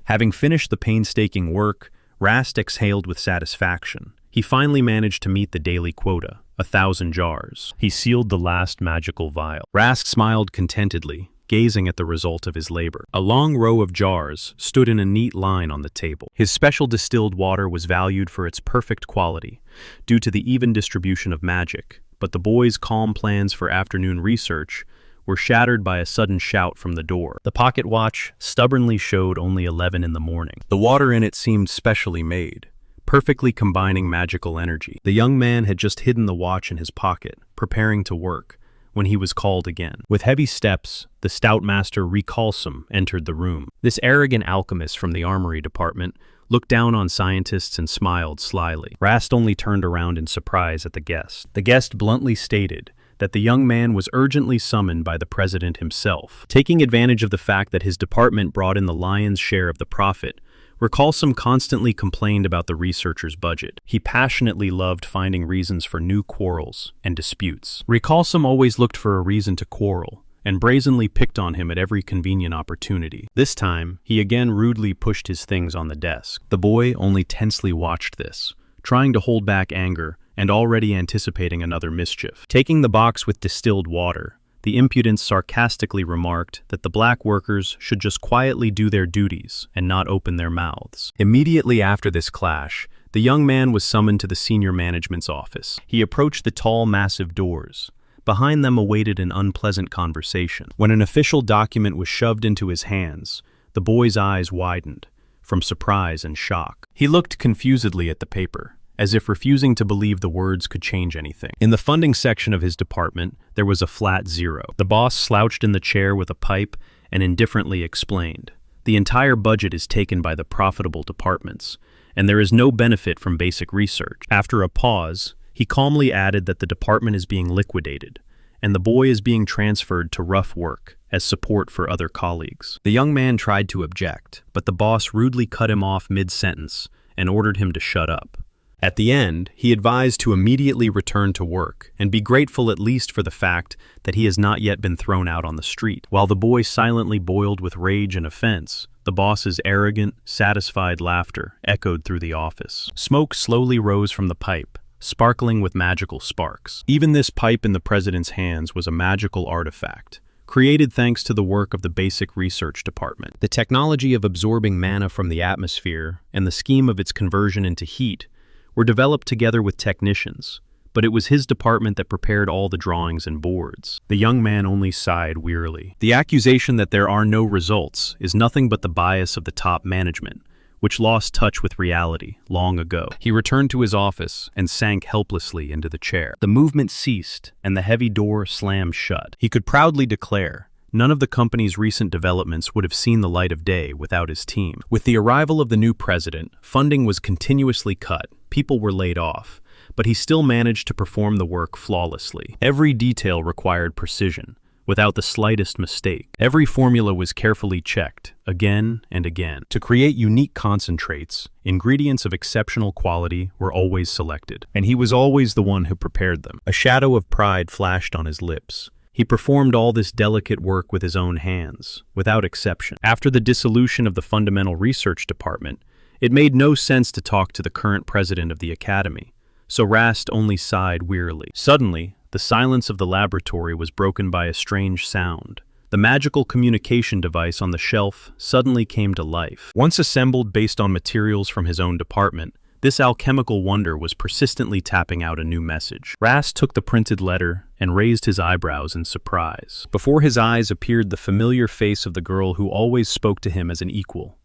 Having finished the painstaking work, Rast exhaled with satisfaction. He finally managed to meet the daily quota, 1,000 jars. He sealed the last magical vial. Rast smiled contentedly, gazing at the result of his labor. A long row of jars stood in a neat line on the table. His special distilled water was valued for its perfect quality, due to the even distribution of magic, but the boy's calm plans for afternoon research were shattered by a sudden shout from the door. The pocket watch stubbornly showed only 11 in the morning. The water in it seemed specially made, perfectly combining magical energy. The young man had just hidden the watch in his pocket, preparing to work, when he was called again. With heavy steps, the stout master Recalsum entered the room. This arrogant alchemist from the armory department looked down on scientists and smiled slyly. Rast only turned around in surprise at the guest. The guest bluntly stated that the young man was urgently summoned by the president himself. Taking advantage of the fact that his department brought in the lion's share of the profit, Recalsum constantly complained about the researcher's budget. He passionately loved finding reasons for new quarrels and disputes. Recalsum always looked for a reason to quarrel, and brazenly picked on him at every convenient opportunity. This time, he again rudely pushed his things on the desk. The boy only tensely watched this, trying to hold back anger and already anticipating another mischief. Taking the box with distilled water, the impudent sarcastically remarked that the black workers should just quietly do their duties and not open their mouths. Immediately after this clash, the young man was summoned to the senior management's office. He approached the tall, massive doors. Behind them awaited an unpleasant conversation. When an official document was shoved into his hands, the boy's eyes widened, from surprise and shock. He looked confusedly at the paper, as if refusing to believe the words could change anything. In the funding section of his department, there was a flat zero. The boss slouched in the chair with a pipe and indifferently explained, "The entire budget is taken by the profitable departments, and there is no benefit from basic research." After a pause, he calmly added that the department is being liquidated, and the boy is being transferred to rough work as support for other colleagues. The young man tried to object, but the boss rudely cut him off mid-sentence and ordered him to shut up. At the end, he advised to immediately return to work and be grateful at least for the fact that he has not yet been thrown out on the street. While the boy silently boiled with rage and offense, the boss's arrogant, satisfied laughter echoed through the office. Smoke slowly rose from the pipe, sparkling with magical sparks. Even this pipe in the president's hands was a magical artifact, created thanks to the work of the Basic Research Department. The technology of absorbing mana from the atmosphere and the scheme of its conversion into heat were developed together with technicians, but it was his department that prepared all the drawings and boards. The young man only sighed wearily. The accusation that there are no results is nothing but the bias of the top management, which lost touch with reality long ago. He returned to his office and sank helplessly into the chair. The movement ceased, and the heavy door slammed shut. He could proudly declare, none of the company's recent developments would have seen the light of day without his team. With the arrival of the new president, funding was continuously cut, people were laid off, but he still managed to perform the work flawlessly. Every detail required precision, without the slightest mistake. Every formula was carefully checked, again and again. To create unique concentrates, ingredients of exceptional quality were always selected, and he was always the one who prepared them. A shadow of pride flashed on his lips. He performed all this delicate work with his own hands, without exception. After the dissolution of the Fundamental Research Department, it made no sense to talk to the current president of the academy, so Rast only sighed wearily. Suddenly, the silence of the laboratory was broken by a strange sound. The magical communication device on the shelf suddenly came to life. Once assembled based on materials from his own department, this alchemical wonder was persistently tapping out a new message. Rast took the printed letter and raised his eyebrows in surprise. Before his eyes appeared the familiar face of the girl who always spoke to him as an equal,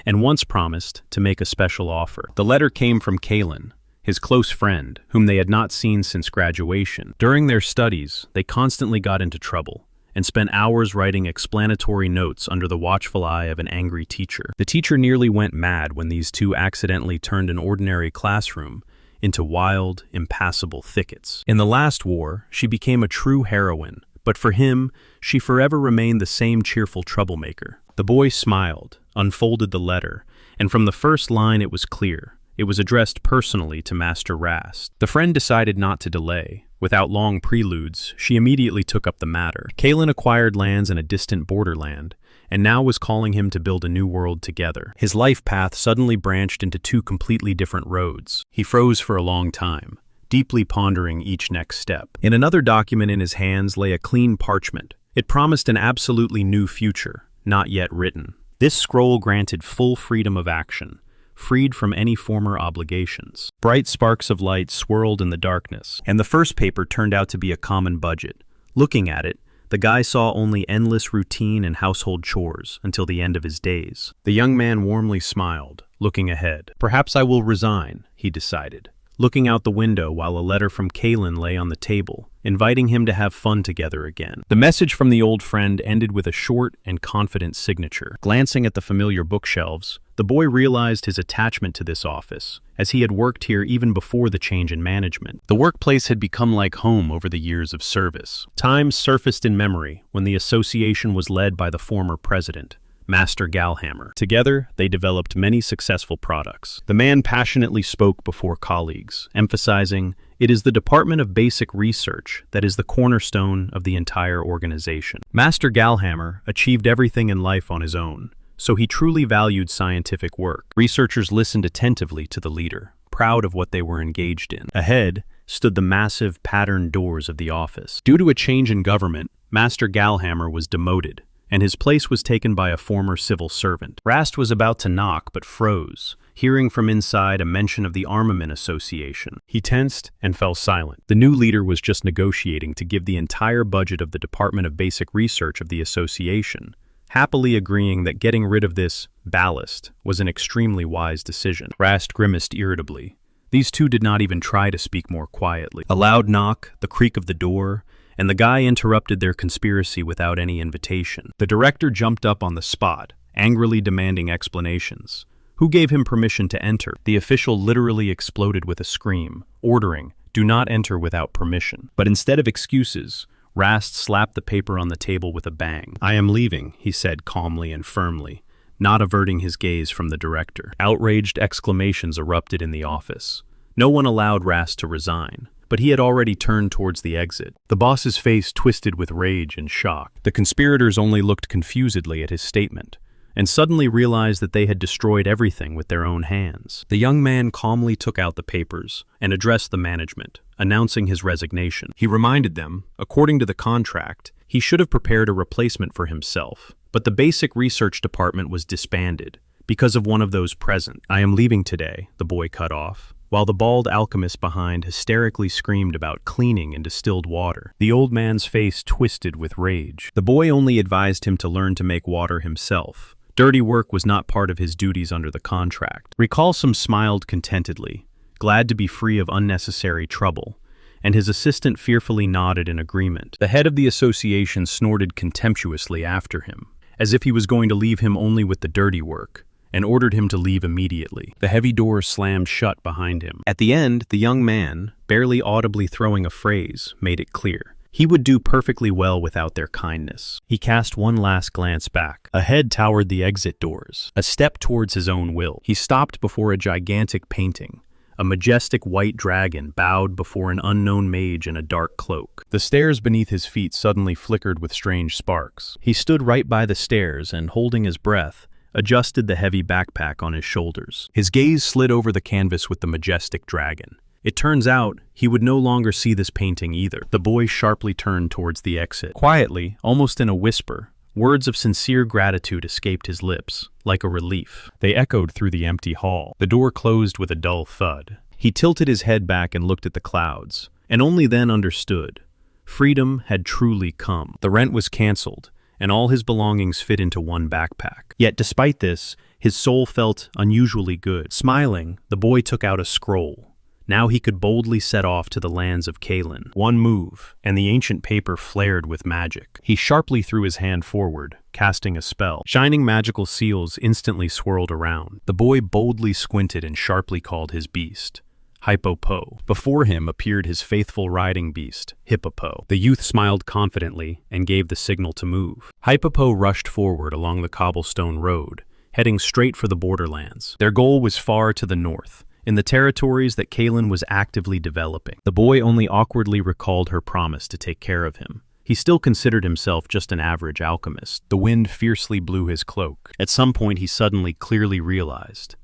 and once promised to make a special offer. The letter came from Kalen, his close friend, whom they had not seen since graduation. During their studies, they constantly got into trouble and spent hours writing explanatory notes under the watchful eye of an angry teacher. The teacher nearly went mad when these two accidentally turned an ordinary classroom into wild, impassable thickets. In the last war, she became a true heroine, but for him, she forever remained the same cheerful troublemaker. The boy smiled, unfolded the letter, and from the first line it was clear. It was addressed personally to Master Rast. The friend decided not to delay. Without long preludes, she immediately took up the matter. Kalen acquired lands in a distant borderland, and now was calling him to build a new world together. His life path suddenly branched into two completely different roads. He froze for a long time, deeply pondering each next step. In another document in his hands lay a clean parchment. It promised an absolutely new future, not yet written. This scroll granted full freedom of action, freed from any former obligations. Bright sparks of light swirled in the darkness, and the first paper turned out to be a common budget. Looking at it, the guy saw only endless routine and household chores until the end of his days. The young man warmly smiled, looking ahead. Perhaps I will resign, he decided, looking out the window while a letter from Kaylin lay on the table, inviting him to have fun together again. The message from the old friend ended with a short and confident signature. Glancing at the familiar bookshelves, the boy realized his attachment to this office, as he had worked here even before the change in management. The workplace had become like home over the years of service. Times surfaced in memory when the association was led by the former president, Master Galhammer. Together, they developed many successful products. The man passionately spoke before colleagues, emphasizing, "It is the Department of Basic Research that is the cornerstone of the entire organization." Master Galhammer achieved everything in life on his own, so he truly valued scientific work. Researchers listened attentively to the leader, proud of what they were engaged in. Ahead stood the massive patterned doors of the office. Due to a change in government, Master Galhammer was demoted, and his place was taken by a former civil servant. Rast was about to knock but froze, hearing from inside a mention of the Armament Association. He tensed and fell silent. The new leader was just negotiating to give the entire budget of the Department of Basic Research of the association, happily agreeing that getting rid of this ballast was an extremely wise decision. Rast grimaced irritably. These two did not even try to speak more quietly. A loud knock, the creak of the door, and the guy interrupted their conspiracy without any invitation. The director jumped up on the spot, angrily demanding explanations. Who gave him permission to enter? The official literally exploded with a scream, ordering, "Do not enter without permission." But instead of excuses, Rast slapped the paper on the table with a bang. "I am leaving," he said calmly and firmly, not averting his gaze from the director. Outraged exclamations erupted in the office. No one allowed Rast to resign, but he had already turned towards the exit. The boss's face twisted with rage and shock. The conspirators only looked confusedly at his statement, and suddenly realized that they had destroyed everything with their own hands. The young man calmly took out the papers and addressed the management, announcing his resignation. He reminded them, according to the contract, he should have prepared a replacement for himself, but the basic research department was disbanded because of one of those present. "I am leaving today," the boy cut off, while the bald alchemist behind hysterically screamed about cleaning in distilled water. The old man's face twisted with rage. The boy only advised him to learn to make water himself. Dirty work was not part of his duties under the contract. Recalsome smiled contentedly, glad to be free of unnecessary trouble, and his assistant fearfully nodded in agreement. The head of the association snorted contemptuously after him, as if he was going to leave him only with the dirty work, and ordered him to leave immediately. The heavy door slammed shut behind him. At the end, the young man, barely audibly throwing a phrase, made it clear. He would do perfectly well without their kindness. He cast one last glance back. Ahead towered the exit doors, a step towards his own will. He stopped before a gigantic painting. A majestic white dragon bowed before an unknown mage in a dark cloak. The stairs beneath his feet suddenly flickered with strange sparks. He stood right by the stairs and, holding his breath, adjusted the heavy backpack on his shoulders. His gaze slid over the canvas with the majestic dragon. It turns out, he would no longer see this painting either. The boy sharply turned towards the exit. Quietly, almost in a whisper, words of sincere gratitude escaped his lips, like a relief. They echoed through the empty hall. The door closed with a dull thud. He tilted his head back and looked at the clouds, and only then understood. Freedom had truly come. The rent was canceled, and all his belongings fit into one backpack. Yet despite this, his soul felt unusually good. Smiling, the boy took out a scroll. Now he could boldly set off to the lands of Kaylin. One move, and the ancient paper flared with magic. He sharply threw his hand forward, casting a spell. Shining magical seals instantly swirled around. The boy boldly squinted and sharply called his beast, Hippopo. Before him appeared his faithful riding beast, Hippopo. The youth smiled confidently and gave the signal to move. Hippopo rushed forward along the cobblestone road, heading straight for the borderlands. Their goal was far to the north, in the territories that Kaylin was actively developing. The boy only awkwardly recalled her promise to take care of him. He still considered himself just an average alchemist. The wind fiercely blew his cloak. At some point, he suddenly clearly realized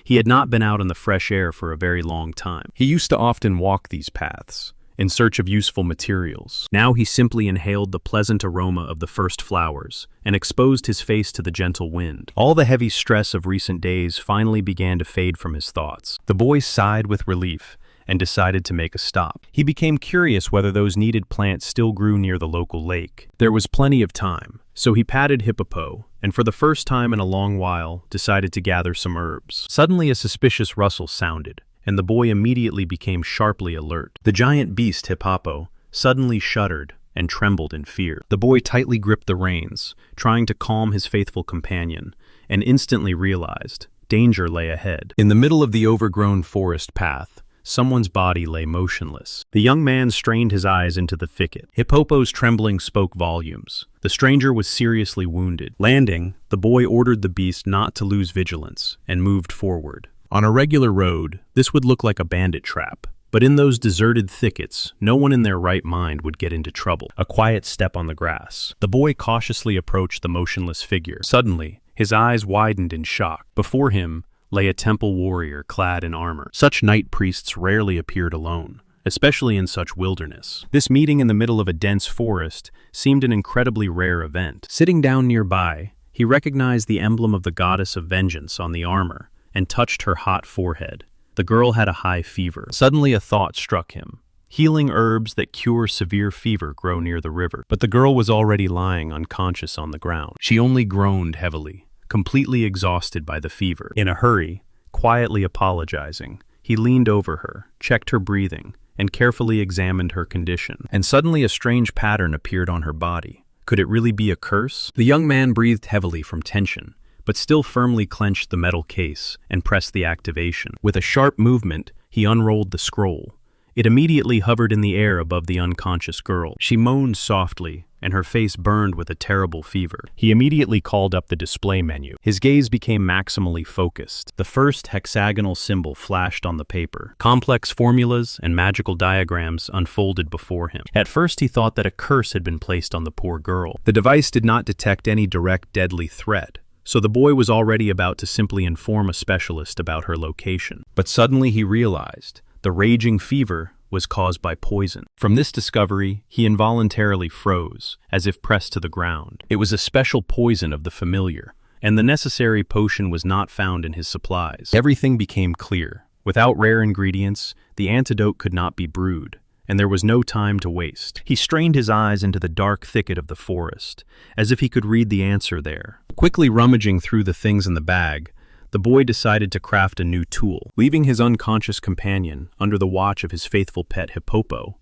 he had not been out in the fresh air for a very long time. He used to often walk these paths in search of useful materials. Now he simply inhaled the pleasant aroma of the first flowers and exposed his face to the gentle wind. All the heavy stress of recent days finally began to fade from his thoughts. The boy sighed with relief and decided to make a stop. He became curious whether those needed plants still grew near the local lake. There was plenty of time, so he patted Hippopo, and for the first time in a long while, decided to gather some herbs. Suddenly a suspicious rustle sounded, and the boy immediately became sharply alert. The giant beast, Hippopo, suddenly shuddered and trembled in fear. The boy tightly gripped the reins, trying to calm his faithful companion, and instantly realized danger lay ahead. In the middle of the overgrown forest path, someone's body lay motionless. The young man strained his eyes into the thicket. Hippopo's trembling spoke volumes. The stranger was seriously wounded. Landing, the boy ordered the beast not to lose vigilance and moved forward. On a regular road, this would look like a bandit trap, but in those deserted thickets, no one in their right mind would get into trouble. A quiet step on the grass. The boy cautiously approached the motionless figure. Suddenly, his eyes widened in shock. Before him lay a temple warrior clad in armor. Such night priests rarely appeared alone, especially in such wilderness. This meeting in the middle of a dense forest seemed an incredibly rare event. Sitting down nearby, he recognized the emblem of the goddess of vengeance on the armor and touched her hot forehead. The girl had a high fever. Suddenly a thought struck him. Healing herbs that cure severe fever grow near the river. But the girl was already lying unconscious on the ground. She only groaned heavily, completely exhausted by the fever. In a hurry, quietly apologizing, he leaned over her, checked her breathing, and carefully examined her condition. And suddenly a strange pattern appeared on her body. Could it really be a curse? The young man breathed heavily from tension, but still firmly clenched the metal case and pressed the activation. With a sharp movement, he unrolled the scroll. It immediately hovered in the air above the unconscious girl. She moaned softly, and her face burned with a terrible fever. He immediately called up the display menu. His gaze became maximally focused. The first hexagonal symbol flashed on the paper. Complex formulas and magical diagrams unfolded before him. At first he thought that a curse had been placed on the poor girl. The device did not detect any direct deadly threat, so the boy was already about to simply inform a specialist about her location. But suddenly he realized the raging fever was caused by poison. From this discovery, he involuntarily froze, as if pressed to the ground. It was a special poison of the familiar, and the necessary potion was not found in his supplies. Everything became clear. Without rare ingredients, the antidote could not be brewed, and there was no time to waste. He strained his eyes into the dark thicket of the forest, as if he could read the answer there. Quickly rummaging through the things in the bag, the boy decided to craft a new tool. Leaving his unconscious companion under the watch of his faithful pet Hippopo,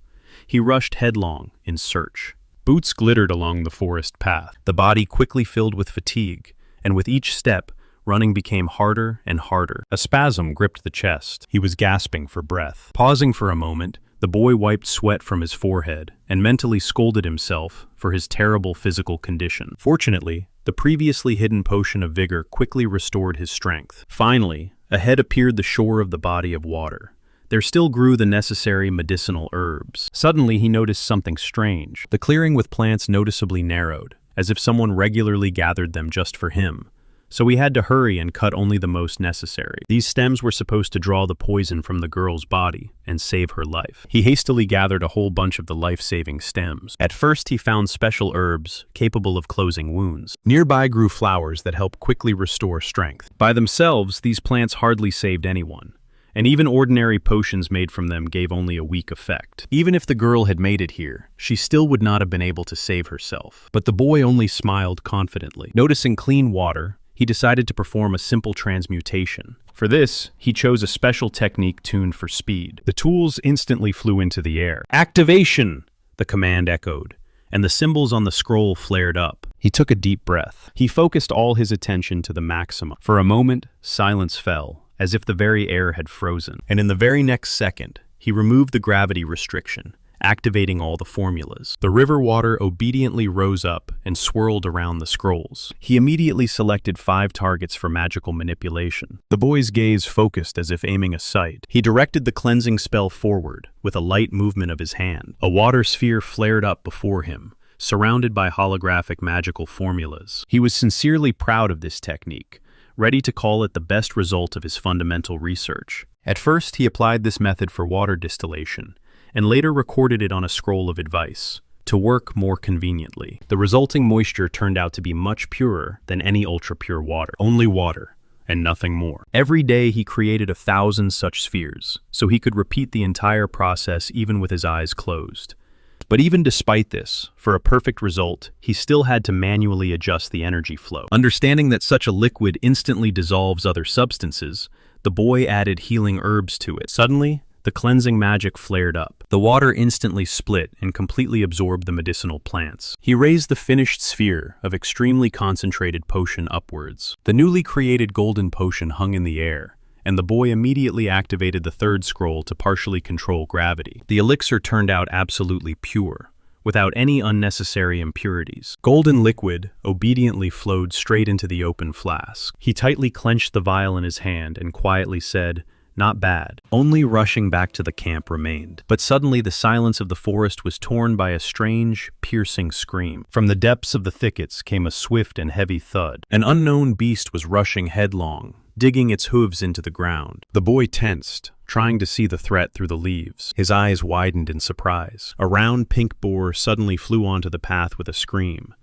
he rushed headlong in search. Boots glittered along the forest path. The body quickly filled with fatigue, and with each step, running became harder and harder. A spasm gripped the chest. He was gasping for breath. Pausing for a moment, the boy wiped sweat from his forehead and mentally scolded himself for his terrible physical condition. Fortunately, the previously hidden potion of vigor quickly restored his strength. Finally, ahead appeared the shore of the body of water. There still grew the necessary medicinal herbs. Suddenly, he noticed something strange. The clearing with plants noticeably narrowed, as if someone regularly gathered them just for him. So he had to hurry and cut only the most necessary. These stems were supposed to draw the poison from the girl's body and save her life. He hastily gathered a whole bunch of the life-saving stems. At first, he found special herbs capable of closing wounds. Nearby grew flowers that helped quickly restore strength. By themselves, these plants hardly saved anyone, and even ordinary potions made from them gave only a weak effect. Even if the girl had made it here, she still would not have been able to save herself. But the boy only smiled confidently. Noticing clean water, he decided to perform a simple transmutation. For this, he chose a special technique tuned for speed. The tools instantly flew into the air. "Activation!" the command echoed, and the symbols on the scroll flared up. He took a deep breath. He focused all his attention to the maximum. For a moment, silence fell, as if the very air had frozen. And in the very next second, he removed the gravity restriction, activating all the formulas. The river water obediently rose up and swirled around the scrolls. He immediately selected 5 targets for magical manipulation. The boy's gaze focused as if aiming a sight. He directed the cleansing spell forward with a light movement of his hand. A water sphere flared up before him, surrounded by holographic magical formulas. He was sincerely proud of this technique, ready to call it the best result of his fundamental research. At first, he applied this method for water distillation, and later recorded it on a scroll of advice, to work more conveniently. The resulting moisture turned out to be much purer than any ultra-pure water. Only water, and nothing more. Every day he created 1,000 such spheres, so he could repeat the entire process even with his eyes closed. But even despite this, for a perfect result, he still had to manually adjust the energy flow. Understanding that such a liquid instantly dissolves other substances, the boy added healing herbs to it. Suddenly, the cleansing magic flared up. The water instantly split and completely absorbed the medicinal plants. He raised the finished sphere of extremely concentrated potion upwards. The newly created golden potion hung in the air, and the boy immediately activated the third scroll to partially control gravity. The elixir turned out absolutely pure, without any unnecessary impurities. Golden liquid obediently flowed straight into the open flask. He tightly clenched the vial in his hand and quietly said, "Not bad." Only rushing back to the camp remained. But suddenly the silence of the forest was torn by a strange, piercing scream. From the depths of the thickets came a swift and heavy thud. An unknown beast was rushing headlong, digging its hooves into the ground. The boy tensed, trying to see the threat through the leaves. His eyes widened in surprise. A round pink boar suddenly flew onto the path with a scream,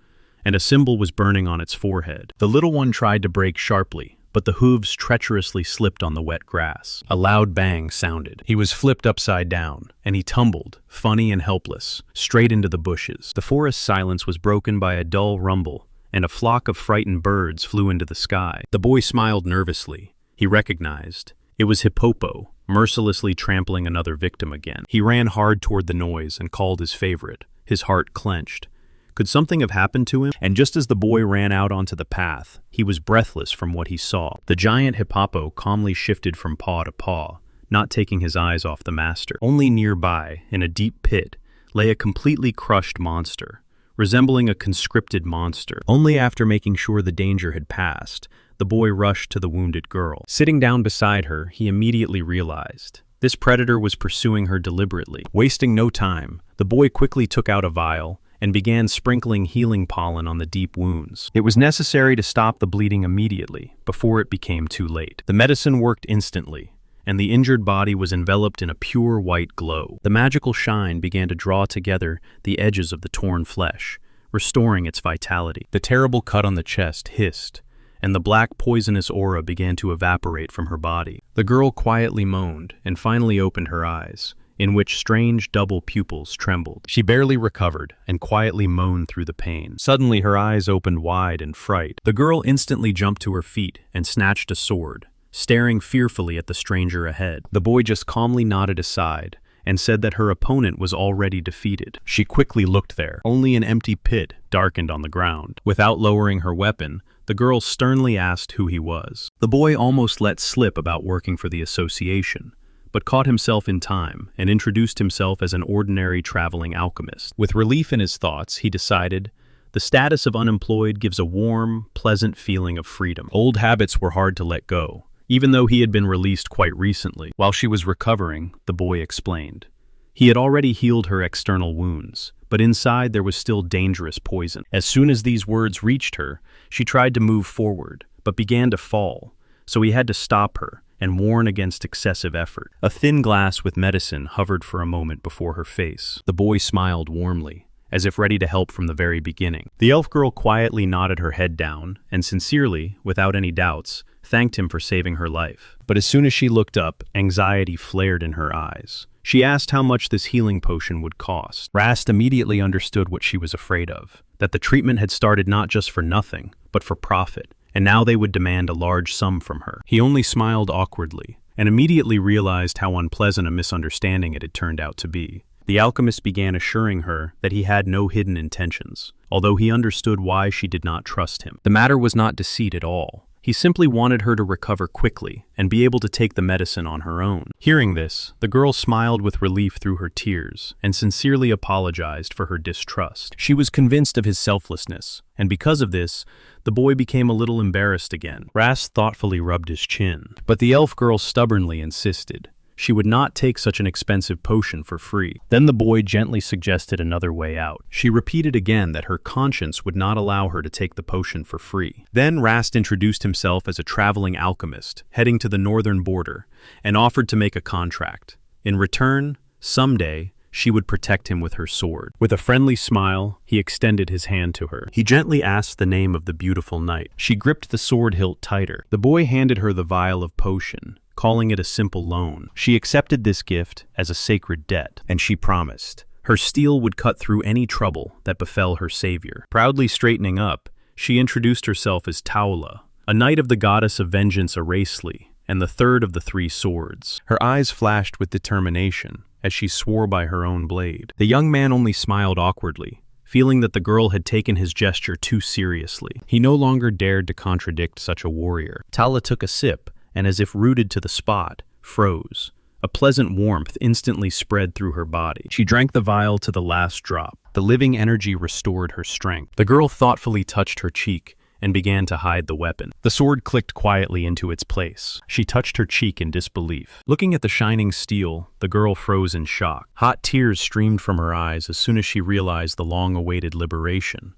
and a symbol was burning on its forehead. The little one tried to break sharply, but the hooves treacherously slipped on the wet grass. A loud bang sounded. He was flipped upside down, and he tumbled, funny and helpless, straight into the bushes. The forest silence was broken by a dull rumble, and a flock of frightened birds flew into the sky. The boy smiled nervously. He recognized. It was Hippopo, mercilessly trampling another victim again. He ran hard toward the noise and called his favorite, his heart clenched. Could something have happened to him? And just as the boy ran out onto the path, he was breathless from what he saw. The giant hippopo calmly shifted from paw to paw, not taking his eyes off the master. Only nearby, in a deep pit, lay a completely crushed monster, resembling a conscripted monster. Only after making sure the danger had passed, the boy rushed to the wounded girl. Sitting down beside her, he immediately realized this predator was pursuing her deliberately. Wasting no time, the boy quickly took out a vial and began sprinkling healing pollen on the deep wounds. It was necessary to stop the bleeding immediately, before it became too late. The medicine worked instantly, and the injured body was enveloped in a pure white glow. The magical shine began to draw together the edges of the torn flesh, restoring its vitality. The terrible cut on the chest hissed, and the black poisonous aura began to evaporate from her body. The girl quietly moaned and finally opened her eyes, in which strange double pupils trembled. She barely recovered and quietly moaned through the pain. Suddenly her eyes opened wide in fright. The girl instantly jumped to her feet and snatched a sword, staring fearfully at the stranger ahead. The boy just calmly nodded aside and said that her opponent was already defeated. She quickly looked there. Only an empty pit darkened on the ground. Without lowering her weapon, the girl sternly asked who he was. The boy almost let slip about working for the association, but caught himself in time and introduced himself as an ordinary traveling alchemist. With relief in his thoughts, he decided, the status of unemployed gives a warm, pleasant feeling of freedom. Old habits were hard to let go, even though he had been released quite recently. While she was recovering, the boy explained. He had already healed her external wounds, but inside there was still dangerous poison. As soon as these words reached her, she tried to move forward, but began to fall, so he had to stop her and warn against excessive effort. A thin glass with medicine hovered for a moment before her face. The boy smiled warmly, as if ready to help from the very beginning. The elf girl quietly nodded her head down and sincerely, without any doubts, thanked him for saving her life. But as soon as she looked up, anxiety flared in her eyes. She asked how much this healing potion would cost. Rast immediately understood what she was afraid of, that the treatment had started not just for nothing, but for profit, and now they would demand a large sum from her. He only smiled awkwardly, and immediately realized how unpleasant a misunderstanding it had turned out to be. The alchemist began assuring her that he had no hidden intentions, although he understood why she did not trust him. The matter was not deceit at all. He simply wanted her to recover quickly and be able to take the medicine on her own. Hearing this, the girl smiled with relief through her tears and sincerely apologized for her distrust. She was convinced of his selflessness, and because of this, the boy became a little embarrassed again. Rast thoughtfully rubbed his chin, but the elf girl stubbornly insisted. She would not take such an expensive potion for free. Then the boy gently suggested another way out. She repeated again that her conscience would not allow her to take the potion for free. Then Rast introduced himself as a traveling alchemist, heading to the northern border, and offered to make a contract. In return, someday, she would protect him with her sword. With a friendly smile, he extended his hand to her. He gently asked the name of the beautiful knight. She gripped the sword hilt tighter. The boy handed her the vial of potion, calling it a simple loan. She accepted this gift as a sacred debt, and she promised her steel would cut through any trouble that befell her savior. Proudly straightening up, she introduced herself as Taula, a knight of the goddess of vengeance Aracely, and the third of the three swords. Her eyes flashed with determination as she swore by her own blade. The young man only smiled awkwardly, feeling that the girl had taken his gesture too seriously. He no longer dared to contradict such a warrior. Taula took a sip, and as if rooted to the spot, froze. A pleasant warmth instantly spread through her body. She drank the vial to the last drop. The living energy restored her strength. The girl thoughtfully touched her cheek and began to hide the weapon. The sword clicked quietly into its place. She touched her cheek in disbelief. Looking at the shining steel, the girl froze in shock. Hot tears streamed from her eyes as soon as she realized the long-awaited liberation.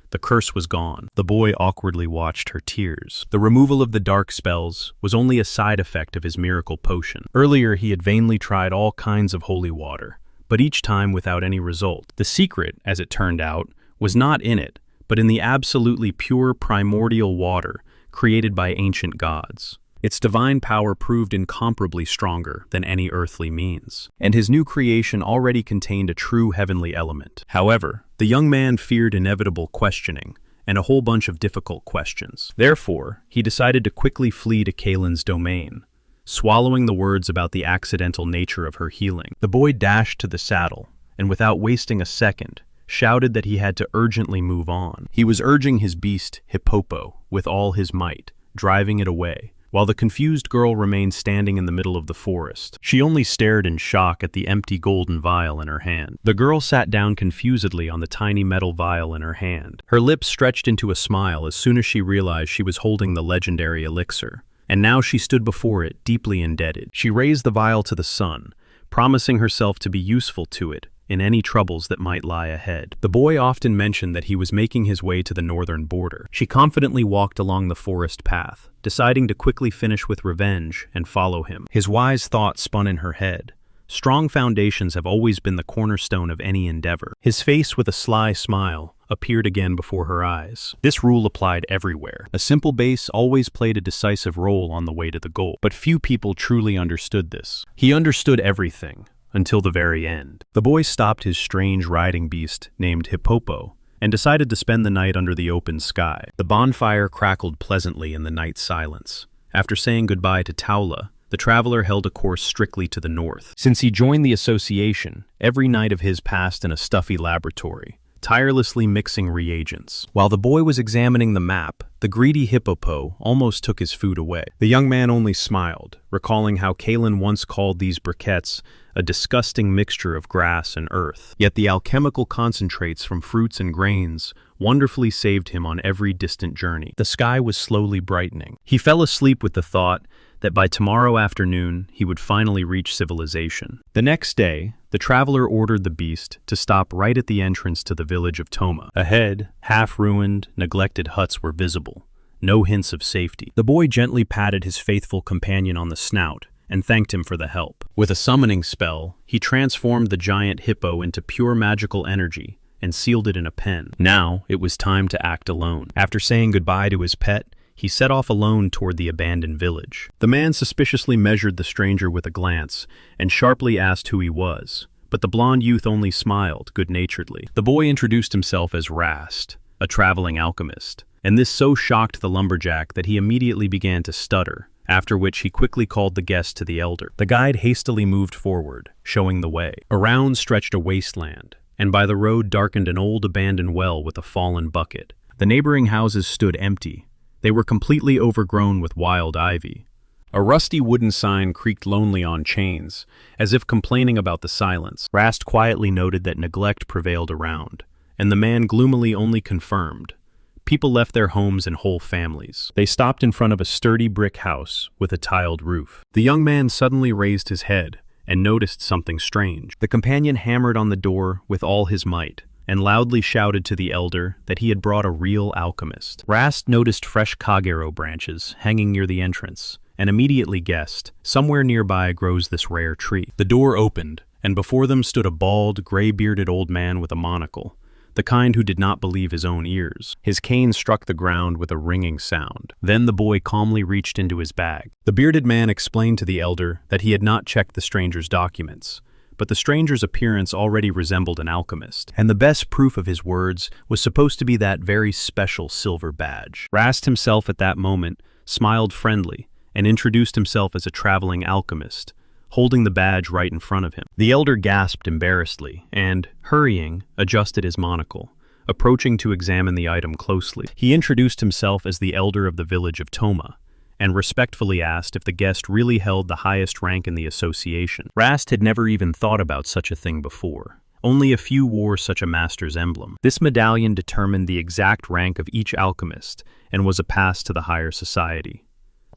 The curse was gone. The boy awkwardly watched her tears. The removal of the dark spells was only a side effect of his miracle potion. Earlier, he had vainly tried all kinds of holy water, but each time without any result. The secret, as it turned out, was not in it, but in the absolutely pure primordial water created by ancient gods. Its divine power proved incomparably stronger than any earthly means, and his new creation already contained a true heavenly element. However, the young man feared inevitable questioning, and a whole bunch of difficult questions. Therefore, he decided to quickly flee to Kaylin's domain, swallowing the words about the accidental nature of her healing. The boy dashed to the saddle, and without wasting a second, shouted that he had to urgently move on. He was urging his beast, Hippopo, with all his might, driving it away, while the confused girl remained standing in the middle of the forest. She only stared in shock at the empty golden vial in her hand. The girl sat down confusedly on the tiny metal vial in her hand. Her lips stretched into a smile as soon as she realized she was holding the legendary elixir, and now she stood before it, deeply indebted. She raised the vial to the sun, promising herself to be useful to it in any troubles that might lie ahead. The boy often mentioned that he was making his way to the northern border. She confidently walked along the forest path, deciding to quickly finish with revenge and follow him. His wise thoughts spun in her head. Strong foundations have always been the cornerstone of any endeavor. His face, with a sly smile, appeared again before her eyes. This rule applied everywhere. A simple base always played a decisive role on the way to the goal. But few people truly understood this. He understood everything, until the very end. The boy stopped his strange riding beast named Hippopo and decided to spend the night under the open sky. The bonfire crackled pleasantly in the night silence. After saying goodbye to Taula, the traveler held a course strictly to the north. Since he joined the association, every night of his passed in a stuffy laboratory, tirelessly mixing reagents. While the boy was examining the map, the greedy Hippopo almost took his food away. The young man only smiled, recalling how Kaylin once called these briquettes a disgusting mixture of grass and earth. Yet the alchemical concentrates from fruits and grains wonderfully saved him on every distant journey. The sky was slowly brightening. He fell asleep with the thought that by tomorrow afternoon he would finally reach civilization. The next day, the traveler ordered the beast to stop right at the entrance to the village of Toma. Ahead, half-ruined, neglected huts were visible, no hints of safety. The boy gently patted his faithful companion on the snout and thanked him for the help. With a summoning spell, he transformed the giant hippo into pure magical energy and sealed it in a pen. Now, it was time to act alone. After saying goodbye to his pet, he set off alone toward the abandoned village. The man suspiciously measured the stranger with a glance and sharply asked who he was, but the blond youth only smiled good-naturedly. The boy introduced himself as Rast, a traveling alchemist, and this so shocked the lumberjack that he immediately began to stutter, after which he quickly called the guest to the elder. The guide hastily moved forward, showing the way. Around stretched a wasteland, and by the road darkened an old abandoned well with a fallen bucket. The neighboring houses stood empty. They were completely overgrown with wild ivy. A rusty wooden sign creaked lonely on chains, as if complaining about the silence. Rast quietly noted that neglect prevailed around, and the man gloomily only confirmed, People left their homes and whole families. They stopped in front of a sturdy brick house with a tiled roof. The young man suddenly raised his head and noticed something strange. The companion hammered on the door with all his might and loudly shouted to the elder that he had brought a real alchemist. Rast noticed fresh kagero branches hanging near the entrance and immediately guessed, somewhere nearby grows this rare tree. The door opened, and before them stood a bald, gray-bearded old man with a monocle, the kind who did not believe his own ears. His cane struck the ground with a ringing sound. Then the boy calmly reached into his bag. The bearded man explained to the elder that he had not checked the stranger's documents, but the stranger's appearance already resembled an alchemist, and the best proof of his words was supposed to be that very special silver badge. Rast himself at that moment smiled friendly and introduced himself as a traveling alchemist, holding the badge right in front of him. The elder gasped embarrassedly and, hurrying, adjusted his monocle, approaching to examine the item closely. He introduced himself as the elder of the village of Toma, and respectfully asked if the guest really held the highest rank in the association. Rast had never even thought about such a thing before. Only a few wore such a master's emblem. This medallion determined the exact rank of each alchemist and was a pass to the higher society.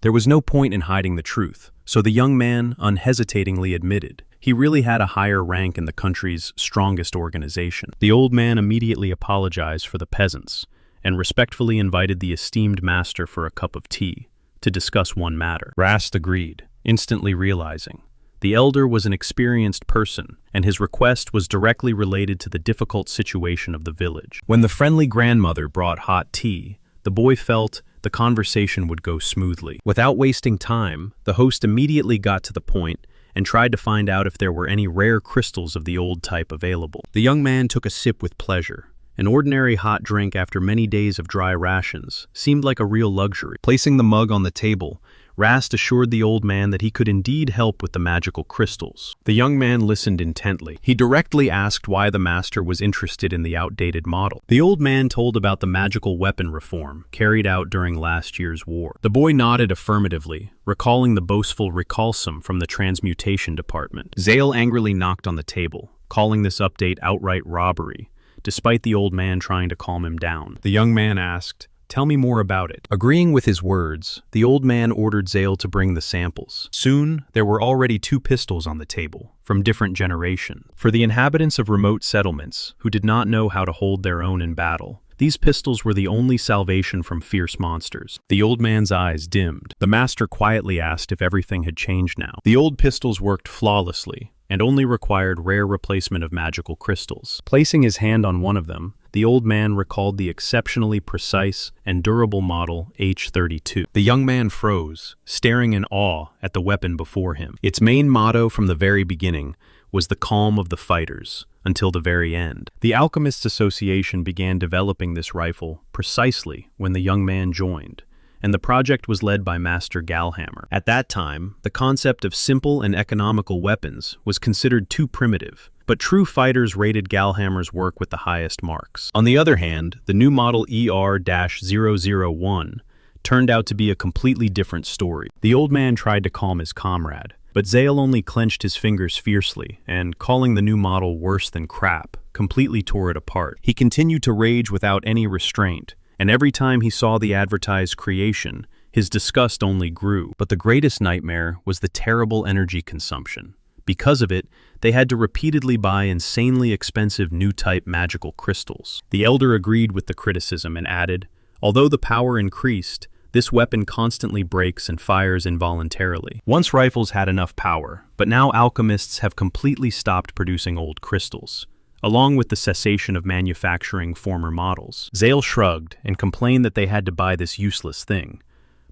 There was no point in hiding the truth, so the young man unhesitatingly admitted he really had a higher rank in the country's strongest organization. The old man immediately apologized for the peasants and respectfully invited the esteemed master for a cup of tea to discuss one matter. Rast agreed, instantly realizing the elder was an experienced person, and his request was directly related to the difficult situation of the village. When the friendly grandmother brought hot tea, the boy felt the conversation would go smoothly. Without wasting time, the host immediately got to the point and tried to find out if there were any rare crystals of the old type available. The young man took a sip with pleasure. An ordinary hot drink after many days of dry rations seemed like a real luxury. Placing the mug on the table, Rast assured the old man that he could indeed help with the magical crystals. The young man listened intently. He directly asked why the master was interested in the outdated model. The old man told about the magical weapon reform carried out during last year's war. The boy nodded affirmatively, recalling the boastful recalsum from the transmutation department. Zale angrily knocked on the table, calling this update outright robbery, despite the old man trying to calm him down. The young man asked, "Tell me more about it." Agreeing with his words, the old man ordered Zale to bring the samples. Soon, there were already 2 pistols on the table, from different generations. For the inhabitants of remote settlements, who did not know how to hold their own in battle, these pistols were the only salvation from fierce monsters. The old man's eyes dimmed. The master quietly asked if everything had changed now. The old pistols worked flawlessly, and only required rare replacement of magical crystals. Placing his hand on one of them, the old man recalled the exceptionally precise and durable model H-32. The young man froze, staring in awe at the weapon before him. Its main motto from the very beginning was the calm of the fighters, until the very end. The Alchemists Association began developing this rifle precisely when the young man joined, and the project was led by Master Galhammer. At that time, the concept of simple and economical weapons was considered too primitive, but true fighters rated Galhammer's work with the highest marks. On the other hand, the new model ER-001 turned out to be a completely different story. The old man tried to calm his comrade, but Zale only clenched his fingers fiercely and, calling the new model worse than crap, completely tore it apart. He continued to rage without any restraint, and every time he saw the advertised creation, his disgust only grew. But the greatest nightmare was the terrible energy consumption. Because of it, they had to repeatedly buy insanely expensive new-type magical crystals. The elder agreed with the criticism and added, "Although the power increased, this weapon constantly breaks and fires involuntarily. Once rifles had enough power, but now alchemists have completely stopped producing old crystals, along with the cessation of manufacturing former models." Zale shrugged and complained that they had to buy this useless thing.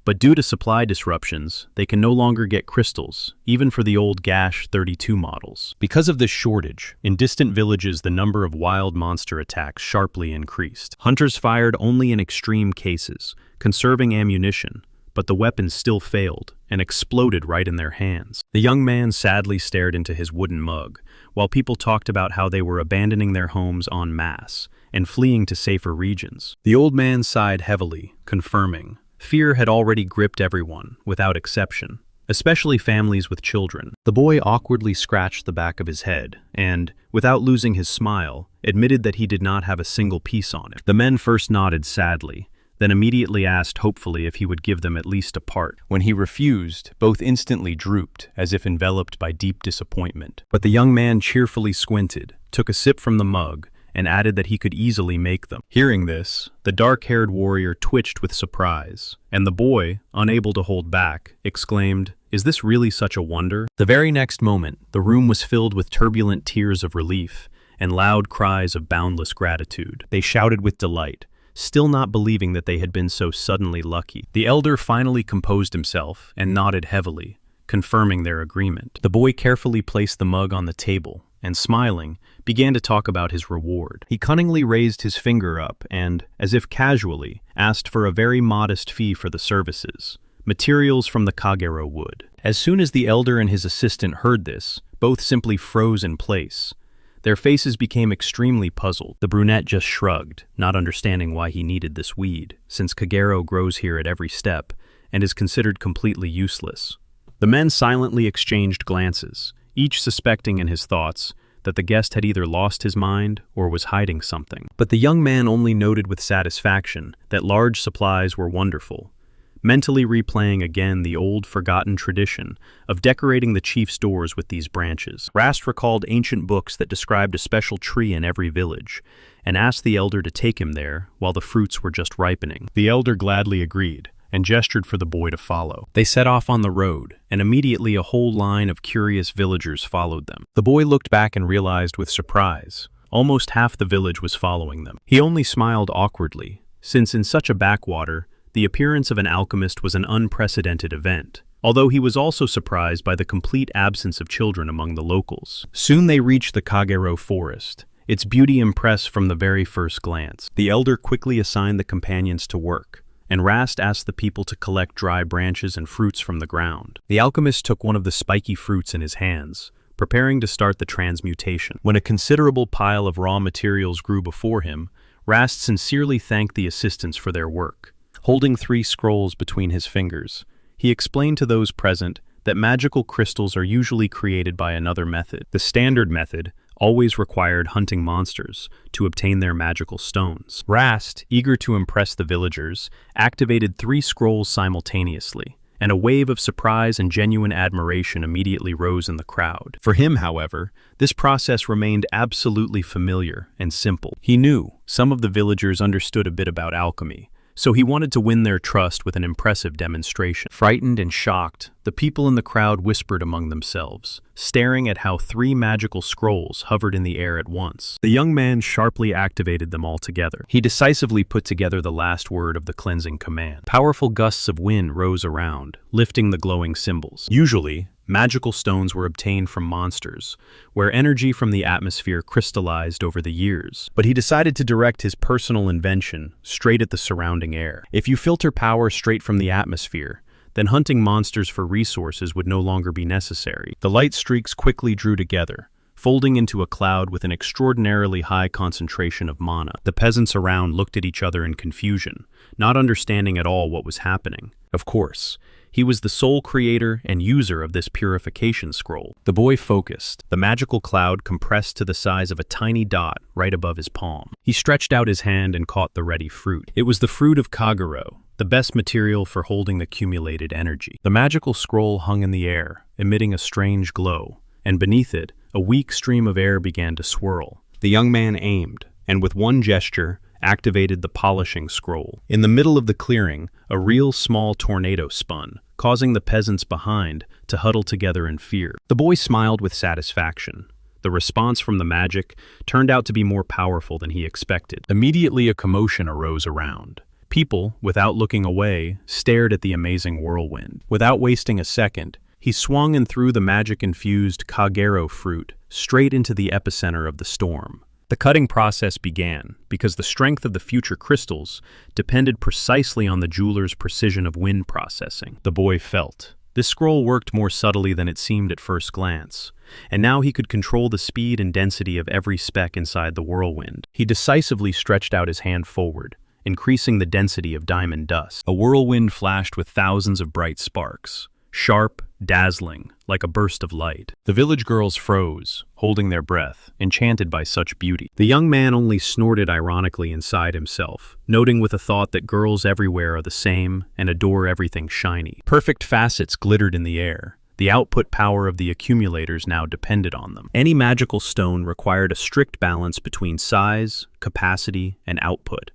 But due to supply disruptions, they can no longer get crystals, even for the old Gash 32 models. Because of this shortage, in distant villages the number of wild monster attacks sharply increased. Hunters fired only in extreme cases, conserving ammunition, but the weapons still failed and exploded right in their hands. The young man sadly stared into his wooden mug, while people talked about how they were abandoning their homes en masse and fleeing to safer regions. The old man sighed heavily, confirming, fear had already gripped everyone, without exception, especially families with children. The boy awkwardly scratched the back of his head and, without losing his smile, admitted that he did not have a single piece on it. The men first nodded sadly, then immediately asked hopefully if he would give them at least a part. When he refused, both instantly drooped, as if enveloped by deep disappointment. But the young man cheerfully squinted, took a sip from the mug, and added that he could easily make them. Hearing this, the dark-haired warrior twitched with surprise, and the boy, unable to hold back, exclaimed, "Is this really such a wonder?" The very next moment, the room was filled with turbulent tears of relief and loud cries of boundless gratitude. They shouted with delight, still not believing that they had been so suddenly lucky. The elder finally composed himself and nodded heavily, confirming their agreement. The boy carefully placed the mug on the table and, smiling, began to talk about his reward. He cunningly raised his finger up and, as if casually, asked for a very modest fee for the services, materials from the Kagero wood. As soon as the elder and his assistant heard this, both simply froze in place. Their faces became extremely puzzled. The brunette just shrugged, not understanding why he needed this weed, since Kagero grows here at every step and is considered completely useless. The men silently exchanged glances, each suspecting in his thoughts that the guest had either lost his mind or was hiding something. But the young man only noted with satisfaction that large supplies were wonderful, mentally replaying again the old forgotten tradition of decorating the chief's doors with these branches. Rast recalled ancient books that described a special tree in every village, and asked the elder to take him there while the fruits were just ripening. The elder gladly agreed, and gestured for the boy to follow. They set off on the road, and immediately a whole line of curious villagers followed them. The boy looked back and realized with surprise, almost half the village was following them. He only smiled awkwardly, since in such a backwater, the appearance of an alchemist was an unprecedented event, although he was also surprised by the complete absence of children among the locals. Soon they reached the Kagero forest, its beauty impressed from the very first glance. The elder quickly assigned the companions to work, and Rast asked the people to collect dry branches and fruits from the ground. The alchemist took one of the spiky fruits in his hands, preparing to start the transmutation. When a considerable pile of raw materials grew before him, Rast sincerely thanked the assistants for their work. Holding 3 scrolls between his fingers, he explained to those present that magical crystals are usually created by another method. The standard method always required hunting monsters to obtain their magical stones. Rast, eager to impress the villagers, activated 3 scrolls simultaneously, and a wave of surprise and genuine admiration immediately rose in the crowd. For him, however, this process remained absolutely familiar and simple. He knew some of the villagers understood a bit about alchemy, so he wanted to win their trust with an impressive demonstration. Frightened and shocked, the people in the crowd whispered among themselves, staring at how 3 magical scrolls hovered in the air at once. The young man sharply activated them all together. He decisively put together the last word of the cleansing command. Powerful gusts of wind rose around, lifting the glowing symbols. Usually, magical stones were obtained from monsters, where energy from the atmosphere crystallized over the years. But he decided to direct his personal invention straight at the surrounding air. If you filter power straight from the atmosphere, then hunting monsters for resources would no longer be necessary. The light streaks quickly drew together, folding into a cloud with an extraordinarily high concentration of mana. The peasants around looked at each other in confusion, not understanding at all what was happening. Of course, he was the sole creator and user of this purification scroll. The boy focused, the magical cloud compressed to the size of a tiny dot right above his palm. He stretched out his hand and caught the ready fruit. It was the fruit of Kagero, the best material for holding the accumulated energy. The magical scroll hung in the air, emitting a strange glow, and beneath it, a weak stream of air began to swirl. The young man aimed, and with one gesture, activated the polishing scroll. In the middle of the clearing, a real small tornado spun, causing the peasants behind to huddle together in fear. The boy smiled with satisfaction. The response from the magic turned out to be more powerful than he expected. Immediately, a commotion arose around. People, without looking away, stared at the amazing whirlwind. Without wasting a second, he swung and threw the magic-infused Kagero fruit straight into the epicenter of the storm. The cutting process began because the strength of the future crystals depended precisely on the jeweler's precision of wind processing. The boy felt. This scroll worked more subtly than it seemed at first glance, and now he could control the speed and density of every speck inside the whirlwind. He decisively stretched out his hand forward, increasing the density of diamond dust. A whirlwind flashed with thousands of bright sparks, sharp, dazzling, like a burst of light. The village girls froze, holding their breath, enchanted by such beauty. The young man only snorted ironically inside himself, noting with a thought that girls everywhere are the same and adore everything shiny. Perfect facets glittered in the air. The output power of the accumulators now depended on them. Any magical stone required a strict balance between size, capacity, and output.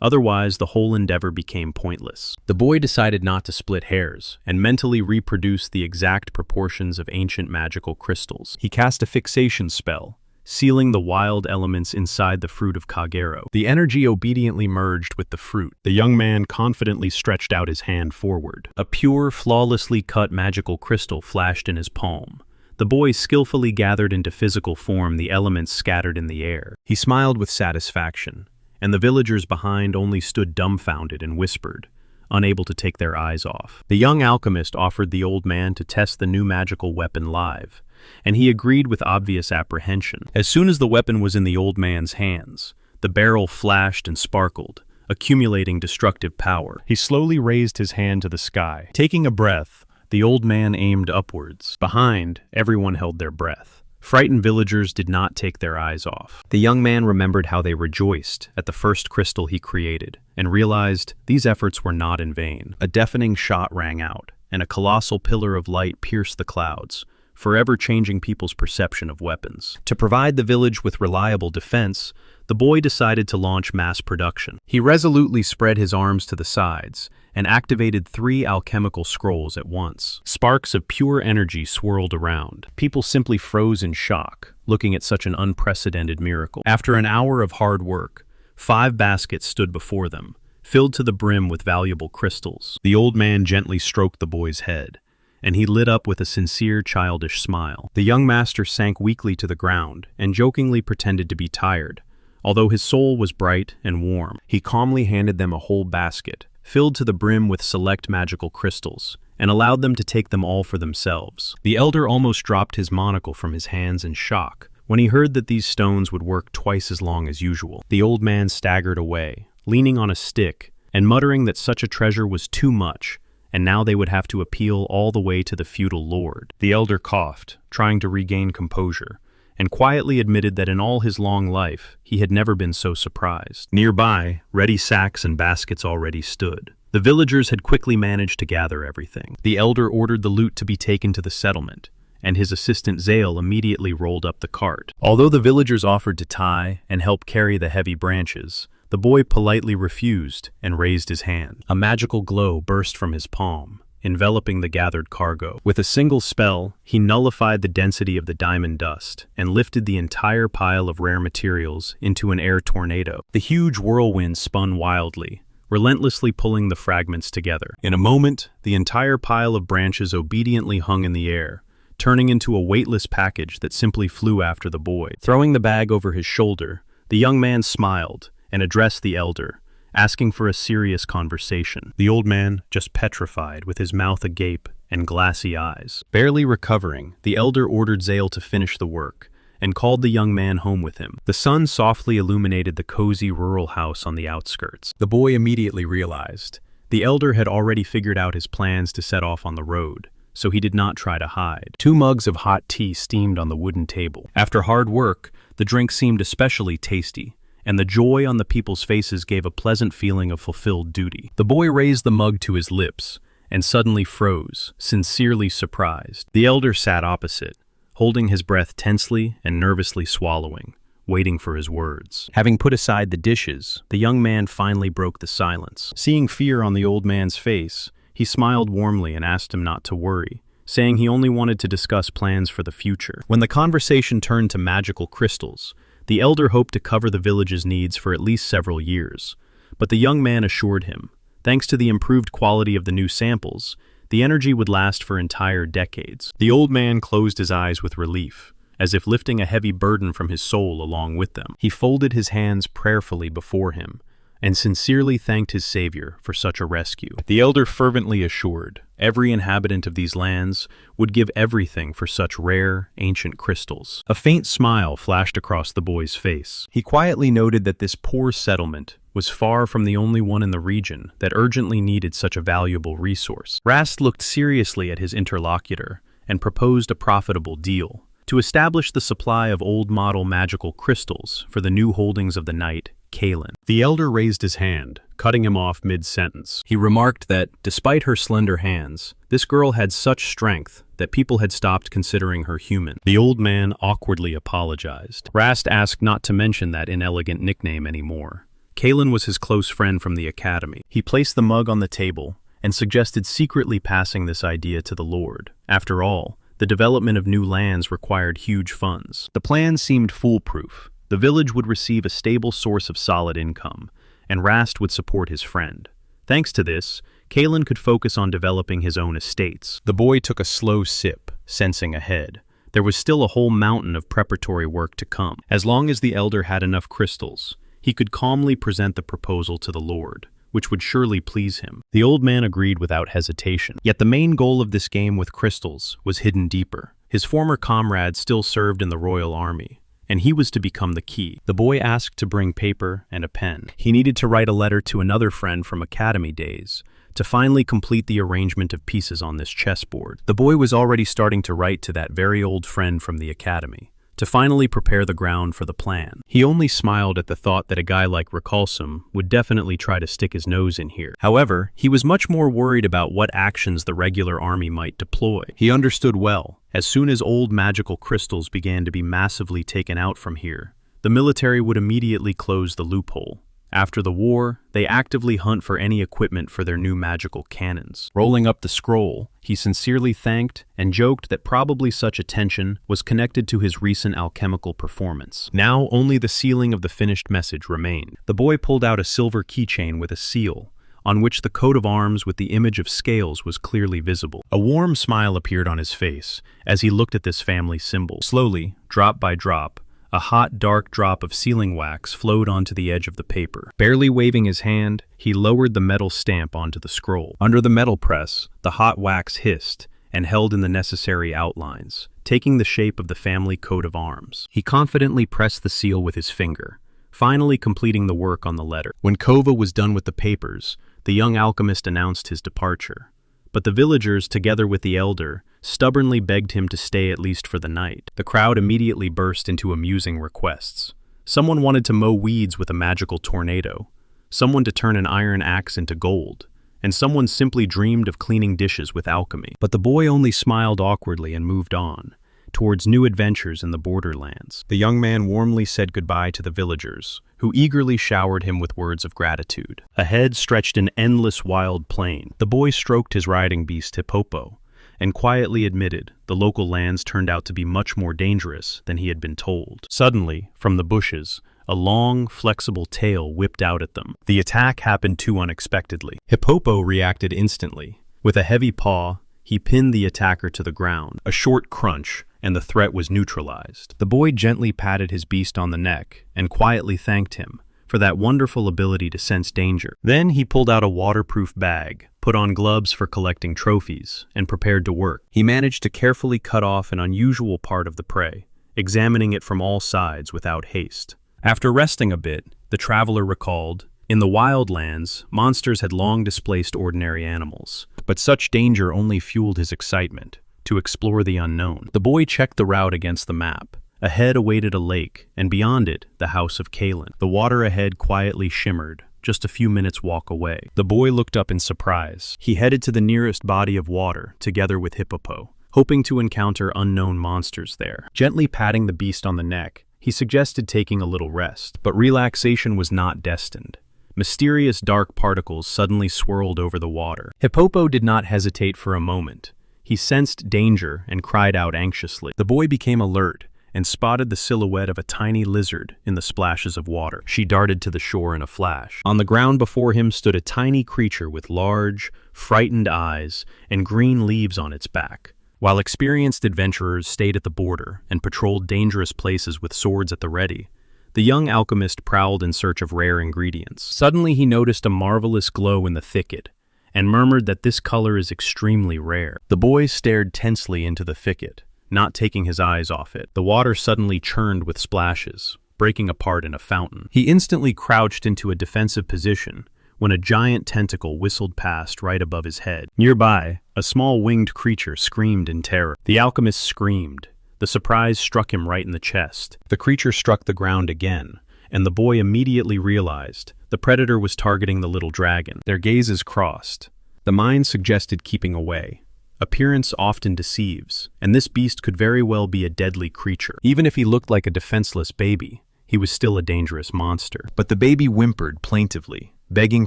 Otherwise, the whole endeavor became pointless. The boy decided not to split hairs, and mentally reproduce the exact proportions of ancient magical crystals. He cast a fixation spell, sealing the wild elements inside the fruit of Kagero. The energy obediently merged with the fruit. The young man confidently stretched out his hand forward. A pure, flawlessly cut magical crystal flashed in his palm. The boy skillfully gathered into physical form the elements scattered in the air. He smiled with satisfaction, and the villagers behind only stood dumbfounded and whispered, unable to take their eyes off. The young alchemist offered the old man to test the new magical weapon live, and he agreed with obvious apprehension. As soon as the weapon was in the old man's hands, the barrel flashed and sparkled, accumulating destructive power. He slowly raised his hand to the sky. Taking a breath, the old man aimed upwards. Behind, everyone held their breath. Frightened villagers did not take their eyes off. The young man remembered how they rejoiced at the first crystal he created, and realized these efforts were not in vain. A deafening shot rang out, and a colossal pillar of light pierced the clouds, forever changing people's perception of weapons. To provide the village with reliable defense, the boy decided to launch mass production. He resolutely spread his arms to the sides and activated 3 alchemical scrolls at once. Sparks of pure energy swirled around. People simply froze in shock, looking at such an unprecedented miracle. After an hour of hard work, 5 baskets stood before them, filled to the brim with valuable crystals. The old man gently stroked the boy's head, and he lit up with a sincere, childish smile. The young master sank weakly to the ground and jokingly pretended to be tired, although his soul was bright and warm. He calmly handed them a whole basket, filled to the brim with select magical crystals, and allowed them to take them all for themselves. The elder almost dropped his monocle from his hands in shock when he heard that these stones would work twice as long as usual. The old man staggered away, leaning on a stick, and muttering that such a treasure was too much, and now they would have to appeal all the way to the feudal lord. The elder coughed, trying to regain composure, and quietly admitted that in all his long life, he had never been so surprised. Nearby, ready sacks and baskets already stood. The villagers had quickly managed to gather everything. The elder ordered the loot to be taken to the settlement, and his assistant Zale immediately rolled up the cart. Although the villagers offered to tie and help carry the heavy branches, the boy politely refused and raised his hand. A magical glow burst from his palm, enveloping the gathered cargo. With a single spell, he nullified the density of the diamond dust and lifted the entire pile of rare materials into an air tornado. The huge whirlwind spun wildly, relentlessly pulling the fragments together. In a moment, the entire pile of branches obediently hung in the air, turning into a weightless package that simply flew after the boy. Throwing the bag over his shoulder, the young man smiled and addressed the elder, asking for a serious conversation. The old man, just petrified, with his mouth agape and glassy eyes. Barely recovering, the elder ordered Zale to finish the work, and called the young man home with him. The sun softly illuminated the cozy rural house on the outskirts. The boy immediately realized the elder had already figured out his plans to set off on the road, so he did not try to hide. 2 mugs of hot tea steamed on the wooden table. After hard work, the drink seemed especially tasty, and the joy on the people's faces gave a pleasant feeling of fulfilled duty. The boy raised the mug to his lips and suddenly froze, sincerely surprised. The elder sat opposite, holding his breath tensely and nervously swallowing, waiting for his words. Having put aside the dishes, the young man finally broke the silence. Seeing fear on the old man's face, he smiled warmly and asked him not to worry, saying he only wanted to discuss plans for the future. When the conversation turned to magical crystals, the elder hoped to cover the village's needs for at least several years, but the young man assured him, thanks to the improved quality of the new samples, the energy would last for entire decades. The old man closed his eyes with relief, as if lifting a heavy burden from his soul along with them. He folded his hands prayerfully before him, and sincerely thanked his savior for such a rescue. The elder fervently assured every inhabitant of these lands would give everything for such rare, ancient crystals. A faint smile flashed across the boy's face. He quietly noted that this poor settlement was far from the only one in the region that urgently needed such a valuable resource. Rast looked seriously at his interlocutor and proposed a profitable deal. To establish the supply of old-model magical crystals for the new holdings of the knight, Kalen. The elder raised his hand, cutting him off mid-sentence. He remarked that, despite her slender hands, this girl had such strength that people had stopped considering her human. The old man awkwardly apologized. Rast asked not to mention that inelegant nickname anymore. Kalen was his close friend from the academy. He placed the mug on the table and suggested secretly passing this idea to the Lord. After all, the development of new lands required huge funds. The plan seemed foolproof. The village would receive a stable source of solid income, and Rast would support his friend. Thanks to this, Kalen could focus on developing his own estates. The boy took a slow sip, sensing ahead. There was still a whole mountain of preparatory work to come. As long as the elder had enough crystals, he could calmly present the proposal to the Lord, which would surely please him. The old man agreed without hesitation. Yet the main goal of this game with crystals was hidden deeper. His former comrade still served in the royal army, and he was to become the key. The boy asked to bring paper and a pen. He needed to write a letter to another friend from academy days to finally complete the arrangement of pieces on this chessboard. The boy was already starting to write to that very old friend from the academy to finally prepare the ground for the plan. He only smiled at the thought that a guy like Recalsum would definitely try to stick his nose in here. However, he was much more worried about what actions the regular army might deploy. He understood well, as soon as old magical crystals began to be massively taken out from here, the military would immediately close the loophole. After the war, they actively hunt for any equipment for their new magical cannons. Rolling up the scroll, he sincerely thanked and joked that probably such attention was connected to his recent alchemical performance. Now only the sealing of the finished message remained. The boy pulled out a silver keychain with a seal, on which the coat of arms with the image of scales was clearly visible. A warm smile appeared on his face as he looked at this family symbol. Slowly, drop by drop, a hot, dark drop of sealing wax flowed onto the edge of the paper. Barely waving his hand, he lowered the metal stamp onto the scroll. Under the metal press, the hot wax hissed and held in the necessary outlines, taking the shape of the family coat of arms. He confidently pressed the seal with his finger, finally completing the work on the letter. When Kova was done with the papers, the young alchemist announced his departure. But the villagers, together with the elder, stubbornly begged him to stay at least for the night. The crowd immediately burst into amusing requests. Someone wanted to mow weeds with a magical tornado, someone to turn an iron axe into gold, and someone simply dreamed of cleaning dishes with alchemy. But the boy only smiled awkwardly and moved on, towards new adventures in the borderlands. The young man warmly said goodbye to the villagers, who eagerly showered him with words of gratitude. Ahead stretched an endless wild plain. The boy stroked his riding beast Hippopo, and quietly admitted the local lands turned out to be much more dangerous than he had been told. Suddenly, from the bushes, a long, flexible tail whipped out at them. The attack happened too unexpectedly. Hippopo reacted instantly. With a heavy paw, he pinned the attacker to the ground. A short crunch, and the threat was neutralized. The boy gently patted his beast on the neck and quietly thanked him for that wonderful ability to sense danger. Then he pulled out a waterproof bag, put on gloves for collecting trophies, and prepared to work. He managed to carefully cut off an unusual part of the prey, examining it from all sides without haste. After resting a bit, the traveler recalled, in the wildlands, monsters had long displaced ordinary animals, but such danger only fueled his excitement to explore the unknown. The boy checked the route against the map. Ahead awaited a lake, and beyond it, the house of Kalen. The water ahead quietly shimmered, just a few minutes' walk away. The boy looked up in surprise. He headed to the nearest body of water, together with Hippopo, hoping to encounter unknown monsters there. Gently patting the beast on the neck, he suggested taking a little rest, but relaxation was not destined. Mysterious dark particles suddenly swirled over the water. Hippopo did not hesitate for a moment. He sensed danger and cried out anxiously. The boy became alert and spotted the silhouette of a tiny lizard in the splashes of water. She darted to the shore in a flash. On the ground before him stood a tiny creature with large, frightened eyes and green leaves on its back. While experienced adventurers stayed at the border and patrolled dangerous places with swords at the ready, the young alchemist prowled in search of rare ingredients. Suddenly he noticed a marvelous glow in the thicket and murmured that this color is extremely rare. The boy stared tensely into the thicket, not taking his eyes off it. The water suddenly churned with splashes, breaking apart in a fountain. He instantly crouched into a defensive position when a giant tentacle whistled past right above his head. Nearby, a small winged creature screamed in terror. The alchemist screamed. The surprise struck him right in the chest. The creature struck the ground again, and the boy immediately realized the predator was targeting the little dragon. Their gazes crossed. The mind suggested keeping away. Appearance often deceives, and this beast could very well be a deadly creature. Even if he looked like a defenseless baby, he was still a dangerous monster. But the baby whimpered plaintively, begging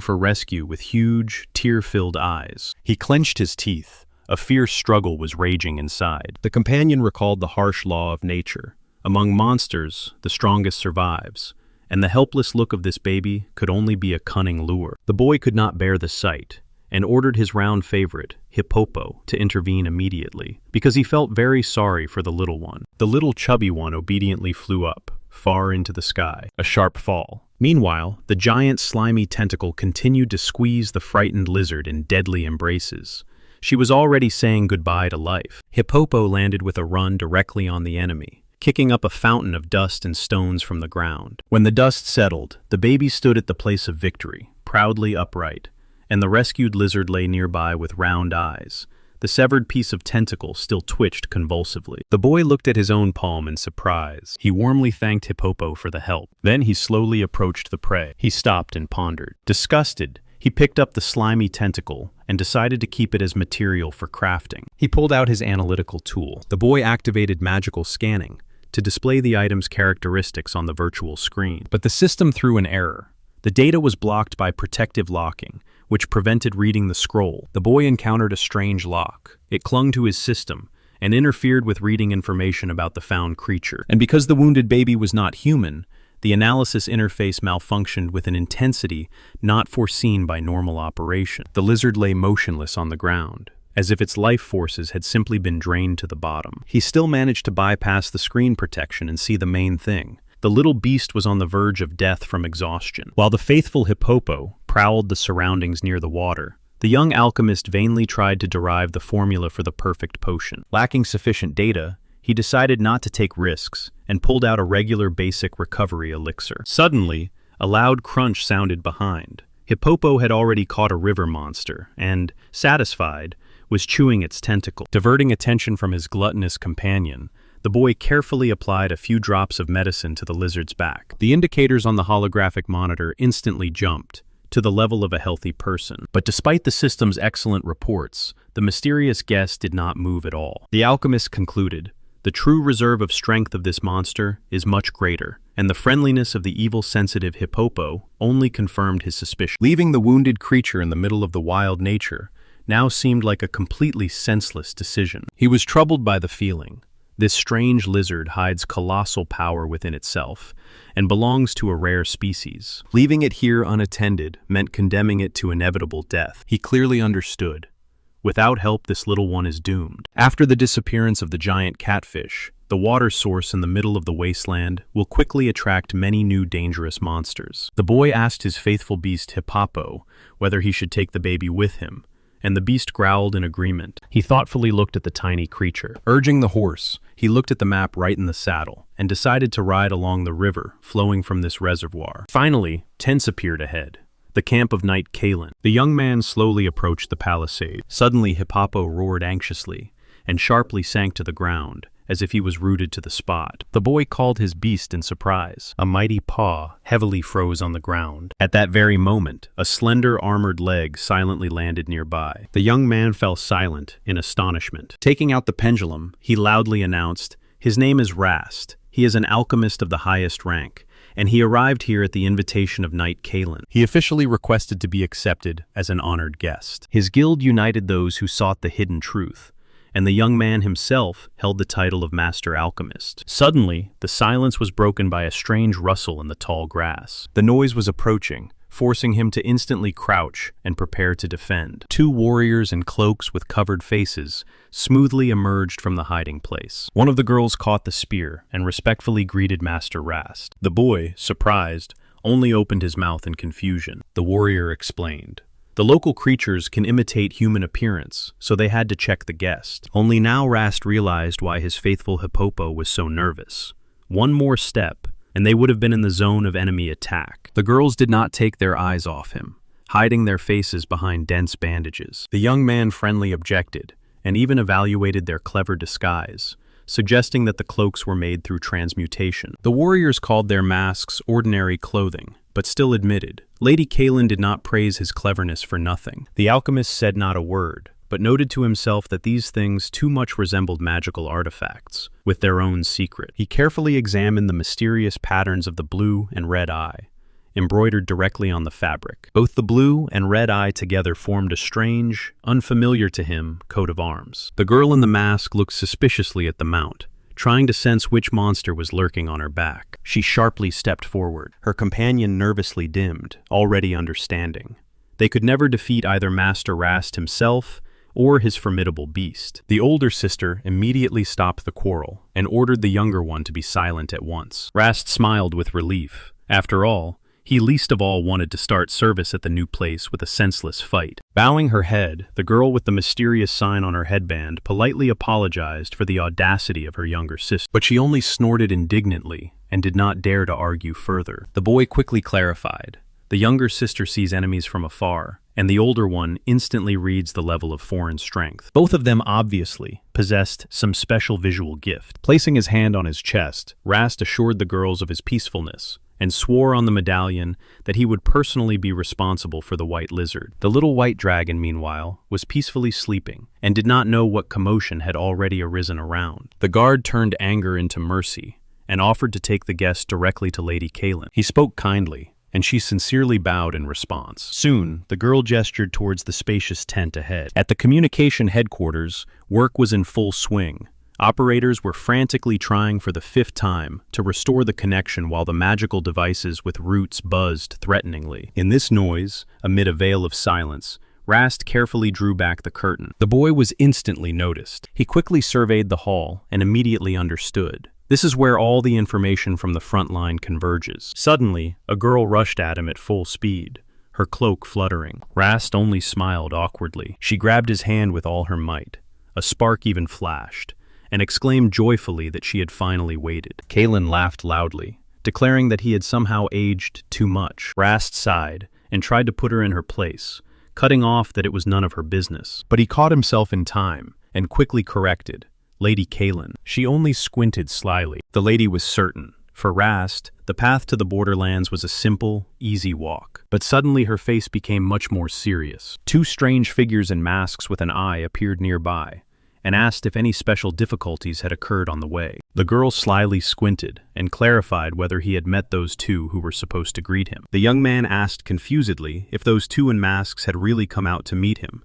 for rescue with huge, tear-filled eyes. He clenched his teeth. A fierce struggle was raging inside. The companion recalled the harsh law of nature. Among monsters, the strongest survives, and the helpless look of this baby could only be a cunning lure. The boy could not bear the sight, and ordered his round favorite, Hippopo, to intervene immediately, because he felt very sorry for the little one. The little chubby one obediently flew up, far into the sky, a sharp fall. Meanwhile, the giant slimy tentacle continued to squeeze the frightened lizard in deadly embraces. She was already saying goodbye to life. Hippopo landed with a run directly on the enemy, kicking up a fountain of dust and stones from the ground. When the dust settled, the baby stood at the place of victory, proudly upright, and the rescued lizard lay nearby with round eyes. The severed piece of tentacle still twitched convulsively. The boy looked at his own palm in surprise. He warmly thanked Hippopo for the help. Then he slowly approached the prey. He stopped and pondered. Disgusted, he picked up the slimy tentacle and decided to keep it as material for crafting. He pulled out his analytical tool. The boy activated magical scanning to display the item's characteristics on the virtual screen. But the system threw an error. The data was blocked by protective locking, which prevented reading the scroll. The boy encountered a strange lock. It clung to his system and interfered with reading information about the found creature. And because the wounded baby was not human, the analysis interface malfunctioned with an intensity not foreseen by normal operation. The lizard lay motionless on the ground, as if its life forces had simply been drained to the bottom. He still managed to bypass the screen protection and see the main thing. The little beast was on the verge of death from exhaustion. While the faithful Hippopo prowled the surroundings near the water, the young alchemist vainly tried to derive the formula for the perfect potion. Lacking sufficient data, he decided not to take risks and pulled out a regular basic recovery elixir. Suddenly, a loud crunch sounded behind. Hippopo had already caught a river monster and, satisfied, was chewing its tentacle. Diverting attention from his gluttonous companion, the boy carefully applied a few drops of medicine to the lizard's back. The indicators on the holographic monitor instantly jumped to the level of a healthy person. But despite the system's excellent reports, the mysterious guest did not move at all. The alchemist concluded, the true reserve of strength of this monster is much greater, and the friendliness of the evil-sensitive Hippopo only confirmed his suspicion. Leaving the wounded creature in the middle of the wild nature now seemed like a completely senseless decision. He was troubled by the feeling. This strange lizard hides colossal power within itself and belongs to a rare species. Leaving it here unattended meant condemning it to inevitable death. He clearly understood. Without help, this little one is doomed. After the disappearance of the giant catfish, the water source in the middle of the wasteland will quickly attract many new dangerous monsters. The boy asked his faithful beast Hippopo whether he should take the baby with him, and the beast growled in agreement. He thoughtfully looked at the tiny creature. Urging the horse, he looked at the map right in the saddle and decided to ride along the river flowing from this reservoir. Finally, tents appeared ahead. The camp of Knight Kalen. The young man slowly approached the palisade. Suddenly, Hippopo roared anxiously and sharply sank to the ground, as if he was rooted to the spot. The boy called his beast in surprise. A mighty paw heavily froze on the ground. At that very moment, a slender armored leg silently landed nearby. The young man fell silent in astonishment. Taking out the pendulum, he loudly announced, "His name is Rast. He is an alchemist of the highest rank, and he arrived here at the invitation of Knight Kalen. He officially requested to be accepted as an honored guest. His guild united those who sought the hidden truth, and the young man himself held the title of Master Alchemist." Suddenly, the silence was broken by a strange rustle in the tall grass. The noise was approaching, forcing him to instantly crouch and prepare to defend. Two warriors in cloaks with covered faces smoothly emerged from the hiding place. One of the girls caught the spear and respectfully greeted Master Rast. The boy, surprised, only opened his mouth in confusion. The warrior explained, "The local creatures can imitate human appearance, so they had to check the guest." Only now Rast realized why his faithful Hippopo was so nervous. One more step, and they would have been in the zone of enemy attack. The girls did not take their eyes off him, hiding their faces behind dense bandages. The young man friendly objected, and even evaluated their clever disguise, suggesting that the cloaks were made through transmutation. The warriors called their masks ordinary clothing, but still admitted, Lady Kaelin did not praise his cleverness for nothing. The alchemist said not a word, but noted to himself that these things too much resembled magical artifacts, with their own secret. He carefully examined the mysterious patterns of the blue and red eye, embroidered directly on the fabric. Both the blue and red eye together formed a strange, unfamiliar to him, coat of arms. The girl in the mask looked suspiciously at the mount, trying to sense which monster was lurking on her back. She sharply stepped forward. Her companion nervously dimmed, already understanding. They could never defeat either Master Rast himself or his formidable beast. The older sister immediately stopped the quarrel and ordered the younger one to be silent at once. Rast smiled with relief. After all, he least of all wanted to start service at the new place with a senseless fight. Bowing her head, the girl with the mysterious sign on her headband politely apologized for the audacity of her younger sister, but she only snorted indignantly and did not dare to argue further. The boy quickly clarified. The younger sister sees enemies from afar, and the older one instantly reads the level of foreign strength. Both of them obviously possessed some special visual gift. Placing his hand on his chest, Rast assured the girls of his peacefulness, and swore on the medallion that he would personally be responsible for the white lizard. The little white dragon, meanwhile, was peacefully sleeping, and did not know what commotion had already arisen around. The guard turned anger into mercy, and offered to take the guest directly to Lady Kaelin. He spoke kindly, and she sincerely bowed in response. Soon, the girl gestured towards the spacious tent ahead. At the communication headquarters, work was in full swing. Operators were frantically trying for the 5th time to restore the connection while the magical devices with roots buzzed threateningly. In this noise, amid a veil of silence, Rast carefully drew back the curtain. The boy was instantly noticed. He quickly surveyed the hall and immediately understood. This is where all the information from the front line converges. Suddenly, a girl rushed at him at full speed, her cloak fluttering. Rast only smiled awkwardly. She grabbed his hand with all her might. A spark even flashed, and exclaimed joyfully that she had finally waited. Kaelin laughed loudly, declaring that he had somehow aged too much. Rast sighed and tried to put her in her place, cutting off that it was none of her business. But he caught himself in time and quickly corrected. Lady Kaelin. She only squinted slyly. The lady was certain. For Rast, the path to the borderlands was a simple, easy walk. But suddenly her face became much more serious. 2 strange figures in masks with an eye appeared nearby, and asked if any special difficulties had occurred on the way. The girl slyly squinted and clarified whether he had met those 2 who were supposed to greet him. The young man asked confusedly if those 2 in masks had really come out to meet him,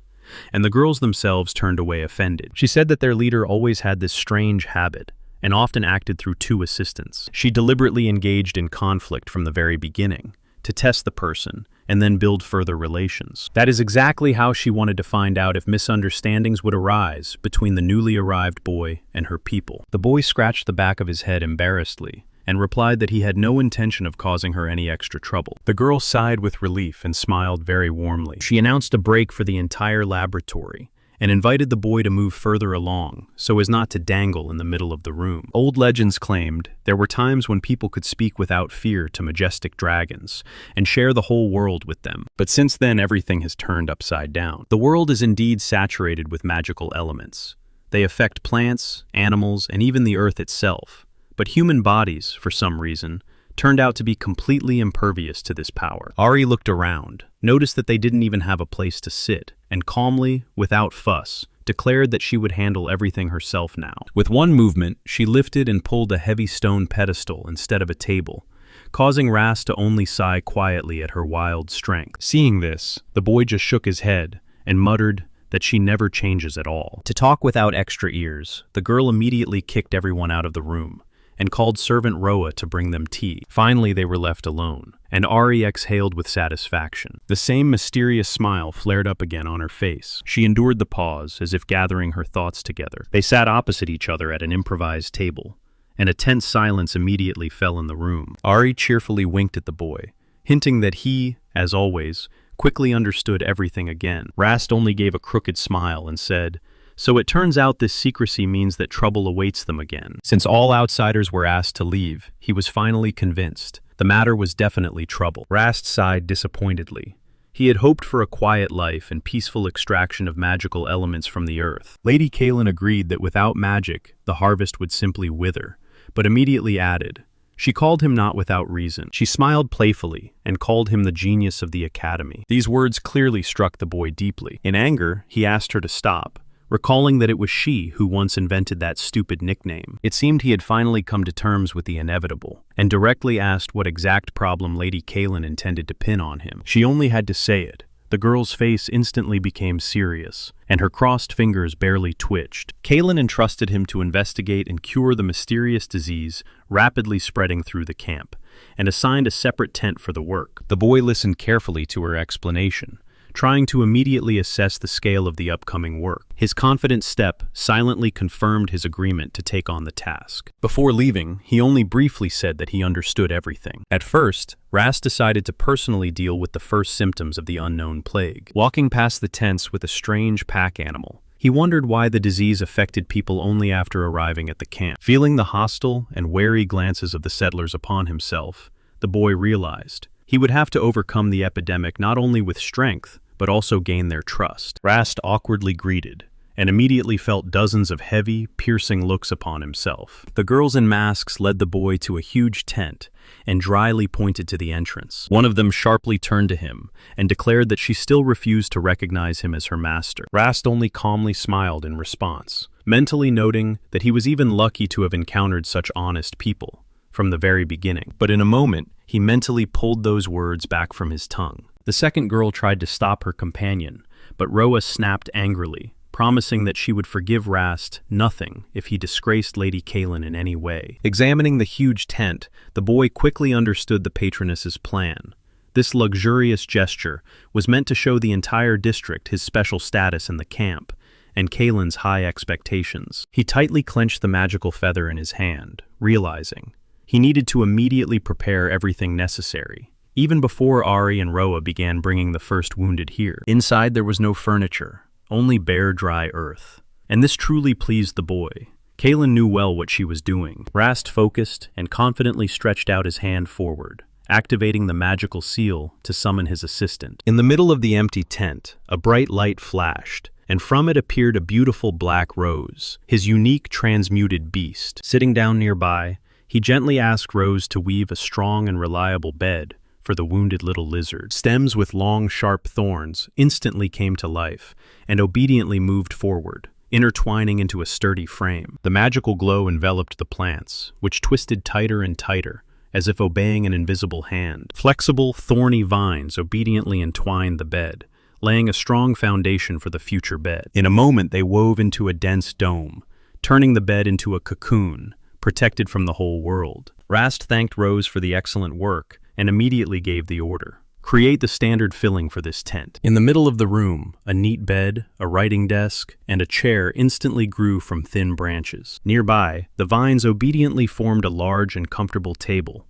and the girls themselves turned away offended. She said that their leader always had this strange habit, and often acted through 2 assistants. She deliberately engaged in conflict from the very beginning, to test the person, and then build further relations. That is exactly how she wanted to find out if misunderstandings would arise between the newly arrived boy and her people. The boy scratched the back of his head embarrassedly, and replied that he had no intention of causing her any extra trouble. The girl sighed with relief and smiled very warmly. She announced a break for the entire laboratory, and invited the boy to move further along so as not to dangle in the middle of the room. Old legends claimed there were times when people could speak without fear to majestic dragons and share the whole world with them. But since then, everything has turned upside down. The world is indeed saturated with magical elements. They affect plants, animals, and even the earth itself. But human bodies, for some reason, turned out to be completely impervious to this power. Ari looked around, noticed that they didn't even have a place to sit, and calmly, without fuss, declared that she would handle everything herself now. With one movement, she lifted and pulled a heavy stone pedestal instead of a table, causing Rast to only sigh quietly at her wild strength. Seeing this, the boy just shook his head and muttered that she never changes at all. To talk without extra ears, the girl immediately kicked everyone out of the room, and called servant Roa to bring them tea. Finally, they were left alone, and Ari exhaled with satisfaction. The same mysterious smile flared up again on her face. She endured the pause, as if gathering her thoughts together. They sat opposite each other at an improvised table, and a tense silence immediately fell in the room. Ari cheerfully winked at the boy, hinting that he, as always, quickly understood everything again. Rast only gave a crooked smile and said, So it turns out this secrecy means that trouble awaits them again. Since all outsiders were asked to leave, he was finally convinced. The matter was definitely trouble. Rast sighed disappointedly. He had hoped for a quiet life and peaceful extraction of magical elements from the earth. Lady Kaelin agreed that without magic, the harvest would simply wither, but immediately added, she called him not without reason. She smiled playfully and called him the genius of the academy. These words clearly struck the boy deeply. In anger, he asked her to stop, recalling that it was she who once invented that stupid nickname. It seemed he had finally come to terms with the inevitable, and directly asked what exact problem Lady Kaelin intended to pin on him. She only had to say it. The girl's face instantly became serious, and her crossed fingers barely twitched. Kaelin entrusted him to investigate and cure the mysterious disease rapidly spreading through the camp, and assigned a separate tent for the work. The boy listened carefully to her explanation, trying to immediately assess the scale of the upcoming work. His confident step silently confirmed his agreement to take on the task. Before leaving, he only briefly said that he understood everything. At first, Rast decided to personally deal with the first symptoms of the unknown plague. Walking past the tents with a strange pack animal, he wondered why the disease affected people only after arriving at the camp. Feeling the hostile and wary glances of the settlers upon himself, the boy realized he would have to overcome the epidemic not only with strength, but also gain their trust. Rast awkwardly greeted, and immediately felt dozens of heavy, piercing looks upon himself. The girls in masks led the boy to a huge tent and dryly pointed to the entrance. One of them sharply turned to him and declared that she still refused to recognize him as her master. Rast only calmly smiled in response, mentally noting that he was even lucky to have encountered such honest people from the very beginning. But in a moment, he mentally pulled those words back from his tongue. The second girl tried to stop her companion, but Roa snapped angrily, promising that she would forgive Rast nothing if he disgraced Lady Kaelin in any way. Examining the huge tent, the boy quickly understood the patroness's plan. This luxurious gesture was meant to show the entire district his special status in the camp, and Kaelin's high expectations. He tightly clenched the magical feather in his hand, realizing he needed to immediately prepare everything necessary, even before Ari and Roa began bringing the first wounded here. Inside there was no furniture, only bare dry earth. And this truly pleased the boy. Kaelin knew well what she was doing. Rast focused and confidently stretched out his hand forward, activating the magical seal to summon his assistant. In the middle of the empty tent, a bright light flashed, and from it appeared a beautiful black rose, his unique transmuted beast. Sitting down nearby, he gently asked Rose to weave a strong and reliable bed for the wounded little lizard. Stems with long, sharp thorns instantly came to life and obediently moved forward, intertwining into a sturdy frame. The magical glow enveloped the plants, which twisted tighter and tighter, as if obeying an invisible hand. Flexible, thorny vines obediently entwined the bed, laying a strong foundation for the future bed. In a moment, they wove into a dense dome, turning the bed into a cocoon, protected from the whole world. Rast thanked Rose for the excellent work, and immediately gave the order. Create the standard filling for this tent. In the middle of the room, a neat bed, a writing desk, and a chair instantly grew from thin branches. Nearby, the vines obediently formed a large and comfortable table,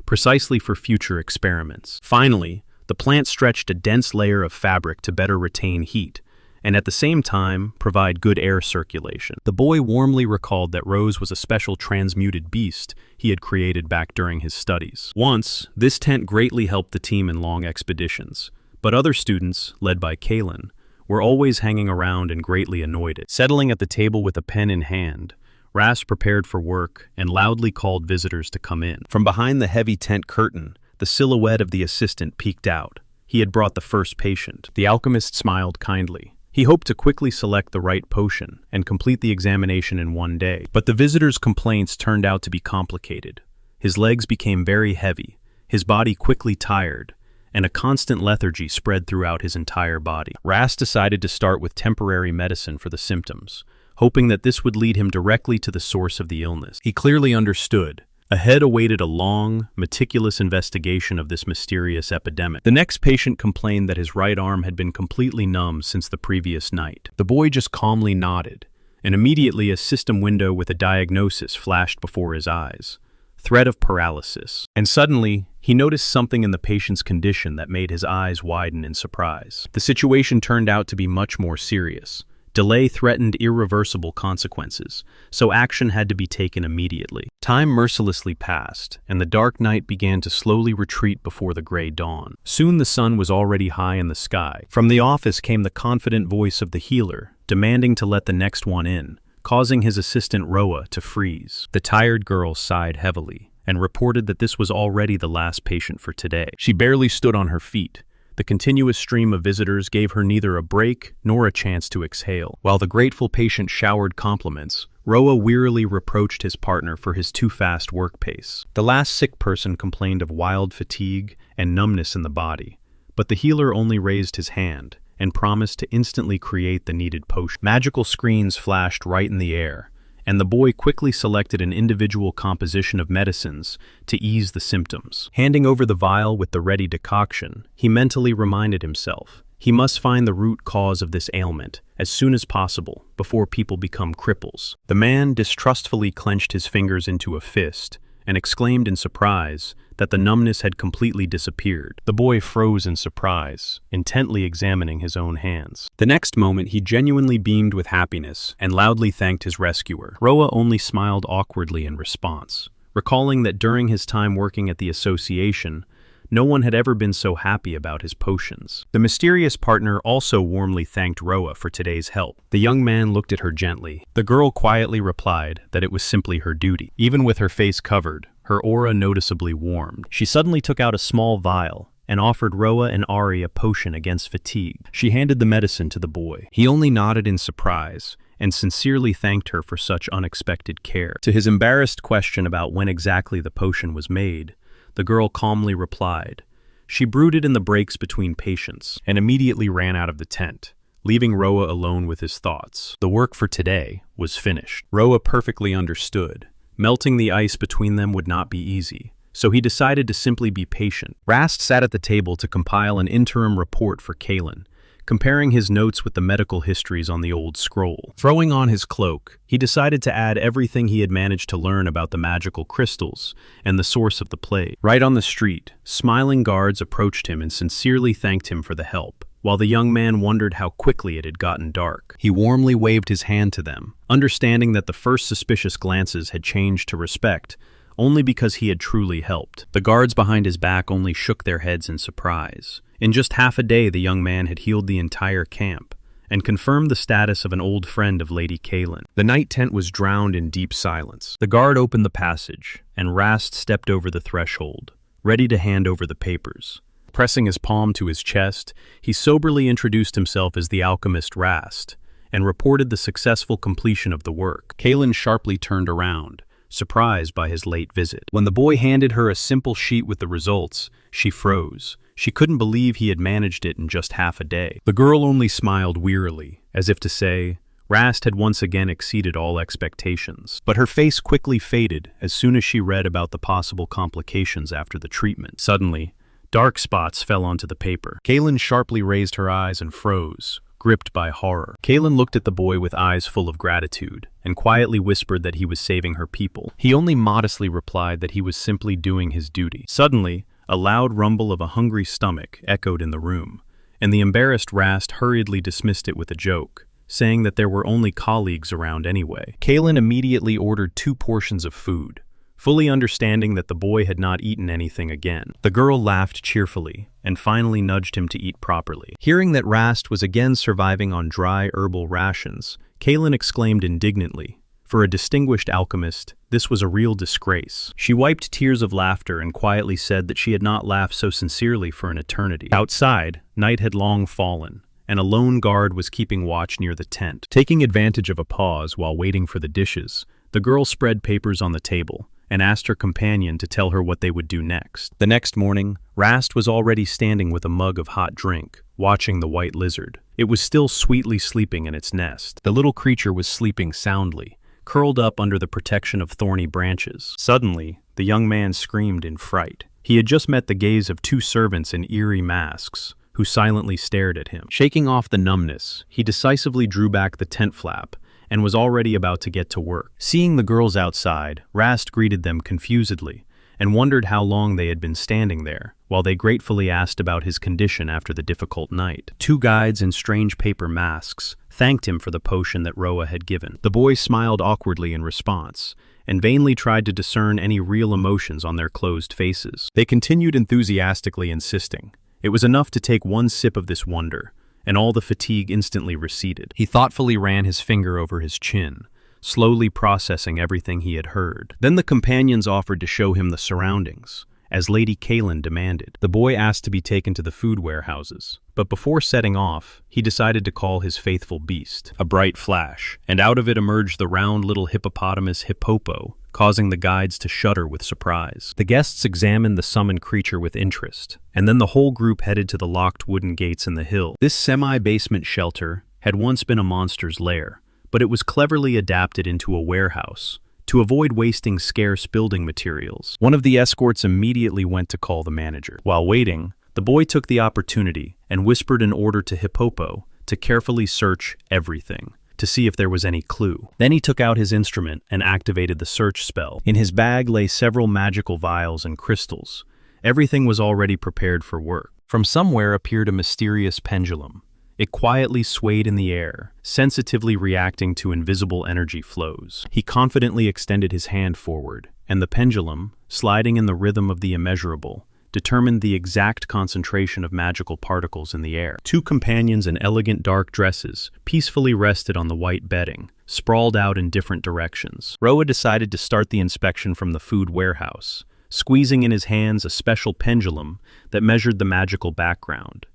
precisely for future experiments. Finally, the plant stretched a dense layer of fabric to better retain heat, and at the same time provide good air circulation. The boy warmly recalled that Rose was a special transmuted beast he had created back during his studies. Once, this tent greatly helped the team in long expeditions, but other students, led by Kaelin, were always hanging around and greatly annoyed it. Settling at the table with a pen in hand, Rast prepared for work and loudly called visitors to come in. From behind the heavy tent curtain, the silhouette of the assistant peeked out. He had brought the first patient. The alchemist smiled kindly. He hoped to quickly select the right potion and complete the examination in one day. But the visitor's complaints turned out to be complicated. His legs became very heavy, his body quickly tired, and a constant lethargy spread throughout his entire body. Rast decided to start with temporary medicine for the symptoms, hoping that this would lead him directly to the source of the illness. He clearly understood. Ahead awaited a long, meticulous investigation of this mysterious epidemic. The next patient complained that his right arm had been completely numb since the previous night. The boy just calmly nodded, and immediately a system window with a diagnosis flashed before his eyes. Threat of paralysis. And suddenly, he noticed something in the patient's condition that made his eyes widen in surprise. The situation turned out to be much more serious. Delay threatened irreversible consequences, so action had to be taken immediately. Time mercilessly passed, and the dark night began to slowly retreat before the gray dawn. Soon the sun was already high in the sky. From the office came the confident voice of the healer, demanding to let the next one in, causing his assistant Roa to freeze. The tired girl sighed heavily and reported that this was already the last patient for today. She barely stood on her feet. The continuous stream of visitors gave her neither a break nor a chance to exhale. While the grateful patient showered compliments, Roa wearily reproached his partner for his too fast work pace. The last sick person complained of wild fatigue and numbness in the body, but the healer only raised his hand and promised to instantly create the needed potion. Magical screens flashed right in the air, and the boy quickly selected an individual composition of medicines to ease the symptoms. Handing over the vial with the ready decoction, he mentally reminded himself he must find the root cause of this ailment as soon as possible before people become cripples. The man distrustfully clenched his fingers into a fist and exclaimed in surprise that the numbness had completely disappeared. The boy froze in surprise, intently examining his own hands. The next moment he genuinely beamed with happiness and loudly thanked his rescuer. Roa only smiled awkwardly in response, recalling that during his time working at the association, no one had ever been so happy about his potions. The mysterious partner also warmly thanked Roa for today's help. The young man looked at her gently. The girl quietly replied that it was simply her duty. Even with her face covered, her aura noticeably warmed. She suddenly took out a small vial and offered Roa and Ari a potion against fatigue. She handed the medicine to the boy. He only nodded in surprise and sincerely thanked her for such unexpected care. To his embarrassed question about when exactly the potion was made, the girl calmly replied. She brewed it in the breaks between patients and immediately ran out of the tent, leaving Roa alone with his thoughts. The work for today was finished. Roa perfectly understood. Melting the ice between them would not be easy, so he decided to simply be patient. Rast sat at the table to compile an interim report for Kalen, comparing his notes with the medical histories on the old scroll. Throwing on his cloak, he decided to add everything he had managed to learn about the magical crystals and the source of the plague. Right on the street, smiling guards approached him and sincerely thanked him for the help. While the young man wondered how quickly it had gotten dark, he warmly waved his hand to them, understanding that the first suspicious glances had changed to respect only because he had truly helped. The guards behind his back only shook their heads in surprise. In just half a day, the young man had healed the entire camp and confirmed the status of an old friend of Lady Kalen. The night tent was drowned in deep silence. The guard opened the passage, and Rast stepped over the threshold, ready to hand over the papers. Pressing his palm to his chest, he soberly introduced himself as the alchemist Rast and reported the successful completion of the work. Kalen sharply turned around, surprised by his late visit. When the boy handed her a simple sheet with the results, she froze. She couldn't believe he had managed it in just half a day. The girl only smiled wearily, as if to say, Rast had once again exceeded all expectations. But her face quickly faded as soon as she read about the possible complications after the treatment. Suddenly, dark spots fell onto the paper. Kalen sharply raised her eyes and froze, gripped by horror. Kalen looked at the boy with eyes full of gratitude and quietly whispered that he was saving her people. He only modestly replied that he was simply doing his duty. Suddenly, a loud rumble of a hungry stomach echoed in the room, and the embarrassed Rast hurriedly dismissed it with a joke, saying that there were only colleagues around anyway. Kalen immediately ordered 2 portions of food, fully understanding that the boy had not eaten anything again. The girl laughed cheerfully and finally nudged him to eat properly. Hearing that Rast was again surviving on dry herbal rations, Kalen exclaimed indignantly, for a distinguished alchemist, this was a real disgrace. She wiped tears of laughter and quietly said that she had not laughed so sincerely for an eternity. Outside, night had long fallen, and a lone guard was keeping watch near the tent. Taking advantage of a pause while waiting for the dishes, the girl spread papers on the table and asked her companion to tell her what they would do next. The next morning, Rast was already standing with a mug of hot drink, watching the white lizard. It was still sweetly sleeping in its nest. The little creature was sleeping soundly, curled up under the protection of thorny branches. Suddenly, the young man screamed in fright. He had just met the gaze of 2 servants in eerie masks, who silently stared at him. Shaking off the numbness, he decisively drew back the tent flap and was already about to get to work. Seeing the girls outside, Rast greeted them confusedly and wondered how long they had been standing there, while they gratefully asked about his condition after the difficult night. 2 guides in strange paper masks thanked him for the potion that Roa had given. The boy smiled awkwardly in response, and vainly tried to discern any real emotions on their closed faces. They continued enthusiastically insisting. It was enough to take one sip of this wonder, and all the fatigue instantly receded. He thoughtfully ran his finger over his chin, slowly processing everything he had heard. Then the companions offered to show him the surroundings, as Lady Kaelin demanded. The boy asked to be taken to the food warehouses, but before setting off, he decided to call his faithful beast. A bright flash, and out of it emerged the round little hippopotamus Hippopo, causing the guides to shudder with surprise. The guests examined the summoned creature with interest, and then the whole group headed to the locked wooden gates in the hill. This semi-basement shelter had once been a monster's lair, but it was cleverly adapted into a warehouse to avoid wasting scarce building materials. One of the escorts immediately went to call the manager. While waiting, the boy took the opportunity and whispered an order to Hippopo to carefully search everything, to see if there was any clue. Then he took out his instrument and activated the search spell. In his bag lay several magical vials and crystals. Everything was already prepared for work. From somewhere appeared a mysterious pendulum. It quietly swayed in the air, sensitively reacting to invisible energy flows. He confidently extended his hand forward, and the pendulum, sliding in the rhythm of the immeasurable, determined the exact concentration of magical particles in the air. Two companions in elegant dark dresses peacefully rested on the white bedding, sprawled out in different directions. Roa decided to start the inspection from the food warehouse, squeezing in his hands a special pendulum that measured the magical background.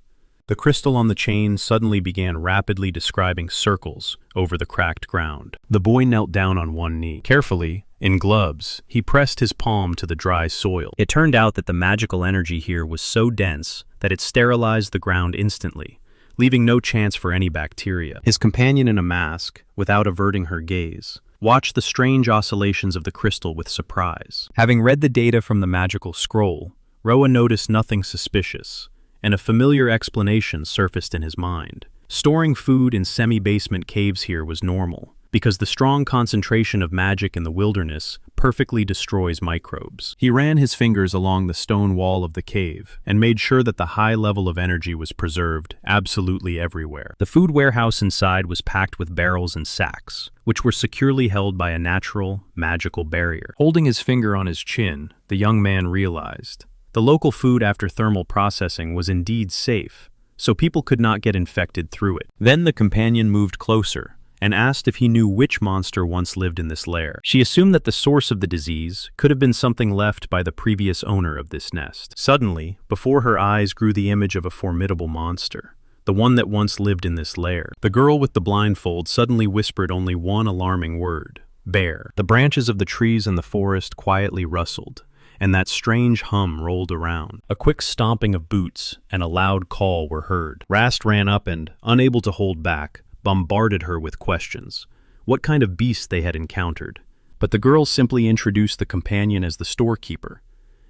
The crystal on the chain suddenly began rapidly describing circles over the cracked ground. The boy knelt down on one knee. Carefully, in gloves, he pressed his palm to the dry soil. It turned out that the magical energy here was so dense that it sterilized the ground instantly, leaving no chance for any bacteria. His companion in a mask, without averting her gaze, watched the strange oscillations of the crystal with surprise. Having read the data from the magical scroll, Roa noticed nothing suspicious, and a familiar explanation surfaced in his mind. Storing food in semi-basement caves here was normal, because the strong concentration of magic in the wilderness perfectly destroys microbes. He ran his fingers along the stone wall of the cave and made sure that the high level of energy was preserved absolutely everywhere. The food warehouse inside was packed with barrels and sacks, which were securely held by a natural, magical barrier. Holding his finger on his chin, the young man realized the local food after thermal processing was indeed safe, so people could not get infected through it. Then the companion moved closer and asked if he knew which monster once lived in this lair. She assumed that the source of the disease could have been something left by the previous owner of this nest. Suddenly, before her eyes grew the image of a formidable monster, the one that once lived in this lair. The girl with the blindfold suddenly whispered only one alarming word: bear. The branches of the trees in the forest quietly rustled, and that strange hum rolled around. A quick stomping of boots and a loud call were heard. Rast ran up and, unable to hold back, bombarded her with questions. What kind of beast they had encountered. But the girl simply introduced the companion as the storekeeper,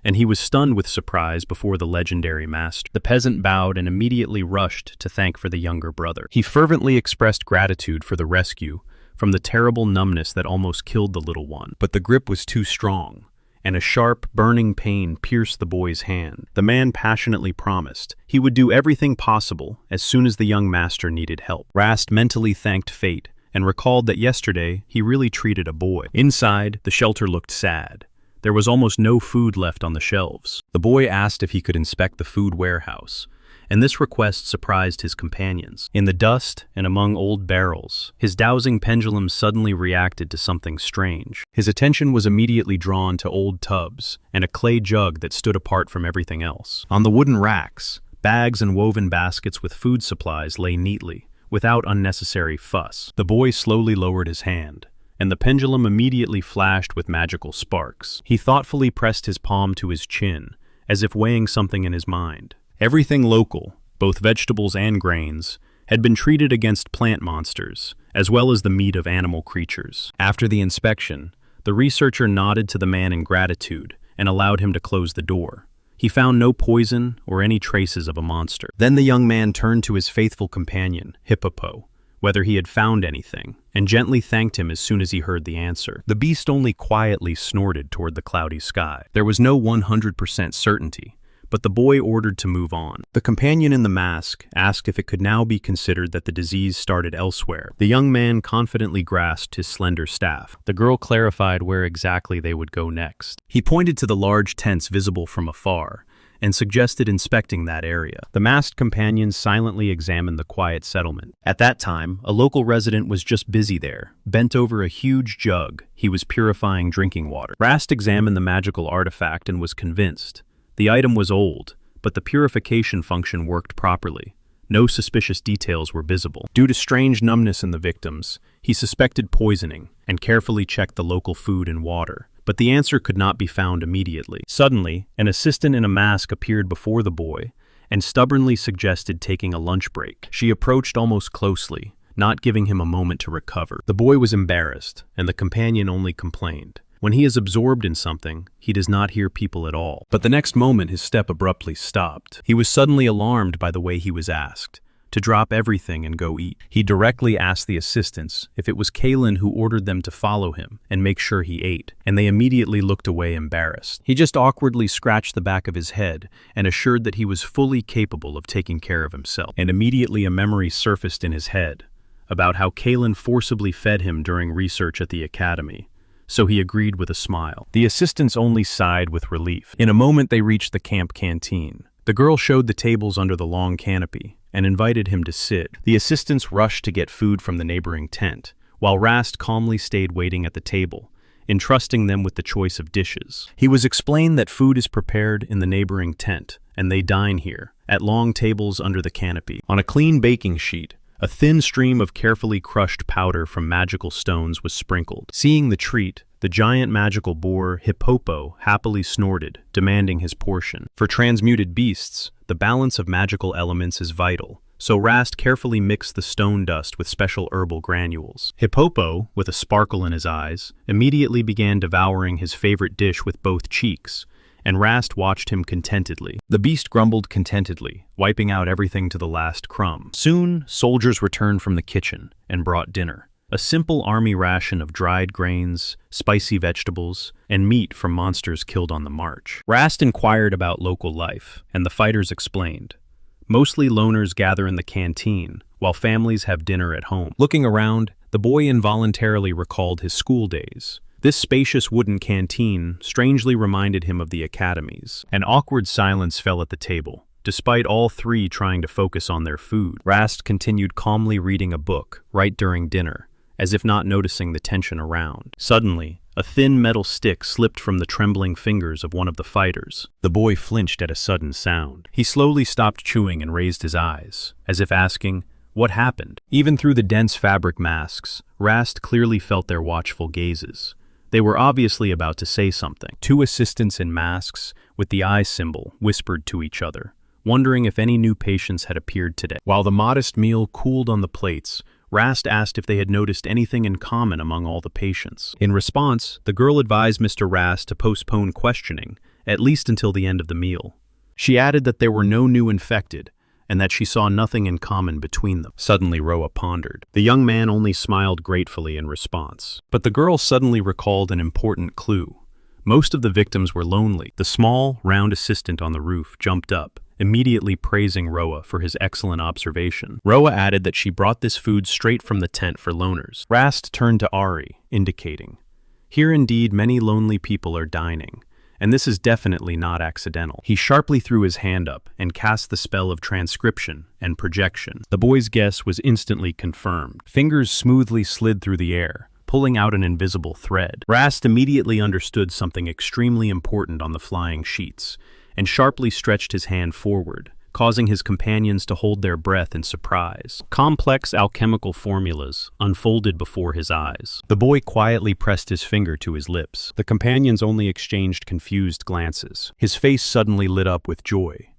and he was stunned with surprise before the legendary master. The peasant bowed and immediately rushed to thank for the younger brother. He fervently expressed gratitude for the rescue from the terrible numbness that almost killed the little one. But the grip was too strong, and a sharp, burning pain pierced the boy's hand. The man passionately promised he would do everything possible as soon as the young master needed help. Rast mentally thanked fate and recalled that yesterday he really treated a boy. Inside, the shelter looked sad. There was almost no food left on the shelves. The boy asked if he could inspect the food warehouse, and this request surprised his companions. In the dust and among old barrels, his dowsing pendulum suddenly reacted to something strange. His attention was immediately drawn to old tubs and a clay jug that stood apart from everything else. On the wooden racks, bags and woven baskets with food supplies lay neatly, without unnecessary fuss. The boy slowly lowered his hand, and the pendulum immediately flashed with magical sparks. He thoughtfully pressed his palm to his chin, as if weighing something in his mind. Everything local, both vegetables and grains, had been treated against plant monsters, as well as the meat of animal creatures. After the inspection, the researcher nodded to the man in gratitude and allowed him to close the door. He found no poison or any traces of a monster. Then the young man turned to his faithful companion, Hippopo, whether he had found anything, and gently thanked him as soon as he heard the answer. The beast only quietly snorted toward the cloudy sky. There was no 100% certainty, but the boy ordered to move on. The companion in the mask asked if it could now be considered that the disease started elsewhere. The young man confidently grasped his slender staff. The girl clarified where exactly they would go next. He pointed to the large tents visible from afar and suggested inspecting that area. The masked companion silently examined the quiet settlement. At that time, a local resident was just busy there, bent over a huge jug. He was purifying drinking water. Rast examined the magical artifact and was convinced. The item was old, but the purification function worked properly. No suspicious details were visible. Due to strange numbness in the victims, he suspected poisoning and carefully checked the local food and water. But the answer could not be found immediately. Suddenly, an assistant in a mask appeared before the boy and stubbornly suggested taking a lunch break. She approached almost closely, not giving him a moment to recover. The boy was embarrassed, and the companion only complained. When he is absorbed in something, he does not hear people at all. But the next moment his step abruptly stopped. He was suddenly alarmed by the way he was asked to drop everything and go eat. He directly asked the assistants if it was Kalen who ordered them to follow him and make sure he ate, and they immediately looked away embarrassed. He just awkwardly scratched the back of his head and assured that he was fully capable of taking care of himself. And immediately a memory surfaced in his head about how Kalen forcibly fed him during research at the academy. So he agreed with a smile. The assistants only sighed with relief. In a moment they reached the camp canteen. The girl showed the tables under the long canopy and invited him to sit. The assistants rushed to get food from the neighboring tent, while Rast calmly stayed waiting at the table, entrusting them with the choice of dishes. He was explained that food is prepared in the neighboring tent, and they dine here, at long tables under the canopy. On a clean baking sheet, a thin stream of carefully crushed powder from magical stones was sprinkled. Seeing the treat, the giant magical boar, Hippopo, happily snorted, demanding his portion. For transmuted beasts, the balance of magical elements is vital, so Rast carefully mixed the stone dust with special herbal granules. Hippopo, with a sparkle in his eyes, immediately began devouring his favorite dish with both cheeks, and Rast watched him contentedly. The beast grumbled contentedly, wiping out everything to the last crumb. Soon, soldiers returned from the kitchen and brought dinner. A simple army ration of dried grains, spicy vegetables, and meat from monsters killed on the march. Rast inquired about local life, and the fighters explained. Mostly loners gather in the canteen, while families have dinner at home. Looking around, the boy involuntarily recalled his school days. This spacious wooden canteen strangely reminded him of the academies. An awkward silence fell at the table, despite all three trying to focus on their food. Rast continued calmly reading a book right during dinner, as if not noticing the tension around. Suddenly, a thin metal stick slipped from the trembling fingers of one of the fighters. The boy flinched at a sudden sound. He slowly stopped chewing and raised his eyes, as if asking, "What happened?" Even through the dense fabric masks, Rast clearly felt their watchful gazes. They were obviously about to say something. Two assistants in masks, with the eye symbol, whispered to each other, wondering if any new patients had appeared today. While the modest meal cooled on the plates, Rast asked if they had noticed anything in common among all the patients. In response, the girl advised Mr. Rast to postpone questioning, at least until the end of the meal. She added that there were no new infected, and that she saw nothing in common between them. Suddenly, Roa pondered. The young man only smiled gratefully in response. But the girl suddenly recalled an important clue. Most of the victims were lonely. The small, round assistant on the roof jumped up, immediately praising Roa for his excellent observation. Roa added that she brought this food straight from the tent for loners. Rast turned to Ari, indicating, "Here indeed many lonely people are dining, and this is definitely not accidental." He sharply threw his hand up and cast the spell of transcription and projection. The boy's guess was instantly confirmed. Fingers smoothly slid through the air, pulling out an invisible thread. Rast immediately understood something extremely important on the flying sheets, and sharply stretched his hand forward, causing his companions to hold their breath in surprise. Complex alchemical formulas unfolded before his eyes. The boy quietly pressed his finger to his lips. The companions only exchanged confused glances. His face suddenly lit up with joy,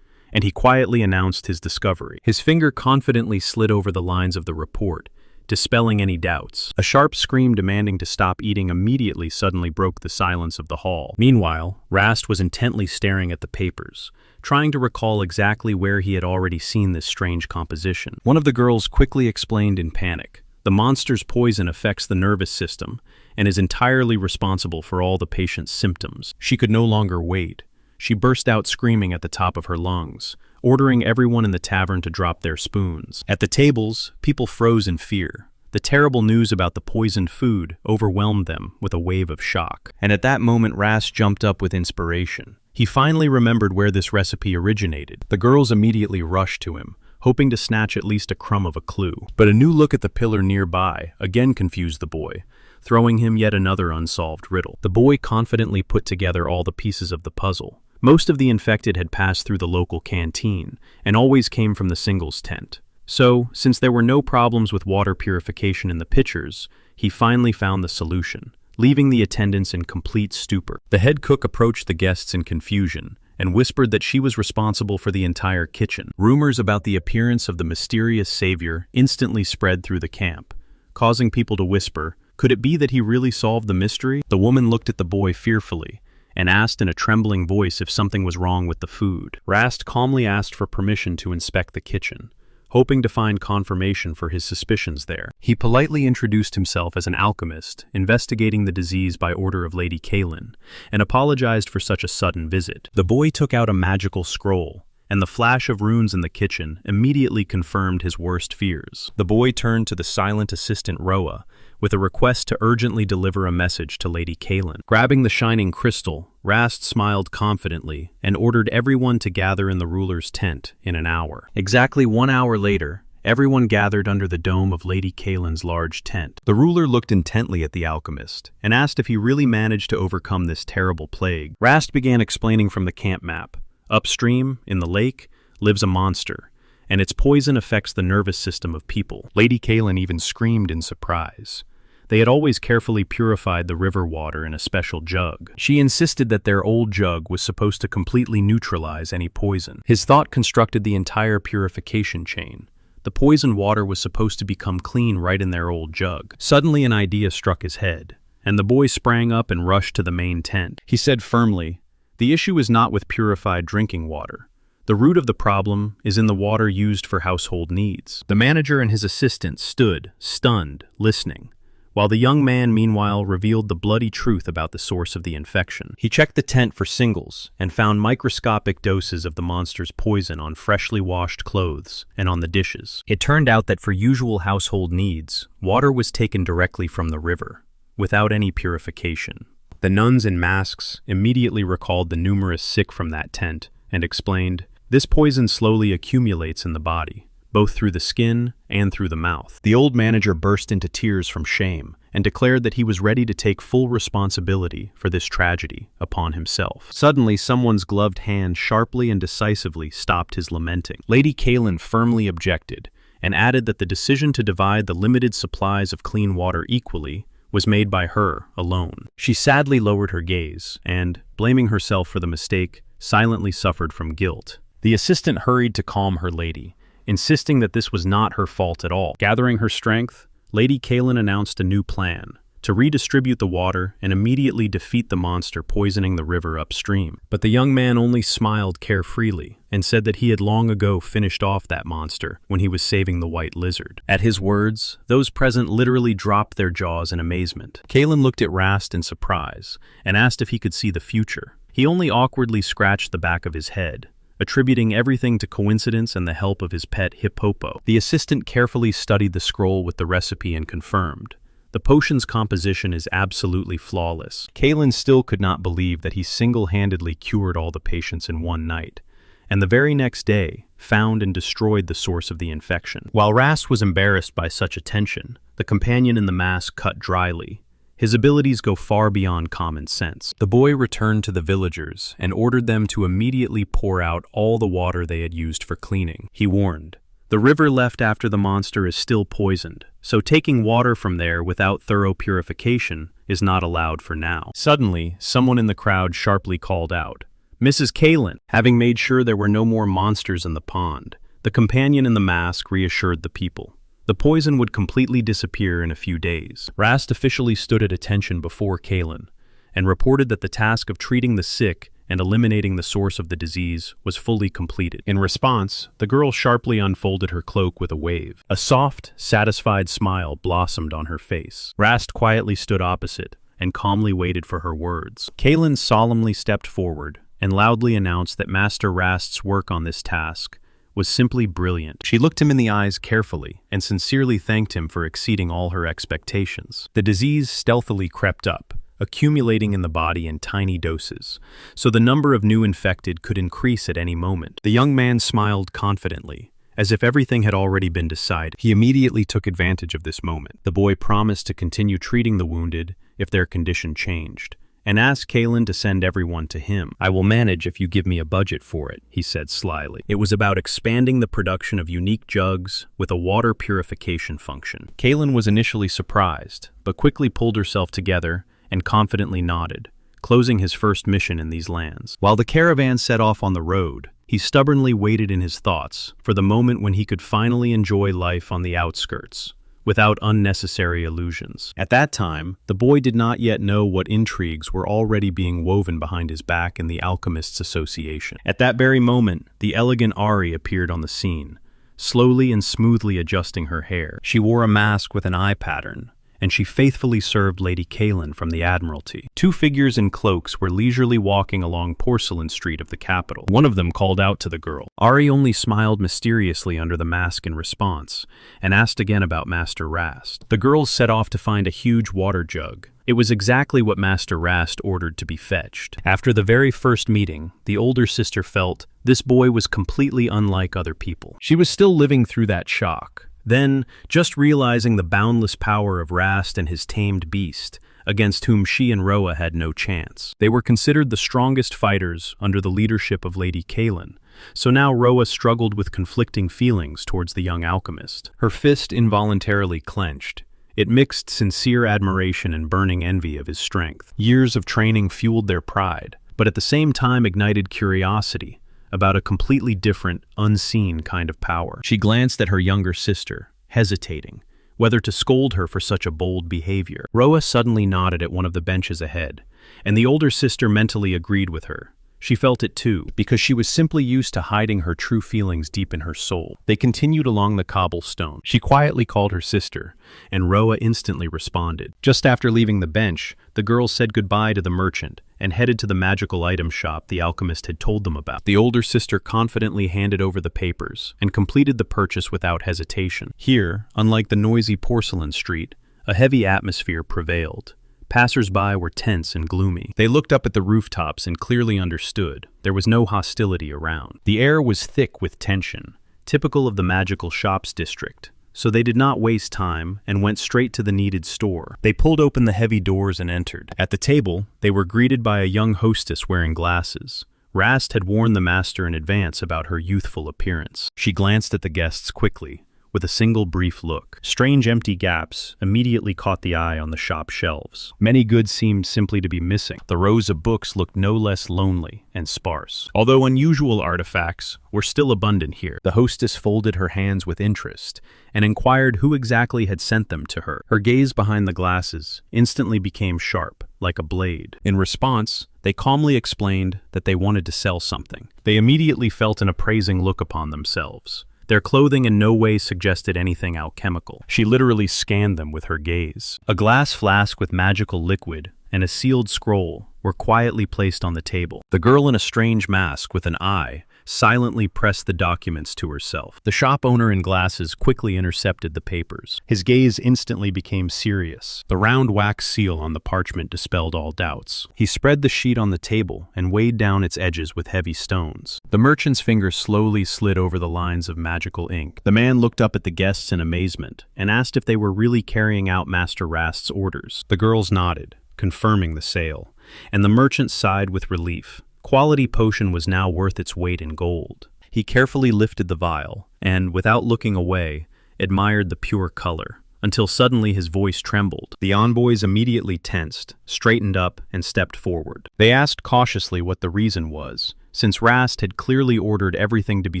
and he quietly announced his discovery. His finger confidently slid over the lines of the report, dispelling any doubts. A sharp scream demanding to stop eating immediately suddenly broke the silence of the hall. Meanwhile, Rast was intently staring at the papers, trying to recall exactly where he had already seen this strange composition. One of the girls quickly explained in panic. The monster's poison affects the nervous system and is entirely responsible for all the patient's symptoms. She could no longer wait. she burst out screaming at the top of her lungs, ordering everyone in the tavern to drop their spoons. At the tables, people froze in fear. The terrible news about the poisoned food overwhelmed them with a wave of shock. And at that moment, Rast jumped up with inspiration. He finally remembered where this recipe originated. The girls immediately rushed to him, hoping to snatch at least a crumb of a clue. But a new look at the pillar nearby again confused the boy, throwing him yet another unsolved riddle. The boy confidently put together all the pieces of the puzzle. Most of the infected had passed through the local canteen, and always came from the singles tent. So, since there were no problems with water purification in the pitchers, he finally found the solution, leaving the attendants in complete stupor. The head cook approached the guests in confusion, and whispered that she was responsible for the entire kitchen. Rumors about the appearance of the mysterious savior instantly spread through the camp, causing people to whisper, could it be that he really solved the mystery? The woman looked at the boy fearfully, and asked in a trembling voice if something was wrong with the food. Rast calmly asked for permission to inspect the kitchen, hoping to find confirmation for his suspicions there. He politely introduced himself as an alchemist, investigating the disease by order of Lady Kaelin, and apologized for such a sudden visit. The boy took out a magical scroll, and the flash of runes in the kitchen immediately confirmed his worst fears. The boy turned to the silent assistant Roa, with a request to urgently deliver a message to Lady Kaelin. Grabbing the shining crystal, Rast smiled confidently and ordered everyone to gather in the ruler's tent in an hour. Exactly 1 hour later, everyone gathered under the dome of Lady Kaelin's large tent. The ruler looked intently at the alchemist and asked if he really managed to overcome this terrible plague. Rast began explaining from the camp map. Upstream, in the lake, lives a monster, and its poison affects the nervous system of people. Lady Kaelin even screamed in surprise. They had always carefully purified the river water in a special jug. She insisted that their old jug was supposed to completely neutralize any poison. His thought constructed the entire purification chain. The poisoned water was supposed to become clean right in their old jug. Suddenly an idea struck his head, and the boy sprang up and rushed to the main tent. He said firmly, "The issue is not with purified drinking water. The root of the problem is in the water used for household needs." The manager and his assistant stood, stunned, listening, while the young man meanwhile revealed the bloody truth about the source of the infection. He checked the tent for singles and found microscopic doses of the monster's poison on freshly washed clothes and on the dishes. It turned out that for usual household needs, water was taken directly from the river, without any purification. The nuns in masks immediately recalled the numerous sick from that tent and explained, "This poison slowly accumulates in the body, both through the skin and through the mouth." The old manager burst into tears from shame and declared that he was ready to take full responsibility for this tragedy upon himself. Suddenly, someone's gloved hand sharply and decisively stopped his lamenting. Lady Kaelin firmly objected and added that the decision to divide the limited supplies of clean water equally was made by her alone. She sadly lowered her gaze and, blaming herself for the mistake, silently suffered from guilt. The assistant hurried to calm her lady, insisting that this was not her fault at all. Gathering her strength, Lady Kaelin announced a new plan, to redistribute the water and immediately defeat the monster poisoning the river upstream. But the young man only smiled carefreely and said that he had long ago finished off that monster when he was saving the white lizard. At his words, those present literally dropped their jaws in amazement. Kaelin looked at Rast in surprise and asked if he could see the future. He only awkwardly scratched the back of his head, attributing everything to coincidence and the help of his pet hippopo. The assistant carefully studied the scroll with the recipe and confirmed, the potion's composition is absolutely flawless. Kaelin still could not believe that he single-handedly cured all the patients in one night, and the very next day found and destroyed the source of the infection. While Rast was embarrassed by such attention, the companion in the mask cut dryly. His abilities go far beyond common sense. The boy returned to the villagers and ordered them to immediately pour out all the water they had used for cleaning. He warned, "The river left after the monster is still poisoned, so taking water from there without thorough purification is not allowed for now." Suddenly, someone in the crowd sharply called out, "Mrs. Kaelin!" Having made sure there were no more monsters in the pond, the companion in the mask reassured the people. The poison would completely disappear in a few days. Rast officially stood at attention before Kaelin and reported that the task of treating the sick and eliminating the source of the disease was fully completed. In response, the girl sharply unfolded her cloak with a wave. A soft, satisfied smile blossomed on her face. Rast quietly stood opposite and calmly waited for her words. Kaelin solemnly stepped forward and loudly announced that Master Rast's work on this task was simply brilliant. She looked him in the eyes carefully and sincerely thanked him for exceeding all her expectations. The disease stealthily crept up, accumulating in the body in tiny doses, so the number of new infected could increase at any moment. The young man smiled confidently, as if everything had already been decided. He immediately took advantage of this moment. The boy promised to continue treating the wounded if their condition changed, and asked Kalen to send everyone to him. "I will manage if you give me a budget for it," he said slyly. It was about expanding the production of unique jugs with a water purification function. Kalen was initially surprised, but quickly pulled herself together and confidently nodded, closing his first mission in these lands. While the caravan set off on the road, he stubbornly waited in his thoughts for the moment when he could finally enjoy life on the outskirts, without unnecessary illusions. At that time, the boy did not yet know what intrigues were already being woven behind his back in the Alchemists Association. At that very moment, the elegant Ari appeared on the scene, slowly and smoothly adjusting her hair. She wore a mask with an eye pattern, and she faithfully served Lady Kalen from the Admiralty. Two figures in cloaks were leisurely walking along Porcelain Street of the capital. One of them called out to the girl. Ari only smiled mysteriously under the mask in response, and asked again about Master Rast. The girls set off to find a huge water jug. It was exactly what Master Rast ordered to be fetched. After the very first meeting, the older sister felt this boy was completely unlike other people. She was still living through that shock. Then, just realizing the boundless power of Rast and his tamed beast, against whom she and Roa had no chance. They were considered the strongest fighters under the leadership of Lady Kalen, so now Roa struggled with conflicting feelings towards the young alchemist. Her fist involuntarily clenched. It mixed sincere admiration and burning envy of his strength. Years of training fueled their pride, but at the same time ignited curiosity about a completely different, unseen kind of power. She glanced at her younger sister, hesitating whether to scold her for such a bold behavior. Roa suddenly nodded at one of the benches ahead, and the older sister mentally agreed with her. She felt it too, because she was simply used to hiding her true feelings deep in her soul. They continued along the cobblestone. She quietly called her sister, and Roa instantly responded. Just after leaving the bench, the girls said goodbye to the merchant and headed to the magical item shop the alchemist had told them about. The older sister confidently handed over the papers and completed the purchase without hesitation. Here, unlike the noisy Porcelain Street, a heavy atmosphere prevailed. Passers-by were tense and gloomy. They looked up at the rooftops and clearly understood there was no hostility around. The air was thick with tension, typical of the magical shops district, so they did not waste time and went straight to the needed store. They pulled open the heavy doors and entered. At the table, they were greeted by a young hostess wearing glasses. Rast had warned the master in advance about her youthful appearance. She glanced at the guests quickly, with a single brief look. Strange empty gaps immediately caught the eye on the shop shelves. Many goods seemed simply to be missing. The rows of books looked no less lonely and sparse. Although unusual artifacts were still abundant here. The hostess folded her hands with interest and inquired who exactly had sent them to her. Her gaze behind the glasses instantly became sharp, like a blade. In response, they calmly explained that they wanted to sell something. They immediately felt an appraising look upon themselves. Their clothing in no way suggested anything alchemical. She literally scanned them with her gaze. A glass flask with magical liquid and a sealed scroll were quietly placed on the table. The girl in a strange mask with an eye silently pressed the documents to herself. The shop owner in glasses quickly intercepted the papers. His gaze instantly became serious. The round wax seal on the parchment dispelled all doubts. He spread the sheet on the table and weighed down its edges with heavy stones. The merchant's fingers slowly slid over the lines of magical ink. The man looked up at the guests in amazement and asked if they were really carrying out Master Rast's orders. The girls nodded, confirming the sale, and the merchant sighed with relief. Quality potion was now worth its weight in gold. He carefully lifted the vial and, without looking away, admired the pure color, until suddenly his voice trembled. The envoys immediately tensed, straightened up, and stepped forward. They asked cautiously what the reason was, since Rast had clearly ordered everything to be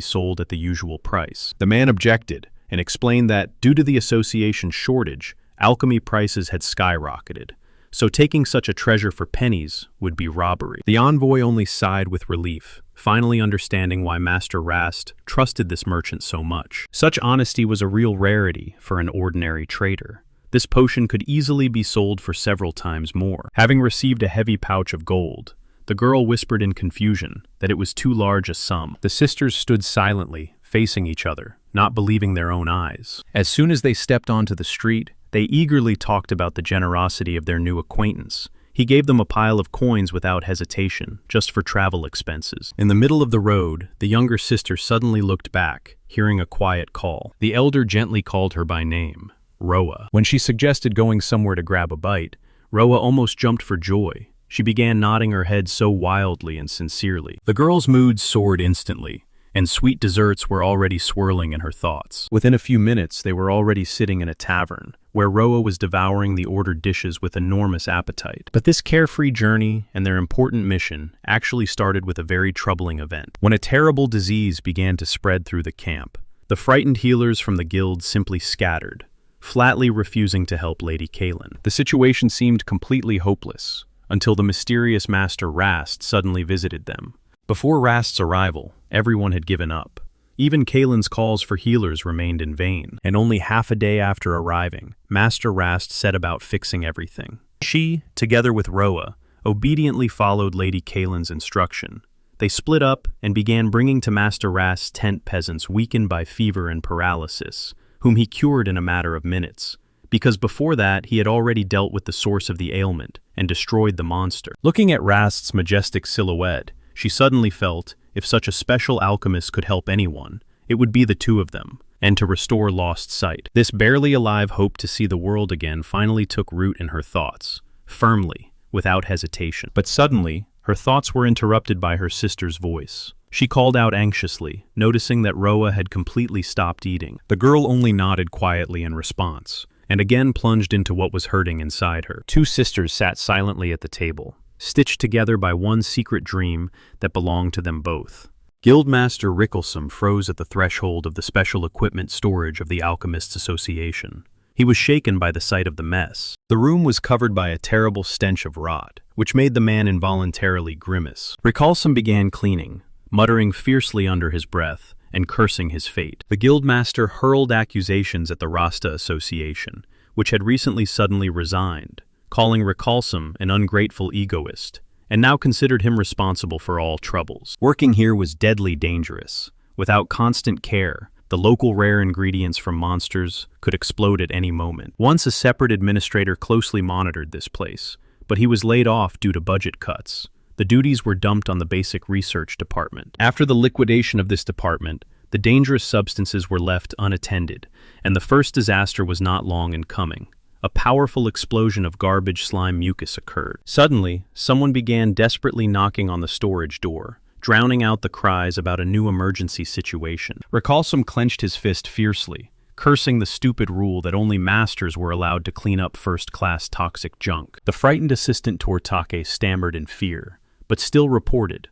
sold at the usual price. The man objected and explained that, due to the association's shortage, alchemy prices had skyrocketed. So taking such a treasure for pennies would be robbery. The envoy only sighed with relief, finally understanding why Master Rast trusted this merchant so much. Such honesty was a real rarity for an ordinary trader. This potion could easily be sold for several times more. Having received a heavy pouch of gold, The girl whispered in confusion that it was too large a sum. The sisters stood silently, facing each other, not believing their own eyes. As soon as they stepped onto the street, they eagerly talked about the generosity of their new acquaintance. He gave them a pile of coins without hesitation, just for travel expenses. In the middle of the road, the younger sister suddenly looked back, hearing a quiet call. The elder gently called her by name, Roa. When she suggested going somewhere to grab a bite, Roa almost jumped for joy. She began nodding her head so wildly and sincerely. The girl's mood soared instantly, and sweet desserts were already swirling in her thoughts. Within a few minutes, they were already sitting in a tavern, where Roa was devouring the ordered dishes with enormous appetite. But this carefree journey and their important mission actually started with a very troubling event. When a terrible disease began to spread through the camp, the frightened healers from the guild simply scattered, flatly refusing to help Lady Kaelin. The situation seemed completely hopeless, until the mysterious Master Rast suddenly visited them. Before Rast's arrival, everyone had given up. Even Kaelin's calls for healers remained in vain, and only half a day after arriving, Master Rast set about fixing everything. She, together with Roa, obediently followed Lady Kaelin's instruction. They split up and began bringing to Master Rast's tent peasants weakened by fever and paralysis, whom he cured in a matter of minutes, because before that he had already dealt with the source of the ailment and destroyed the monster. Looking at Rast's majestic silhouette, she suddenly felt, if such a special alchemist could help anyone, it would be the two of them, and to restore lost sight. This barely alive hope to see the world again finally took root in her thoughts, firmly, without hesitation. But suddenly, her thoughts were interrupted by her sister's voice. She called out anxiously, noticing that Roa had completely stopped eating. The girl only nodded quietly in response, and again plunged into what was hurting inside her. Two sisters sat silently at the table, stitched together by one secret dream that belonged to them both. Guildmaster Ricklesome froze at the threshold of the special equipment storage of the Alchemists Association. He was shaken by the sight of the mess. The room was covered by a terrible stench of rot, which made the man involuntarily grimace. Ricklesome began cleaning, muttering fiercely under his breath and cursing his fate. The Guildmaster hurled accusations at the Rasta Association, which had recently suddenly resigned, calling Ricklesome an ungrateful egoist, and now considered him responsible for all troubles. Working here was deadly dangerous. Without constant care, the local rare ingredients from monsters could explode at any moment. Once a separate administrator closely monitored this place, but he was laid off due to budget cuts. The duties were dumped on the basic research department. After the liquidation of this department, the dangerous substances were left unattended, and the first disaster was not long in coming. A powerful explosion of garbage slime mucus occurred. Suddenly, someone began desperately knocking on the storage door, drowning out the cries about a new emergency situation. Ricklesome clenched his fist fiercely, cursing the stupid rule that only masters were allowed to clean up first-class toxic junk. The frightened assistant Tortake stammered in fear, but still reported.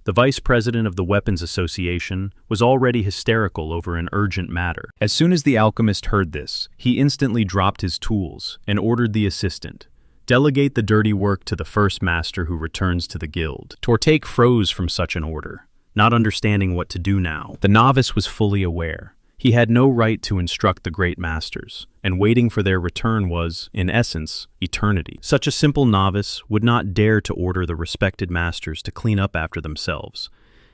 The vice president of the Weapons Association was already hysterical over an urgent matter. As soon as the alchemist heard this, he instantly dropped his tools and ordered the assistant, "Delegate the dirty work to the first master who returns to the guild." Tortake froze from such an order, not understanding what to do now. The novice was fully aware. He had no right to instruct the great masters, and waiting for their return was, in essence, eternity. Such a simple novice would not dare to order the respected masters to clean up after themselves,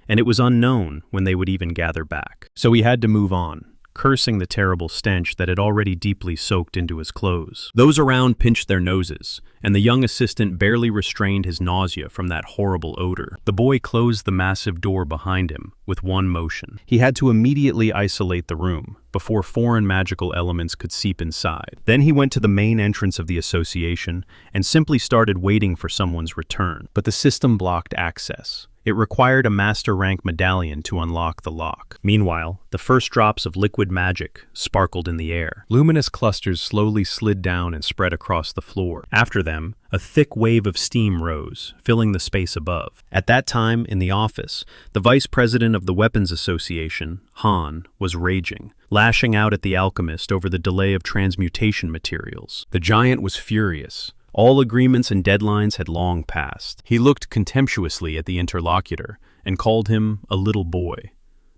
and it was unknown when they would even gather back. So he had to move on, cursing the terrible stench that had already deeply soaked into his clothes. Those around pinched their noses, and the young assistant barely restrained his nausea from that horrible odor. The boy closed the massive door behind him with one motion. He had to immediately isolate the room before foreign magical elements could seep inside. Then he went to the main entrance of the association and simply started waiting for someone's return. But the system blocked access. It required a master rank medallion to unlock the lock. Meanwhile, the first drops of liquid magic sparkled in the air. Luminous clusters slowly slid down and spread across the floor. After them, a thick wave of steam rose, filling the space above. At that time, in the office, the vice president of the Weapons Association, Han, was raging, lashing out at the alchemist over the delay of transmutation materials. The giant was furious. All agreements and deadlines had long passed. He looked contemptuously at the interlocutor and called him a little boy.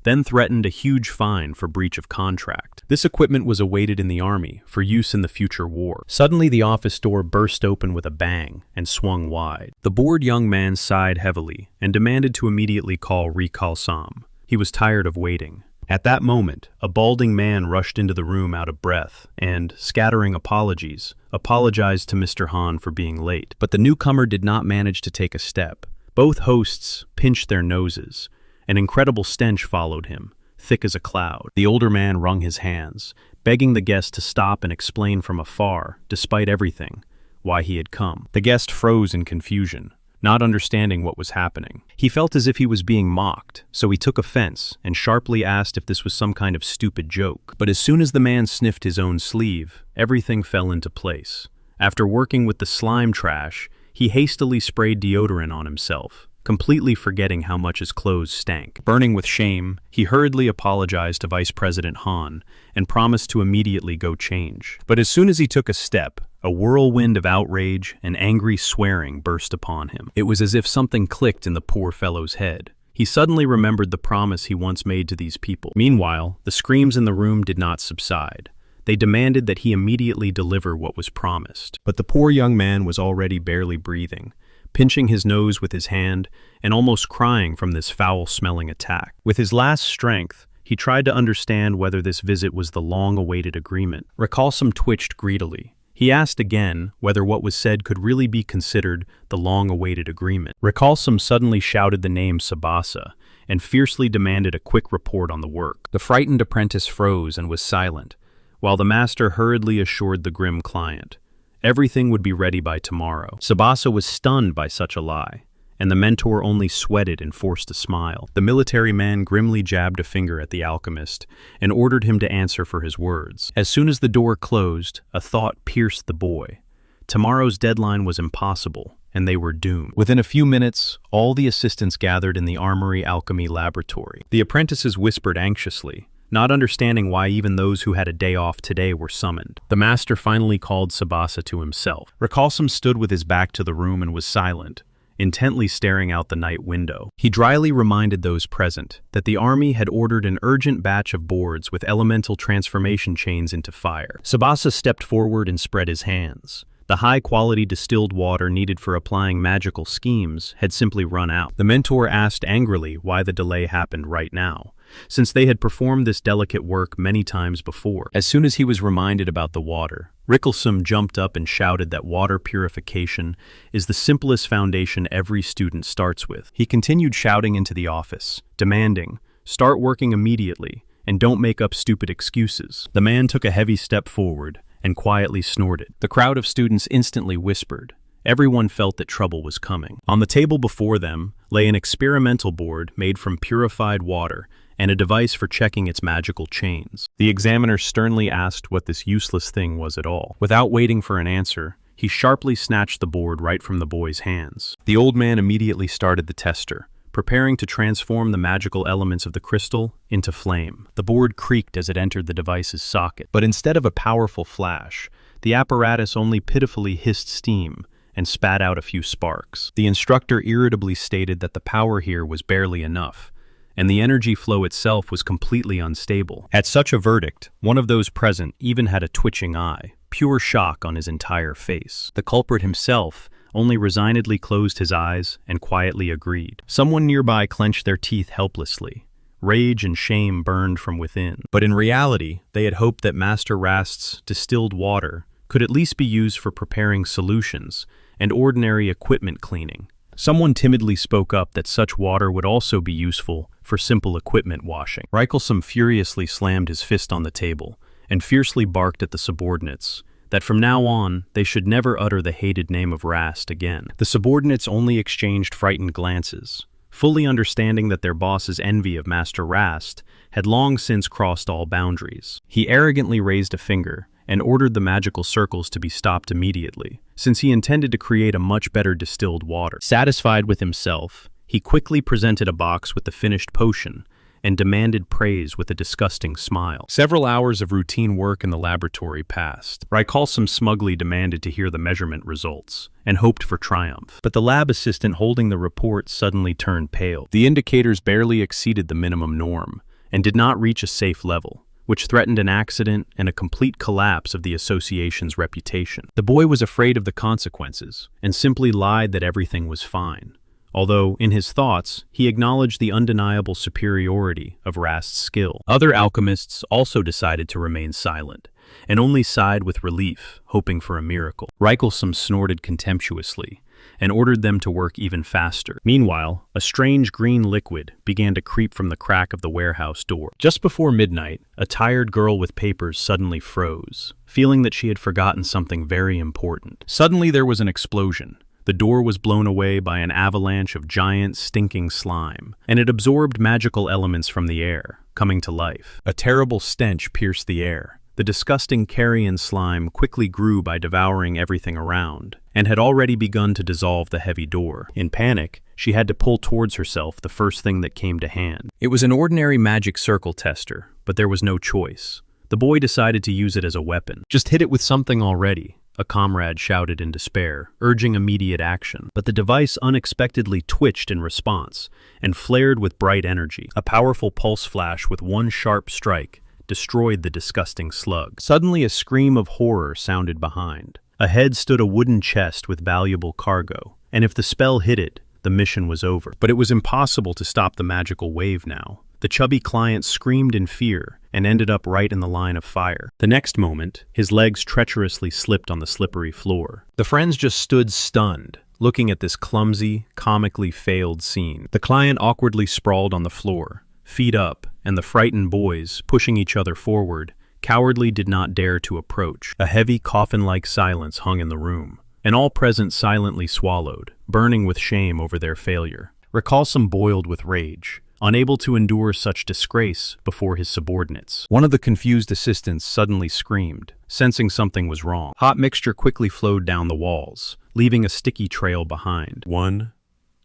then threatened a huge fine for breach of contract. This equipment was awaited in the army for use in the future war. Suddenly, the office door burst open with a bang and swung wide. The bored young man sighed heavily and demanded to immediately call Recall Sam. He was tired of waiting. At that moment, a balding man rushed into the room out of breath and, scattering apologies, apologized to Mr. Han for being late. But the newcomer did not manage to take a step. Both hosts pinched their noses. An incredible stench followed him, thick as a cloud. The older man wrung his hands, begging the guest to stop and explain from afar, despite everything, why he had come. The guest froze in confusion, not understanding what was happening. He felt as if he was being mocked, so he took offense and sharply asked if this was some kind of stupid joke. But as soon as the man sniffed his own sleeve, everything fell into place. After working with the slime trash, he hastily sprayed deodorant on himself, completely forgetting how much his clothes stank. Burning with shame, he hurriedly apologized to Vice President Han and promised to immediately go change. But as soon as he took a step, a whirlwind of outrage and angry swearing burst upon him. It was as if something clicked in the poor fellow's head. He suddenly remembered the promise he once made to these people. Meanwhile, the screams in the room did not subside. They demanded that he immediately deliver what was promised. But the poor young man was already barely breathing, pinching his nose with his hand and almost crying from this foul-smelling attack. With his last strength, he tried to understand whether this visit was the long-awaited agreement. Recalsam twitched greedily. He asked again whether what was said could really be considered the long-awaited agreement. Recalsam suddenly shouted the name Tsubasa and fiercely demanded a quick report on the work. The frightened apprentice froze and was silent, while the master hurriedly assured the grim client everything would be ready by tomorrow. Tsubasa was stunned by such a lie, and the mentor only sweated and forced a smile. The military man grimly jabbed a finger at the alchemist and ordered him to answer for his words. As soon as the door closed, a thought pierced the boy. Tomorrow's deadline was impossible, and they were doomed. Within a few minutes, all the assistants gathered in the Armory Alchemy Laboratory. The apprentices whispered anxiously, not understanding why even those who had a day off today were summoned. The master finally called Tsubasa to himself. Recalsam stood with his back to the room and was silent, intently staring out the night window. He dryly reminded those present that the army had ordered an urgent batch of boards with elemental transformation chains into fire. Tsubasa stepped forward and spread his hands. The high-quality distilled water needed for applying magical schemes had simply run out. The mentor asked angrily why the delay happened right now, since they had performed this delicate work many times before. As soon as he was reminded about the water, Recalsam jumped up and shouted that water purification is the simplest foundation every student starts with. He continued shouting into the office, demanding, "Start working immediately, and don't make up stupid excuses." The man took a heavy step forward and quietly snorted. The crowd of students instantly whispered. Everyone felt that trouble was coming. On the table before them lay an experimental board made from purified water and a device for checking its magical chains. The examiner sternly asked what this useless thing was at all. Without waiting for an answer, he sharply snatched the board right from the boy's hands. The old man immediately started the tester, preparing to transform the magical elements of the crystal into flame. The board creaked as it entered the device's socket, but instead of a powerful flash, the apparatus only pitifully hissed steam and spat out a few sparks. The instructor irritably stated that the power here was barely enough, and the energy flow itself was completely unstable. At such a verdict, one of those present even had a twitching eye, pure shock on his entire face. The culprit himself only resignedly closed his eyes and quietly agreed. Someone nearby clenched their teeth helplessly. Rage and shame burned from within. But in reality, they had hoped that Master Rast's distilled water could at least be used for preparing solutions and ordinary equipment cleaning. Someone timidly spoke up that such water would also be useful for simple equipment washing. Recalsam furiously slammed his fist on the table and fiercely barked at the subordinates that from now on they should never utter the hated name of Rast again. The subordinates only exchanged frightened glances, fully understanding that their boss's envy of Master Rast had long since crossed all boundaries. He arrogantly raised a finger and ordered the magical circles to be stopped immediately, since he intended to create a much better distilled water. Satisfied with himself, he quickly presented a box with the finished potion and demanded praise with a disgusting smile. Several hours of routine work in the laboratory passed. Recalsam smugly demanded to hear the measurement results and hoped for triumph. But the lab assistant holding the report suddenly turned pale. The indicators barely exceeded the minimum norm, and did not reach a safe level, which threatened an accident and a complete collapse of the association's reputation. The boy was afraid of the consequences and simply lied that everything was fine, although, in his thoughts, he acknowledged the undeniable superiority of Rast's skill. Other alchemists also decided to remain silent, and only sighed with relief, hoping for a miracle. Recalsome snorted contemptuously, and ordered them to work even faster. Meanwhile, a strange green liquid began to creep from the crack of the warehouse door. Just before midnight, a tired girl with papers suddenly froze, feeling that she had forgotten something very important. Suddenly there was an explosion. The door was blown away by an avalanche of giant, stinking slime, and it absorbed magical elements from the air, coming to life. A terrible stench pierced the air. The disgusting carrion slime quickly grew by devouring everything around, and had already begun to dissolve the heavy door. In panic, she had to pull towards herself the first thing that came to hand. It was an ordinary magic circle tester, but there was no choice. The boy decided to use it as a weapon. "Just hit it with something already," a comrade shouted in despair, urging immediate action. But the device unexpectedly twitched in response and flared with bright energy. A powerful pulse flash with one sharp strike destroyed the disgusting slug. Suddenly a scream of horror sounded behind. Ahead stood a wooden chest with valuable cargo, and if the spell hit it, the mission was over. But it was impossible to stop the magical wave now. The chubby client screamed in fear and ended up right in the line of fire. The next moment, his legs treacherously slipped on the slippery floor. The friends just stood stunned, looking at this clumsy, comically failed scene. The client awkwardly sprawled on the floor, feet up, and the frightened boys, pushing each other forward, cowardly did not dare to approach. A heavy coffin-like silence hung in the room, and all present silently swallowed, burning with shame over their failure. Recalsome boiled with rage, unable to endure such disgrace before his subordinates. One of the confused assistants suddenly screamed, sensing something was wrong. Hot mixture quickly flowed down the walls, leaving a sticky trail behind. 1,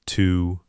2,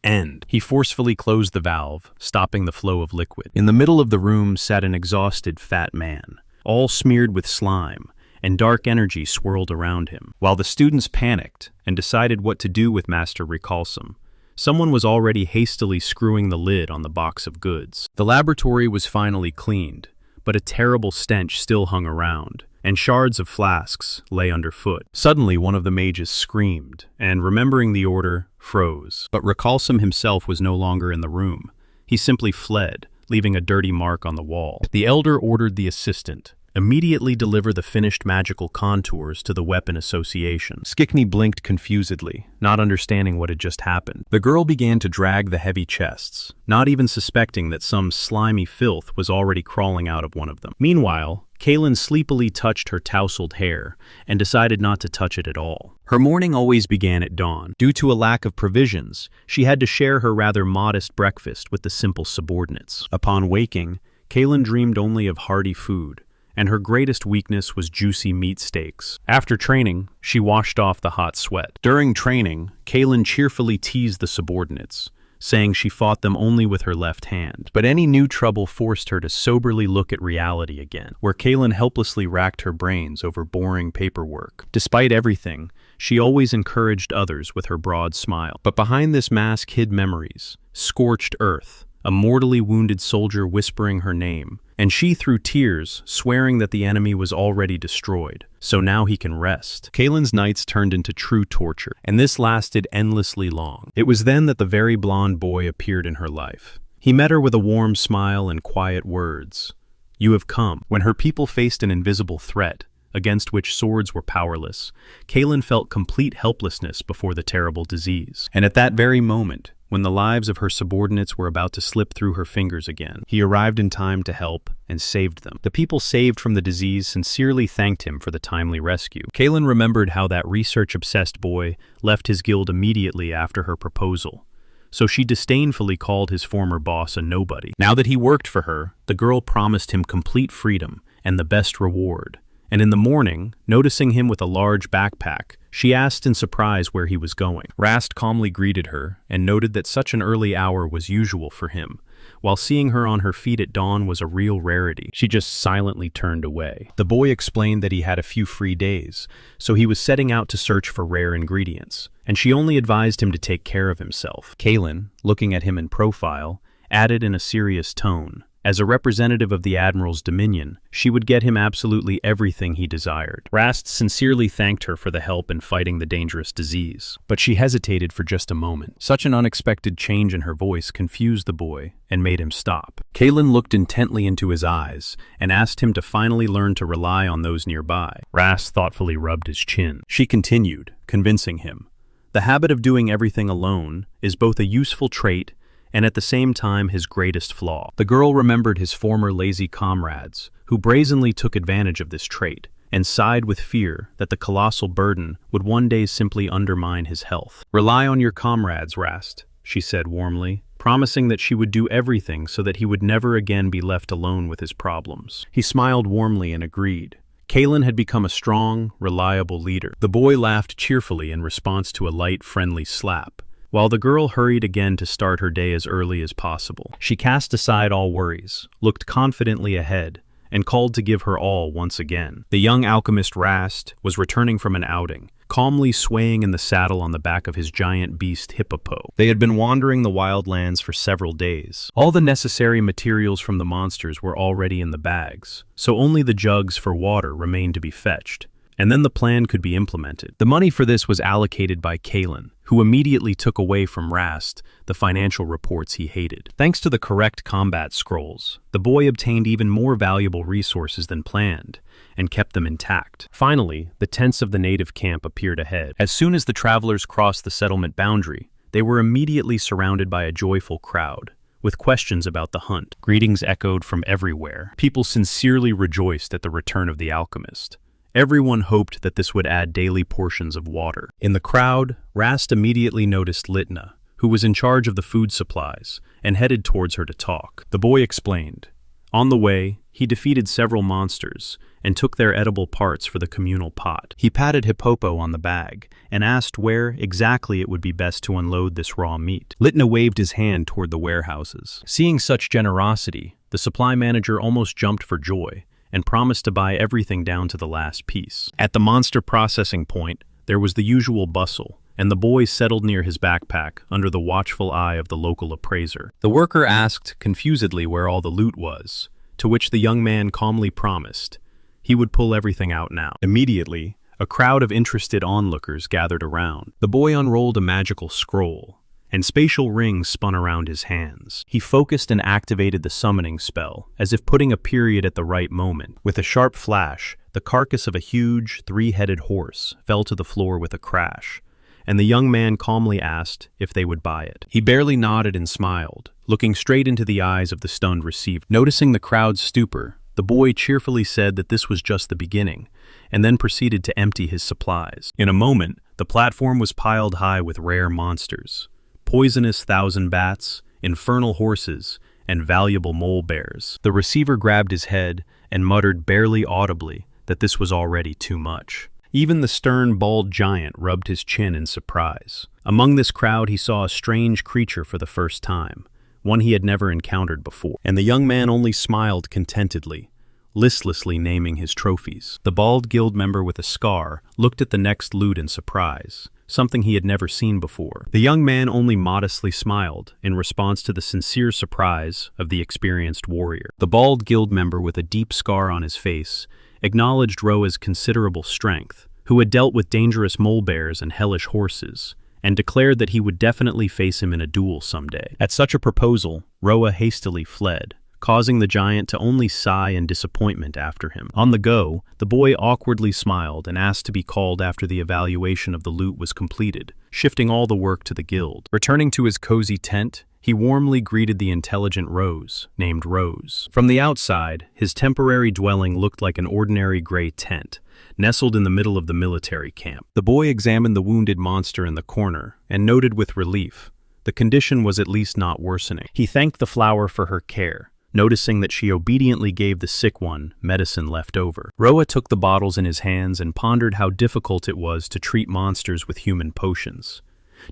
end. He forcefully closed the valve, stopping the flow of liquid. In the middle of the room sat an exhausted fat man, all smeared with slime, and dark energy swirled around him. While the students panicked and decided what to do with Master Recalsome, someone was already hastily screwing the lid on the box of goods. The laboratory was finally cleaned, but a terrible stench still hung around, and shards of flasks lay underfoot. Suddenly one of the mages screamed, and remembering the order, froze. But Recalsome himself was no longer in the room. He simply fled, leaving a dirty mark on the wall. The elder ordered the assistant, "Immediately deliver the finished magical contours to the weapon association." Skickney blinked confusedly, not understanding what had just happened. The girl began to drag the heavy chests, not even suspecting that some slimy filth was already crawling out of one of them. Meanwhile, Kaylin sleepily touched her tousled hair and decided not to touch it at all. Her morning always began at dawn. Due to a lack of provisions, she had to share her rather modest breakfast with the simple subordinates. Upon waking, Kaylin dreamed only of hearty food, and her greatest weakness was juicy meat steaks. After training, she washed off the hot sweat. During training, Kaylin cheerfully teased the subordinates, saying she fought them only with her left hand. But any new trouble forced her to soberly look at reality again, where Kaylin helplessly racked her brains over boring paperwork. Despite everything, she always encouraged others with her broad smile. But behind this mask hid memories, scorched earth, a mortally wounded soldier whispering her name, and she through tears, swearing that the enemy was already destroyed, so now he can rest. Kaylin's nights turned into true torture, and this lasted endlessly long. It was then that the very blonde boy appeared in her life. He met her with a warm smile and quiet words. "You have come." When her people faced an invisible threat, against which swords were powerless, Kaylin felt complete helplessness before the terrible disease. And at that very moment, when the lives of her subordinates were about to slip through her fingers again, he arrived in time to help and saved them. The people saved from the disease sincerely thanked him for the timely rescue. Kaylin remembered how that research-obsessed boy left his guild immediately after her proposal, so she disdainfully called his former boss a nobody. Now that he worked for her, the girl promised him complete freedom and the best reward. And in the morning, noticing him with a large backpack, she asked in surprise where he was going. Rast calmly greeted her and noted that such an early hour was usual for him, while seeing her on her feet at dawn was a real rarity. She just silently turned away. The boy explained that he had a few free days, so he was setting out to search for rare ingredients, and she only advised him to take care of himself. Kaylin, looking at him in profile, added in a serious tone. As a representative of the Admiral's dominion, she would get him absolutely everything he desired. Rast sincerely thanked her for the help in fighting the dangerous disease, but she hesitated for just a moment. Such an unexpected change in her voice confused the boy and made him stop. Kalen looked intently into his eyes and asked him to finally learn to rely on those nearby. Rast thoughtfully rubbed his chin. She continued, convincing him. The habit of doing everything alone is both a useful trait and at the same time his greatest flaw. The girl remembered his former lazy comrades, who brazenly took advantage of this trait, and sighed with fear that the colossal burden would one day simply undermine his health. "Rely on your comrades, Rast," she said warmly, promising that she would do everything so that he would never again be left alone with his problems. He smiled warmly and agreed. Kalen had become a strong, reliable leader. The boy laughed cheerfully in response to a light, friendly slap, while the girl hurried again to start her day as early as possible. She cast aside all worries, looked confidently ahead, and called to give her all once again. The young alchemist Rast was returning from an outing, calmly swaying in the saddle on the back of his giant beast Hippopo. They had been wandering the wild lands for several days. All the necessary materials from the monsters were already in the bags, so only the jugs for water remained to be fetched. And then the plan could be implemented. The money for this was allocated by Kalen, who immediately took away from Rast the financial reports he hated. Thanks to the correct combat scrolls, the boy obtained even more valuable resources than planned, and kept them intact. Finally, the tents of the native camp appeared ahead. As soon as the travelers crossed the settlement boundary, they were immediately surrounded by a joyful crowd, with questions about the hunt. Greetings echoed from everywhere. People sincerely rejoiced at the return of the alchemist. Everyone hoped that this would add daily portions of water. In the crowd, Rast immediately noticed Litna, who was in charge of the food supplies, and headed towards her to talk. The boy explained. On the way, he defeated several monsters and took their edible parts for the communal pot. He patted Hippopo on the bag and asked where exactly it would be best to unload this raw meat. Litna waved his hand toward the warehouses. Seeing such generosity, the supply manager almost jumped for joy and promised to buy everything down to the last piece. At the monster processing point, there was the usual bustle, and the boy settled near his backpack under the watchful eye of the local appraiser. The worker asked confusedly where all the loot was, to which the young man calmly promised he would pull everything out now. Immediately, a crowd of interested onlookers gathered around. The boy unrolled a magical scroll, and spatial rings spun around his hands. He focused and activated the summoning spell, as if putting a period at the right moment. With a sharp flash, the carcass of a huge, three-headed horse fell to the floor with a crash, and the young man calmly asked if they would buy it. He barely nodded and smiled, looking straight into the eyes of the stunned receiver. Noticing the crowd's stupor, the boy cheerfully said that this was just the beginning, and then proceeded to empty his supplies. In a moment, the platform was piled high with rare monsters. Poisonous thousand bats, infernal horses, and valuable mole bears. The receiver grabbed his head and muttered barely audibly that this was already too much. Even the stern, bald giant rubbed his chin in surprise. Among this crowd he saw a strange creature for the first time, one he had never encountered before, and the young man only smiled contentedly, listlessly naming his trophies. The bald guild member with a scar looked at the next loot in surprise, something he had never seen before. The young man only modestly smiled in response to the sincere surprise of the experienced warrior. The bald guild member with a deep scar on his face acknowledged Roa's considerable strength, who had dealt with dangerous mole bears and hellish horses, and declared that he would definitely face him in a duel someday. At such a proposal, Roa hastily fled, causing the giant to only sigh in disappointment after him. On the go, the boy awkwardly smiled and asked to be called after the evaluation of the loot was completed, shifting all the work to the guild. Returning to his cozy tent, he warmly greeted the intelligent Rose, named Rose. From the outside, his temporary dwelling looked like an ordinary gray tent, nestled in the middle of the military camp. The boy examined the wounded monster in the corner and noted with relief the condition was at least not worsening. He thanked the flower for her care, noticing that she obediently gave the sick one medicine left over. Roa took the bottles in his hands and pondered how difficult it was to treat monsters with human potions.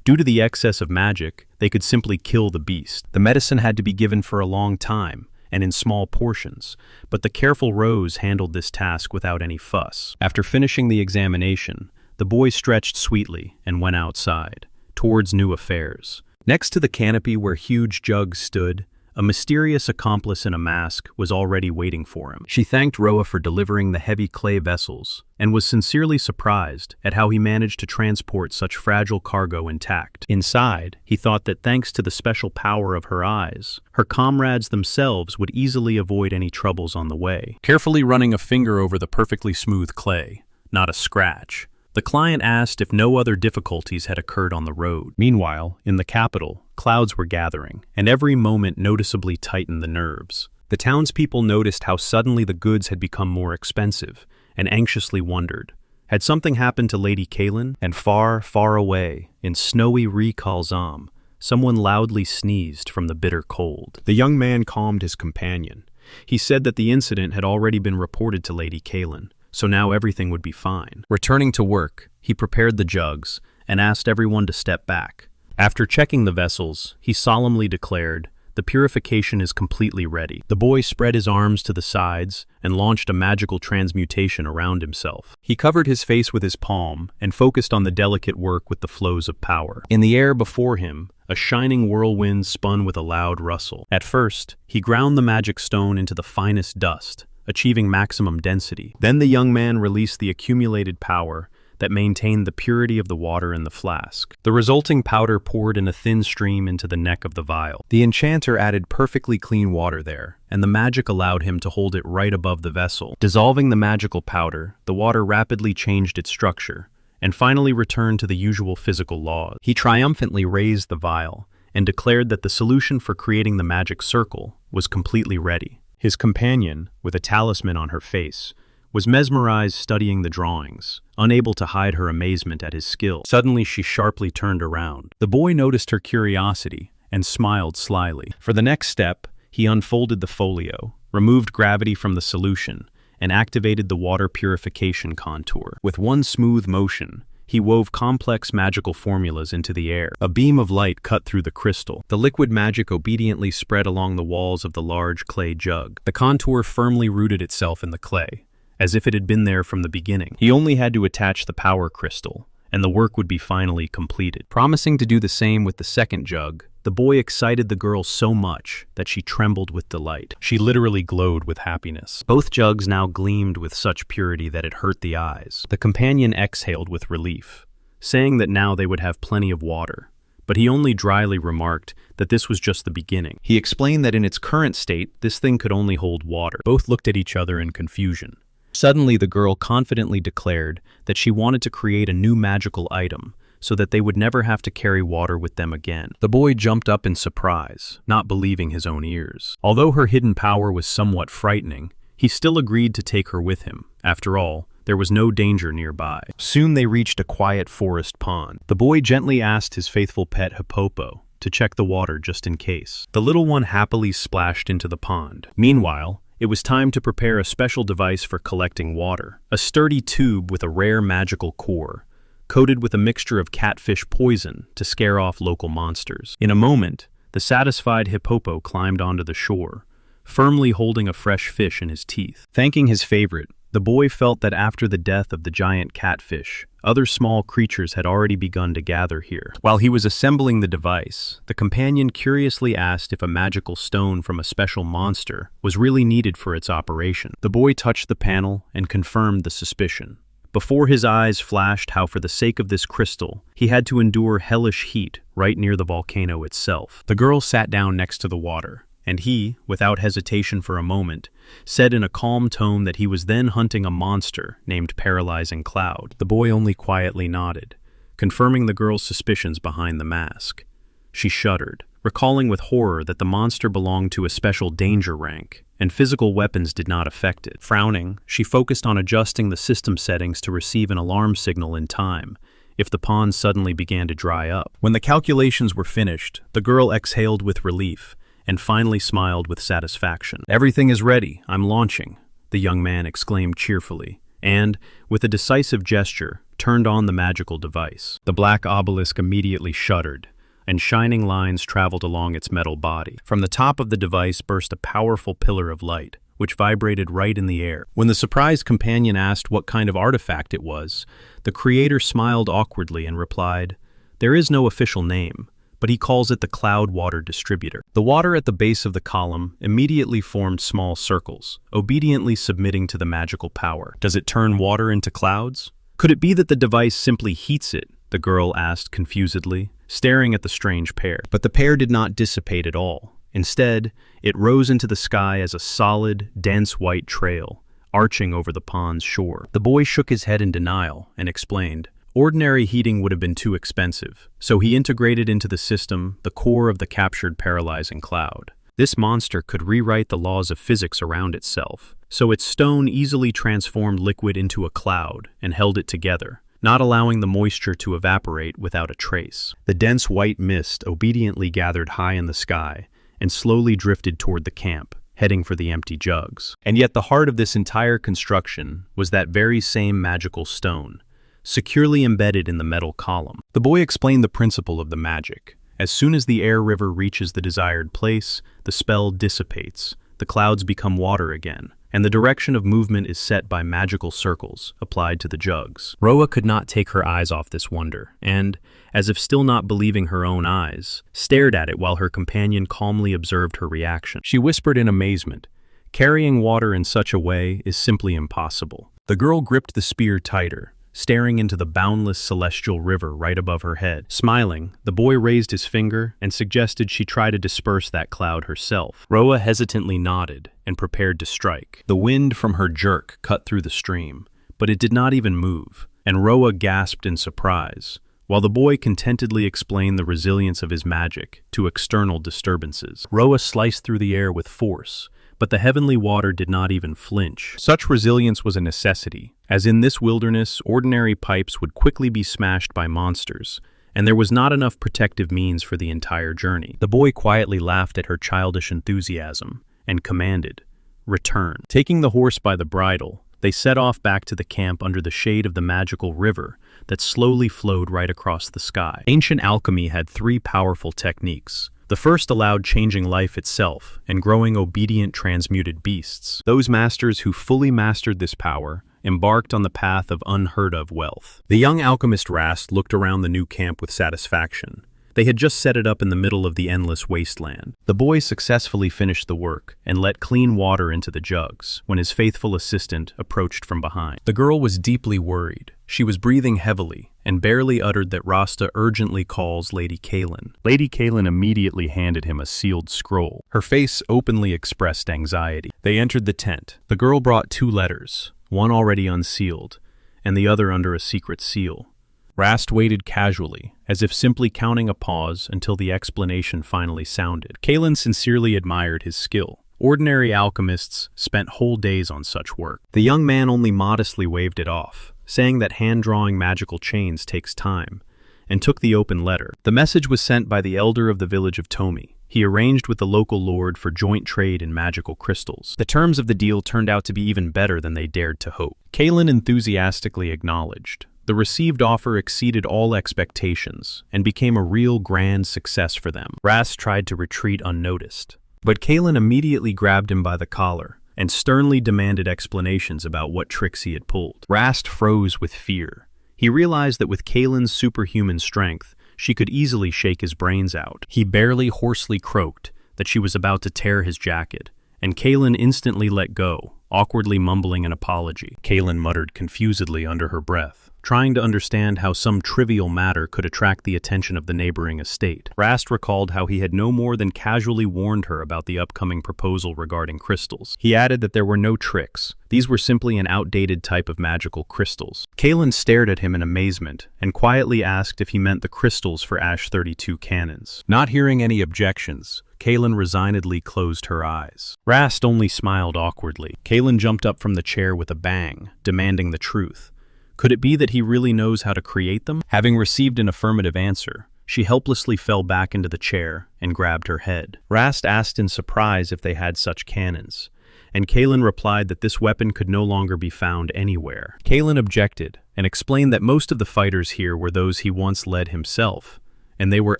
Due to the excess of magic, they could simply kill the beast. The medicine had to be given for a long time, and in small portions, but the careful Rose handled this task without any fuss. After finishing the examination, the boy stretched sweetly and went outside, towards new affairs. Next to the canopy where huge jugs stood, a mysterious accomplice in a mask was already waiting for him. She thanked Roa for delivering the heavy clay vessels and was sincerely surprised at how he managed to transport such fragile cargo intact. Inside, he thought that thanks to the special power of her eyes, her comrades themselves would easily avoid any troubles on the way. Carefully running a finger over the perfectly smooth clay, not a scratch, the client asked if no other difficulties had occurred on the road. Meanwhile, in the capital, clouds were gathering, and every moment noticeably tightened the nerves. The townspeople noticed how suddenly the goods had become more expensive, and anxiously wondered, had something happened to Lady Kaelin? And far, far away, in snowy Re-Kalzam, someone loudly sneezed from the bitter cold. The young man calmed his companion. He said that the incident had already been reported to Lady Kaelin, so now everything would be fine. Returning to work, he prepared the jugs and asked everyone to step back. After checking the vessels, he solemnly declared, "The purification is completely ready." The boy spread his arms to the sides and launched a magical transmutation around himself. He covered his face with his palm and focused on the delicate work with the flows of power. In the air before him, a shining whirlwind spun with a loud rustle. At first, he ground the magic stone into the finest dust, achieving maximum density. Then the young man released the accumulated power that maintained the purity of the water in the flask. The resulting powder poured in a thin stream into the neck of the vial. The enchanter added perfectly clean water there, and the magic allowed him to hold it right above the vessel. Dissolving the magical powder, the water rapidly changed its structure, and finally returned to the usual physical laws. He triumphantly raised the vial, and declared that the solution for creating the magic circle was completely ready. His companion, with a talisman on her face, was mesmerized studying the drawings, unable to hide her amazement at his skill. Suddenly she sharply turned around. The boy noticed her curiosity and smiled slyly. For the next step, he unfolded the folio, removed gravity from the solution, and activated the water purification contour. With one smooth motion, he wove complex magical formulas into the air. A beam of light cut through the crystal. The liquid magic obediently spread along the walls of the large clay jug. The contour firmly rooted itself in the clay, as if it had been there from the beginning. He only had to attach the power crystal, and the work would be finally completed. Promising to do the same with the second jug, the boy excited the girl so much that she trembled with delight. She literally glowed with happiness. Both jugs now gleamed with such purity that it hurt the eyes. The companion exhaled with relief, saying that now they would have plenty of water, but he only dryly remarked that this was just the beginning. He explained that in its current state, this thing could only hold water. Both looked at each other in confusion. Suddenly, the girl confidently declared that she wanted to create a new magical item so that they would never have to carry water with them again. The boy jumped up in surprise, not believing his own ears. Although her hidden power was somewhat frightening, he still agreed to take her with him. After all, there was no danger nearby. Soon they reached a quiet forest pond. The boy gently asked his faithful pet Hippopo to check the water just in case. The little one happily splashed into the pond. Meanwhile, it was time to prepare a special device for collecting water, a sturdy tube with a rare magical core, coated with a mixture of catfish poison to scare off local monsters. In a moment, the satisfied Hippopo climbed onto the shore, firmly holding a fresh fish in his teeth. Thanking his favorite, the boy felt that after the death of the giant catfish, other small creatures had already begun to gather here. While he was assembling the device, the companion curiously asked if a magical stone from a special monster was really needed for its operation. The boy touched the panel and confirmed the suspicion. Before his eyes flashed how for the sake of this crystal, he had to endure hellish heat right near the volcano itself. The girl sat down next to the water, and he, without hesitation for a moment, said in a calm tone that he was then hunting a monster named Paralyzing Cloud. The boy only quietly nodded, confirming the girl's suspicions behind the mask. She shuddered, recalling with horror that the monster belonged to a special danger rank, and physical weapons did not affect it. Frowning, she focused on adjusting the system settings to receive an alarm signal in time, if the pond suddenly began to dry up. When the calculations were finished, the girl exhaled with relief, and finally smiled with satisfaction. "Everything is ready, I'm launching," the young man exclaimed cheerfully, and, with a decisive gesture, turned on the magical device. The black obelisk immediately shuddered, and shining lines traveled along its metal body. From the top of the device burst a powerful pillar of light, which vibrated right in the air. When the surprised companion asked what kind of artifact it was, the creator smiled awkwardly and replied, "There is no official name, but he calls it the cloud water distributor. The water at the base of the column immediately formed small circles, obediently submitting to the magical power. Does it turn water into clouds? Could it be that the device simply heats it? The girl asked confusedly, staring at the strange pair. But the pair did not dissipate at all. Instead, it rose into the sky as a solid, dense white trail, arching over the pond's shore. The boy shook his head in denial and explained, ordinary heating would have been too expensive, so he integrated into the system the core of the captured paralyzing cloud. This monster could rewrite the laws of physics around itself, so its stone easily transformed liquid into a cloud and held it together, not allowing the moisture to evaporate without a trace. The dense white mist obediently gathered high in the sky and slowly drifted toward the camp, heading for the empty jugs. And yet the heart of this entire construction was that very same magical stone, securely embedded in the metal column. The boy explained the principle of the magic. As soon as the air river reaches the desired place, the spell dissipates, the clouds become water again, and the direction of movement is set by magical circles applied to the jugs. Roa could not take her eyes off this wonder, and, as if still not believing her own eyes, stared at it while her companion calmly observed her reaction. She whispered in amazement, "Carrying water in such a way is simply impossible." The girl gripped the spear tighter, staring into the boundless celestial river right above her head. Smiling, the boy raised his finger and suggested she try to disperse that cloud herself. Roa hesitantly nodded and prepared to strike. The wind from her jerk cut through the stream, but it did not even move, and Roa gasped in surprise, while the boy contentedly explained the resilience of his magic to external disturbances. Roa sliced through the air with force, but the heavenly water did not even flinch. Such resilience was a necessity, as in this wilderness, ordinary pipes would quickly be smashed by monsters, and there was not enough protective means for the entire journey. The boy quietly laughed at her childish enthusiasm and commanded, "Return." Taking the horse by the bridle, they set off back to the camp under the shade of the magical river that slowly flowed right across the sky. Ancient alchemy had three powerful techniques. The first allowed changing life itself and growing obedient transmuted beasts. Those masters who fully mastered this power embarked on the path of unheard-of wealth. The young alchemist Rast looked around the new camp with satisfaction. They had just set it up in the middle of the endless wasteland. The boy successfully finished the work and let clean water into the jugs when his faithful assistant approached from behind. The girl was deeply worried. She was breathing heavily and barely uttered that Rasta urgently calls Lady Kaelin. Lady Kaelin immediately handed him a sealed scroll. Her face openly expressed anxiety. They entered the tent. The girl brought 2 letters, one already unsealed, and the other under a secret seal. Rast waited casually, as if simply counting a pause until the explanation finally sounded. Kaelin sincerely admired his skill. Ordinary alchemists spent whole days on such work. The young man only modestly waved it off, saying that hand-drawing magical chains takes time, and took the open letter. The message was sent by the elder of the village of Tomi. He arranged with the local lord for joint trade in magical crystals. The terms of the deal turned out to be even better than they dared to hope. Kaelin enthusiastically acknowledged. The received offer exceeded all expectations and became a real grand success for them. Rast tried to retreat unnoticed, but Kaelin immediately grabbed him by the collar and sternly demanded explanations about what tricks he had pulled. Rast froze with fear. He realized that with Kaelin's superhuman strength, she could easily shake his brains out. He barely hoarsely croaked that she was about to tear his jacket, and Kaelin instantly let go, awkwardly mumbling an apology. Kaelin muttered confusedly under her breath, trying to understand how some trivial matter could attract the attention of the neighboring estate. Rast recalled how he had no more than casually warned her about the upcoming proposal regarding crystals. He added that there were no tricks. These were simply an outdated type of magical crystals. Kaelin stared at him in amazement and quietly asked if he meant the crystals for Ash 32 cannons. Not hearing any objections, Kaelin resignedly closed her eyes. Rast only smiled awkwardly. Kaelin jumped up from the chair with a bang, demanding the truth. Could it be that he really knows how to create them? Having received an affirmative answer, she helplessly fell back into the chair and grabbed her head. Rast asked in surprise if they had such cannons, and Kaelin replied that this weapon could no longer be found anywhere. Kaelin objected and explained that most of the fighters here were those he once led himself, and they were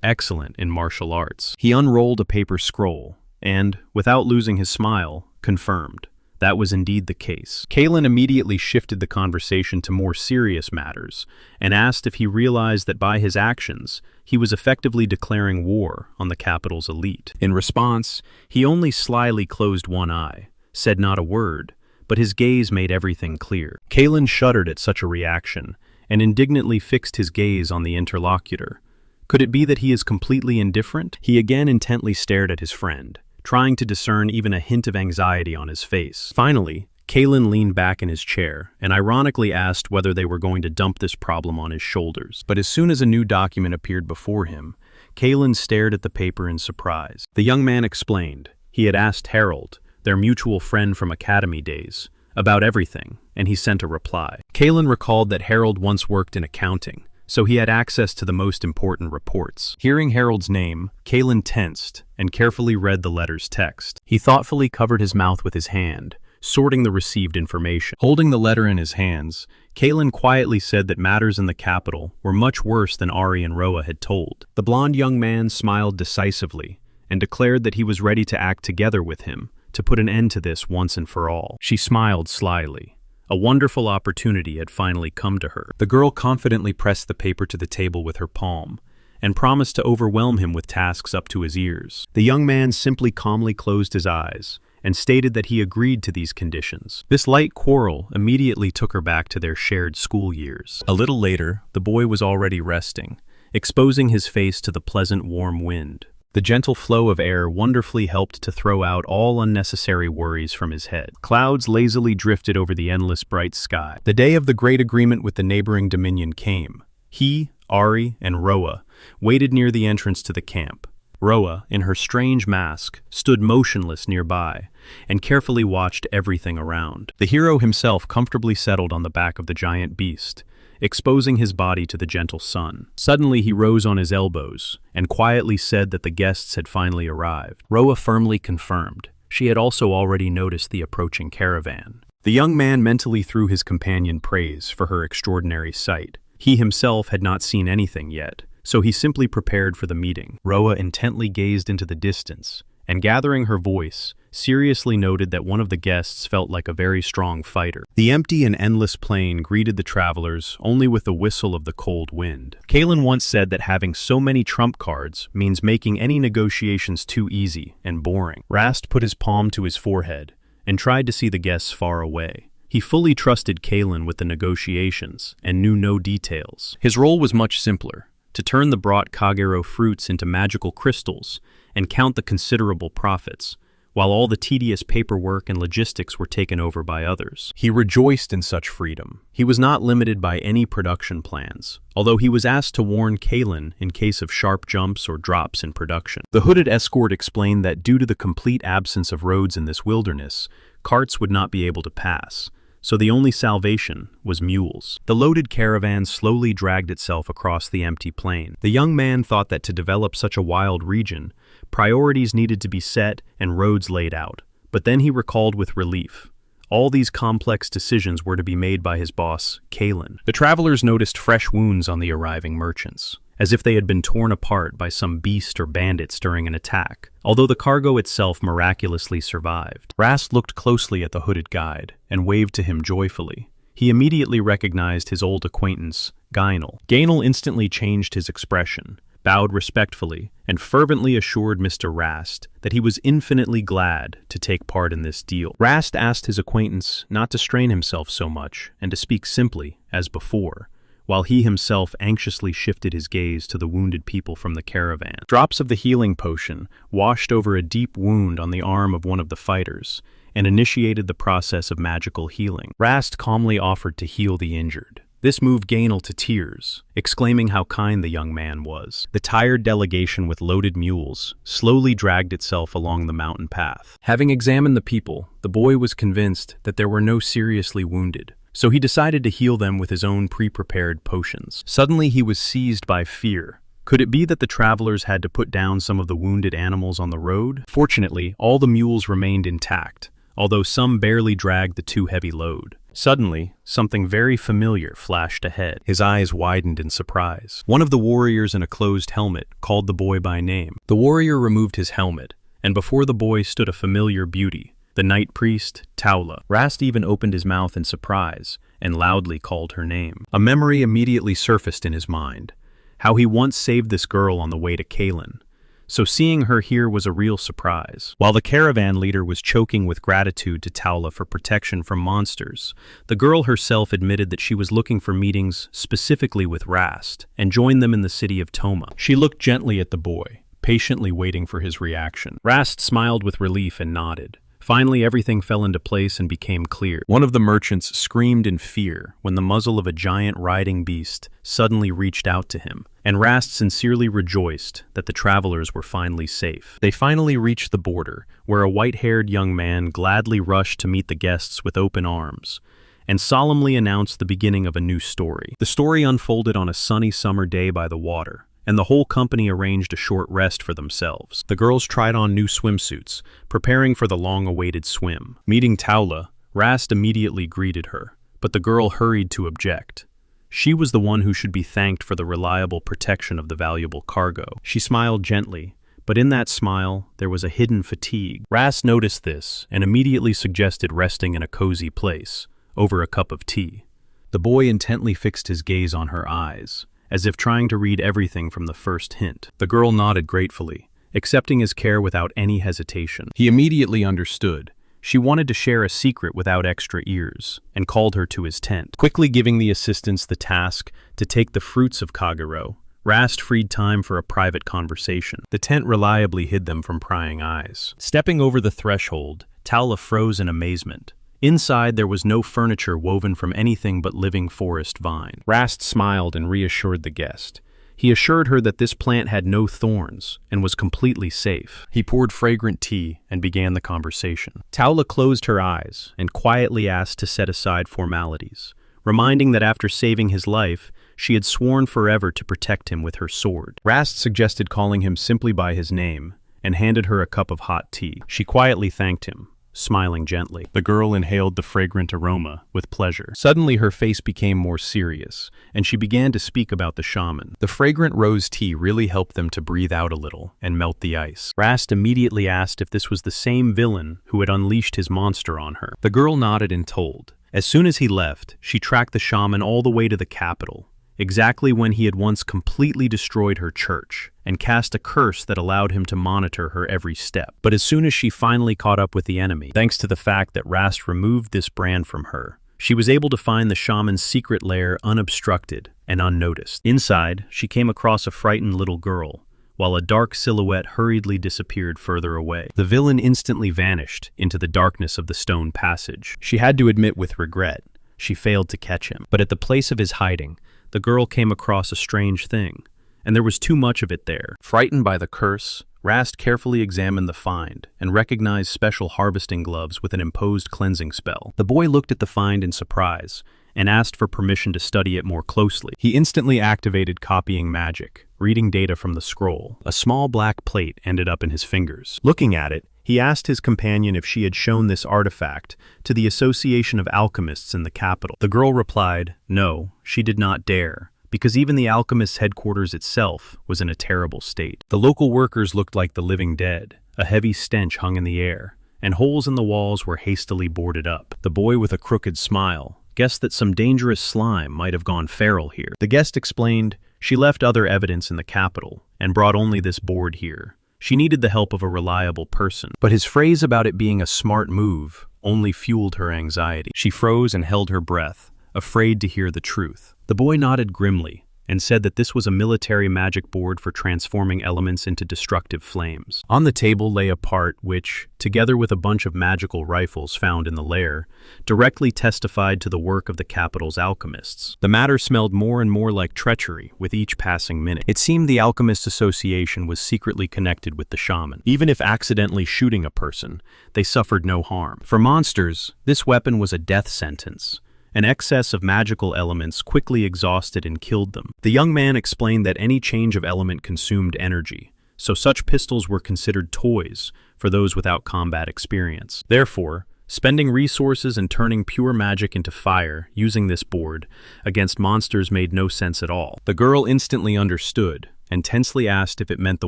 excellent in martial arts. He unrolled a paper scroll and, without losing his smile, confirmed. That was indeed the case. Kalen immediately shifted the conversation to more serious matters and asked if he realized that by his actions, he was effectively declaring war on the capital's elite. In response, he only slyly closed one eye, said not a word, but his gaze made everything clear. Kalen shuddered at such a reaction and indignantly fixed his gaze on the interlocutor. Could it be that he is completely indifferent? He again intently stared at his friend, trying to discern even a hint of anxiety on his face. Finally, Kalen leaned back in his chair and ironically asked whether they were going to dump this problem on his shoulders. But as soon as a new document appeared before him, Kalen stared at the paper in surprise. The young man explained. He had asked Harold, their mutual friend from academy days, about everything, and he sent a reply. Kalen recalled that Harold once worked in accounting, so he had access to the most important reports. Hearing Harold's name, Kalen tensed and carefully read the letter's text. He thoughtfully covered his mouth with his hand, sorting the received information. Holding the letter in his hands, Kalen quietly said that matters in the capital were much worse than Ari and Roa had told. The blond young man smiled decisively and declared that he was ready to act together with him to put an end to this once and for all. She smiled slyly. A wonderful opportunity had finally come to her. The girl confidently pressed the paper to the table with her palm and promised to overwhelm him with tasks up to his ears. The young man simply calmly closed his eyes and stated that he agreed to these conditions. This light quarrel immediately took her back to their shared school years. A little later, the boy was already resting, exposing his face to the pleasant warm wind. The gentle flow of air wonderfully helped to throw out all unnecessary worries from his head. Clouds lazily drifted over the endless bright sky. The day of the great agreement with the neighboring dominion came. He, Ari, and Roa waited near the entrance to the camp. Roa, in her strange mask, stood motionless nearby and carefully watched everything around. The hero himself comfortably settled on the back of the giant beast, exposing his body to the gentle sun. Suddenly he rose on his elbows and quietly said that the guests had finally arrived. Roa firmly confirmed. She had also already noticed the approaching caravan. The young man mentally threw his companion praise for her extraordinary sight. He himself had not seen anything yet, so he simply prepared for the meeting. Roa intently gazed into the distance and, gathering her voice, seriously noted that one of the guests felt like a very strong fighter. The empty and endless plain greeted the travelers only with the whistle of the cold wind. Kalen once said that having so many trump cards means making any negotiations too easy and boring. Rast put his palm to his forehead and tried to see the guests far away. He fully trusted Kalen with the negotiations and knew no details. His role was much simpler: to turn the brought Kagero fruits into magical crystals and count the considerable profits, while all the tedious paperwork and logistics were taken over by others. He rejoiced in such freedom. He was not limited by any production plans, although he was asked to warn Kalen in case of sharp jumps or drops in production. The hooded escort explained that due to the complete absence of roads in this wilderness, carts would not be able to pass, so the only salvation was mules. The loaded caravan slowly dragged itself across the empty plain. The young man thought that to develop such a wild region, priorities needed to be set and roads laid out. But then he recalled with relief. All these complex decisions were to be made by his boss, Kalen. The travelers noticed fresh wounds on the arriving merchants, as if they had been torn apart by some beast or bandits during an attack, although the cargo itself miraculously survived. Rast looked closely at the hooded guide and waved to him joyfully. He immediately recognized his old acquaintance, Gainel. Gainel instantly changed his expression, bowed respectfully, and fervently assured Mr. Rast that he was infinitely glad to take part in this deal. Rast asked his acquaintance not to strain himself so much and to speak simply, as before, while he himself anxiously shifted his gaze to the wounded people from the caravan. Drops of the healing potion washed over a deep wound on the arm of one of the fighters and initiated the process of magical healing. Rast calmly offered to heal the injured. This moved Gainel to tears, exclaiming how kind the young man was. The tired delegation with loaded mules slowly dragged itself along the mountain path. Having examined the people, the boy was convinced that there were no seriously wounded, so he decided to heal them with his own pre-prepared potions. Suddenly he was seized by fear. Could it be that the travelers had to put down some of the wounded animals on the road? Fortunately, all the mules remained intact, although some barely dragged the too heavy load. Suddenly, something very familiar flashed ahead. His eyes widened in surprise. One of the warriors in a closed helmet called the boy by name. The warrior removed his helmet, and before the boy stood a familiar beauty, The night priest, Taula. Rast even opened his mouth in surprise and loudly called her name. A memory immediately surfaced in his mind, how he once saved this girl on the way to Kalen. So seeing her here was a real surprise. While the caravan leader was choking with gratitude to Taula for protection from monsters, the girl herself admitted that she was looking for meetings specifically with Rast and joined them in the city of Toma. She looked gently at the boy, patiently waiting for his reaction. Rast smiled with relief and nodded. Finally, everything fell into place and became clear. One of the merchants screamed in fear when the muzzle of a giant riding beast suddenly reached out to him, and Rast sincerely rejoiced that the travelers were finally safe. They finally reached the border, where a white-haired young man gladly rushed to meet the guests with open arms, and solemnly announced the beginning of a new story. The story unfolded on a sunny summer day by the water, and the whole company arranged a short rest for themselves. The girls tried on new swimsuits, preparing for the long-awaited swim. Meeting Taula, Rast immediately greeted her, but the girl hurried to object. She was the one who should be thanked for the reliable protection of the valuable cargo. She smiled gently, but in that smile, there was a hidden fatigue. Rast noticed this and immediately suggested resting in a cozy place, over a cup of tea. The boy intently fixed his gaze on her eyes, as if trying to read everything from the first hint. The girl nodded gratefully, accepting his care without any hesitation. He immediately understood. She wanted to share a secret without extra ears, and called her to his tent. Quickly giving the assistants the task to take the fruits of Kagero, Rast freed time for a private conversation. The tent reliably hid them from prying eyes. Stepping over the threshold, Taula froze in amazement. Inside, there was no furniture woven from anything but living forest vine. Rast smiled and reassured the guest. He assured her that this plant had no thorns and was completely safe. He poured fragrant tea and began the conversation. Taula closed her eyes and quietly asked to set aside formalities, reminding that after saving his life, she had sworn forever to protect him with her sword. Rast suggested calling him simply by his name and handed her a cup of hot tea. She quietly thanked him, smiling gently. The girl inhaled the fragrant aroma with pleasure. Suddenly her face became more serious, and she began to speak about the shaman. The fragrant rose tea really helped them to breathe out a little and melt the ice. Rast immediately asked if this was the same villain who had unleashed his monster on her. The girl nodded and told. As soon as he left, she tracked the shaman all the way to the capital, exactly when he had once completely destroyed her church and cast a curse that allowed him to monitor her every step. But as soon as she finally caught up with the enemy, thanks to the fact that Rast removed this brand from her, she was able to find the shaman's secret lair unobstructed and unnoticed. Inside, she came across a frightened little girl, while a dark silhouette hurriedly disappeared further away. The villain instantly vanished into the darkness of the stone passage. She had to admit with regret, she failed to catch him. But at the place of his hiding, the girl came across a strange thing, and there was too much of it there. Frightened by the curse, Rast carefully examined the find and recognized special harvesting gloves with an imposed cleansing spell. The boy looked at the find in surprise and asked for permission to study it more closely. He instantly activated copying magic, reading data from the scroll. A small black plate ended up in his fingers. Looking at it, he asked his companion if she had shown this artifact to the Association of Alchemists in the capital. The girl replied, no, she did not dare, because even the alchemist's headquarters itself was in a terrible state. The local workers looked like the living dead. A heavy stench hung in the air, and holes in the walls were hastily boarded up. The boy with a crooked smile guessed that some dangerous slime might have gone feral here. The guest explained she left other evidence in the capital and brought only this board here. She needed the help of a reliable person, but his phrase about it being a smart move only fueled her anxiety. She froze and held her breath, afraid to hear the truth. The boy nodded grimly and said that this was a military magic board for transforming elements into destructive flames. On the table lay a part which, together with a bunch of magical rifles found in the lair, directly testified to the work of the capital's alchemists. The matter smelled more and more like treachery with each passing minute. It seemed the Alchemist Association was secretly connected with the shaman. Even if accidentally shooting a person, they suffered no harm. For monsters, this weapon was a death sentence. An excess of magical elements quickly exhausted and killed them. The young man explained that any change of element consumed energy, so such pistols were considered toys for those without combat experience. Therefore, Spending resources and turning pure magic into fire, using this board, against monsters made no sense at all. The girl instantly understood, and tensely asked if it meant the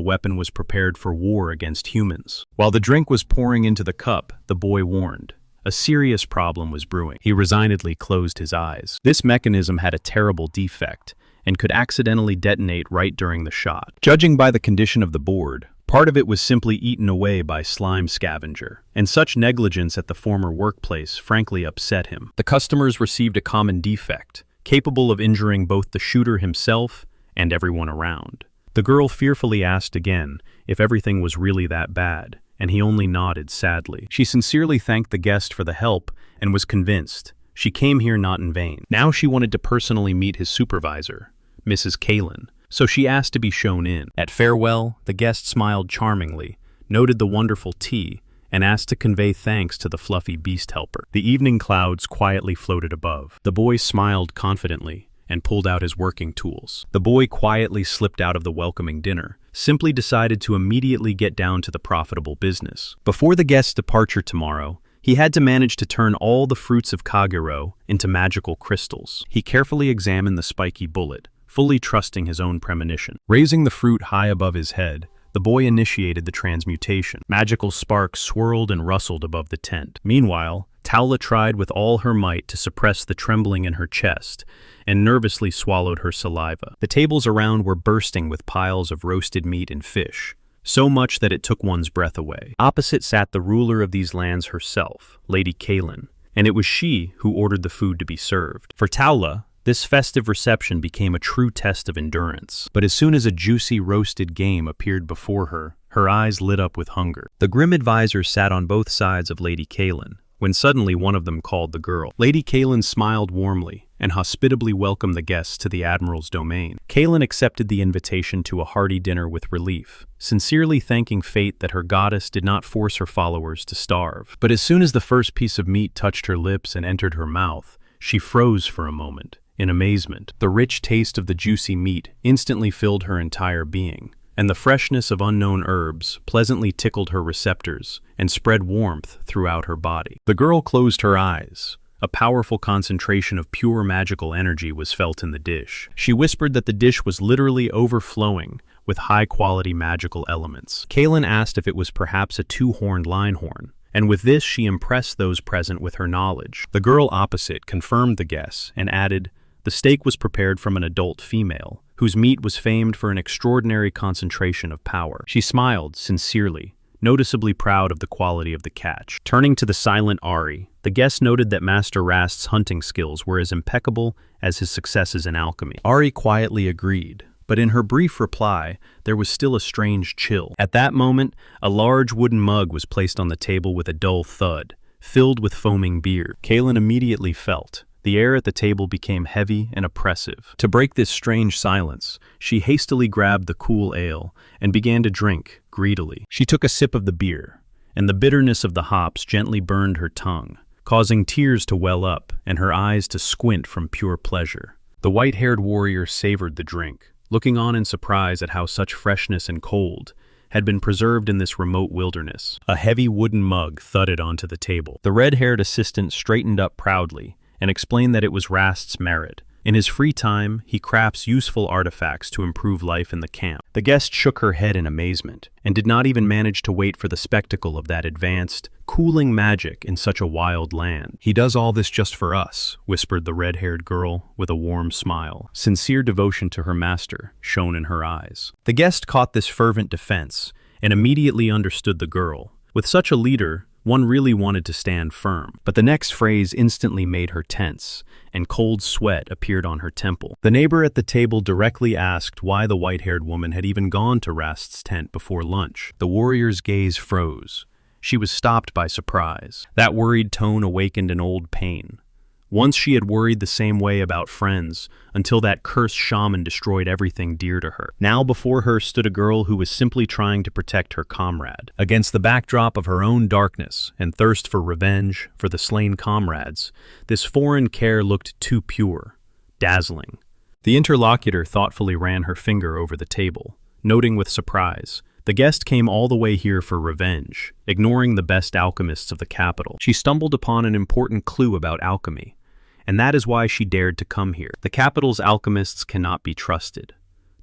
weapon was prepared for war against humans. While the drink was pouring into the cup, the boy warned. A serious problem was brewing. He resignedly closed his eyes. This mechanism had a terrible defect, and could accidentally detonate right during the shot. Judging by the condition of the board, part of it was simply eaten away by slime scavenger, and such negligence at the former workplace frankly upset him. The customers received a common defect, capable of injuring both the shooter himself and everyone around. The girl fearfully asked again if everything was really that bad, and he only nodded sadly. She sincerely thanked the guest for the help and was convinced she came here not in vain. Now she wanted to personally meet his supervisor, Mrs. Kalin, so she asked to be shown in. At farewell, the guest smiled charmingly, noted the wonderful tea, and asked to convey thanks to the fluffy beast helper. The evening clouds quietly floated above. The boy smiled confidently and pulled out his working tools. The boy quietly slipped out of the welcoming dinner, simply decided to immediately get down to the profitable business. Before the guest's departure tomorrow, he had to manage to turn all the fruits of Kagero into magical crystals. He carefully examined the spiky bullet, fully trusting his own premonition. Raising the fruit high above his head, the boy initiated the transmutation. Magical sparks swirled and rustled above the tent. Meanwhile, Taula tried with all her might to suppress the trembling in her chest, and nervously swallowed her saliva. The tables around were bursting with piles of roasted meat and fish, so much that it took one's breath away. Opposite sat the ruler of these lands herself, Lady Kalin, and it was she who ordered the food to be served. For Taula, this festive reception became a true test of endurance. But as soon as a juicy roasted game appeared before her, her eyes lit up with hunger. The grim advisors sat on both sides of Lady Kalin, when suddenly one of them called the girl. Lady Kalin smiled warmly and hospitably welcomed the guests to the Admiral's domain. Kalin accepted the invitation to a hearty dinner with relief, sincerely thanking fate that her goddess did not force her followers to starve. But as soon as the first piece of meat touched her lips and entered her mouth, she froze for a moment, in amazement. The rich taste of the juicy meat instantly filled her entire being, and the freshness of unknown herbs pleasantly tickled her receptors and spread warmth throughout her body. The girl closed her eyes. A powerful concentration of pure magical energy was felt in the dish. She whispered that the dish was literally overflowing with high-quality magical elements. Kalin asked if it was perhaps a two-horned linehorn, and with this she impressed those present with her knowledge. The girl opposite confirmed the guess and added, the steak was prepared from an adult female, whose meat was famed for an extraordinary concentration of power. She smiled sincerely, noticeably proud of the quality of the catch. Turning to the silent Ari, the guest noted that Master Rast's hunting skills were as impeccable as his successes in alchemy. Ari quietly agreed, but in her brief reply, there was still a strange chill. At that moment, a large wooden mug was placed on the table with a dull thud, filled with foaming beer. Kalin immediately felt. The air at the table became heavy and oppressive. To break this strange silence, she hastily grabbed the cool ale and began to drink greedily. She took a sip of the beer, and the bitterness of the hops gently burned her tongue, causing tears to well up and her eyes to squint from pure pleasure. The white-haired warrior savored the drink, looking on in surprise at how such freshness and cold had been preserved in this remote wilderness. A heavy wooden mug thudded onto the table. The red-haired assistant straightened up proudly and explained that it was Rast's merit. In his free time, he crafts useful artifacts to improve life in the camp. The guest shook her head in amazement, and did not even manage to wait for the spectacle of that advanced, cooling magic in such a wild land. He does all this just for us, whispered the red-haired girl with a warm smile. Sincere devotion to her master shone in her eyes. The guest caught this fervent defense, and immediately understood the girl. With such a leader, one really wanted to stand firm. But the next phrase instantly made her tense, and cold sweat appeared on her temple. The neighbor at the table directly asked why the white-haired woman had even gone to Rast's tent before lunch. The warrior's gaze froze. She was stopped by surprise. That worried tone awakened an old pain. Once she had worried the same way about friends, until that cursed shaman destroyed everything dear to her. Now before her stood a girl who was simply trying to protect her comrade. Against the backdrop of her own darkness and thirst for revenge for the slain comrades, this foreign care looked too pure, dazzling. The interlocutor thoughtfully ran her finger over the table, noting with surprise The guest came all the way here for revenge, ignoring the best alchemists of the capital. She stumbled upon an important clue about alchemy, and that is why she dared to come here. The capital's alchemists cannot be trusted.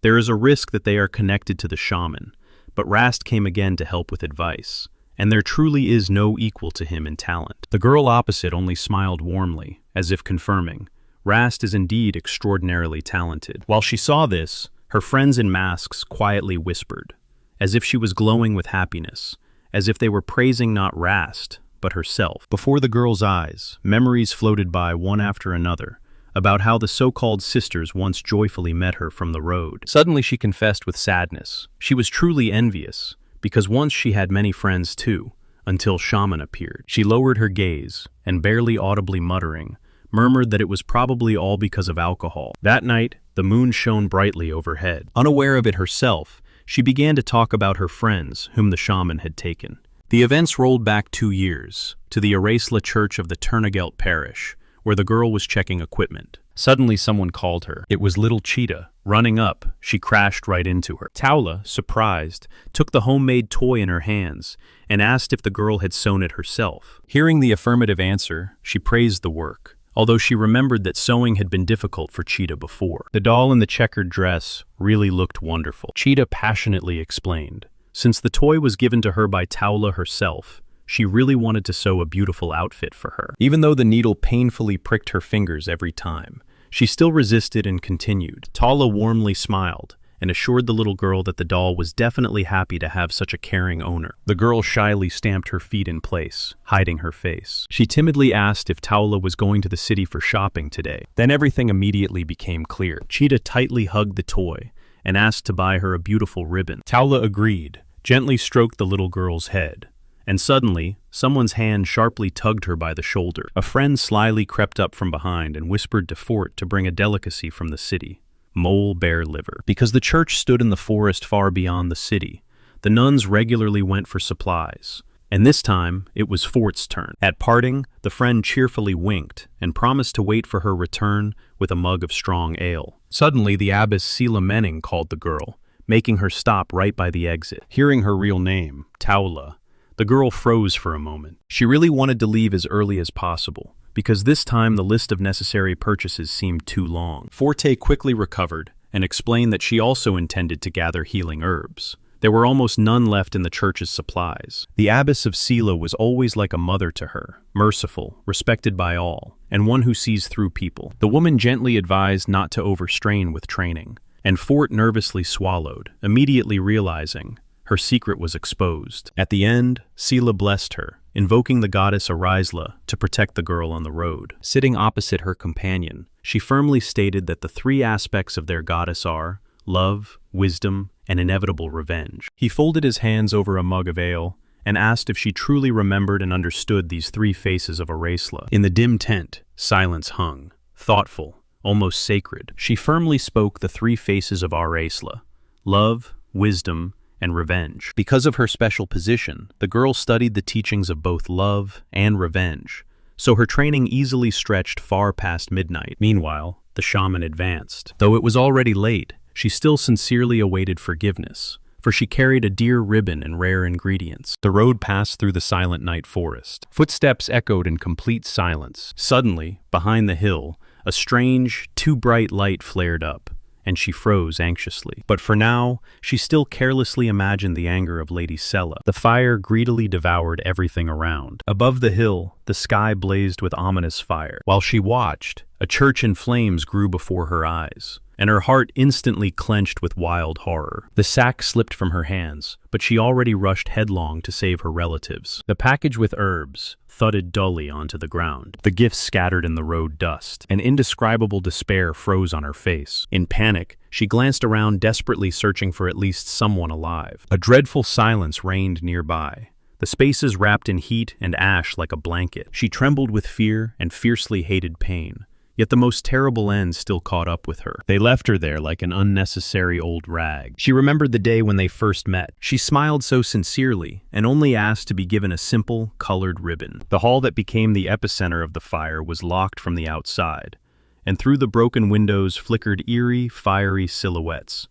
There is a risk that they are connected to the shaman, but Rast came again to help with advice, and there truly is no equal to him in talent. The girl opposite only smiled warmly, as if confirming, Rast is indeed extraordinarily talented. While she saw this, her friends in masks quietly whispered, as if she was glowing with happiness, as if they were praising not Rast, but herself. Before the girl's eyes, memories floated by one after another, about how the so-called sisters once joyfully met her from the road. Suddenly she confessed with sadness. She was truly envious, because once she had many friends too, until Shaman appeared. She lowered her gaze, and barely audibly muttering, murmured that it was probably all because of alcohol. That night, the moon shone brightly overhead. Unaware of it herself, she began to talk about her friends whom the shaman had taken. The events rolled back 2 years, to the Aresla church of the Turnagelt parish, where the girl was checking equipment. Suddenly someone called her. It was little Cheetah. Running up, she crashed right into her. Taula, surprised, took the homemade toy in her hands and asked if the girl had sewn it herself. Hearing the affirmative answer, she praised the work, although she remembered that sewing had been difficult for Cheetah before. The doll in the checkered dress really looked wonderful. Cheetah passionately explained. Since the toy was given to her by Taula herself, she really wanted to sew a beautiful outfit for her. Even though the needle painfully pricked her fingers every time, she still resisted and continued. Taula warmly smiled and assured the little girl that the doll was definitely happy to have such a caring owner. The girl shyly stamped her feet in place, hiding her face. She timidly asked if Taula was going to the city for shopping today. Then everything immediately became clear. Cheetah tightly hugged the toy and asked to buy her a beautiful ribbon. Taula agreed, gently stroked the little girl's head, and suddenly, someone's hand sharply tugged her by the shoulder. A friend slyly crept up from behind and whispered to Fort to bring a delicacy from the city. Mole bear liver. Because the church stood in the forest far beyond the city, the nuns regularly went for supplies, and this time it was Fort's turn. At parting, the friend cheerfully winked and promised to wait for her return with a mug of strong ale. Suddenly, the abbess Sela Menning called the girl, making her stop right by the exit. Hearing her real name, Taula, the girl froze for a moment. She really wanted to leave as early as possible, because this time the list of necessary purchases seemed too long. Forte quickly recovered and explained that she also intended to gather healing herbs. There were almost none left in the church's supplies. The abbess of Sela was always like a mother to her, merciful, respected by all, and one who sees through people. The woman gently advised not to overstrain with training, and Fort nervously swallowed, immediately realizing her secret was exposed. At the end, Sela blessed her, invoking the goddess Arisla to protect the girl on the road. Sitting opposite her companion, she firmly stated that the 3 aspects of their goddess are love, wisdom, and inevitable revenge. He folded his hands over a mug of ale and asked if she truly remembered and understood these 3 faces of Arisla. In the dim tent, silence hung, thoughtful, almost sacred. She firmly spoke the 3 faces of Arisla: love, wisdom, and revenge. Because of her special position, the girl studied the teachings of both love and revenge, so her training easily stretched far past midnight. Meanwhile, the shaman advanced. Though it was already late, she still sincerely awaited forgiveness, for she carried a dear ribbon and rare ingredients. The road passed through the silent night forest. Footsteps echoed in complete silence. Suddenly, behind the hill, a strange, too bright light flared up, and she froze anxiously. But for now, she still carelessly imagined the anger of Lady Sela. The fire greedily devoured everything around. Above the hill, the sky blazed with ominous fire. While she watched, a church in flames grew before her eyes, and her heart instantly clenched with wild horror. The sack slipped from her hands, but she already rushed headlong to save her relatives. The package with herbs thudded dully onto the ground. The gifts scattered in the road dust. An indescribable despair froze on her face. In panic, she glanced around, desperately searching for at least someone alive. A dreadful silence reigned nearby, the spaces wrapped in heat and ash like a blanket. She trembled with fear and fiercely hated pain. Yet the most terrible end still caught up with her. They left her there like an unnecessary old rag. She remembered the day when they first met. She smiled so sincerely and only asked to be given a simple, colored ribbon. The hall that became the epicenter of the fire was locked from the outside, and through the broken windows flickered eerie, fiery silhouettes,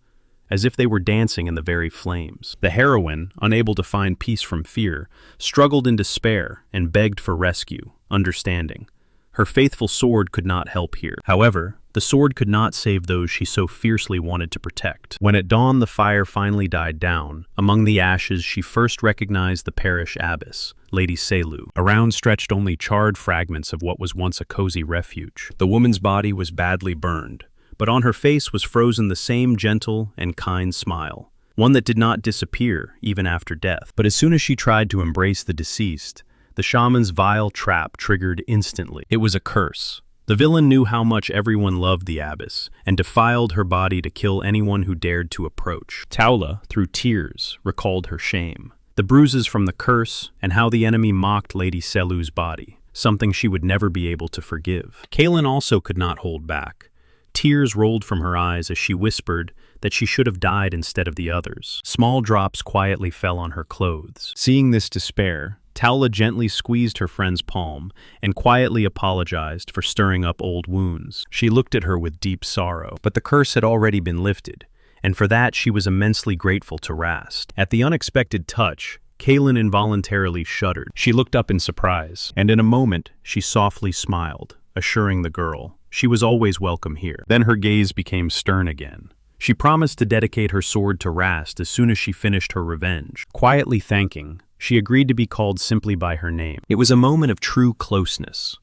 as if they were dancing in the very flames. The heroine, unable to find peace from fear, struggled in despair and begged for rescue, understanding. Her faithful sword could not help here. However, the sword could not save those she so fiercely wanted to protect. When at dawn the fire finally died down, among the ashes she first recognized the parish abbess, Lady Selu. Around stretched only charred fragments of what was once a cozy refuge. The woman's body was badly burned, but on her face was frozen the same gentle and kind smile, one that did not disappear even after death. But as soon as she tried to embrace the deceased, the shaman's vile trap triggered instantly. It was a curse. The villain knew how much everyone loved the abbess and defiled her body to kill anyone who dared to approach. Taula, through tears, recalled her shame, the bruises from the curse, and how the enemy mocked Lady Selu's body, something she would never be able to forgive. Kaylin also could not hold back. Tears rolled from her eyes as she whispered that she should have died instead of the others. Small drops quietly fell on her clothes. Seeing this despair, Taula gently squeezed her friend's palm and quietly apologized for stirring up old wounds. She looked at her with deep sorrow, but the curse had already been lifted, and for that she was immensely grateful to Rast. At the unexpected touch, Kaylin involuntarily shuddered. She looked up in surprise, and in a moment she softly smiled, assuring the girl she was always welcome here. Then her gaze became stern again. She promised to dedicate her sword to Rast as soon as she finished her revenge. Quietly thanking, she agreed to be called simply by her name. It was a moment of true closeness.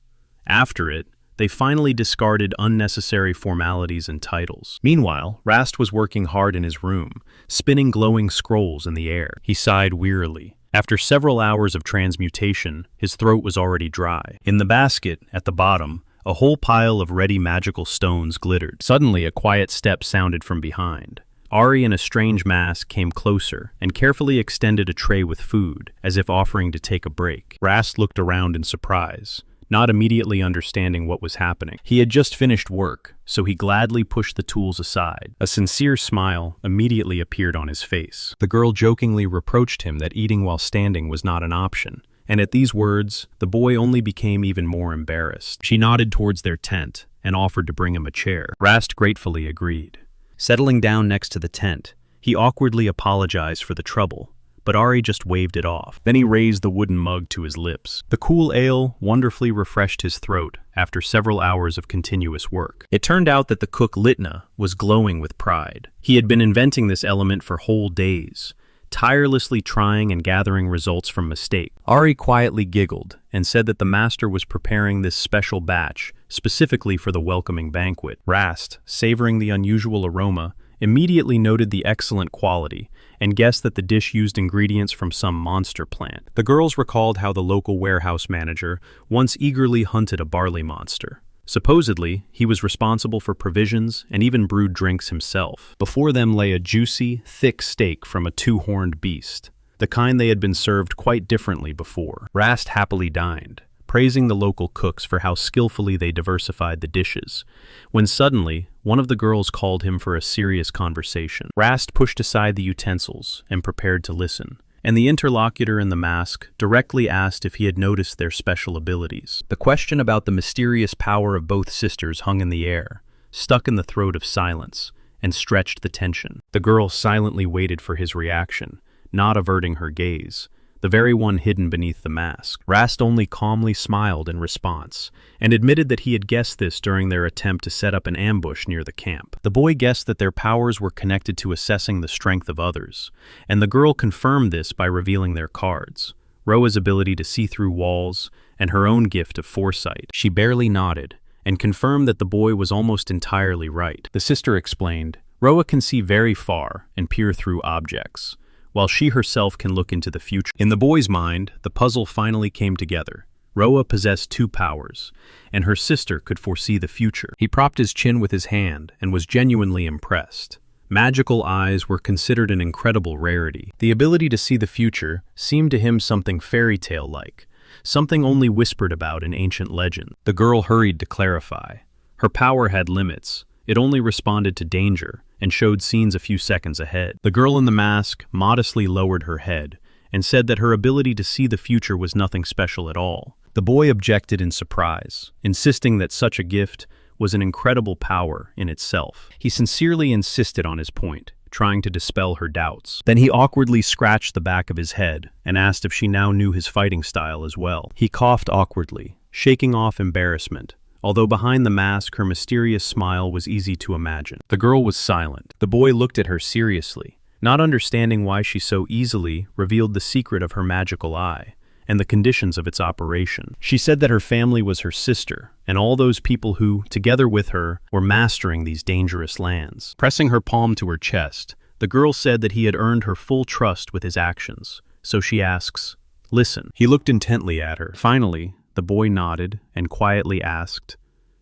After it, they finally discarded unnecessary formalities and titles. Meanwhile, Rast was working hard in his room, spinning glowing scrolls in the air. He sighed wearily. After several hours of transmutation, his throat was already dry. In the basket, at the bottom, a whole pile of ready magical stones glittered. Suddenly, a quiet step sounded from behind. Ari in a strange mask came closer and carefully extended a tray with food, as if offering to take a break. Rast looked around in surprise, not immediately understanding what was happening. He had just finished work, so he gladly pushed the tools aside. A sincere smile immediately appeared on his face. The girl jokingly reproached him that eating while standing was not an option, and at these words, the boy only became even more embarrassed. She nodded towards their tent and offered to bring him a chair. Rast gratefully agreed. Settling down next to the tent, he awkwardly apologized for the trouble, but Ari just waved it off. Then he raised the wooden mug to his lips. The cool ale wonderfully refreshed his throat after several hours of continuous work. It turned out that the cook Litna was glowing with pride. He had been inventing this element for whole days, tirelessly trying and gathering results from mistake. Ari quietly giggled and said that the master was preparing this special batch specifically for the welcoming banquet. Rast, savoring the unusual aroma, immediately noted the excellent quality and guessed that the dish used ingredients from some monster plant. The girls recalled how the local warehouse manager once eagerly hunted a barley monster. Supposedly, he was responsible for provisions and even brewed drinks himself. Before them lay a juicy, thick steak from a two-horned beast, the kind they had been served quite differently before. Rast happily dined, praising the local cooks for how skillfully they diversified the dishes, when suddenly, one of the girls called him for a serious conversation. Rast pushed aside the utensils and prepared to listen, and the interlocutor in the mask directly asked if he had noticed their special abilities. The question about the mysterious power of both sisters hung in the air, stuck in the throat of silence, and stretched the tension. The girl silently waited for his reaction, not averting her gaze, the very one hidden beneath the mask. Rast only calmly smiled in response, and admitted that he had guessed this during their attempt to set up an ambush near the camp. The boy guessed that their powers were connected to assessing the strength of others, and the girl confirmed this by revealing their cards, Roa's ability to see through walls, and her own gift of foresight. She barely nodded, and confirmed that the boy was almost entirely right. The sister explained, Roa can see very far and peer through objects, while she herself can look into the future. In the boy's mind, the puzzle finally came together. Roa possessed two powers, and her sister could foresee the future. He propped his chin with his hand and was genuinely impressed. Magical eyes were considered an incredible rarity. The ability to see the future seemed to him something fairy tale-like, something only whispered about in ancient legend. The girl hurried to clarify. Her power had limits. It only responded to danger and showed scenes a few seconds ahead. The girl in the mask modestly lowered her head and said that her ability to see the future was nothing special at all. The boy objected in surprise, insisting that such a gift was an incredible power in itself. He sincerely insisted on his point, trying to dispel her doubts. Then he awkwardly scratched the back of his head and asked if she now knew his fighting style as well. He coughed awkwardly, shaking off embarrassment, although behind the mask her mysterious smile was easy to imagine. The girl was silent. The boy looked at her seriously, not understanding why she so easily revealed the secret of her magical eye and the conditions of its operation. She said that her family was her sister, and all those people who, together with her, were mastering these dangerous lands. Pressing her palm to her chest, the girl said that he had earned her full trust with his actions, so she asks, "Listen." He looked intently at her. Finally, the boy nodded and quietly asked,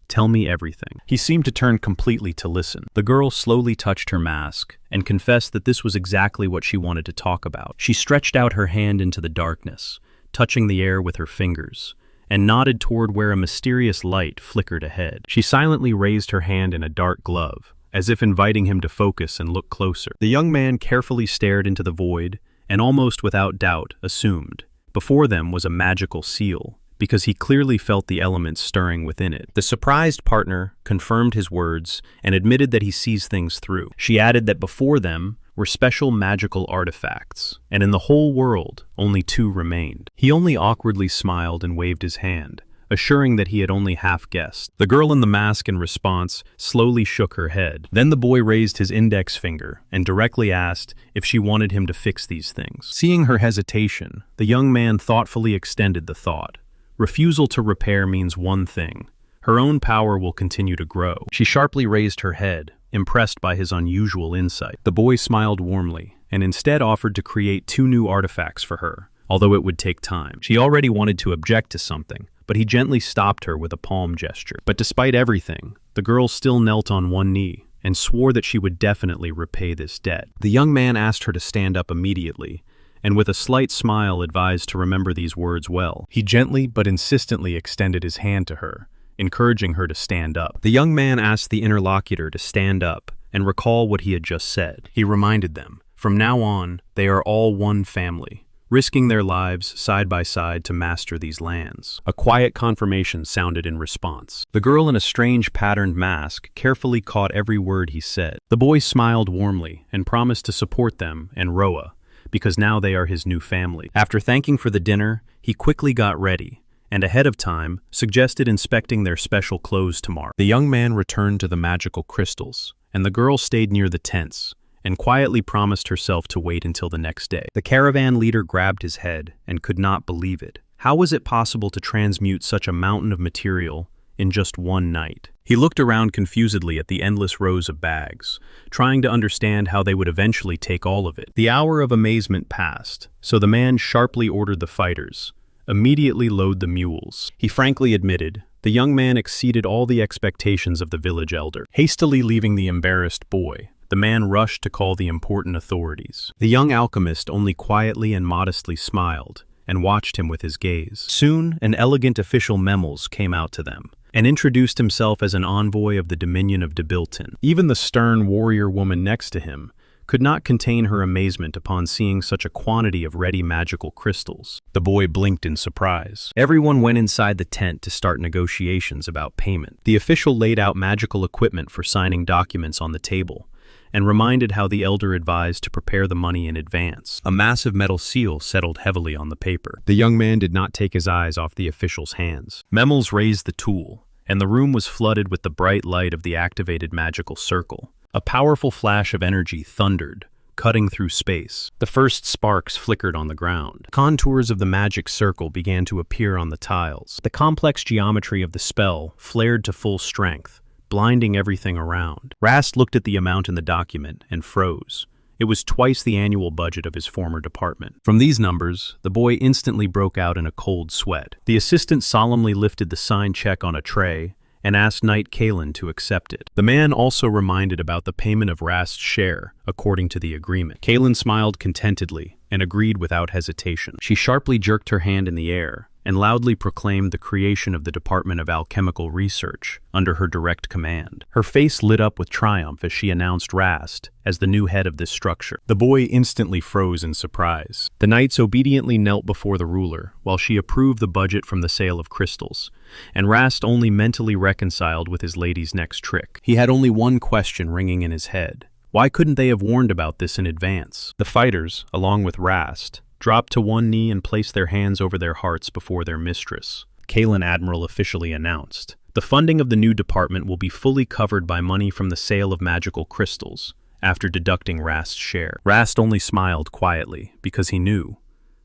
"Tell me everything." He seemed to turn completely to listen. The girl slowly touched her mask and confessed that this was exactly what she wanted to talk about. She stretched out her hand into the darkness, touching the air with her fingers, and nodded toward where a mysterious light flickered ahead. She silently raised her hand in a dark glove, as if inviting him to focus and look closer. The young man carefully stared into the void and almost without doubt assumed before them was a magical seal, because he clearly felt the elements stirring within it. The surprised partner confirmed his words and admitted that he sees things through. She added that before them were special magical artifacts, and in the whole world, only 2 remained. He only awkwardly smiled and waved his hand, assuring that he had only half guessed. The girl in the mask, in response, slowly shook her head. Then the boy raised his index finger and directly asked if she wanted him to fix these things. Seeing her hesitation, the young man thoughtfully extended the thought. Refusal to repair means one thing: her own power will continue to grow. She sharply raised her head, impressed by his unusual insight. The boy smiled warmly and instead offered to create 2 new artifacts for her, although it would take time. She already wanted to object to something, but he gently stopped her with a palm gesture. But despite everything, the girl still knelt on one knee and swore that she would definitely repay this debt. The young man asked her to stand up immediately, and with a slight smile advised to remember these words well. He gently but insistently extended his hand to her, encouraging her to stand up. The young man asked the interlocutor to stand up and recall what he had just said. He reminded them, from now on, they are all one family, risking their lives side by side to master these lands. A quiet confirmation sounded in response. The girl in a strange patterned mask carefully caught every word he said. The boy smiled warmly and promised to support them and Roa, because now they are his new family. After thanking for the dinner, he quickly got ready, and ahead of time, suggested inspecting their special clothes tomorrow. The young man returned to the magical crystals, and the girl stayed near the tents, and quietly promised herself to wait until the next day. The caravan leader grabbed his head and could not believe it. How was it possible to transmute such a mountain of material in just one night? He looked around confusedly at the endless rows of bags, trying to understand how they would eventually take all of it. The hour of amazement passed, so the man sharply ordered the fighters, "Immediately load the mules." He frankly admitted the young man exceeded all the expectations of the village elder. Hastily leaving the embarrassed boy, the man rushed to call the important authorities. The young alchemist only quietly and modestly smiled and watched him with his gaze. Soon, an elegant official Memels came out to them and introduced himself as an envoy of the Dominion of Debilton. Even the stern warrior woman next to him could not contain her amazement upon seeing such a quantity of ready magical crystals. The boy blinked in surprise. Everyone went inside the tent to start negotiations about payment. The official laid out magical equipment for signing documents on the table, and reminded how the elder advised to prepare the money in advance. A massive metal seal settled heavily on the paper. The young man did not take his eyes off the official's hands. Memels raised the tool, and the room was flooded with the bright light of the activated magical circle. A powerful flash of energy thundered, cutting through space. The first sparks flickered on the ground. Contours of the magic circle began to appear on the tiles. The complex geometry of the spell flared to full strength, blinding everything around. Rast looked at the amount in the document and froze. It was twice the annual budget of his former department. From these numbers, the boy instantly broke out in a cold sweat. The assistant solemnly lifted the signed check on a tray and asked Knight Kalen to accept it. The man also reminded about the payment of Rast's share, according to the agreement. Kalen smiled contentedly and agreed without hesitation. She sharply jerked her hand in the air and loudly proclaimed the creation of the Department of Alchemical Research under her direct command. Her face lit up with triumph as she announced Rast as the new head of this structure. The boy instantly froze in surprise. The knights obediently knelt before the ruler while she approved the budget from the sale of crystals, and Rast only mentally reconciled with his lady's next trick. He had only one question ringing in his head. Why couldn't they have warned about this in advance? The fighters, along with Rast, dropped to one knee and placed their hands over their hearts before their mistress. Kalen Admiral officially announced, "The funding of the new department will be fully covered by money from the sale of magical crystals, after deducting Rast's share." Rast only smiled quietly, because he knew.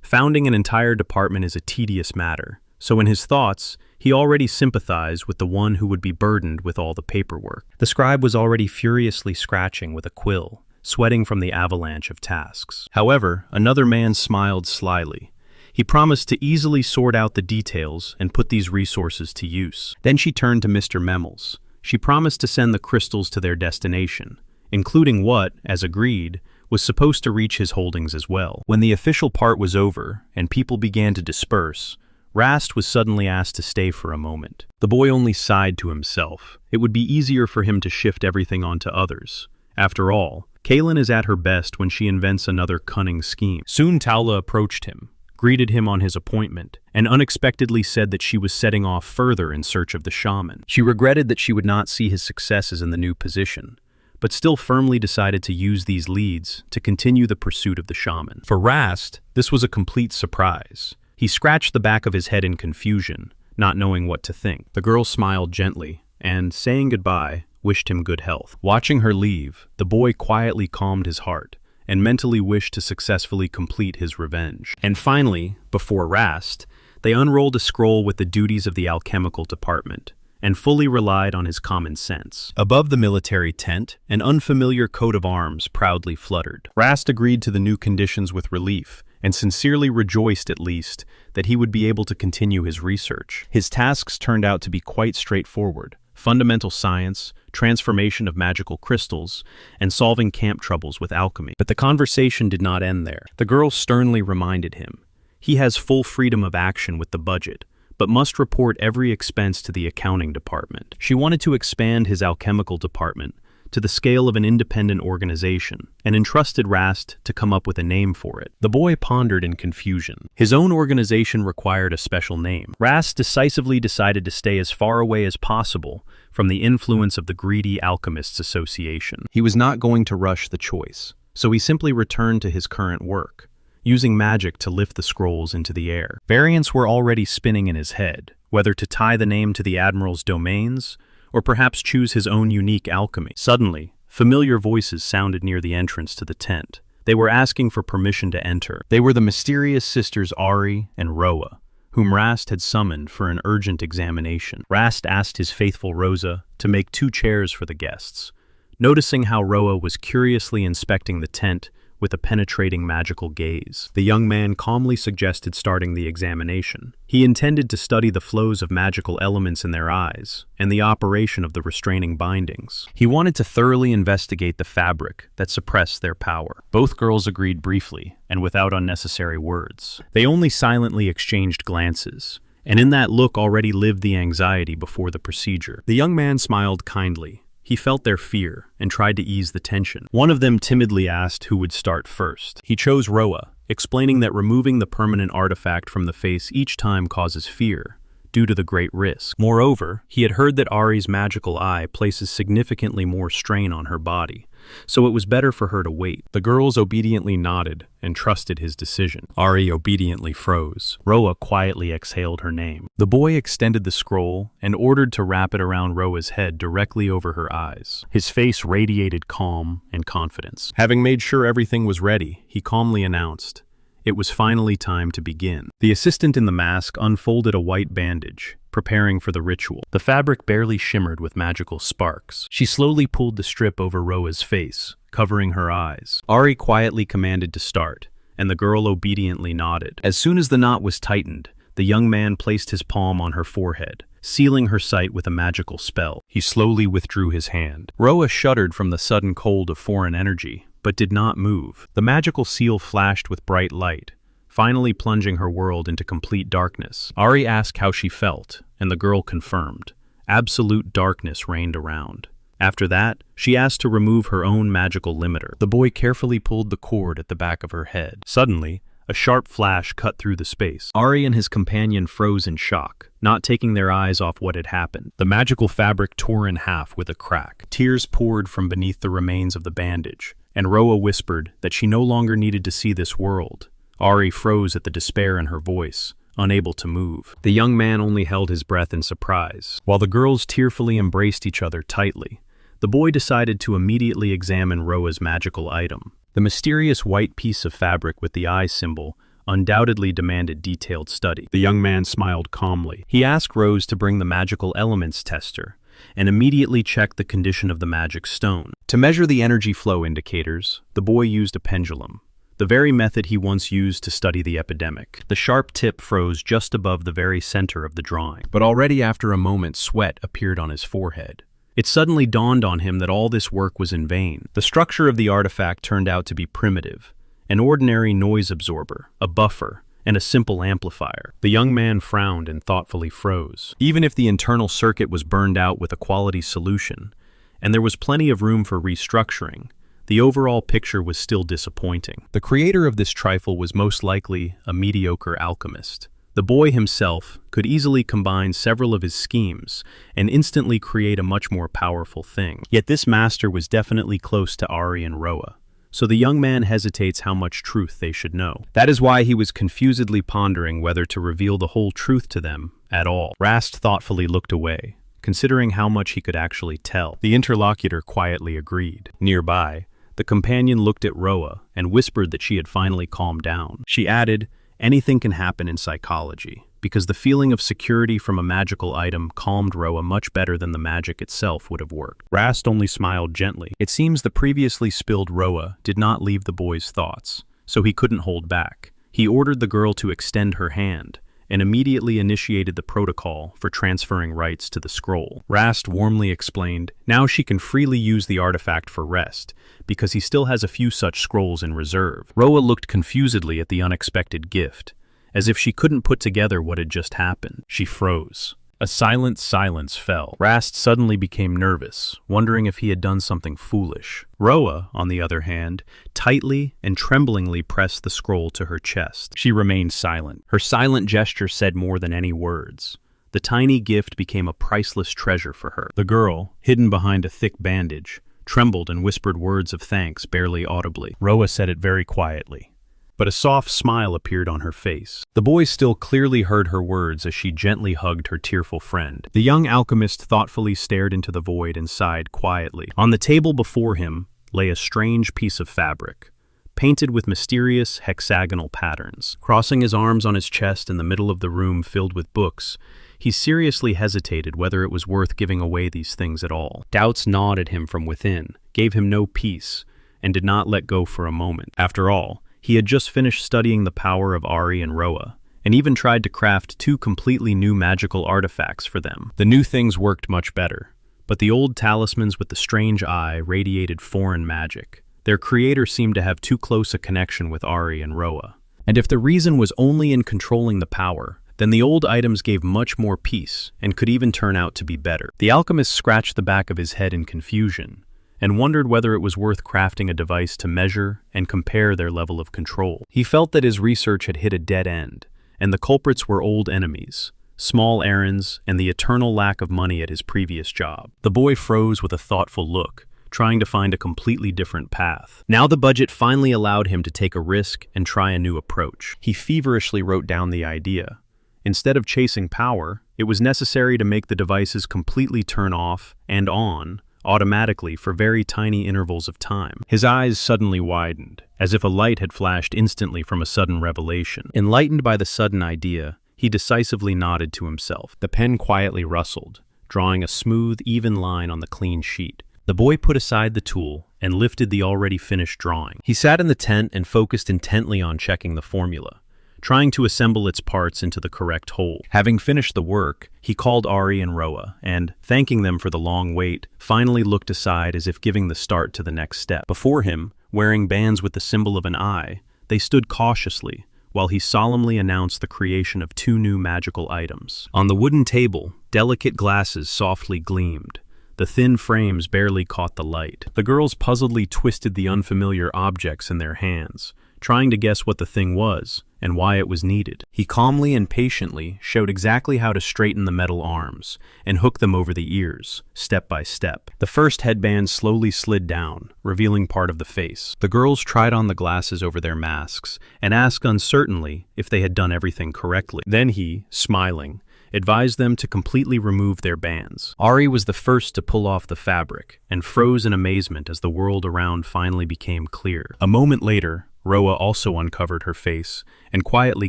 Founding an entire department is a tedious matter, so in his thoughts, he already sympathized with the one who would be burdened with all the paperwork. The scribe was already furiously scratching with a quill, sweating from the avalanche of tasks. However, another man smiled slyly. He promised to easily sort out the details and put these resources to use. Then she turned to Mr. Memels. She promised to send the crystals to their destination, including what, as agreed, was supposed to reach his holdings as well. When the official part was over and people began to disperse, Rast was suddenly asked to stay for a moment. The boy only sighed to himself. It would be easier for him to shift everything onto others. After all, Kalen is at her best when she invents another cunning scheme. Soon Taula approached him, greeted him on his appointment, and unexpectedly said that she was setting off further in search of the shaman. She regretted that she would not see his successes in the new position, but still firmly decided to use these leads to continue the pursuit of the shaman. For Rast, this was a complete surprise. He scratched the back of his head in confusion, not knowing what to think. The girl smiled gently, and, saying goodbye, wished him good health. Watching her leave, the boy quietly calmed his heart, and mentally wished to successfully complete his revenge. And finally, before Rast, they unrolled a scroll with the duties of the alchemical department, and fully relied on his common sense. Above the military tent, an unfamiliar coat of arms proudly fluttered. Rast agreed to the new conditions with relief, and sincerely rejoiced at least that he would be able to continue his research. His tasks turned out to be quite straightforward: fundamental science, transformation of magical crystals, and solving camp troubles with alchemy. But the conversation did not end there. The girl sternly reminded him, he has full freedom of action with the budget, but must report every expense to the accounting department. She wanted to expand his alchemical department to the scale of an independent organization, and entrusted Rast to come up with a name for it. The boy pondered in confusion. His own organization required a special name. Rast decisively decided to stay as far away as possible from the influence of the greedy Alchemists Association. He was not going to rush the choice, so he simply returned to his current work, using magic to lift the scrolls into the air. Variants were already spinning in his head, whether to tie the name to the Admiral's domains, or perhaps choose his own unique alchemy. Suddenly, familiar voices sounded near the entrance to the tent. They were asking for permission to enter. They were the mysterious sisters Ari and Roa, whom Rast had summoned for an urgent examination. Rast asked his faithful Rosa to make 2 chairs for the guests. Noticing how Roa was curiously inspecting the tent with a penetrating magical gaze, the young man calmly suggested starting the examination. He intended to study the flows of magical elements in their eyes and the operation of the restraining bindings. He wanted to thoroughly investigate the fabric that suppressed their power. Both girls agreed briefly and without unnecessary words. They only silently exchanged glances, and in that look already lived the anxiety before the procedure. The young man smiled kindly. He felt their fear and tried to ease the tension. One of them timidly asked who would start first. He chose Roa, explaining that removing the permanent artifact from the face each time causes fear, due to the great risk. Moreover, he had heard that Ari's magical eye places significantly more strain on her body, so it was better for her to wait. The girls obediently nodded and trusted his decision. Ari obediently froze. Roa quietly exhaled her name. The boy extended the scroll and ordered to wrap it around Roa's head directly over her eyes. His face radiated calm and confidence. Having made sure everything was ready, he calmly announced, it was finally time to begin. The assistant in the mask unfolded a white bandage, preparing for the ritual. The fabric barely shimmered with magical sparks. She slowly pulled the strip over Roa's face, covering her eyes. Ari quietly commanded to start, and the girl obediently nodded. As soon as the knot was tightened, the young man placed his palm on her forehead, sealing her sight with a magical spell. He slowly withdrew his hand. Roa shuddered from the sudden cold of foreign energy, but did not move. The magical seal flashed with bright light, finally plunging her world into complete darkness. Ari asked how she felt, and the girl confirmed. Absolute darkness reigned around. After that, she asked to remove her own magical limiter. The boy carefully pulled the cord at the back of her head. Suddenly, A sharp flash cut through the space. Ari and his companion froze in shock, not taking their eyes off what had happened. The magical fabric tore in half with a crack. Tears poured from beneath the remains of the bandage, and Roa whispered that she no longer needed to see this world. Ari froze at the despair in her voice, unable to move. The young man only held his breath in surprise. While the girls tearfully embraced each other tightly, the boy decided to immediately examine Roa's magical item. The mysterious white piece of fabric with the eye symbol undoubtedly demanded detailed study. The young man smiled calmly. He asked Rose to bring the magical elements tester and immediately checked the condition of the magic stone. To measure the energy flow indicators, the boy used a pendulum, the very method he once used to study the epidemic. The sharp tip froze just above the very center of the drawing, but already after a moment sweat appeared on his forehead. It suddenly dawned on him that all this work was in vain. The structure of the artifact turned out to be primitive, an ordinary noise absorber, a buffer, and a simple amplifier. The young man frowned and thoughtfully froze. Even if the internal circuit was burned out with a quality solution, and there was plenty of room for restructuring, the overall picture was still disappointing. The creator of this trifle was most likely a mediocre alchemist. The boy himself could easily combine several of his schemes and instantly create a much more powerful thing. Yet this master was definitely close to Ari and Roa, so the young man hesitates how much truth they should know. That is why he was confusedly pondering whether to reveal the whole truth to them at all. Rast thoughtfully looked away, considering how much he could actually tell. The interlocutor quietly agreed. Nearby, the companion looked at Roa and whispered that she had finally calmed down. She added, "Anything can happen in psychology," because the feeling of security from a magical item calmed Roa much better than the magic itself would have worked. Rast only smiled gently. It seems the previously spilled Roa did not leave the boy's thoughts, so he couldn't hold back. He ordered the girl to extend her hand, and immediately initiated the protocol for transferring rights to the scroll. Rast warmly explained, now she can freely use the artifact for rest, because he still has a few such scrolls in reserve. Roa looked confusedly at the unexpected gift, as if she couldn't put together what had just happened. She froze. A silent silence fell. Rast suddenly became nervous, wondering if he had done something foolish. Roa, on the other hand, tightly and tremblingly pressed the scroll to her chest. She remained silent. Her silent gesture said more than any words. The tiny gift became a priceless treasure for her. The girl, hidden behind a thick bandage, trembled and whispered words of thanks barely audibly. Roa said it very quietly, but a soft smile appeared on her face. The boy still clearly heard her words as she gently hugged her tearful friend. The young alchemist thoughtfully stared into the void and sighed quietly. On the table before him lay a strange piece of fabric, painted with mysterious hexagonal patterns. Crossing his arms on his chest in the middle of the room filled with books, he seriously hesitated whether it was worth giving away these things at all. Doubts gnawed at him from within, gave him no peace, and did not let go for a moment. After all, he had just finished studying the power of Ari and Roa, and even tried to craft 2 completely new magical artifacts for them. The new things worked much better, but the old talismans with the strange eye radiated foreign magic. Their creator seemed to have too close a connection with Ari and Roa. And if the reason was only in controlling the power, then the old items gave much more peace and could even turn out to be better. The alchemist scratched the back of his head in confusion, and wondered whether it was worth crafting a device to measure and compare their level of control. He felt that his research had hit a dead end, and the culprits were old enemies, small errands, and the eternal lack of money at his previous job. The boy froze with a thoughtful look, trying to find a completely different path. Now the budget finally allowed him to take a risk and try a new approach. He feverishly wrote down the idea. Instead of chasing power, it was necessary to make the devices completely turn off and on automatically for very tiny intervals of time. His eyes suddenly widened, as if a light had flashed instantly from a sudden revelation. Enlightened by the sudden idea, he decisively nodded to himself. The pen quietly rustled, drawing a smooth, even line on the clean sheet. The boy put aside the tool and lifted the already finished drawing. He sat in the tent and focused intently on checking the formula, trying to assemble its parts into the correct whole. Having finished the work, he called Ari and Roa, and, thanking them for the long wait, finally looked aside as if giving the start to the next step. Before him, wearing bands with the symbol of an eye, they stood cautiously, while he solemnly announced the creation of 2 new magical items. On the wooden table, delicate glasses softly gleamed. The thin frames barely caught the light. The girls puzzledly twisted the unfamiliar objects in their hands, trying to guess what the thing was and why it was needed. He calmly and patiently showed exactly how to straighten the metal arms and hook them over the ears, step by step. The first headband slowly slid down, revealing part of the face. The girls tried on the glasses over their masks and asked uncertainly if they had done everything correctly. Then he, smiling, advised them to completely remove their bands. Ari was the first to pull off the fabric and froze in amazement as the world around finally became clear. A moment later, Roa also uncovered her face and quietly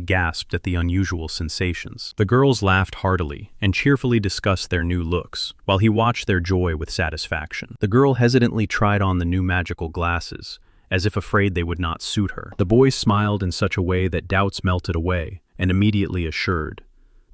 gasped at the unusual sensations. The girls laughed heartily and cheerfully discussed their new looks, while he watched their joy with satisfaction. The girl hesitantly tried on the new magical glasses, as if afraid they would not suit her. The boy smiled in such a way that doubts melted away and immediately assured,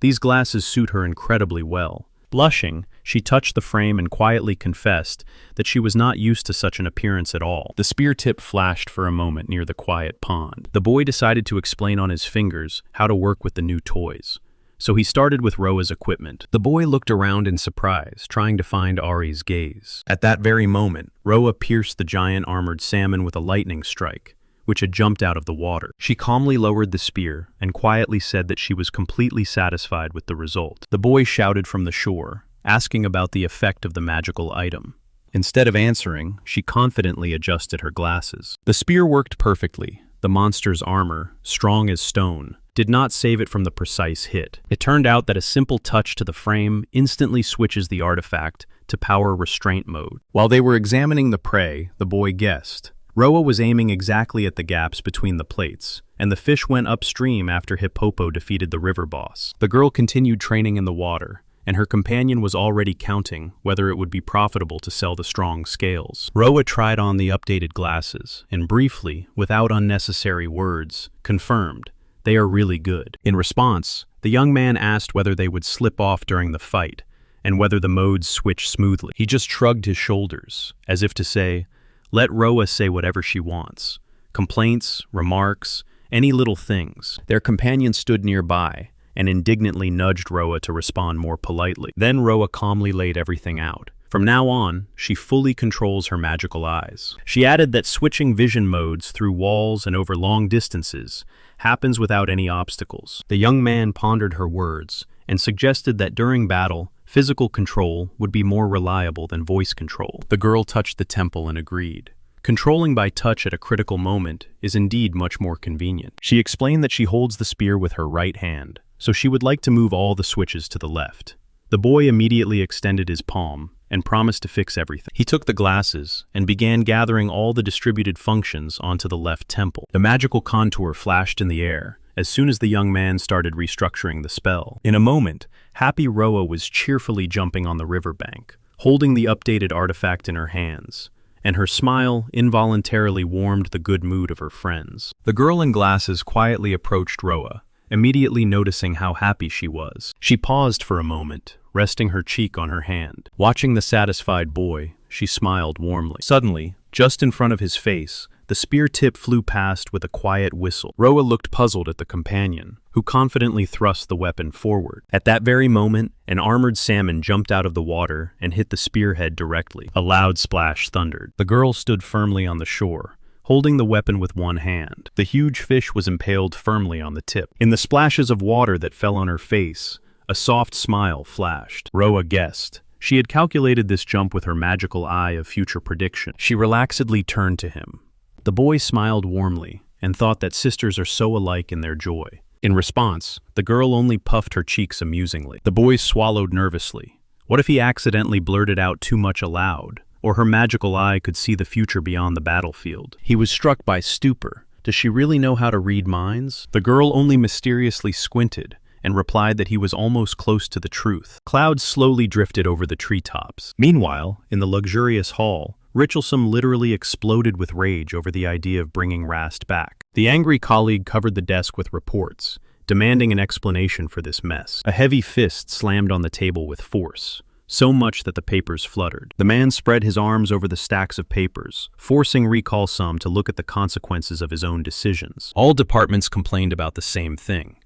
"These glasses suit her incredibly well." Blushing, she touched the frame and quietly confessed that she was not used to such an appearance at all. The spear tip flashed for a moment near the quiet pond. The boy decided to explain on his fingers how to work with the new toys. So he started with Roa's equipment. The boy looked around in surprise, trying to find Ari's gaze. At that very moment, Roa pierced the giant armored salmon with a lightning strike, which had jumped out of the water. She calmly lowered the spear and quietly said that she was completely satisfied with the result. The boy shouted from the shore, asking about the effect of the magical item. Instead of answering, she confidently adjusted her glasses. The spear worked perfectly. The monster's armor, strong as stone, did not save it from the precise hit. It turned out that a simple touch to the frame instantly switches the artifact to power restraint mode. While they were examining the prey, the boy guessed. Roa was aiming exactly at the gaps between the plates, and the fish went upstream after Hippopo defeated the river boss. The girl continued training in the water, and her companion was already counting whether it would be profitable to sell the strong scales. Roa tried on the updated glasses, and briefly, without unnecessary words, confirmed, "They are really good." In response, the young man asked whether they would slip off during the fight, and whether the modes switch smoothly. He just shrugged his shoulders, as if to say, "Let Roa say whatever she wants. Complaints, remarks, any little things." Their companion stood nearby and indignantly nudged Roa to respond more politely. Then Roa calmly laid everything out. From now on, she fully controls her magical eyes. She added that switching vision modes through walls and over long distances happens without any obstacles. The young man pondered her words and suggested that during battle, physical control would be more reliable than voice control. The girl touched the temple and agreed. Controlling by touch at a critical moment is indeed much more convenient. She explained that she holds the spear with her right hand, so she would like to move all the switches to the left. The boy immediately extended his palm and promised to fix everything. He took the glasses and began gathering all the distributed functions onto the left temple. The magical contour flashed in the air as soon as the young man started restructuring the spell. In a moment, happy Roa was cheerfully jumping on the riverbank, holding the updated artifact in her hands, and her smile involuntarily warmed the good mood of her friends. The girl in glasses quietly approached Roa, immediately noticing how happy she was. She paused for a moment, resting her cheek on her hand. Watching the satisfied boy, she smiled warmly. Suddenly, just in front of his face, the spear tip flew past with a quiet whistle. Roa looked puzzled at the companion, who confidently thrust the weapon forward. At that very moment, an armored salmon jumped out of the water and hit the spearhead directly. A loud splash thundered. The girl stood firmly on the shore, holding the weapon with one hand. The huge fish was impaled firmly on the tip. In the splashes of water that fell on her face, a soft smile flashed. Roa guessed. She had calculated this jump with her magical eye of future prediction. She relaxedly turned to him. The boy smiled warmly and thought that sisters are so alike in their joy. In response, the girl only puffed her cheeks amusingly. The boy swallowed nervously. What if he accidentally blurted out too much aloud, or her magical eye could see the future beyond the battlefield? He was struck by stupor. Does she really know how to read minds? The girl only mysteriously squinted and replied that he was almost close to the truth. Clouds slowly drifted over the treetops. Meanwhile, in the luxurious hall, Richelsome literally exploded with rage over the idea of bringing Rast back. The angry colleague covered the desk with reports, demanding an explanation for this mess. A heavy fist slammed on the table with force, so much that the papers fluttered. The man spread his arms over the stacks of papers, forcing Recalsome to look at the consequences of his own decisions. All departments complained about the same thing.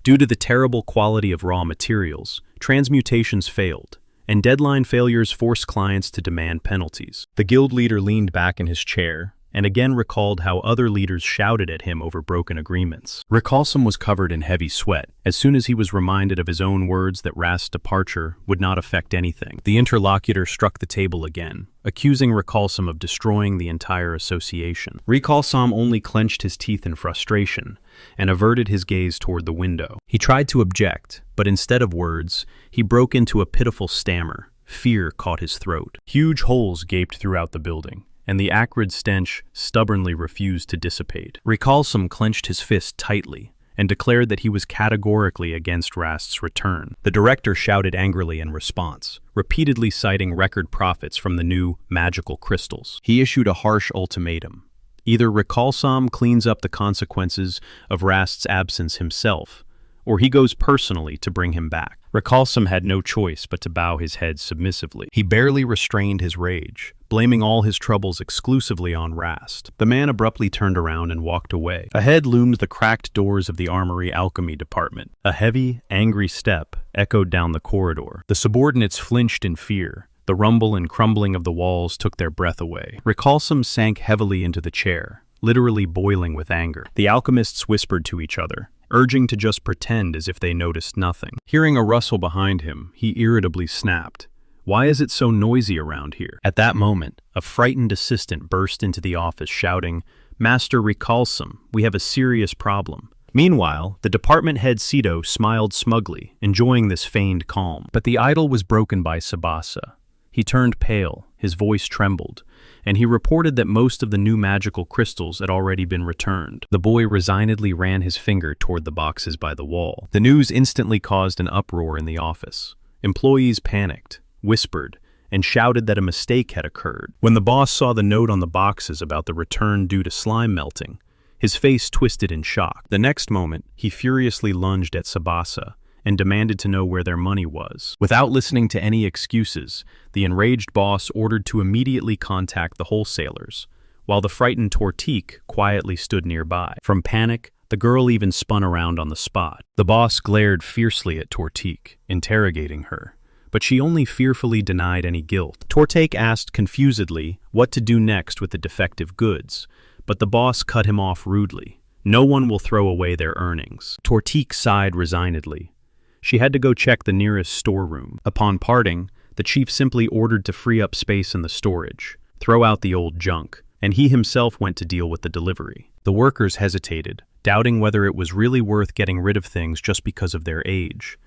Due to the terrible quality of raw materials, transmutations failed, and deadline failures forced clients to demand penalties. The guild leader leaned back in his chair and again recalled how other leaders shouted at him over broken agreements. Recalsam was covered in heavy sweat as soon as he was reminded of his own words that Rast's departure would not affect anything. The interlocutor struck the table again, accusing Recalsam of destroying the entire association. Recalsam only clenched his teeth in frustration and averted his gaze toward the window. He tried to object, but instead of words, he broke into a pitiful stammer. Fear caught his throat. Huge holes gaped throughout the building, and the acrid stench stubbornly refused to dissipate. Recalsam clenched his fist tightly and declared that he was categorically against Rast's return. The director shouted angrily in response, repeatedly citing record profits from the new magical crystals. He issued a harsh ultimatum. Either Recalsam cleans up the consequences of Rast's absence himself, or he goes personally to bring him back. Recalsam had no choice but to bow his head submissively. He barely restrained his rage, blaming all his troubles exclusively on Rast. The man abruptly turned around and walked away. Ahead loomed the cracked doors of the armory alchemy department. A heavy, angry step echoed down the corridor. The subordinates flinched in fear. The rumble and crumbling of the walls took their breath away. Recalsam sank heavily into the chair, literally boiling with anger. The alchemists whispered to each other, urging to just pretend as if they noticed nothing. Hearing a rustle behind him, he irritably snapped, "Why is it so noisy around here?" At that moment, a frightened assistant burst into the office shouting, "Master Recalsam, we have a serious problem." Meanwhile, the department head Sito smiled smugly, enjoying this feigned calm. But the idyll was broken by Tsubasa. He turned pale, his voice trembled, and he reported that most of the new magical crystals had already been returned. The boy resignedly ran his finger toward the boxes by the wall. The news instantly caused an uproar in the office. Employees panicked, whispered, and shouted that a mistake had occurred. When the boss saw the note on the boxes about the return due to slime melting, his face twisted in shock. The next moment, he furiously lunged at Tsubasa and demanded to know where their money was. Without listening to any excuses, the enraged boss ordered to immediately contact the wholesalers, while the frightened Tortique quietly stood nearby. From panic, the girl even spun around on the spot. The boss glared fiercely at Tortique, interrogating her, but she only fearfully denied any guilt. Tortique asked confusedly what to do next with the defective goods, but the boss cut him off rudely. "No one will throw away their earnings." Tortique sighed resignedly. She had to go check the nearest storeroom. Upon parting, the chief simply ordered to free up space in the storage, throw out the old junk, and he himself went to deal with the delivery. The workers hesitated, doubting whether it was really worth getting rid of things just because of their age,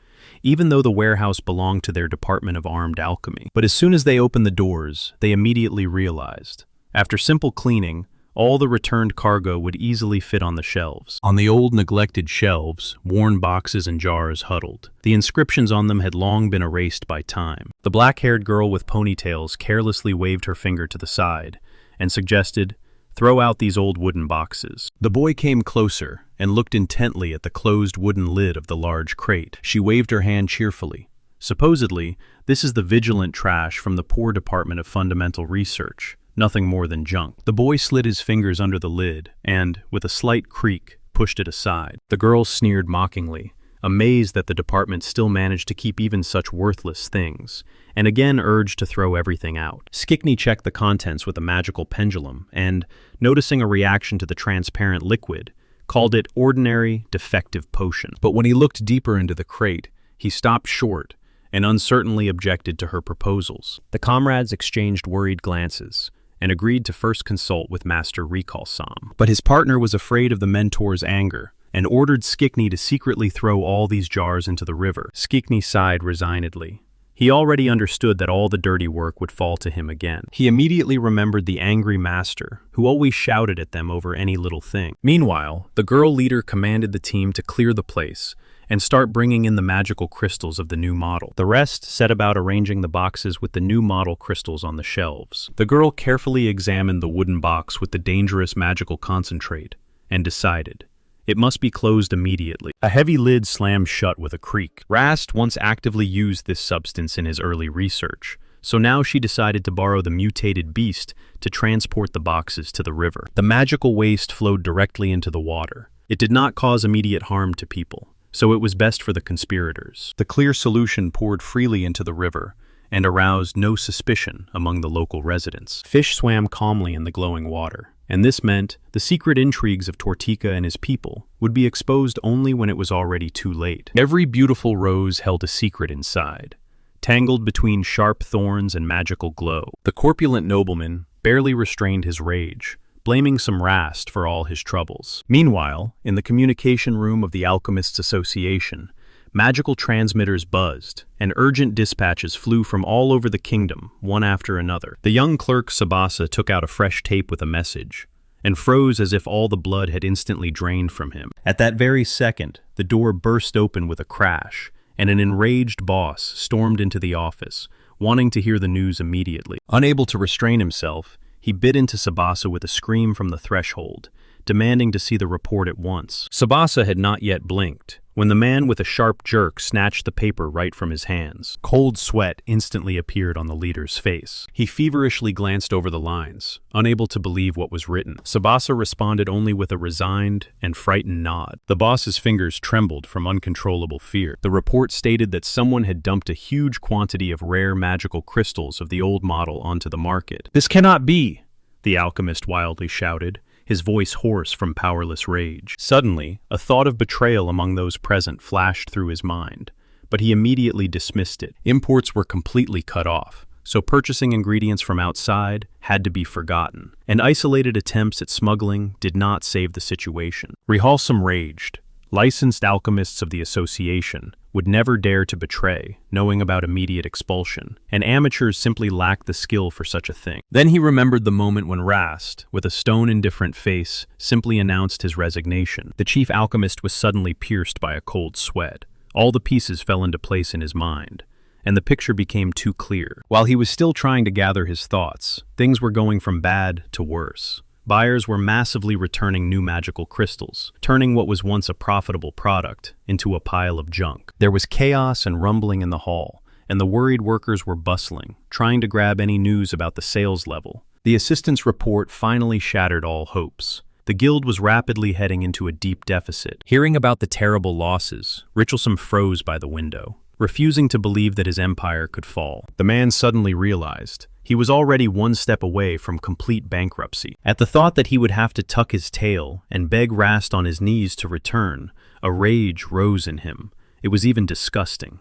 even though the warehouse belonged to their department of armed alchemy. But as soon as they opened the doors, they immediately realized, after simple cleaning, all the returned cargo would easily fit on the shelves. On the old neglected shelves, worn boxes and jars huddled. The inscriptions on them had long been erased by time. The black-haired girl with ponytails carelessly waved her finger to the side and suggested, "Throw out these old wooden boxes." The boy came closer and looked intently at the closed wooden lid of the large crate. She waved her hand cheerfully. Supposedly, this is the vigilant trash from the poor department of fundamental research. Nothing more than junk. The boy slid his fingers under the lid and, with a slight creak, pushed it aside. The girl sneered mockingly, amazed that the department still managed to keep even such worthless things, and again urged to throw everything out. Skickney checked the contents with a magical pendulum and, noticing a reaction to the transparent liquid, called it ordinary defective potion. But when he looked deeper into the crate, he stopped short and uncertainly objected to her proposals. The comrades exchanged worried glances and agreed to first consult with Master Recalsam. But his partner was afraid of the mentor's anger and ordered Skickney to secretly throw all these jars into the river. Skickney sighed resignedly. He already understood that all the dirty work would fall to him again. He immediately remembered the angry master, who always shouted at them over any little thing. Meanwhile, the girl leader commanded the team to clear the place and start bringing in the magical crystals of the new model. The rest set about arranging the boxes with the new model crystals on the shelves. The girl carefully examined the wooden box with the dangerous magical concentrate and decided it must be closed immediately. A heavy lid slammed shut with a creak. Rast once actively used this substance in his early research, so now she decided to borrow the mutated beast to transport the boxes to the river. The magical waste flowed directly into the water. It did not cause immediate harm to people, so it was best for the conspirators. The clear solution poured freely into the river and aroused no suspicion among the local residents. Fish swam calmly in the glowing water, and this meant the secret intrigues of Tortika and his people would be exposed only when it was already too late. Every beautiful rose held a secret inside, tangled between sharp thorns and magical glow. The corpulent nobleman barely restrained his rage, blaming some Rast for all his troubles. Meanwhile, in the communication room of the Alchemists' Association, magical transmitters buzzed, and urgent dispatches flew from all over the kingdom, one after another. The young clerk Tsubasa took out a fresh tape with a message, and froze as if all the blood had instantly drained from him. At that very second, the door burst open with a crash, and an enraged boss stormed into the office, wanting to hear the news immediately. Unable to restrain himself, he bit into Tsubasa with a scream from the threshold, demanding to see the report at once. Tsubasa had not yet blinked, when the man with a sharp jerk snatched the paper right from his hands. Cold sweat instantly appeared on the leader's face. He feverishly glanced over the lines, unable to believe what was written. Tsubasa responded only with a resigned and frightened nod. The boss's fingers trembled from uncontrollable fear. The report stated that someone had dumped a huge quantity of rare magical crystals of the old model onto the market. "This cannot be!" the alchemist wildly shouted, his voice hoarse from powerless rage. Suddenly, a thought of betrayal among those present flashed through his mind, but he immediately dismissed it. Imports were completely cut off, so purchasing ingredients from outside had to be forgotten, and isolated attempts at smuggling did not save the situation. Rehalsam raged. Licensed alchemists of the association would never dare to betray, knowing about immediate expulsion, and amateurs simply lacked the skill for such a thing. Then he remembered the moment when Rast, with a stone-indifferent face, simply announced his resignation. The chief alchemist was suddenly pierced by a cold sweat. All the pieces fell into place in his mind, and the picture became too clear. While he was still trying to gather his thoughts, things were going from bad to worse. Buyers were massively returning new magical crystals, turning what was once a profitable product into a pile of junk. There was chaos and rumbling in the hall, and the worried workers were bustling, trying to grab any news about the sales level. The assistant's report finally shattered all hopes. The guild was rapidly heading into a deep deficit. Hearing about the terrible losses, Richelsom froze by the window, refusing to believe that his empire could fall. The man suddenly realized he was already one step away from complete bankruptcy. At the thought that he would have to tuck his tail and beg Rast on his knees to return, a rage rose in him. It was even disgusting.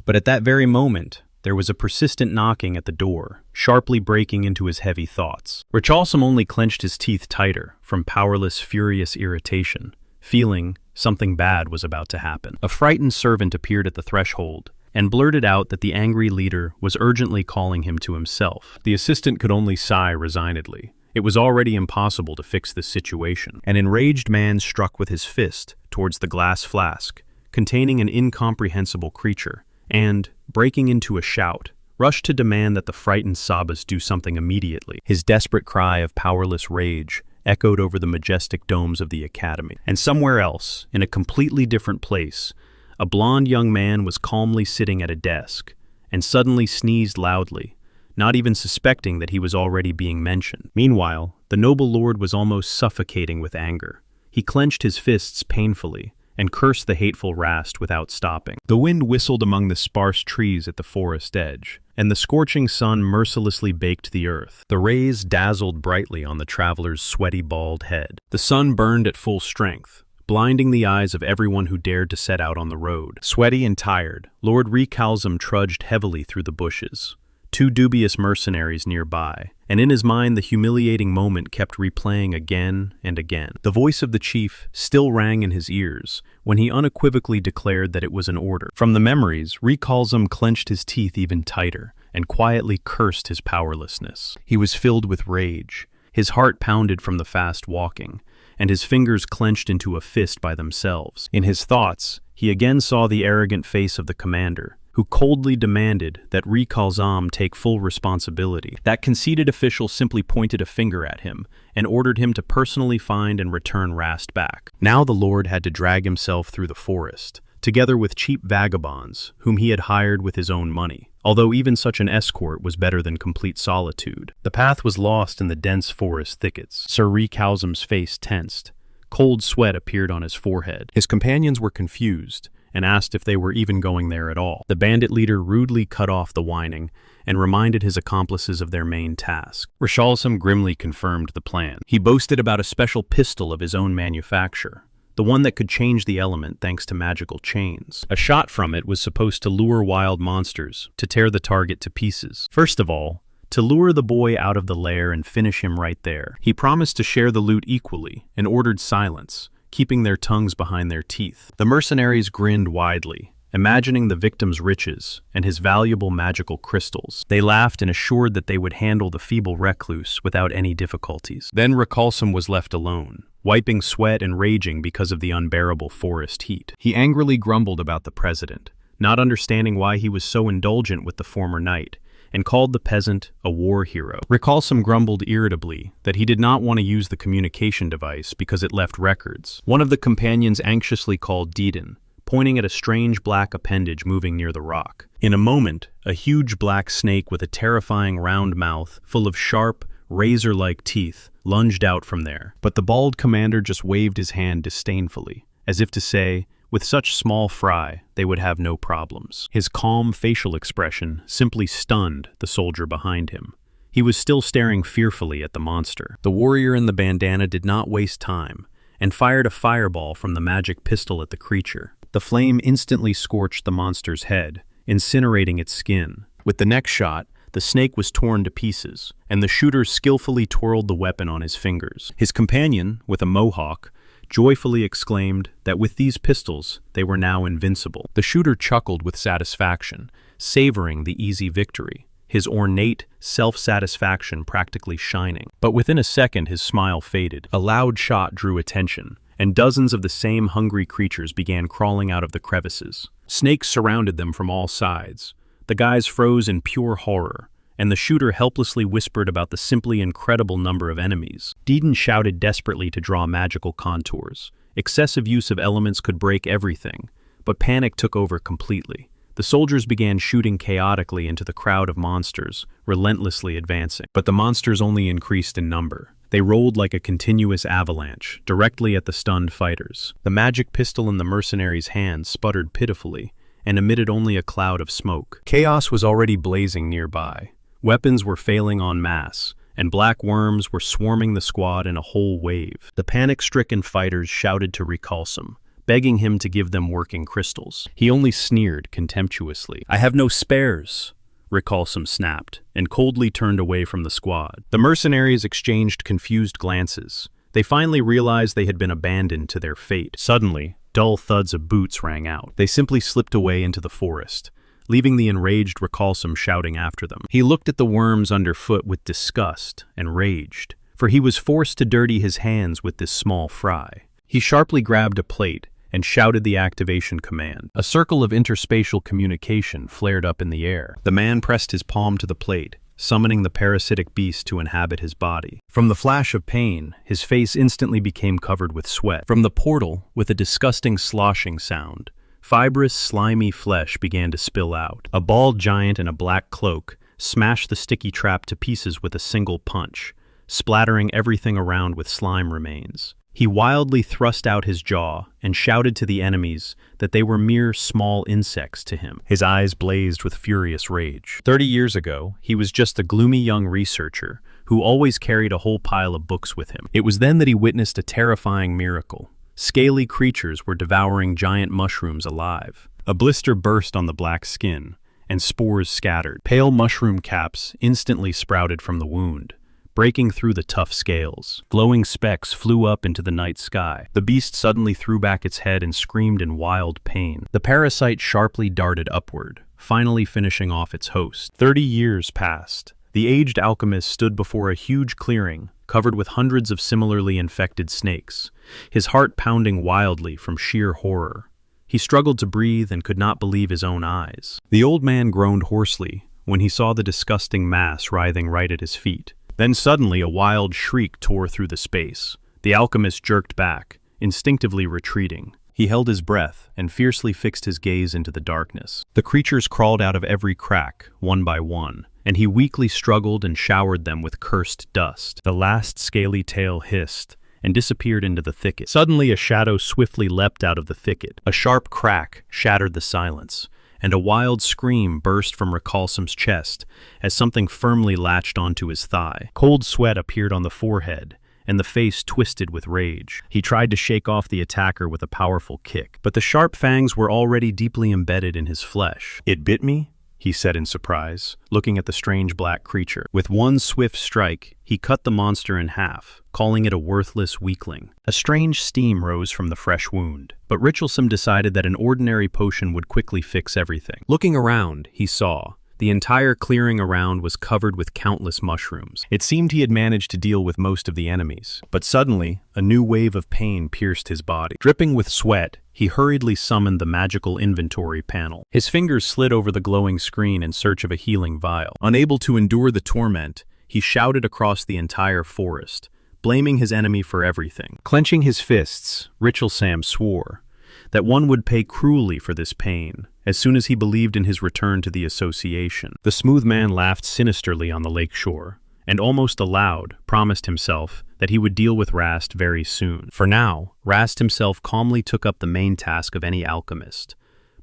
But at that very moment, there was a persistent knocking at the door, sharply breaking into his heavy thoughts. Richelsom only clenched his teeth tighter from powerless, furious irritation, feeling something bad was about to happen. A frightened servant appeared at the threshold and blurted out that the angry leader was urgently calling him to himself. The assistant could only sigh resignedly. It was already impossible to fix this situation. An enraged man struck with his fist towards the glass flask, containing an incomprehensible creature, and, breaking into a shout, rushed to demand that the frightened Sabas do something immediately. His desperate cry of powerless rage echoed over the majestic domes of the academy. And somewhere else, in a completely different place, a blond young man was calmly sitting at a desk, and suddenly sneezed loudly, not even suspecting that he was already being mentioned. Meanwhile, the noble lord was almost suffocating with anger. He clenched his fists painfully, and cursed the hateful Rast without stopping. The wind whistled among the sparse trees at the forest edge, and the scorching sun mercilessly baked the earth. The rays dazzled brightly on the traveler's sweaty bald head. The sun burned at full strength, blinding the eyes of everyone who dared to set out on the road. Sweaty and tired, Lord Recalzum trudged heavily through the bushes. Two dubious mercenaries nearby, and in his mind the humiliating moment kept replaying again and again. The voice of the chief still rang in his ears when he unequivocally declared that it was an order. From the memories, Recalzum clenched his teeth even tighter and quietly cursed his powerlessness. He was filled with rage. His heart pounded from the fast walking, and his fingers clenched into a fist by themselves. In his thoughts, he again saw the arrogant face of the commander, who coldly demanded that Recalzam take full responsibility. That conceited official simply pointed a finger at him and ordered him to personally find and return Rast back. Now the lord had to drag himself through the forest, together with cheap vagabonds whom he had hired with his own money, although even such an escort was better than complete solitude. The path was lost in the dense forest thickets. Sir Recalzam's face tensed. Cold sweat appeared on his forehead. His companions were confused, and asked if they were even going there at all. The bandit leader rudely cut off the whining and reminded his accomplices of their main task. Rishalsam grimly confirmed the plan. He boasted about a special pistol of his own manufacture, the one that could change the element thanks to magical chains. A shot from it was supposed to lure wild monsters, to tear the target to pieces. First of all, to lure the boy out of the lair and finish him right there. He promised to share the loot equally and ordered silence, keeping their tongues behind their teeth. The mercenaries grinned widely, imagining the victim's riches and his valuable magical crystals. They laughed and assured that they would handle the feeble recluse without any difficulties. Then Rishalsam was left alone, wiping sweat and raging because of the unbearable forest heat. He angrily grumbled about the president, not understanding why he was so indulgent with the former knight, and called the peasant a war hero. Rishalsam grumbled irritably that he did not want to use the communication device because it left records. One of the companions anxiously called Deedon, pointing at a strange black appendage moving near the rock. In a moment, a huge black snake with a terrifying round mouth full of sharp, razor-like teeth lunged out from there. But the bald commander just waved his hand disdainfully, as if to say, with such small fry, they would have no problems. His calm facial expression simply stunned the soldier behind him. He was still staring fearfully at the monster. The warrior in the bandana did not waste time, and fired a fireball from the magic pistol at the creature. The flame instantly scorched the monster's head, incinerating its skin. With the next shot, the snake was torn to pieces, and the shooter skillfully twirled the weapon on his fingers. His companion, with a mohawk, joyfully exclaimed that with these pistols, they were now invincible. The shooter chuckled with satisfaction, savoring the easy victory, his ornate self-satisfaction practically shining. But within a second, his smile faded. A loud shot drew attention, and dozens of the same hungry creatures began crawling out of the crevices. Snakes surrounded them from all sides. The guys froze in pure horror, and the shooter helplessly whispered about the simply incredible number of enemies. Deedon shouted desperately to draw magical contours. Excessive use of elements could break everything, but panic took over completely. The soldiers began shooting chaotically into the crowd of monsters, relentlessly advancing. But the monsters only increased in number. They rolled like a continuous avalanche, directly at the stunned fighters. The magic pistol in the mercenary's hand sputtered pitifully, and emitted only a cloud of smoke. Chaos was already blazing nearby. Weapons were failing en masse, and black worms were swarming the squad in a whole wave. The panic-stricken fighters shouted to Rishalsam, begging him to give them working crystals. He only sneered contemptuously. "I have no spares," Rishalsam snapped, and coldly turned away from the squad. The mercenaries exchanged confused glances. They finally realized they had been abandoned to their fate. Suddenly, dull thuds of boots rang out. They simply slipped away into the forest, leaving the enraged Rishalsam shouting after them. He looked at the worms underfoot with disgust and raged, for he was forced to dirty his hands with this small fry. He sharply grabbed a plate and shouted the activation command. A circle of interspatial communication flared up in the air. The man pressed his palm to the plate, summoning the parasitic beast to inhabit his body. From the flash of pain, his face instantly became covered with sweat. From the portal, with a disgusting sloshing sound, fibrous, slimy flesh began to spill out. A bald giant in a black cloak smashed the sticky trap to pieces with a single punch, splattering everything around with slime remains. He wildly thrust out his jaw and shouted to the enemies that they were mere small insects to him. His eyes blazed with furious rage. 30 years ago, he was just a gloomy young researcher who always carried a whole pile of books with him. It was then that he witnessed a terrifying miracle. Scaly creatures were devouring giant mushrooms alive. A blister burst on the black skin, and spores scattered. Pale mushroom caps instantly sprouted from the wound, breaking through the tough scales. Glowing specks flew up into the night sky. The beast suddenly threw back its head and screamed in wild pain. The parasite sharply darted upward, finally finishing off its host. 30 years passed. The aged alchemist stood before a huge clearing, covered with hundreds of similarly infected snakes, his heart pounding wildly from sheer horror. He struggled to breathe and could not believe his own eyes. The old man groaned hoarsely when he saw the disgusting mass writhing right at his feet. Then suddenly a wild shriek tore through the space. The alchemist jerked back, instinctively retreating. He held his breath and fiercely fixed his gaze into the darkness. The creatures crawled out of every crack, one by one, and he weakly struggled and showered them with cursed dust. The last scaly tail hissed, and disappeared into the thicket. Suddenly, a shadow swiftly leapt out of the thicket. A sharp crack shattered the silence, and a wild scream burst from Recalsom's chest as something firmly latched onto his thigh. Cold sweat appeared on the forehead, and the face twisted with rage. He tried to shake off the attacker with a powerful kick, but the sharp fangs were already deeply embedded in his flesh. "It bit me?" he said in surprise, looking at the strange black creature. With one swift strike, he cut the monster in half, calling it a worthless weakling. A strange steam rose from the fresh wound, but Richelsom decided that an ordinary potion would quickly fix everything. Looking around, he saw the entire clearing around was covered with countless mushrooms. It seemed he had managed to deal with most of the enemies, but suddenly, a new wave of pain pierced his body. Dripping with sweat, he hurriedly summoned the magical inventory panel. His fingers slid over the glowing screen in search of a healing vial. Unable to endure the torment, he shouted across the entire forest, blaming his enemy for everything. Clenching his fists, Richelsom swore that one would pay cruelly for this pain, as soon as he believed in his return to the association. The smooth man laughed sinisterly on the lake shore, and almost aloud promised himself that he would deal with Rast very soon. For now, Rast himself calmly took up the main task of any alchemist,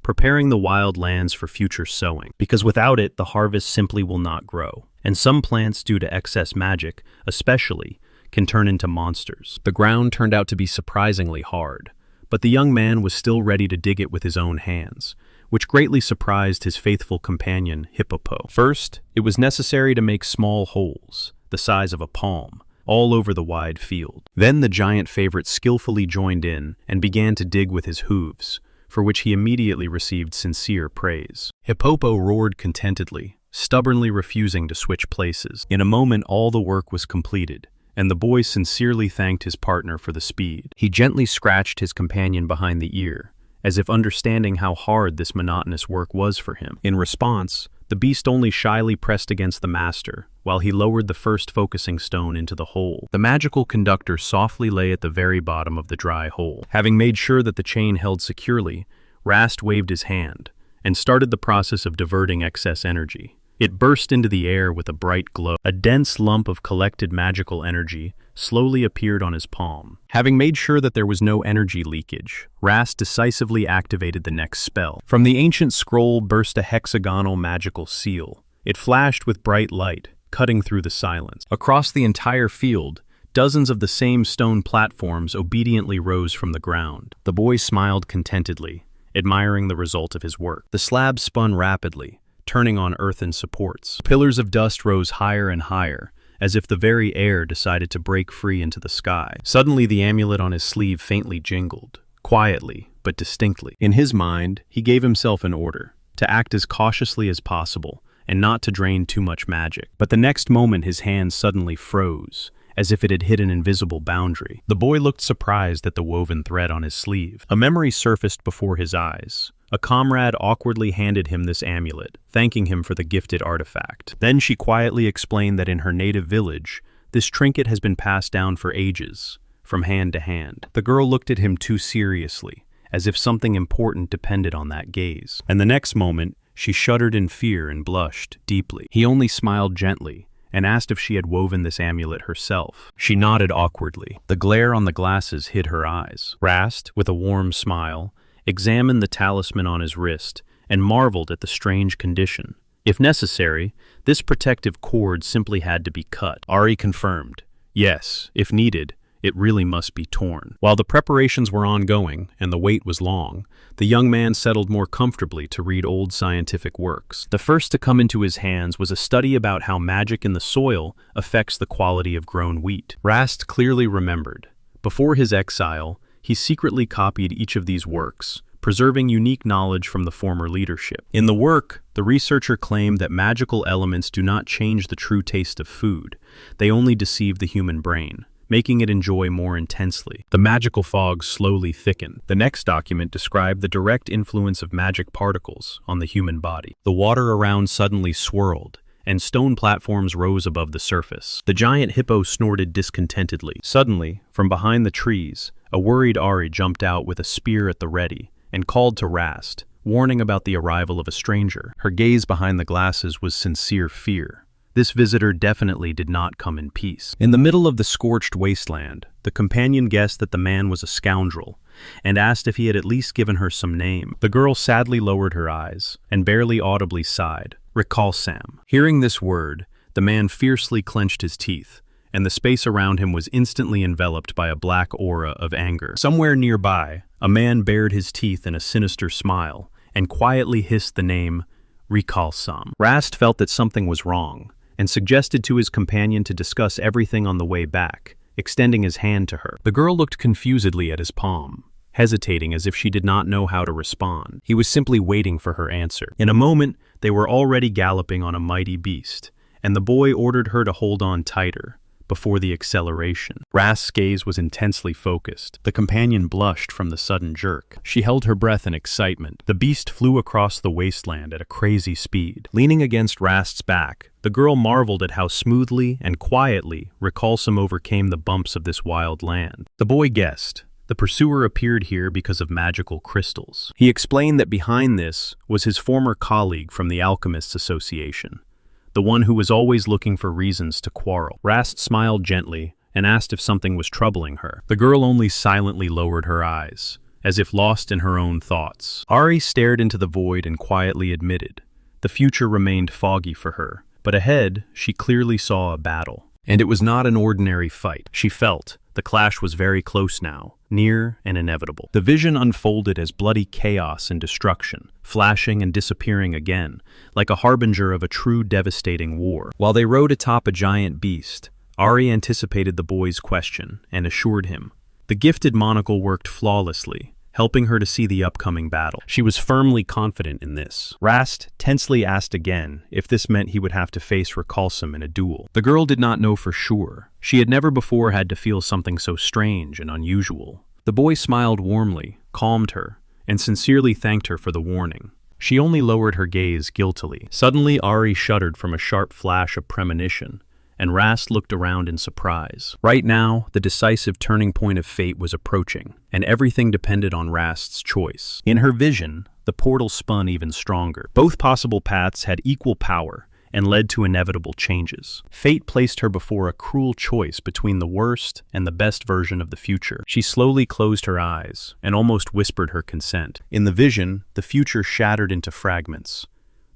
preparing the wild lands for future sowing, because without it, the harvest simply will not grow, and some plants, due to excess magic, especially, can turn into monsters. The ground turned out to be surprisingly hard, but the young man was still ready to dig it with his own hands, which greatly surprised his faithful companion, Hippopo. First, it was necessary to make small holes, the size of a palm, all over the wide field. Then the giant favorite skillfully joined in and began to dig with his hooves, for which he immediately received sincere praise. Hippopo roared contentedly, stubbornly refusing to switch places. In a moment, all the work was completed, and the boy sincerely thanked his partner for the speed. He gently scratched his companion behind the ear, as if understanding how hard this monotonous work was for him. In response, the beast only shyly pressed against the master, while he lowered the first focusing stone into the hole. The magical conductor softly lay at the very bottom of the dry hole. Having made sure that the chain held securely, Rast waved his hand, and started the process of diverting excess energy. It burst into the air with a bright glow. A dense lump of collected magical energy slowly appeared on his palm. Having made sure that there was no energy leakage, Rast decisively activated the next spell. From the ancient scroll burst a hexagonal magical seal. It flashed with bright light, cutting through the silence. Across the entire field, dozens of the same stone platforms obediently rose from the ground. The boy smiled contentedly, admiring the result of his work. The slabs spun rapidly, turning on earthen supports. Pillars of dust rose higher and higher, as if the very air decided to break free into the sky. Suddenly, the amulet on his sleeve faintly jingled, quietly but distinctly. In his mind, he gave himself an order, to act as cautiously as possible, and not to drain too much magic. But the next moment his hand suddenly froze, as if it had hit an invisible boundary. The boy looked surprised at the woven thread on his sleeve. A memory surfaced before his eyes. A comrade awkwardly handed him this amulet, thanking him for the gifted artifact. Then she quietly explained that in her native village, this trinket has been passed down for ages, from hand to hand. The girl looked at him too seriously, as if something important depended on that gaze. And the next moment, she shuddered in fear and blushed deeply. He only smiled gently, and asked if she had woven this amulet herself. She nodded awkwardly. The glare on the glasses hid her eyes. Rast, with a warm smile, examined the talisman on his wrist and marveled at the strange condition. If necessary, this protective cord simply had to be cut. Ari confirmed. Yes, if needed, it really must be torn. While the preparations were ongoing and the wait was long, the young man settled more comfortably to read old scientific works. The first to come into his hands was a study about how magic in the soil affects the quality of grown wheat. Rast clearly remembered. Before his exile, he secretly copied each of these works, preserving unique knowledge from the former leadership. In the work, the researcher claimed that magical elements do not change the true taste of food. They only deceive the human brain, making it enjoy more intensely. The magical fog slowly thickened. The next document described the direct influence of magic particles on the human body. The water around suddenly swirled, and stone platforms rose above the surface. The giant hippo snorted discontentedly. Suddenly, from behind the trees, a worried Ari jumped out with a spear at the ready and called to Rast, warning about the arrival of a stranger. Her gaze behind the glasses was sincere fear, This visitor definitely did not come in peace. In the middle of the scorched wasteland, the companion guessed that the man was a scoundrel and asked if he had at least given her some name. The girl sadly lowered her eyes and barely audibly sighed, "Recall Sam." Hearing this word, the man fiercely clenched his teeth, and the space around him was instantly enveloped by a black aura of anger. Somewhere nearby, a man bared his teeth in a sinister smile and quietly hissed the name, "Recall Sam." Rast felt that something was wrong and suggested to his companion to discuss everything on the way back, extending his hand to her. The girl looked confusedly at his palm, hesitating as if she did not know how to respond. He was simply waiting for her answer. In a moment, they were already galloping on a mighty beast, and the boy ordered her to hold on tighter before the acceleration. Rast's gaze was intensely focused. The companion blushed from the sudden jerk. She held her breath in excitement. The beast flew across the wasteland at a crazy speed. Leaning against Rast's back, the girl marveled at how smoothly and quietly Recalsome overcame the bumps of this wild land. The boy guessed. The pursuer appeared here because of magical crystals. He explained that behind this was his former colleague from the Alchemists Association, the one who was always looking for reasons to quarrel. Rast smiled gently and asked if something was troubling her. The girl only silently lowered her eyes, as if lost in her own thoughts. Ari stared into the void and quietly admitted. The future remained foggy for her, but ahead she clearly saw a battle. And it was not an ordinary fight. She felt the clash was very close now, near and inevitable. The vision unfolded as bloody chaos and destruction, flashing and disappearing again, like a harbinger of a true devastating war. While they rode atop a giant beast, Ari anticipated the boy's question and assured him. The gifted monocle worked flawlessly, helping her to see the upcoming battle. She was firmly confident in this. Rast tensely asked again if this meant he would have to face Recalsome in a duel. The girl did not know for sure. She had never before had to feel something so strange and unusual. The boy smiled warmly, calmed her, and sincerely thanked her for the warning. She only lowered her gaze guiltily. Suddenly, Ari shuddered from a sharp flash of premonition, and Rast looked around in surprise. Right now, the decisive turning point of fate was approaching, and everything depended on Rast's choice. In her vision, the portal spun even stronger. Both possible paths had equal power and led to inevitable changes. Fate placed her before a cruel choice between the worst and the best version of the future. She slowly closed her eyes and almost whispered her consent. In the vision, the future shattered into fragments.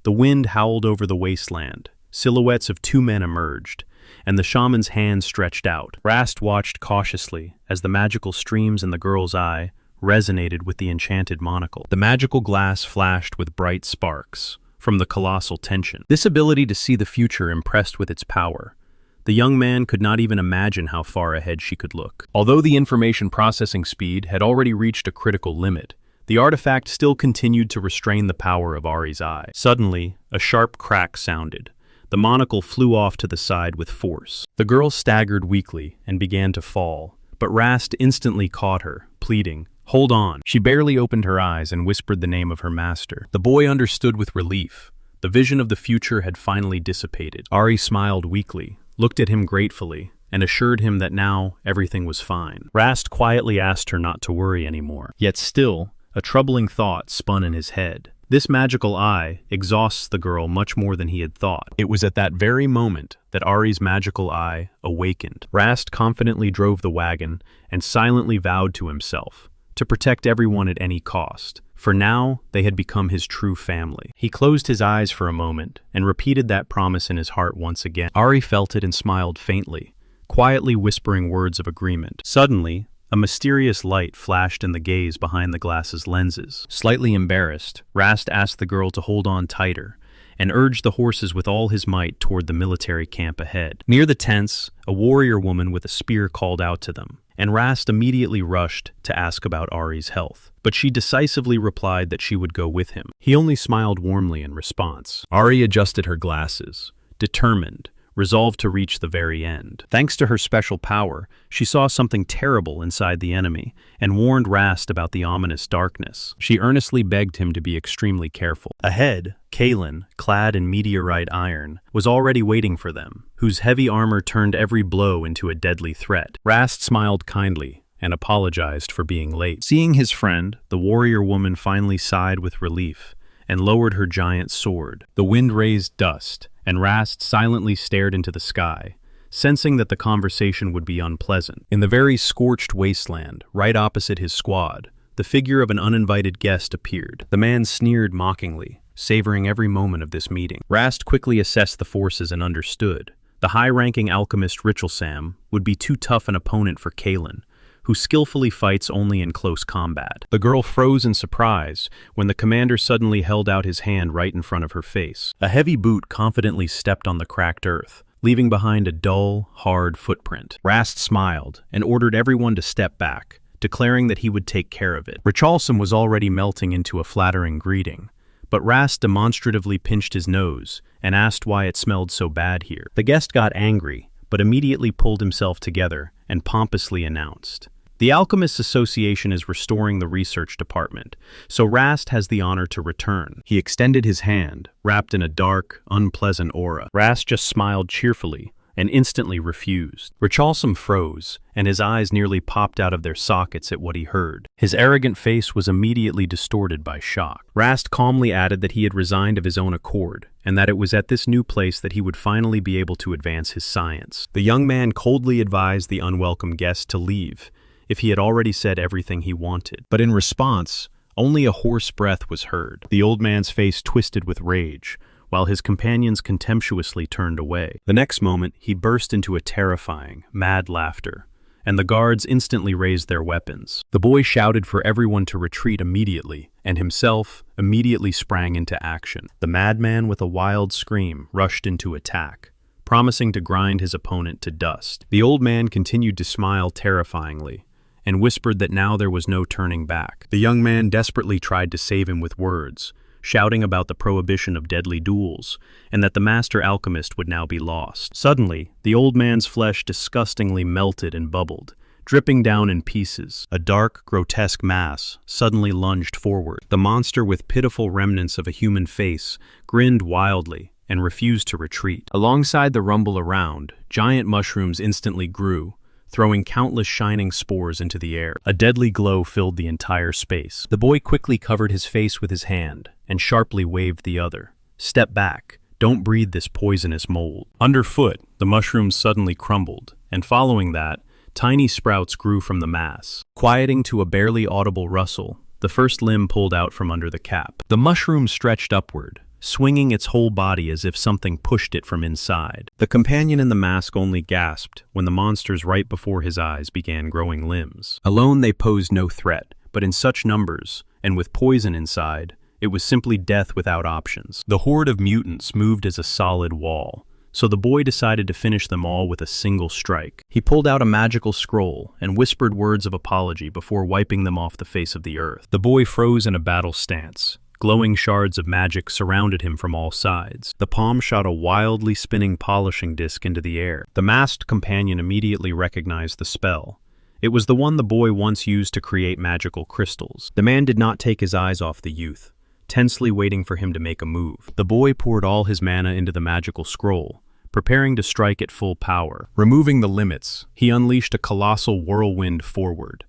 The wind howled over the wasteland. Silhouettes of two men emerged, and the shaman's hand stretched out. Rast watched cautiously as the magical streams in the girl's eye resonated with the enchanted monocle. The magical glass flashed with bright sparks from the colossal tension. This ability to see the future impressed with its power. The young man could not even imagine how far ahead she could look. Although the information processing speed had already reached a critical limit, the artifact still continued to restrain the power of Ari's eye. Suddenly, a sharp crack sounded. The monocle flew off to the side with force. The girl staggered weakly and began to fall, but Rast instantly caught her, pleading, "Hold on." She barely opened her eyes and whispered the name of her master. The boy understood with relief. The vision of the future had finally dissipated. Ari smiled weakly, looked at him gratefully, and assured him that now everything was fine. Rast quietly asked her not to worry anymore. Yet still, a troubling thought spun in his head. This magical eye exhausts the girl much more than he had thought. It was at that very moment that Ari's magical eye awakened. Rast confidently drove the wagon and silently vowed to himself to protect everyone at any cost, for now they had become his true family. He closed his eyes for a moment and repeated that promise in his heart once again. Ari felt it and smiled faintly, quietly whispering words of agreement. Suddenly, a mysterious light flashed in the gaze behind the glass's lenses. Slightly embarrassed, Rast asked the girl to hold on tighter and urged the horses with all his might toward the military camp ahead. Near the tents, a warrior woman with a spear called out to them, and Rast immediately rushed to ask about Ari's health. But she decisively replied that she would go with him. He only smiled warmly in response. Ari adjusted her glasses, determined, resolved to reach the very end. Thanks to her special power, she saw something terrible inside the enemy and warned Rast about the ominous darkness. She earnestly begged him to be extremely careful. Ahead, Kalen, clad in meteorite iron, was already waiting for them, whose heavy armor turned every blow into a deadly threat. Rast smiled kindly and apologized for being late. Seeing his friend, the warrior woman finally sighed with relief and lowered her giant sword. The wind raised dust, and Rast silently stared into the sky, sensing that the conversation would be unpleasant. In the very scorched wasteland, right opposite his squad, the figure of an uninvited guest appeared. The man sneered mockingly, savoring every moment of this meeting. Rast quickly assessed the forces and understood. The high-ranking alchemist Richelsam would be too tough an opponent for Kalen, who skillfully fights only in close combat. The girl froze in surprise when the commander suddenly held out his hand right in front of her face. A heavy boot confidently stepped on the cracked earth, leaving behind a dull, hard footprint. Rast smiled and ordered everyone to step back, declaring that he would take care of it. Richelsam was already melting into a flattering greeting, but Rast demonstratively pinched his nose and asked why it smelled so bad here. The guest got angry, but immediately pulled himself together and pompously announced, "The Alchemists Association is restoring the research department, so Rast has the honor to return." He extended his hand, wrapped in a dark, unpleasant aura. Rast just smiled cheerfully and instantly refused. Richelsam froze, and his eyes nearly popped out of their sockets at what he heard. His arrogant face was immediately distorted by shock. Rast calmly added that he had resigned of his own accord, and that it was at this new place that he would finally be able to advance his science. The young man coldly advised the unwelcome guest to leave, if he had already said everything he wanted. But in response, only a hoarse breath was heard. The old man's face twisted with rage, while his companions contemptuously turned away. The next moment, he burst into a terrifying, mad laughter, and the guards instantly raised their weapons. The boy shouted for everyone to retreat immediately, and himself immediately sprang into action. The madman, with a wild scream, rushed into attack, promising to grind his opponent to dust. The old man continued to smile terrifyingly, and whispered that now there was no turning back. The young man desperately tried to save him with words, shouting about the prohibition of deadly duels, and that the master alchemist would now be lost. Suddenly, the old man's flesh disgustingly melted and bubbled, dripping down in pieces. A dark, grotesque mass suddenly lunged forward. The monster, with pitiful remnants of a human face, grinned wildly and refused to retreat. Alongside the rumble around, giant mushrooms instantly grew, throwing countless shining spores into the air. A deadly glow filled the entire space. The boy quickly covered his face with his hand and sharply waved the other. "Step back. Don't breathe this poisonous mold." Underfoot, the mushrooms suddenly crumbled, and following that, tiny sprouts grew from the mass. Quieting to a barely audible rustle, the first limb pulled out from under the cap. The mushroom stretched upward, swinging its whole body as if something pushed it from inside. The companion in the mask only gasped when the monsters right before his eyes began growing limbs. Alone they posed no threat, but in such numbers, and with poison inside, it was simply death without options. The horde of mutants moved as a solid wall, so the boy decided to finish them all with a single strike. He pulled out a magical scroll and whispered words of apology before wiping them off the face of the earth. The boy froze in a battle stance. Glowing shards of magic surrounded him from all sides. The palm shot a wildly spinning polishing disc into the air. The masked companion immediately recognized the spell. It was the one the boy once used to create magical crystals. The man did not take his eyes off the youth, tensely waiting for him to make a move. The boy poured all his mana into the magical scroll, preparing to strike at full power. Removing the limits, he unleashed a colossal whirlwind forward.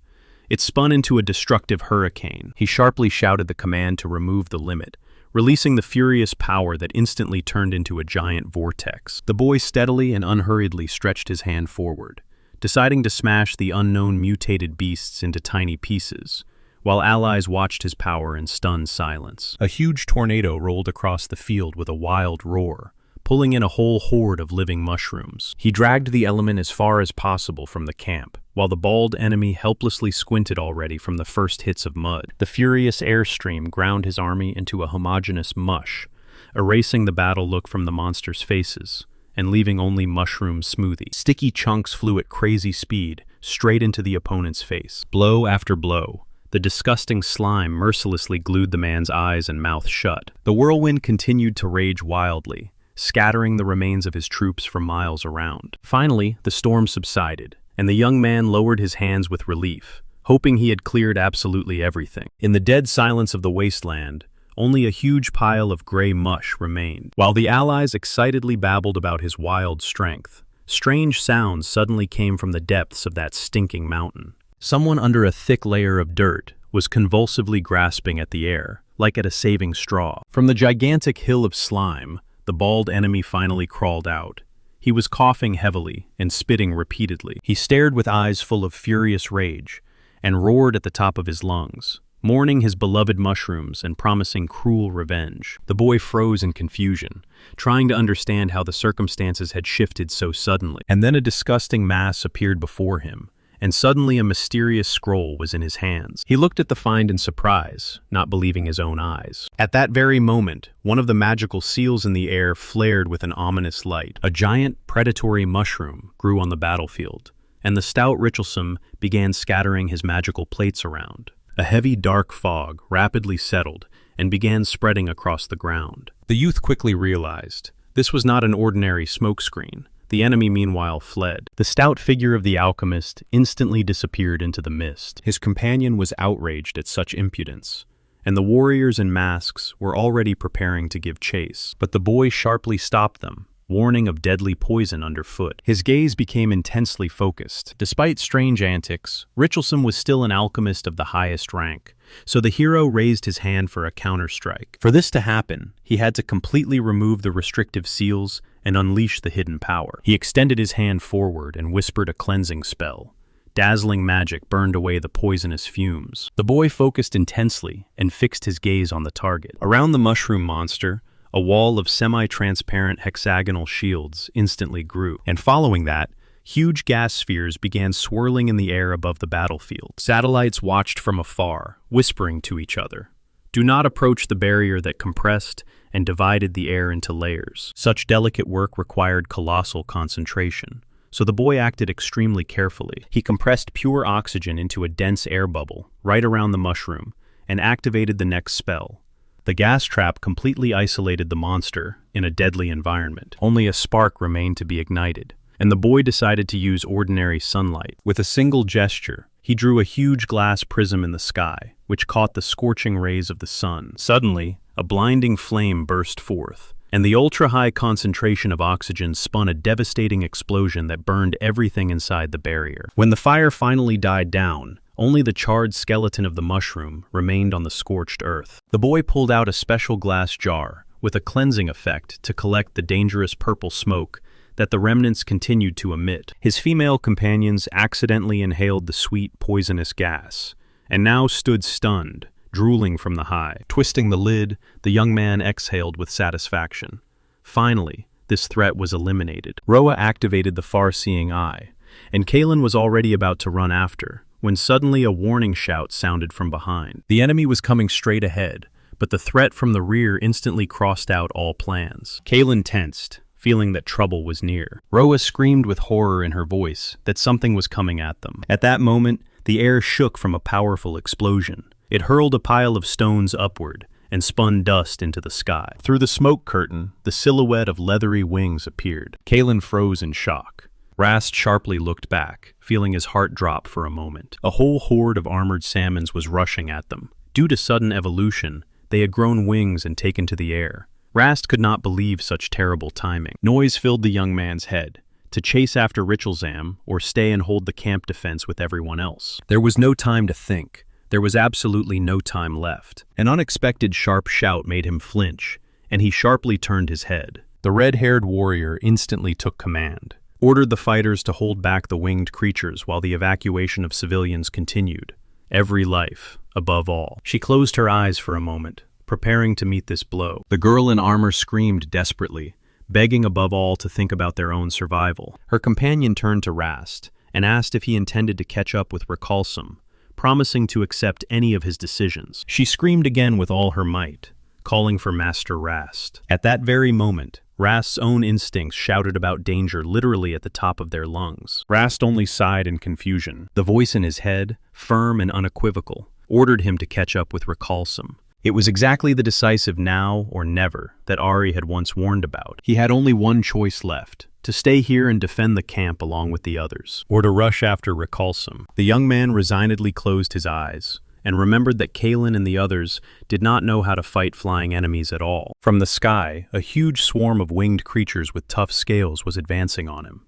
It spun into a destructive hurricane. He sharply shouted the command to remove the limit, releasing the furious power that instantly turned into a giant vortex. The boy steadily and unhurriedly stretched his hand forward, deciding to smash the unknown mutated beasts into tiny pieces, while allies watched his power in stunned silence. A huge tornado rolled across the field with a wild roar, pulling in a whole horde of living mushrooms. He dragged the element as far as possible from the camp, while the bald enemy helplessly squinted already from the first hits of mud. The furious airstream ground his army into a homogeneous mush, erasing the battle look from the monsters' faces, and leaving only mushroom smoothie. Sticky chunks flew at crazy speed, straight into the opponent's face. Blow after blow, the disgusting slime mercilessly glued the man's eyes and mouth shut. The whirlwind continued to rage wildly, scattering the remains of his troops for miles around. Finally, the storm subsided, and the young man lowered his hands with relief, hoping he had cleared absolutely everything. In the dead silence of the wasteland, only a huge pile of gray mush remained. While the allies excitedly babbled about his wild strength, strange sounds suddenly came from the depths of that stinking mountain. Someone under a thick layer of dirt was convulsively grasping at the air, like at a saving straw. From the gigantic hill of slime, the bald enemy finally crawled out. He was coughing heavily and spitting repeatedly. He stared with eyes full of furious rage and roared at the top of his lungs, mourning his beloved mushrooms and promising cruel revenge. The boy froze in confusion, trying to understand how the circumstances had shifted so suddenly. And then a disgusting mass appeared before him, and suddenly a mysterious scroll was in his hands. He looked at the find in surprise, not believing his own eyes. At that very moment, one of the magical seals in the air flared with an ominous light. A giant, predatory mushroom grew on the battlefield, and the stout Richelson began scattering his magical plates around. A heavy, dark fog rapidly settled and began spreading across the ground. The youth quickly realized this was not an ordinary smokescreen. The enemy, meanwhile, fled. The stout figure of the alchemist instantly disappeared into the mist. His companion was outraged at such impudence, and the warriors in masks were already preparing to give chase. But the boy sharply stopped them, warning of deadly poison underfoot. His gaze became intensely focused. Despite strange antics, Richelson was still an alchemist of the highest rank, so the hero raised his hand for a counterstrike. For this to happen, he had to completely remove the restrictive seals and unleash the hidden power. He extended his hand forward and whispered a cleansing spell. Dazzling magic burned away the poisonous fumes. The boy focused intensely and fixed his gaze on the target. Around the mushroom monster, a wall of semi-transparent hexagonal shields instantly grew, and following that, huge gas spheres began swirling in the air above the battlefield. Satellites watched from afar, whispering to each other. Do not approach the barrier that compressed and divided the air into layers. Such delicate work required colossal concentration, so the boy acted extremely carefully. He compressed pure oxygen into a dense air bubble right around the mushroom and activated the next spell. The gas trap completely isolated the monster in a deadly environment. Only a spark remained to be ignited, and the boy decided to use ordinary sunlight. With a single gesture, he drew a huge glass prism in the sky, which caught the scorching rays of the sun. Suddenly, a blinding flame burst forth, and the ultra-high concentration of oxygen spun a devastating explosion that burned everything inside the barrier. When the fire finally died down, only the charred skeleton of the mushroom remained on the scorched earth. The boy pulled out a special glass jar with a cleansing effect to collect the dangerous purple smoke that the remnants continued to emit. His female companions accidentally inhaled the sweet, poisonous gas, and now stood stunned, drooling from the high. Twisting the lid, the young man exhaled with satisfaction. Finally, this threat was eliminated. Roa activated the far-seeing eye, and Kalen was already about to run after, when suddenly a warning shout sounded from behind. The enemy was coming straight ahead, but the threat from the rear instantly crossed out all plans. Kalen tensed, feeling that trouble was near. Roa screamed with horror in her voice that something was coming at them. At that moment, the air shook from a powerful explosion. It hurled a pile of stones upward and spun dust into the sky. Through the smoke curtain, the silhouette of leathery wings appeared. Kalen froze in shock. Rast sharply looked back, feeling his heart drop for a moment. A whole horde of armored salmons was rushing at them. Due to sudden evolution, they had grown wings and taken to the air. Rast could not believe such terrible timing. Noise filled the young man's head, to chase after Richelzam or stay and hold the camp defense with everyone else. There was no time to think. There was absolutely no time left. An unexpected sharp shout made him flinch, and he sharply turned his head. The red-haired warrior instantly took command, ordered the fighters to hold back the winged creatures while the evacuation of civilians continued. Every life, above all. She closed her eyes for a moment, preparing to meet this blow. The girl in armor screamed desperately, begging above all to think about their own survival. Her companion turned to Rast and asked if he intended to catch up with Recalsum, promising to accept any of his decisions. She screamed again with all her might, calling for Master Rast. At that very moment, Rast's own instincts shouted about danger literally at the top of their lungs. Rast only sighed in confusion. The voice in his head, firm and unequivocal, ordered him to catch up with Recalsum. It was exactly the decisive now or never that Ari had once warned about. He had only one choice left, to stay here and defend the camp along with the others, or to rush after Recalsum. The young man resignedly closed his eyes, and remembered that Kalen and the others did not know how to fight flying enemies at all. From the sky, a huge swarm of winged creatures with tough scales was advancing on him,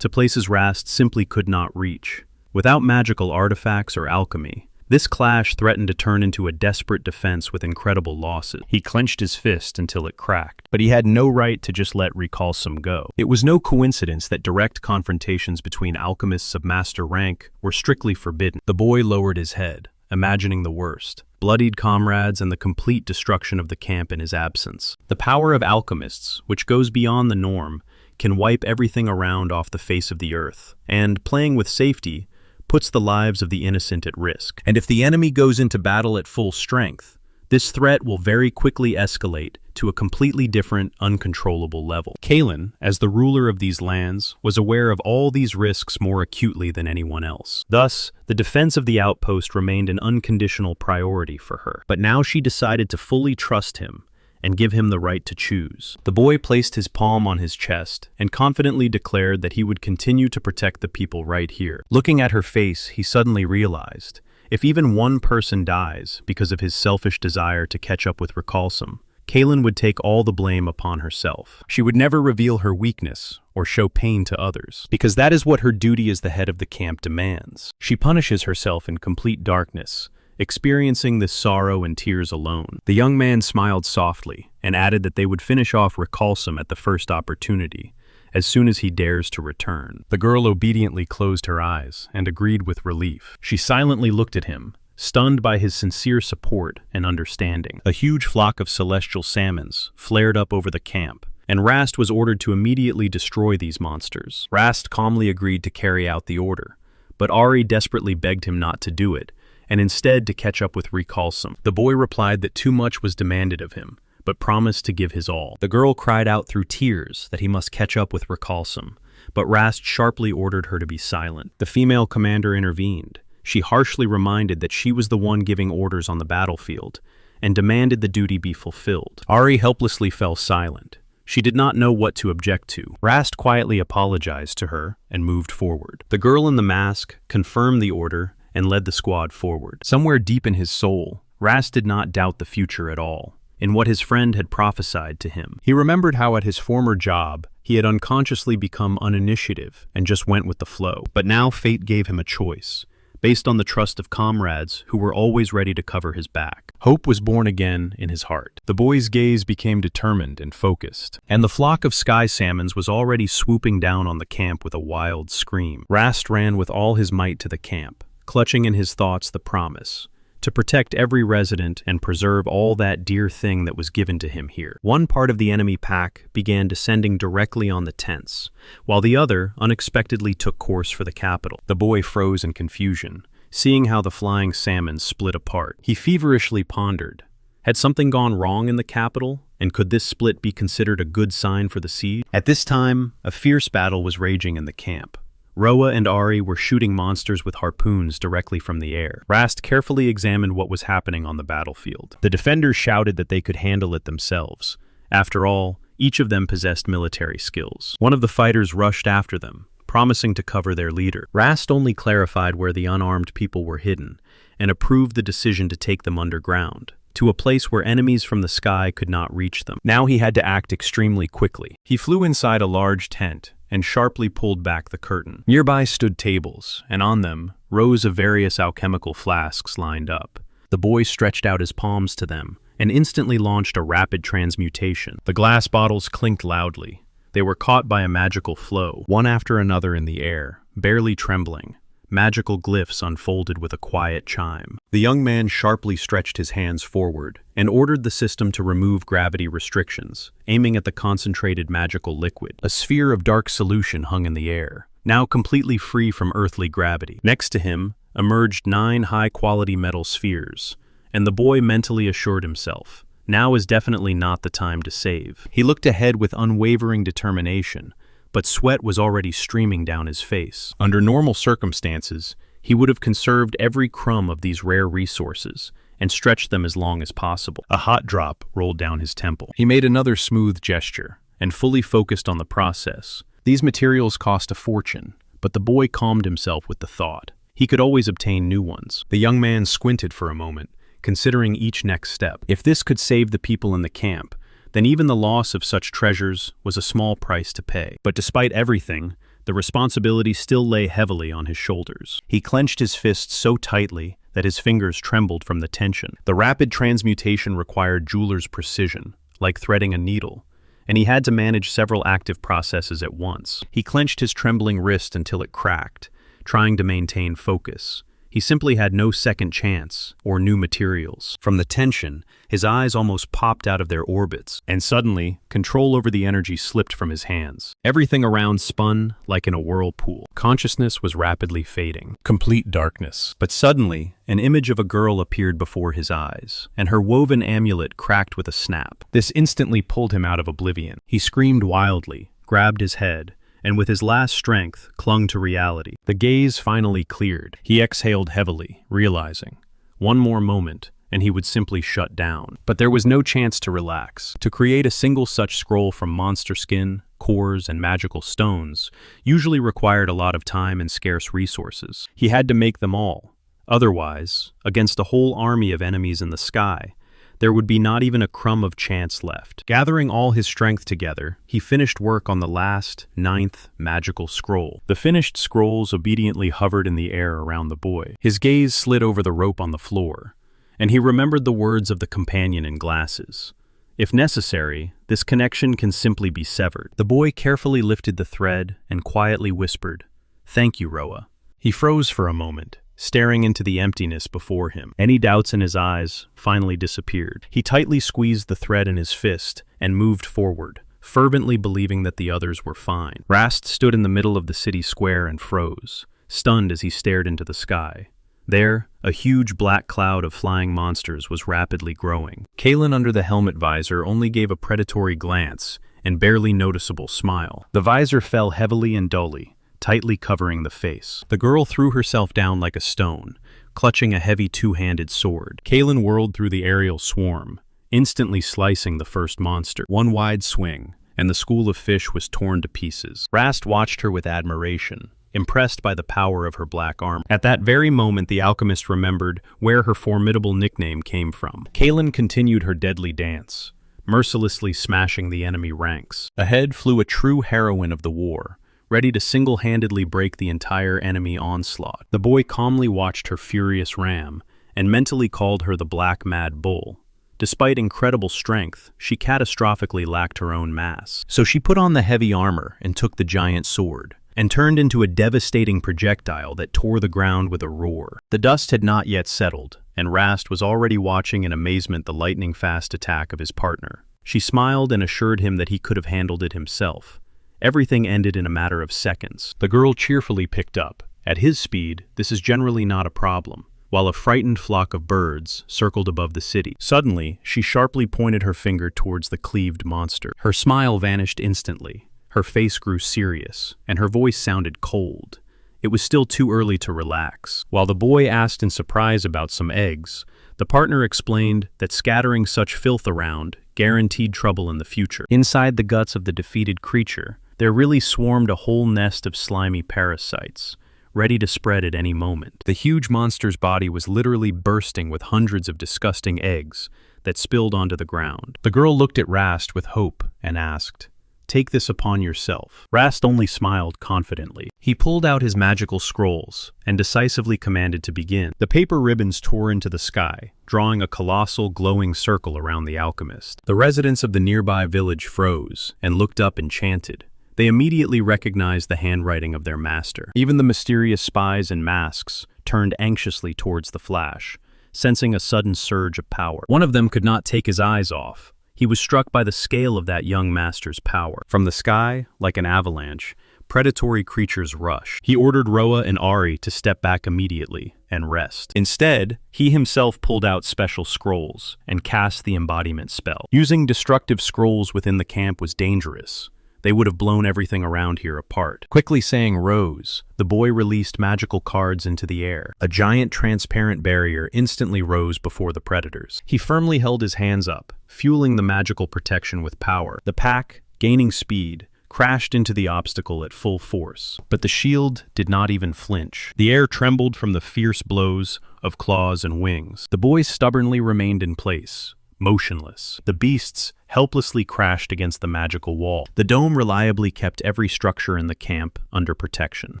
to places Rast simply could not reach. Without magical artifacts or alchemy, This clash threatened to turn into a desperate defense with incredible losses. He clenched his fist until it cracked, but he had no right to just let recalcitrance go. It was no coincidence that direct confrontations between alchemists of master rank were strictly forbidden. The boy lowered his head, imagining the worst: bloodied comrades and the complete destruction of the camp in his absence. The power of alchemists, which goes beyond the norm, can wipe everything around off the face of the earth, and, playing with safety, puts the lives of the innocent at risk. And if the enemy goes into battle at full strength, this threat will very quickly escalate to a completely different, uncontrollable level. Kalen, as the ruler of these lands, was aware of all these risks more acutely than anyone else. Thus, the defense of the outpost remained an unconditional priority for her. But now she decided to fully trust him and give him the right to choose. The boy placed his palm on his chest and confidently declared that he would continue to protect the people right here. Looking at her face, he suddenly realized, if even one person dies because of his selfish desire to catch up with recalcitrance, Kalen would take all the blame upon herself. She would never reveal her weakness or show pain to others, because that is what her duty as the head of the camp demands. She punishes herself in complete darkness, experiencing this sorrow and tears alone. The young man smiled softly and added that they would finish off recalcitrance at the first opportunity, as soon as he dares to return. The girl obediently closed her eyes and agreed with relief. She silently looked at him, stunned by his sincere support and understanding. A huge flock of celestial salmons flared up over the camp, and Rast was ordered to immediately destroy these monsters. Rast calmly agreed to carry out the order, but Ari desperately begged him not to do it, and instead to catch up with recalcitrance. The boy replied that too much was demanded of him, but promised to give his all. The girl cried out through tears that he must catch up with recalcitrance, but Rast sharply ordered her to be silent. The female commander intervened. She harshly reminded that she was the one giving orders on the battlefield, and demanded the duty be fulfilled. Ari helplessly fell silent. She did not know what to object to. Rast quietly apologized to her and moved forward. The girl in the mask confirmed the order and led the squad forward. Somewhere deep in his soul, Rast did not doubt the future at all, in what his friend had prophesied to him. He remembered how at his former job, he had unconsciously become uninitiative and just went with the flow. But now fate gave him a choice, based on the trust of comrades who were always ready to cover his back. Hope was born again in his heart. The boy's gaze became determined and focused, and the flock of sky salmons was already swooping down on the camp with a wild scream. Rast ran with all his might to the camp, clutching in his thoughts the promise to protect every resident and preserve all that dear thing that was given to him here. One part of the enemy pack began descending directly on the tents, while the other unexpectedly took course for the capital. The boy froze in confusion, seeing how the flying salmon split apart. He feverishly pondered, had something gone wrong in the capital, and could this split be considered a good sign for the siege? At this time, a fierce battle was raging in the camp. Roa and Ari were shooting monsters with harpoons directly from the air. Rast carefully examined what was happening on the battlefield. The defenders shouted that they could handle it themselves. After all, each of them possessed military skills. One of the fighters rushed after them, promising to cover their leader. Rast only clarified where the unarmed people were hidden, and approved the decision to take them underground, to a place where enemies from the sky could not reach them. Now he had to act extremely quickly. He flew inside a large tent and sharply pulled back the curtain. Nearby stood tables, and on them, rows of various alchemical flasks lined up. The boy stretched out his palms to them and instantly launched a rapid transmutation. The glass bottles clinked loudly. They were caught by a magical flow, one after another in the air, barely trembling. Magical glyphs unfolded with a quiet chime. The young man sharply stretched his hands forward and ordered the system to remove gravity restrictions, aiming at the concentrated magical liquid. A sphere of dark solution hung in the air, now completely free from earthly gravity. Next to him emerged 9 high-quality metal spheres, and the boy mentally assured himself, now is definitely not the time to save. He looked ahead with unwavering determination, but sweat was already streaming down his face. Under normal circumstances, he would have conserved every crumb of these rare resources and stretched them as long as possible. A hot drop rolled down his temple. He made another smooth gesture and fully focused on the process. These materials cost a fortune, but the boy calmed himself with the thought he could always obtain new ones. The young man squinted for a moment, considering each next step. If this could save the people in the camp, then even the loss of such treasures was a small price to pay. But despite everything, the responsibility still lay heavily on his shoulders. He clenched his fists so tightly that his fingers trembled from the tension. The rapid transmutation required jeweler's precision, like threading a needle, and he had to manage several active processes at once. He clenched his trembling wrist until it cracked, trying to maintain focus. He simply had no second chance or new materials. From the tension, his eyes almost popped out of their orbits, and suddenly, control over the energy slipped from his hands. Everything around spun like in a whirlpool. Consciousness was rapidly fading. Complete darkness. But suddenly, an image of a girl appeared before his eyes, and her woven amulet cracked with a snap. This instantly pulled him out of oblivion. He screamed wildly, grabbed his head, and with his last strength, clung to reality. The gaze finally cleared. He exhaled heavily, realizing, one more moment, and he would simply shut down. But there was no chance to relax. To create a single such scroll from monster skin, cores, and magical stones usually required a lot of time and scarce resources. He had to make them all. Otherwise, against a whole army of enemies in the sky, there would be not even a crumb of chance left. Gathering all his strength together, he finished work on the last, 9th, magical scroll. The finished scrolls obediently hovered in the air around the boy. His gaze slid over the rope on the floor, and he remembered the words of the companion in glasses. If necessary, this connection can simply be severed. The boy carefully lifted the thread and quietly whispered, "Thank you, Roa." He froze for a moment, staring into the emptiness before him. Any doubts in his eyes finally disappeared. He tightly squeezed the thread in his fist and moved forward, fervently believing that the others were fine. Rast stood in the middle of the city square and froze, stunned as he stared into the sky. There, a huge black cloud of flying monsters was rapidly growing. Kalen under the helmet visor only gave a predatory glance and barely noticeable smile. The visor fell heavily and dully, tightly covering the face. The girl threw herself down like a stone, clutching a heavy two-handed sword. Kalen whirled through the aerial swarm, instantly slicing the first monster. One wide swing, and the school of fish was torn to pieces. Rast watched her with admiration, impressed by the power of her black armor. At that very moment, the alchemist remembered where her formidable nickname came from. Kalen continued her deadly dance, mercilessly smashing the enemy ranks. Ahead flew a true heroine of the war, ready to single-handedly break the entire enemy onslaught. The boy calmly watched her furious ram and mentally called her the Black Mad Bull. Despite incredible strength, she catastrophically lacked her own mass. So she put on the heavy armor and took the giant sword, and turned into a devastating projectile that tore the ground with a roar. The dust had not yet settled, and Rast was already watching in amazement the lightning-fast attack of his partner. She smiled and assured him that he could have handled it himself. Everything ended in a matter of seconds. The girl cheerfully picked up. At his speed, this is generally not a problem, while a frightened flock of birds circled above the city. Suddenly, she sharply pointed her finger towards the cleaved monster. Her smile vanished instantly. Her face grew serious, and her voice sounded cold. It was still too early to relax. While the boy asked in surprise about some eggs, the partner explained that scattering such filth around guaranteed trouble in the future. Inside the guts of the defeated creature, there really swarmed a whole nest of slimy parasites, ready to spread at any moment. The huge monster's body was literally bursting with hundreds of disgusting eggs that spilled onto the ground. The girl looked at Rast with hope and asked, "Take this upon yourself." Rast only smiled confidently. He pulled out his magical scrolls and decisively commanded to begin. The paper ribbons tore into the sky, drawing a colossal glowing circle around the alchemist. The residents of the nearby village froze and looked up enchanted. They immediately recognized the handwriting of their master. Even the mysterious spies in masks turned anxiously towards the flash, sensing a sudden surge of power. One of them could not take his eyes off. He was struck by the scale of that young master's power. From the sky, like an avalanche, predatory creatures rushed. He ordered Roa and Ari to step back immediately and rest. Instead, he himself pulled out special scrolls and cast the embodiment spell. Using destructive scrolls within the camp was dangerous. They would have blown everything around here apart. Quickly saying "Rose," the boy released magical cards into the air. A giant transparent barrier instantly rose before the predators. He firmly held his hands up, fueling the magical protection with power. The pack, gaining speed, crashed into the obstacle at full force. But the shield did not even flinch. The air trembled from the fierce blows of claws and wings. The boy stubbornly remained in place, motionless. The beasts helplessly crashed against the magical wall. The dome reliably kept every structure in the camp under protection.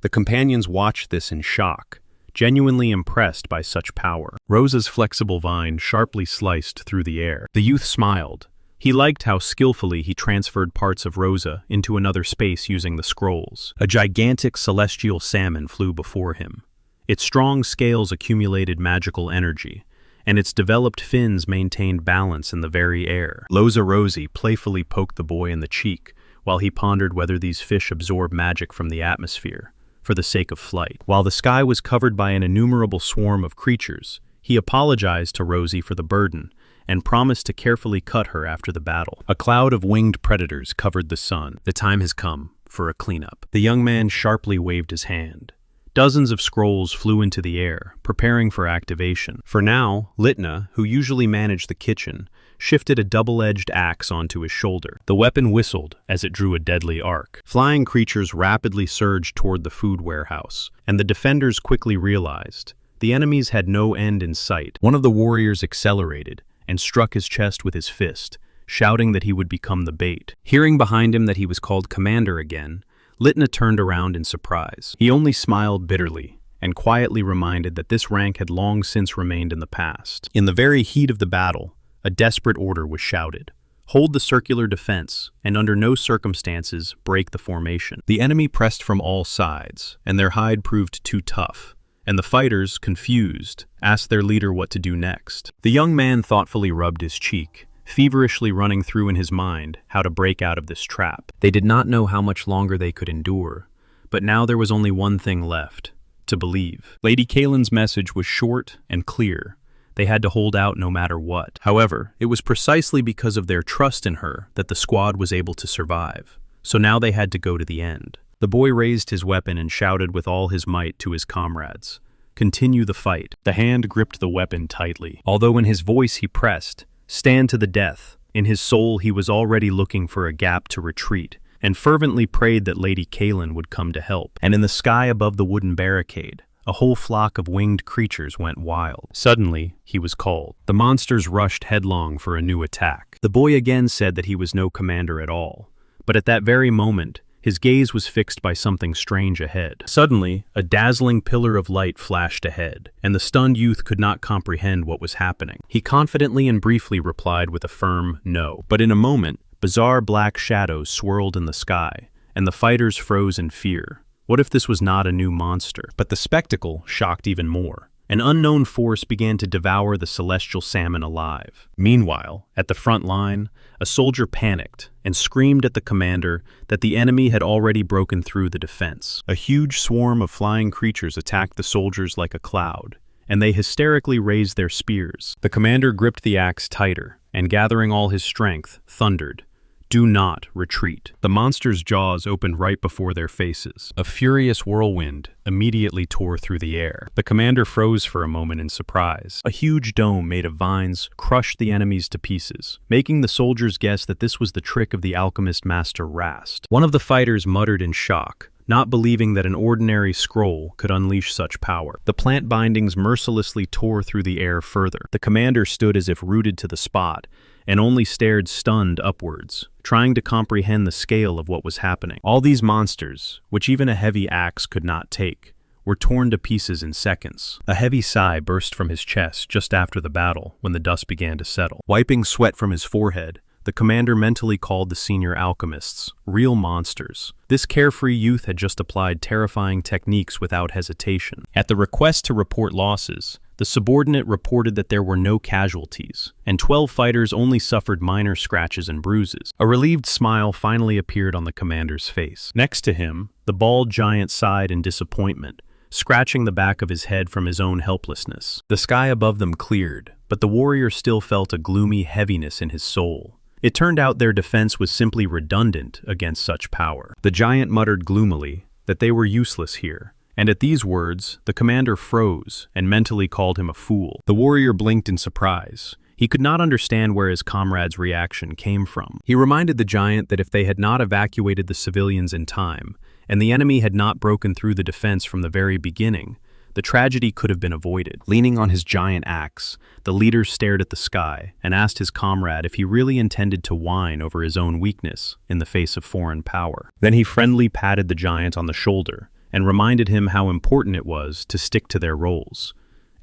The companions watched this in shock, genuinely impressed by such power. Rosa's flexible vine sharply sliced through the air. The youth smiled. He liked how skillfully he transferred parts of Rosa into another space using the scrolls. A gigantic celestial salmon flew before him. Its strong scales accumulated magical energy, and its developed fins maintained balance in the very air. Loza Rosie playfully poked the boy in the cheek while he pondered whether these fish absorb magic from the atmosphere for the sake of flight. While the sky was covered by an innumerable swarm of creatures, he apologized to Rosie for the burden and promised to carefully cut her after the battle. A cloud of winged predators covered the sun. The time has come for a cleanup. The young man sharply waved his hand. Dozens of scrolls flew into the air, preparing for activation. For now, Litna, who usually managed the kitchen, shifted a double-edged axe onto his shoulder. The weapon whistled as it drew a deadly arc. Flying creatures rapidly surged toward the food warehouse, and the defenders quickly realized the enemies had no end in sight. One of the warriors accelerated and struck his chest with his fist, shouting that he would become the bait. Hearing behind him that he was called commander again, Litna turned around in surprise. He only smiled bitterly and quietly reminded that this rank had long since remained in the past. In the very heat of the battle, a desperate order was shouted. Hold the circular defense, and under no circumstances break the formation. The enemy pressed from all sides, and their hide proved too tough, and the fighters, confused, asked their leader what to do next. The young man thoughtfully rubbed his cheek, feverishly running through in his mind how to break out of this trap. They did not know how much longer they could endure, but now there was only one thing left: to believe. Lady Kaylin's message was short and clear. They had to hold out no matter what. However, it was precisely because of their trust in her that the squad was able to survive. So now they had to go to the end. The boy raised his weapon and shouted with all his might to his comrades, "Continue the fight." The hand gripped the weapon tightly. Although in his voice he pressed, "Stand to the death," in his soul he was already looking for a gap to retreat, and fervently prayed that Lady Kaylin would come to help. And in the sky above the wooden barricade, a whole flock of winged creatures went wild. Suddenly, he was called. The monsters rushed headlong for a new attack. The boy again said that he was no commander at all, but at that very moment, his gaze was fixed by something strange ahead. Suddenly, a dazzling pillar of light flashed ahead, and the stunned youth could not comprehend what was happening. He confidently and briefly replied with a firm no. But in a moment, bizarre black shadows swirled in the sky, and the fighters froze in fear. What if this was not a new monster? But the spectacle shocked even more. An unknown force began to devour the celestial salmon alive. Meanwhile, at the front line, a soldier panicked and screamed at the commander that the enemy had already broken through the defense. A huge swarm of flying creatures attacked the soldiers like a cloud, and they hysterically raised their spears. The commander gripped the axe tighter and, gathering all his strength, thundered, "Do not retreat." The monster's jaws opened right before their faces. A furious whirlwind immediately tore through the air. The commander froze for a moment in surprise. A huge dome made of vines crushed the enemies to pieces, making the soldiers guess that this was the trick of the alchemist master Rast. One of the fighters muttered in shock, not believing that an ordinary scroll could unleash such power. The plant bindings mercilessly tore through the air further. The commander stood as if rooted to the spot, and only stared stunned upwards, trying to comprehend the scale of what was happening. All these monsters, which even a heavy axe could not take, were torn to pieces in seconds. A heavy sigh burst from his chest just after the battle when the dust began to settle. Wiping sweat from his forehead, the commander mentally called the senior alchemists real monsters. This carefree youth had just applied terrifying techniques without hesitation. At the request to report losses, the subordinate reported that there were no casualties, and 12 fighters only suffered minor scratches and bruises. A relieved smile finally appeared on the commander's face. Next to him, the bald giant sighed in disappointment, scratching the back of his head from his own helplessness. The sky above them cleared, but the warrior still felt a gloomy heaviness in his soul. It turned out their defense was simply redundant against such power. The giant muttered gloomily that they were useless here, and at these words, the commander froze and mentally called him a fool. The warrior blinked in surprise. He could not understand where his comrade's reaction came from. He reminded the giant that if they had not evacuated the civilians in time, and the enemy had not broken through the defense from the very beginning, the tragedy could have been avoided. Leaning on his giant axe, the leader stared at the sky and asked his comrade if he really intended to whine over his own weakness in the face of foreign power. Then he friendly patted the giant on the shoulder and reminded him how important it was to stick to their roles.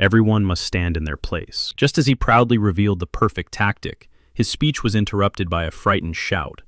Everyone must stand in their place. Just as he proudly revealed the perfect tactic, his speech was interrupted by a frightened shout.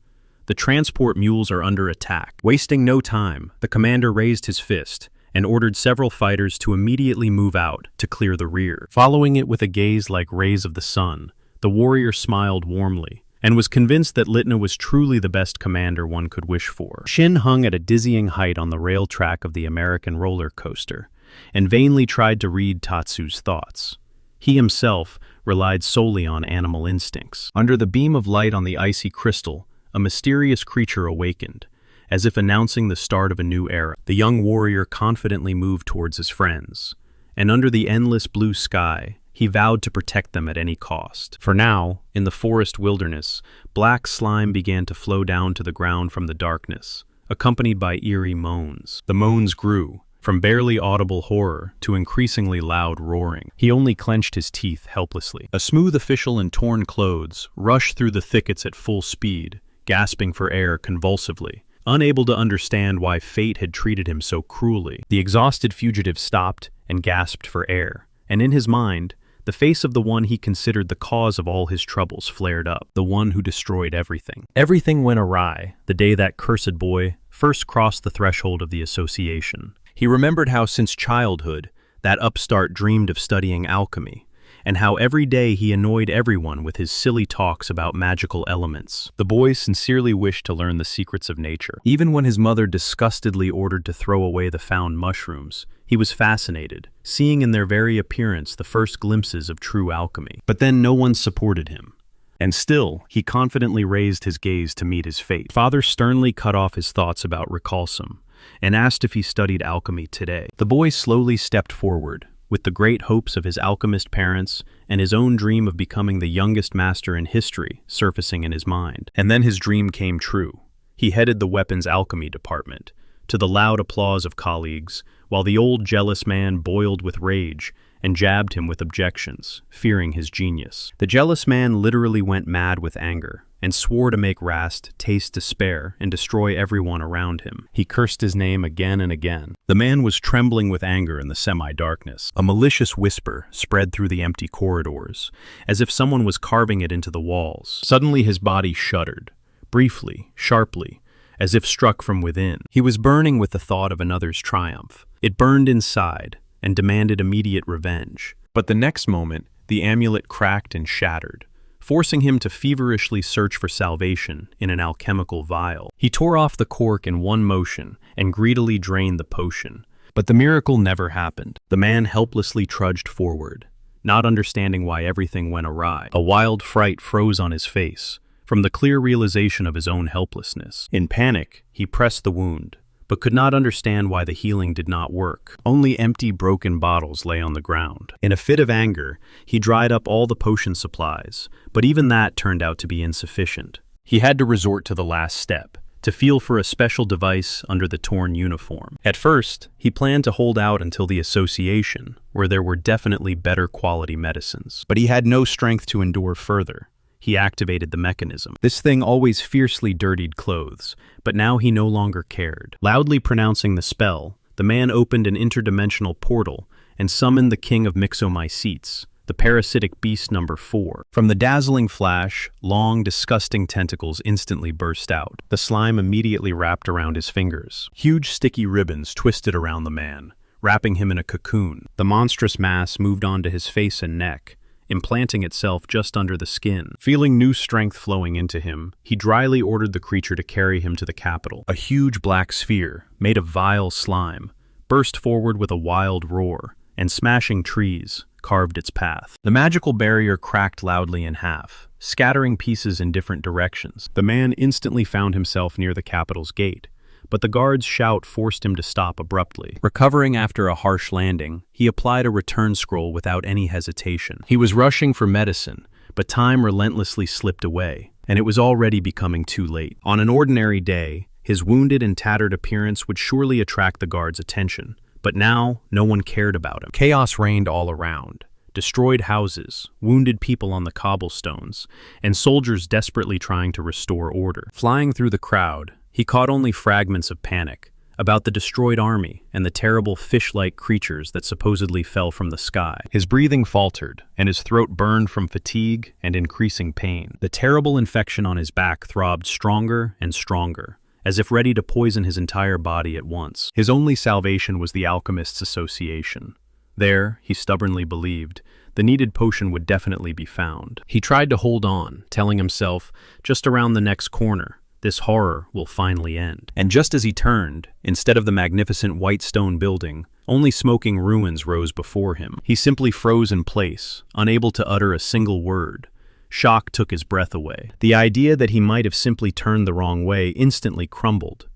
"The transport mules are under attack." Wasting no time, the commander raised his fist and ordered several fighters to immediately move out to clear the rear. Following it with a gaze like rays of the sun, the warrior smiled warmly and was convinced that Litna was truly the best commander one could wish for. Shin hung at a dizzying height on the rail track of the American roller coaster and vainly tried to read Tatsu's thoughts. He himself relied solely on animal instincts. Under the beam of light on the icy crystal, a mysterious creature awakened, as if announcing the start of a new era. The young warrior confidently moved towards his friends, and under the endless blue sky, he vowed to protect them at any cost. For now, in the forest wilderness, black slime began to flow down to the ground from the darkness, accompanied by eerie moans. The moans grew, from barely audible horror to increasingly loud roaring. He only clenched his teeth helplessly. A smooth official in torn clothes rushed through the thickets at full speed, gasping for air convulsively, unable to understand why fate had treated him so cruelly. The exhausted fugitive stopped and gasped for air, and in his mind, the face of the one he considered the cause of all his troubles flared up, the one who destroyed everything. Everything went awry the day that cursed boy first crossed the threshold of the association. He remembered how since childhood, that upstart dreamed of studying alchemy, and how every day he annoyed everyone with his silly talks about magical elements. The boy sincerely wished to learn the secrets of nature. Even when his mother disgustedly ordered to throw away the found mushrooms, he was fascinated, seeing in their very appearance the first glimpses of true alchemy. But then no one supported him. And still, he confidently raised his gaze to meet his fate. Father sternly cut off his thoughts about recalcum and asked if he studied alchemy today. The boy slowly stepped forward, with the great hopes of his alchemist parents and his own dream of becoming the youngest master in history surfacing in his mind. And then his dream came true. He headed the weapons alchemy department, to the loud applause of colleagues, while the old jealous man boiled with rage and jabbed him with objections, fearing his genius. The jealous man literally went mad with anger and swore to make Rast taste despair and destroy everyone around him. He cursed his name again and again. The man was trembling with anger in the semi-darkness. A malicious whisper spread through the empty corridors, as if someone was carving it into the walls. Suddenly his body shuddered, briefly, sharply, as if struck from within. He was burning with the thought of another's triumph. It burned inside and demanded immediate revenge. But the next moment, the amulet cracked and shattered, forcing him to feverishly search for salvation in an alchemical vial. He tore off the cork in one motion and greedily drained the potion. But the miracle never happened. The man helplessly trudged forward, not understanding why everything went awry. A wild fright froze on his face, from the clear realization of his own helplessness. In panic, he pressed the wound, but could not understand why the healing did not work. Only empty, broken bottles lay on the ground. In a fit of anger, he dried up all the potion supplies, but even that turned out to be insufficient. He had to resort to the last step, to feel for a special device under the torn uniform. At first, he planned to hold out until the association, where there were definitely better quality medicines. But he had no strength to endure further. He activated the mechanism. This thing always fiercely dirtied clothes, but now he no longer cared. Loudly pronouncing the spell, the man opened an interdimensional portal and summoned the king of Myxomycetes, the parasitic beast number 4. From the dazzling flash, long, disgusting tentacles instantly burst out. The slime immediately wrapped around his fingers. Huge sticky ribbons twisted around the man, wrapping him in a cocoon. The monstrous mass moved onto his face and neck, implanting itself just under the skin. Feeling new strength flowing into him, he dryly ordered the creature to carry him to the capital. A huge black sphere, made of vile slime, burst forward with a wild roar, and smashing trees, carved its path. The magical barrier cracked loudly in half, scattering pieces in different directions. The man instantly found himself near the capital's gate, but the guard's shout forced him to stop abruptly. Recovering after a harsh landing, he applied a return scroll without any hesitation. He was rushing for medicine, but time relentlessly slipped away, and it was already becoming too late. On an ordinary day, his wounded and tattered appearance would surely attract the guard's attention, but now no one cared about him. Chaos reigned all around. Destroyed houses, wounded people on the cobblestones, and soldiers desperately trying to restore order. Flying through the crowd, he caught only fragments of panic, about the destroyed army and the terrible fish-like creatures that supposedly fell from the sky. His breathing faltered, and his throat burned from fatigue and increasing pain. The terrible infection on his back throbbed stronger and stronger, as if ready to poison his entire body at once. His only salvation was the Alchemist's association. There, he stubbornly believed, the needed potion would definitely be found. He tried to hold on, telling himself, just around the next corner, this horror will finally end. And just as he turned, instead of the magnificent white stone building, only smoking ruins rose before him. He simply froze in place, unable to utter a single word. Shock took his breath away. The idea that he might have simply turned the wrong way instantly crumbled.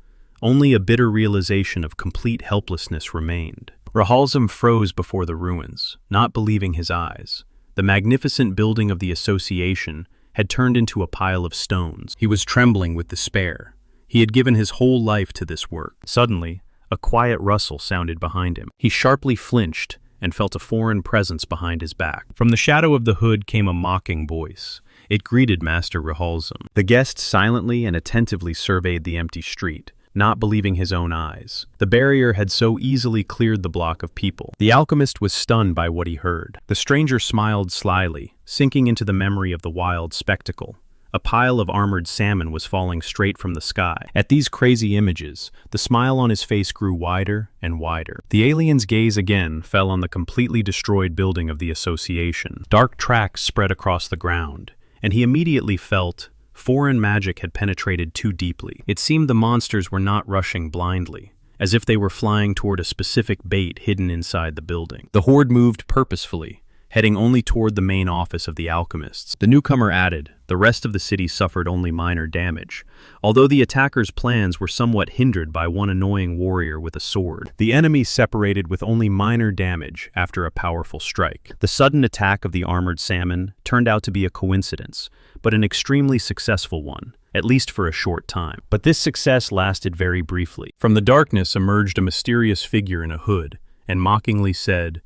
Only a bitter realization of complete helplessness remained. Rahalzam froze before the ruins, not believing his eyes. The magnificent building of the association had turned into a pile of stones. He was trembling with despair. He had given his whole life to this work. Suddenly, a quiet rustle sounded behind him. He sharply flinched and felt a foreign presence behind his back. From the shadow of the hood came a mocking voice. It greeted Master Rahalzam. The guest silently and attentively surveyed the empty street, not believing his own eyes. The barrier had so easily cleared the block of people. The alchemist was stunned by what he heard. The stranger smiled slyly, sinking into the memory of the wild spectacle. A pile of armored salmon was falling straight from the sky. At these crazy images, the smile on his face grew wider and wider. The alien's gaze again fell on the completely destroyed building of the association. Dark tracks spread across the ground, and he immediately felt foreign magic had penetrated too deeply. It seemed the monsters were not rushing blindly, as if they were flying toward a specific bait hidden inside the building. The horde moved purposefully, heading only toward the main office of the alchemists. The newcomer added, the rest of the city suffered only minor damage, although the attackers' plans were somewhat hindered by one annoying warrior with a sword. The enemy separated with only minor damage after a powerful strike. The sudden attack of the armored salmon turned out to be a coincidence, but an extremely successful one, at least for a short time. But this success lasted very briefly. From the darkness emerged a mysterious figure in a hood, and mockingly said,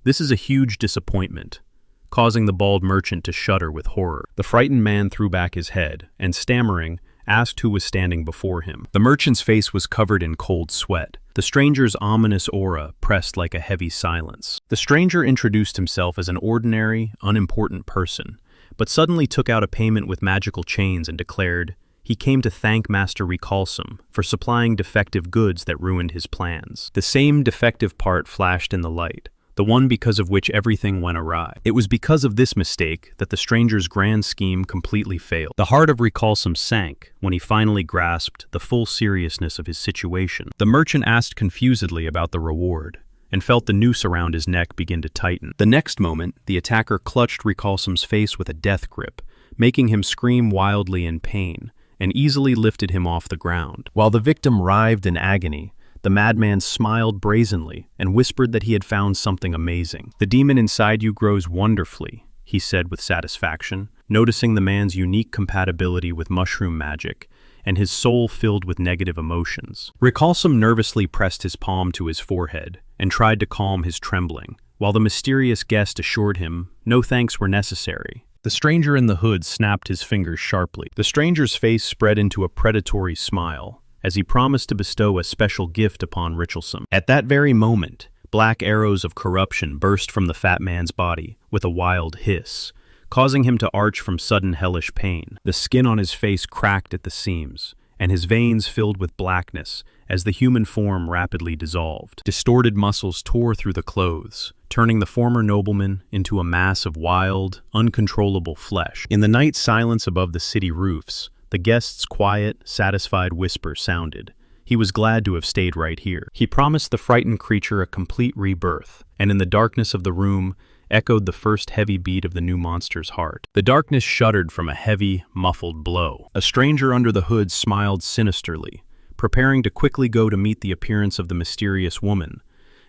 "This is a huge disappointment," causing the bald merchant to shudder with horror. The frightened man threw back his head, and stammering, asked who was standing before him. The merchant's face was covered in cold sweat. The stranger's ominous aura pressed like a heavy silence. The stranger introduced himself as an ordinary, unimportant person, but suddenly took out a payment with magical chains and declared he came to thank Master Rahalzam for supplying defective goods that ruined his plans. The same defective part flashed in the light, the one because of which everything went awry. It was because of this mistake that the stranger's grand scheme completely failed. The heart of Rahalzam sank when he finally grasped the full seriousness of his situation. The merchant asked confusedly about the reward, and felt the noose around his neck begin to tighten. The next moment, the attacker clutched Rahalzam's face with a death grip, making him scream wildly in pain, and easily lifted him off the ground. While the victim writhed in agony, the madman smiled brazenly and whispered that he had found something amazing. "The demon inside you grows wonderfully," he said with satisfaction, noticing the man's unique compatibility with mushroom magic and his soul filled with negative emotions. Rahalzam nervously pressed his palm to his forehead and tried to calm his trembling, while the mysterious guest assured him no thanks were necessary. The stranger in the hood snapped his fingers sharply. The stranger's face spread into a predatory smile, as he promised to bestow a special gift upon Rahalzam. At that very moment, black arrows of corruption burst from the fat man's body with a wild hiss, causing him to arch from sudden hellish pain. The skin on his face cracked at the seams, and his veins filled with blackness as the human form rapidly dissolved. Distorted muscles tore through the clothes, turning the former nobleman into a mass of wild, uncontrollable flesh. In the night silence above the city roofs, the guest's quiet, satisfied whisper sounded. He was glad to have stayed right here. He promised the frightened creature a complete rebirth, and in the darkness of the room echoed the first heavy beat of the new monster's heart. The darkness shuddered from a heavy, muffled blow. A stranger under the hood smiled sinisterly, preparing to quickly go to meet the appearance of the mysterious woman,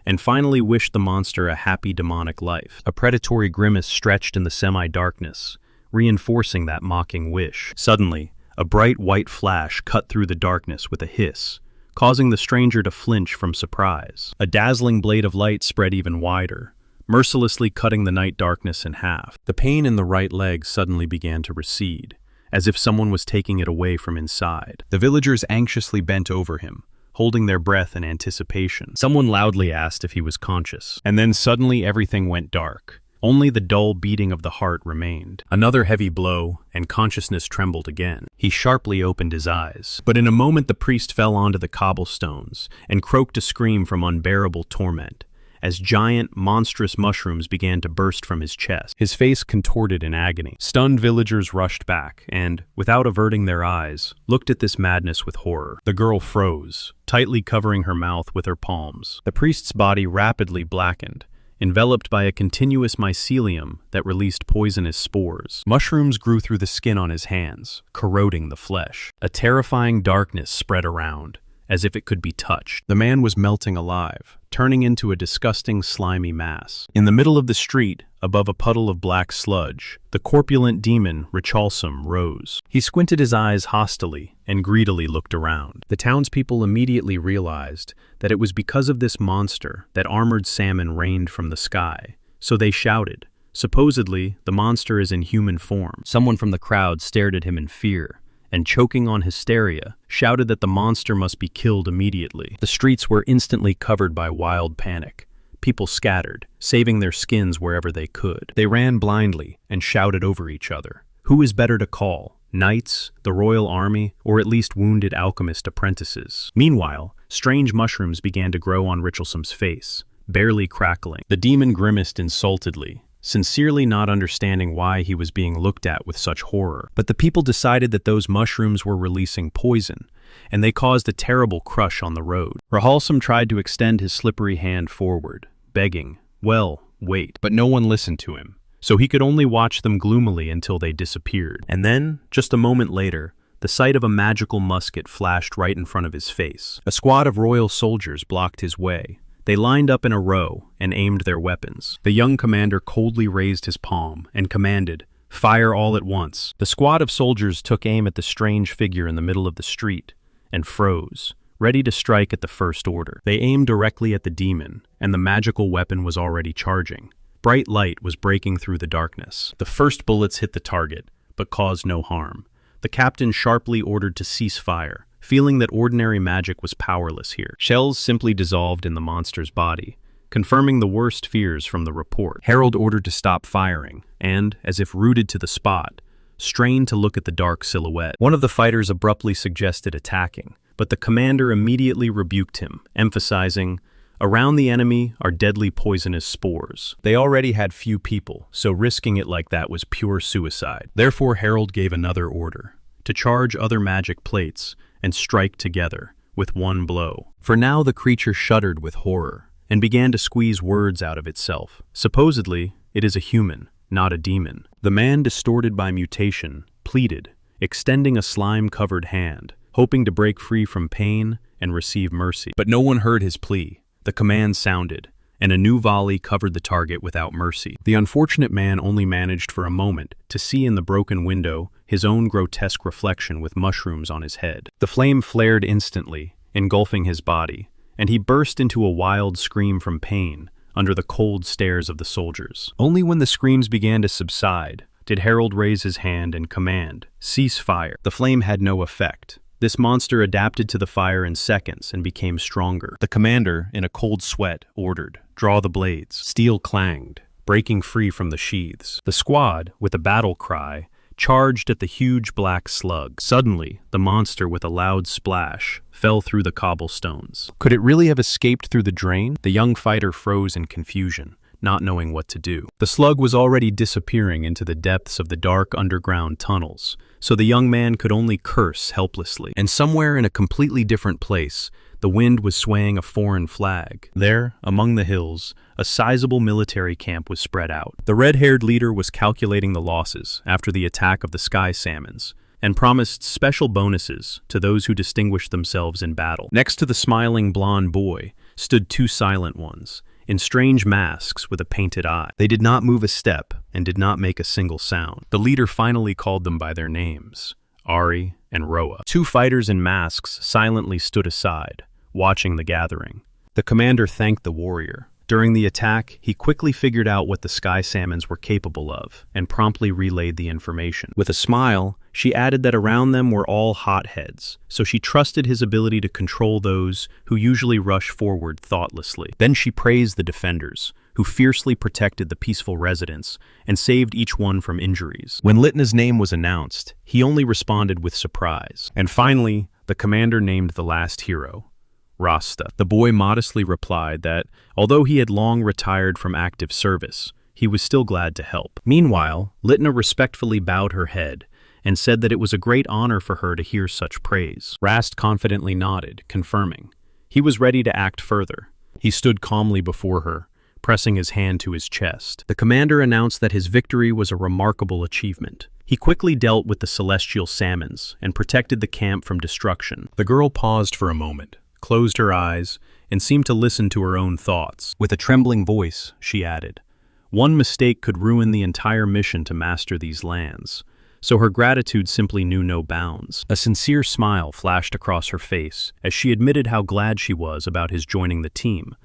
and finally wished the monster a happy demonic life. A predatory grimace stretched in the semi-darkness, reinforcing that mocking wish. Suddenly, a bright white flash cut through the darkness with a hiss, causing the stranger to flinch from surprise. A dazzling blade of light spread even wider, mercilessly cutting the night darkness in half. The pain in the right leg suddenly began to recede, as if someone was taking it away from inside. The villagers anxiously bent over him, holding their breath in anticipation. Someone loudly asked if he was conscious, and then suddenly everything went dark. Only the dull beating of the heart remained. Another heavy blow, and consciousness trembled again. He sharply opened his eyes, but in a moment the priest fell onto the cobblestones and croaked a scream from unbearable torment, as giant, monstrous mushrooms began to burst from his chest. His face contorted in agony. Stunned villagers rushed back and, without averting their eyes, looked at this madness with horror. The girl froze, tightly covering her mouth with her palms. The priest's body rapidly blackened, enveloped by a continuous mycelium that released poisonous spores. Mushrooms grew through the skin on his hands, corroding the flesh. A terrifying darkness spread around, as if it could be touched. The man was melting alive, turning into a disgusting, slimy mass. In the middle of the street, above a puddle of black sludge, the corpulent demon, Richalsum, rose. He squinted his eyes hostilely and greedily looked around. The townspeople immediately realized that it was because of this monster that armored salmon rained from the sky, so they shouted. Supposedly, the monster is in human form. Someone from the crowd stared at him in fear, and choking on hysteria, shouted that the monster must be killed immediately. The streets were instantly covered by wild panic. People scattered, saving their skins wherever they could. They ran blindly and shouted over each other. Who is better to call? Knights, the royal army, or at least wounded alchemist apprentices? Meanwhile, strange mushrooms began to grow on Richelsom's face, barely crackling. The demon grimaced insultedly, sincerely not understanding why he was being looked at with such horror. But the people decided that those mushrooms were releasing poison, and they caused a terrible crush on the road. Richalsum tried to extend his slippery hand forward, begging, "Well, wait." But no one listened to him, so he could only watch them gloomily until they disappeared. And then, just a moment later, the sight of a magical musket flashed right in front of his face. A squad of royal soldiers blocked his way. They lined up in a row and aimed their weapons. The young commander coldly raised his palm and commanded, "Fire all at once." The squad of soldiers took aim at the strange figure in the middle of the street and froze, ready to strike at the first order. They aimed directly at the demon, and the magical weapon was already charging. Bright light was breaking through the darkness. The first bullets hit the target, but caused no harm. The captain sharply ordered to cease fire, feeling that ordinary magic was powerless here. Shells simply dissolved in the monster's body, confirming the worst fears from the report. Harold ordered to stop firing, and, as if rooted to the spot, strained to look at the dark silhouette. One of the fighters abruptly suggested attacking, but the commander immediately rebuked him, emphasizing, "Around the enemy are deadly poisonous spores." They already had few people, so risking it like that was pure suicide. Therefore, Harold gave another order, to charge other magic plates and strike together, with one blow. For now the creature shuddered with horror, and began to squeeze words out of itself. Supposedly, it is a human, not a demon. The man, distorted by mutation, pleaded, extending a slime-covered hand, hoping to break free from pain and receive mercy. But no one heard his plea. The command sounded, and a new volley covered the target without mercy. The unfortunate man only managed for a moment to see in the broken window his own grotesque reflection with mushrooms on his head. The flame flared instantly, engulfing his body, and he burst into a wild scream from pain under the cold stares of the soldiers. Only when the screams began to subside did Harold raise his hand and command, "Cease fire." The flame had no effect. This monster adapted to the fire in seconds and became stronger. The commander, in a cold sweat, ordered, "Draw the blades." Steel clanged, breaking free from the sheaths. The squad, with a battle cry, charged at the huge black slug. Suddenly, the monster, with a loud splash, fell through the cobblestones. Could it really have escaped through the drain? The young fighter froze in confusion, not knowing what to do. The slug was already disappearing into the depths of the dark underground tunnels, so the young man could only curse helplessly. And somewhere in a completely different place, the wind was swaying a foreign flag. There, among the hills, a sizable military camp was spread out. The red-haired leader was calculating the losses after the attack of the sky salmons, and promised special bonuses to those who distinguished themselves in battle. Next to the smiling blonde boy stood two silent ones, in strange masks with a painted eye. They did not move a step and did not make a single sound. The leader finally called them by their names, Ari and Roa. Two fighters in masks silently stood aside, watching the gathering. The commander thanked the warrior, During the attack, he quickly figured out what the sky salmons were capable of and promptly relayed the information. With a smile, she added that around them were all hotheads, so she trusted his ability to control those who usually rush forward thoughtlessly. Then she praised the defenders, who fiercely protected the peaceful residents and saved each one from injuries. When Litna's name was announced, he only responded with surprise. And finally, the commander named the last hero, Rasta. The boy modestly replied that, although he had long retired from active service, he was still glad to help. Meanwhile, Litna respectfully bowed her head and said that it was a great honor for her to hear such praise. Rast confidently nodded, confirming. He was ready to act further. He stood calmly before her, pressing his hand to his chest. The commander announced that his victory was a remarkable achievement. He quickly dealt with the celestial salmons and protected the camp from destruction. The girl paused for a moment, closed her eyes, and seemed to listen to her own thoughts. With a trembling voice, she added, "One mistake could ruin the entire mission to master these lands." So her gratitude simply knew no bounds. A sincere smile flashed across her face as she admitted how glad she was about his joining the team,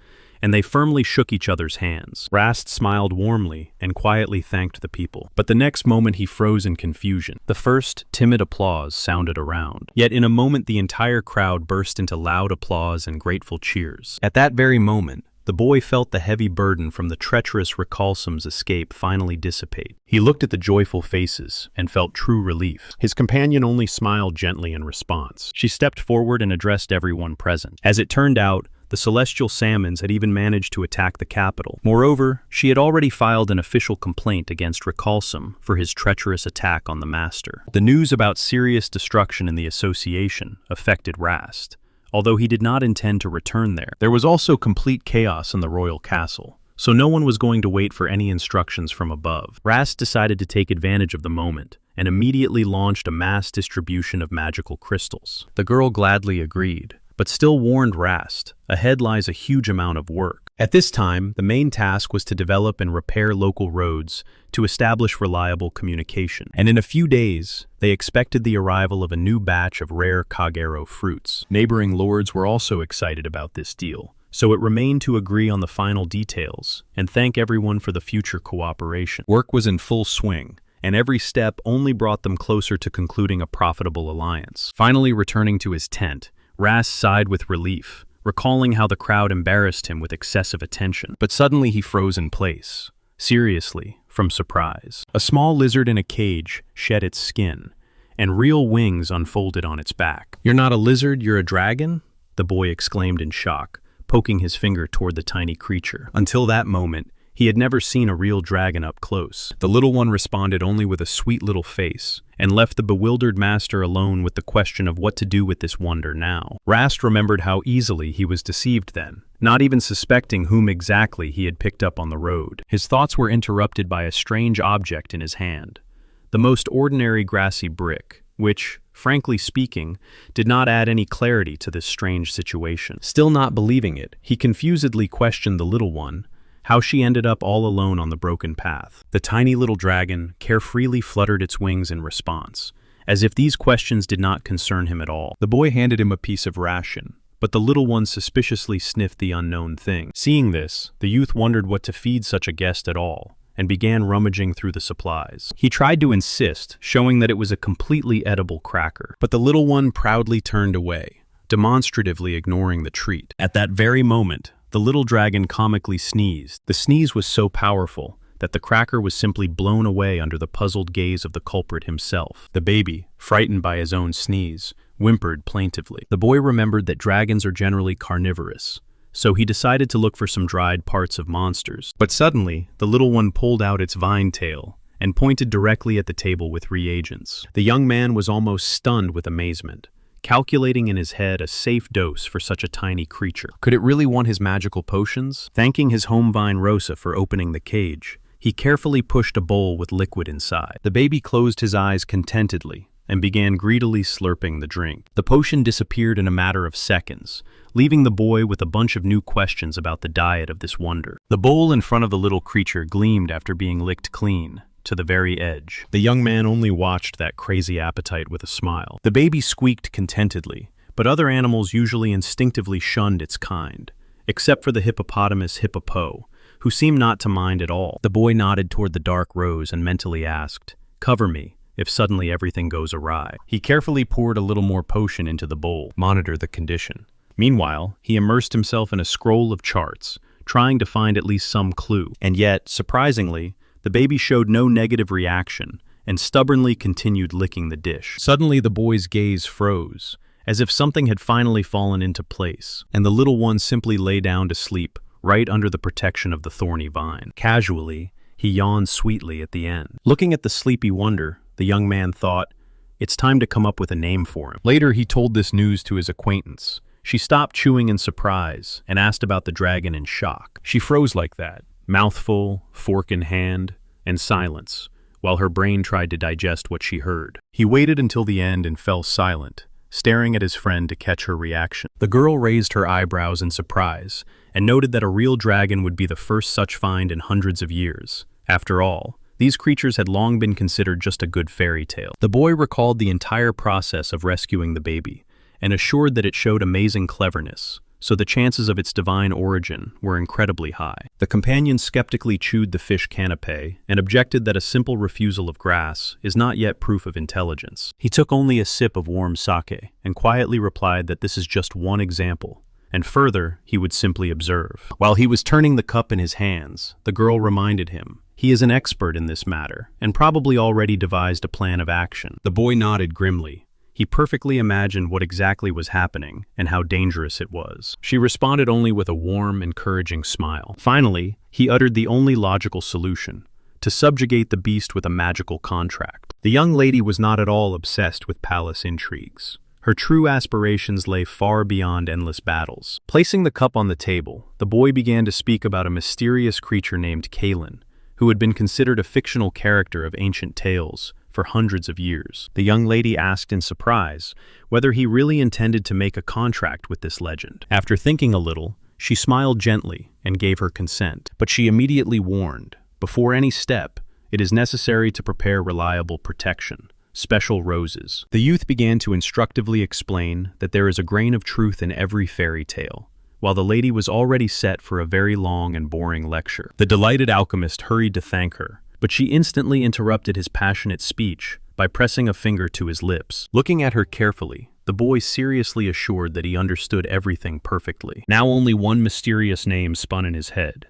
and they firmly shook each other's hands. Rast smiled warmly and quietly thanked the people. But the next moment he froze in confusion. The first timid applause sounded around. Yet in a moment the entire crowd burst into loud applause and grateful cheers. At that very moment, the boy felt the heavy burden from the treacherous Recalsom's escape finally dissipate. He looked at the joyful faces and felt true relief. His companion only smiled gently in response. She stepped forward and addressed everyone present. As it turned out, the celestial salmons had even managed to attack the capital. Moreover, she had already filed an official complaint against Recalsom for his treacherous attack on the master. The news about serious destruction in the association affected Rast, although he did not intend to return there. There was also complete chaos in the royal castle, so no one was going to wait for any instructions from above. Rast decided to take advantage of the moment and immediately launched a mass distribution of magical crystals. The girl gladly agreed, but still warned Rast, ahead lies a huge amount of work. At this time, the main task was to develop and repair local roads to establish reliable communication. And in a few days, they expected the arrival of a new batch of rare Kagero fruits. Neighboring lords were also excited about this deal, so it remained to agree on the final details and thank everyone for the future cooperation. Work was in full swing, and every step only brought them closer to concluding a profitable alliance. Finally returning to his tent, Rast sighed with relief, recalling how the crowd embarrassed him with excessive attention. But suddenly he froze in place, seriously, from surprise. A small lizard in a cage shed its skin, and real wings unfolded on its back. "You're not a lizard, you're a dragon?" the boy exclaimed in shock, poking his finger toward the tiny creature. Until that moment, he had never seen a real dragon up close. The little one responded only with a sweet little face, and left the bewildered master alone with the question of what to do with this wonder now. Rast remembered how easily he was deceived then, not even suspecting whom exactly he had picked up on the road. His thoughts were interrupted by a strange object in his hand, the most ordinary grassy brick, which, frankly speaking, did not add any clarity to this strange situation. Still not believing it, he confusedly questioned the little one, how she ended up all alone on the broken path. The tiny little dragon carefreely fluttered its wings in response, as if these questions did not concern him at all. The boy handed him a piece of ration, but the little one suspiciously sniffed the unknown thing. Seeing this, the youth wondered what to feed such a guest at all, and began rummaging through the supplies. He tried to insist, showing that it was a completely edible cracker, but the little one proudly turned away, demonstratively ignoring the treat. At that very moment, the little dragon comically sneezed. The sneeze was so powerful that the cracker was simply blown away under the puzzled gaze of the culprit himself. The baby, frightened by his own sneeze, whimpered plaintively. The boy remembered that dragons are generally carnivorous, so he decided to look for some dried parts of monsters. But suddenly, the little one pulled out its vine tail and pointed directly at the table with reagents. The young man was almost stunned with amazement, calculating in his head a safe dose for such a tiny creature. Could it really want his magical potions? Thanking his home vine Rosa for opening the cage, he carefully pushed a bowl with liquid inside. The baby closed his eyes contentedly and began greedily slurping the drink. The potion disappeared in a matter of seconds, leaving the boy with a bunch of new questions about the diet of this wonder. The bowl in front of the little creature gleamed after being licked clean, to the very edge. The young man only watched that crazy appetite with a smile. The baby squeaked contentedly, but other animals usually instinctively shunned its kind, except for the hippopotamus Hippopo, who seemed not to mind at all. The boy nodded toward the dark rose and mentally asked, "Cover me, if suddenly everything goes awry." He carefully poured a little more potion into the bowl, monitor the condition. Meanwhile, he immersed himself in a scroll of charts, trying to find at least some clue. And yet, surprisingly, the baby showed no negative reaction and stubbornly continued licking the dish. Suddenly, the boy's gaze froze, as if something had finally fallen into place, and the little one simply lay down to sleep right under the protection of the thorny vine. Casually, he yawned sweetly at the end. Looking at the sleepy wonder, the young man thought, "It's time to come up with a name for him." Later, he told this news to his acquaintance. She stopped chewing in surprise and asked about the dragon in shock. She froze like that, mouthful, fork in hand, and silence, while her brain tried to digest what she heard. He waited until the end and fell silent, staring at his friend to catch her reaction. The girl raised her eyebrows in surprise and noted that a real dragon would be the first such find in hundreds of years. After all, these creatures had long been considered just a good fairy tale. The boy recalled the entire process of rescuing the baby and assured that it showed amazing cleverness, so the chances of its divine origin were incredibly high. The companion skeptically chewed the fish canapé and objected that a simple refusal of grass is not yet proof of intelligence. He took only a sip of warm sake and quietly replied that this is just one example, and further, he would simply observe. While he was turning the cup in his hands, the girl reminded him, "He is an expert in this matter, and probably already devised a plan of action." The boy nodded grimly. He perfectly imagined what exactly was happening and how dangerous it was. She responded only with a warm, encouraging smile. Finally, he uttered the only logical solution: to subjugate the beast with a magical contract. The young lady was not at all obsessed with palace intrigues. Her true aspirations lay far beyond endless battles. Placing the cup on the table, the boy began to speak about a mysterious creature named Kalin, who had been considered a fictional character of ancient tales for hundreds of years. The young lady asked in surprise whether he really intended to make a contract with this legend. After thinking a little, she smiled gently and gave her consent. But she immediately warned, before any step, it is necessary to prepare reliable protection, special roses. The youth began to instructively explain that there is a grain of truth in every fairy tale, while the lady was already set for a very long and boring lecture. The delighted alchemist hurried to thank her, but she instantly interrupted his passionate speech by pressing a finger to his lips. Looking at her carefully, the boy seriously assured that he understood everything perfectly. Now only one mysterious name spun in his head: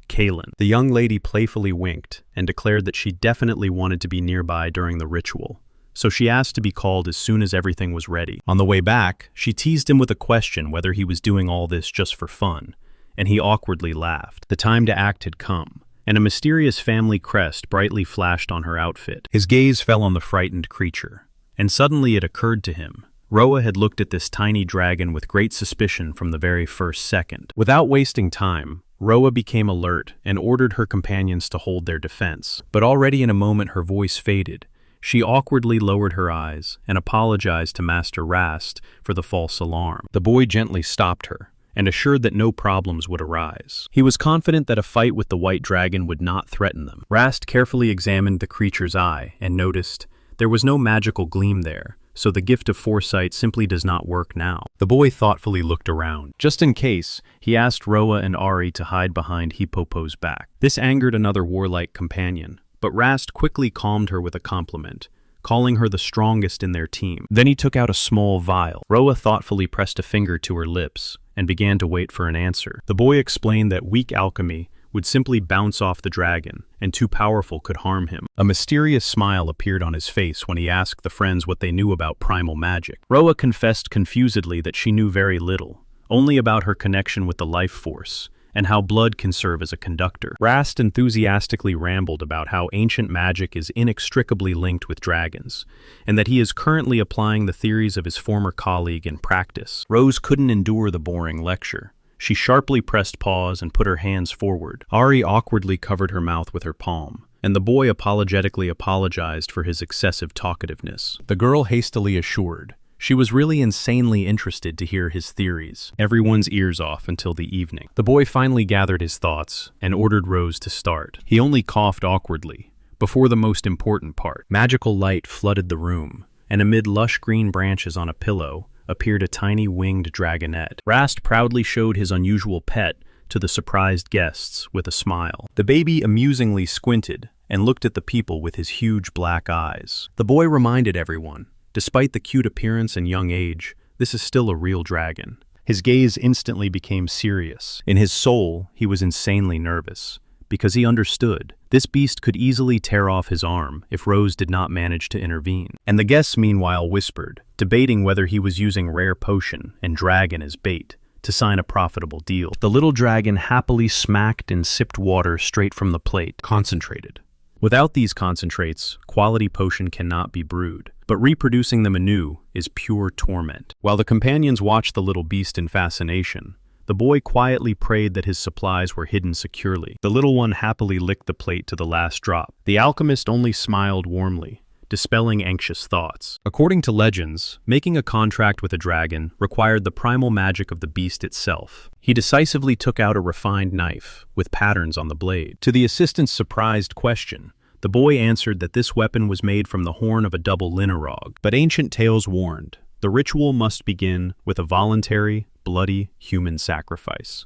Kalin. The young lady playfully winked and declared that she definitely wanted to be nearby during the ritual, so she asked to be called as soon as everything was ready. On the way back, she teased him with a question whether he was doing all this just for fun, and he awkwardly laughed. The time to act had come, and a mysterious family crest brightly flashed on her outfit. His gaze fell on the frightened creature, and suddenly it occurred to him. Roa had looked at this tiny dragon with great suspicion from the very first second. Without wasting time, Roa became alert and ordered her companions to hold their defense. But already in a moment her voice faded. She awkwardly lowered her eyes and apologized to Master Rast for the false alarm. The boy gently stopped her and assured that no problems would arise. He was confident that a fight with the white dragon would not threaten them. Rast carefully examined the creature's eye and noticed there was no magical gleam there, so the gift of foresight simply does not work now. The boy thoughtfully looked around. Just in case, he asked Roa and Ari to hide behind Hippopo's back. This angered another warlike companion, but Rast quickly calmed her with a compliment, calling her the strongest in their team. Then he took out a small vial. Roa thoughtfully pressed a finger to her lips and began to wait for an answer. The boy explained that weak alchemy would simply bounce off the dragon, and too powerful could harm him. A mysterious smile appeared on his face when he asked the friends what they knew about primal magic. Roa confessed confusedly that she knew very little, only about her connection with the life force, and how blood can serve as a conductor. Rast enthusiastically rambled about how ancient magic is inextricably linked with dragons, and that he is currently applying the theories of his former colleague in practice. Rose couldn't endure the boring lecture. She sharply pressed pause and put her hands forward. Ari awkwardly covered her mouth with her palm, and the boy apologetically apologized for his excessive talkativeness. The girl hastily assured she was really insanely interested to hear his theories. Everyone's ears off until the evening. The boy finally gathered his thoughts and ordered Rose to start. He only coughed awkwardly before the most important part. Magical light flooded the room, and amid lush green branches on a pillow, appeared a tiny winged dragonette. Rast proudly showed his unusual pet to the surprised guests with a smile. The baby amusingly squinted and looked at the people with his huge black eyes. The boy reminded everyone, despite the cute appearance and young age, this is still a real dragon. His gaze instantly became serious. In his soul, he was insanely nervous, because he understood this beast could easily tear off his arm if Rose did not manage to intervene. And the guests meanwhile whispered, debating whether he was using rare potion and dragon as bait to sign a profitable deal. The little dragon happily smacked and sipped water straight from the plate, concentrated. Without these concentrates, quality potion cannot be brewed, but reproducing them anew is pure torment. While the companions watched the little beast in fascination, the boy quietly prayed that his supplies were hidden securely. The little one happily licked the plate to the last drop. The alchemist only smiled warmly, dispelling anxious thoughts. According to legends, making a contract with a dragon required the primal magic of the beast itself. He decisively took out a refined knife, with patterns on the blade. To the assistant's surprised question, the boy answered that this weapon was made from the horn of a double linorog. But ancient tales warned, the ritual must begin with a voluntary, bloody human sacrifice.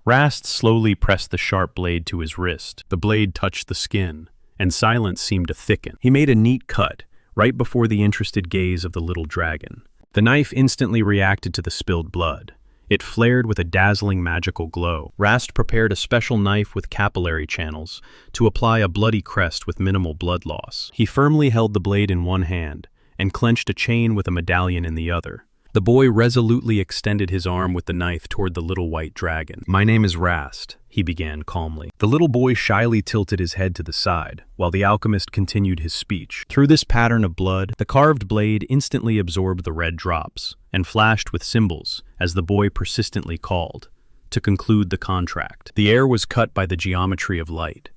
Rast slowly pressed the sharp blade to his wrist. The blade touched the skin, and silence seemed to thicken. He made a neat cut, right before the interested gaze of the little dragon. The knife instantly reacted to the spilled blood. It flared with a dazzling magical glow. Rast prepared a special knife with capillary channels to apply a bloody crest with minimal blood loss. He firmly held the blade in one hand and clenched a chain with a medallion in the other. The boy resolutely extended his arm with the knife toward the little white dragon. "My name is Rast," he began calmly. The little boy shyly tilted his head to the side, while the alchemist continued his speech. Through this pattern of blood, the carved blade instantly absorbed the red drops, and flashed with symbols, as the boy persistently called, to conclude the contract. The air was cut by the geometry of light.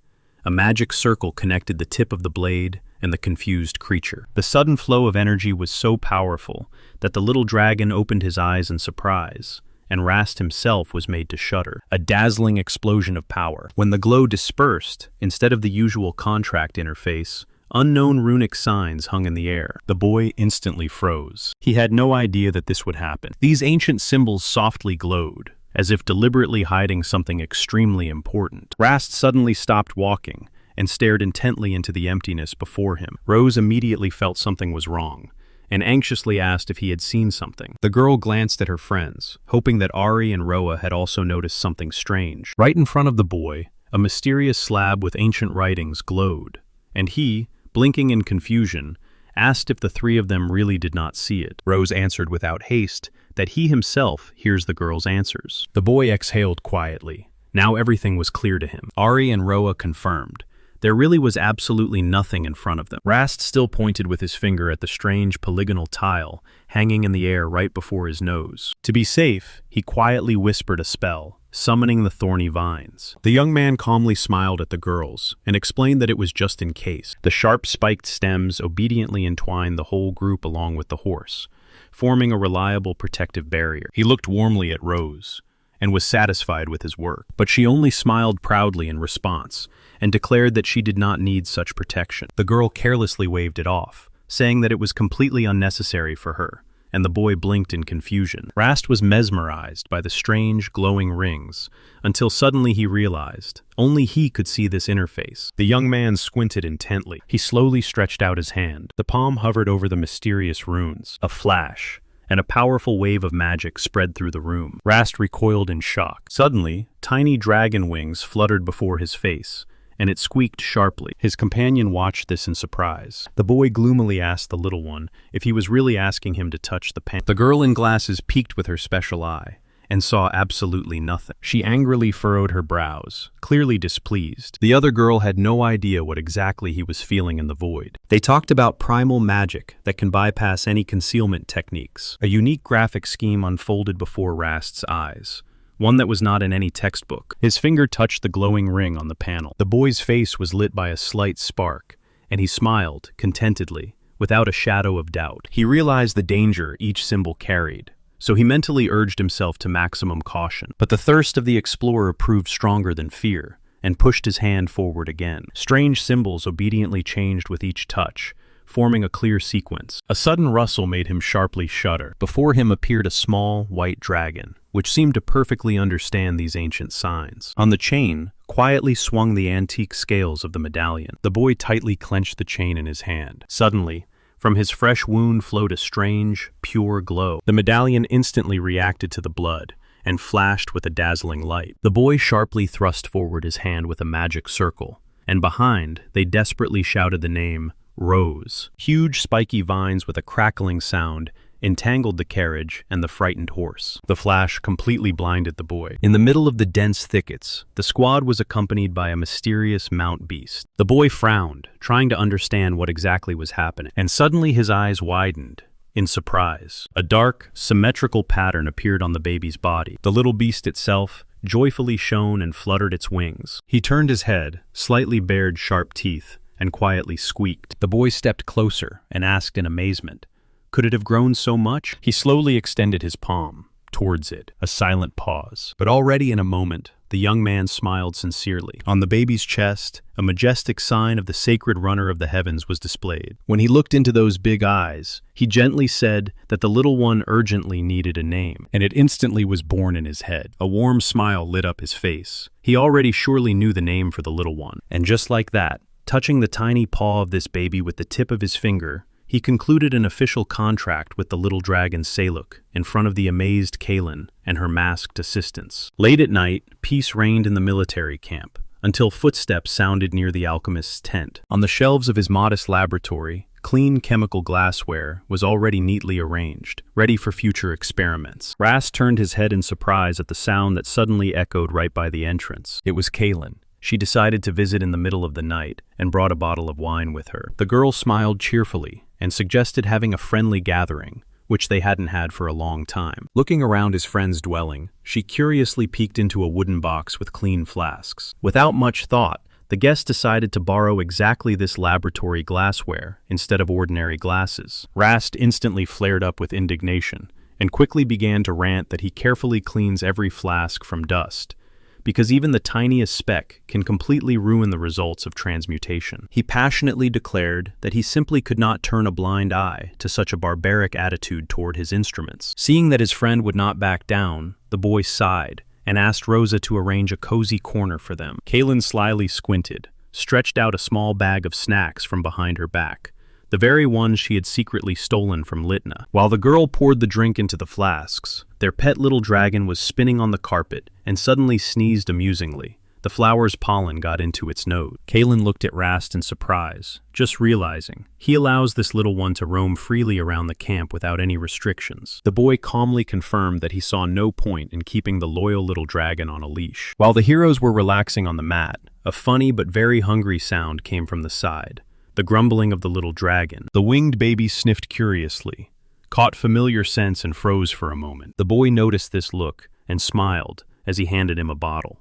A magic circle connected the tip of the blade and the confused creature. The sudden flow of energy was so powerful that the little dragon opened his eyes in surprise, and Rast himself was made to shudder. A dazzling explosion of power. When the glow dispersed, instead of the usual contract interface, unknown runic signs hung in the air. The boy instantly froze. He had no idea that this would happen. These ancient symbols softly glowed, as if deliberately hiding something extremely important. Rast suddenly stopped walking and stared intently into the emptiness before him. Rose immediately felt something was wrong, and anxiously asked if he had seen something. The girl glanced at her friends, hoping that Ari and Roa had also noticed something strange. Right in front of the boy, a mysterious slab with ancient writings glowed, and he, blinking in confusion, asked if the three of them really did not see it. Rose answered without haste that he himself hears the girl's answers. The boy exhaled quietly. Now everything was clear to him. Ari and Roa confirmed. There really was absolutely nothing in front of them. Rast still pointed with his finger at the strange polygonal tile hanging in the air right before his nose. To be safe, he quietly whispered a spell, summoning the thorny vines. The young man calmly smiled at the girls and explained that it was just in case. The sharp spiked stems obediently entwined the whole group along with the horse, forming a reliable protective barrier. He looked warmly at Rose and was satisfied with his work, but she only smiled proudly in response and declared that she did not need such protection. The girl carelessly waved it off, saying that it was completely unnecessary for her, and the boy blinked in confusion. Rast was mesmerized by the strange, glowing rings, until suddenly he realized only he could see this interface. The young man squinted intently. He slowly stretched out his hand. The palm hovered over the mysterious runes. A flash, and a powerful wave of magic spread through the room. Rast recoiled in shock. Suddenly, tiny dragon wings fluttered before his face, and it squeaked sharply. His companion watched this in surprise. The boy gloomily asked the little one if he was really asking him to touch the pen. The girl in glasses peeked with her special eye and saw absolutely nothing. She angrily furrowed her brows, clearly displeased. The other girl had no idea what exactly he was feeling in the void. They talked about primal magic that can bypass any concealment techniques. A unique graphic scheme unfolded before Rast's eyes, one that was not in any textbook. His finger touched the glowing ring on the panel. The boy's face was lit by a slight spark, and he smiled, contentedly, without a shadow of doubt. He realized the danger each symbol carried, so he mentally urged himself to maximum caution. But the thirst of the explorer proved stronger than fear, and pushed his hand forward again. Strange symbols obediently changed with each touch, forming a clear sequence. A sudden rustle made him sharply shudder. Before him appeared a small, white dragon, which seemed to perfectly understand these ancient signs. On the chain, quietly swung the antique scales of the medallion. The boy tightly clenched the chain in his hand. Suddenly, from his fresh wound flowed a strange, pure glow. The medallion instantly reacted to the blood and flashed with a dazzling light. The boy sharply thrust forward his hand with a magic circle, and behind, they desperately shouted the name Rose. Huge spiky vines with a crackling sound entangled the carriage and the frightened horse. The flash completely blinded the boy. In the middle of the dense thickets, the squad was accompanied by a mysterious mount beast. The boy frowned, trying to understand what exactly was happening, and suddenly his eyes widened in surprise. A dark, symmetrical pattern appeared on the baby's body. The little beast itself joyfully shone and fluttered its wings. He turned his head, slightly bared sharp teeth, and quietly squeaked. The boy stepped closer and asked in amazement, "Could it have grown so much?" He slowly extended his palm towards it, a silent pause. But already in a moment, the young man smiled sincerely. On the baby's chest, a majestic sign of the sacred runner of the heavens was displayed. When he looked into those big eyes, he gently said that the little one urgently needed a name, and it instantly was born in his head. A warm smile lit up his face. He already surely knew the name for the little one. And just like that, touching the tiny paw of this baby with the tip of his finger, he concluded an official contract with the little dragon Saluk in front of the amazed Kaylin and her masked assistants. Late at night, peace reigned in the military camp, until footsteps sounded near the alchemist's tent. On the shelves of his modest laboratory, clean chemical glassware was already neatly arranged, ready for future experiments. Rast turned his head in surprise at the sound that suddenly echoed right by the entrance. It was Kaylin. She decided to visit in the middle of the night and brought a bottle of wine with her. The girl smiled cheerfully and suggested having a friendly gathering, which they hadn't had for a long time. Looking around his friend's dwelling, she curiously peeked into a wooden box with clean flasks. Without much thought, the guest decided to borrow exactly this laboratory glassware instead of ordinary glasses. Rast instantly flared up with indignation and quickly began to rant that he carefully cleans every flask from dust, because even the tiniest speck can completely ruin the results of transmutation. He passionately declared that he simply could not turn a blind eye to such a barbaric attitude toward his instruments. Seeing that his friend would not back down, the boy sighed and asked Rosa to arrange a cozy corner for them. Kaylin slyly squinted, stretched out a small bag of snacks from behind her back, the very ones she had secretly stolen from Litna. While the girl poured the drink into the flasks, their pet little dragon was spinning on the carpet and suddenly sneezed amusingly. The flower's pollen got into its nose. Kaylin looked at Rast in surprise, just realizing he allows this little one to roam freely around the camp without any restrictions. The boy calmly confirmed that he saw no point in keeping the loyal little dragon on a leash. While the heroes were relaxing on the mat, a funny but very hungry sound came from the side. The grumbling of the little dragon. The winged baby sniffed curiously, caught familiar scents and froze for a moment. The boy noticed this look and smiled as he handed him a bottle.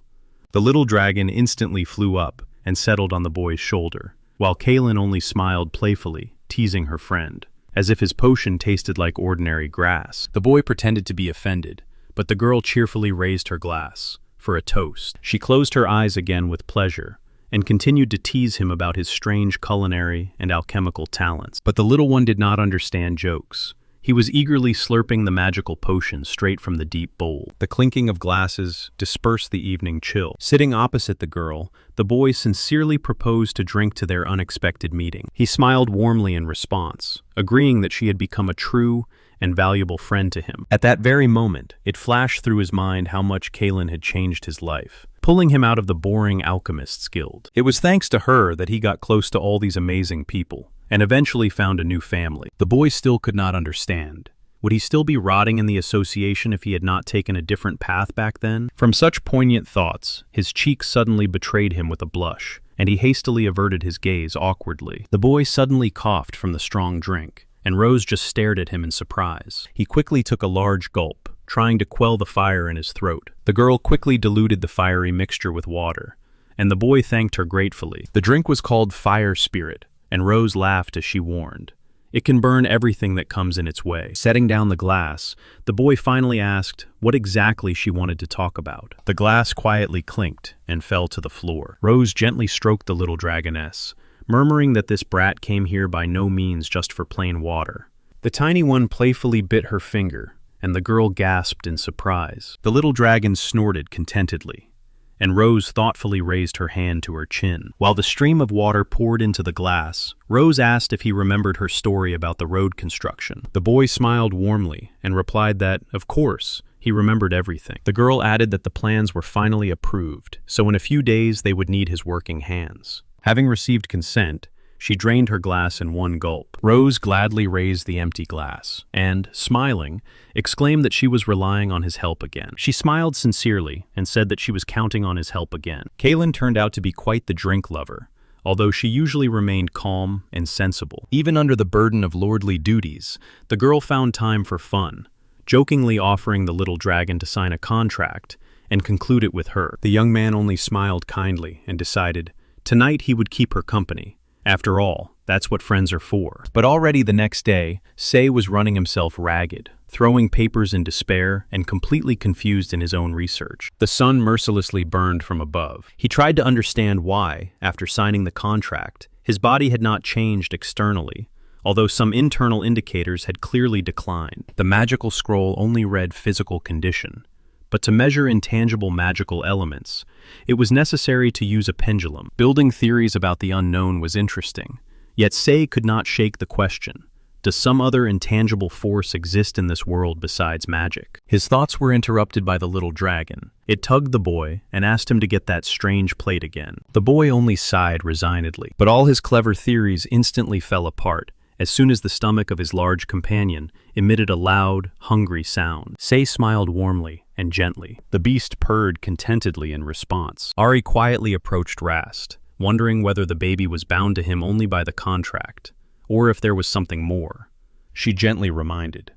The little dragon instantly flew up and settled on the boy's shoulder, while Kaylin only smiled playfully, teasing her friend, as if his potion tasted like ordinary grass. The boy pretended to be offended, but the girl cheerfully raised her glass for a toast. She closed her eyes again with pleasure and continued to tease him about his strange culinary and alchemical talents. But the little one did not understand jokes. He was eagerly slurping the magical potion straight from the deep bowl. The clinking of glasses dispersed the evening chill. Sitting opposite the girl, the boy sincerely proposed to drink to their unexpected meeting. He smiled warmly in response, agreeing that she had become a true and valuable friend to him. At that very moment, it flashed through his mind how much Kaylin had changed his life, pulling him out of the boring alchemist's guild. It was thanks to her that he got close to all these amazing people, and eventually found a new family. The boy still could not understand. Would he still be rotting in the association if he had not taken a different path back then? From such poignant thoughts, his cheek suddenly betrayed him with a blush, and he hastily averted his gaze awkwardly. The boy suddenly coughed from the strong drink, and Rose just stared at him in surprise. He quickly took a large gulp, trying to quell the fire in his throat. The girl quickly diluted the fiery mixture with water, and the boy thanked her gratefully. The drink was called Fire Spirit, and Rose laughed as she warned, "It can burn everything that comes in its way." Setting down the glass, the boy finally asked what exactly she wanted to talk about. The glass quietly clinked and fell to the floor. Rose gently stroked the little dragoness, murmuring that this brat came here by no means just for plain water. The tiny one playfully bit her finger, and the girl gasped in surprise. The little dragon snorted contentedly, and Rose thoughtfully raised her hand to her chin. While the stream of water poured into the glass, Rose asked if he remembered her story about the road construction. The boy smiled warmly and replied that, of course, he remembered everything. The girl added that the plans were finally approved, so in a few days they would need his working hands. Having received consent, she drained her glass in one gulp. Rose gladly raised the empty glass and, smiling, exclaimed that she was relying on his help again. She smiled sincerely and said that she was counting on his help again. Kaylin turned out to be quite the drink lover, although she usually remained calm and sensible. Even under the burden of lordly duties, the girl found time for fun, jokingly offering the little dragon to sign a contract and conclude it with her. The young man only smiled kindly and decided tonight he would keep her company. After all, that's what friends are for. But already the next day, Sei was running himself ragged, throwing papers in despair and completely confused in his own research. The sun mercilessly burned from above. He tried to understand why, after signing the contract, his body had not changed externally, although some internal indicators had clearly declined. The magical scroll only read physical condition. But to measure intangible magical elements, it was necessary to use a pendulum. Building theories about the unknown was interesting, yet Sei could not shake the question, does some other intangible force exist in this world besides magic? His thoughts were interrupted by the little dragon. It tugged the boy and asked him to get that strange plate again. The boy only sighed resignedly, but all his clever theories instantly fell apart as soon as the stomach of his large companion emitted a loud, hungry sound. Sei smiled warmly and gently. The beast purred contentedly in response. Ari quietly approached Rast, wondering whether the baby was bound to him only by the contract, or if there was something more. She gently reminded.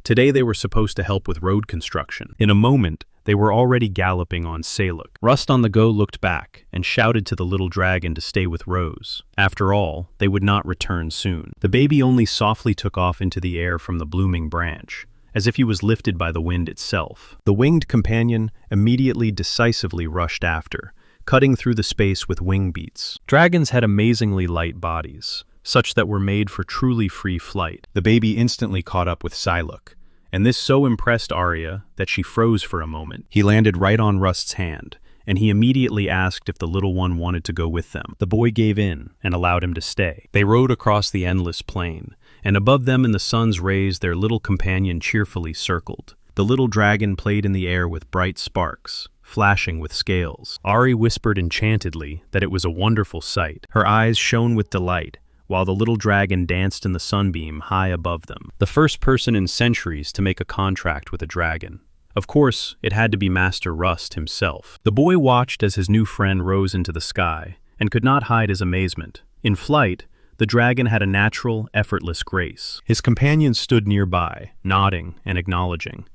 Today they were supposed to help with road construction. In a moment, they were already galloping on Saluk. Rust on the Go looked back and shouted to the little dragon to stay with Rose. After all, they would not return soon. The baby only softly took off into the air from the blooming branch, as if he was lifted by the wind itself. The winged companion immediately decisively rushed after, cutting through the space with wing beats. Dragons had amazingly light bodies, such that were made for truly free flight. The baby instantly caught up with Saluk, and this so impressed Arya that she froze for a moment. He landed right on Rust's hand, and he immediately asked if the little one wanted to go with them. The boy gave in and allowed him to stay. They rode across the endless plain, and above them in the sun's rays their little companion cheerfully circled. The little dragon played in the air with bright sparks, flashing with scales. Ari whispered enchantedly that it was a wonderful sight. Her eyes shone with delight, while the little dragon danced in the sunbeam high above them. The first person in centuries to make a contract with a dragon. Of course, it had to be Master Rust himself. The boy watched as his new friend rose into the sky, and could not hide his amazement. In flight, the dragon had a natural, effortless grace. His companions stood nearby, nodding and acknowledging.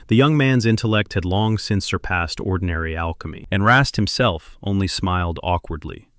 The young man's intellect had long since surpassed ordinary alchemy, and Rast himself only smiled awkwardly,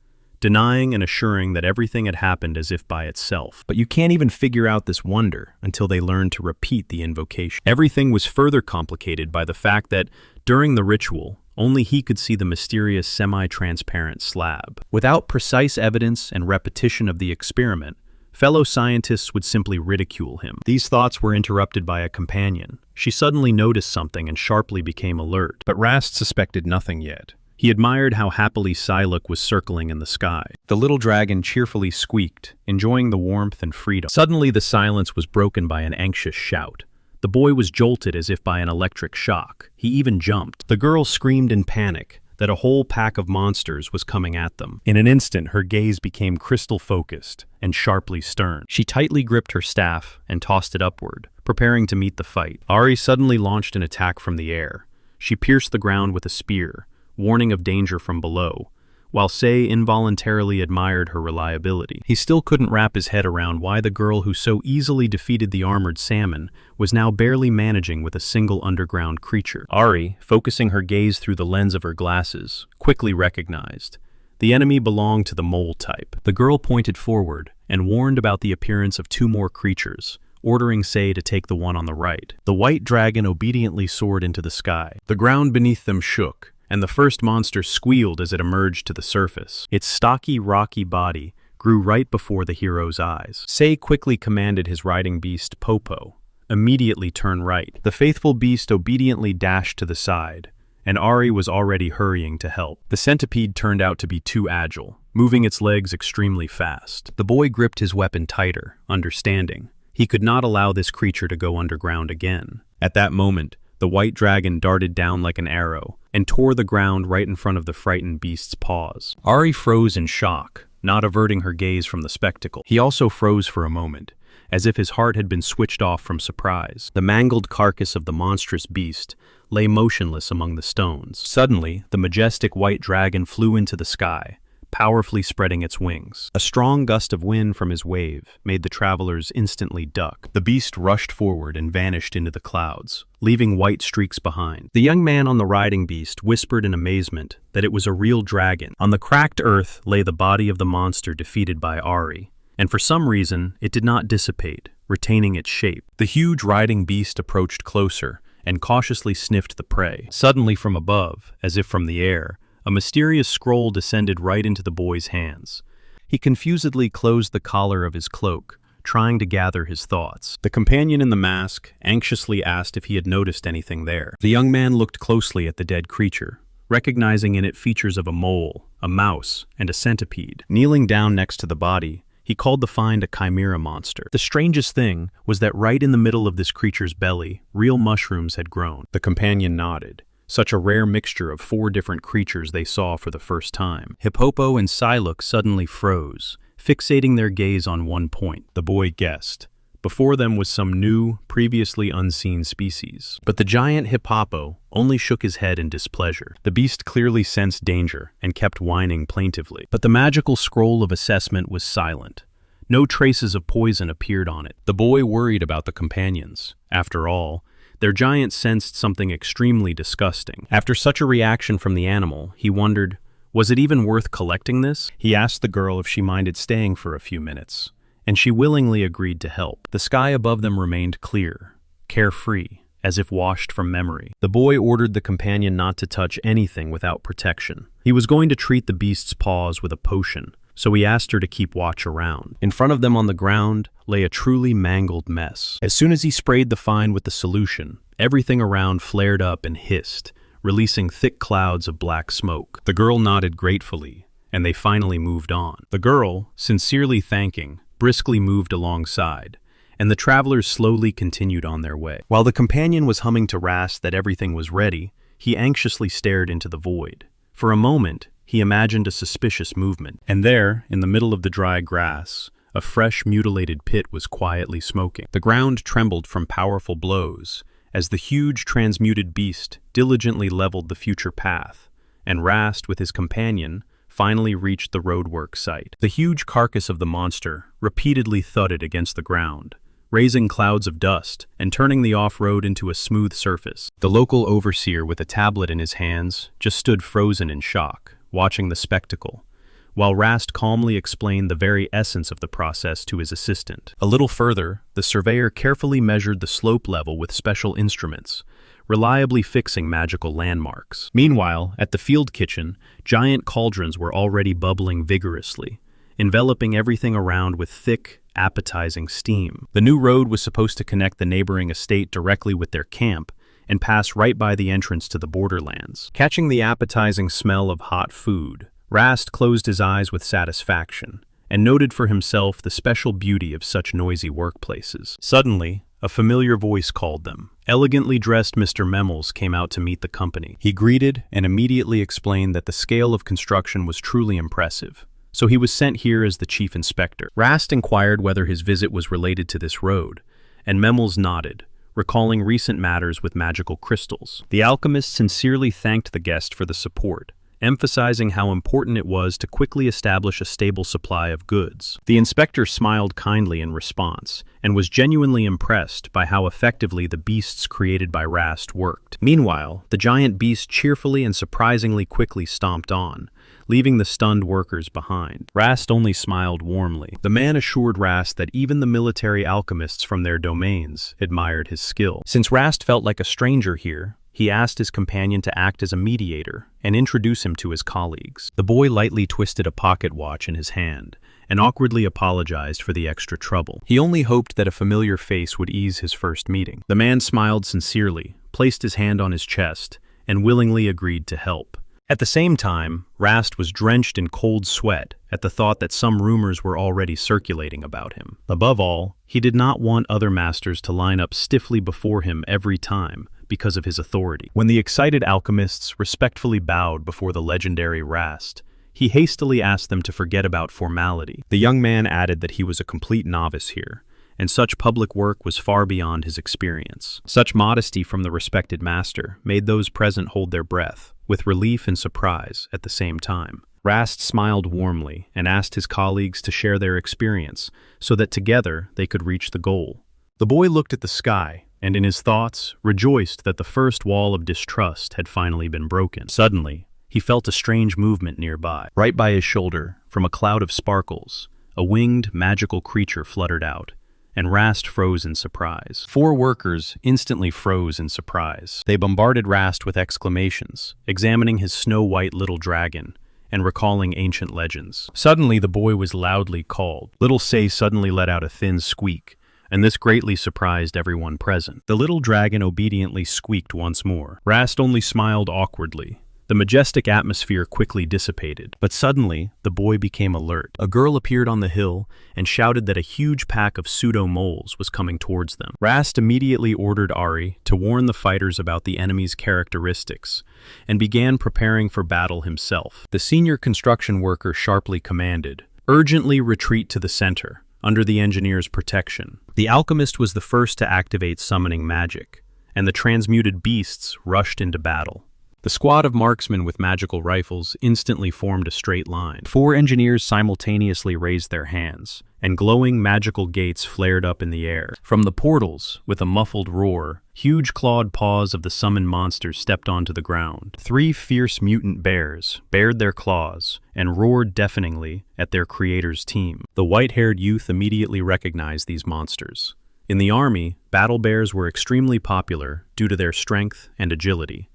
denying and assuring that everything had happened as if by itself. But you can't even figure out this wonder until they learn to repeat the invocation. Everything was further complicated by the fact that, during the ritual, only he could see the mysterious semi-transparent slab. Without precise evidence and repetition of the experiment, fellow scientists would simply ridicule him. These thoughts were interrupted by a companion. She suddenly noticed something and sharply became alert. But Rast suspected nothing yet. He admired how happily Saluk was circling in the sky. The little dragon cheerfully squeaked, enjoying the warmth and freedom. Suddenly the silence was broken by an anxious shout. The boy was jolted as if by an electric shock. He even jumped. The girl screamed in panic that a whole pack of monsters was coming at them. In an instant, her gaze became crystal focused and sharply stern. She tightly gripped her staff and tossed it upward, preparing to meet the fight. Ari suddenly launched an attack from the air. She pierced the ground with a spear, warning of danger from below, while Sei involuntarily admired her reliability. He still couldn't wrap his head around why the girl who so easily defeated the armored salmon was now barely managing with a single underground creature. Ari, focusing her gaze through the lens of her glasses, quickly recognized. The enemy belonged to the mole type. The girl pointed forward and warned about the appearance of two more creatures, ordering Sei to take the one on the right. The white dragon obediently soared into the sky. The ground beneath them shook, and the first monster squealed as it emerged to the surface. Its stocky, rocky body grew right before the hero's eyes. Sei quickly commanded his riding beast, Popo, immediately turn right. The faithful beast obediently dashed to the side, and Ari was already hurrying to help. The centipede turned out to be too agile, moving its legs extremely fast. The boy gripped his weapon tighter, understanding he could not allow this creature to go underground again. At that moment, the white dragon darted down like an arrow and tore the ground right in front of the frightened beast's paws. Ari froze in shock, not averting her gaze from the spectacle. He also froze for a moment, as if his heart had been switched off from surprise. The mangled carcass of the monstrous beast lay motionless among the stones. Suddenly, the majestic white dragon flew into the sky, powerfully spreading its wings. A strong gust of wind from his wave made the travelers instantly duck. The beast rushed forward and vanished into the clouds, leaving white streaks behind. The young man on the riding beast whispered in amazement that it was a real dragon. On the cracked earth lay the body of the monster defeated by Ari, and for some reason it did not dissipate, retaining its shape. The huge riding beast approached closer and cautiously sniffed the prey. Suddenly from above, as if from the air, a mysterious scroll descended right into the boy's hands. He confusedly closed the collar of his cloak, trying to gather his thoughts. The companion in the mask anxiously asked if he had noticed anything there. The young man looked closely at the dead creature, recognizing in it features of a mole, a mouse, and a centipede. Kneeling down next to the body, he called the find a chimera monster. The strangest thing was that right in the middle of this creature's belly, real mushrooms had grown. The companion nodded. Such a rare mixture of 4 different creatures they saw for the first time. Hippopo and Psylocke suddenly froze, fixating their gaze on one point. The boy guessed. Before them was some new, previously unseen species. But the giant hippopo only shook his head in displeasure. The beast clearly sensed danger and kept whining plaintively. But the magical scroll of assessment was silent. No traces of poison appeared on it. The boy worried about the companions. After all, their giant sensed something extremely disgusting. After such a reaction from the animal, he wondered, was it even worth collecting this? He asked the girl if she minded staying for a few minutes, and she willingly agreed to help. The sky above them remained clear, carefree, as if washed from memory. The boy ordered the companion not to touch anything without protection. He was going to treat the beast's paws with a potion, so he asked her to keep watch around. In front of them on the ground lay a truly mangled mess. As soon as he sprayed the find with the solution, everything around flared up and hissed, releasing thick clouds of black smoke. The girl nodded gratefully, and they finally moved on. The girl, sincerely thanking, briskly moved alongside, and the travelers slowly continued on their way. While the companion was humming to Rast that everything was ready, he anxiously stared into the void. For a moment, he imagined a suspicious movement, and there, in the middle of the dry grass, a fresh mutilated pit was quietly smoking. The ground trembled from powerful blows, as the huge transmuted beast diligently leveled the future path, and Rast, with his companion, finally reached the roadwork site. The huge carcass of the monster repeatedly thudded against the ground, raising clouds of dust and turning the off-road into a smooth surface. The local overseer, with a tablet in his hands, just stood frozen in shock, watching the spectacle, while Rast calmly explained the very essence of the process to his assistant. A little further, the surveyor carefully measured the slope level with special instruments, reliably fixing magical landmarks. Meanwhile, at the field kitchen, giant cauldrons were already bubbling vigorously, enveloping everything around with thick, appetizing steam. The new road was supposed to connect the neighboring estate directly with their camp and pass right by the entrance to the borderlands. Catching the appetizing smell of hot food, Rast closed his eyes with satisfaction and noted for himself the special beauty of such noisy workplaces. Suddenly, a familiar voice called them. Elegantly dressed Mr. Memels came out to meet the company. He greeted and immediately explained that the scale of construction was truly impressive, so he was sent here as the chief inspector. Rast inquired whether his visit was related to this road, and Memels nodded, recalling recent matters with magical crystals. The alchemist sincerely thanked the guest for the support, emphasizing how important it was to quickly establish a stable supply of goods. The inspector smiled kindly in response, and was genuinely impressed by how effectively the beasts created by Rast worked. Meanwhile, the giant beast cheerfully and surprisingly quickly stomped on, leaving the stunned workers behind. Rast only smiled warmly. The man assured Rast that even the military alchemists from their domains admired his skill. Since Rast felt like a stranger here, he asked his companion to act as a mediator and introduce him to his colleagues. The boy lightly twisted a pocket watch in his hand and awkwardly apologized for the extra trouble. He only hoped that a familiar face would ease his first meeting. The man smiled sincerely, placed his hand on his chest, and willingly agreed to help. At the same time, Rast was drenched in cold sweat at the thought that some rumors were already circulating about him. Above all, he did not want other masters to line up stiffly before him every time because of his authority. When the excited alchemists respectfully bowed before the legendary Rast, he hastily asked them to forget about formality. The young man added that he was a complete novice here, and such public work was far beyond his experience. Such modesty from the respected master made those present hold their breath, with relief and surprise at the same time. Rast smiled warmly and asked his colleagues to share their experience so that together they could reach the goal. The boy looked at the sky and in his thoughts rejoiced that the first wall of distrust had finally been broken. Suddenly, he felt a strange movement nearby. Right by his shoulder, from a cloud of sparkles, a winged, magical creature fluttered out, and Rast froze in surprise. 4 workers instantly froze in surprise. They bombarded Rast with exclamations, examining his snow-white little dragon and recalling ancient legends. Suddenly, the boy was loudly called. Little Say suddenly let out a thin squeak, and this greatly surprised everyone present. The little dragon obediently squeaked once more. Rast only smiled awkwardly. The majestic atmosphere quickly dissipated, but suddenly the boy became alert. A girl appeared on the hill and shouted that a huge pack of pseudo-moles was coming towards them. Rast immediately ordered Ari to warn the fighters about the enemy's characteristics and began preparing for battle himself. The senior construction worker sharply commanded, "Urgently retreat to the center, under the engineer's protection." The alchemist was the first to activate summoning magic, and the transmuted beasts rushed into battle. The squad of marksmen with magical rifles instantly formed a straight line. 4 engineers simultaneously raised their hands, and glowing magical gates flared up in the air. From the portals, with a muffled roar, huge clawed paws of the summoned monsters stepped onto the ground. 3 fierce mutant bears bared their claws and roared deafeningly at their creator's team. The white-haired youth immediately recognized these monsters. In the army, battle bears were extremely popular due to their strength and agility.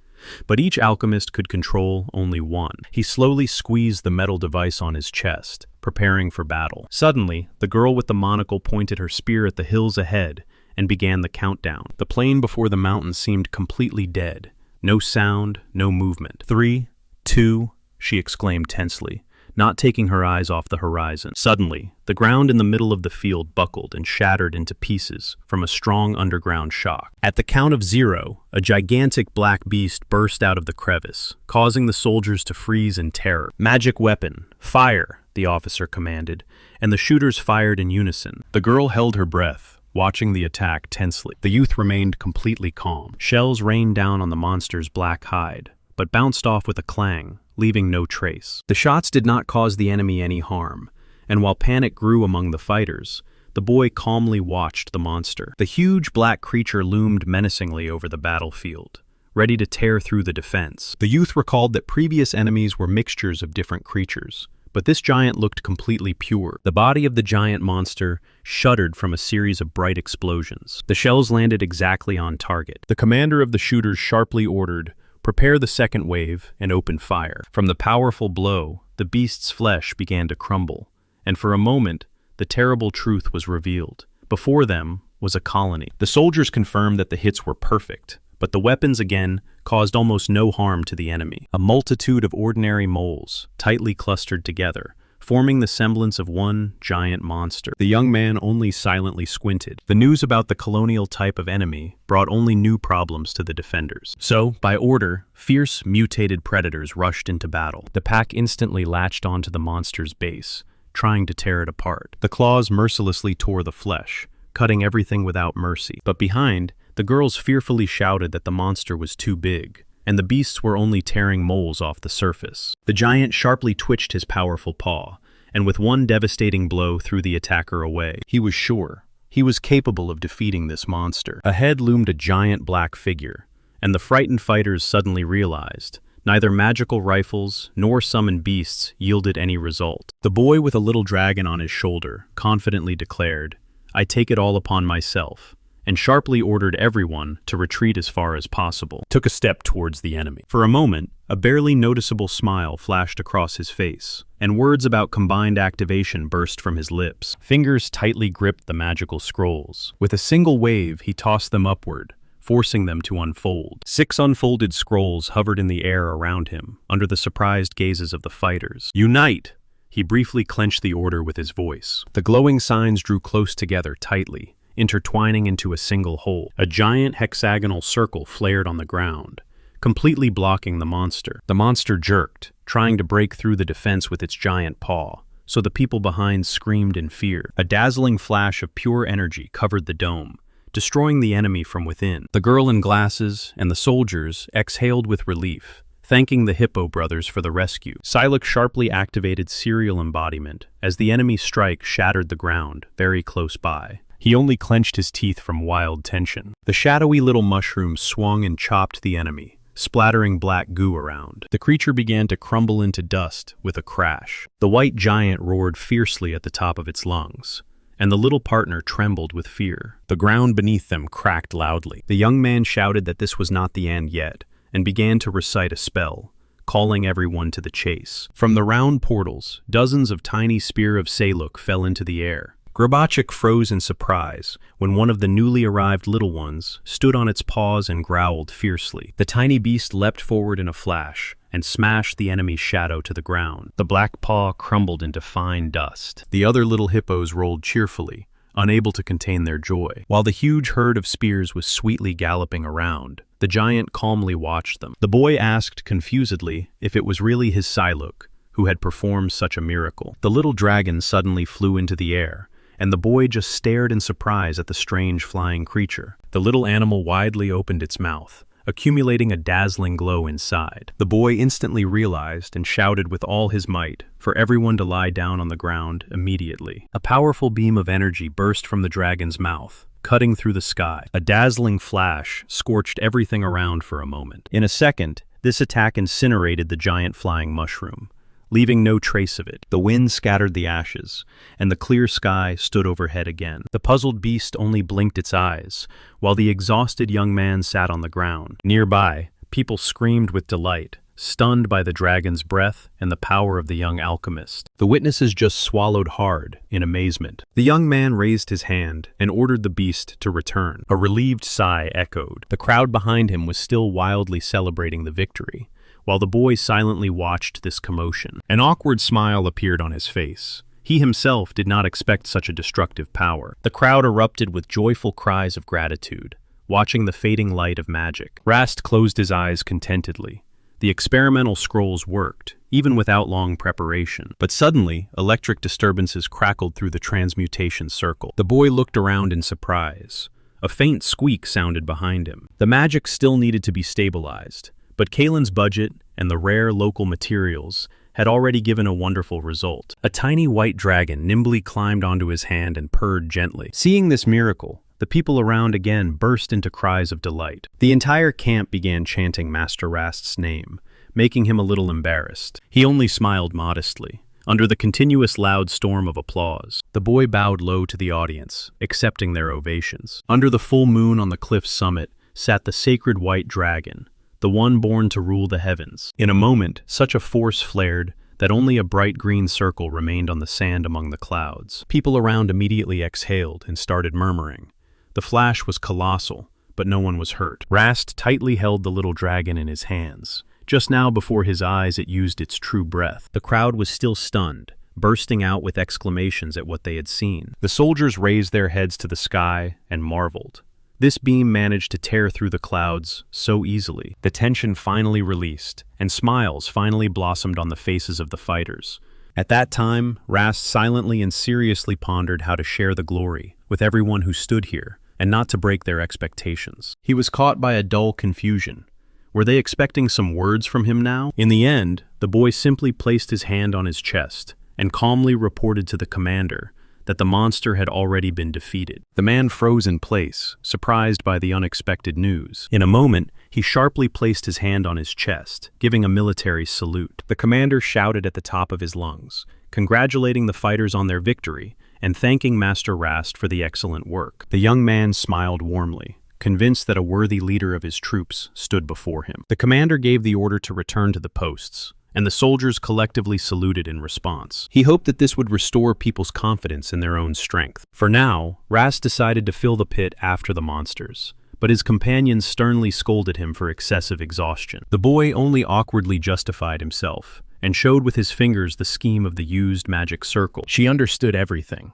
But each alchemist could control only one. He slowly squeezed the metal device on his chest, preparing for battle. Suddenly, the girl with the monocle pointed her spear at the hills ahead and began the countdown. The plain before the mountain seemed completely dead. No sound, no movement. 3, 2, she exclaimed tensely, not taking her eyes off the horizon. Suddenly, the ground in the middle of the field buckled and shattered into pieces from a strong underground shock. At the count of 0, a gigantic black beast burst out of the crevice, causing the soldiers to freeze in terror. "Magic weapon, fire!" the officer commanded, and the shooters fired in unison. The girl held her breath, watching the attack tensely. The youth remained completely calm. Shells rained down on the monster's black hide, but bounced off with a clang, leaving no trace. The shots did not cause the enemy any harm, and while panic grew among the fighters, the boy calmly watched the monster. The huge black creature loomed menacingly over the battlefield, ready to tear through the defense. The youth recalled that previous enemies were mixtures of different creatures, but this giant looked completely pure. The body of the giant monster shuddered from a series of bright explosions. The shells landed exactly on target. The commander of the shooters sharply ordered, "Prepare the second wave and open fire." From the powerful blow, the beast's flesh began to crumble, and for a moment, the terrible truth was revealed. Before them was a colony. The soldiers confirmed that the hits were perfect, but the weapons again caused almost no harm to the enemy. A multitude of ordinary moles, tightly clustered together, forming the semblance of one giant monster. The young man only silently squinted. The news about the colonial type of enemy brought only new problems to the defenders. So, by order, fierce, mutated predators rushed into battle. The pack instantly latched onto the monster's base, trying to tear it apart. The claws mercilessly tore the flesh, cutting everything without mercy. But behind, the girls fearfully shouted that the monster was too big, and the beasts were only tearing moles off the surface. The giant sharply twitched his powerful paw, and with one devastating blow threw the attacker away. He was sure he was capable of defeating this monster. Ahead loomed a giant black figure, and the frightened fighters suddenly realized neither magical rifles nor summoned beasts yielded any result. The boy with a little dragon on his shoulder confidently declared, "I take it all upon myself," and sharply ordered everyone to retreat as far as possible. Took a step towards the enemy. For a moment, a barely noticeable smile flashed across his face, and words about combined activation burst from his lips. Fingers tightly gripped the magical scrolls. With a single wave, he tossed them upward, forcing them to unfold. 6 unfolded scrolls hovered in the air around him, under the surprised gazes of the fighters. Unite! He briefly clenched the order with his voice. The glowing signs drew close together tightly, intertwining into a single whole. A giant hexagonal circle flared on the ground, completely blocking the monster. The monster jerked, trying to break through the defense with its giant paw, so the people behind screamed in fear. A dazzling flash of pure energy covered the dome, destroying the enemy from within. The girl in glasses and the soldiers exhaled with relief, thanking the Hippo brothers for the rescue. Silik sharply activated Serial Embodiment as the enemy strike shattered the ground very close by. He only clenched his teeth from wild tension. The shadowy little mushroom swung and chopped the enemy, splattering black goo around. The creature began to crumble into dust with a crash. The white giant roared fiercely at the top of its lungs, and the little partner trembled with fear. The ground beneath them cracked loudly. The young man shouted that this was not the end yet, and began to recite a spell, calling everyone to the chase. From the round portals, dozens of tiny spear of Saluk fell into the air. Grabachik froze in surprise when one of the newly arrived little ones stood on its paws and growled fiercely. The tiny beast leapt forward in a flash and smashed the enemy's shadow to the ground. The black paw crumbled into fine dust. The other little hippos rolled cheerfully, unable to contain their joy. While the huge herd of spears was sweetly galloping around, the giant calmly watched them. The boy asked confusedly if it was really his Siluk who had performed such a miracle. The little dragon suddenly flew into the air, and the boy just stared in surprise at the strange flying creature. The little animal widely opened its mouth, accumulating a dazzling glow inside. The boy instantly realized and shouted with all his might for everyone to lie down on the ground immediately. A powerful beam of energy burst from the dragon's mouth, cutting through the sky. A dazzling flash scorched everything around for a moment. In a second, this attack incinerated the giant flying mushroom, leaving no trace of it. The wind scattered the ashes, and the clear sky stood overhead again. The puzzled beast only blinked its eyes, while the exhausted young man sat on the ground. Nearby, people screamed with delight, stunned by the dragon's breath and the power of the young alchemist. The witnesses just swallowed hard in amazement. The young man raised his hand and ordered the beast to return. A relieved sigh echoed. The crowd behind him was still wildly celebrating the victory, while the boy silently watched this commotion. An awkward smile appeared on his face. He himself did not expect such a destructive power. The crowd erupted with joyful cries of gratitude, watching the fading light of magic. Rast closed his eyes contentedly. The experimental scrolls worked, even without long preparation. But suddenly, electric disturbances crackled through the transmutation circle. The boy looked around in surprise. A faint squeak sounded behind him. The magic still needed to be stabilized, but Kalen's budget and the rare local materials had already given a wonderful result. A tiny white dragon nimbly climbed onto his hand and purred gently. Seeing this miracle, the people around again burst into cries of delight. The entire camp began chanting Master Rast's name, making him a little embarrassed. He only smiled modestly. Under the continuous loud storm of applause, the boy bowed low to the audience, accepting their ovations. Under the full moon on the cliff's summit sat the sacred white dragon, the one born to rule the heavens. In a moment, such a force flared that only a bright green circle remained on the sand among the clouds. People around immediately exhaled and started murmuring. The flash was colossal, but no one was hurt. Rast tightly held the little dragon in his hands. Just now before his eyes it used its true breath. The crowd was still stunned, bursting out with exclamations at what they had seen. The soldiers raised their heads to the sky and marveled. This beam managed to tear through the clouds so easily. The tension finally released, and smiles finally blossomed on the faces of the fighters. At that time, Rast silently and seriously pondered how to share the glory with everyone who stood here, and not to break their expectations. He was caught by a dull confusion. Were they expecting some words from him now? In the end, the boy simply placed his hand on his chest and calmly reported to the commander that the monster had already been defeated. The man froze in place, surprised by the unexpected news. In a moment, he sharply placed his hand on his chest, giving a military salute. The commander shouted at the top of his lungs, congratulating the fighters on their victory and thanking Master Rast for the excellent work. The young man smiled warmly, convinced that a worthy leader of his troops stood before him. The commander gave the order to return to the posts, and the soldiers collectively saluted in response. He hoped that this would restore people's confidence in their own strength. For now, Rast decided to fill the pit after the monsters, but his companions sternly scolded him for excessive exhaustion. The boy only awkwardly justified himself, and showed with his fingers the scheme of the used magic circle. She understood everything.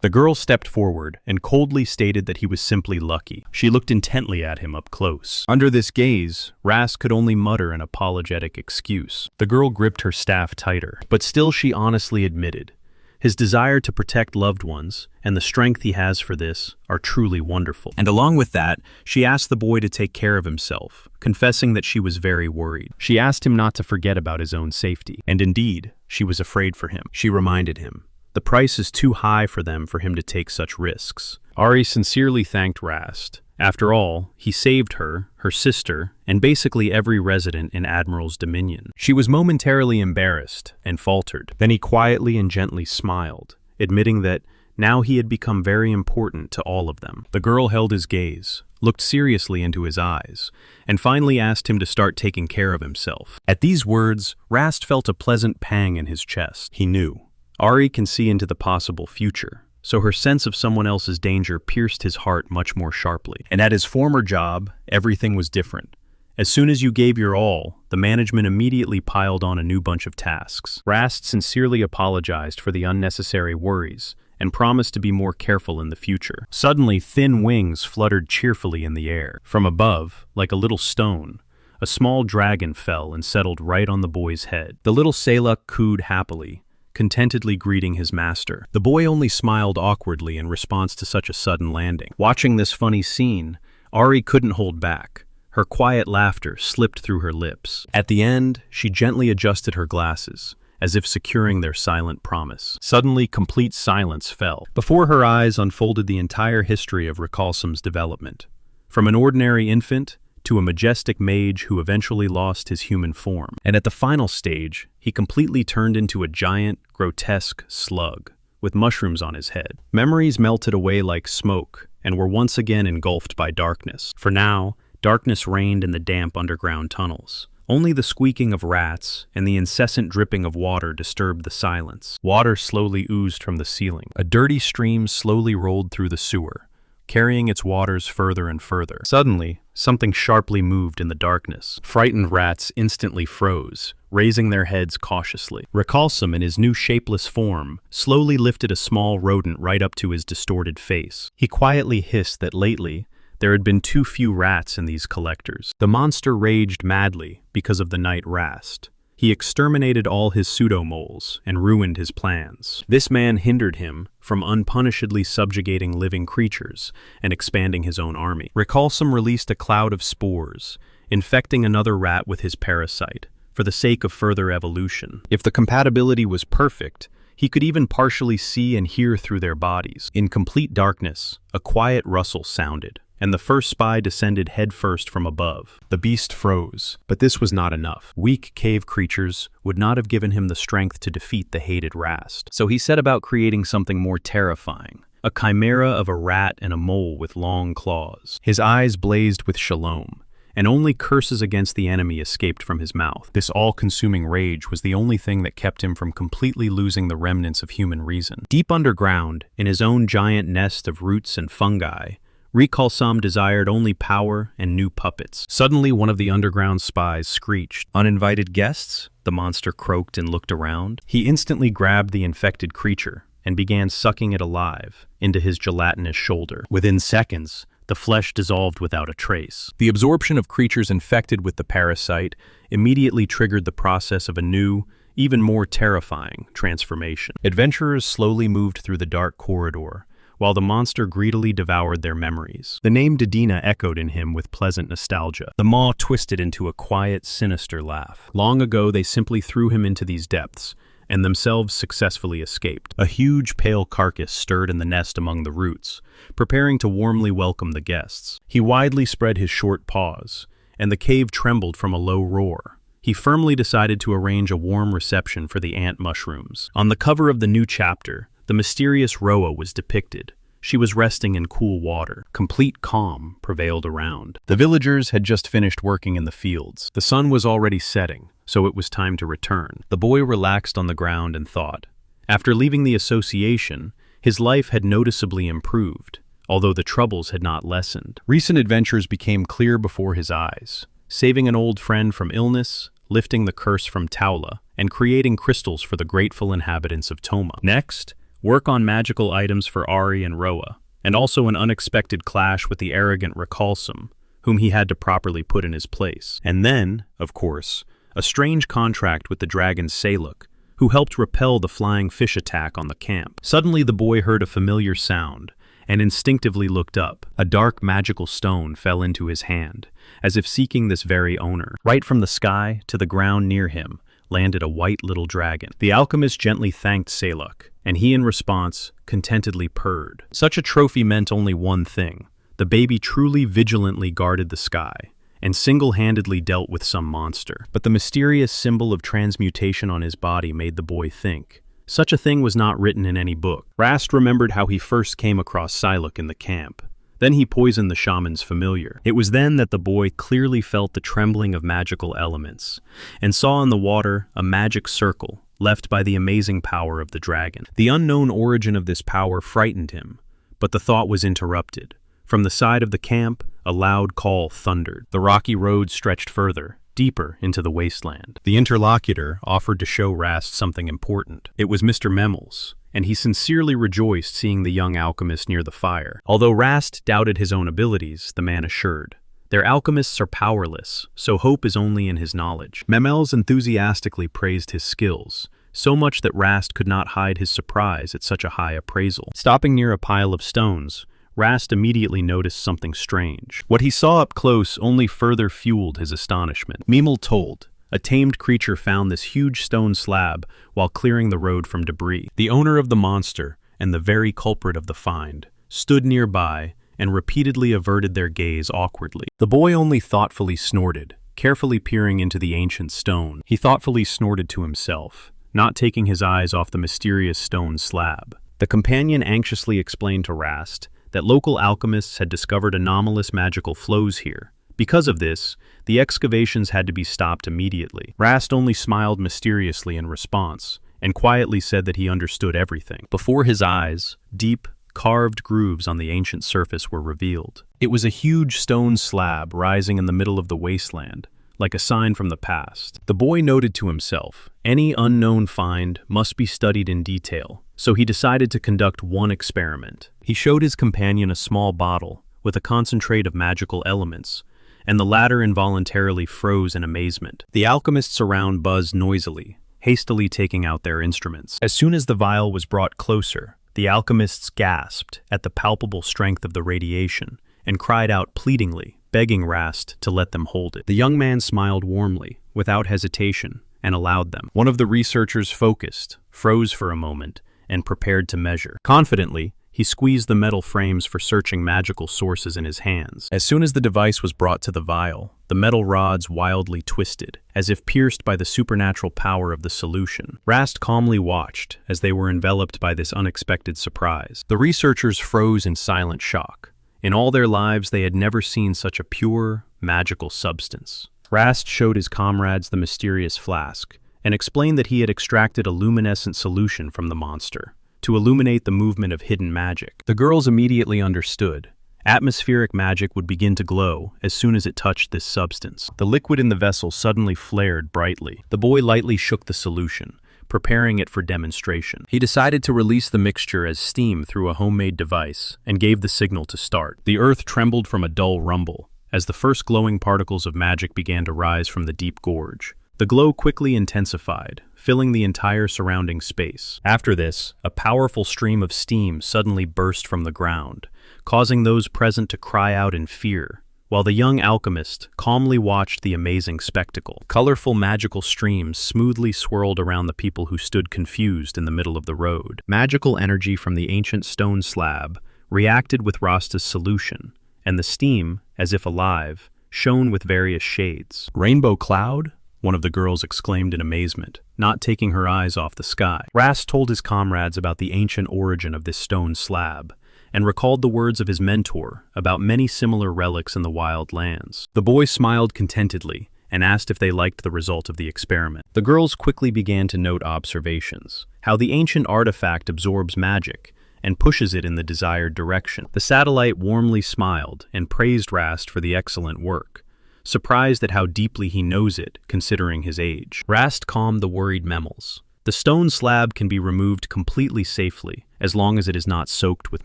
The girl stepped forward and coldly stated that he was simply lucky. She looked intently at him up close. Under this gaze, Rast could only mutter an apologetic excuse. The girl gripped her staff tighter, but still she honestly admitted, his desire to protect loved ones, and the strength he has for this, are truly wonderful. And along with that, she asked the boy to take care of himself, confessing that she was very worried. She asked him not to forget about his own safety, and indeed, she was afraid for him. She reminded him, the price is too high for them for him to take such risks. Ari sincerely thanked Rast. After all, he saved her, her sister, and basically every resident in Admiral's dominion. She was momentarily embarrassed and faltered. Then he quietly and gently smiled, admitting that now he had become very important to all of them. The girl held his gaze, looked seriously into his eyes, and finally asked him to start taking care of himself. At these words, Rast felt a pleasant pang in his chest. He knew. Ari can see into the possible future, so her sense of someone else's danger pierced his heart much more sharply. And at his former job, everything was different. As soon as you gave your all, the management immediately piled on a new bunch of tasks. Rast sincerely apologized for the unnecessary worries and promised to be more careful in the future. Suddenly, thin wings fluttered cheerfully in the air. From above, like a little stone, a small dragon fell and settled right on the boy's head. The little Seluk cooed happily, contentedly greeting his master. The boy only smiled awkwardly in response to such a sudden landing. Watching this funny scene, Ari couldn't hold back. Her quiet laughter slipped through her lips. At the end, she gently adjusted her glasses, as if securing their silent promise. Suddenly, complete silence fell. Before her eyes unfolded the entire history of Recalsom's development. From an ordinary infant to a majestic mage who eventually lost his human form. And at the final stage, he completely turned into a giant, grotesque slug, with mushrooms on his head. Memories melted away like smoke, and were once again engulfed by darkness. For now, darkness reigned in the damp underground tunnels. Only the squeaking of rats and the incessant dripping of water disturbed the silence. Water slowly oozed from the ceiling. A dirty stream slowly rolled through the sewer, carrying its waters further and further. Suddenly, something sharply moved in the darkness. Frightened rats instantly froze, raising their heads cautiously. Recalsom, in his new shapeless form, slowly lifted a small rodent right up to his distorted face. He quietly hissed that lately, there had been too few rats in these collectors. The monster raged madly because of the night Rast. He exterminated all his pseudo-moles and ruined his plans. This man hindered him from unpunishedly subjugating living creatures and expanding his own army. Recalsom released a cloud of spores, infecting another rat with his parasite, for the sake of further evolution. If the compatibility was perfect, he could even partially see and hear through their bodies. In complete darkness, a quiet rustle sounded, and the first spy descended headfirst from above. The beast froze, but this was not enough. Weak cave creatures would not have given him the strength to defeat the hated Rast. So he set about creating something more terrifying, a chimera of a rat and a mole with long claws. His eyes blazed with shalom, and only curses against the enemy escaped from his mouth. This all-consuming rage was the only thing that kept him from completely losing the remnants of human reason. Deep underground, in his own giant nest of roots and fungi, Recalsom desired only power and new puppets. Suddenly, one of the underground spies screeched. "Uninvited guests?" The monster croaked and looked around. He instantly grabbed the infected creature and began sucking it alive into his gelatinous shoulder. Within seconds, the flesh dissolved without a trace. The absorption of creatures infected with the parasite immediately triggered the process of a new, even more terrifying transformation. Adventurers slowly moved through the dark corridor, while the monster greedily devoured their memories. The name Dedina echoed in him with pleasant nostalgia. The maw twisted into a quiet, sinister laugh. Long ago, they simply threw him into these depths, and themselves successfully escaped. A huge, pale carcass stirred in the nest among the roots, preparing to warmly welcome the guests. He widely spread his short paws, and the cave trembled from a low roar. He firmly decided to arrange a warm reception for the ant mushrooms. On the cover of the new chapter, the mysterious Roa was depicted. She was resting in cool water. Complete calm prevailed around. The villagers had just finished working in the fields. The sun was already setting, so it was time to return. The boy relaxed on the ground and thought. After leaving the association, his life had noticeably improved, although the troubles had not lessened. Recent adventures became clear before his eyes, saving an old friend from illness, lifting the curse from Taula, and creating crystals for the grateful inhabitants of Toma. Next, work on magical items for Ari and Roa, and also an unexpected clash with the arrogant Recalsum, whom he had to properly put in his place. And then, of course, a strange contract with the dragon Saluk, who helped repel the flying fish attack on the camp. Suddenly the boy heard a familiar sound, and instinctively looked up. A dark magical stone fell into his hand, as if seeking this very owner. Right from the sky to the ground near him landed a white little dragon. The alchemist gently thanked Saluk, and he in response contentedly purred. Such a trophy meant only one thing. The baby truly vigilantly guarded the sky, and single-handedly dealt with some monster. But the mysterious symbol of transmutation on his body made the boy think. Such a thing was not written in any book. Rast remembered how he first came across Saluk in the camp. Then he poisoned the shaman's familiar. It was then that the boy clearly felt the trembling of magical elements, and saw in the water a magic circle left by the amazing power of the dragon. The unknown origin of this power frightened him, but the thought was interrupted. From the side of the camp, a loud call thundered. The rocky road stretched further, deeper into the wasteland. The interlocutor offered to show Rast something important. It was Mr. Memels, and he sincerely rejoiced seeing the young alchemist near the fire. Although Rast doubted his own abilities, the man assured, "Their alchemists are powerless, so hope is only in his knowledge." Memels enthusiastically praised his skills, so much that Rast could not hide his surprise at such a high appraisal. Stopping near a pile of stones, Rast immediately noticed something strange. What he saw up close only further fueled his astonishment. Memel told, a tamed creature found this huge stone slab while clearing the road from debris. The owner of the monster, and the very culprit of the find, stood nearby and repeatedly averted their gaze awkwardly. The boy only thoughtfully snorted, carefully peering into the ancient stone. He thoughtfully snorted to himself, not taking his eyes off the mysterious stone slab. The companion anxiously explained to Rast that local alchemists had discovered anomalous magical flows here. Because of this, the excavations had to be stopped immediately. Rast only smiled mysteriously in response, and quietly said that he understood everything. Before his eyes, deep, carved grooves on the ancient surface were revealed. It was a huge stone slab rising in the middle of the wasteland, like a sign from the past. The boy noted to himself, any unknown find must be studied in detail, so he decided to conduct one experiment. He showed his companion a small bottle with a concentrate of magical elements, and the latter involuntarily froze in amazement. The alchemists around buzzed noisily, hastily taking out their instruments. As soon as the vial was brought closer, the alchemists gasped at the palpable strength of the radiation and cried out pleadingly, begging Rast to let them hold it. The young man smiled warmly, without hesitation, and allowed them. One of the researchers focused, froze for a moment, and prepared to measure. Confidently, he squeezed the metal frames for searching magical sources in his hands. As soon as the device was brought to the vial, the metal rods wildly twisted, as if pierced by the supernatural power of the solution. Rast calmly watched as they were enveloped by this unexpected surprise. The researchers froze in silent shock. In all their lives, they had never seen such a pure, magical substance. Rast showed his comrades the mysterious flask, and explained that he had extracted a luminescent solution from the monster to illuminate the movement of hidden magic. The girls immediately understood. Atmospheric magic would begin to glow as soon as it touched this substance. The liquid in the vessel suddenly flared brightly. The boy lightly shook the solution, preparing it for demonstration. He decided to release the mixture as steam through a homemade device and gave the signal to start. The earth trembled from a dull rumble as the first glowing particles of magic began to rise from the deep gorge. The glow quickly intensified, filling the entire surrounding space. After this, a powerful stream of steam suddenly burst from the ground, causing those present to cry out in fear, while the young alchemist calmly watched the amazing spectacle. Colorful magical streams smoothly swirled around the people who stood confused in the middle of the road. Magical energy from the ancient stone slab reacted with Rasta's solution, and the steam, as if alive, shone with various shades. Rainbow cloud? one of the girls exclaimed in amazement, not taking her eyes off the sky. Rast told his comrades about the ancient origin of this stone slab, and recalled the words of his mentor about many similar relics in the wild lands. The boy smiled contentedly and asked if they liked the result of the experiment. The girls quickly began to note observations, how the ancient artifact absorbs magic and pushes it in the desired direction. The satellite warmly smiled and praised Rast for the excellent work, surprised at how deeply he knows it, considering his age. Rast calmed the worried mammals. The stone slab can be removed completely safely, as long as it is not soaked with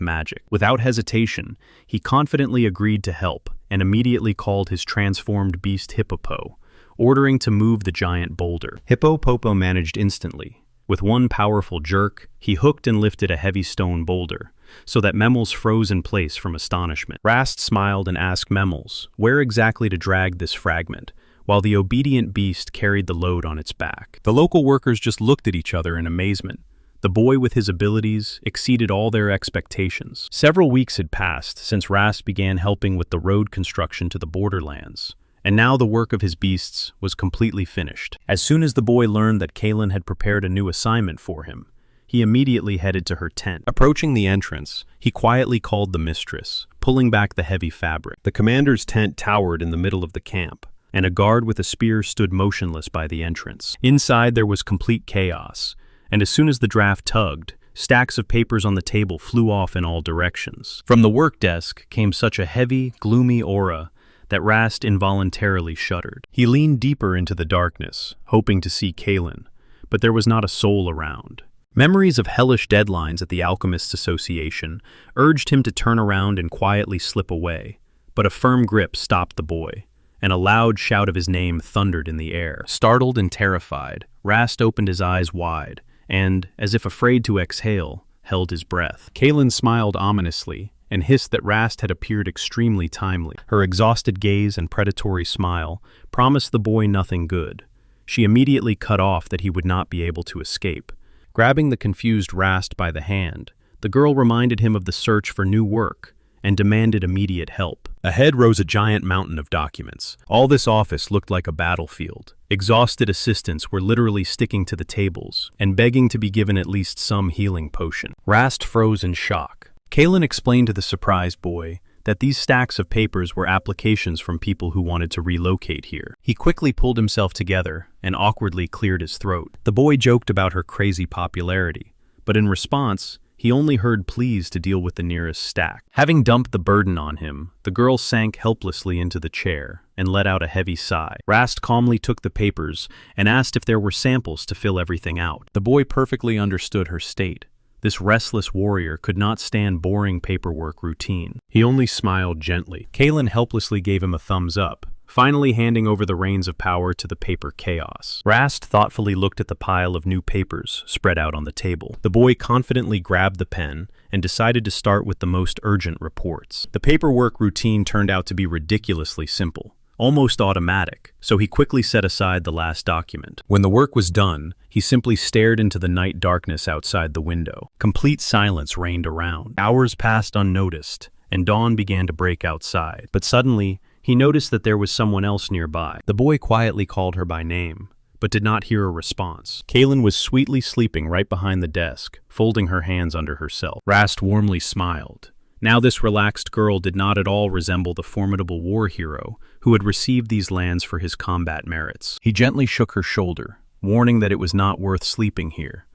magic. Without hesitation, he confidently agreed to help and immediately called his transformed beast Hippopo, ordering to move the giant boulder. Hippopo managed instantly. With one powerful jerk, he hooked and lifted a heavy stone boulder, so that Memels froze in place from astonishment. Rast smiled and asked Memels where exactly to drag this fragment, while the obedient beast carried the load on its back. The local workers just looked at each other in amazement. The boy with his abilities exceeded all their expectations. Several weeks had passed since Rast began helping with the road construction to the borderlands, and now the work of his beasts was completely finished. As soon as the boy learned that Kaylin had prepared a new assignment for him, he immediately headed to her tent. Approaching the entrance, he quietly called the mistress, pulling back the heavy fabric. The commander's tent towered in the middle of the camp, and a guard with a spear stood motionless by the entrance. Inside there was complete chaos, and as soon as the draft tugged, stacks of papers on the table flew off in all directions. From the work desk came such a heavy, gloomy aura that Rast involuntarily shuddered. He leaned deeper into the darkness, hoping to see Kaylin, but there was not a soul around. Memories of hellish deadlines at the Alchemists Association urged him to turn around and quietly slip away, but a firm grip stopped the boy, and a loud shout of his name thundered in the air. Startled and terrified, Rast opened his eyes wide, and, as if afraid to exhale, held his breath. Kaylin smiled ominously and hissed that Rast had appeared extremely timely. Her exhausted gaze and predatory smile promised the boy nothing good. She immediately cut off that he would not be able to escape. Grabbing the confused Rast by the hand, the girl reminded him of the search for new work and demanded immediate help. Ahead rose a giant mountain of documents. All this office looked like a battlefield. Exhausted assistants were literally sticking to the tables and begging to be given at least some healing potion. Rast froze in shock. Kaylin explained to the surprised boy that these stacks of papers were applications from people who wanted to relocate here. He quickly pulled himself together and awkwardly cleared his throat. The boy joked about her crazy popularity, but in response, he only heard pleas to deal with the nearest stack. Having dumped the burden on him, the girl sank helplessly into the chair and let out a heavy sigh. Rast calmly took the papers and asked if there were samples to fill everything out. The boy perfectly understood her state. This restless warrior could not stand boring paperwork routine. He only smiled gently. Kaylin helplessly gave him a thumbs up, finally handing over the reins of power to the paper chaos. Rast thoughtfully looked at the pile of new papers spread out on the table. The boy confidently grabbed the pen and decided to start with the most urgent reports. The paperwork routine turned out to be ridiculously simple, almost automatic, so he quickly set aside the last document. When the work was done, he simply stared into the night darkness outside the window. Complete silence reigned around. Hours passed unnoticed, and dawn began to break outside. But suddenly, he noticed that there was someone else nearby. The boy quietly called her by name, but did not hear a response. Kaylin was sweetly sleeping right behind the desk, folding her hands under herself. Rast warmly smiled. Now this relaxed girl did not at all resemble the formidable war hero who had received these lands for his combat merits. He gently shook her shoulder, warning that it was not worth sleeping here,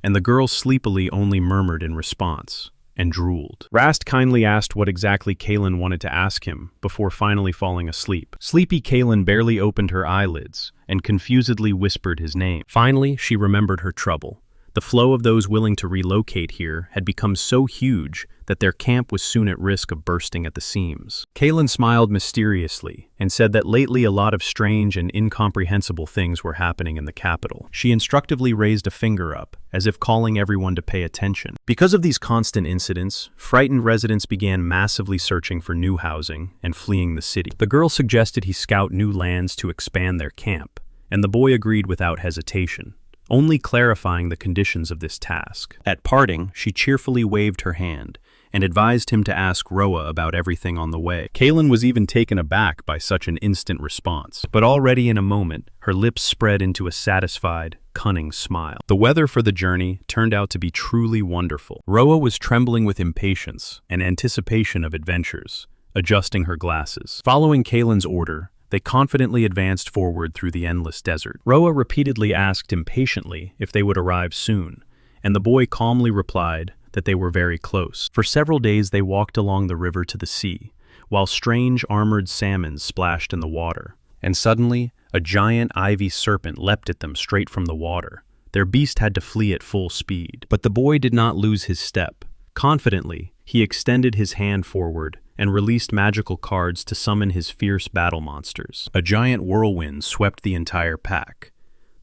and the girl sleepily only murmured in response and drooled. Rast kindly asked what exactly Kaylin wanted to ask him before finally falling asleep. Sleepy Kaylin barely opened her eyelids and confusedly whispered his name. Finally, she remembered her trouble. The flow of those willing to relocate here had become so huge that their camp was soon at risk of bursting at the seams. Kaylin smiled mysteriously and said that lately a lot of strange and incomprehensible things were happening in the capital. She instructively raised a finger up, as if calling everyone to pay attention. Because of these constant incidents, frightened residents began massively searching for new housing and fleeing the city. The girl suggested he scout new lands to expand their camp, and the boy agreed without hesitation, only clarifying the conditions of this task. At parting, she cheerfully waved her hand and advised him to ask Roa about everything on the way. Kaylin was even taken aback by such an instant response, but already in a moment, her lips spread into a satisfied, cunning smile. The weather for the journey turned out to be truly wonderful. Roa was trembling with impatience and anticipation of adventures, adjusting her glasses. Following Kaylin's order, they confidently advanced forward through the endless desert. Roa repeatedly asked impatiently if they would arrive soon, and the boy calmly replied that they were very close. For several days they walked along the river to the sea, while strange armored salmon splashed in the water. And suddenly, a giant ivy serpent leapt at them straight from the water. Their beast had to flee at full speed. But the boy did not lose his step. Confidently, he extended his hand forward and released magical cards to summon his fierce battle monsters. A giant whirlwind swept the entire pack.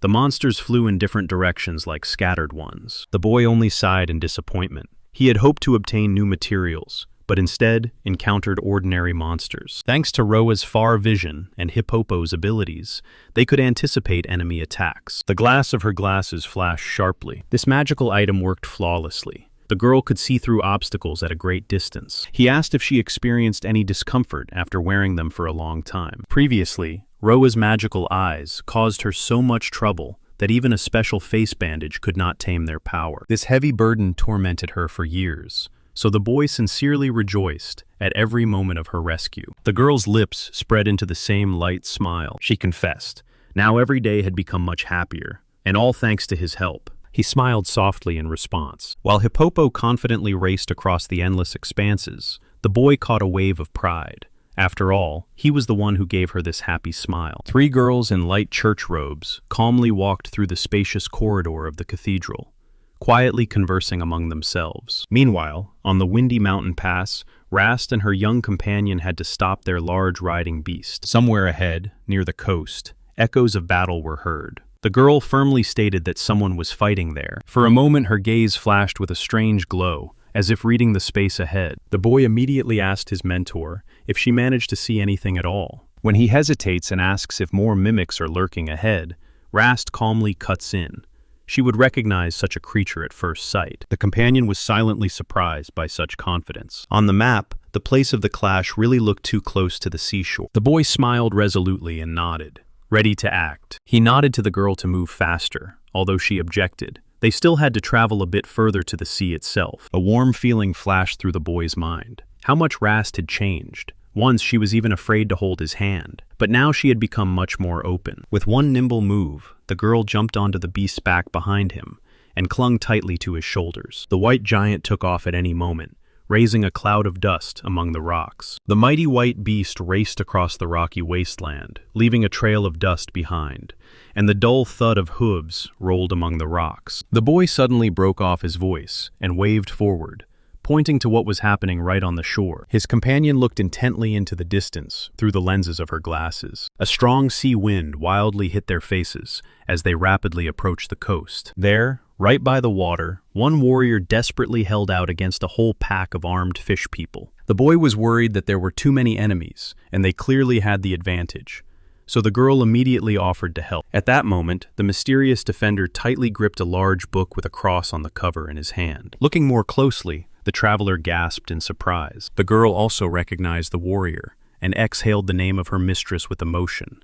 The monsters flew in different directions like scattered ones. The boy only sighed in disappointment. He had hoped to obtain new materials, but instead encountered ordinary monsters. Thanks to Roa's far vision and Hippopo's abilities, they could anticipate enemy attacks. The glass of her glasses flashed sharply. This magical item worked flawlessly. The girl could see through obstacles at a great distance. He asked if she experienced any discomfort after wearing them for a long time. Previously, Roa's magical eyes caused her so much trouble that even a special face bandage could not tame their power. This heavy burden tormented her for years, so the boy sincerely rejoiced at every moment of her rescue. The girl's lips spread into the same light smile. She confessed. Now every day had become much happier, and all thanks to his help. He smiled softly in response. While Hippopo confidently raced across the endless expanses, the boy caught a wave of pride. After all, he was the one who gave her this happy smile. 3 girls in light church robes calmly walked through the spacious corridor of the cathedral, quietly conversing among themselves. Meanwhile, on the windy mountain pass, Rast and her young companion had to stop their large riding beast. Somewhere ahead, near the coast, echoes of battle were heard. The girl firmly stated that someone was fighting there. For a moment, her gaze flashed with a strange glow, as if reading the space ahead. The boy immediately asked his mentor if she managed to see anything at all. When he hesitates and asks if more mimics are lurking ahead, Rast calmly cuts in. She would recognize such a creature at first sight. The companion was silently surprised by such confidence. On the map, the place of the clash really looked too close to the seashore. The boy smiled resolutely and nodded, ready to act. He nodded to the girl to move faster, although she objected. They still had to travel a bit further to the sea itself. A warm feeling flashed through the boy's mind. How much Rast had changed. Once she was even afraid to hold his hand, but now she had become much more open. With one nimble move, the girl jumped onto the beast's back behind him and clung tightly to his shoulders. The white giant took off at any moment, raising a cloud of dust among the rocks. The mighty white beast raced across the rocky wasteland, leaving a trail of dust behind, and the dull thud of hooves rolled among the rocks. The boy suddenly broke off his voice and waved forward, pointing to what was happening right on the shore. His companion looked intently into the distance through the lenses of her glasses. A strong sea wind wildly hit their faces as they rapidly approached the coast. There, right by the water, one warrior desperately held out against a whole pack of armed fish people. The boy was worried that there were too many enemies, and they clearly had the advantage. So the girl immediately offered to help. At that moment, the mysterious defender tightly gripped a large book with a cross on the cover in his hand. Looking more closely, the traveler gasped in surprise. The girl also recognized the warrior and exhaled the name of her mistress with emotion.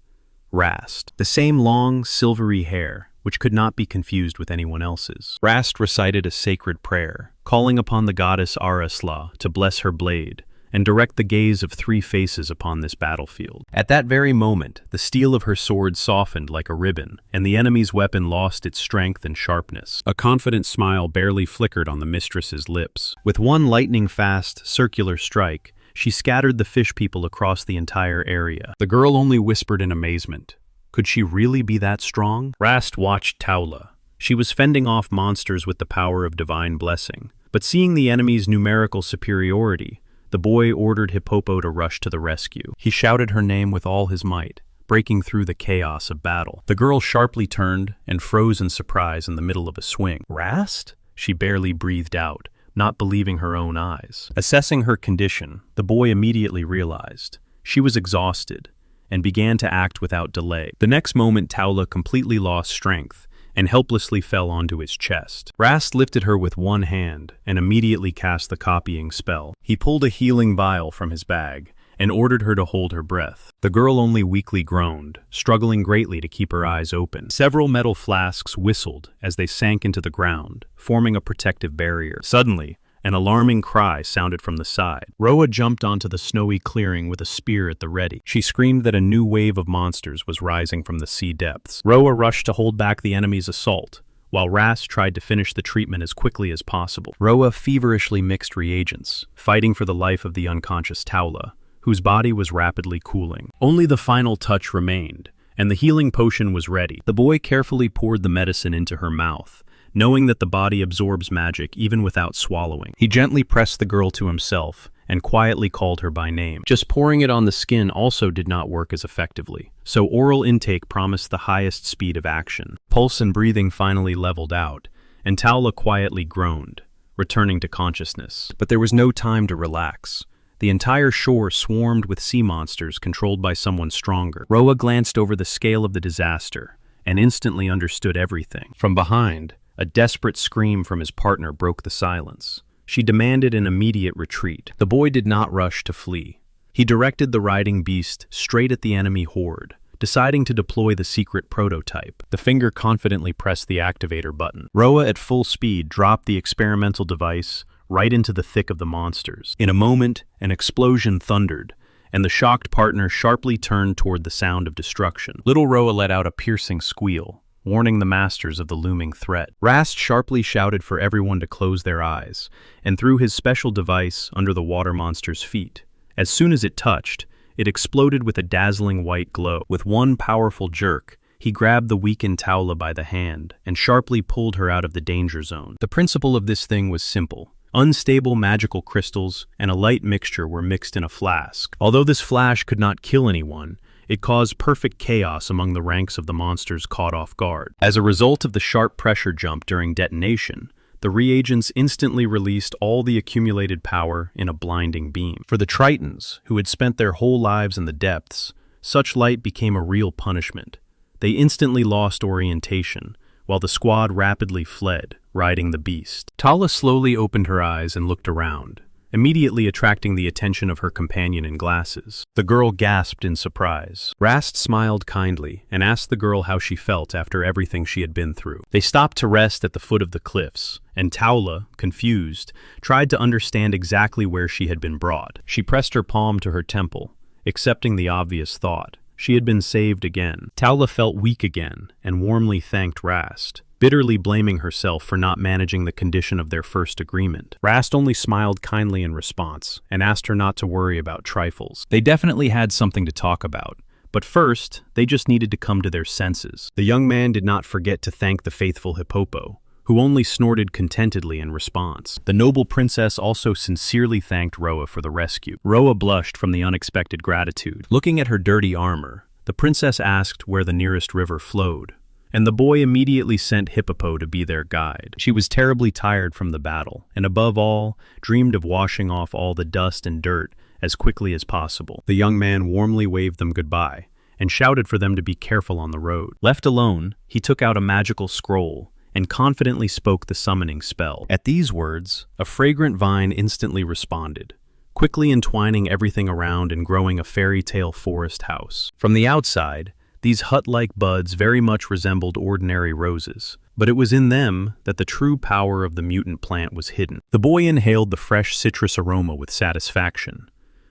Rast. The same long, silvery hair, which could not be confused with anyone else's. Rast recited a sacred prayer, calling upon the goddess Arasla to bless her blade and direct the gaze of 3 faces upon this battlefield. At that very moment, the steel of her sword softened like a ribbon, and the enemy's weapon lost its strength and sharpness. A confident smile barely flickered on the mistress's lips. With one lightning-fast, circular strike, she scattered the fish people across the entire area. The girl only whispered in amazement. Could she really be that strong? Rast watched Taula. She was fending off monsters with the power of divine blessing. But seeing the enemy's numerical superiority, the boy ordered Hippopo to rush to the rescue. He shouted her name with all his might, breaking through the chaos of battle. The girl sharply turned and froze in surprise in the middle of a swing. Rast? She barely breathed out, not believing her own eyes. Assessing her condition, the boy immediately realized she was exhausted and began to act without delay. The next moment, Taula completely lost strength and helplessly fell onto his chest. Rast lifted her with one hand and immediately cast the copying spell. He pulled a healing vial from his bag and ordered her to hold her breath. The girl only weakly groaned, struggling greatly to keep her eyes open. Several metal flasks whistled as they sank into the ground, forming a protective barrier. Suddenly, an alarming cry sounded from the side. Roa jumped onto the snowy clearing with a spear at the ready. She screamed that a new wave of monsters was rising from the sea depths. Roa rushed to hold back the enemy's assault, while Rast tried to finish the treatment as quickly as possible. Roa feverishly mixed reagents, fighting for the life of the unconscious Taula, whose body was rapidly cooling. Only the final touch remained, and the healing potion was ready. The boy carefully poured the medicine into her mouth, knowing that the body absorbs magic even without swallowing. He gently pressed the girl to himself and quietly called her by name. Just pouring it on the skin also did not work as effectively, so oral intake promised the highest speed of action. Pulse and breathing finally leveled out, and Taula quietly groaned, returning to consciousness. But there was no time to relax. The entire shore swarmed with sea monsters controlled by someone stronger. Roa glanced over the scale of the disaster and instantly understood everything. From behind, a desperate scream from his partner broke the silence. She demanded an immediate retreat. The boy did not rush to flee. He directed the riding beast straight at the enemy horde, deciding to deploy the secret prototype. The finger confidently pressed the activator button. Roa, at full speed, dropped the experimental device right into the thick of the monsters. In a moment, an explosion thundered, and the shocked partner sharply turned toward the sound of destruction. Little Roa let out a piercing squeal, warning the masters of the looming threat. Rast sharply shouted for everyone to close their eyes, and threw his special device under the water monster's feet. As soon as it touched, it exploded with a dazzling white glow. With one powerful jerk, he grabbed the weakened Taula by the hand and sharply pulled her out of the danger zone. The principle of this thing was simple. Unstable magical crystals and a light mixture were mixed in a flask. Although this flash could not kill anyone, it caused perfect chaos among the ranks of the monsters caught off guard. As a result of the sharp pressure jump during detonation, the reagents instantly released all the accumulated power in a blinding beam. For the Tritons, who had spent their whole lives in the depths, such light became a real punishment. They instantly lost orientation, while the squad rapidly fled, riding the beast. Taula slowly opened her eyes and looked around, immediately attracting the attention of her companion in glasses. The girl gasped in surprise. Rast smiled kindly and asked the girl how she felt after everything she had been through. They stopped to rest at the foot of the cliffs, and Taula, confused, tried to understand exactly where she had been brought. She pressed her palm to her temple, accepting the obvious thought. She had been saved again. Taula felt weak again and warmly thanked Rast, bitterly blaming herself for not managing the condition of their first agreement. Rast only smiled kindly in response and asked her not to worry about trifles. They definitely had something to talk about, but first, they just needed to come to their senses. The young man did not forget to thank the faithful Hippopo, who only snorted contentedly in response. The noble princess also sincerely thanked Roa for the rescue. Roa blushed from the unexpected gratitude. Looking at her dirty armor, the princess asked where the nearest river flowed, and the boy immediately sent Hippopo to be their guide. She was terribly tired from the battle, and above all, dreamed of washing off all the dust and dirt as quickly as possible. The young man warmly waved them goodbye, and shouted for them to be careful on the road. Left alone, he took out a magical scroll, and confidently spoke the summoning spell. At these words, a fragrant vine instantly responded, quickly entwining everything around and growing a fairy tale forest house. From the outside, these hut-like buds very much resembled ordinary roses, but it was in them that the true power of the mutant plant was hidden. The boy inhaled the fresh citrus aroma with satisfaction,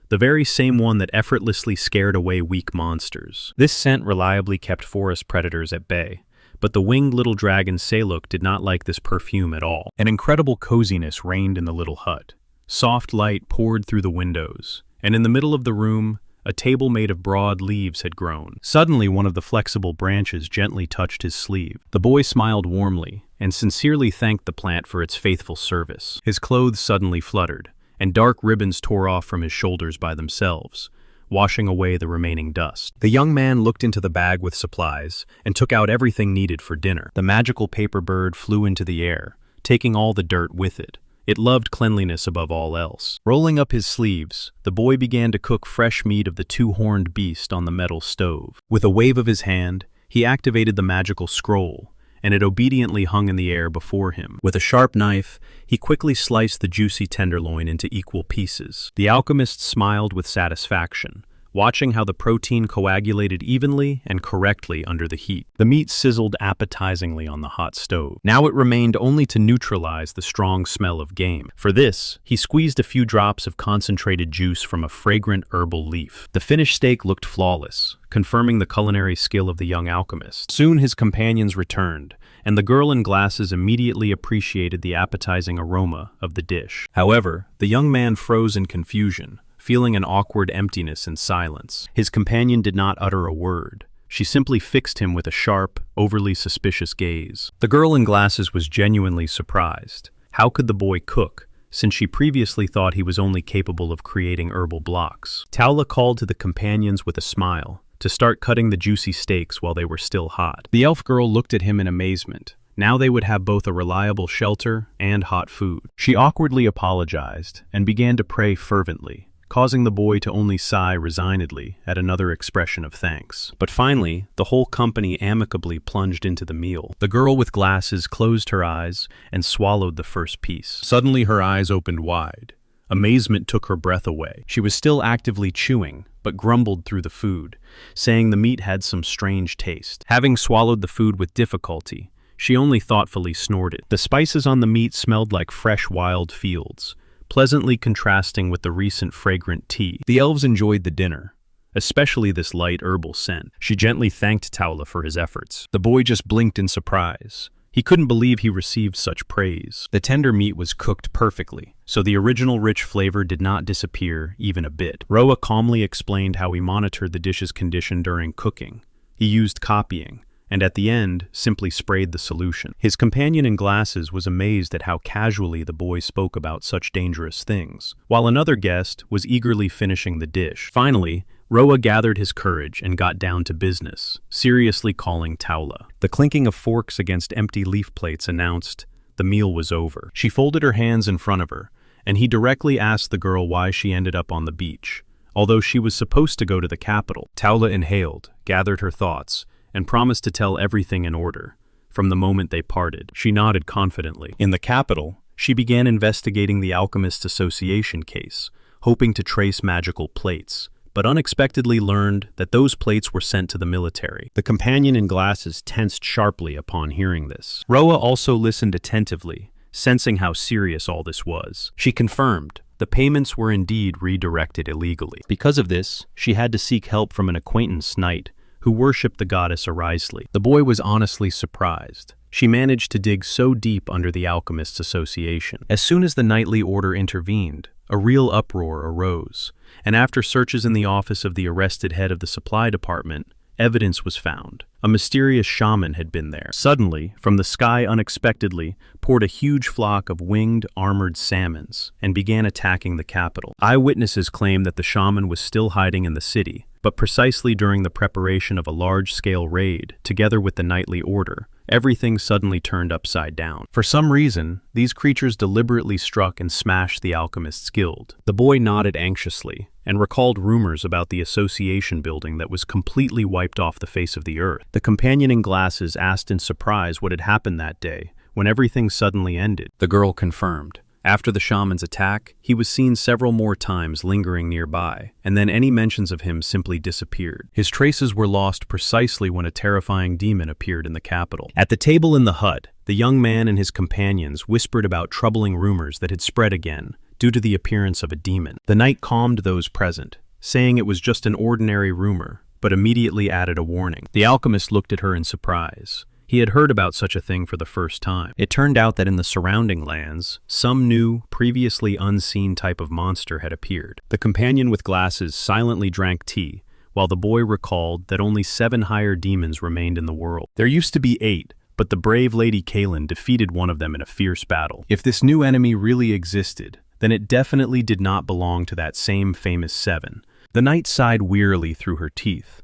the very same one that effortlessly scared away weak monsters. This scent reliably kept forest predators at bay, but the winged little dragon Saluk did not like this perfume at all. An incredible coziness reigned in the little hut. Soft light poured through the windows, and in the middle of the room, a table made of broad leaves had grown. Suddenly, one of the flexible branches gently touched his sleeve. The boy smiled warmly and sincerely thanked the plant for its faithful service. His clothes suddenly fluttered, and dark ribbons tore off from his shoulders by themselves, washing away the remaining dust. The young man looked into the bag with supplies and took out everything needed for dinner. The magical paper bird flew into the air, taking all the dirt with it. It loved cleanliness above all else. Rolling up his sleeves, the boy began to cook fresh meat of the two-horned beast on the metal stove. With a wave of his hand, he activated the magical scroll, and it obediently hung in the air before him. With a sharp knife, he quickly sliced the juicy tenderloin into equal pieces. The alchemist smiled with satisfaction, watching how the protein coagulated evenly and correctly under the heat. The meat sizzled appetizingly on the hot stove. Now it remained only to neutralize the strong smell of game. For this, he squeezed a few drops of concentrated juice from a fragrant herbal leaf. The finished steak looked flawless, confirming the culinary skill of the young alchemist. Soon his companions returned, and the girl in glasses immediately appreciated the appetizing aroma of the dish. However, the young man froze in confusion, feeling an awkward emptiness and silence. His companion did not utter a word. She simply fixed him with a sharp, overly suspicious gaze. The girl in glasses was genuinely surprised. How could the boy cook, since she previously thought he was only capable of creating herbal blocks? Taula called to the companions with a smile to start cutting the juicy steaks while they were still hot. The elf girl looked at him in amazement. Now they would have both a reliable shelter and hot food. She awkwardly apologized and began to pray fervently, causing the boy to only sigh resignedly at another expression of thanks. But finally, the whole company amicably plunged into the meal. The girl with glasses closed her eyes and swallowed the first piece. Suddenly her eyes opened wide. Amazement took her breath away. She was still actively chewing, but grumbled through the food, saying the meat had some strange taste. Having swallowed the food with difficulty, she only thoughtfully snorted. The spices on the meat smelled like fresh wild fields, pleasantly contrasting with the recent fragrant tea. The elves enjoyed the dinner, especially this light herbal scent. She gently thanked Taula for his efforts. The boy just blinked in surprise. He couldn't believe he received such praise. The tender meat was cooked perfectly, so the original rich flavor did not disappear even a bit. Roa calmly explained how he monitored the dish's condition during cooking. He used copying, and at the end, simply sprayed the solution. His companion in glasses was amazed at how casually the boy spoke about such dangerous things, while another guest was eagerly finishing the dish. Finally, Roa gathered his courage and got down to business, seriously calling Taula. The clinking of forks against empty leaf plates announced the meal was over. She folded her hands in front of her, and he directly asked the girl why she ended up on the beach. Although she was supposed to go to the capital, Taula inhaled, gathered her thoughts, and promised to tell everything in order. From the moment they parted, she nodded confidently. In the capital, she began investigating the Alchemist Association case, hoping to trace magical plates, but unexpectedly learned that those plates were sent to the military. The companion in glasses tensed sharply upon hearing this. Roa also listened attentively, sensing how serious all this was. She confirmed the payments were indeed redirected illegally. Because of this, she had to seek help from an acquaintance knight who worshipped the goddess Arisely. The boy was honestly surprised. She managed to dig so deep under the Alchemists Association. As soon as the knightly order intervened, a real uproar arose, and after searches in the office of the arrested head of the supply department, evidence was found. A mysterious shaman had been there. Suddenly, from the sky unexpectedly, poured a huge flock of winged, armored salmons and began attacking the capital. Eyewitnesses claim that the shaman was still hiding in the city, but precisely during the preparation of a large-scale raid, together with the knightly order, everything suddenly turned upside down. For some reason, these creatures deliberately struck and smashed the Alchemist's guild. The boy nodded anxiously and recalled rumors about the association building that was completely wiped off the face of the earth. The companion in glasses asked in surprise what had happened that day, when everything suddenly ended. The girl confirmed. After the shaman's attack, he was seen several more times lingering nearby, and then any mentions of him simply disappeared. His traces were lost precisely when a terrifying demon appeared in the capital. At the table in the hut, the young man and his companions whispered about troubling rumors that had spread again, due to the appearance of a demon. The knight calmed those present, saying it was just an ordinary rumor, but immediately added a warning. The alchemist looked at her in surprise. He had heard about such a thing for the first time. It turned out that in the surrounding lands, some new, previously unseen type of monster had appeared. The companion with glasses silently drank tea, while the boy recalled that only 7 higher demons remained in the world. There used to be 8, but the brave Lady Kaelin defeated one of them in a fierce battle. If this new enemy really existed, then it definitely did not belong to that same famous 7. The knight sighed wearily through her teeth.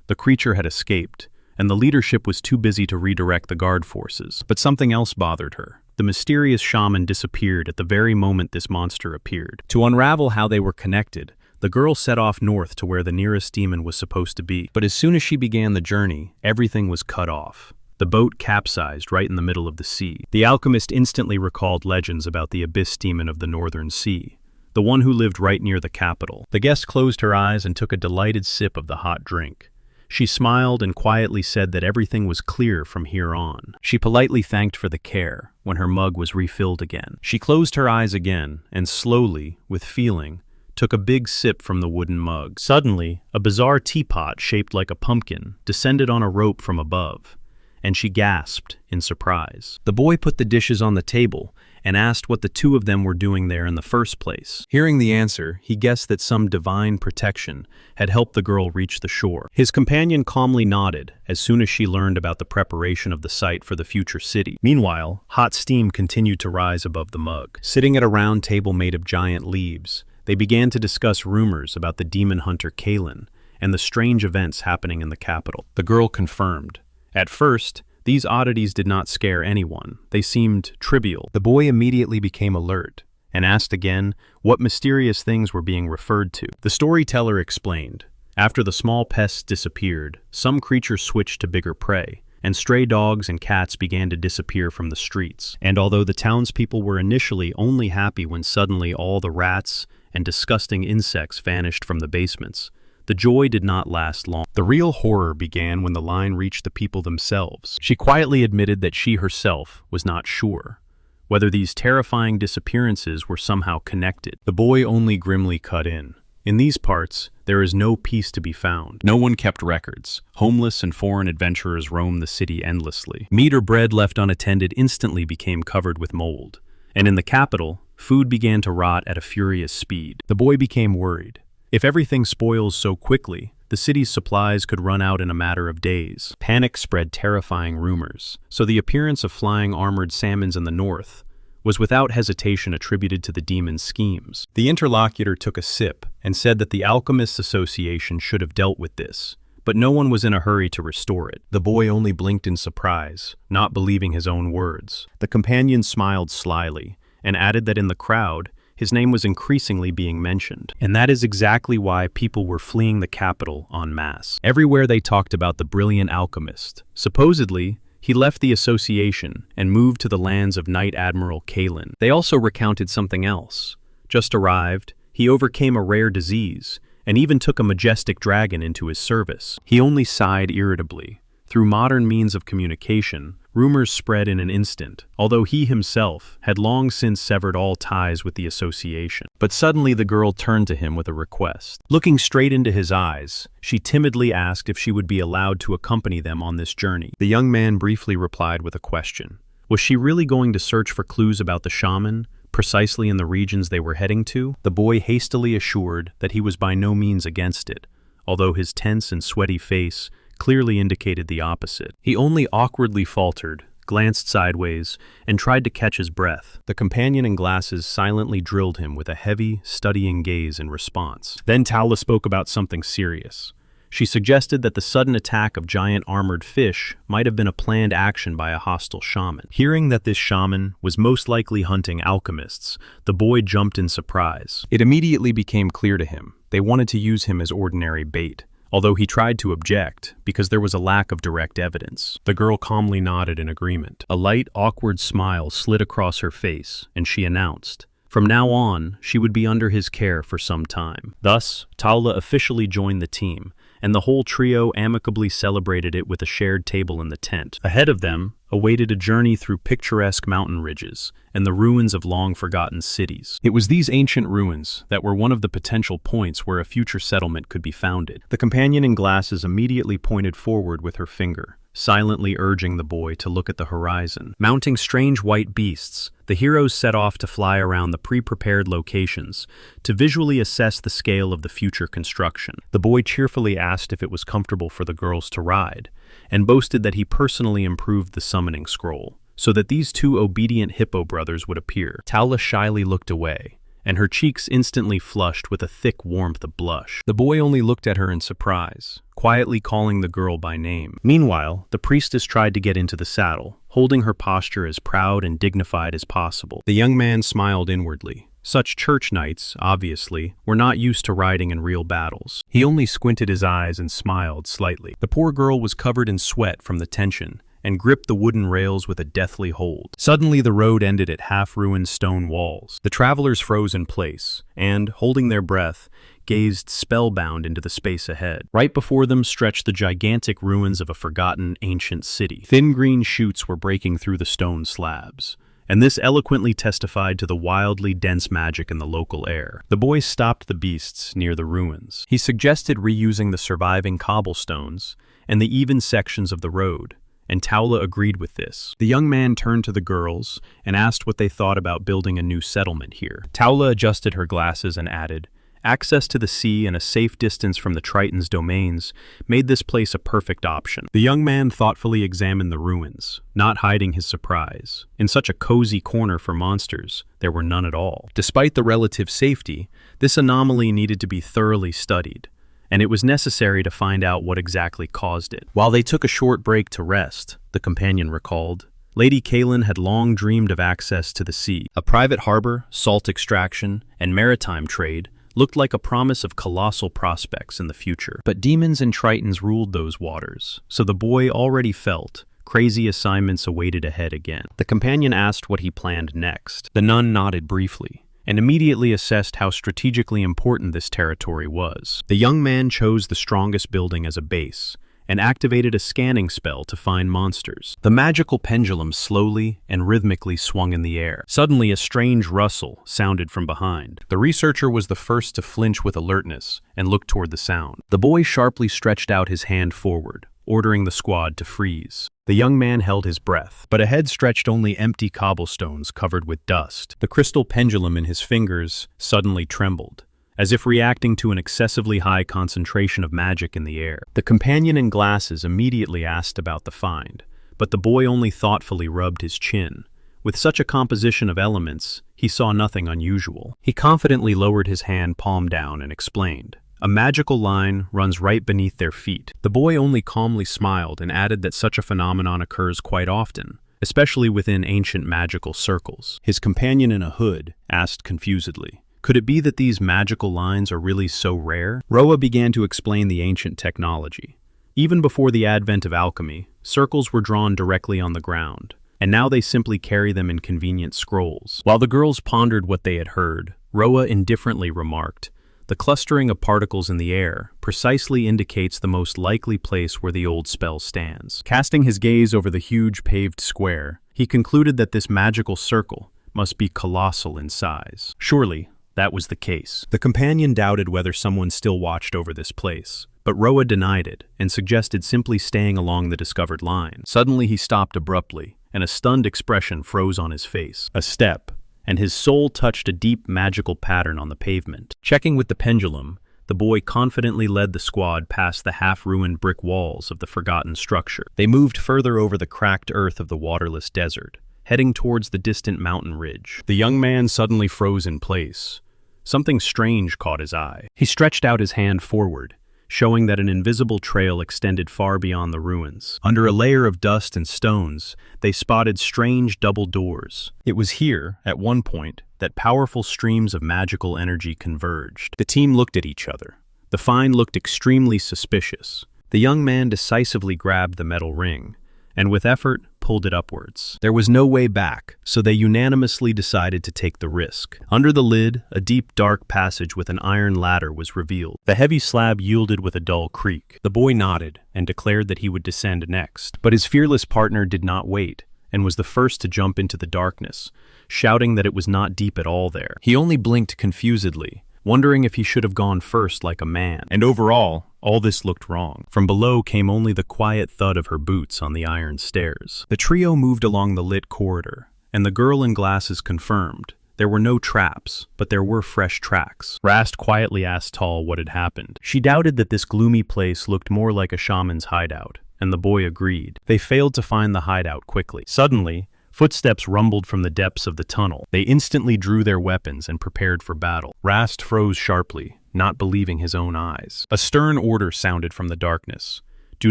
The creature had escaped, and the leadership was too busy to redirect the guard forces. But something else bothered her. The mysterious shaman disappeared at the very moment this monster appeared. To unravel how they were connected, the girl set off north to where the nearest demon was supposed to be. But as soon as she began the journey, everything was cut off. The boat capsized right in the middle of the sea. The alchemist instantly recalled legends about the abyss demon of the northern sea, the one who lived right near the capital. The guest closed her eyes and took a delighted sip of the hot drink. She smiled and quietly said that everything was clear from here on. She politely thanked for the care when her mug was refilled again. She closed her eyes again and slowly, with feeling, took a big sip from the wooden mug. Suddenly, a bizarre teapot shaped like a pumpkin descended on a rope from above, and she gasped in surprise. The boy put the dishes on the table and asked what the two of them were doing there in the first place. Hearing the answer, he guessed that some divine protection had helped the girl reach the shore. His companion calmly nodded as soon as she learned about the preparation of the site for the future city. Meanwhile, hot steam continued to rise above the mug. Sitting at a round table made of giant leaves, they began to discuss rumors about the demon hunter Kalen and the strange events happening in the capital. The girl confirmed. At first, these oddities did not scare anyone. They seemed trivial. The boy immediately became alert and asked again what mysterious things were being referred to. The storyteller explained. After the small pests disappeared, some creatures switched to bigger prey, and stray dogs and cats began to disappear from the streets. And although the townspeople were initially only happy when suddenly all the rats and disgusting insects vanished from the basements, the joy did not last long. The real horror began when the line reached the people themselves. She quietly admitted that she herself was not sure whether these terrifying disappearances were somehow connected. The boy only grimly cut in. In these parts, there is no peace to be found. No one kept records. Homeless and foreign adventurers roamed the city endlessly. Meat or bread left unattended instantly became covered with mold. And in the capital, food began to rot at a furious speed. The boy became worried. If everything spoils so quickly, the city's supplies could run out in a matter of days. Panic spread terrifying rumors, so the appearance of flying armored salmons in the north was without hesitation attributed to the demon's schemes. The interlocutor took a sip and said that the Alchemists Association should have dealt with this, but no one was in a hurry to restore it. The boy only blinked in surprise, not believing his own words. The companion smiled slyly and added that in the crowd, his name was increasingly being mentioned. And that is exactly why people were fleeing the capital en masse. Everywhere they talked about the brilliant alchemist. Supposedly, he left the association and moved to the lands of Knight Admiral Kalen. They also recounted something else. Just arrived, he overcame a rare disease and even took a majestic dragon into his service. He only sighed irritably. Through modern means of communication, rumors spread in an instant, although he himself had long since severed all ties with the association. But suddenly the girl turned to him with a request. Looking straight into his eyes, she timidly asked if she would be allowed to accompany them on this journey. The young man briefly replied with a question. Was she really going to search for clues about the shaman, precisely in the regions they were heading to? The boy hastily assured that he was by no means against it, although his tense and sweaty face clearly indicated the opposite. He only awkwardly faltered, glanced sideways, and tried to catch his breath. The companion in glasses silently drilled him with a heavy, studying gaze in response. Then Taula spoke about something serious. She suggested that the sudden attack of giant armored fish might have been a planned action by a hostile shaman. Hearing that this shaman was most likely hunting alchemists, the boy jumped in surprise. It immediately became clear to him they wanted to use him as ordinary bait, although he tried to object because there was a lack of direct evidence. The girl calmly nodded in agreement. A light, awkward smile slid across her face, and she announced, from now on, she would be under his care for some time. Thus, Taula officially joined the team, and the whole trio amicably celebrated it with a shared table in the tent. Ahead of them awaited a journey through picturesque mountain ridges and the ruins of long-forgotten cities. It was these ancient ruins that were one of the potential points where a future settlement could be founded. The companion in glasses immediately pointed forward with her finger, silently urging the boy to look at the horizon. Mounting strange white beasts, the heroes set off to fly around the pre-prepared locations to visually assess the scale of the future construction. The boy cheerfully asked if it was comfortable for the girls to ride, and boasted that he personally improved the summoning scroll, so that these two obedient hippo brothers would appear. Taula shyly looked away, and her cheeks instantly flushed with a thick warmth of blush. The boy only looked at her in surprise, quietly calling the girl by name. Meanwhile, the priestess tried to get into the saddle, holding her posture as proud and dignified as possible. The young man smiled inwardly. Such church knights, obviously, were not used to riding in real battles. He only squinted his eyes and smiled slightly. The poor girl was covered in sweat from the tension, and gripped the wooden rails with a deathly hold. Suddenly, the road ended at half-ruined stone walls. The travelers froze in place and, holding their breath, gazed spellbound into the space ahead. Right before them stretched the gigantic ruins of a forgotten ancient city. Thin green shoots were breaking through the stone slabs, and this eloquently testified to the wildly dense magic in the local air. The boy stopped the beasts near the ruins. He suggested reusing the surviving cobblestones and the even sections of the road, and Taula agreed with this. The young man turned to the girls and asked what they thought about building a new settlement here. Taula adjusted her glasses and added, "Access to the sea and a safe distance from the Triton's domains made this place a perfect option." The young man thoughtfully examined the ruins, not hiding his surprise. In such a cozy corner for monsters, there were none at all. Despite the relative safety, this anomaly needed to be thoroughly studied, and it was necessary to find out what exactly caused it. While they took a short break to rest, the companion recalled, Lady Kaelin had long dreamed of access to the sea. A private harbor, salt extraction, and maritime trade looked like a promise of colossal prospects in the future. But demons and tritons ruled those waters, so the boy already felt crazy assignments awaited ahead again. The companion asked what he planned next. The nun nodded briefly, and immediately assessed how strategically important this territory was. The young man chose the strongest building as a base, and activated a scanning spell to find monsters. The magical pendulum slowly and rhythmically swung in the air. Suddenly, a strange rustle sounded from behind. The researcher was the first to flinch with alertness and look toward the sound. The boy sharply stretched out his hand forward, ordering the squad to freeze. The young man held his breath, but ahead stretched only empty cobblestones covered with dust. The crystal pendulum in his fingers suddenly trembled, as if reacting to an excessively high concentration of magic in the air. The companion in glasses immediately asked about the find, but the boy only thoughtfully rubbed his chin. With such a composition of elements, he saw nothing unusual. He confidently lowered his hand palm down and explained, "A magical line runs right beneath their feet." The boy only calmly smiled and added that such a phenomenon occurs quite often, especially within ancient magical circles. His companion in a hood asked confusedly, "Could it be that these magical lines are really so rare?" Roa began to explain the ancient technology. Even before the advent of alchemy, circles were drawn directly on the ground, and now they simply carry them in convenient scrolls. While the girls pondered what they had heard, Roa indifferently remarked, "The clustering of particles in the air precisely indicates the most likely place where the old spell stands." Casting his gaze over the huge paved square, he concluded that this magical circle must be colossal in size. Surely, that was the case. The companion doubted whether someone still watched over this place, but Roa denied it and suggested simply staying along the discovered line. Suddenly he stopped abruptly, and a stunned expression froze on his face. A step, and his soul touched a deep magical pattern on the pavement. Checking with the pendulum, the boy confidently led the squad past the half-ruined brick walls of the forgotten structure. They moved further over the cracked earth of the waterless desert, heading towards the distant mountain ridge. The young man suddenly froze in place. Something strange caught his eye. He stretched out his hand forward, showing that an invisible trail extended far beyond the ruins. Under a layer of dust and stones, they spotted strange double doors. It was here, at one point, that powerful streams of magical energy converged. The team looked at each other. The find looked extremely suspicious. The young man decisively grabbed the metal ring, and with effort, pulled it upwards. There was no way back, so they unanimously decided to take the risk. Under the lid, a deep, dark passage with an iron ladder was revealed. The heavy slab yielded with a dull creak. The boy nodded and declared that he would descend next, but his fearless partner did not wait, and was the first to jump into the darkness, shouting that it was not deep at all there. He only blinked confusedly, wondering if he should have gone first like a man. And overall, all this looked wrong. From below came only the quiet thud of her boots on the iron stairs. The trio moved along the lit corridor, and the girl in glasses confirmed. There were no traps, but there were fresh tracks. Rast quietly asked Tal what had happened. She doubted that this gloomy place looked more like a shaman's hideout, and the boy agreed. They failed to find the hideout quickly. Suddenly, footsteps rumbled from the depths of the tunnel. They instantly drew their weapons and prepared for battle. Rast froze sharply, not believing his own eyes. A stern order sounded from the darkness. "Do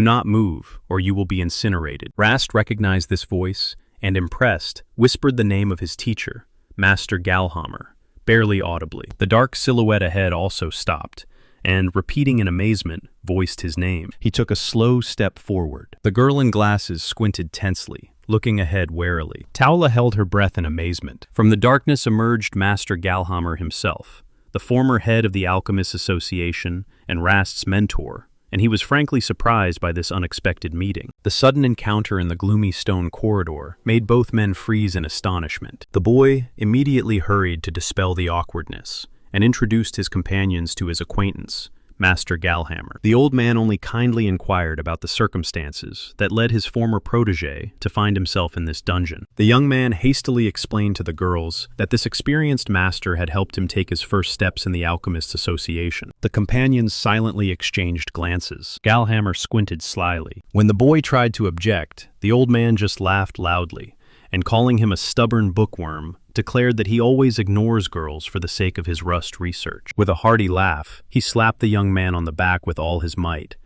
not move, or you will be incinerated." Rast recognized this voice, and impressed, whispered the name of his teacher, Master Galhammer, barely audibly. The dark silhouette ahead also stopped, and, repeating in amazement, voiced his name. He took a slow step forward. The girl in glasses squinted tensely, looking ahead warily. Taula held her breath in amazement. From the darkness emerged Master Galhammer himself, the former head of the Alchemist Association and Rast's mentor, and he was frankly surprised by this unexpected meeting. The sudden encounter in the gloomy stone corridor made both men freeze in astonishment. The boy immediately hurried to dispel the awkwardness and introduced his companions to his acquaintance, Master Galhammer. The old man only kindly inquired about the circumstances that led his former protege to find himself in this dungeon. The young man hastily explained to the girls that this experienced master had helped him take his first steps in the Alchemist Association. The companions silently exchanged glances. Galhammer squinted slyly. When the boy tried to object, the old man just laughed loudly, and calling him a stubborn bookworm, declared that he always ignores girls for the sake of his rust research. With a hearty laugh, he slapped the young man on the back with all his might,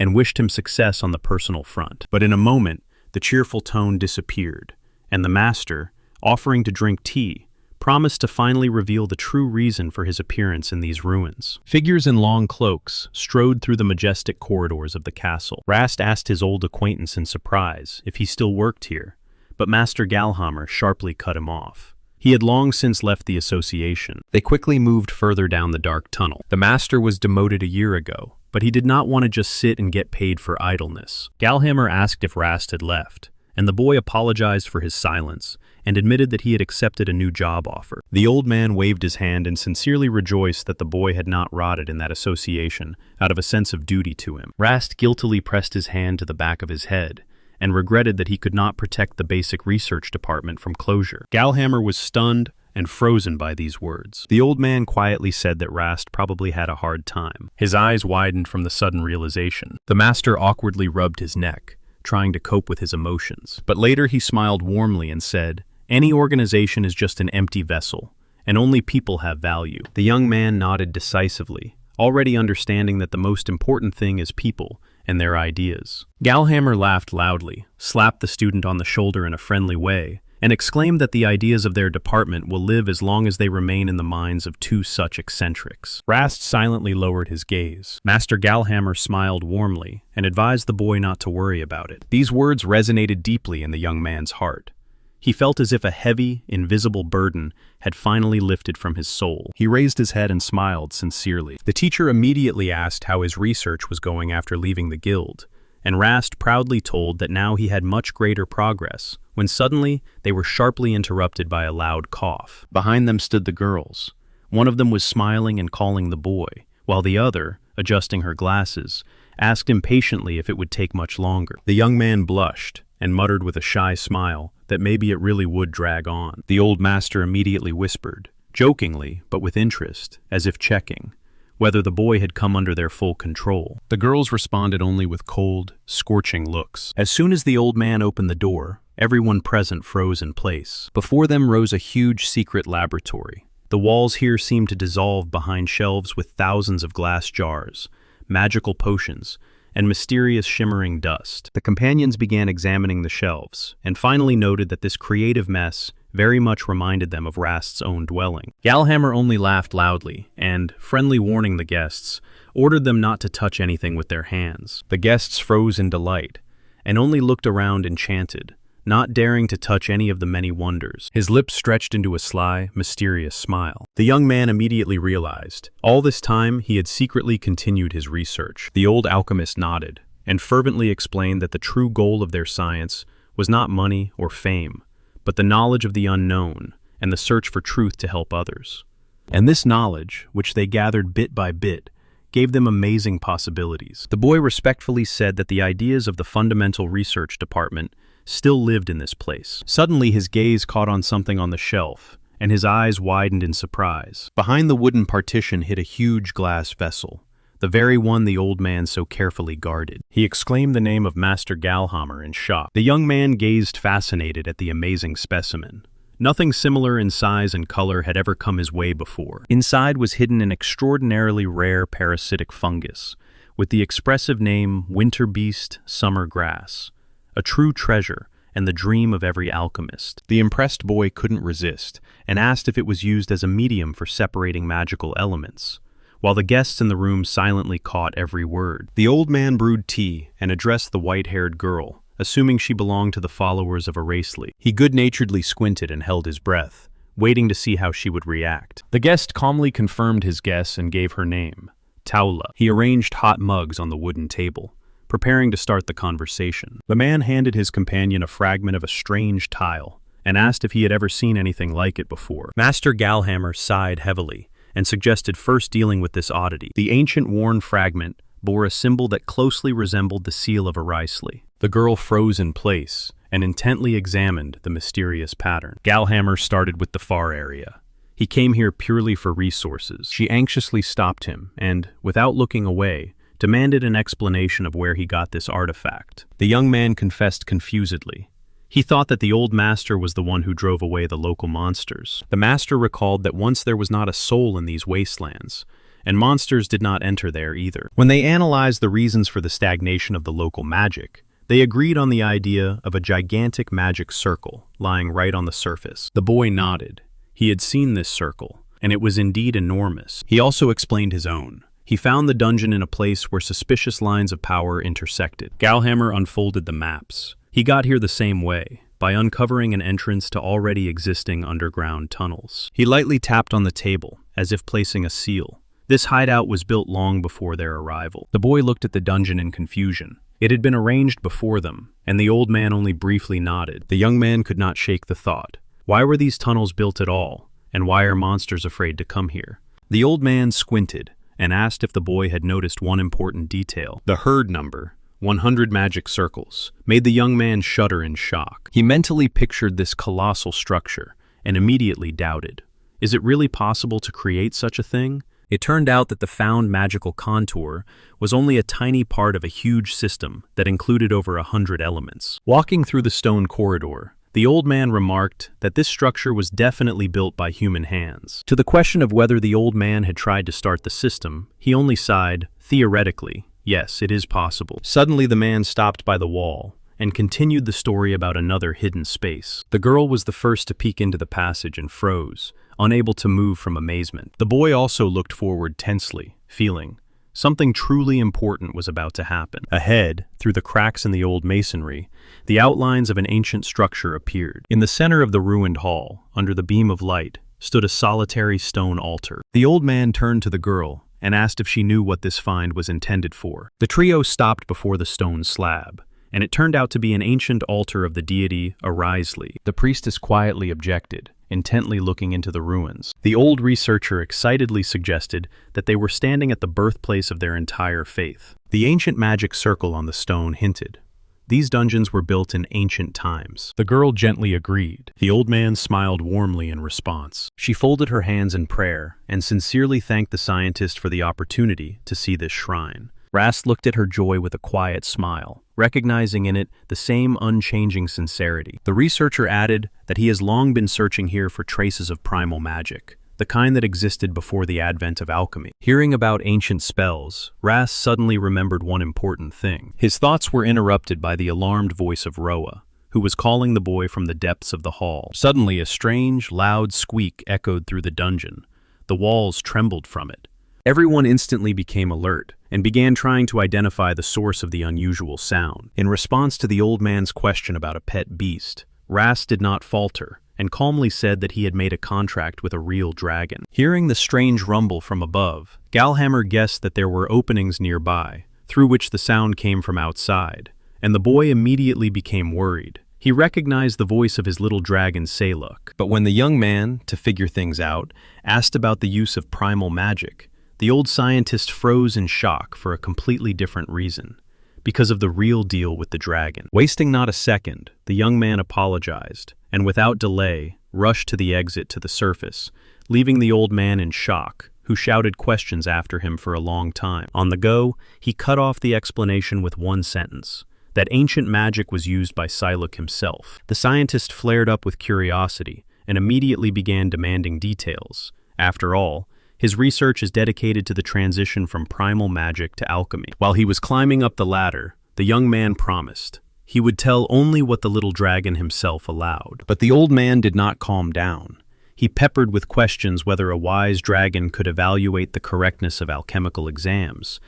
and wished him success on the personal front. But in a moment, the cheerful tone disappeared, and the master, offering to drink tea, promised to finally reveal the true reason for his appearance in these ruins. Figures in long cloaks strode through the majestic corridors of the castle. Rast asked his old acquaintance in surprise if he still worked here, but Master Galhammer sharply cut him off. He had long since left the association. They quickly moved further down the dark tunnel. The master was demoted a year ago, but he did not want to just sit and get paid for idleness. Galhammer asked if Rast had left, and the boy apologized for his silence and admitted that he had accepted a new job offer. The old man waved his hand and sincerely rejoiced that the boy had not rotted in that association out of a sense of duty to him. Rast guiltily pressed his hand to the back of his head and regretted that he could not protect the basic research department from closure. Galhammer was stunned and frozen by these words. The old man quietly said that Rast probably had a hard time. His eyes widened from the sudden realization. The master awkwardly rubbed his neck, trying to cope with his emotions. But later he smiled warmly and said, "Any organization is just an empty vessel, and only people have value." The young man nodded decisively, already understanding that the most important thing is people and their ideas. Galhammer laughed loudly, slapped the student on the shoulder in a friendly way, and exclaimed that the ideas of their department will live as long as they remain in the minds of two such eccentrics. Rast silently lowered his gaze. Master Galhammer smiled warmly and advised the boy not to worry about it. These words resonated deeply in the young man's heart. He felt as if a heavy, invisible burden had finally lifted from his soul. He raised his head and smiled sincerely. The teacher immediately asked how his research was going after leaving the guild, and Rast proudly told that now he had much greater progress, when suddenly they were sharply interrupted by a loud cough. Behind them stood the girls. One of them was smiling and calling the boy, while the other, adjusting her glasses, asked impatiently if it would take much longer. The young man blushed and muttered with a shy smile that maybe it really would drag on. The old master immediately whispered, jokingly but with interest, as if checking whether the boy had come under their full control. The girls responded only with cold, scorching looks. As soon as the old man opened the door, everyone present froze in place. Before them rose a huge secret laboratory. The walls here seemed to dissolve behind shelves with thousands of glass jars, magical potions, and mysterious shimmering dust. The companions began examining the shelves, and finally noted that this creative mess very much reminded them of Rast's own dwelling. Galhammer only laughed loudly, and, friendly warning the guests, ordered them not to touch anything with their hands. The guests froze in delight, and only looked around enchanted, not daring to touch any of the many wonders. His lips stretched into a sly, mysterious smile. The young man immediately realized, all this time he had secretly continued his research. The old alchemist nodded, and fervently explained that the true goal of their science was not money or fame, but the knowledge of the unknown and the search for truth to help others. And this knowledge, which they gathered bit by bit, gave them amazing possibilities. The boy respectfully said that the ideas of the fundamental research department still lived in this place. Suddenly his gaze caught on something on the shelf, and his eyes widened in surprise. Behind the wooden partition hid a huge glass vessel, the very one the old man so carefully guarded. He exclaimed the name of Master Galhammer in shock. The young man gazed fascinated at the amazing specimen. Nothing similar in size and color had ever come his way before. Inside was hidden an extraordinarily rare parasitic fungus, with the expressive name Winter Beast Summer Grass, a true treasure and the dream of every alchemist. The impressed boy couldn't resist and asked if it was used as a medium for separating magical elements. while the guests in the room silently caught every word. The old man brewed tea and addressed the white-haired girl, assuming she belonged to the followers of Aracely. He good-naturedly squinted and held his breath, waiting to see how she would react. The guest calmly confirmed his guess and gave her name, Taula. He arranged hot mugs on the wooden table, preparing to start the conversation. The man handed his companion a fragment of a strange tile and asked if he had ever seen anything like it before. Master Galhammer sighed heavily and suggested first dealing with this oddity. The ancient worn fragment bore a symbol that closely resembled the seal of Aracely. The girl froze in place and intently examined the mysterious pattern. Galhammer started with the far area. He came here purely for resources. She anxiously stopped him and, without looking away, demanded an explanation of where he got this artifact. The young man confessed confusedly. He thought that the old master was the one who drove away the local monsters. The master recalled that once there was not a soul in these wastelands, and monsters did not enter there either. When they analyzed the reasons for the stagnation of the local magic, they agreed on the idea of a gigantic magic circle lying right on the surface. The boy nodded. He had seen this circle, and it was indeed enormous. He also explained his own. He found the dungeon in a place where suspicious lines of power intersected. Galhammer unfolded the maps. He got here the same way, by uncovering an entrance to already existing underground tunnels. He lightly tapped on the table, as if placing a seal. This hideout was built long before their arrival. The boy looked at the dungeon in confusion. It had been arranged before them, and the old man only briefly nodded. The young man could not shake the thought. Why were these tunnels built at all, and why are monsters afraid to come here? The old man squinted and asked if the boy had noticed one important detail. The herd number, 100 magic circles, made the young man shudder in shock. He mentally pictured this colossal structure and immediately doubted. Is it really possible to create such a thing? It turned out that the found magical contour was only a tiny part of a huge system that included over 100 elements. Walking through the stone corridor, the old man remarked that this structure was definitely built by human hands. To the question of whether the old man had tried to start the system, he only sighed, theoretically, yes, it is possible. Suddenly the man stopped by the wall and continued the story about another hidden space. The girl was the first to peek into the passage and froze, unable to move from amazement. The boy also looked forward tensely, feeling something truly important was about to happen. Ahead, through the cracks in the old masonry, the outlines of an ancient structure appeared. In the center of the ruined hall, under the beam of light, stood a solitary stone altar. The old man turned to the girl and asked if she knew what this find was intended for. The trio stopped before the stone slab, and it turned out to be an ancient altar of the deity Aracely. The priestess quietly objected, intently looking into the ruins. The old researcher excitedly suggested that they were standing at the birthplace of their entire faith. The ancient magic circle on the stone hinted. These dungeons were built in ancient times. The girl gently agreed. The old man smiled warmly in response. She folded her hands in prayer and sincerely thanked the scientist for the opportunity to see this shrine. Rast looked at her joy with a quiet smile, recognizing in it the same unchanging sincerity. The researcher added that he has long been searching here for traces of primal magic, the kind that existed before the advent of alchemy. Hearing about ancient spells, Rast suddenly remembered one important thing. His thoughts were interrupted by the alarmed voice of Roa, who was calling the boy from the depths of the hall. Suddenly, a strange, loud squeak echoed through the dungeon. The walls trembled from it. Everyone instantly became alert and began trying to identify the source of the unusual sound. In response to the old man's question about a pet beast, Rast did not falter and calmly said that he had made a contract with a real dragon. Hearing the strange rumble from above, Galhammer guessed that there were openings nearby, through which the sound came from outside, and the boy immediately became worried. He recognized the voice of his little dragon Saluk. But when the young man, to figure things out, asked about the use of primal magic, the old scientist froze in shock for a completely different reason, because of the real deal with the dragon. Wasting not a second, the young man apologized, and without delay, rushed to the exit to the surface, leaving the old man in shock, who shouted questions after him for a long time. On the go, he cut off the explanation with one sentence, that ancient magic was used by Saluk himself. The scientist flared up with curiosity, and immediately began demanding details. After all, his research is dedicated to the transition from primal magic to alchemy. While he was climbing up the ladder, the young man promised he would tell only what the little dragon himself allowed. But the old man did not calm down. he peppered with questions whether a wise dragon could evaluate the correctness of alchemical exams,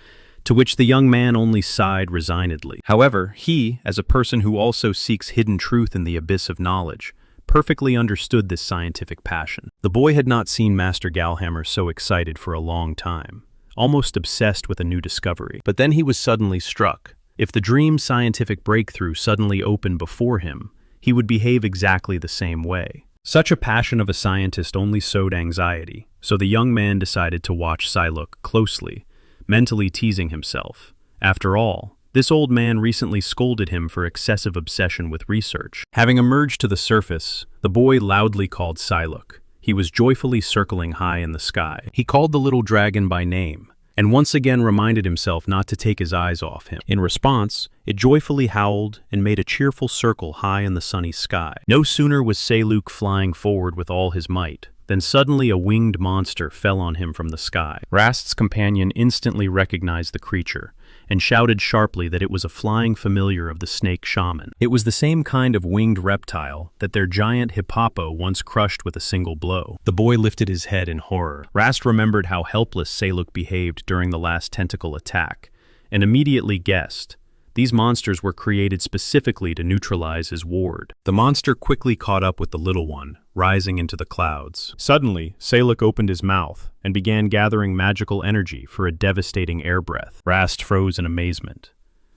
to which the young man only sighed resignedly. However, he, as a person who also seeks hidden truth in the abyss of knowledge, perfectly understood this scientific passion. The boy had not seen Master Galhammer so excited for a long time, almost obsessed with a new discovery. But then he was suddenly struck. If the dream scientific breakthrough suddenly opened before him, he would behave exactly the same way. Such a passion of a scientist only sowed anxiety, so the young man decided to watch Psylocke closely, mentally teasing himself. After all, this old man recently scolded him for excessive obsession with research. Having emerged to the surface, the boy loudly called Psylocke. He was joyfully circling high in the sky. He called the little dragon by name, and once again reminded himself not to take his eyes off him. In response, it joyfully howled and made a cheerful circle high in the sunny sky. No sooner was Psylocke flying forward with all his might, than suddenly a winged monster fell on him from the sky. Rast's companion instantly recognized the creature, and shouted sharply that it was a flying familiar of the snake shaman. It was the same kind of winged reptile that their giant hippopo once crushed with a single blow. The boy lifted his head in horror. Rast remembered how helpless Psylocke behaved during the last tentacle attack, and immediately guessed. These monsters were created specifically to neutralize his ward. The monster quickly caught up with the little one, rising into the clouds. Suddenly, Psylocke opened his mouth and began gathering magical energy for a devastating air breath. Rast froze in amazement.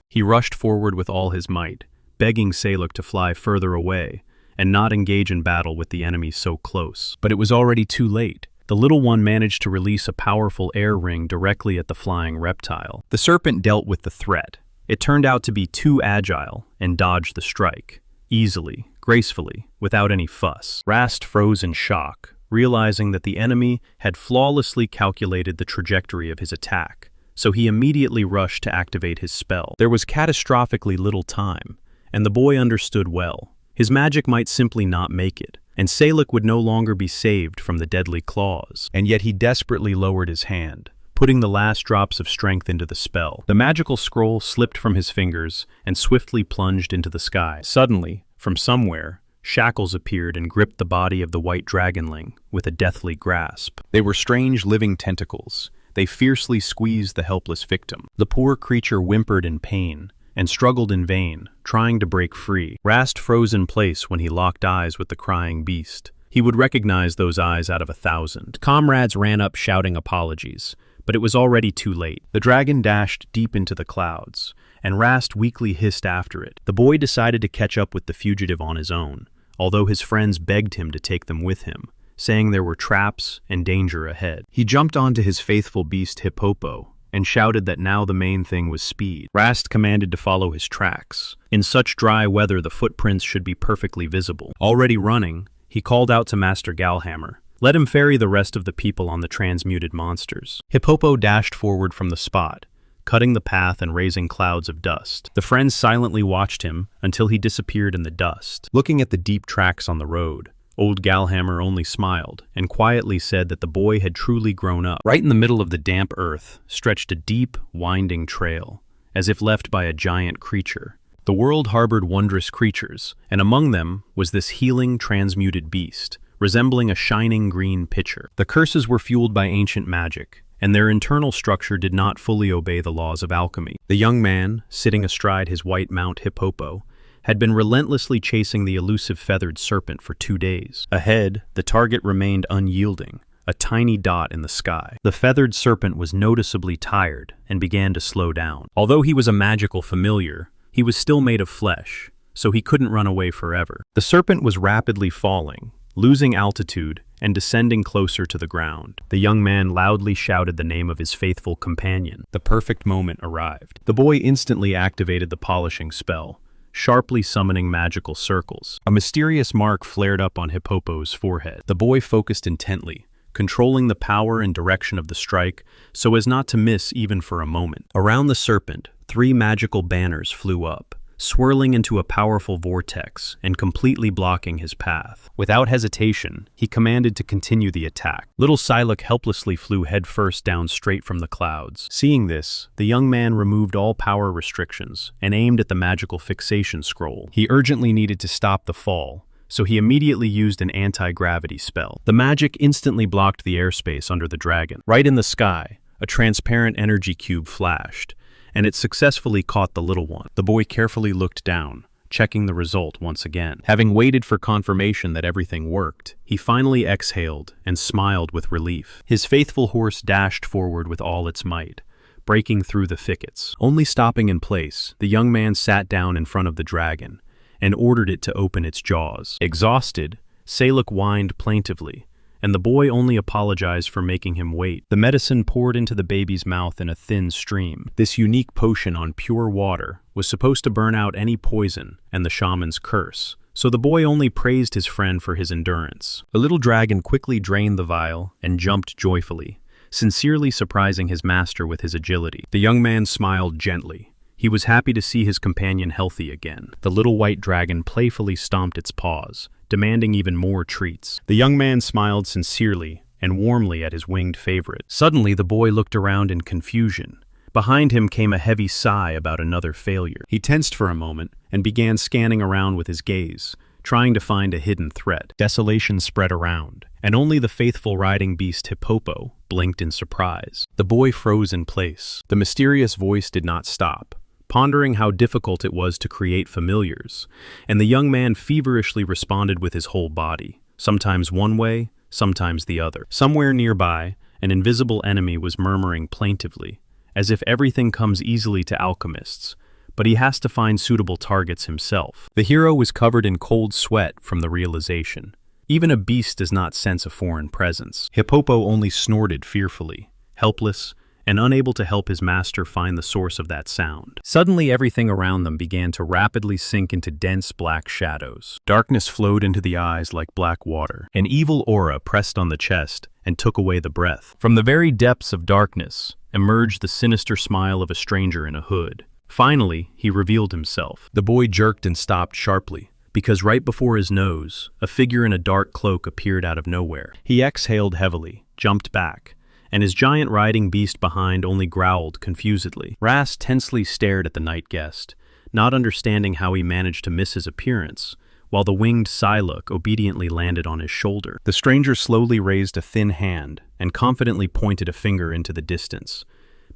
He rushed forward with all his might, begging Psylocke to fly further away and not engage in battle with the enemy so close. But it was already too late. The little one managed to release a powerful air ring directly at the flying reptile. The serpent dealt with the threat. It turned out to be too agile and dodged the strike, easily, gracefully, without any fuss. Rast froze in shock, realizing that the enemy had flawlessly calculated the trajectory of his attack, so he immediately rushed to activate his spell. There was catastrophically little time, and the boy understood well. His magic might simply not make it, and Psylocke would no longer be saved from the deadly claws. And yet he desperately lowered his hand, putting the last drops of strength into the spell. The magical scroll slipped from his fingers and swiftly plunged into the sky. Suddenly, from somewhere, shackles appeared and gripped the body of the white dragonling with a deathly grasp. They were strange living tentacles. They fiercely squeezed the helpless victim. The poor creature whimpered in pain and struggled in vain, trying to break free. Rast froze in place when he locked eyes with the crying beast. He would recognize those eyes out of 1,000. Comrades ran up shouting apologies, but it was already too late. The dragon dashed deep into the clouds, and Rast weakly hissed after it. The boy decided to catch up with the fugitive on his own, although his friends begged him to take them with him, saying there were traps and danger ahead. He jumped onto his faithful beast Hippopo, and shouted that now the main thing was speed. Rast commanded to follow his tracks. In such dry weather, the footprints should be perfectly visible. Already running, he called out to Master Galhammer. Let him ferry the rest of the people on the transmuted monsters. Hippopo dashed forward from the spot, cutting the path and raising clouds of dust. The friends silently watched him until he disappeared in the dust. Looking at the deep tracks on the road, old Galhammer only smiled and quietly said that the boy had truly grown up. Right in the middle of the damp earth stretched a deep, winding trail, as if left by a giant creature. The world harbored wondrous creatures, and among them was this healing, transmuted beast, resembling a shining green pitcher. The curses were fueled by ancient magic, and their internal structure did not fully obey the laws of alchemy. The young man, sitting astride his white mount Hippopo, had been relentlessly chasing the elusive feathered serpent for 2 days. Ahead, the target remained unyielding, a tiny dot in the sky. The feathered serpent was noticeably tired and began to slow down. Although he was a magical familiar, he was still made of flesh, so he couldn't run away forever. The serpent was rapidly falling, losing altitude and descending closer to the ground. The young man loudly shouted the name of his faithful companion. The perfect moment arrived. The boy instantly activated the polishing spell, sharply summoning magical circles. A mysterious mark flared up on Hippopo's forehead. The boy focused intently, controlling the power and direction of the strike so as not to miss even for a moment. Around the serpent, 3 magical banners flew up, swirling into a powerful vortex and completely blocking his path. Without hesitation, he commanded to continue the attack. Little Psylocke helplessly flew headfirst down straight from the clouds. Seeing this, the young man removed all power restrictions and aimed at the magical fixation scroll. He urgently needed to stop the fall, so he immediately used an anti-gravity spell. The magic instantly blocked the airspace under the dragon. Right in the sky, a transparent energy cube flashed, and it successfully caught the little one. The boy carefully looked down, checking the result once again. Having waited for confirmation that everything worked, he finally exhaled and smiled with relief. His faithful horse dashed forward with all its might, breaking through the thickets. Only stopping in place, the young man sat down in front of the dragon and ordered it to open its jaws. Exhausted, Saluk whined plaintively, and the boy only apologized for making him wait. The medicine poured into the baby's mouth in a thin stream. This unique potion on pure water was supposed to burn out any poison and the shaman's curse, so the boy only praised his friend for his endurance. The little dragon quickly drained the vial and jumped joyfully, sincerely surprising his master with his agility. The young man smiled gently. He was happy to see his companion healthy again. The little white dragon playfully stomped its paws, demanding even more treats. The young man smiled sincerely and warmly at his winged favorite. Suddenly, the boy looked around in confusion. Behind him came a heavy sigh about another failure. He tensed for a moment and began scanning around with his gaze, trying to find a hidden threat. Desolation spread around, and only the faithful riding beast Hippopo blinked in surprise. The boy froze in place. The mysterious voice did not stop, pondering how difficult it was to create familiars, and the young man feverishly responded with his whole body, sometimes one way, sometimes the other. Somewhere nearby, an invisible enemy was murmuring plaintively, as if everything comes easily to alchemists, but he has to find suitable targets himself. The hero was covered in cold sweat from the realization. Even a beast does not sense a foreign presence. Hippopo only snorted fearfully, helpless, and unable to help his master find the source of that sound. Suddenly, everything around them began to rapidly sink into dense black shadows. Darkness flowed into the eyes like black water. An evil aura pressed on the chest and took away the breath. From the very depths of darkness emerged the sinister smile of a stranger in a hood. Finally, he revealed himself. The boy jerked and stopped sharply, because right before his nose, a figure in a dark cloak appeared out of nowhere. He exhaled heavily, jumped back, and his giant riding beast behind only growled confusedly. Rast tensely stared at the night guest, not understanding how he managed to miss his appearance, while the winged Saluk obediently landed on his shoulder. The stranger slowly raised a thin hand and confidently pointed a finger into the distance,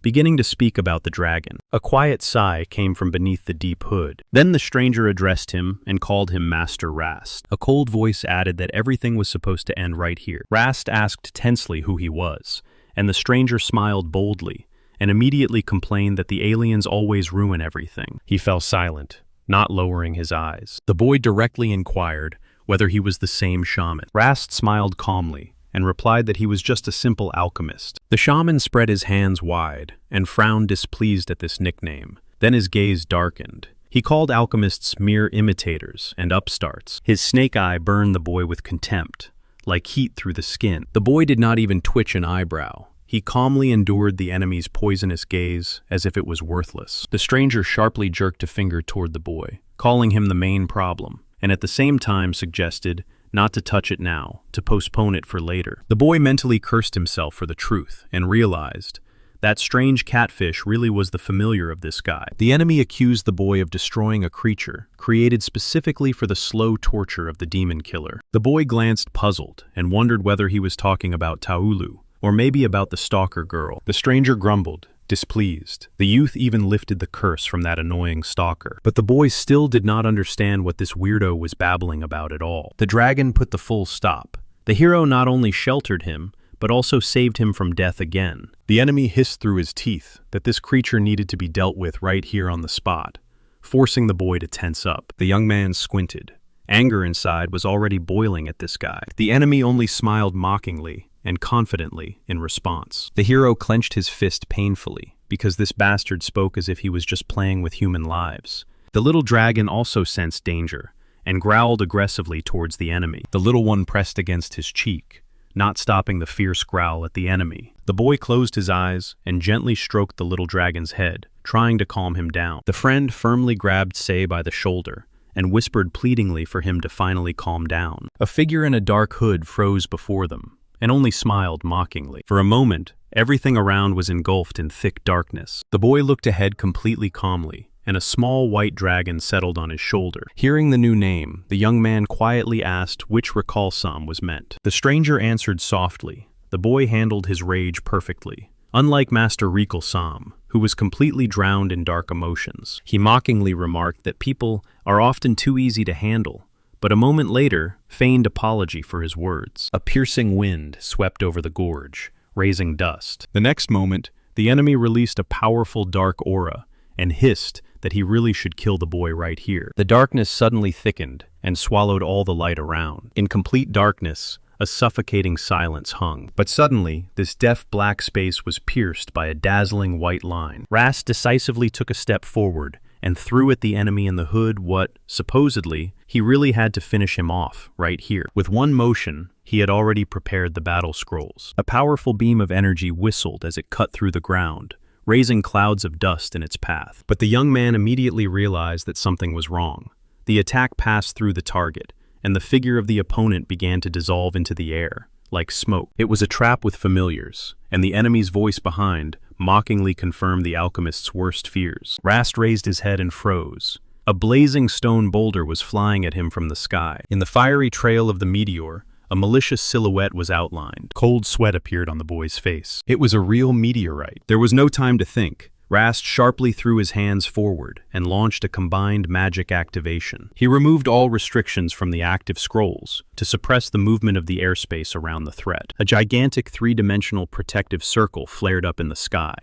beginning to speak about the dragon. A quiet sigh came from beneath the deep hood. Then the stranger addressed him and called him Master Rast. A cold voice added that everything was supposed to end right here. Rast asked tensely who he was, and the stranger smiled boldly and immediately complained that the aliens always ruin everything. He fell silent, not lowering his eyes. The boy directly inquired whether he was the same shaman. Rast smiled calmly and replied that he was just a simple alchemist. The shaman spread his hands wide and frowned displeased at this nickname. Then his gaze darkened. He called alchemists mere imitators and upstarts. His snake eye burned the boy with contempt, like heat through the skin. The boy did not even twitch an eyebrow. He calmly endured the enemy's poisonous gaze as if it was worthless. The stranger sharply jerked a finger toward the boy, calling him the main problem, and at the same time suggested not to touch it now, to postpone it for later. The boy mentally cursed himself for the truth and realized that strange catfish really was the familiar of this guy. The enemy accused the boy of destroying a creature created specifically for the slow torture of the demon killer. The boy glanced puzzled and wondered whether he was talking about Taulu, or maybe about the stalker girl. The stranger grumbled, displeased. The youth even lifted the curse from that annoying stalker. But the boy still did not understand what this weirdo was babbling about at all. The dragon put the full stop. The hero not only sheltered him, but also saved him from death again. The enemy hissed through his teeth that this creature needed to be dealt with right here on the spot, forcing the boy to tense up. The young man squinted. Anger inside was already boiling at this guy. The enemy only smiled mockingly and confidently in response. The hero clenched his fist painfully, because this bastard spoke as if he was just playing with human lives. The little dragon also sensed danger and growled aggressively towards the enemy. The little one pressed against his cheek, not stopping the fierce growl at the enemy. The boy closed his eyes and gently stroked the little dragon's head, trying to calm him down. The friend firmly grabbed Sei by the shoulder and whispered pleadingly for him to finally calm down. A figure in a dark hood froze before them and only smiled mockingly. For a moment, everything around was engulfed in thick darkness. The boy looked ahead completely calmly and a small white dragon settled on his shoulder. Hearing the new name, the young man quietly asked which recall psalm was meant. The stranger answered softly. The boy handled his rage perfectly. Unlike Master Recall Psalm, who was completely drowned in dark emotions, he mockingly remarked that people are often too easy to handle, but a moment later feigned apology for his words. A piercing wind swept over the gorge, raising dust. The next moment, the enemy released a powerful dark aura and hissed that he really should kill the boy right here. The darkness suddenly thickened and swallowed all the light around. In complete darkness, a suffocating silence hung. But suddenly, this deaf black space was pierced by a dazzling white line. Rast decisively took a step forward and threw at the enemy in the hood what, supposedly, he really had to finish him off right here. With one motion, he had already prepared the battle scrolls. A powerful beam of energy whistled as it cut through the ground, raising clouds of dust in its path. But the young man immediately realized that something was wrong. The attack passed through the target, and the figure of the opponent began to dissolve into the air, like smoke. It was a trap with familiars, and the enemy's voice behind mockingly confirmed the alchemist's worst fears. Rast raised his head and froze. A blazing stone boulder was flying at him from the sky. In the fiery trail of the meteor, a malicious silhouette was outlined. Cold sweat appeared on the boy's face. It was a real meteorite. There was no time to think. Rast sharply threw his hands forward and launched a combined magic activation. He removed all restrictions from the active scrolls to suppress the movement of the airspace around the threat. A gigantic three-dimensional protective circle flared up in the sky,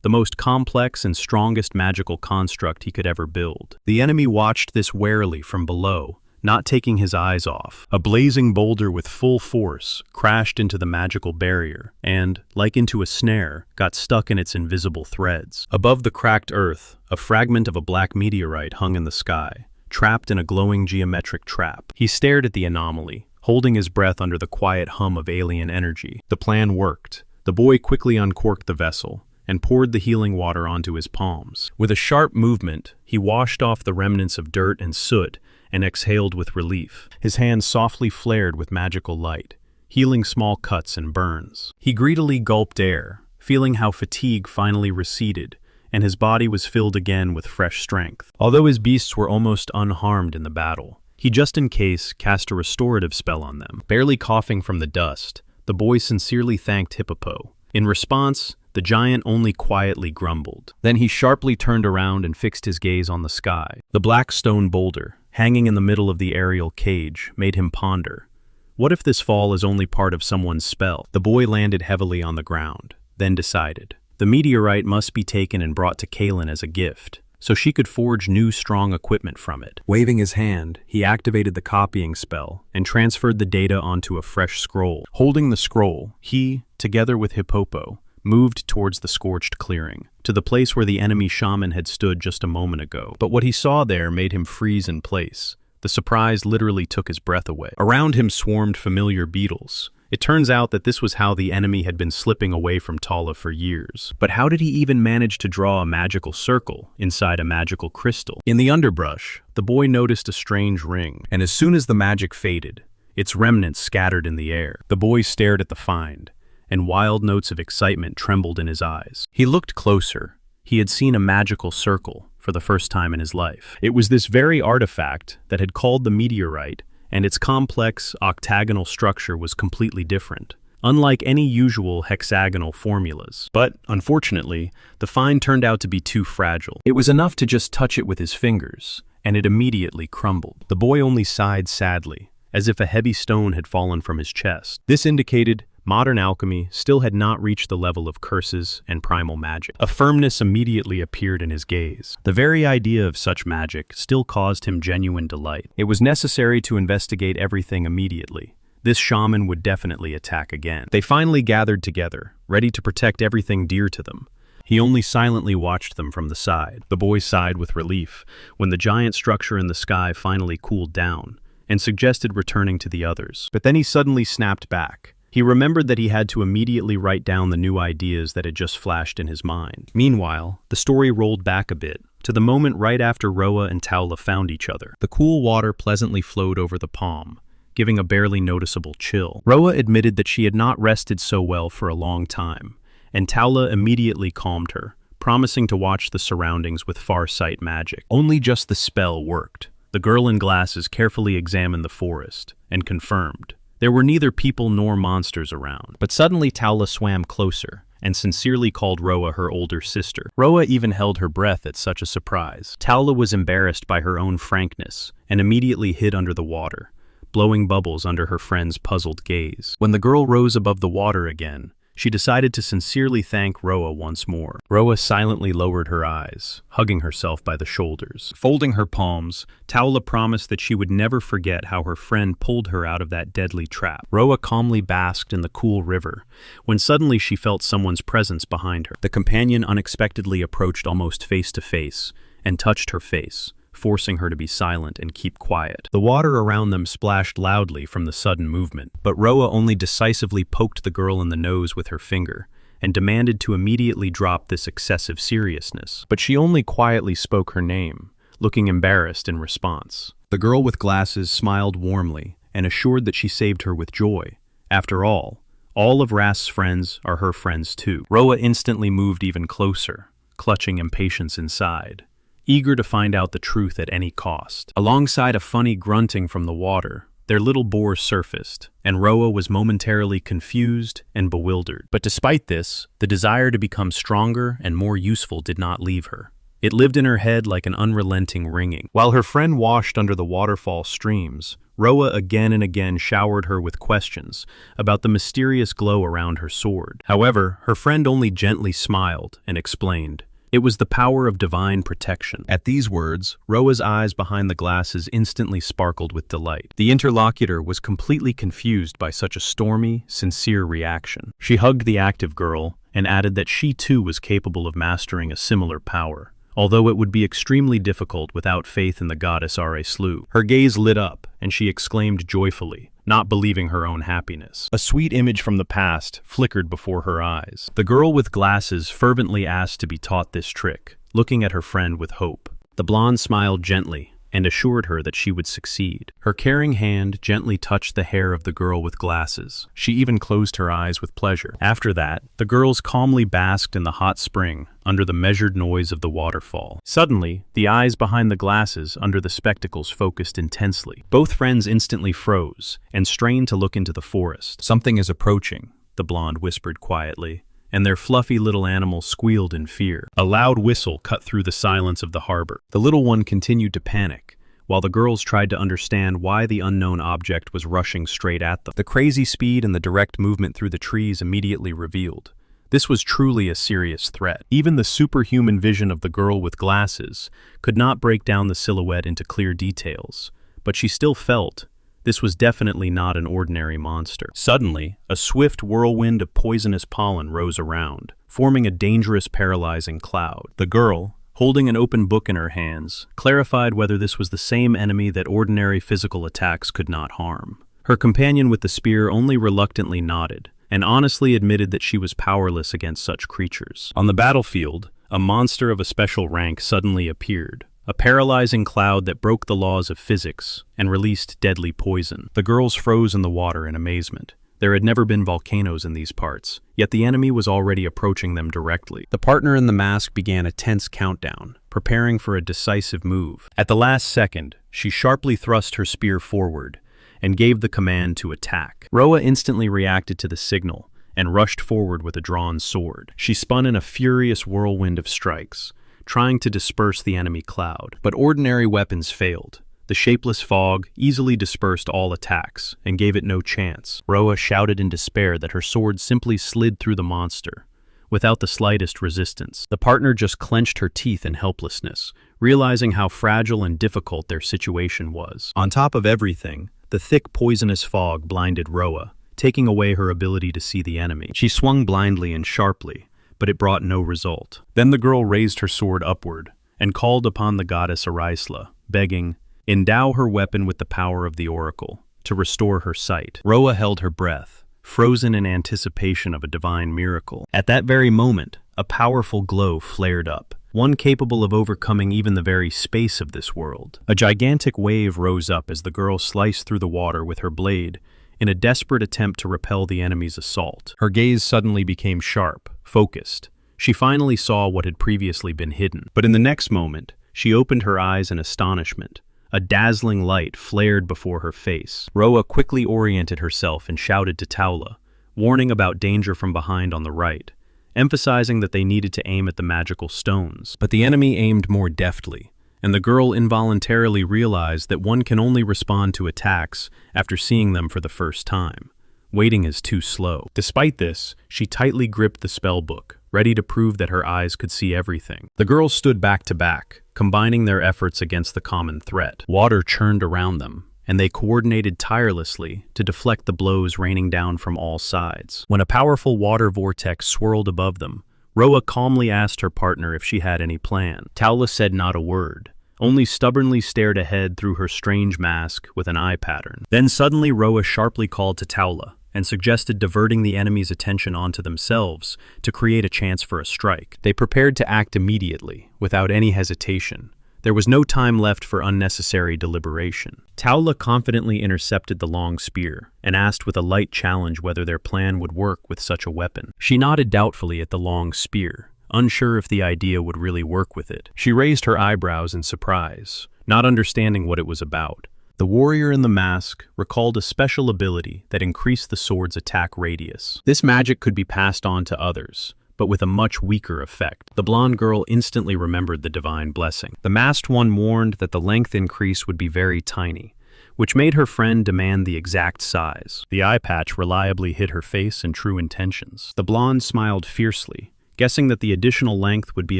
the most complex and strongest magical construct he could ever build. The enemy watched this warily from below, not taking his eyes off. A blazing boulder with full force crashed into the magical barrier and, like into a snare, got stuck in its invisible threads. Above the cracked earth, a fragment of a black meteorite hung in the sky, trapped in a glowing geometric trap. He stared at the anomaly, holding his breath under the quiet hum of alien energy. The plan worked. The boy quickly uncorked the vessel and poured the healing water onto his palms. With a sharp movement, he washed off the remnants of dirt and soot and exhaled with relief. His hands softly flared with magical light, healing small cuts and burns. He greedily gulped air, feeling how fatigue finally receded, and his body was filled again with fresh strength. Although his beasts were almost unharmed in the battle, he just in case cast a restorative spell on them. Barely coughing from the dust, the boy sincerely thanked Hippopo. In response, the giant only quietly grumbled. Then he sharply turned around and fixed his gaze on the sky. The black stone boulder, hanging in the middle of the aerial cage, made him ponder. What if this fall is only part of someone's spell? The boy landed heavily on the ground, then decided. The meteorite must be taken and brought to Kaylin as a gift, so she could forge new strong equipment from it. Waving his hand, he activated the copying spell and transferred the data onto a fresh scroll. Holding the scroll, he, together with Hippopo, moved towards the scorched clearing, to the place where the enemy shaman had stood just a moment ago. But what he saw there made him freeze in place. The surprise literally took his breath away. Around him swarmed familiar beetles. It turns out that this was how the enemy had been slipping away from Tala for years. But how did he even manage to draw a magical circle inside a magical crystal? In the underbrush, the boy noticed a strange ring, and as soon as the magic faded, its remnants scattered in the air. The boy stared at the find, and wild notes of excitement trembled in his eyes. He looked closer. He had seen a magical circle for the first time in his life. It was this very artifact that had called the meteorite, and its complex, octagonal structure was completely different, unlike any usual hexagonal formulas. But, unfortunately, the find turned out to be too fragile. It was enough to just touch it with his fingers, and it immediately crumbled. The boy only sighed sadly, as if a heavy stone had fallen from his chest. This indicated modern alchemy still had not reached the level of curses and primal magic. A firmness immediately appeared in his gaze. The very idea of such magic still caused him genuine delight. It was necessary to investigate everything immediately. This shaman would definitely attack again. They finally gathered together, ready to protect everything dear to them. He only silently watched them from the side. The boy sighed with relief when the giant structure in the sky finally cooled down and suggested returning to the others. But then he suddenly snapped back. He remembered that he had to immediately write down the new ideas that had just flashed in his mind. Meanwhile, the story rolled back a bit, to the moment right after Roa and Taula found each other. The cool water pleasantly flowed over the palm, giving a barely noticeable chill. Roa admitted that she had not rested so well for a long time, and Taula immediately calmed her, promising to watch the surroundings with far-sight magic. Only just the spell worked. The girl in glasses carefully examined the forest and confirmed. There were neither people nor monsters around. But suddenly Taula swam closer and sincerely called Roa her older sister. Roa even held her breath at such a surprise. Taula was embarrassed by her own frankness and immediately hid under the water, blowing bubbles under her friend's puzzled gaze. When the girl rose above the water again, she decided to sincerely thank Roa once more. Roa silently lowered her eyes, hugging herself by the shoulders. Folding her palms, Taula promised that she would never forget how her friend pulled her out of that deadly trap. Roa calmly basked in the cool river, when suddenly she felt someone's presence behind her. The companion unexpectedly approached almost face to face and touched her face, forcing her to be silent and keep quiet. The water around them splashed loudly from the sudden movement, but Roa only decisively poked the girl in the nose with her finger and demanded to immediately drop this excessive seriousness. But she only quietly spoke her name, looking embarrassed in response. The girl with glasses smiled warmly and assured that she saved her with joy. After all of Rast's friends are her friends too. Roa instantly moved even closer, clutching impatience inside, eager to find out the truth at any cost. Alongside a funny grunting from the water, their little boar surfaced, and Roa was momentarily confused and bewildered. But despite this, the desire to become stronger and more useful did not leave her. It lived in her head like an unrelenting ringing. While her friend washed under the waterfall streams, Roa again and again showered her with questions about the mysterious glow around her sword. However, her friend only gently smiled and explained, "It was the power of divine protection." At these words, Roa's eyes behind the glasses instantly sparkled with delight. The interlocutor was completely confused by such a stormy, sincere reaction. She hugged the active girl and added that she too was capable of mastering a similar power, although it would be extremely difficult without faith in the goddess Areslu. Her gaze lit up, and she exclaimed joyfully, not believing her own happiness. A sweet image from the past flickered before her eyes. The girl with glasses fervently asked to be taught this trick, looking at her friend with hope. The blonde smiled gently and assured her that she would succeed. Her caring hand gently touched the hair of the girl with glasses. She even closed her eyes with pleasure. After that, the girls calmly basked in the hot spring under the measured noise of the waterfall. Suddenly, the eyes behind the glasses under the spectacles focused intensely. Both friends instantly froze and strained to look into the forest. "Something is approaching," the blonde whispered quietly, and their fluffy little animal squealed in fear. A loud whistle cut through the silence of the harbor. The little one continued to panic, while the girls tried to understand why the unknown object was rushing straight at them. The crazy speed and the direct movement through the trees immediately revealed this was truly a serious threat. Even the superhuman vision of the girl with glasses could not break down the silhouette into clear details, but she still felt this was definitely not an ordinary monster. Suddenly, a swift whirlwind of poisonous pollen rose around, forming a dangerous, paralyzing cloud. The girl, holding an open book in her hands, clarified whether this was the same enemy that ordinary physical attacks could not harm. Her companion with the spear only reluctantly nodded, and honestly admitted that she was powerless against such creatures. On the battlefield, a monster of a special rank suddenly appeared, a paralyzing cloud that broke the laws of physics and released deadly poison. The girls froze in the water in amazement. There had never been volcanoes in these parts, yet the enemy was already approaching them directly. The partner in the mask began a tense countdown, preparing for a decisive move. At the last second, she sharply thrust her spear forward and gave the command to attack. Roa instantly reacted to the signal and rushed forward with a drawn sword. She spun in a furious whirlwind of strikes, trying to disperse the enemy cloud. But ordinary weapons failed. The shapeless fog easily dispersed all attacks and gave it no chance. Roa shouted in despair that her sword simply slid through the monster, without the slightest resistance. The partner just clenched her teeth in helplessness, realizing how fragile and difficult their situation was. On top of everything, the thick poisonous fog blinded Roa, taking away her ability to see the enemy. She swung blindly and sharply, but it brought no result. Then the girl raised her sword upward and called upon the goddess Arisla, begging, "Endow her weapon with the power of the oracle, to restore her sight." Roa held her breath, frozen in anticipation of a divine miracle. At that very moment, a powerful glow flared up, one capable of overcoming even the very space of this world. A gigantic wave rose up as the girl sliced through the water with her blade in a desperate attempt to repel the enemy's assault. Her gaze suddenly became sharp, focused. She finally saw what had previously been hidden. But in the next moment, she opened her eyes in astonishment. A dazzling light flared before her face. Roa quickly oriented herself and shouted to Taula, warning about danger from behind on the right, emphasizing that they needed to aim at the magical stones. But the enemy aimed more deftly, and the girl involuntarily realized that one can only respond to attacks after seeing them for the first time. Waiting is too slow. Despite this, she tightly gripped the spellbook, ready to prove that her eyes could see everything. The girls stood back to back, combining their efforts against the common threat. Water churned around them, and they coordinated tirelessly to deflect the blows raining down from all sides. When a powerful water vortex swirled above them, Roa calmly asked her partner if she had any plan. Taula said not a word, only stubbornly stared ahead through her strange mask with an eye pattern. Then suddenly Roa sharply called to Taula and suggested diverting the enemy's attention onto themselves to create a chance for a strike. They prepared to act immediately, without any hesitation. There was no time left for unnecessary deliberation. Taula confidently intercepted the long spear and asked with a light challenge whether their plan would work with such a weapon. She nodded doubtfully at the long spear, unsure if the idea would really work with it. She raised her eyebrows in surprise, not understanding what it was about. The warrior in the mask recalled a special ability that increased the sword's attack radius. This magic could be passed on to others, but with a much weaker effect. The blonde girl instantly remembered the divine blessing. The masked one warned that the length increase would be very tiny, which made her friend demand the exact size. The eye patch reliably hid her face and true intentions. The blonde smiled fiercely, guessing that the additional length would be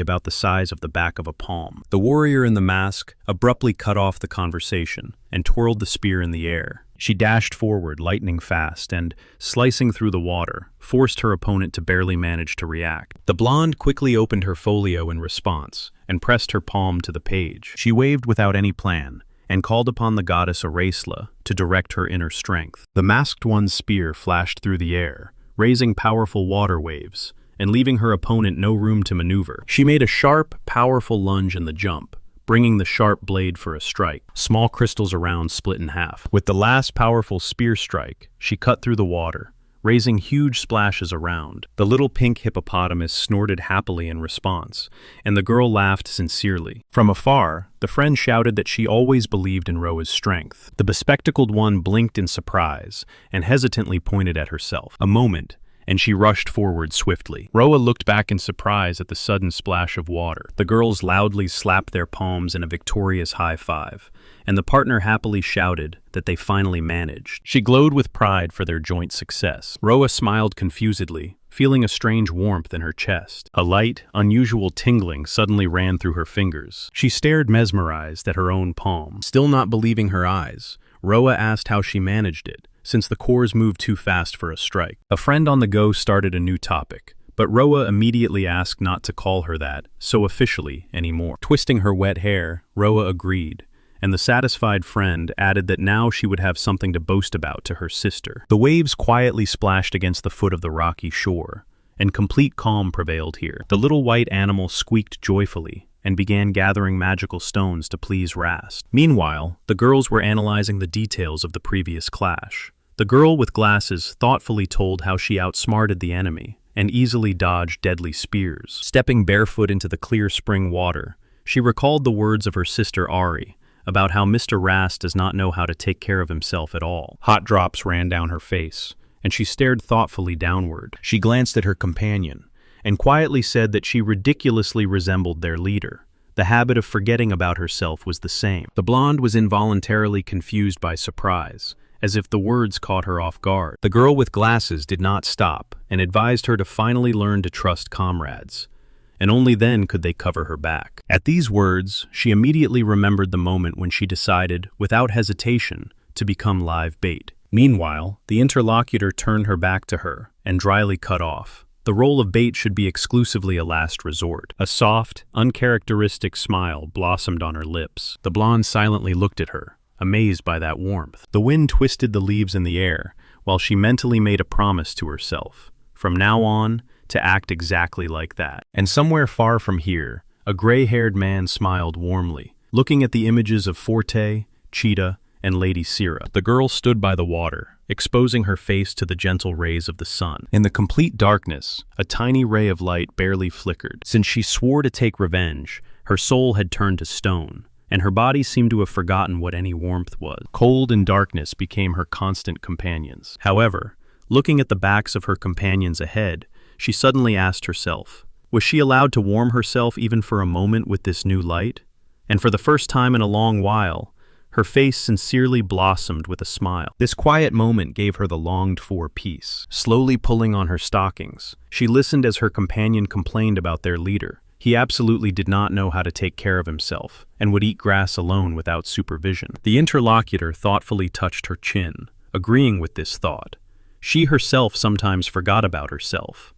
about the size of the back of a palm. The warrior in the mask abruptly cut off the conversation and twirled the spear in the air. She dashed forward, lightning fast, and, slicing through the water, forced her opponent to barely manage to react. The blonde quickly opened her folio in response and pressed her palm to the page. She waved without any plan and called upon the goddess Aresla to direct her inner strength. The masked one's spear flashed through the air, raising powerful water waves and leaving her opponent no room to maneuver. She made a sharp, powerful lunge in the jump, bringing the sharp blade for a strike. Small crystals around split in half. With the last powerful spear strike, she cut through the water, raising huge splashes around. The little pink hippopotamus snorted happily in response, and the girl laughed sincerely. From afar, the friend shouted that she always believed in Roa's strength. The bespectacled one blinked in surprise and hesitantly pointed at herself. A moment, and she rushed forward swiftly. Roa looked back in surprise at the sudden splash of water. The girls loudly slapped their palms in a victorious high five, and the partner happily shouted that they finally managed. She glowed with pride for their joint success. Roa smiled confusedly, feeling a strange warmth in her chest. A light, unusual tingling suddenly ran through her fingers. She stared mesmerized at her own palm. Still not believing her eyes, Roa asked how she managed it, since the cores moved too fast for a strike. A friend on the go started a new topic, but Roa immediately asked not to call her that so officially anymore. Twisting her wet hair, Roa agreed, and the satisfied friend added that now she would have something to boast about to her sister. The waves quietly splashed against the foot of the rocky shore, and complete calm prevailed here. The little white animal squeaked joyfully and began gathering magical stones to please Rast. Meanwhile, the girls were analyzing the details of the previous clash. The girl with glasses thoughtfully told how she outsmarted the enemy and easily dodged deadly spears. Stepping barefoot into the clear spring water, she recalled the words of her sister Ari about how Mr. Rast does not know how to take care of himself at all. Hot drops ran down her face, and she stared thoughtfully downward. She glanced at her companion and quietly said that she ridiculously resembled their leader. The habit of forgetting about herself was the same. The blonde was involuntarily confused by surprise, as if the words caught her off guard. The girl with glasses did not stop and advised her to finally learn to trust comrades, and only then could they cover her back. At these words, she immediately remembered the moment when she decided, without hesitation, to become live bait. Meanwhile, the interlocutor turned her back to her and dryly cut off. The role of bait should be exclusively a last resort. A soft, uncharacteristic smile blossomed on her lips. The blonde silently looked at her, amazed by that warmth. The wind twisted the leaves in the air, while she mentally made a promise to herself, from now on, to act exactly like that. And somewhere far from here, a gray-haired man smiled warmly, looking at the images of Forte, Cheetah, and Lady Sira. The girl stood by the water, exposing her face to the gentle rays of the sun. In the complete darkness, a tiny ray of light barely flickered. Since she swore to take revenge, her soul had turned to stone, and her body seemed to have forgotten what any warmth was. Cold and darkness became her constant companions. However, looking at the backs of her companions ahead, she suddenly asked herself, was she allowed to warm herself even for a moment with this new light? And for the first time in a long while, her face sincerely blossomed with a smile. This quiet moment gave her the longed-for peace. Slowly pulling on her stockings, she listened as her companion complained about their leader. He absolutely did not know how to take care of himself, and would eat grass alone without supervision. The interlocutor thoughtfully touched her chin, agreeing with this thought. She herself sometimes forgot about herself,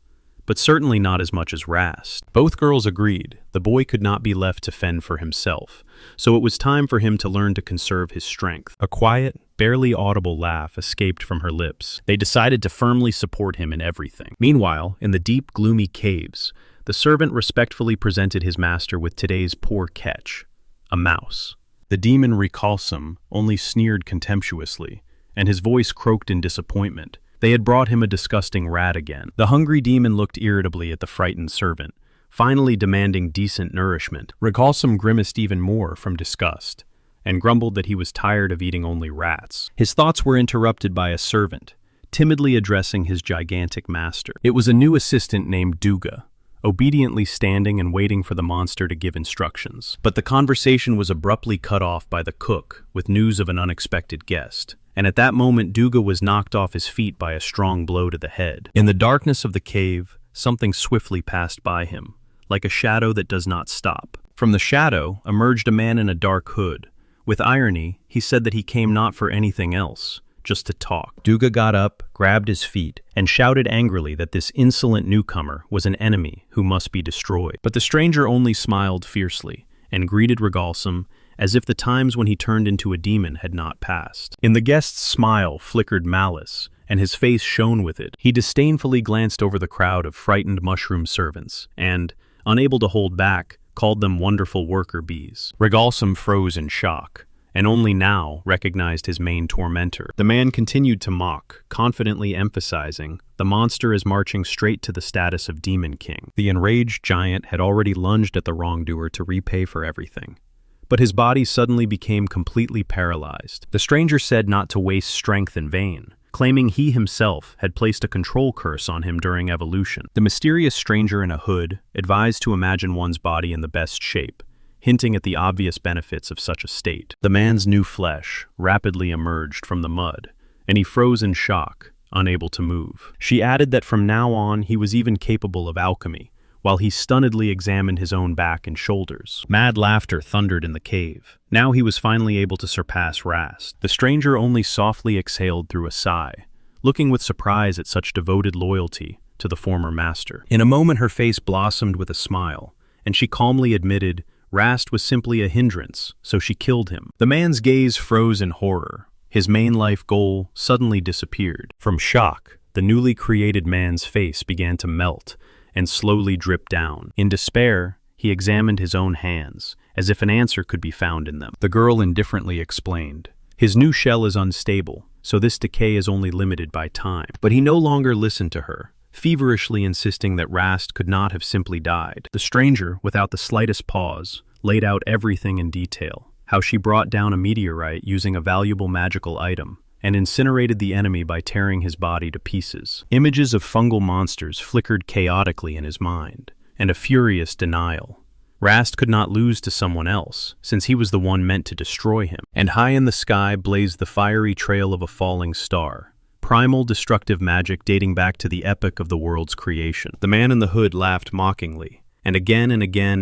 but certainly not as much as Rast. Both girls agreed the boy could not be left to fend for himself, so it was time for him to learn to conserve his strength. A quiet, barely audible laugh escaped from her lips. They decided to firmly support him in everything. Meanwhile, in the deep, gloomy caves, the servant respectfully presented his master with today's poor catch, a mouse. The demon Recalsum only sneered contemptuously, and his voice croaked in disappointment. They had brought him a disgusting rat again. The hungry demon looked irritably at the frightened servant, finally demanding decent nourishment. Recalsum grimaced even more from disgust, and grumbled that he was tired of eating only rats. His thoughts were interrupted by a servant, timidly addressing his gigantic master. It was a new assistant named Duga, obediently standing and waiting for the monster to give instructions. But the conversation was abruptly cut off by the cook with news of an unexpected guest. And at that moment Duga was knocked off his feet by a strong blow to the head. In the darkness of the cave, something swiftly passed by him, like a shadow that does not stop. From the shadow emerged a man in a dark hood. With irony, he said that he came not for anything else, just to talk. Duga got up, grabbed his feet, and shouted angrily that this insolent newcomer was an enemy who must be destroyed. But the stranger only smiled fiercely and greeted Recalsum as if the times when he turned into a demon had not passed. In the guest's smile flickered malice, and his face shone with it. He disdainfully glanced over the crowd of frightened mushroom servants, and, unable to hold back, called them wonderful worker bees. Recalsum froze in shock, and only now recognized his main tormentor. The man continued to mock, confidently emphasizing, the monster is marching straight to the status of Demon King. The enraged giant had already lunged at the wrongdoer to repay for everything. But his body suddenly became completely paralyzed. The stranger said not to waste strength in vain, claiming he himself had placed a control curse on him during evolution. The mysterious stranger in a hood advised to imagine one's body in the best shape, hinting at the obvious benefits of such a state. The man's new flesh rapidly emerged from the mud, and he froze in shock, unable to move. She added that from now on he was even capable of alchemy, while he stunnedly examined his own back and shoulders. Mad laughter thundered in the cave. Now he was finally able to surpass Rast. The stranger only softly exhaled through a sigh, looking with surprise at such devoted loyalty to the former master. In a moment her face blossomed with a smile, and she calmly admitted Rast was simply a hindrance, so she killed him. The man's gaze froze in horror. His main life goal suddenly disappeared. From shock, the newly created man's face began to melt and slowly dripped down. In despair, he examined his own hands, as if an answer could be found in them. The girl indifferently explained, his new shell is unstable, so this decay is only limited by time. But he no longer listened to her, feverishly insisting that Rast could not have simply died. The stranger, without the slightest pause, laid out everything in detail, how she brought down a meteorite using a valuable magical item, and incinerated the enemy by tearing his body to pieces. Images of fungal monsters flickered chaotically in his mind, and a furious denial. Rast could not lose to someone else, since he was the one meant to destroy him. And high in the sky blazed the fiery trail of a falling star, primal destructive magic dating back to the epoch of the world's creation. The man in the hood laughed mockingly, and again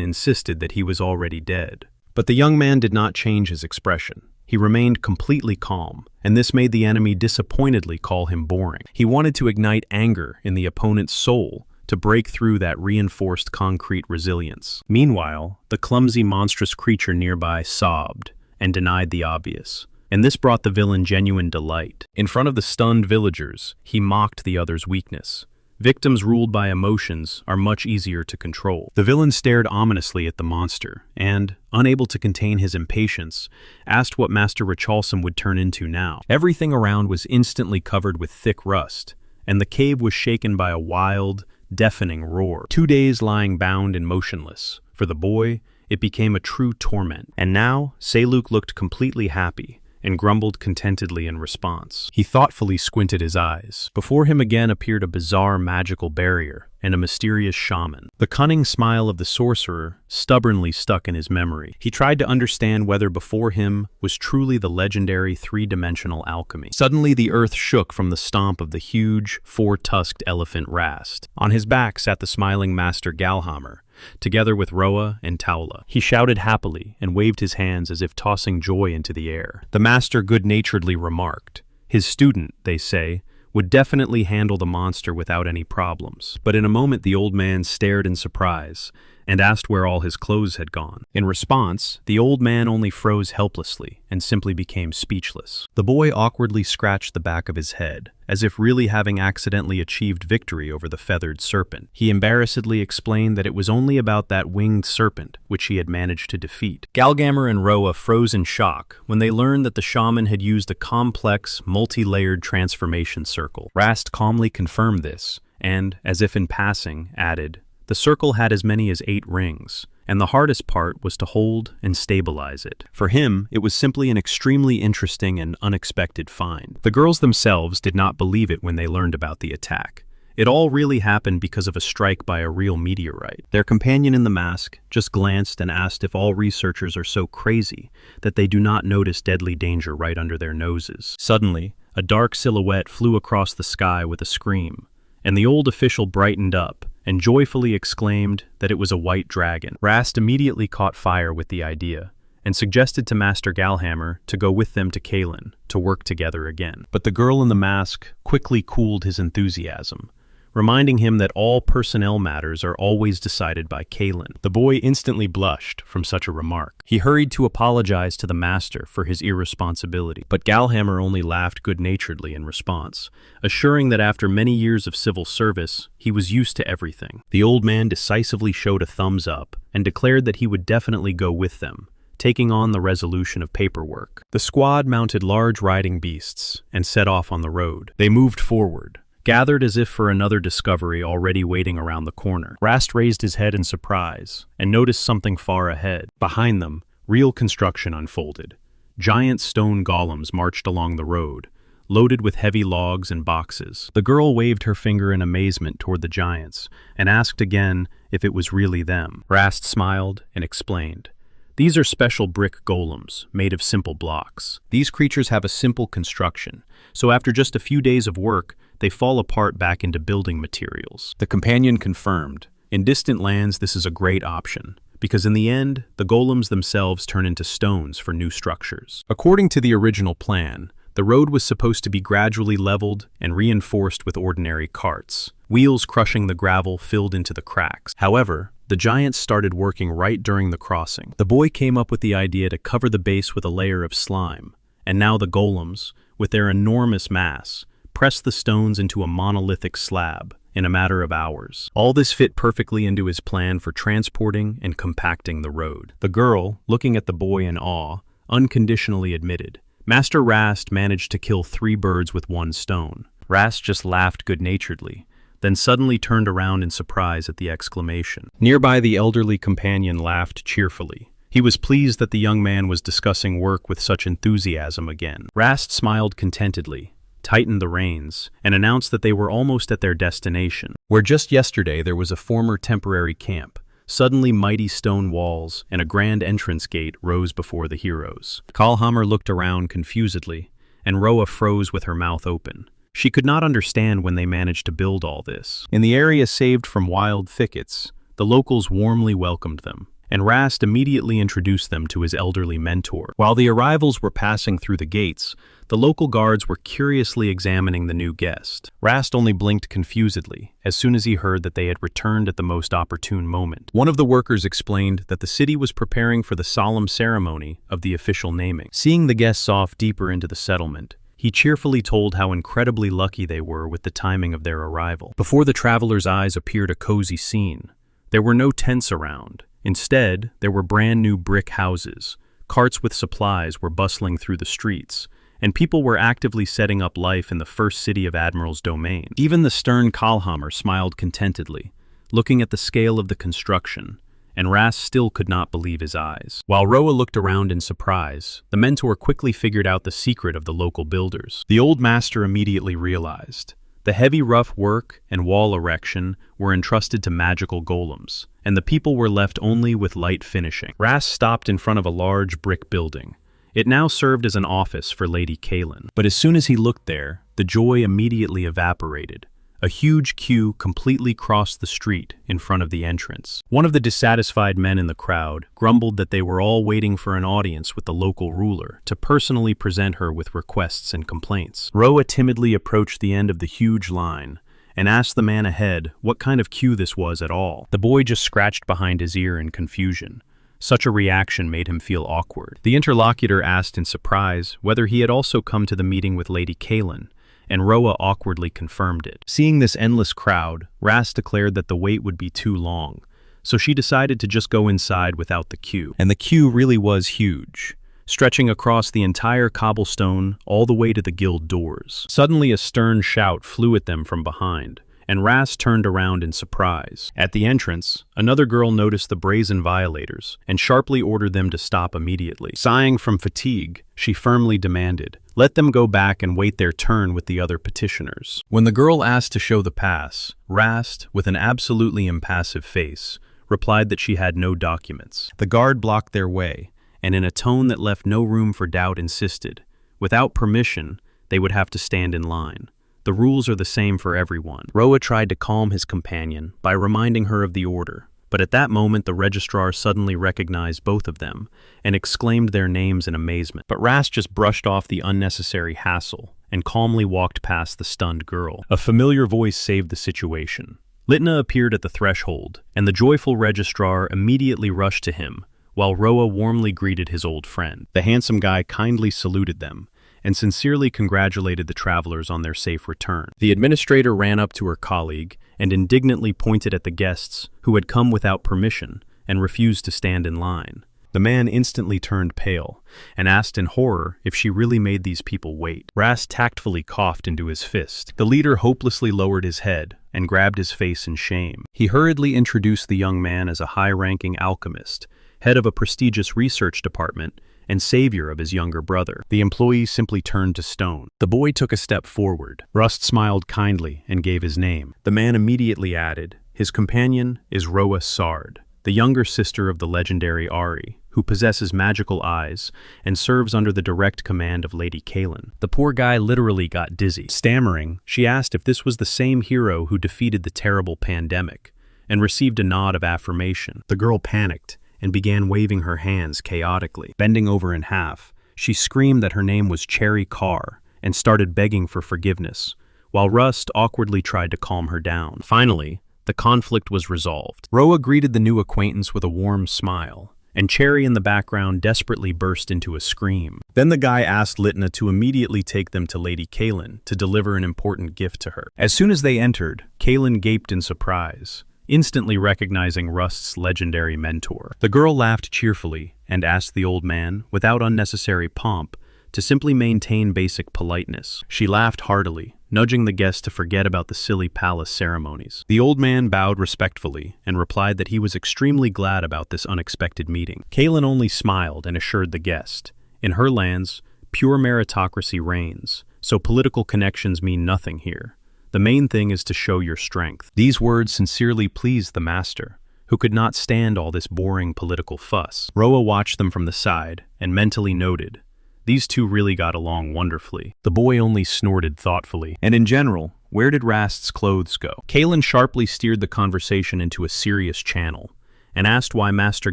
insisted that he was already dead. But the young man did not change his expression. He remained completely calm, and this made the enemy disappointedly call him boring. He wanted to ignite anger in the opponent's soul to break through that reinforced concrete resilience. Meanwhile, the clumsy, monstrous creature nearby sobbed and denied the obvious, and this brought the villain genuine delight. In front of the stunned villagers, he mocked the other's weakness, Victims ruled by emotions are much easier to control. The villain stared ominously at the monster and, unable to contain his impatience, asked what Master Richalsome would turn into now. Everything around was instantly covered with thick rust, and the cave was shaken by a wild, deafening roar. 2 days lying bound and motionless. For the boy, it became a true torment. And now, Seluk looked completely happy and grumbled contentedly in response. He thoughtfully squinted his eyes. Before him again appeared a bizarre magical barrier and a mysterious shaman. The cunning smile of the sorcerer stubbornly stuck in his memory. He tried to understand whether before him was truly the legendary three-dimensional alchemy. Suddenly the earth shook from the stomp of the huge, four-tusked elephant Rast. On his back sat the smiling Master Galhammer, together with Roa and Taula. He shouted happily and waved his hands as if tossing joy into the air. The master good-naturedly remarked, "His student, they say, would definitely handle the monster without any problems." But in a moment the old man stared in surprise and asked where all his clothes had gone. In response, the old man only froze helplessly and simply became speechless. The boy awkwardly scratched the back of his head, as if really having accidentally achieved victory over the feathered serpent. He embarrassedly explained that it was only about that winged serpent which he had managed to defeat. Galgammer and Roa froze in shock when they learned that the shaman had used a complex, multi-layered transformation circle. Rast calmly confirmed this, and, as if in passing, added, "The circle had as many as 8 rings, and the hardest part was to hold and stabilize it." For him, it was simply an extremely interesting and unexpected find. The girls themselves did not believe it when they learned about the attack. It all really happened because of a strike by a real meteorite. Their companion in the mask just glanced and asked if all researchers are so crazy that they do not notice deadly danger right under their noses. Suddenly, a dark silhouette flew across the sky with a scream, and the old official brightened up and joyfully exclaimed that it was a white dragon. Rast immediately caught fire with the idea and suggested to Master Galhammer to go with them to Kalen to work together again. But the girl in the mask quickly cooled his enthusiasm, reminding him that all personnel matters are always decided by Kalen. The boy instantly blushed from such a remark. He hurried to apologize to the master for his irresponsibility, but Galhammer only laughed good-naturedly in response, assuring that after many years of civil service, he was used to everything. The old man decisively showed a thumbs up and declared that he would definitely go with them, taking on the resolution of paperwork. The squad mounted large riding beasts and set off on the road. They moved forward, gathered as if for another discovery already waiting around the corner. Rast raised his head in surprise and noticed something far ahead. Behind them, real construction unfolded. Giant stone golems marched along the road, loaded with heavy logs and boxes. The girl waved her finger in amazement toward the giants and asked again if it was really them. Rast smiled and explained, "These are special brick golems made of simple blocks. These creatures have a simple construction, so after just a few days of work, they fall apart back into building materials." The companion confirmed, "In distant lands this is a great option, because in the end, the golems themselves turn into stones for new structures." According to the original plan, the road was supposed to be gradually leveled and reinforced with ordinary carts. Wheels crushing the gravel filled into the cracks. However, the giants started working right during the crossing. The boy came up with the idea to cover the base with a layer of slime, and now the golems, with their enormous mass, pressed the stones into a monolithic slab in a matter of hours. All this fit perfectly into his plan for transporting and compacting the road. The girl, looking at the boy in awe, unconditionally admitted, "Master Rast managed to kill 3 birds with 1 stone." Rast just laughed good-naturedly, then suddenly turned around in surprise at the exclamation. Nearby, the elderly companion laughed cheerfully. He was pleased that the young man was discussing work with such enthusiasm again. Rast smiled contentedly, tightened the reins, and announced that they were almost at their destination, where just yesterday there was a former temporary camp. Suddenly mighty stone walls and a grand entrance gate rose before the heroes. Kalhammer looked around confusedly, and Roa froze with her mouth open. She could not understand when they managed to build all this. In the area saved from wild thickets, the locals warmly welcomed them, and Rast immediately introduced them to his elderly mentor. While the arrivals were passing through the gates, the local guards were curiously examining the new guest. Rast only blinked confusedly as soon as he heard that they had returned at the most opportune moment. One of the workers explained that the city was preparing for the solemn ceremony of the official naming. Seeing the guests off deeper into the settlement, He cheerfully told how incredibly lucky they were with the timing of their arrival. Before the travelers' eyes appeared a cozy scene. There were no tents around. Instead, there were brand new brick houses. Carts with supplies were bustling through the streets, and people were actively setting up life in the first city of Admiral's domain. Even the stern Kalhammer smiled contentedly, looking at the scale of the construction, and Ras still could not believe his eyes. While Roa looked around in surprise, the mentor quickly figured out the secret of the local builders. The old master immediately realized. The heavy rough work and wall erection were entrusted to magical golems, and the people were left only with light finishing. Ras stopped in front of a large brick building. It now served as an office for Lady Kaelin. But as soon as he looked there, the joy immediately evaporated. A huge queue completely crossed the street in front of the entrance. One of the dissatisfied men in the crowd grumbled that they were all waiting for an audience with the local ruler to personally present her with requests and complaints. Roa timidly approached the end of the huge line and asked the man ahead what kind of queue this was at all. The boy just scratched behind his ear in confusion. Such a reaction made him feel awkward. The interlocutor asked in surprise whether he had also come to the meeting with Lady Kaelin, and Roa awkwardly confirmed it. Seeing this endless crowd, Ras declared that the wait would be too long, so she decided to just go inside without the queue. And the queue really was huge, stretching across the entire cobblestone all the way to the guild doors. Suddenly a stern shout flew at them from behind, and Ras turned around in surprise. At the entrance, another girl noticed the brazen violators and sharply ordered them to stop immediately. Sighing from fatigue, she firmly demanded, "Let them go back and wait their turn with the other petitioners." When the girl asked to show the pass, Rast, with an absolutely impassive face, replied that she had no documents. The guard blocked their way, and in a tone that left no room for doubt insisted, without permission, they would have to stand in line. The rules are the same for everyone. Roa tried to calm his companion by reminding her of the order, but at that moment the registrar suddenly recognized both of them and exclaimed their names in amazement. But Rast just brushed off the unnecessary hassle and calmly walked past the stunned girl. A familiar voice saved the situation. Litna appeared at the threshold, and the joyful registrar immediately rushed to him, while Roa warmly greeted his old friend. The handsome guy kindly saluted them and sincerely congratulated the travelers on their safe return. The administrator ran up to her colleague and indignantly pointed at the guests who had come without permission and refused to stand in line. The man instantly turned pale and asked in horror if she really made these people wait. Ras tactfully coughed into his fist. The leader hopelessly lowered his head and grabbed his face in shame. He hurriedly introduced the young man as a high-ranking alchemist, head of a prestigious research department, and savior of his younger brother. The employee simply turned to stone. The boy took a step forward. Rust smiled kindly and gave his name. The man immediately added, "His companion is Roa Sard, the younger sister of the legendary Ari, who possesses magical eyes and serves under the direct command of Lady Kaelin." The poor guy literally got dizzy. Stammering, she asked if this was the same hero who defeated the terrible pandemic, and received a nod of affirmation. The girl panicked and began waving her hands chaotically. Bending over in half, she screamed that her name was Cherry Carr and started begging for forgiveness, while Rust awkwardly tried to calm her down. Finally, the conflict was resolved. Roa greeted the new acquaintance with a warm smile, and Cherry in the background desperately burst into a scream. Then the guy asked Litna to immediately take them to Lady Kaelin to deliver an important gift to her. As soon as they entered, Kaelin gaped in surprise, instantly recognizing Rust's legendary mentor. The girl laughed cheerfully and asked the old man, without unnecessary pomp, to simply maintain basic politeness. She laughed heartily, nudging the guest to forget about the silly palace ceremonies. The old man bowed respectfully and replied that he was extremely glad about this unexpected meeting. Kaelin only smiled and assured the guest, in her lands, pure meritocracy reigns, so political connections mean nothing here. The main thing is to show your strength. These words sincerely pleased the master, who could not stand all this boring political fuss. Roa watched them from the side and mentally noted, these two really got along wonderfully. The boy only snorted thoughtfully. And in general, where did Rast's clothes go? Kaelin sharply steered the conversation into a serious channel and asked why Master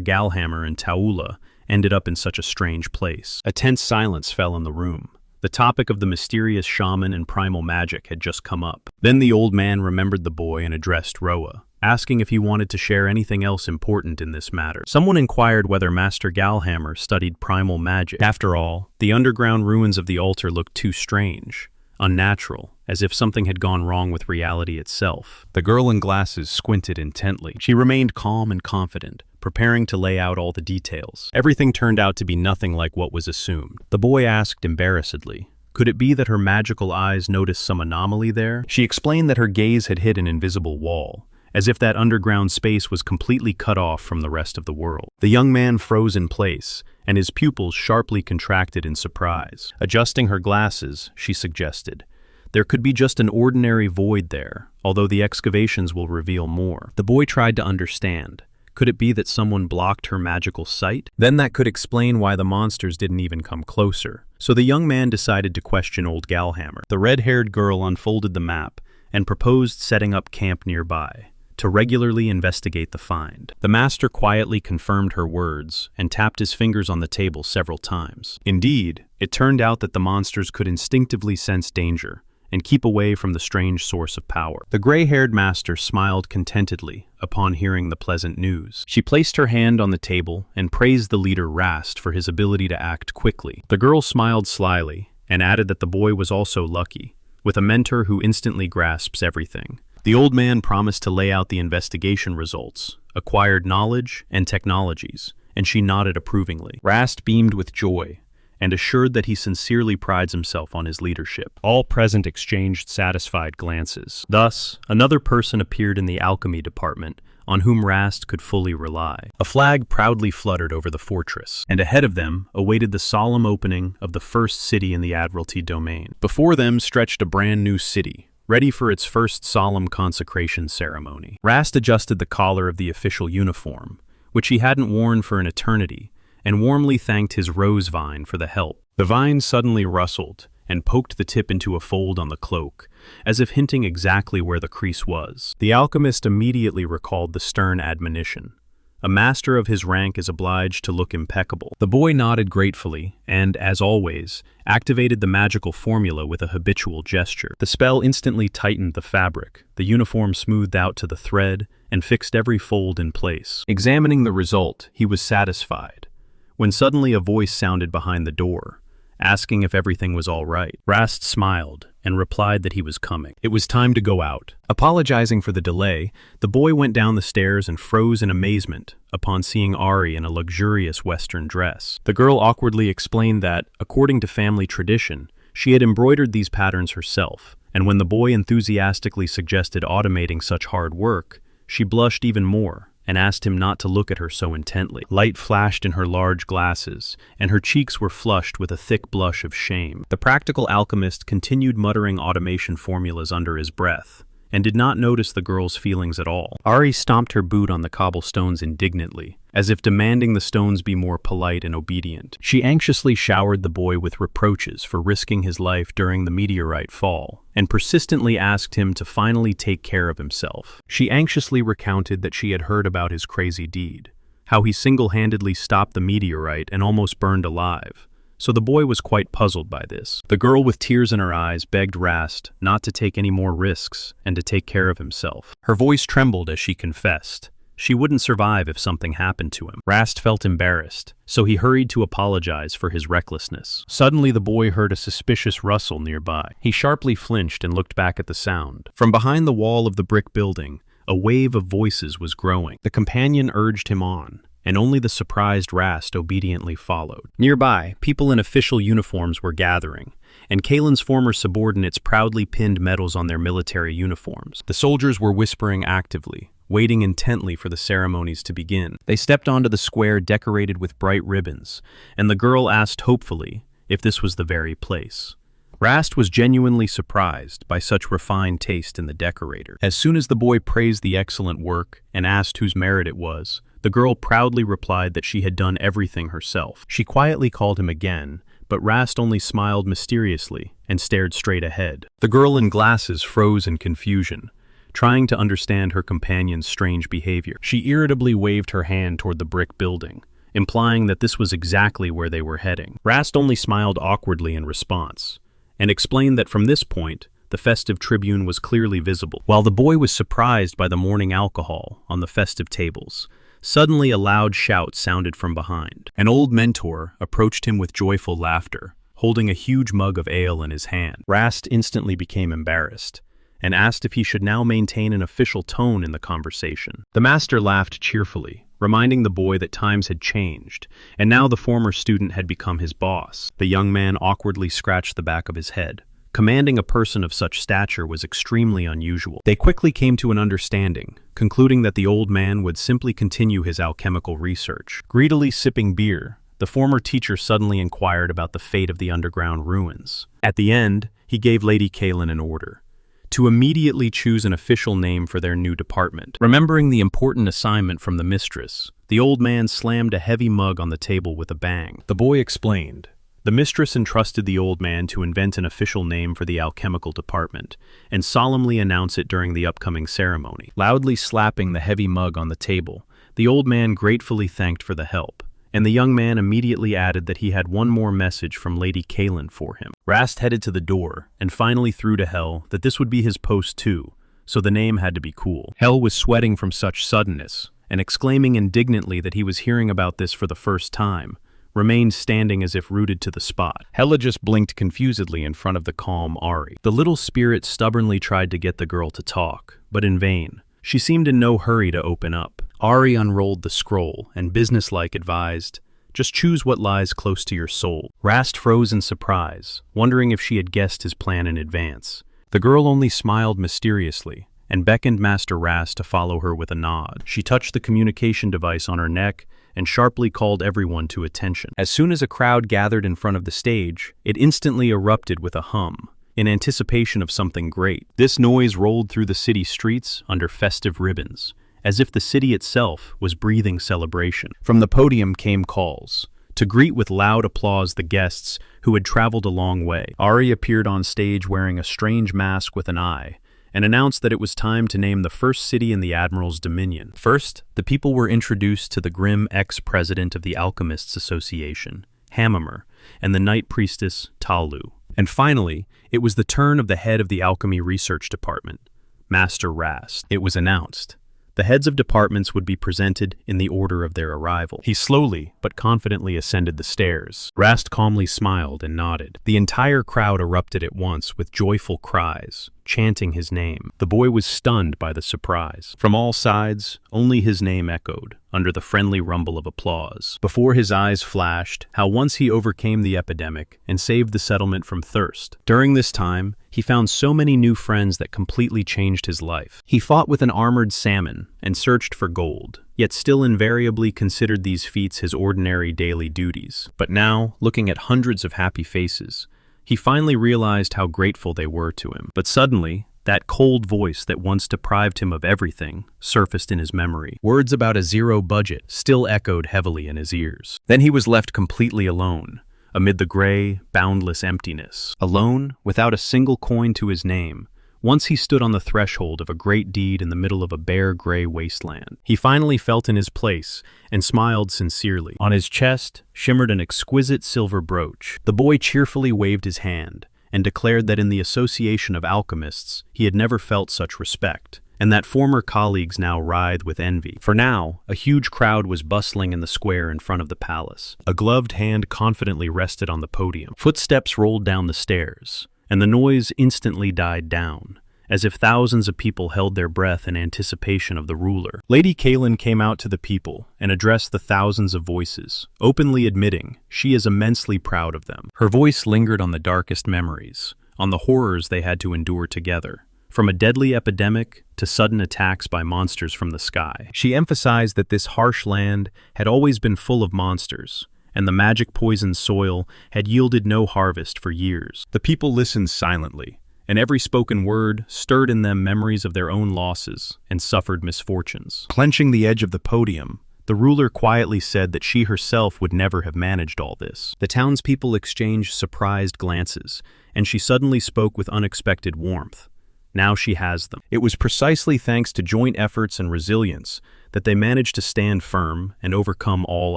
Galhammer and Taula ended up in such a strange place. A tense silence fell in the room. The topic of the mysterious shaman and primal magic had just come up. Then the old man remembered the boy and addressed Roa, asking if he wanted to share anything else important in this matter. Someone inquired whether Master Galhammer studied primal magic. After all, the underground ruins of the altar looked too strange, unnatural, as if something had gone wrong with reality itself. The girl in glasses squinted intently. She remained calm and confident, preparing to lay out all the details. Everything turned out to be nothing like what was assumed. The boy asked embarrassedly, could it be that her magical eyes noticed some anomaly there? She explained that her gaze had hit an invisible wall, as if that underground space was completely cut off from the rest of the world. The young man froze in place, and his pupils sharply contracted in surprise. Adjusting her glasses, she suggested, there could be just an ordinary void there, although the excavations will reveal more. The boy tried to understand. Could it be that someone blocked her magical sight? Then that could explain why the monsters didn't even come closer. So the young man decided to question old Galhammer. The red-haired girl unfolded the map and proposed setting up camp nearby to regularly investigate the find. The master quietly confirmed her words and tapped his fingers on the table several times. Indeed, it turned out that the monsters could instinctively sense danger and keep away from the strange source of power. The gray-haired master smiled contentedly upon hearing the pleasant news. She placed her hand on the table and praised the leader Rast for his ability to act quickly. The girl smiled slyly and added that the boy was also lucky, with a mentor who instantly grasps everything. The old man promised to lay out the investigation results, acquired knowledge, and technologies, and she nodded approvingly. Rast beamed with joy and assured that he sincerely prides himself on his leadership. All present exchanged satisfied glances. Thus, another person appeared in the alchemy department on whom Rast could fully rely. A flag proudly fluttered over the fortress, and ahead of them awaited the solemn opening of the first city in the Admiralty domain. Before them stretched a brand new city, ready for its first solemn consecration ceremony. Rast adjusted the collar of the official uniform, which he hadn't worn for an eternity, and warmly thanked his rose vine for the help. The vine suddenly rustled and poked the tip into a fold on the cloak, as if hinting exactly where the crease was. The alchemist immediately recalled the stern admonition. A master of his rank is obliged to look impeccable. The boy nodded gratefully and, as always, activated the magical formula with a habitual gesture. The spell instantly tightened the fabric, the uniform smoothed out to the thread, and fixed every fold in place. Examining the result, he was satisfied, when suddenly a voice sounded behind the door, asking if everything was all right. Rast smiled and replied that he was coming. It was time to go out. Apologizing for the delay, the boy went down the stairs and froze in amazement upon seeing Ari in a luxurious Western dress. The girl awkwardly explained that, according to family tradition, she had embroidered these patterns herself, and when the boy enthusiastically suggested automating such hard work, she blushed even more and asked him not to look at her so intently. Light flashed in her large glasses, and her cheeks were flushed with a thick blush of shame. The practical alchemist continued muttering automation formulas under his breath, and did not notice the girl's feelings at all. Ari stomped her boot on the cobblestones indignantly, as if demanding the stones be more polite and obedient. She anxiously showered the boy with reproaches for risking his life during the meteorite fall, and persistently asked him to finally take care of himself. She anxiously recounted that she had heard about his crazy deed, how he single-handedly stopped the meteorite and almost burned alive. So the boy was quite puzzled by this. The girl with tears in her eyes begged Rast not to take any more risks and to take care of himself. Her voice trembled as she confessed she wouldn't survive if something happened to him. Rast felt embarrassed, so he hurried to apologize for his recklessness. Suddenly the boy heard a suspicious rustle nearby. He sharply flinched and looked back at the sound. From behind the wall of the brick building, a wave of voices was growing. The companion urged him on, and only the surprised Rast obediently followed. Nearby, people in official uniforms were gathering, and Kalen's former subordinates proudly pinned medals on their military uniforms. The soldiers were whispering actively, waiting intently for the ceremonies to begin. They stepped onto the square decorated with bright ribbons, and the girl asked hopefully if this was the very place. Rast was genuinely surprised by such refined taste in the decorator. As soon as the boy praised the excellent work and asked whose merit it was, the girl proudly replied that she had done everything herself. She quietly called him again, but Rast only smiled mysteriously and stared straight ahead. The girl in glasses froze in confusion, trying to understand her companion's strange behavior. She irritably waved her hand toward the brick building, implying that this was exactly where they were heading. Rast only smiled awkwardly in response, and explained that from this point, The festive tribune was clearly visible. While the boy was surprised by the morning alcohol on the festive tables, suddenly a loud shout sounded from behind. An old mentor approached him with joyful laughter, holding a huge mug of ale in his hand. Rast instantly became embarrassed and asked if he should now maintain an official tone in the conversation. The master laughed cheerfully, reminding the boy that times had changed, and now the former student had become his boss. The young man awkwardly scratched the back of his head. Commanding a person of such stature was extremely unusual. They quickly came to an understanding, concluding that the old man would simply continue his alchemical research. Greedily sipping beer, the former teacher suddenly inquired about the fate of the underground ruins. At the end, he gave Lady Kaelin an order to immediately choose an official name for their new department. Remembering the important assignment from the mistress, the old man slammed a heavy mug on the table with a bang. The boy explained. The mistress entrusted the old man to invent an official name for the alchemical department and solemnly announce it during the upcoming ceremony. Loudly slapping the heavy mug on the table, the old man gratefully thanked for the help, and the young man immediately added that he had one more message from Lady Kaelin for him. Rast headed to the door and finally threw to Hell that this would be his post too, so the name had to be cool. Hell was sweating from such suddenness, and exclaiming indignantly that he was hearing about this for the first time, remained standing as if rooted to the spot. Hella just blinked confusedly in front of the calm Ari. The little spirit stubbornly tried to get the girl to talk, but in vain. She seemed in no hurry to open up. Ari unrolled the scroll and businesslike advised, "Just choose what lies close to your soul." Rast froze in surprise, wondering if she had guessed his plan in advance. The girl only smiled mysteriously and beckoned Master Rast to follow her with a nod. She touched the communication device on her neck and sharply called everyone to attention. As soon as a crowd gathered in front of the stage, it instantly erupted with a hum, in anticipation of something great. This noise rolled through the city streets under festive ribbons, as if the city itself was breathing celebration. From the podium came calls to greet with loud applause the guests who had traveled a long way. Ari appeared on stage wearing a strange mask with an eye, and announced that it was time to name the first city in the Admiral's dominion. First, the people were introduced to the grim ex-president of the Alchemists Association, Hamamer, and the Night Priestess, Talu. And finally, it was the turn of the head of the Alchemy Research Department, Master Rast. It was announced. The heads of departments would be presented in the order of their arrival. He slowly but confidently ascended the stairs. Rast calmly smiled and nodded. The entire crowd erupted at once with joyful cries, chanting his name. The boy was stunned by the surprise. From all sides, only his name echoed, under the friendly rumble of applause. Before his eyes flashed how once he overcame the epidemic and saved the settlement from thirst. During this time, he found so many new friends that completely changed his life. He fought with an armored salmon and searched for gold, yet still invariably considered these feats his ordinary daily duties. But now, looking at hundreds of happy faces, he finally realized how grateful they were to him. But suddenly, that cold voice that once deprived him of everything surfaced in his memory. Words about a zero budget still echoed heavily in his ears. Then he was left completely alone, amid the gray, boundless emptiness. Alone, without a single coin to his name. Once he stood on the threshold of a great deed in the middle of a bare gray wasteland. He finally felt in his place and smiled sincerely. On his chest shimmered an exquisite silver brooch. The boy cheerfully waved his hand and declared that in the association of alchemists he had never felt such respect, and that former colleagues now writhed with envy. For now, a huge crowd was bustling in the square in front of the palace. A gloved hand confidently rested on the podium. Footsteps rolled down the stairs, and the noise instantly died down, as if thousands of people held their breath in anticipation of the ruler. Lady Kaelin came out to the people and addressed the thousands of voices, openly admitting she is immensely proud of them. Her voice lingered on the darkest memories, on the horrors they had to endure together, from a deadly epidemic to sudden attacks by monsters from the sky. She emphasized that this harsh land had always been full of monsters, and the magic-poisoned soil had yielded no harvest for years. The people listened silently, and every spoken word stirred in them memories of their own losses and suffered misfortunes. Clenching the edge of the podium, the ruler quietly said that she herself would never have managed all this. The townspeople exchanged surprised glances, and she suddenly spoke with unexpected warmth. Now she has them. It was precisely thanks to joint efforts and resilience that they managed to stand firm and overcome all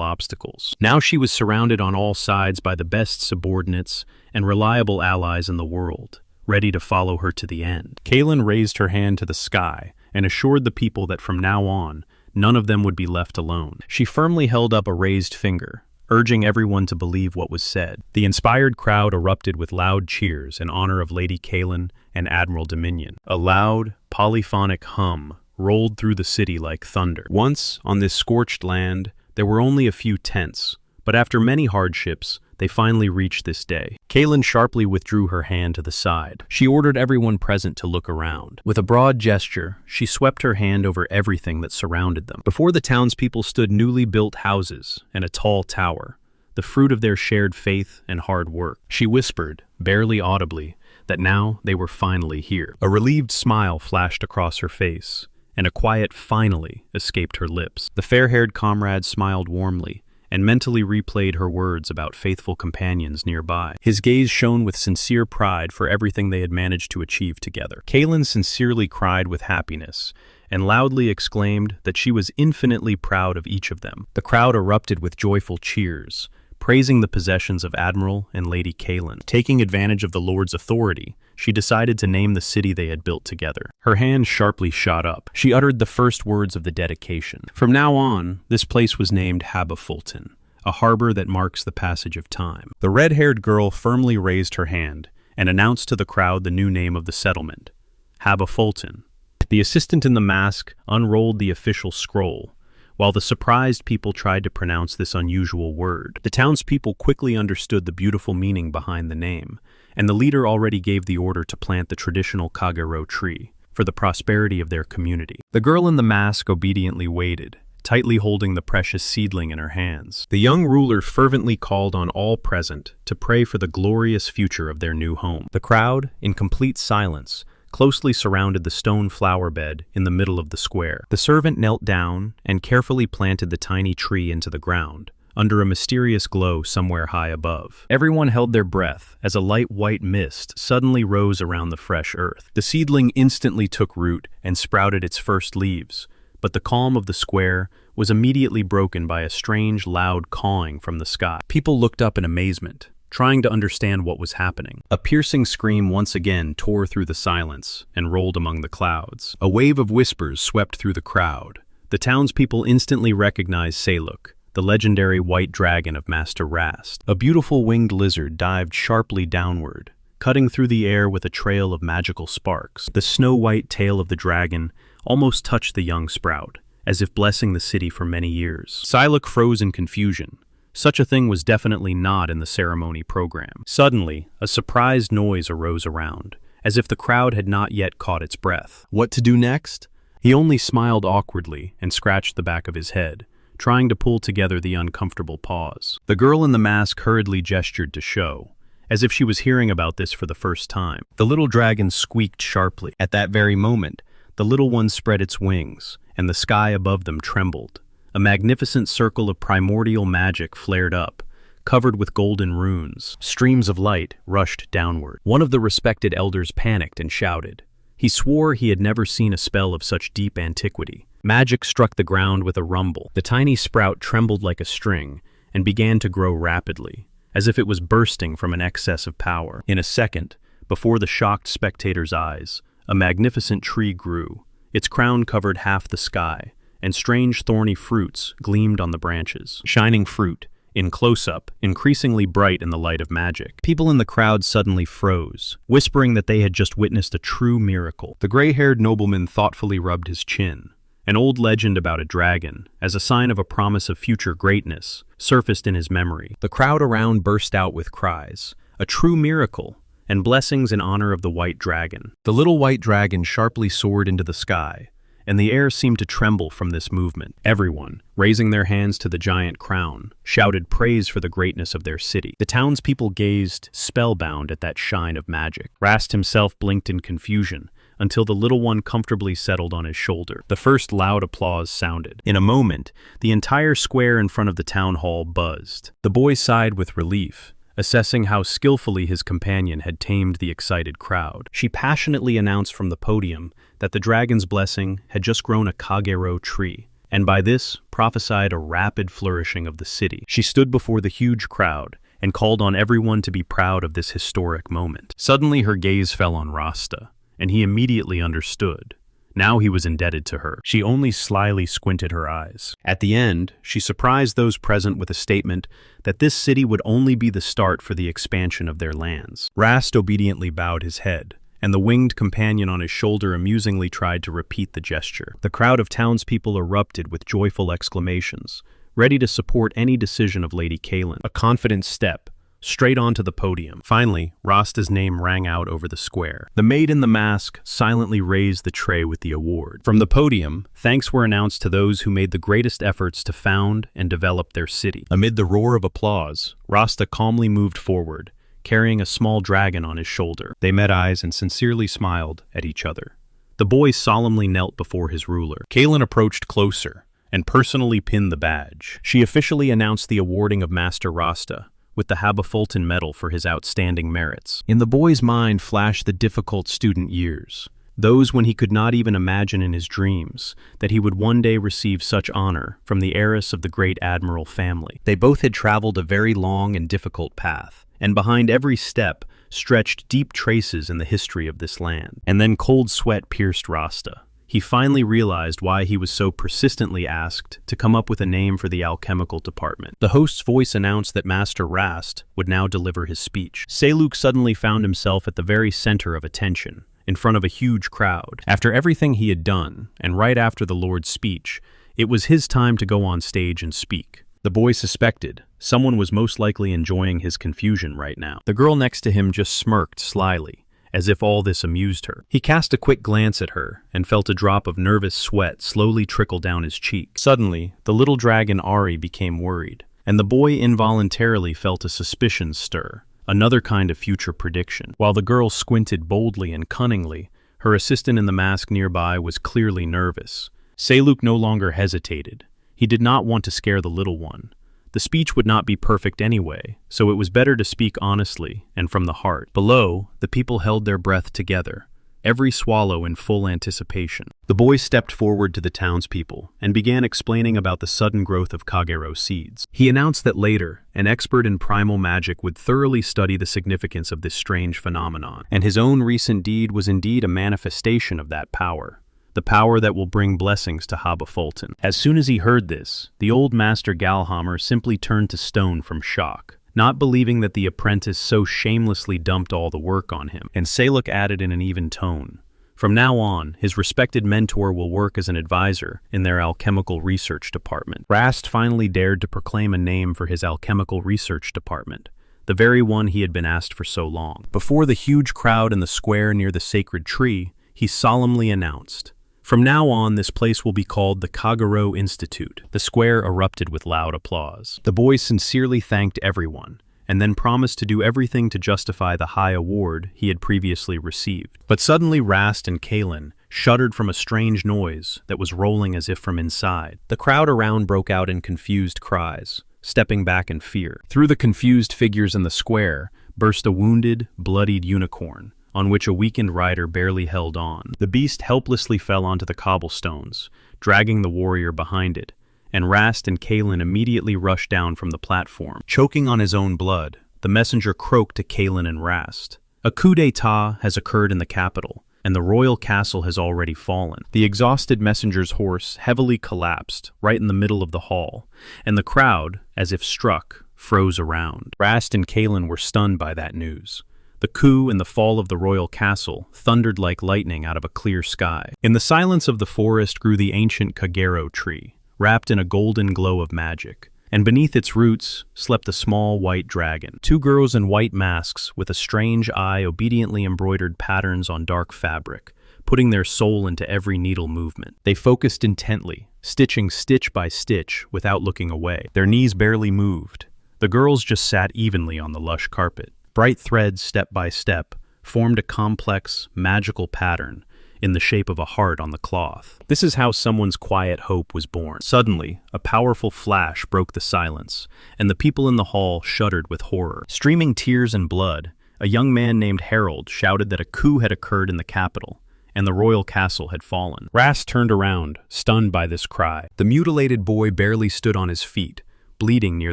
obstacles. Now she was surrounded on all sides by the best subordinates and reliable allies in the world, ready to follow her to the end. Kaylin raised her hand to the sky and assured the people that from now on, none of them would be left alone. She firmly held up a raised finger, urging everyone to believe what was said. The inspired crowd erupted with loud cheers in honor of Lady Kaylin and Admiral Dominion. A loud, polyphonic hum rolled through the city like thunder. Once, on this scorched land, there were only a few tents, but after many hardships, they finally reached this day. Kaylin sharply withdrew her hand to the side. She ordered everyone present to look around. With a broad gesture, she swept her hand over everything that surrounded them. Before the townspeople stood newly built houses and a tall tower, the fruit of their shared faith and hard work. She whispered, barely audibly, that now they were finally here. A relieved smile flashed across her face, and a quiet "finally" escaped her lips. The fair-haired comrade smiled warmly, and mentally replayed her words about faithful companions nearby. His gaze shone with sincere pride for everything they had managed to achieve together. Kaylin sincerely cried with happiness, and loudly exclaimed that she was infinitely proud of each of them. The crowd erupted with joyful cheers, praising the possessions of Admiral and Lady Kaylin. Taking advantage of the Lord's authority, she decided to name the city they had built together. Her hand sharply shot up. She uttered the first words of the dedication. From now on, this place was named Habafulton, a harbor that marks the passage of time. The red-haired girl firmly raised her hand and announced to the crowd the new name of the settlement, Habafulton. The assistant in the mask unrolled the official scroll, while the surprised people tried to pronounce this unusual word. The townspeople quickly understood the beautiful meaning behind the name, and the leader already gave the order to plant the traditional kagero tree for the prosperity of their community. The girl in the mask obediently waited, tightly holding the precious seedling in her hands. The young ruler fervently called on all present to pray for the glorious future of their new home. The crowd, in complete silence, closely surrounded the stone flower bed in the middle of the square. The servant knelt down and carefully planted the tiny tree into the ground, under a mysterious glow somewhere high above. Everyone held their breath as a light white mist suddenly rose around the fresh earth. The seedling instantly took root and sprouted its first leaves, but the calm of the square was immediately broken by a strange, loud cawing from the sky. People looked up in amazement, trying to understand what was happening. A piercing scream once again tore through the silence and rolled among the clouds. A wave of whispers swept through the crowd. The townspeople instantly recognized Saluk, the legendary white dragon of Master Rast. A beautiful winged lizard dived sharply downward, cutting through the air with a trail of magical sparks. The snow-white tail of the dragon almost touched the young sprout, as if blessing the city for many years. Saluk froze in confusion. Such a thing was definitely not in the ceremony program. Suddenly, a surprised noise arose around, as if the crowd had not yet caught its breath. What to do next? He only smiled awkwardly and scratched the back of his head, trying to pull together the uncomfortable pause. The girl in the mask hurriedly gestured to show, as if she was hearing about this for the first time. The little dragon squeaked sharply. At that very moment, the little one spread its wings, and the sky above them trembled. A magnificent circle of primordial magic flared up, covered with golden runes. Streams of light rushed downward. One of the respected elders panicked and shouted. He swore he had never seen a spell of such deep antiquity. Magic struck the ground with a rumble. The tiny sprout trembled like a string and began to grow rapidly, as if it was bursting from an excess of power. In a second, before the shocked spectators' eyes, a magnificent tree grew. Its crown covered half the sky, and strange thorny fruits gleamed on the branches. Shining fruit, in close-up, increasingly bright in the light of magic. People in the crowd suddenly froze, whispering that they had just witnessed a true miracle. The gray-haired nobleman thoughtfully rubbed his chin. An old legend about a dragon, as a sign of a promise of future greatness, surfaced in his memory. The crowd around burst out with cries, "A true miracle!" and blessings in honor of the white dragon. The little white dragon sharply soared into the sky, and the air seemed to tremble from this movement. Everyone, raising their hands to the giant crown, shouted praise for the greatness of their city. The townspeople gazed, spellbound, at that shine of magic. Rast himself blinked in confusion, until the little one comfortably settled on his shoulder. The first loud applause sounded. In a moment, the entire square in front of the town hall buzzed. The boy sighed with relief, assessing how skillfully his companion had tamed the excited crowd. She passionately announced from the podium that the dragon's blessing had just grown a kagero tree, and by this prophesied a rapid flourishing of the city. She stood before the huge crowd and called on everyone to be proud of this historic moment. Suddenly her gaze fell on Rasta, and he immediately understood. Now he was indebted to her. She only slyly squinted her eyes. At the end, she surprised those present with a statement that this city would only be the start for the expansion of their lands. Rast obediently bowed his head, and the winged companion on his shoulder amusingly tried to repeat the gesture. The crowd of townspeople erupted with joyful exclamations, ready to support any decision of Lady Kaelin. A confident step, straight onto the podium. Finally, Rasta's name rang out over the square. The maid in the mask silently raised the tray with the award. From the podium, thanks were announced to those who made the greatest efforts to found and develop their city. Amid the roar of applause, Rasta calmly moved forward, carrying a small dragon on his shoulder. They met eyes and sincerely smiled at each other. The boy solemnly knelt before his ruler. Kaelin approached closer and personally pinned the badge. She officially announced the awarding of Master Rasta with the Haberfulton Medal for his outstanding merits. In the boy's mind flashed the difficult student years, those when he could not even imagine in his dreams that he would one day receive such honor from the heiress of the great admiral family. They both had traveled a very long and difficult path, and behind every step stretched deep traces in the history of this land. And then cold sweat pierced Rasta. He finally realized why he was so persistently asked to come up with a name for the alchemical department. The host's voice announced that Master Rast would now deliver his speech. Seluk suddenly found himself at the very center of attention, in front of a huge crowd. After everything he had done, and right after the Lord's speech, it was his time to go on stage and speak. The boy suspected someone was most likely enjoying his confusion right now. The girl next to him just smirked slyly, as if all this amused her. He cast a quick glance at her and felt a drop of nervous sweat slowly trickle down his cheek. Suddenly, the little dragon Ari became worried, and the boy involuntarily felt a suspicion stir, another kind of future prediction. While the girl squinted boldly and cunningly, her assistant in the mask nearby was clearly nervous. Seluk no longer hesitated. He did not want to scare the little one. The speech would not be perfect anyway, so it was better to speak honestly and from the heart. Below, the people held their breath together, every swallow in full anticipation. The boy stepped forward to the townspeople and began explaining about the sudden growth of Kagero seeds. He announced that later, an expert in primal magic would thoroughly study the significance of this strange phenomenon, and his own recent deed was indeed a manifestation of that power. The power that will bring blessings to Haberfulton. As soon as he heard this, the old Master Galhammer simply turned to stone from shock, not believing that the apprentice so shamelessly dumped all the work on him. And Seluk added in an even tone, "From now on, his respected mentor will work as an advisor in their alchemical research department." Rast finally dared to proclaim a name for his alchemical research department, the very one he had been asked for so long. Before the huge crowd in the square near the sacred tree, he solemnly announced, "From now on, this place will be called the Kagero Institute." The square erupted with loud applause. The boy sincerely thanked everyone, and then promised to do everything to justify the high award he had previously received. But suddenly Rast and Kaelin shuddered from a strange noise that was rolling as if from inside. The crowd around broke out in confused cries, stepping back in fear. Through the confused figures in the square burst a wounded, bloodied unicorn, on which a weakened rider barely held on. The beast helplessly fell onto the cobblestones, dragging the warrior behind it, and Rast and Kaelin immediately rushed down from the platform. Choking on his own blood, the messenger croaked to Kaelin and Rast. "A coup d'etat has occurred in the capital, and the royal castle has already fallen." The exhausted messenger's horse heavily collapsed right in the middle of the hall, and the crowd, as if struck, froze around. Rast and Kaelin were stunned by that news. The coup and the fall of the royal castle thundered like lightning out of a clear sky. In the silence of the forest grew the ancient Kagero tree, wrapped in a golden glow of magic, and beneath its roots slept a small white dragon. Two girls in white masks with a strange eye obediently embroidered patterns on dark fabric, putting their soul into every needle movement. They focused intently, stitching stitch by stitch without looking away. Their knees barely moved. The girls just sat evenly on the lush carpet. Bright threads, step by step, formed a complex, magical pattern in the shape of a heart on the cloth. This is how someone's quiet hope was born. Suddenly, a powerful flash broke the silence, and the people in the hall shuddered with horror. Streaming tears and blood, a young man named Harold shouted that a coup had occurred in the capital, and the royal castle had fallen. Rast turned around, stunned by this cry. The mutilated boy barely stood on his feet, bleeding near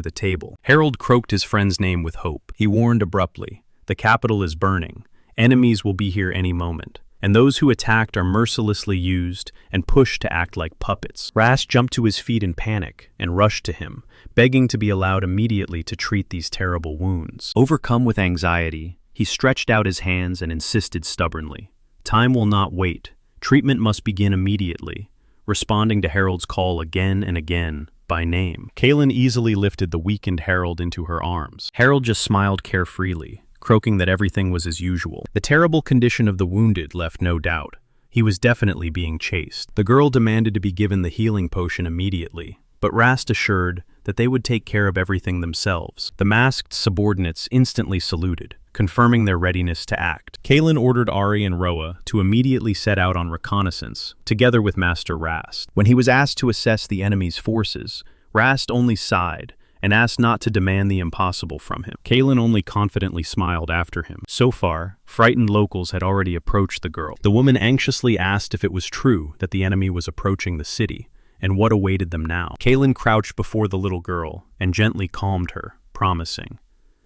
the table. Harold croaked his friend's name with hope. He warned abruptly, "The capital is burning. Enemies will be here any moment, and those who attacked are mercilessly used and pushed to act like puppets." Rast jumped to his feet in panic and rushed to him, begging to be allowed immediately to treat these terrible wounds. Overcome with anxiety, he stretched out his hands and insisted stubbornly, "Time will not wait. Treatment must begin immediately," responding to Harold's call again and again, by name. Kaylin easily lifted the weakened Harold into her arms. Harold just smiled carefreely, croaking that everything was as usual. The terrible condition of the wounded left no doubt. He was definitely being chased. The girl demanded to be given the healing potion immediately, but Rast assured that they would take care of everything themselves. The masked subordinates instantly saluted, confirming their readiness to act. Kaylin ordered Ari and Roa to immediately set out on reconnaissance, together with Master Rast. When he was asked to assess the enemy's forces, Rast only sighed and asked not to demand the impossible from him. Kaylin only confidently smiled after him. So far, frightened locals had already approached the girl. The woman anxiously asked if it was true that the enemy was approaching the city, and what awaited them now. Kaylin crouched before the little girl and gently calmed her, promising,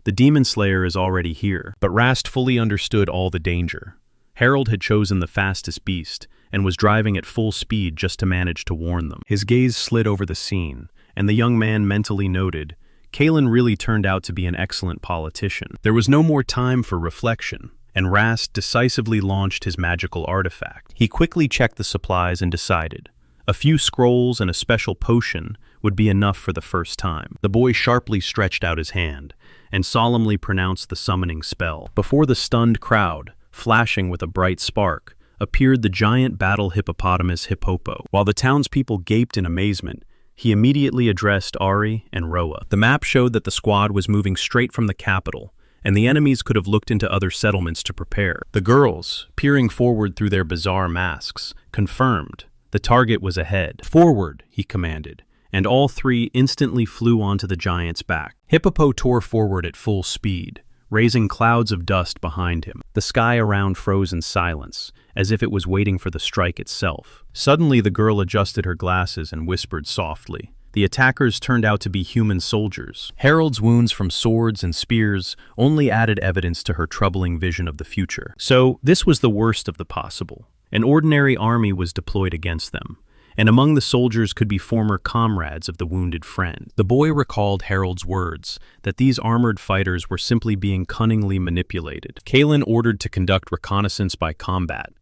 "The demon slayer is already here." But Rast fully understood all the danger. Harold had chosen the fastest beast and was driving at full speed just to manage to warn them. His gaze slid over the scene, and the young man mentally noted, Kaylin really turned out to be an excellent politician. There was no more time for reflection, and Rast decisively launched his magical artifact. He quickly checked the supplies and decided, a few scrolls and a special potion would be enough for the first time. The boy sharply stretched out his hand and solemnly pronounced the summoning spell. Before the stunned crowd, flashing with a bright spark, appeared the giant battle hippopotamus Hippopo. While the townspeople gaped in amazement, he immediately addressed Ari and Roa. The map showed that the squad was moving straight from the capital, and the enemies could have looked into other settlements to prepare. The girls, peering forward through their bizarre masks, confirmed the target was ahead. "Forward," he commanded, and all three instantly flew onto the giant's back. Hippopo tore forward at full speed, raising clouds of dust behind him. The sky around froze in silence, as if it was waiting for the strike itself. Suddenly the girl adjusted her glasses and whispered softly. The attackers turned out to be human soldiers. Harold's wounds from swords and spears only added evidence to her troubling vision of the future. So this was the worst of the possible. An ordinary army was deployed against them, and among the soldiers could be former comrades of the wounded friend. The boy recalled Harold's words, that these armored fighters were simply being cunningly manipulated. Kaylin ordered to conduct reconnaissance by combat,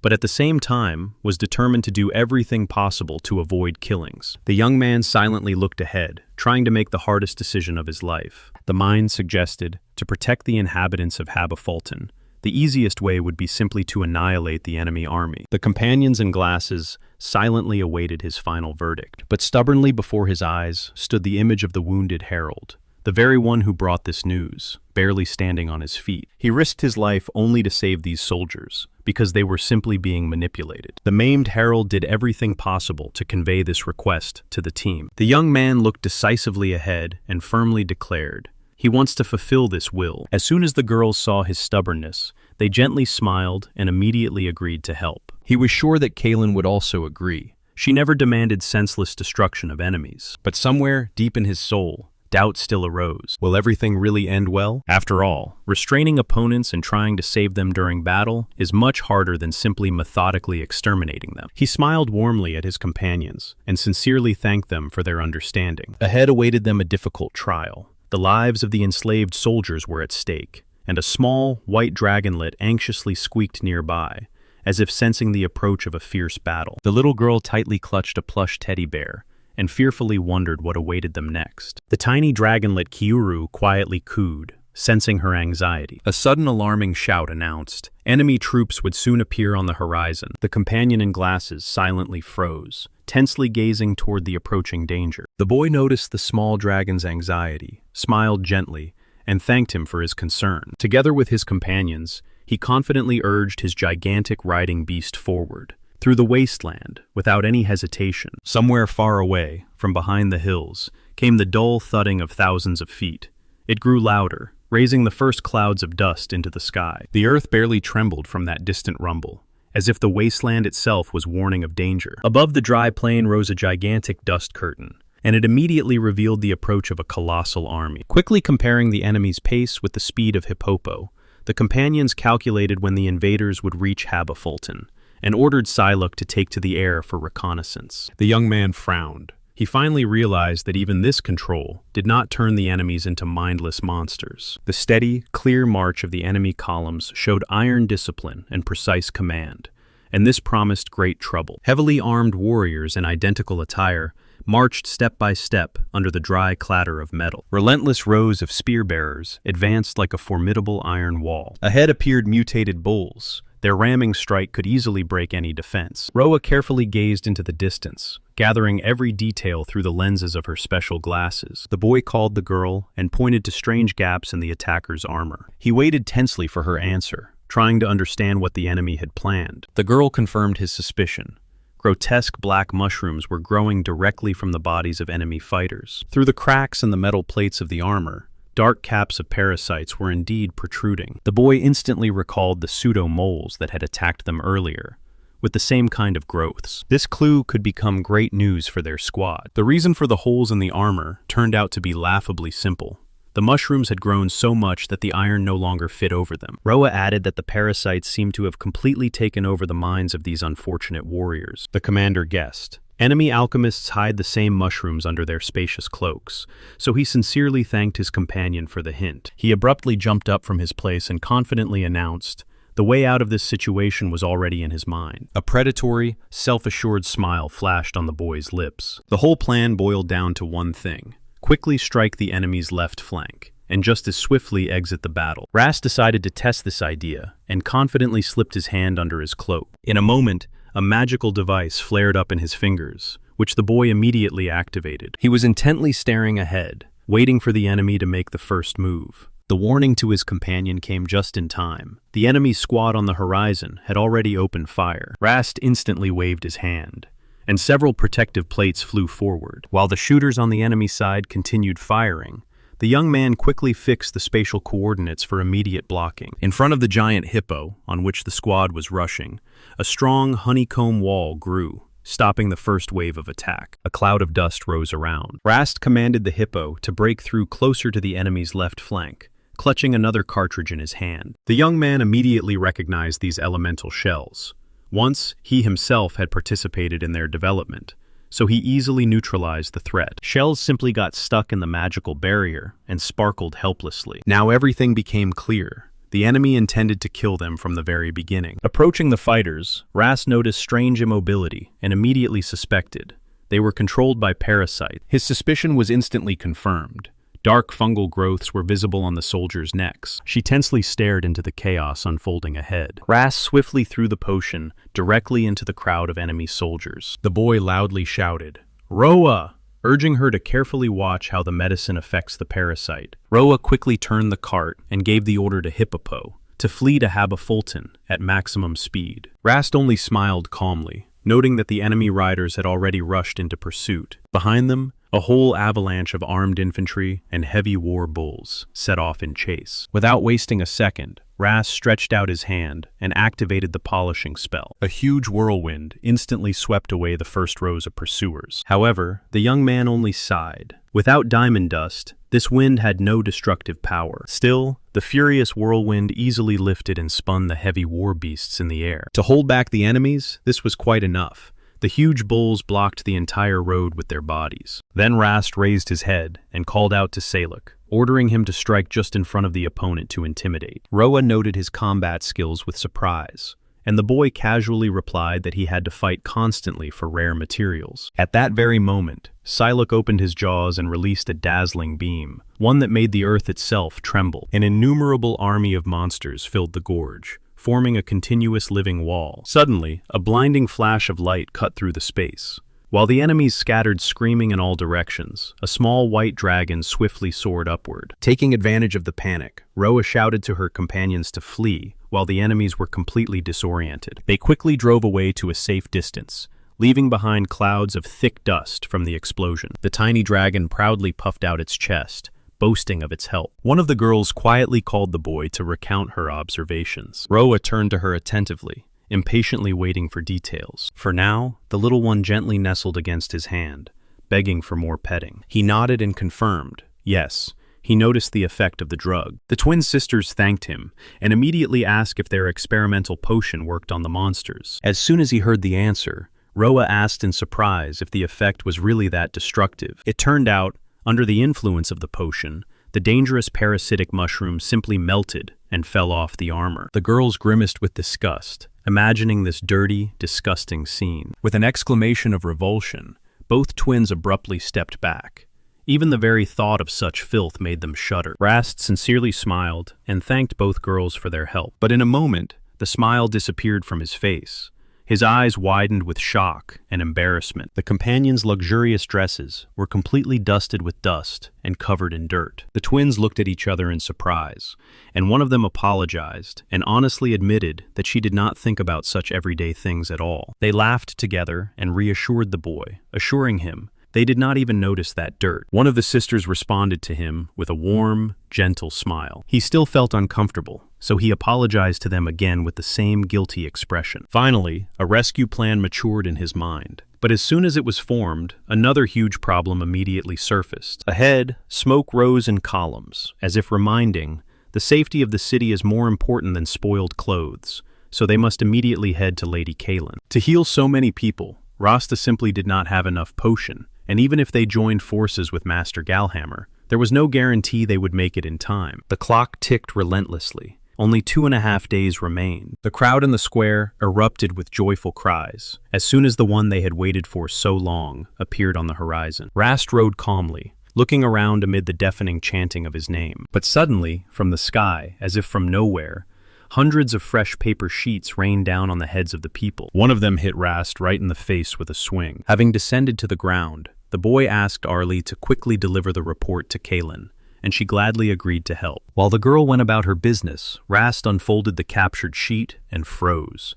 but at the same time was determined to do everything possible to avoid killings. The young man silently looked ahead, trying to make the hardest decision of his life. The mind suggested to protect the inhabitants of Habafalton. The easiest way would be simply to annihilate the enemy army. The companions in glasses silently awaited his final verdict. But stubbornly before his eyes stood the image of the wounded Harold, the very one who brought this news, barely standing on his feet. He risked his life only to save these soldiers, because they were simply being manipulated. The maimed Harold did everything possible to convey this request to the team. The young man looked decisively ahead and firmly declared, he wants to fulfill this will. As soon as the girls saw his stubbornness, they gently smiled and immediately agreed to help. He was sure that Kaylin would also agree. She never demanded senseless destruction of enemies. But somewhere, deep in his soul, doubt still arose. Will everything really end well? After all, restraining opponents and trying to save them during battle is much harder than simply methodically exterminating them. He smiled warmly at his companions and sincerely thanked them for their understanding. Ahead awaited them a difficult trial. The lives of the enslaved soldiers were at stake, and a small, white dragonlet anxiously squeaked nearby, as if sensing the approach of a fierce battle. The little girl tightly clutched a plush teddy bear, and fearfully wondered what awaited them next. The tiny dragonlet Kiuru quietly cooed, sensing her anxiety. A sudden alarming shout announced enemy troops would soon appear on the horizon. The companion in glasses silently froze, tensely gazing toward the approaching danger. The boy noticed the small dragon's anxiety, smiled gently, and thanked him for his concern. Together with his companions, he confidently urged his gigantic riding beast forward, through the wasteland, without any hesitation. Somewhere far away, from behind the hills, came the dull thudding of thousands of feet. It grew louder, raising the first clouds of dust into the sky. The earth barely trembled from that distant rumble, as if the wasteland itself was warning of danger. Above the dry plain rose a gigantic dust curtain, and it immediately revealed the approach of a colossal army. Quickly comparing the enemy's pace with the speed of Hippopo, the companions calculated when the invaders would reach Habafulton, and ordered Psylocke to take to the air for reconnaissance. The young man frowned. He finally realized that even this control did not turn the enemies into mindless monsters. The steady, clear march of the enemy columns showed iron discipline and precise command, and this promised great trouble. Heavily armed warriors in identical attire marched step by step under the dry clatter of metal. Relentless rows of spear-bearers advanced like a formidable iron wall. Ahead appeared mutated bulls. Their ramming strike could easily break any defense. Roa carefully gazed into the distance, gathering every detail through the lenses of her special glasses. The boy called the girl and pointed to strange gaps in the attacker's armor. He waited tensely for her answer, trying to understand what the enemy had planned. The girl confirmed his suspicion. Grotesque black mushrooms were growing directly from the bodies of enemy fighters. Through the cracks in the metal plates of the armor, dark caps of parasites were indeed protruding. The boy instantly recalled the pseudo-moles that had attacked them earlier, with the same kind of growths. This clue could become great news for their squad. The reason for the holes in the armor turned out to be laughably simple. The mushrooms had grown so much that the iron no longer fit over them. Roa added that the parasites seemed to have completely taken over the minds of these unfortunate warriors. The commander guessed. Enemy alchemists hide the same mushrooms under their spacious cloaks, so he sincerely thanked his companion for the hint. He abruptly jumped up from his place and confidently announced the way out of this situation was already in his mind. A predatory, self-assured smile flashed on the boy's lips. The whole plan boiled down to one thing: quickly strike the enemy's left flank, and just as swiftly exit the battle. Rast decided to test this idea, and confidently slipped his hand under his cloak. In a moment, a magical device flared up in his fingers, which the boy immediately activated. He was intently staring ahead, waiting for the enemy to make the first move. The warning to his companion came just in time. The enemy squad on the horizon had already opened fire. Rast instantly waved his hand, and several protective plates flew forward. While the shooters on the enemy side continued firing, the young man quickly fixed the spatial coordinates for immediate blocking. In front of the giant hippo, on which the squad was rushing, a strong honeycomb wall grew, stopping the first wave of attack. A cloud of dust rose around. Rast commanded the hippo to break through closer to the enemy's left flank, clutching another cartridge in his hand. The young man immediately recognized these elemental shells. Once, he himself had participated in their development, so he easily neutralized the threat. Shells simply got stuck in the magical barrier and sparkled helplessly. Now everything became clear. The enemy intended to kill them from the very beginning. Approaching the fighters, Rast noticed strange immobility and immediately suspected they were controlled by parasites. His suspicion was instantly confirmed. Dark fungal growths were visible on the soldiers' necks. She tensely stared into the chaos unfolding ahead. Rast swiftly threw the potion directly into the crowd of enemy soldiers. The boy loudly shouted, "Roa!" urging her to carefully watch how the medicine affects the parasite. Roa quickly turned the cart and gave the order to Hippopo to flee to Habafulton at maximum speed. Rast only smiled calmly, noting that the enemy riders had already rushed into pursuit. Behind them, a whole avalanche of armed infantry and heavy war bulls set off in chase. Without wasting a second, Rast stretched out his hand and activated the polishing spell. A huge whirlwind instantly swept away the first rows of pursuers. However, the young man only sighed. Without diamond dust, this wind had no destructive power. Still, the furious whirlwind easily lifted and spun the heavy war beasts in the air. To hold back the enemies, this was quite enough. The huge bulls blocked the entire road with their bodies. Then Rast raised his head and called out to Psylocke, ordering him to strike just in front of the opponent to intimidate. Roa noted his combat skills with surprise, and the boy casually replied that he had to fight constantly for rare materials. At that very moment, Psylocke opened his jaws and released a dazzling beam, one that made the earth itself tremble. An innumerable army of monsters filled the gorge, forming a continuous living wall. Suddenly, a blinding flash of light cut through the space. While the enemies scattered screaming in all directions, a small white dragon swiftly soared upward. Taking advantage of the panic, Roa shouted to her companions to flee, while the enemies were completely disoriented. They quickly drove away to a safe distance, leaving behind clouds of thick dust from the explosion. The tiny dragon proudly puffed out its chest, boasting of its help. One of the girls quietly called the boy to recount her observations. Roa turned to her attentively, impatiently waiting for details. For now, the little one gently nestled against his hand, begging for more petting. He nodded and confirmed, yes, he noticed the effect of the drug. The twin sisters thanked him and immediately asked if their experimental potion worked on the monsters. As soon as he heard the answer, Roa asked in surprise if the effect was really that destructive. It turned out, under the influence of the potion, the dangerous parasitic mushroom simply melted and fell off the armor. The girls grimaced with disgust, imagining this dirty, disgusting scene. With an exclamation of revulsion, both twins abruptly stepped back. Even the very thought of such filth made them shudder. Rast sincerely smiled and thanked both girls for their help. But in a moment, the smile disappeared from his face. His eyes widened with shock and embarrassment. The companions' luxurious dresses were completely dusted with dust and covered in dirt. The twins looked at each other in surprise, and one of them apologized and honestly admitted that she did not think about such everyday things at all. They laughed together and reassured the boy, assuring him they did not even notice that dirt. One of the sisters responded to him with a warm, gentle smile. He still felt uncomfortable, so he apologized to them again with the same guilty expression. Finally, a rescue plan matured in his mind. But as soon as it was formed, another huge problem immediately surfaced. Ahead, smoke rose in columns, as if reminding, the safety of the city is more important than spoiled clothes, so they must immediately head to Lady Kaelin. To heal so many people, Rasta simply did not have enough potion, and even if they joined forces with Master Galhammer, there was no guarantee they would make it in time. The clock ticked relentlessly. Only 2.5 days remained. The crowd in the square erupted with joyful cries, as soon as the one they had waited for so long appeared on the horizon. Rast rode calmly, looking around amid the deafening chanting of his name. But suddenly, from the sky, as if from nowhere, hundreds of fresh paper sheets rained down on the heads of the people. One of them hit Rast right in the face with a swing. Having descended to the ground, the boy asked Arlie to quickly deliver the report to Kaelin, and she gladly agreed to help. While the girl went about her business, Rast unfolded the captured sheet and froze.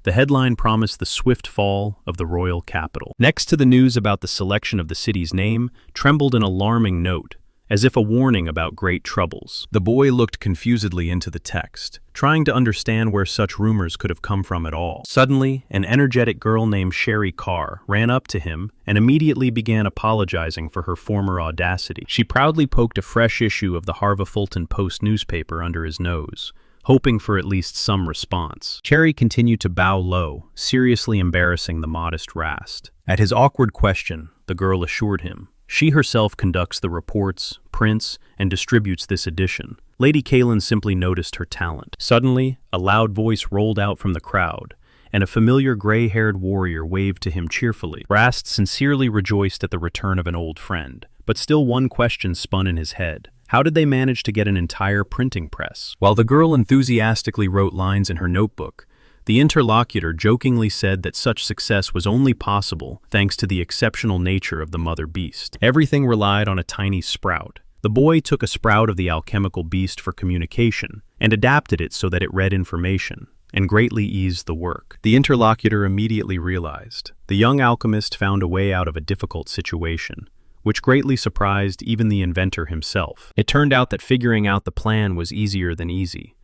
The headline promised the swift fall of the royal capital. Next to the news about the selection of the city's name trembled an alarming note, as if a warning about great troubles. The boy looked confusedly into the text, trying to understand where such rumors could have come from at all. Suddenly, an energetic girl named Sherry Carr ran up to him and immediately began apologizing for her former audacity. She proudly poked a fresh issue of the Harva Fulton Post newspaper under his nose, hoping for at least some response. Cherry continued to bow low, seriously embarrassing the modest Rast. At his awkward question, the girl assured him, she herself conducts the reports, prints, and distributes this edition. Lady Kaelin simply noticed her talent. Suddenly, a loud voice rolled out from the crowd, and a familiar gray-haired warrior waved to him cheerfully. Rast sincerely rejoiced at the return of an old friend, but still one question spun in his head. How did they manage to get an entire printing press? While the girl enthusiastically wrote lines in her notebook, the interlocutor jokingly said that such success was only possible thanks to the exceptional nature of the mother beast. Everything relied on a tiny sprout. The boy took a sprout of the alchemical beast for communication and adapted it so that it read information, and greatly eased the work. The interlocutor immediately realized the young alchemist found a way out of a difficult situation, which greatly surprised even the inventor himself. It turned out that figuring out the plan was easier than easy,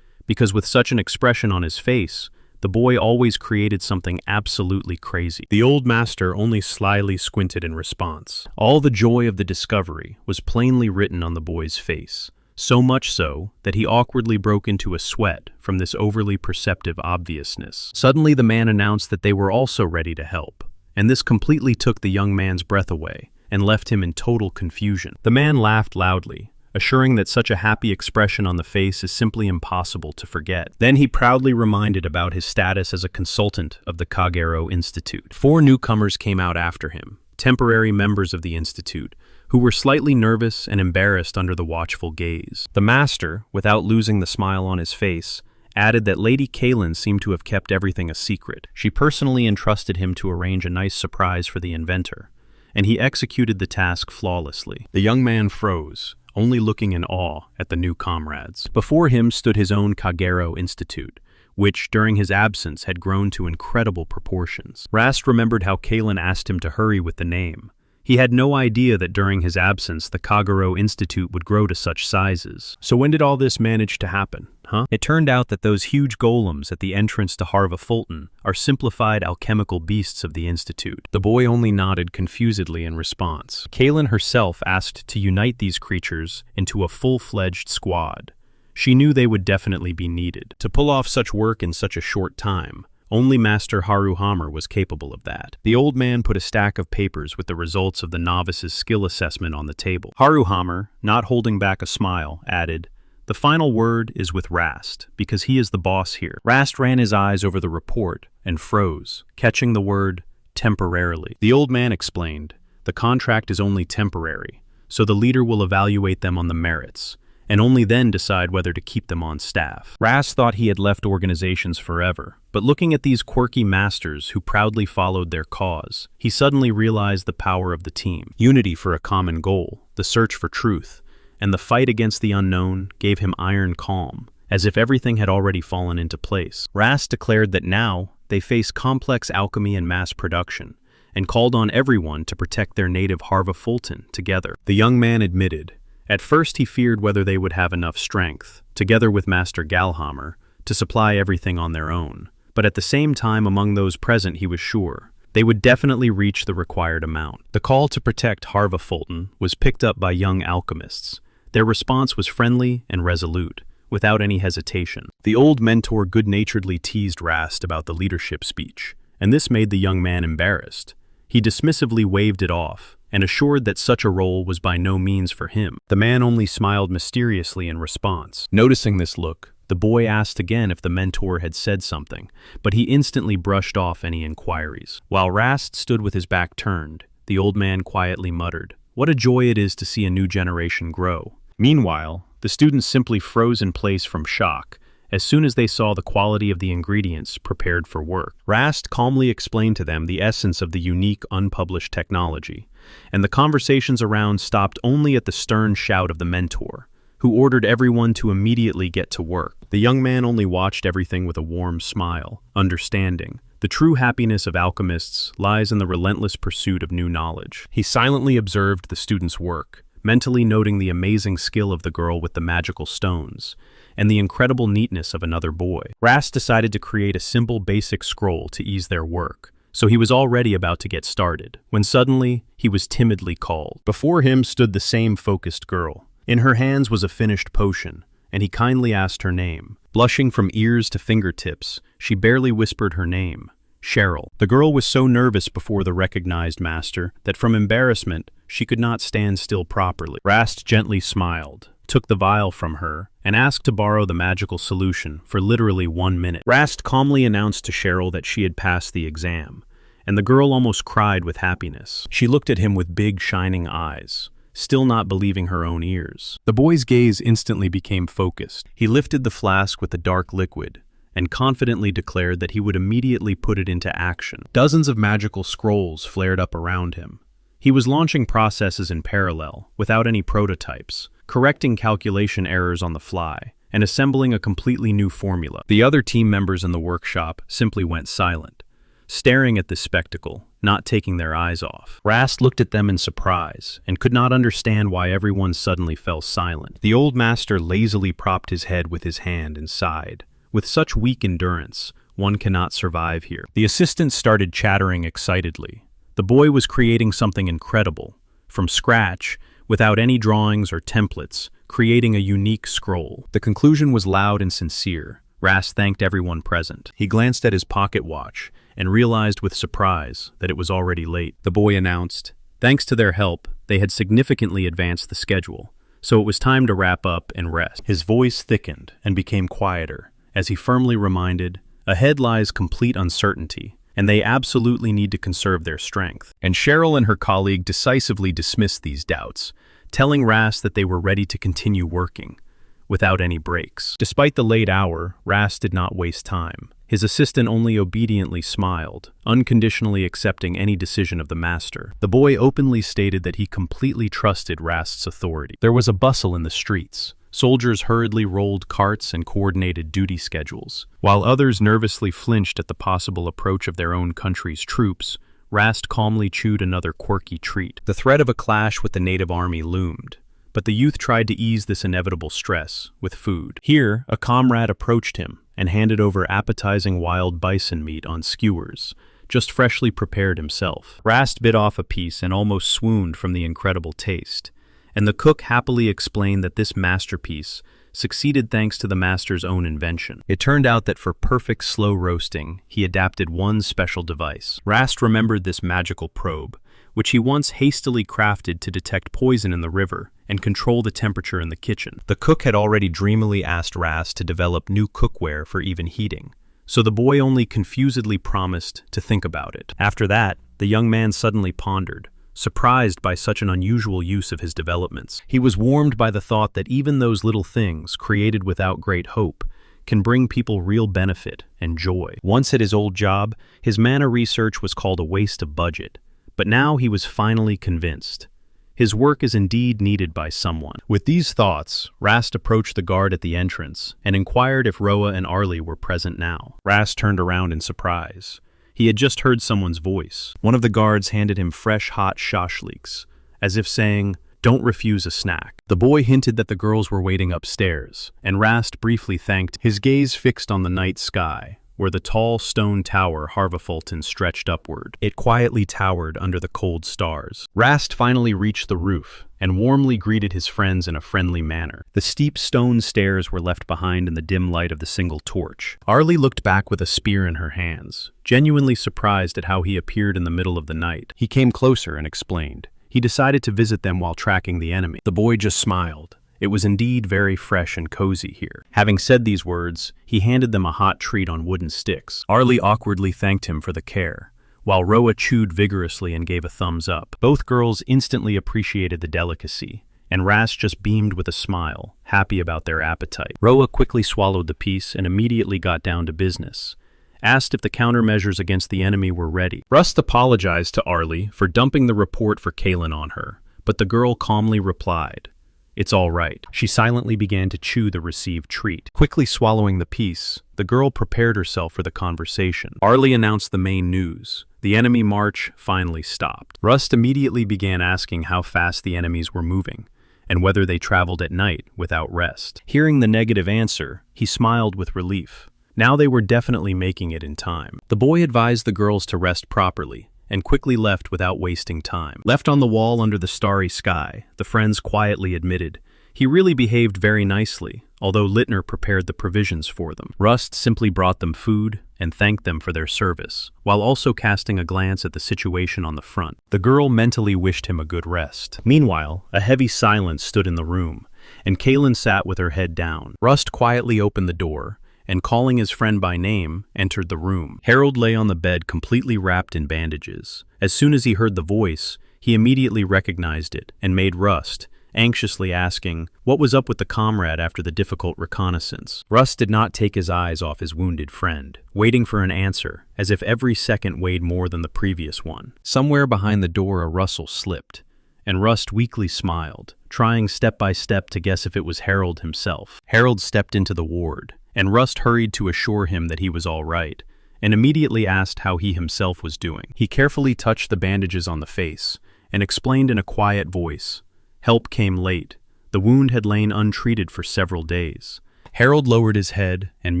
because with such an expression on his face, the boy always created something absolutely crazy. The old master only slyly squinted in response. All the joy of the discovery was plainly written on the boy's face, so much so that he awkwardly broke into a sweat from this overly perceptive obviousness. Suddenly the man announced that they were also ready to help, and this completely took the young man's breath away and left him in total confusion. The man laughed loudly, assuring that such a happy expression on the face is simply impossible to forget. Then he proudly reminded about his status as a consultant of the Kagero Institute. 4 newcomers came out after him, temporary members of the institute, who were slightly nervous and embarrassed under the watchful gaze. The master, without losing the smile on his face, added that Lady Kaelin seemed to have kept everything a secret. She personally entrusted him to arrange a nice surprise for the inventor, and he executed the task flawlessly. The young man froze, only looking in awe at the new comrades. Before him stood his own Kagero Institute, which, during his absence, had grown to incredible proportions. Rast remembered how Kaelin asked him to hurry with the name. He had no idea that during his absence, the Kagero Institute would grow to such sizes. So when did all this manage to happen? huh? It turned out that those huge golems at the entrance to Harva Fulton are simplified alchemical beasts of the Institute. The boy only nodded confusedly in response. Kaylin herself asked to unite these creatures into a full-fledged squad. She knew they would definitely be needed. To pull off such work in such a short time, only Master Haruhammer was capable of that. The old man put a stack of papers with the results of the novice's skill assessment on the table. Haruhammer, not holding back a smile, added, "The final word is with Rast, because he is the boss here." Rast ran his eyes over the report and froze, catching the word temporarily. The old man explained, "The contract is only temporary, so the leader will evaluate them on the merits, and only then decide whether to keep them on staff." Rast thought he had left organizations forever, but looking at these quirky masters who proudly followed their cause, he suddenly realized the power of the team. Unity for a common goal, the search for truth, and the fight against the unknown gave him iron calm, as if everything had already fallen into place. Rast declared that now they face complex alchemy and mass production, and called on everyone to protect their native Harva Fulton together. The young man admitted, at first he feared whether they would have enough strength, together with Master Galhammer, to supply everything on their own. But at the same time, among those present, he was sure they would definitely reach the required amount. The call to protect Harva Fulton was picked up by young alchemists. Their response was friendly and resolute, without any hesitation. The old mentor good-naturedly teased Rast about the leadership speech, and this made the young man embarrassed. He dismissively waved it off, and assured that such a role was by no means for him. The man only smiled mysteriously in response. Noticing this look, the boy asked again if the mentor had said something, but he instantly brushed off any inquiries. While Rast stood with his back turned, the old man quietly muttered, "What a joy it is to see a new generation grow." Meanwhile, the students simply froze in place from shock as soon as they saw the quality of the ingredients prepared for work. Rast calmly explained to them the essence of the unique unpublished technology, and the conversations around stopped only at the stern shout of the mentor, who ordered everyone to immediately get to work. The young man only watched everything with a warm smile, understanding the true happiness of alchemists lies in the relentless pursuit of new knowledge. He silently observed the students' work, mentally noting the amazing skill of the girl with the magical stones, and the incredible neatness of another boy. Rast decided to create a simple basic scroll to ease their work, so he was already about to get started, when suddenly he was timidly called. Before him stood the same focused girl. In her hands was a finished potion, and he kindly asked her name. Blushing from ears to fingertips, she barely whispered her name, Cheryl. The girl was so nervous before the recognized master that from embarrassment she could not stand still properly. Rast gently smiled, took the vial from her, and asked to borrow the magical solution for literally 1 minute. Rast calmly announced to Cheryl that she had passed the exam, and the girl almost cried with happiness. She looked at him with big shining eyes, still not believing her own ears. The boy's gaze instantly became focused. He lifted the flask with the dark liquid, and confidently declared that he would immediately put it into action. Dozens of magical scrolls flared up around him. He was launching processes in parallel, without any prototypes, correcting calculation errors on the fly, and assembling a completely new formula. The other team members in the workshop simply went silent, staring at this spectacle, not taking their eyes off. Rast looked at them in surprise, and could not understand why everyone suddenly fell silent. The old master lazily propped his head with his hand and sighed. With such weak endurance, one cannot survive here. The assistant started chattering excitedly. The boy was creating something incredible, from scratch, without any drawings or templates, creating a unique scroll. The conclusion was loud and sincere. Rast thanked everyone present. He glanced at his pocket watch and realized with surprise that it was already late. The boy announced, thanks to their help, they had significantly advanced the schedule, so it was time to wrap up and rest. His voice thickened and became quieter, as he firmly reminded, ahead lies complete uncertainty, and they absolutely need to conserve their strength. And Cheryl and her colleague decisively dismissed these doubts, telling Rast that they were ready to continue working, without any breaks. Despite the late hour, Rast did not waste time. His assistant only obediently smiled, unconditionally accepting any decision of the master. The boy openly stated that he completely trusted Rast's authority. There was a bustle in the streets. Soldiers hurriedly rolled carts and coordinated duty schedules. While others nervously flinched at the possible approach of their own country's troops, Rast calmly chewed another quirky treat. The threat of a clash with the native army loomed, but the youth tried to ease this inevitable stress with food. Here, a comrade approached him and handed over appetizing wild bison meat on skewers, just freshly prepared himself. Rast bit off a piece and almost swooned from the incredible taste, and the cook happily explained that this masterpiece succeeded thanks to the master's own invention. It turned out that for perfect slow roasting, he adapted one special device. Rast remembered this magical probe, which he once hastily crafted to detect poison in the river and control the temperature in the kitchen. The cook had already dreamily asked Rast to develop new cookware for even heating, so the boy only confusedly promised to think about it. After that, the young man suddenly pondered, surprised by such an unusual use of his developments. He was warmed by the thought that even those little things, created without great hope, can bring people real benefit and joy. Once at his old job, his mana research was called a waste of budget, but now he was finally convinced. His work is indeed needed by someone. With these thoughts, Rast approached the guard at the entrance and inquired if Roa and Arlie were present now. Rast turned around in surprise. He had just heard someone's voice. One of the guards handed him fresh, hot shashliks, as if saying, "Don't refuse a snack." The boy hinted that the girls were waiting upstairs, and Rast briefly thanked, his gaze fixed on the night sky, where the tall stone tower Harvafulton stretched upward. It quietly towered under the cold stars. Rast finally reached the roof and warmly greeted his friends in a friendly manner. The steep stone stairs were left behind in the dim light of the single torch. Arlie looked back with a spear in her hands, genuinely surprised at how he appeared in the middle of the night. He came closer and explained. He decided to visit them while tracking the enemy. The boy just smiled. It was indeed very fresh and cozy here. Having said these words, he handed them a hot treat on wooden sticks. Arlie awkwardly thanked him for the care, while Roa chewed vigorously and gave a thumbs up. Both girls instantly appreciated the delicacy, and Rast just beamed with a smile, happy about their appetite. Roa quickly swallowed the piece and immediately got down to business, asked if the countermeasures against the enemy were ready. Rust apologized to Arlie for dumping the report for Kaelin on her, but the girl calmly replied, "It's all right." She silently began to chew the received treat. Quickly swallowing the piece, the girl prepared herself for the conversation. Arlie announced the main news. The enemy march finally stopped. Rust immediately began asking how fast the enemies were moving, and whether they traveled at night without rest. Hearing the negative answer, he smiled with relief. Now they were definitely making it in time. The boy advised the girls to rest properly, and quickly left without wasting time. Left on the wall under the starry sky, the friends quietly admitted, he really behaved very nicely, although Littner prepared the provisions for them. Rust simply brought them food and thanked them for their service, while also casting a glance at the situation on the front. The girl mentally wished him a good rest. Meanwhile, a heavy silence stood in the room, and Kaelin sat with her head down. Rust quietly opened the door, and calling his friend by name, entered the room. Harold lay on the bed completely wrapped in bandages. As soon as he heard the voice, he immediately recognized it and made Rust, anxiously asking what was up with the comrade after the difficult reconnaissance. Rust did not take his eyes off his wounded friend, waiting for an answer, as if every second weighed more than the previous one. Somewhere behind the door a rustle slipped, and Rust weakly smiled, trying step by step to guess if it was Harold himself. Harold stepped into the ward, and Rust hurried to assure him that he was all right, and immediately asked how he himself was doing. He carefully touched the bandages on the face, and explained in a quiet voice. Help came late. The wound had lain untreated for several days. Harold lowered his head and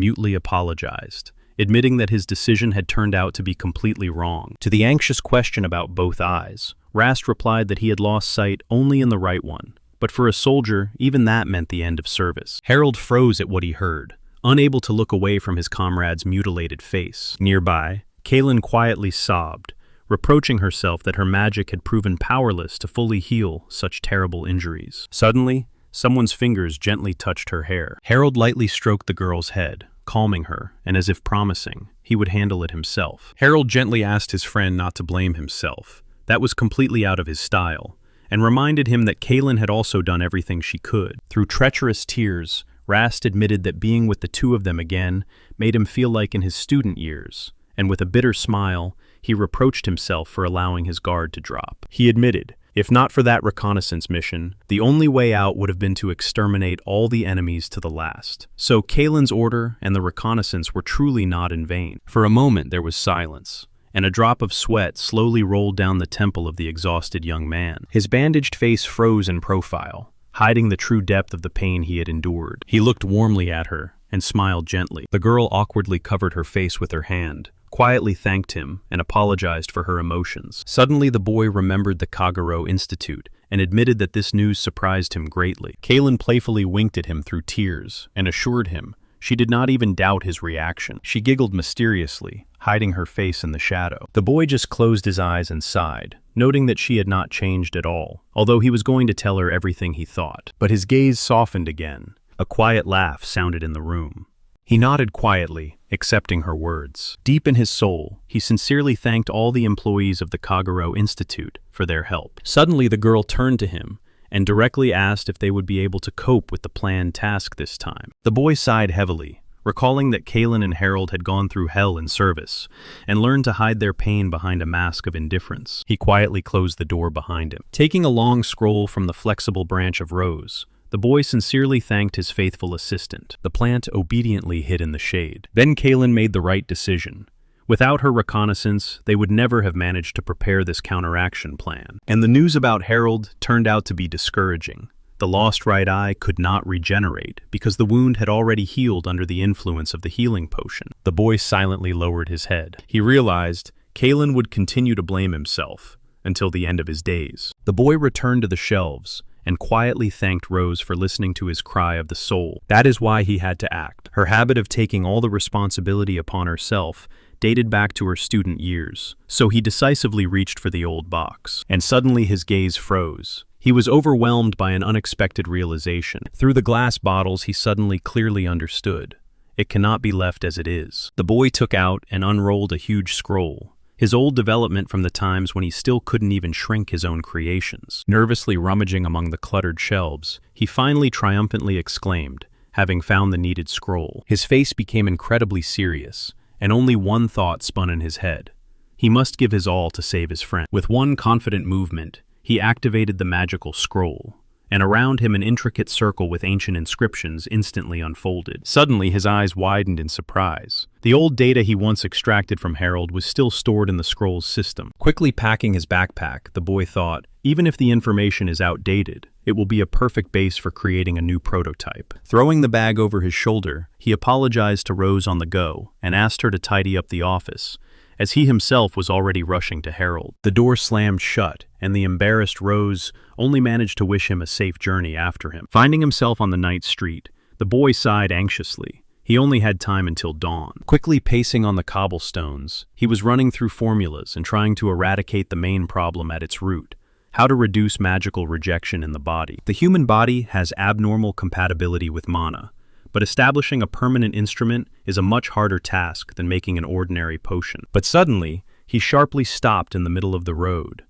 mutely apologized, admitting that his decision had turned out to be completely wrong. To the anxious question about both eyes, Rast replied that he had lost sight only in the right one, but for a soldier, even that meant the end of service. Harold froze at what he heard, unable to look away from his comrade's mutilated face. Nearby, Kaelin quietly sobbed, reproaching herself that her magic had proven powerless to fully heal such terrible injuries. Suddenly, someone's fingers gently touched her hair. Harold lightly stroked the girl's head, calming her, and as if promising, he would handle it himself. Harold gently asked his friend not to blame himself. That was completely out of his style, and reminded him that Kaelin had also done everything she could. Through treacherous tears, Rast admitted that being with the two of them again made him feel like in his student years, and with a bitter smile, he reproached himself for allowing his guard to drop. He admitted, if not for that reconnaissance mission, the only way out would have been to exterminate all the enemies to the last. So Kaelin's order and the reconnaissance were truly not in vain. For a moment there was silence, and a drop of sweat slowly rolled down the temple of the exhausted young man. His bandaged face froze in profile, hiding the true depth of the pain he had endured. He looked warmly at her and smiled gently. The girl awkwardly covered her face with her hand, quietly thanked him, and apologized for her emotions. Suddenly, the boy remembered the Kagero Institute and admitted that this news surprised him greatly. Kaylin playfully winked at him through tears and assured him she did not even doubt his reaction. She giggled mysteriously, hiding her face in the shadow. The boy just closed his eyes and sighed, noting that she had not changed at all, although he was going to tell her everything he thought. But his gaze softened again. A quiet laugh sounded in the room. He nodded quietly, accepting her words. Deep in his soul, he sincerely thanked all the employees of the Kagero Institute for their help. Suddenly, the girl turned to him and directly asked if they would be able to cope with the planned task this time. The boy sighed heavily, recalling that Kaylin and Harold had gone through hell in service and learned to hide their pain behind a mask of indifference. He quietly closed the door behind him. Taking a long scroll from the flexible branch of rose, the boy sincerely thanked his faithful assistant. The plant obediently hid in the shade. Then Kaylin made the right decision. Without her reconnaissance, they would never have managed to prepare this counteraction plan. And the news about Harold turned out to be discouraging. The lost right eye could not regenerate because the wound had already healed under the influence of the healing potion. The boy silently lowered his head. He realized Kaylin would continue to blame himself until the end of his days. The boy returned to the shelves and quietly thanked Rose for listening to his cry of the soul. That is why he had to act. Her habit of taking all the responsibility upon herself dated back to her student years, so he decisively reached for the old box. And suddenly his gaze froze. He was overwhelmed by an unexpected realization. Through the glass bottles, he suddenly clearly understood. It cannot be left as it is. The boy took out and unrolled a huge scroll, his old development from the times when he still couldn't even shrink his own creations. Nervously rummaging among the cluttered shelves, he finally triumphantly exclaimed, having found the needed scroll. His face became incredibly serious, and only one thought spun in his head. He must give his all to save his friend. With one confident movement, he activated the magical scroll, and around him an intricate circle with ancient inscriptions instantly unfolded. Suddenly, his eyes widened in surprise. The old data he once extracted from Harold was still stored in the scroll's system. Quickly packing his backpack, the boy thought, even if the information is outdated, it will be a perfect base for creating a new prototype. Throwing the bag over his shoulder, he apologized to Rose on the go and asked her to tidy up the office, as he himself was already rushing to Harold. The door slammed shut, and the embarrassed Rose only managed to wish him a safe journey after him. Finding himself on the night street, the boy sighed anxiously. He only had time until dawn. Quickly pacing on the cobblestones, he was running through formulas and trying to eradicate the main problem at its root: how to reduce magical rejection in the body. The human body has abnormal compatibility with mana, but establishing a permanent instrument is a much harder task than making an ordinary potion. But suddenly, he sharply stopped in the middle of the road.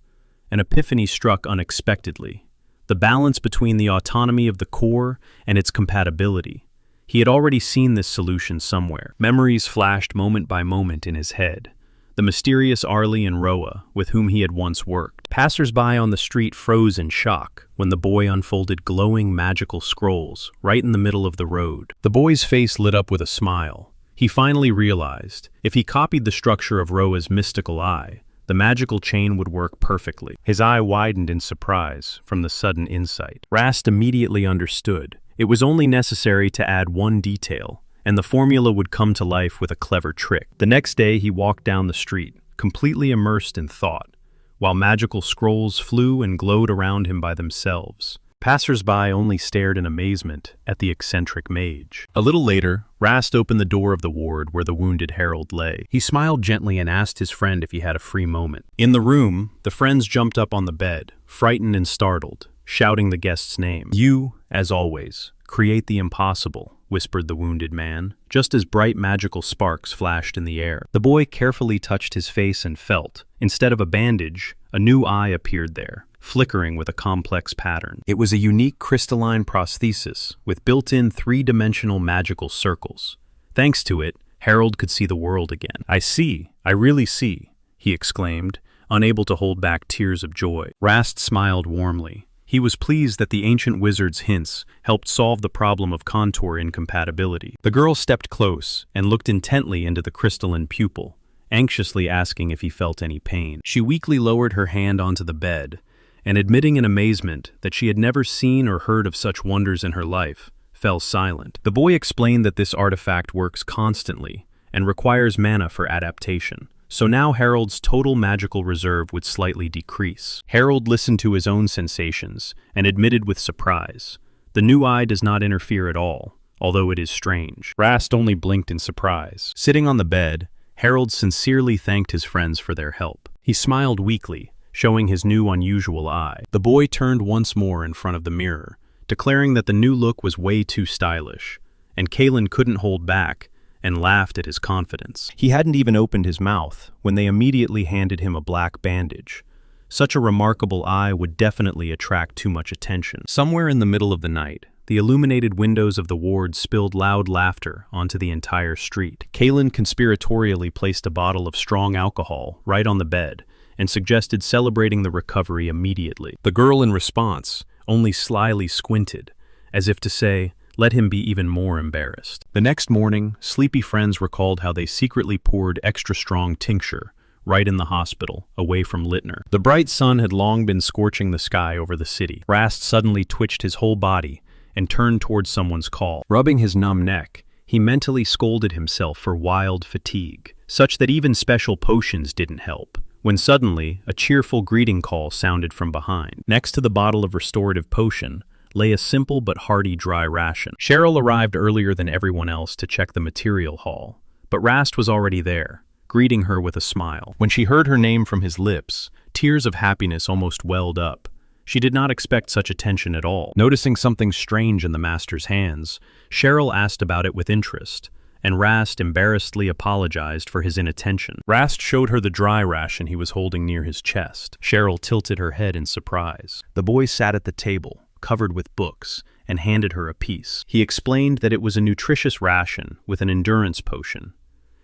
An epiphany struck unexpectedly: the balance between the autonomy of the core and its compatibility. He had already seen this solution somewhere. Memories flashed moment by moment in his head. The mysterious Arlie and Roa, with whom he had once worked. Passers-by on the street froze in shock when the boy unfolded glowing magical scrolls right in the middle of the road. The boy's face lit up with a smile. He finally realized, if he copied the structure of Roa's mystical eye, the magical chain would work perfectly. His eye widened in surprise from the sudden insight. Rast immediately understood. It was only necessary to add one detail, and the formula would come to life with a clever trick. The next day, he walked down the street, completely immersed in thought, while magical scrolls flew and glowed around him by themselves. Passers-by only stared in amazement at the eccentric mage. A little later, Rast opened the door of the ward where the wounded Harold lay. He smiled gently and asked his friend if he had a free moment. In the room, the friends jumped up on the bed, frightened and startled, shouting the guest's name. "You, as always, create the impossible," whispered the wounded man, just as bright magical sparks flashed in the air. The boy carefully touched his face and felt, instead of a bandage, a new eye appeared there, flickering with a complex pattern. It was a unique crystalline prosthesis with built-in three-dimensional magical circles. Thanks to it, Harold could see the world again. "I see, I really see," he exclaimed, unable to hold back tears of joy. Rast smiled warmly. He was pleased that the ancient wizard's hints helped solve the problem of contour incompatibility. The girl stepped close and looked intently into the crystalline pupil, anxiously asking if he felt any pain. She weakly lowered her hand onto the bed, and admitting in amazement that she had never seen or heard of such wonders in her life, fell silent. The boy explained that this artifact works constantly and requires mana for adaptation, so now Harold's total magical reserve would slightly decrease. Harold listened to his own sensations and admitted with surprise, "The new eye does not interfere at all, although it is strange." Rast only blinked in surprise. Sitting on the bed, Harold sincerely thanked his friends for their help. He smiled weakly, showing his new unusual eye. The boy turned once more in front of the mirror, declaring that the new look was way too stylish, and Kalen couldn't hold back and laughed at his confidence. He hadn't even opened his mouth when they immediately handed him a black bandage. Such a remarkable eye would definitely attract too much attention. Somewhere in the middle of the night, the illuminated windows of the ward spilled loud laughter onto the entire street. Kalen conspiratorially placed a bottle of strong alcohol right on the bed and suggested celebrating the recovery immediately. The girl, in response, only slyly squinted, as if to say, let him be even more embarrassed. The next morning, sleepy friends recalled how they secretly poured extra strong tincture right in the hospital, away from Littner. The bright sun had long been scorching the sky over the city. Rast suddenly twitched his whole body and turned towards someone's call. Rubbing his numb neck, he mentally scolded himself for wild fatigue, such that even special potions didn't help, when suddenly a cheerful greeting call sounded from behind. Next to the bottle of restorative potion lay a simple but hearty dry ration. Cheryl arrived earlier than everyone else to check the material haul, but Rast was already there, greeting her with a smile. When she heard her name from his lips, tears of happiness almost welled up. She did not expect such attention at all. Noticing something strange in the master's hands, Cheryl asked about it with interest, and Rast embarrassedly apologized for his inattention. Rast showed her the dry ration he was holding near his chest. Cheryl tilted her head in surprise. The boy sat at the table, covered with books, and handed her a piece. He explained that it was a nutritious ration with an endurance potion.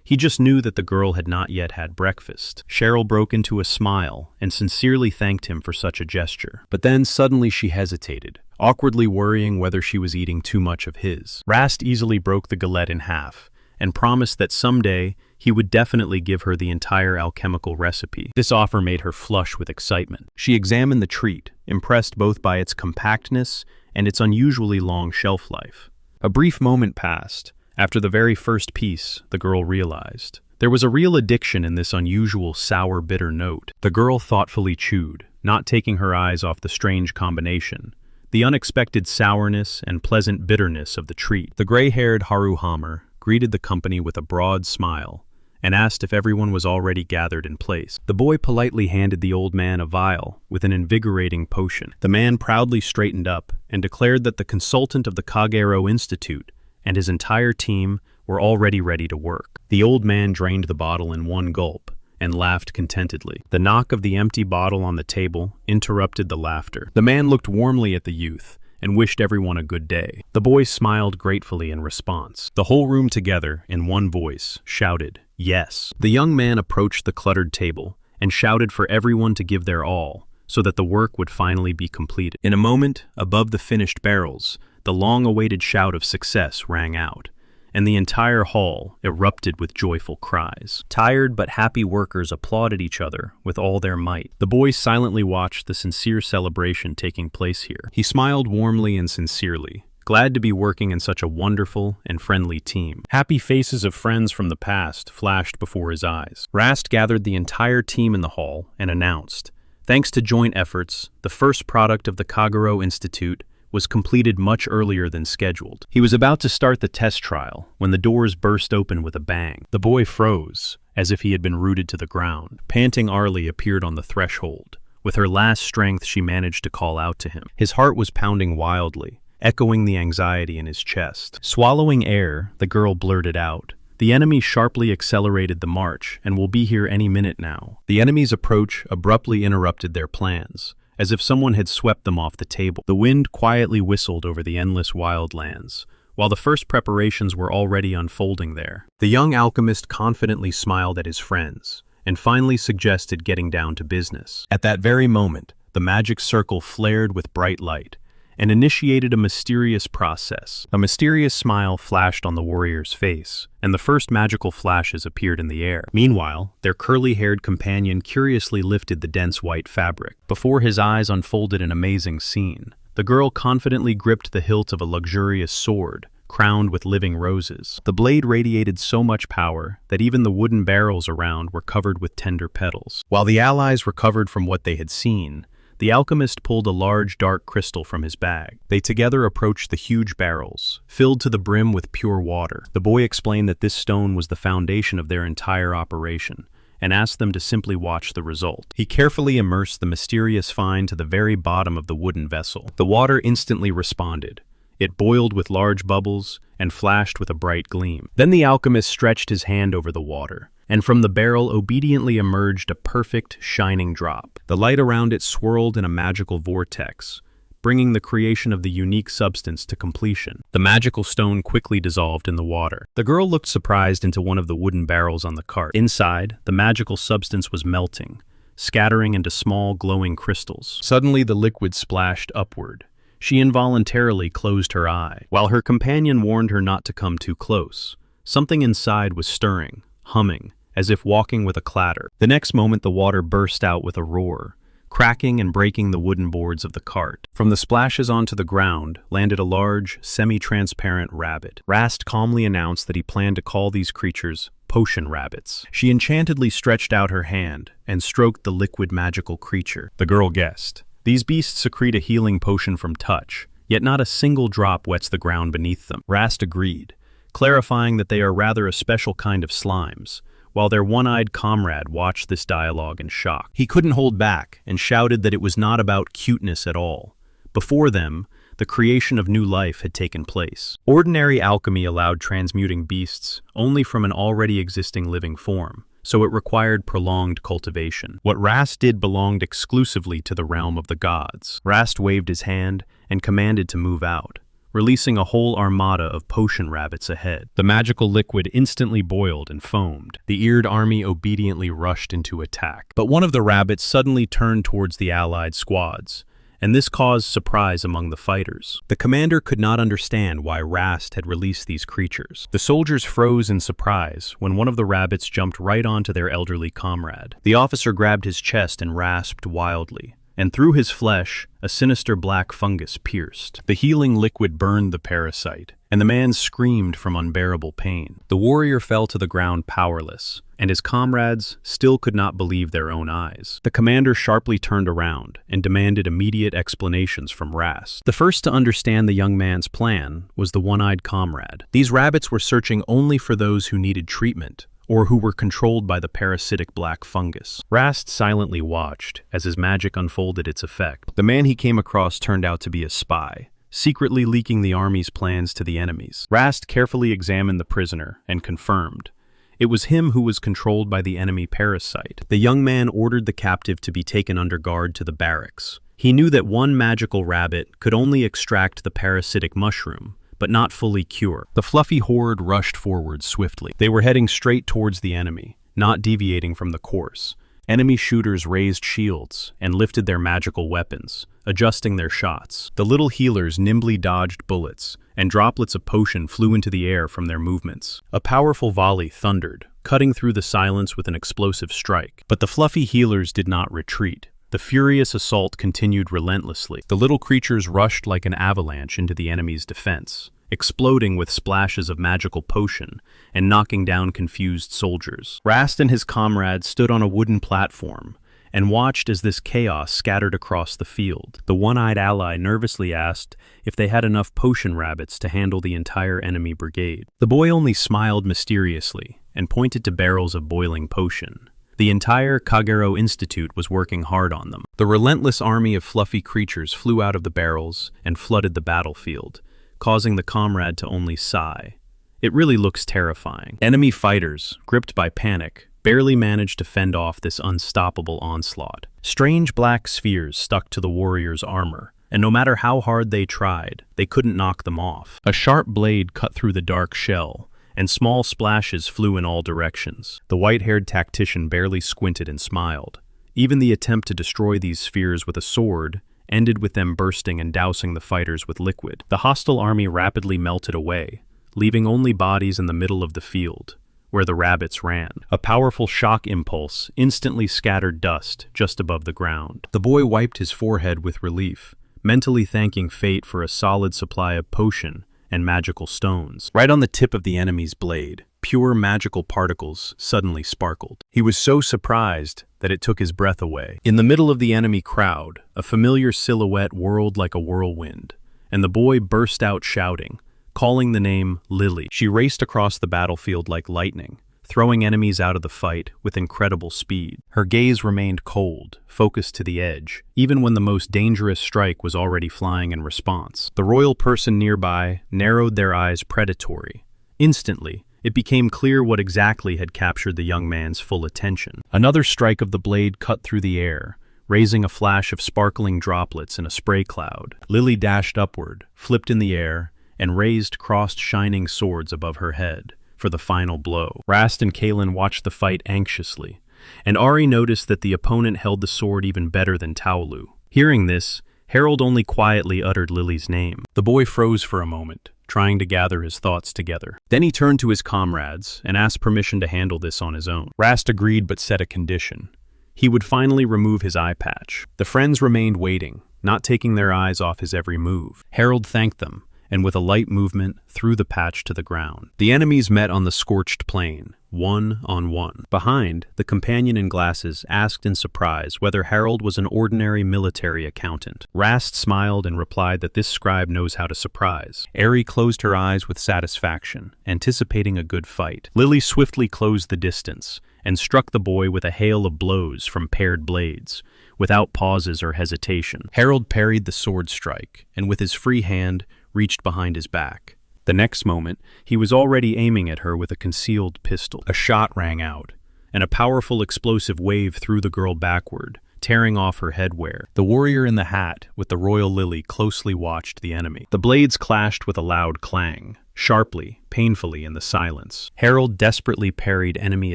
He just knew that the girl had not yet had breakfast. Cheryl broke into a smile and sincerely thanked him for such a gesture. But then suddenly she hesitated, awkwardly worrying whether she was eating too much of his. Rast easily broke the galette in half and promised that someday he would definitely give her the entire alchemical recipe. This offer made her flush with excitement. She examined the treat, impressed both by its compactness and its unusually long shelf life. A brief moment passed. After the very first piece, the girl realized there was a real addiction in this unusual sour, bitter note. The girl thoughtfully chewed, not taking her eyes off the strange combination, the unexpected sourness and pleasant bitterness of the treat. The gray-haired Haruhammer greeted the company with a broad smile and asked if everyone was already gathered in place. The boy politely handed the old man a vial with an invigorating potion. The man proudly straightened up and declared that the consultant of the Kagero Institute and his entire team were already ready to work. The old man drained the bottle in one gulp and laughed contentedly. The knock of the empty bottle on the table interrupted the laughter. The man looked warmly at the youth and wished everyone a good day. The boy smiled gratefully in response. The whole room together, in one voice, shouted, "Yes." The young man approached the cluttered table and shouted for everyone to give their all so that the work would finally be completed. In a moment, above the finished barrels, the long-awaited shout of success rang out, and the entire hall erupted with joyful cries. Tired but happy workers applauded each other with all their might. The boy silently watched the sincere celebration taking place here. He smiled warmly and sincerely, glad to be working in such a wonderful and friendly team. Happy faces of friends from the past flashed before his eyes. Rast gathered the entire team in the hall and announced, thanks to joint efforts, the first product of the Kagero Institute was completed much earlier than scheduled. He was about to start the test trial when the doors burst open with a bang. The boy froze, as if he had been rooted to the ground. Panting Arlie appeared on the threshold. With her last strength, she managed to call out to him. His heart was pounding wildly, echoing the anxiety in his chest. Swallowing air, the girl blurted out, "The enemy sharply accelerated the march and will be here any minute now." The enemy's approach abruptly interrupted their plans, as if someone had swept them off the table. The wind quietly whistled over the endless wildlands, while the first preparations were already unfolding there. The young alchemist confidently smiled at his friends, and finally suggested getting down to business. At that very moment, the magic circle flared with bright light, and initiated a mysterious process. A mysterious smile flashed on the warrior's face, and the first magical flashes appeared in the air. Meanwhile, their curly-haired companion curiously lifted the dense white fabric. Before his eyes unfolded an amazing scene. The girl confidently gripped the hilt of a luxurious sword, crowned with living roses. The blade radiated so much power that even the wooden barrels around were covered with tender petals. While the allies recovered from what they had seen, the alchemist pulled a large dark crystal from his bag. They together approached the huge barrels, filled to the brim with pure water. The boy explained that this stone was the foundation of their entire operation, and asked them to simply watch the result. He carefully immersed the mysterious find to the very bottom of the wooden vessel. The water instantly responded. It boiled with large bubbles and flashed with a bright gleam. Then the alchemist stretched his hand over the water, and from the barrel obediently emerged a perfect, shining drop. The light around it swirled in a magical vortex, bringing the creation of the unique substance to completion. The magical stone quickly dissolved in the water. The girl looked surprised into one of the wooden barrels on the cart. Inside, the magical substance was melting, scattering into small, glowing crystals. Suddenly, the liquid splashed upward. She involuntarily closed her eye, while her companion warned her not to come too close. Something inside was stirring, humming, as if walking with a clatter. The next moment the water burst out with a roar, cracking and breaking the wooden boards of the cart. From the splashes onto the ground landed a large, semi-transparent rabbit. Rast calmly announced that he planned to call these creatures potion rabbits. She enchantedly stretched out her hand and stroked the liquid magical creature. The girl guessed. These beasts secrete a healing potion from touch, yet not a single drop wets the ground beneath them. Rast agreed, clarifying that they are rather a special kind of slimes, while their one-eyed comrade watched this dialogue in shock. He couldn't hold back and shouted that it was not about cuteness at all. Before them, the creation of new life had taken place. Ordinary alchemy allowed transmuting beasts only from an already existing living form, so it required prolonged cultivation. What Rast did belonged exclusively to the realm of the gods. Rast waved his hand and commanded to move out, releasing a whole armada of potion rabbits ahead. The magical liquid instantly boiled and foamed. The eared army obediently rushed into attack. But one of the rabbits suddenly turned towards the allied squads, and this caused surprise among the fighters. The commander could not understand why Rast had released these creatures. The soldiers froze in surprise when one of the rabbits jumped right onto their elderly comrade. The officer grabbed his chest and rasped wildly, and through his flesh, a sinister black fungus pierced. The healing liquid burned the parasite, and the man screamed from unbearable pain. The warrior fell to the ground powerless, and his comrades still could not believe their own eyes. The commander sharply turned around and demanded immediate explanations from Rast. The first to understand the young man's plan was the one-eyed comrade. These rabbits were searching only for those who needed treatment, or who were controlled by the parasitic black fungus. Rast silently watched as his magic unfolded its effect. The man he came across turned out to be a spy, secretly leaking the army's plans to the enemies. Rast carefully examined the prisoner and confirmed. It was him who was controlled by the enemy parasite. The young man ordered the captive to be taken under guard to the barracks. He knew that one magical rabbit could only extract the parasitic mushroom, but not fully cure. The fluffy horde rushed forward swiftly. They were heading straight towards the enemy, not deviating from the course. Enemy shooters raised shields and lifted their magical weapons, adjusting their shots. The little healers nimbly dodged bullets, and droplets of potion flew into the air from their movements. A powerful volley thundered, cutting through the silence with an explosive strike. But the fluffy healers did not retreat. The furious assault continued relentlessly. The little creatures rushed like an avalanche into the enemy's defense, exploding with splashes of magical potion and knocking down confused soldiers. Rast and his comrades stood on a wooden platform and watched as this chaos scattered across the field. The one-eyed ally nervously asked if they had enough potion rabbits to handle the entire enemy brigade. The boy only smiled mysteriously and pointed to barrels of boiling potion. The entire Kagero Institute was working hard on them. The relentless army of fluffy creatures flew out of the barrels and flooded the battlefield, causing the comrade to only sigh. It really looks terrifying. Enemy fighters, gripped by panic, barely managed to fend off this unstoppable onslaught. Strange black spheres stuck to the warrior's armor, and no matter how hard they tried, they couldn't knock them off. A sharp blade cut through the dark shell, and small splashes flew in all directions. The white-haired tactician barely squinted and smiled. Even the attempt to destroy these spheres with a sword ended with them bursting and dousing the fighters with liquid. The hostile army rapidly melted away, leaving only bodies in the middle of the field, where the rabbits ran. A powerful shock impulse instantly scattered dust just above the ground. The boy wiped his forehead with relief, mentally thanking fate for a solid supply of potion and magical stones. Right on the tip of the enemy's blade, pure magical particles suddenly sparkled. He was so surprised that it took his breath away. In the middle of the enemy crowd, a familiar silhouette whirled like a whirlwind, and the boy burst out shouting, calling the name Lily. She raced across the battlefield like lightning, throwing enemies out of the fight with incredible speed. Her gaze remained cold, focused to the edge, even when the most dangerous strike was already flying in response. The royal person nearby narrowed their eyes predatory. Instantly, it became clear what exactly had captured the young man's full attention. Another strike of the blade cut through the air, raising a flash of sparkling droplets in a spray cloud. Lily dashed upward, flipped in the air, and raised crossed shining swords above her head for the final blow. Rast and Kalen watched the fight anxiously, and Ari noticed that the opponent held the sword even better than Taolu. Hearing this, Harold only quietly uttered Lily's name. The boy froze for a moment, trying to gather his thoughts together. Then he turned to his comrades and asked permission to handle this on his own. Rast agreed but set a condition. He would finally remove his eye patch. The friends remained waiting, not taking their eyes off his every move. Harold thanked them, and with a light movement, threw the patch to the ground. The enemies met on the scorched plain, 1-on-1. Behind, the companion in glasses asked in surprise whether Harold was an ordinary military accountant. Rast smiled and replied that this scribe knows how to surprise. Ari closed her eyes with satisfaction, anticipating a good fight. Lily swiftly closed the distance and struck the boy with a hail of blows from paired blades, without pauses or hesitation. Harold parried the sword strike, and with his free hand, reached behind his back. The next moment, he was already aiming at her with a concealed pistol. A shot rang out, and a powerful explosive wave threw the girl backward, tearing off her headwear. The warrior in the hat with the royal lily closely watched the enemy. The blades clashed with a loud clang, sharply, painfully in the silence. Harold desperately parried enemy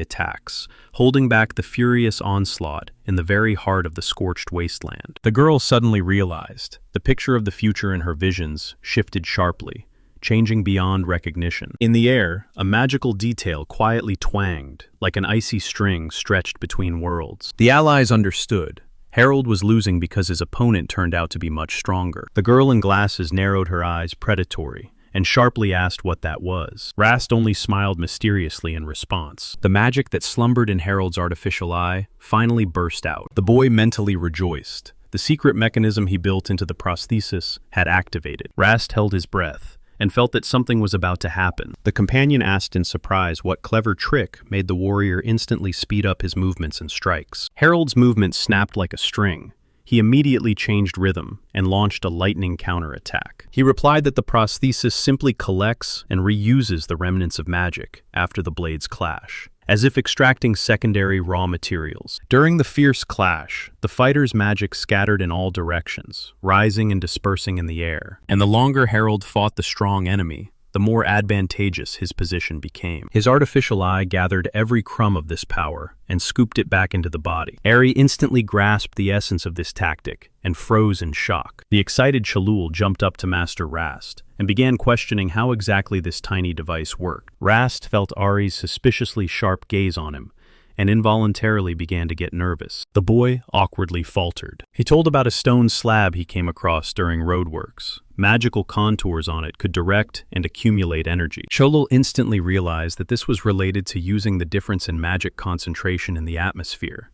attacks, holding back the furious onslaught in the very heart of the scorched wasteland. The girl suddenly realized the picture of the future in her visions shifted sharply, changing beyond recognition. In the air, a magical detail quietly twanged, like an icy string stretched between worlds. The allies understood. Harold was losing because his opponent turned out to be much stronger. The girl in glasses narrowed her eyes predatory, and sharply asked what that was. Rast only smiled mysteriously in response. The magic that slumbered in Harold's artificial eye finally burst out. The boy mentally rejoiced. The secret mechanism he built into the prosthesis had activated. Rast held his breath and felt that something was about to happen. The companion asked in surprise what clever trick made the warrior instantly speed up his movements and strikes. Harold's movement snapped like a string. He immediately changed rhythm and launched a lightning counterattack. He replied that the prosthesis simply collects and reuses the remnants of magic after the blades clash, as if extracting secondary raw materials. During the fierce clash, the fighter's magic scattered in all directions, rising and dispersing in the air. And the longer Harold fought the strong enemy, the more advantageous his position became. His artificial eye gathered every crumb of this power and scooped it back into the body. Ari instantly grasped the essence of this tactic and froze in shock. The excited Chalul jumped up to Master Rast and began questioning how exactly this tiny device worked. Rast felt Ari's suspiciously sharp gaze on him and involuntarily began to get nervous. The boy awkwardly faltered. He told about a stone slab he came across during roadworks. Magical contours on it could direct and accumulate energy. Cholul instantly realized that this was related to using the difference in magic concentration in the atmosphere,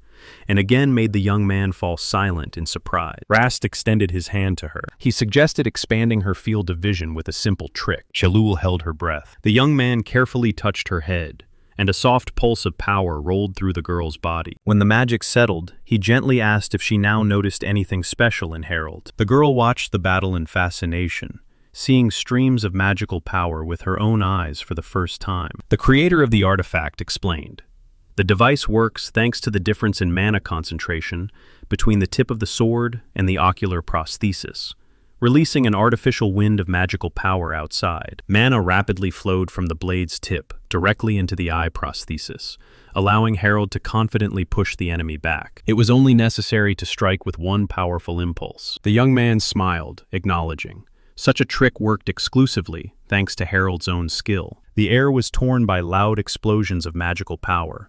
and again made the young man fall silent in surprise. Rast extended his hand to her. He suggested expanding her field of vision with a simple trick. Cholul held her breath. The young man carefully touched her head, and a soft pulse of power rolled through the girl's body. When the magic settled, he gently asked if she now noticed anything special in Harold. The girl watched the battle in fascination, seeing streams of magical power with her own eyes for the first time. The creator of the artifact explained, "The device works thanks to the difference in mana concentration between the tip of the sword and the ocular prosthesis, releasing an artificial wind of magical power outside. Mana rapidly flowed from the blade's tip directly into the eye prosthesis, allowing Harold to confidently push the enemy back. It was only necessary to strike with one powerful impulse. The young man smiled, acknowledging. Such a trick worked exclusively thanks to Harold's own skill. The air was torn by loud explosions of magical power,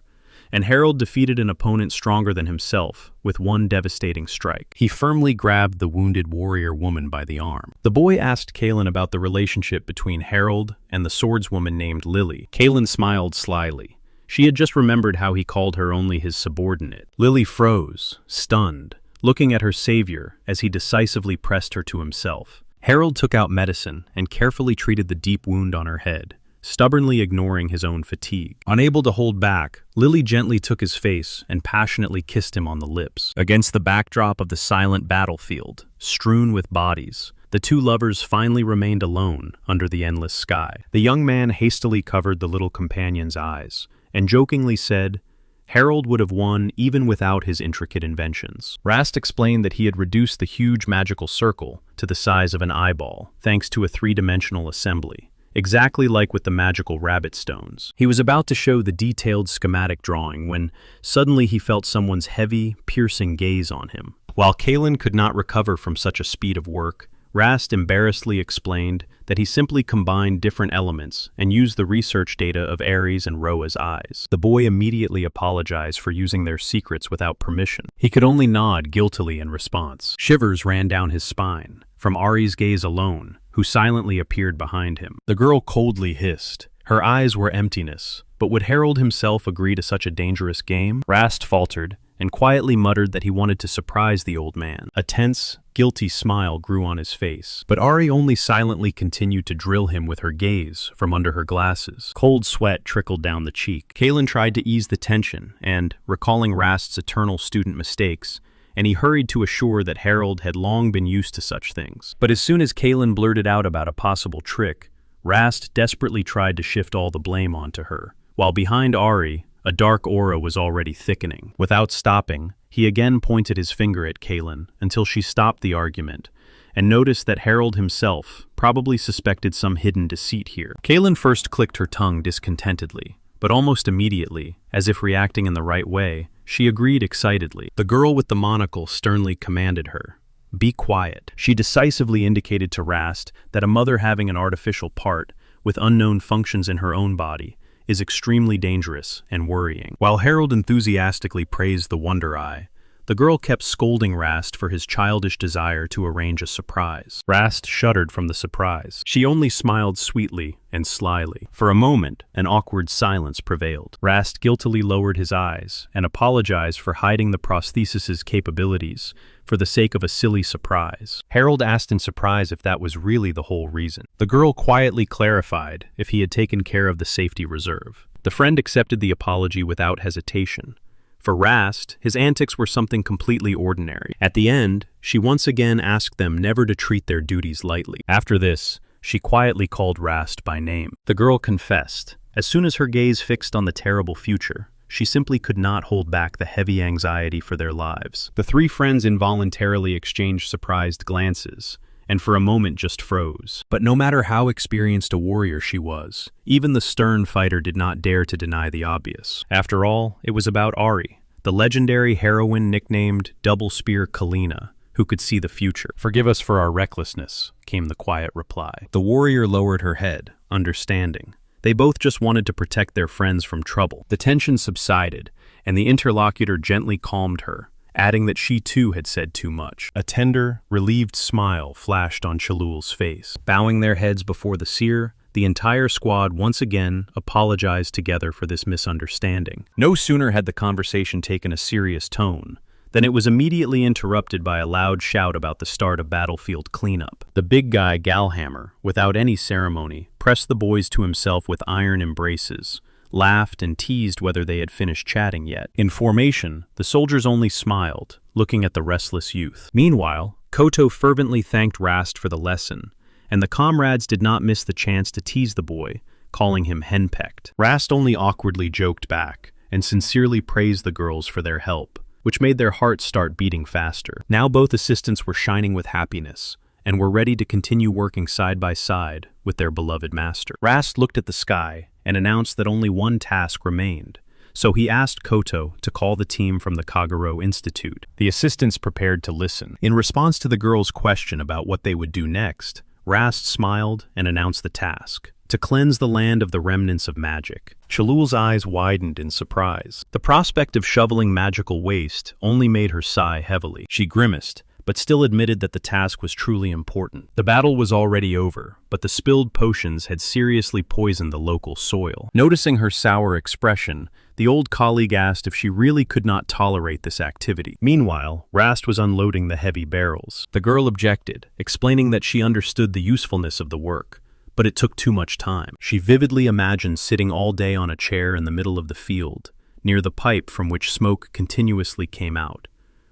and Harold defeated an opponent stronger than himself with one devastating strike. He firmly grabbed the wounded warrior woman by the arm. The boy asked Kalen about the relationship between Harold and the swordswoman named Lily. Kalen smiled slyly. She had just remembered how he called her only his subordinate. Lily froze, stunned, looking at her savior as he decisively pressed her to himself. Harold took out medicine and carefully treated the deep wound on her head, stubbornly ignoring his own fatigue. Unable to hold back, Lily gently took his face and passionately kissed him on the lips. Against the backdrop of the silent battlefield, strewn with bodies, the two lovers finally remained alone under the endless sky. The young man hastily covered the little companion's eyes and jokingly said, Harold would have won even without his intricate inventions. Rast explained that he had reduced the huge magical circle to the size of an eyeball, thanks to a three-dimensional assembly, exactly like with the magical rabbit stones. He was about to show the detailed schematic drawing when suddenly he felt someone's heavy, piercing gaze on him. While Kalen could not recover from such a speed of work, Rast embarrassedly explained that he simply combined different elements and used the research data of Ares and Roa's eyes. The boy immediately apologized for using their secrets without permission. He could only nod guiltily in response. Shivers ran down his spine, from Ari's gaze alone, who silently appeared behind him. The girl coldly hissed. Her eyes were emptiness, but would Harold himself agree to such a dangerous game? Rast faltered, and quietly muttered that he wanted to surprise the old man. A tense, guilty smile grew on his face, but Ari only silently continued to drill him with her gaze from under her glasses. Cold sweat trickled down the cheek. Kalen tried to ease the tension and, recalling Rast's eternal student mistakes, and he hurried to assure that Harold had long been used to such things. But as soon as Kalen blurted out about a possible trick, Rast desperately tried to shift all the blame onto her, while behind Ari, a dark aura was already thickening. Without stopping, he again pointed his finger at Kalen until she stopped the argument and noticed that Harold himself probably suspected some hidden deceit here. Kalen first clicked her tongue discontentedly, but almost immediately, as if reacting in the right way, she agreed excitedly. The girl with the monocle sternly commanded her, "Be quiet." She decisively indicated to Rast that a mother having an artificial part with unknown functions in her own body is extremely dangerous and worrying. While Harold enthusiastically praised the Wonder Eye, the girl kept scolding Rast for his childish desire to arrange a surprise. Rast shuddered from the surprise. She only smiled sweetly and slyly. For a moment, an awkward silence prevailed. Rast guiltily lowered his eyes and apologized for hiding the prosthesis's capabilities for the sake of a silly surprise. Harold asked in surprise if that was really the whole reason. The girl quietly clarified if he had taken care of the safety reserve. The friend accepted the apology without hesitation. For Rast, his antics were something completely ordinary. At the end, she once again asked them never to treat their duties lightly. After this, she quietly called Rast by name. The girl confessed. As soon as her gaze fixed on the terrible future, she simply could not hold back the heavy anxiety for their lives. The three friends involuntarily exchanged surprised glances, and for a moment just froze. But no matter how experienced a warrior she was, even the stern fighter did not dare to deny the obvious. After all, it was about Ari, the legendary heroine nicknamed Double Spear Kalina, who could see the future. "Forgive us for our recklessness," came the quiet reply. The warrior lowered her head, understanding. They both just wanted to protect their friends from trouble. The tension subsided, and the interlocutor gently calmed her, adding that she too had said too much. A tender, relieved smile flashed on Chalul's face. Bowing their heads before the seer, the entire squad once again apologized together for this misunderstanding. No sooner had the conversation taken a serious tone than it was immediately interrupted by a loud shout about the start of battlefield cleanup. The big guy, Galhammer, without any ceremony, pressed the boys to himself with iron embraces, laughed and teased whether they had finished chatting yet. In formation, the soldiers only smiled, looking at the restless youth. Meanwhile, Koto fervently thanked Rast for the lesson, and the comrades did not miss the chance to tease the boy, calling him henpecked. Rast only awkwardly joked back, and sincerely praised the girls for their help, which made their hearts start beating faster. Now both assistants were shining with happiness, and were ready to continue working side by side with their beloved master. Rast looked at the sky and announced that only one task remained: so he asked Koto to call the team from the Kagero Institute. The assistants prepared to listen. In response to the girl's question about what they would do next, Rast smiled and announced the task: to cleanse the land of the remnants of magic. Chalul's eyes widened in surprise. The prospect of shoveling magical waste only made her sigh heavily. She grimaced, but still admitted that the task was truly important. The battle was already over, but the spilled potions had seriously poisoned the local soil. Noticing her sour expression, the old colleague asked if she really could not tolerate this activity. Meanwhile, Rast was unloading the heavy barrels. The girl objected, explaining that she understood the usefulness of the work, but it took too much time. She vividly imagined sitting all day on a chair in the middle of the field, near the pipe from which smoke continuously came out,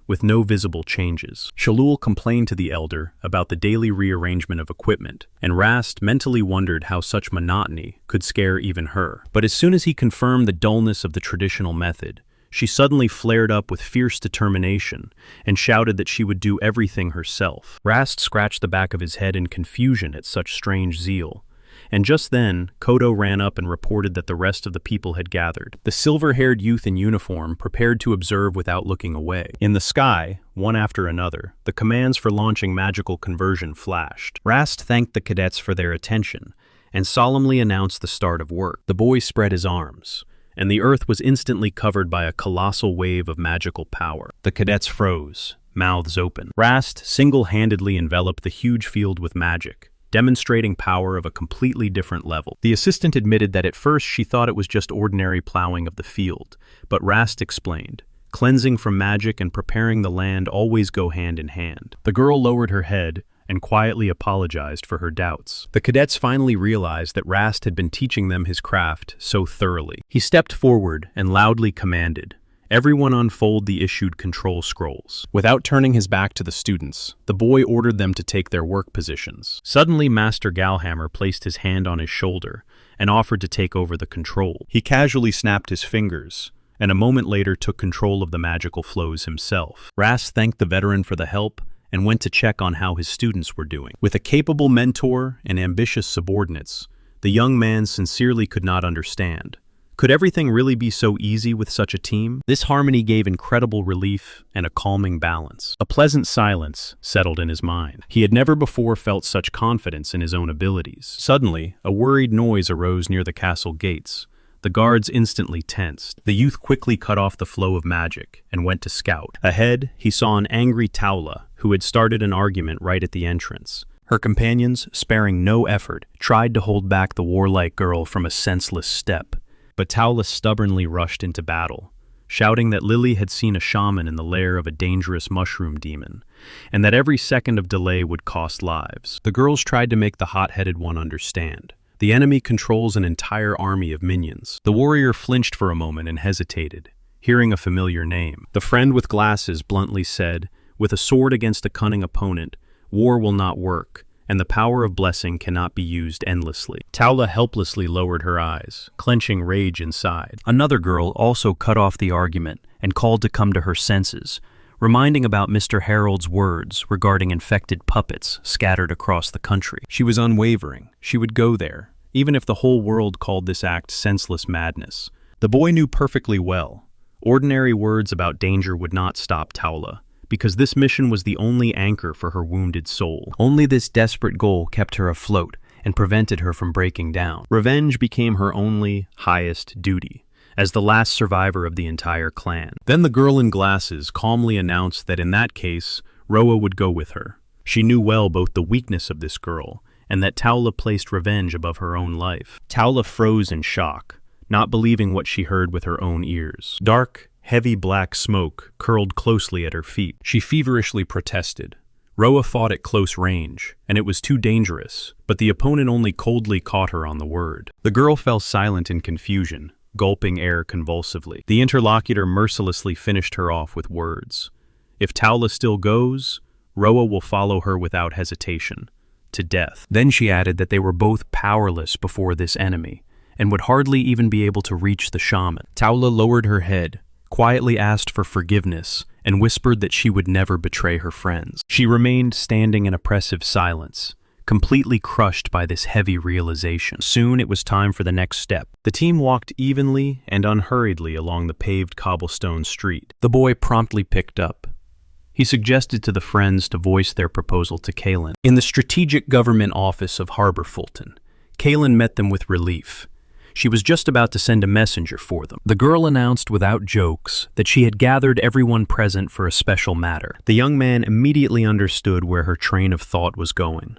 with no visible changes. Chalul complained to the elder about the daily rearrangement of equipment, and Rast mentally wondered how such monotony could scare even her. But as soon as he confirmed the dullness of the traditional method, she suddenly flared up with fierce determination and shouted that she would do everything herself. Rast scratched the back of his head in confusion at such strange zeal. And just then, Koto ran up and reported that the rest of the people had gathered. The silver-haired youth in uniform prepared to observe without looking away. In the sky, one after another, the commands for launching magical conversion flashed. Rast thanked the cadets for their attention and solemnly announced the start of work. The boy spread his arms, and the earth was instantly covered by a colossal wave of magical power. The cadets froze, mouths open. Rast single-handedly enveloped the huge field with magic, demonstrating power of a completely different level. The assistant admitted that at first she thought it was just ordinary plowing of the field, but Rast explained, cleansing from magic and preparing the land always go hand in hand. The girl lowered her head and quietly apologized for her doubts. The cadets finally realized that Rast had been teaching them his craft so thoroughly. He stepped forward and loudly commanded, "Everyone unfold the issued control scrolls." Without turning his back to the students, the boy ordered them to take their work positions. Suddenly, Master Galhammer placed his hand on his shoulder and offered to take over the control. He casually snapped his fingers, and a moment later took control of the magical flows himself. Rast thanked the veteran for the help and went to check on how his students were doing. With a capable mentor and ambitious subordinates, the young man sincerely could not understand. Could everything really be so easy with such a team? This harmony gave incredible relief and a calming balance. A pleasant silence settled in his mind. He had never before felt such confidence in his own abilities. Suddenly, a worried noise arose near the castle gates. The guards instantly tensed. The youth quickly cut off the flow of magic and went to scout. Ahead, he saw an angry Taula, who had started an argument right at the entrance. Her companions, sparing no effort, tried to hold back the warlike girl from a senseless step. But Taula stubbornly rushed into battle, shouting that Lily had seen a shaman in the lair of a dangerous mushroom demon, and that every second of delay would cost lives. The girls tried to make the hot-headed one understand. The enemy controls an entire army of minions. The warrior flinched for a moment and hesitated, hearing a familiar name. The friend with glasses bluntly said, "With a sword against a cunning opponent, war will not work, and the power of blessing cannot be used endlessly." Taula helplessly lowered her eyes, clenching rage inside. Another girl also cut off the argument and called to come to her senses, reminding about Mr. Harold's words regarding infected puppets scattered across the country. She was unwavering. She would go there, even if the whole world called this act senseless madness. The boy knew perfectly well. Ordinary words about danger would not stop Taula, because this mission was the only anchor for her wounded soul. Only this desperate goal kept her afloat and prevented her from breaking down. Revenge became her only, highest duty, as the last survivor of the entire clan. Then the girl in glasses calmly announced that in that case, Roa would go with her. She knew well both the weakness of this girl and that Taula placed revenge above her own life. Taula froze in shock, not believing what she heard with her own ears. Dark, heavy black smoke curled closely at her feet. She feverishly protested. Roa fought at close range, and it was too dangerous, but the opponent only coldly caught her on the word. The girl fell silent in confusion, gulping air convulsively. The interlocutor mercilessly finished her off with words. "If Taula still goes, Roa will follow her without hesitation, to death." Then she added that they were both powerless before this enemy, and would hardly even be able to reach the shaman. Taula lowered her head, quietly asked for forgiveness, and whispered that she would never betray her friends. She remained standing in oppressive silence, completely crushed by this heavy realization. Soon it was time for the next step. The team walked evenly and unhurriedly along the paved cobblestone street. The boy promptly picked up. He suggested to the friends to voice their proposal to Kalen. In the strategic government office of Harbor Fulton, Kalen met them with relief. She was just about to send a messenger for them. The girl announced without jokes that she had gathered everyone present for a special matter. The young man immediately understood where her train of thought was going,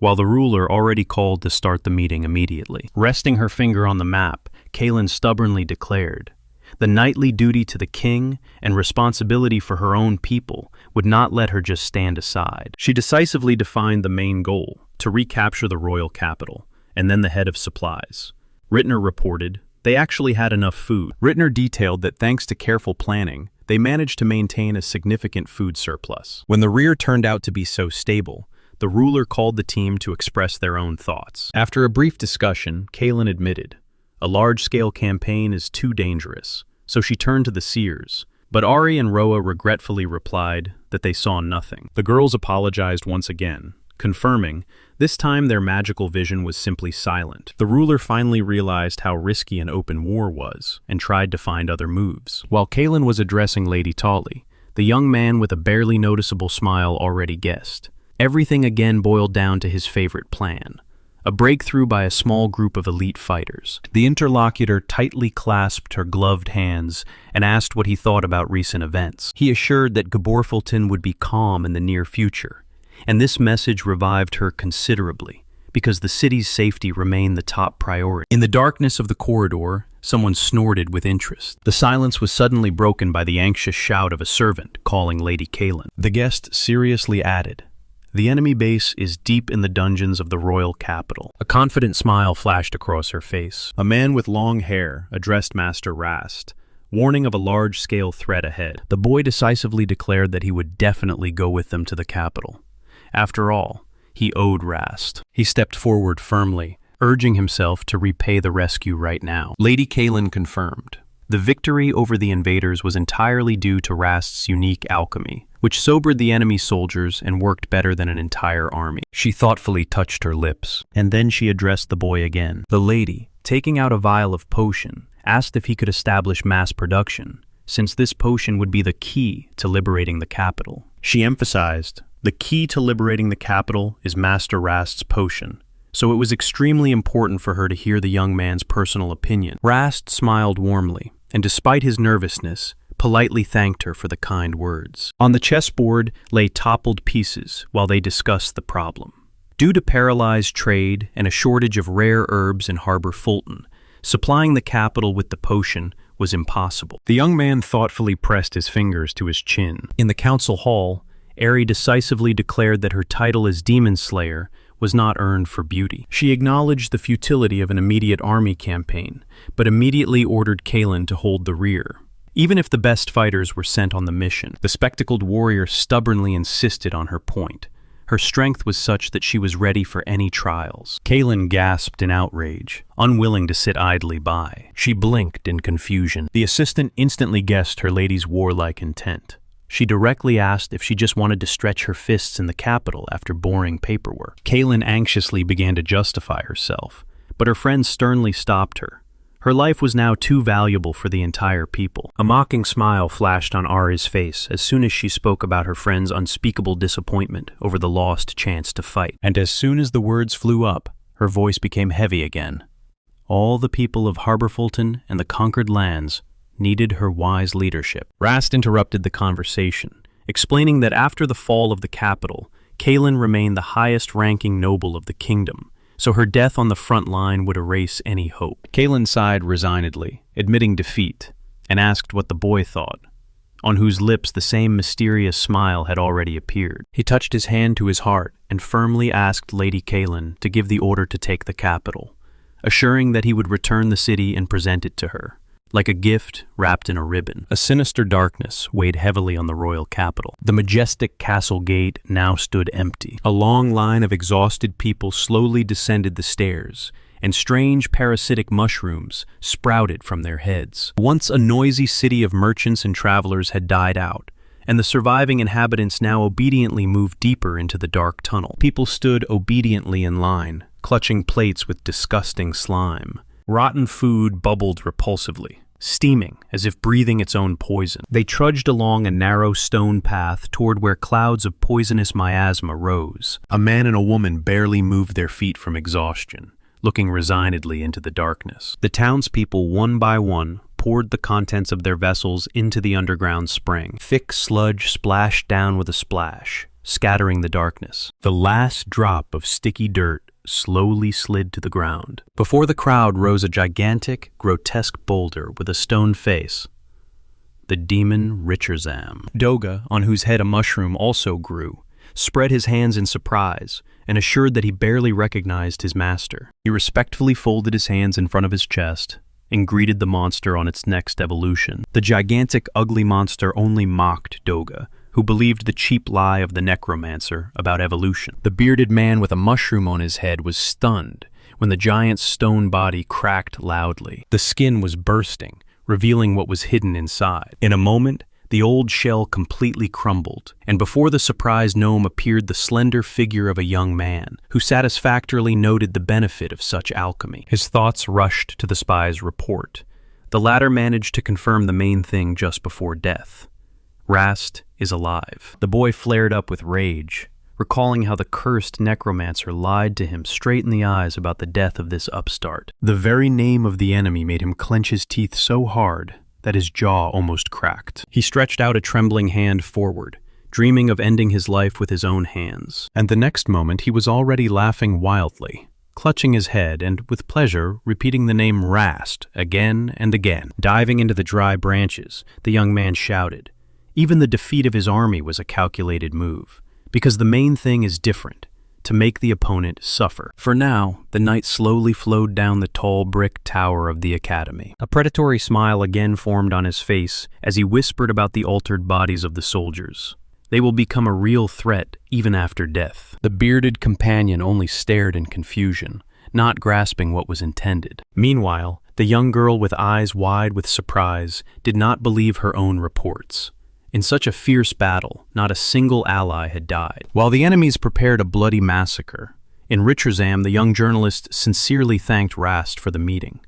while the ruler already called to start the meeting immediately. Resting her finger on the map, Kalen stubbornly declared, the knightly duty to the king and responsibility for her own people would not let her just stand aside. She decisively defined the main goal, to recapture the royal capital, and then the head of supplies. Rittner reported they actually had enough food. Rittner detailed that thanks to careful planning, they managed to maintain a significant food surplus. When the rear turned out to be so stable, the ruler called the team to express their own thoughts. After a brief discussion, Kalen admitted, a large-scale campaign is too dangerous, so she turned to the seers. But Ari and Roa regretfully replied that they saw nothing. The girls apologized once again, confirming this time their magical vision was simply silent. The ruler finally realized how risky an open war was and tried to find other moves. While Kalen was addressing Lady Tolly, the young man with a barely noticeable smile already guessed. Everything again boiled down to his favorite plan, a breakthrough by a small group of elite fighters. The interlocutor tightly clasped her gloved hands and asked what he thought about recent events. He assured that Gaborfulton would be calm in the near future, and this message revived her considerably, because the city's safety remained the top priority. In the darkness of the corridor, someone snorted with interest. The silence was suddenly broken by the anxious shout of a servant calling Lady Kalen. The guest seriously added, the enemy base is deep in the dungeons of the royal capital. A confident smile flashed across her face. A man with long hair addressed Master Rast, warning of a large-scale threat ahead. The boy decisively declared that he would definitely go with them to the capital. After all, he owed Rast. He stepped forward firmly, urging himself to repay the rescue right now. Lady Kalen confirmed. The victory over the invaders was entirely due to Rast's unique alchemy, which sobered the enemy soldiers and worked better than an entire army. She thoughtfully touched her lips, and then she addressed the boy again. The lady, taking out a vial of potion, asked if he could establish mass production, since this potion would be the key to liberating the capital. She emphasized, the key to liberating the capital is Master Rast's potion, so it was extremely important for her to hear the young man's personal opinion. Rast smiled warmly, and despite his nervousness, politely thanked her for the kind words. On the chessboard lay toppled pieces while they discussed the problem. Due to paralyzed trade and a shortage of rare herbs in Harbor Fulton, supplying the capital with the potion was impossible. The young man thoughtfully pressed his fingers to his chin. In the council hall, Ari decisively declared that her title as Demon Slayer was not earned for beauty. She acknowledged the futility of an immediate army campaign, but immediately ordered Kalen to hold the rear. Even if the best fighters were sent on the mission, the spectacled warrior stubbornly insisted on her point. Her strength was such that she was ready for any trials. Kalen gasped in outrage, unwilling to sit idly by. She blinked in confusion. The assistant instantly guessed her lady's warlike intent. She directly asked if she just wanted to stretch her fists in the capital after boring paperwork. Kalen anxiously began to justify herself, but her friend sternly stopped her. Her life was now too valuable for the entire people. A mocking smile flashed on Ari's face as soon as she spoke about her friend's unspeakable disappointment over the lost chance to fight. And as soon as the words flew up, her voice became heavy again. All the people of Harbor Fulton and the conquered lands needed her wise leadership. Rast interrupted the conversation, explaining that after the fall of the capital, Kalen remained the highest-ranking noble of the kingdom, so her death on the front line would erase any hope. Kalen sighed resignedly, admitting defeat, and asked what the boy thought, on whose lips the same mysterious smile had already appeared. He touched his hand to his heart and firmly asked Lady Kalen to give the order to take the capital, assuring that he would return the city and present it to her, like a gift wrapped in a ribbon. A sinister darkness weighed heavily on the royal capital. The majestic castle gate now stood empty. A long line of exhausted people slowly descended the stairs, and strange parasitic mushrooms sprouted from their heads. Once a noisy city of merchants and travelers had died out, and the surviving inhabitants now obediently moved deeper into the dark tunnel. People stood obediently in line, clutching plates with disgusting slime. Rotten food bubbled repulsively, steaming as if breathing its own poison. They trudged along a narrow stone path toward where clouds of poisonous miasma rose. A man and a woman barely moved their feet from exhaustion, looking resignedly into the darkness. The townspeople, one by one, poured the contents of their vessels into the underground spring. Thick sludge splashed down with a splash, scattering the darkness. The last drop of sticky dirt slowly slid to the ground. Before the crowd rose a gigantic, grotesque boulder with a stone face. The demon Richerzam. Doga, on whose head a mushroom also grew, spread his hands in surprise and assured that he barely recognized his master. He respectfully folded his hands in front of his chest and greeted the monster on its next evolution. The gigantic, ugly monster only mocked Doga, who believed the cheap lie of the necromancer about evolution. The bearded man with a mushroom on his head was stunned when the giant's stone body cracked loudly. The skin was bursting, revealing what was hidden inside. In a moment, the old shell completely crumbled, and before the surprised gnome appeared the slender figure of a young man, who satisfactorily noted the benefit of such alchemy. His thoughts rushed to the spy's report. The latter managed to confirm the main thing just before death. Rast is alive. The boy flared up with rage, recalling how the cursed necromancer lied to him straight in the eyes about the death of this upstart. The very name of the enemy made him clench his teeth so hard that his jaw almost cracked. He stretched out a trembling hand forward, dreaming of ending his life with his own hands. And the next moment he was already laughing wildly, clutching his head and, with pleasure, repeating the name Rast again and again. Diving into the dry branches, the young man shouted. Even the defeat of his army was a calculated move, because the main thing is different, to make the opponent suffer. For now, the knight slowly flowed down the tall brick tower of the academy. A predatory smile again formed on his face as he whispered about the altered bodies of the soldiers. They will become a real threat even after death. The bearded companion only stared in confusion, not grasping what was intended. Meanwhile, the young girl with eyes wide with surprise did not believe her own reports. In such a fierce battle, not a single ally had died. While the enemies prepared a bloody massacre, in Richerzam the young journalist sincerely thanked Rast for the meeting.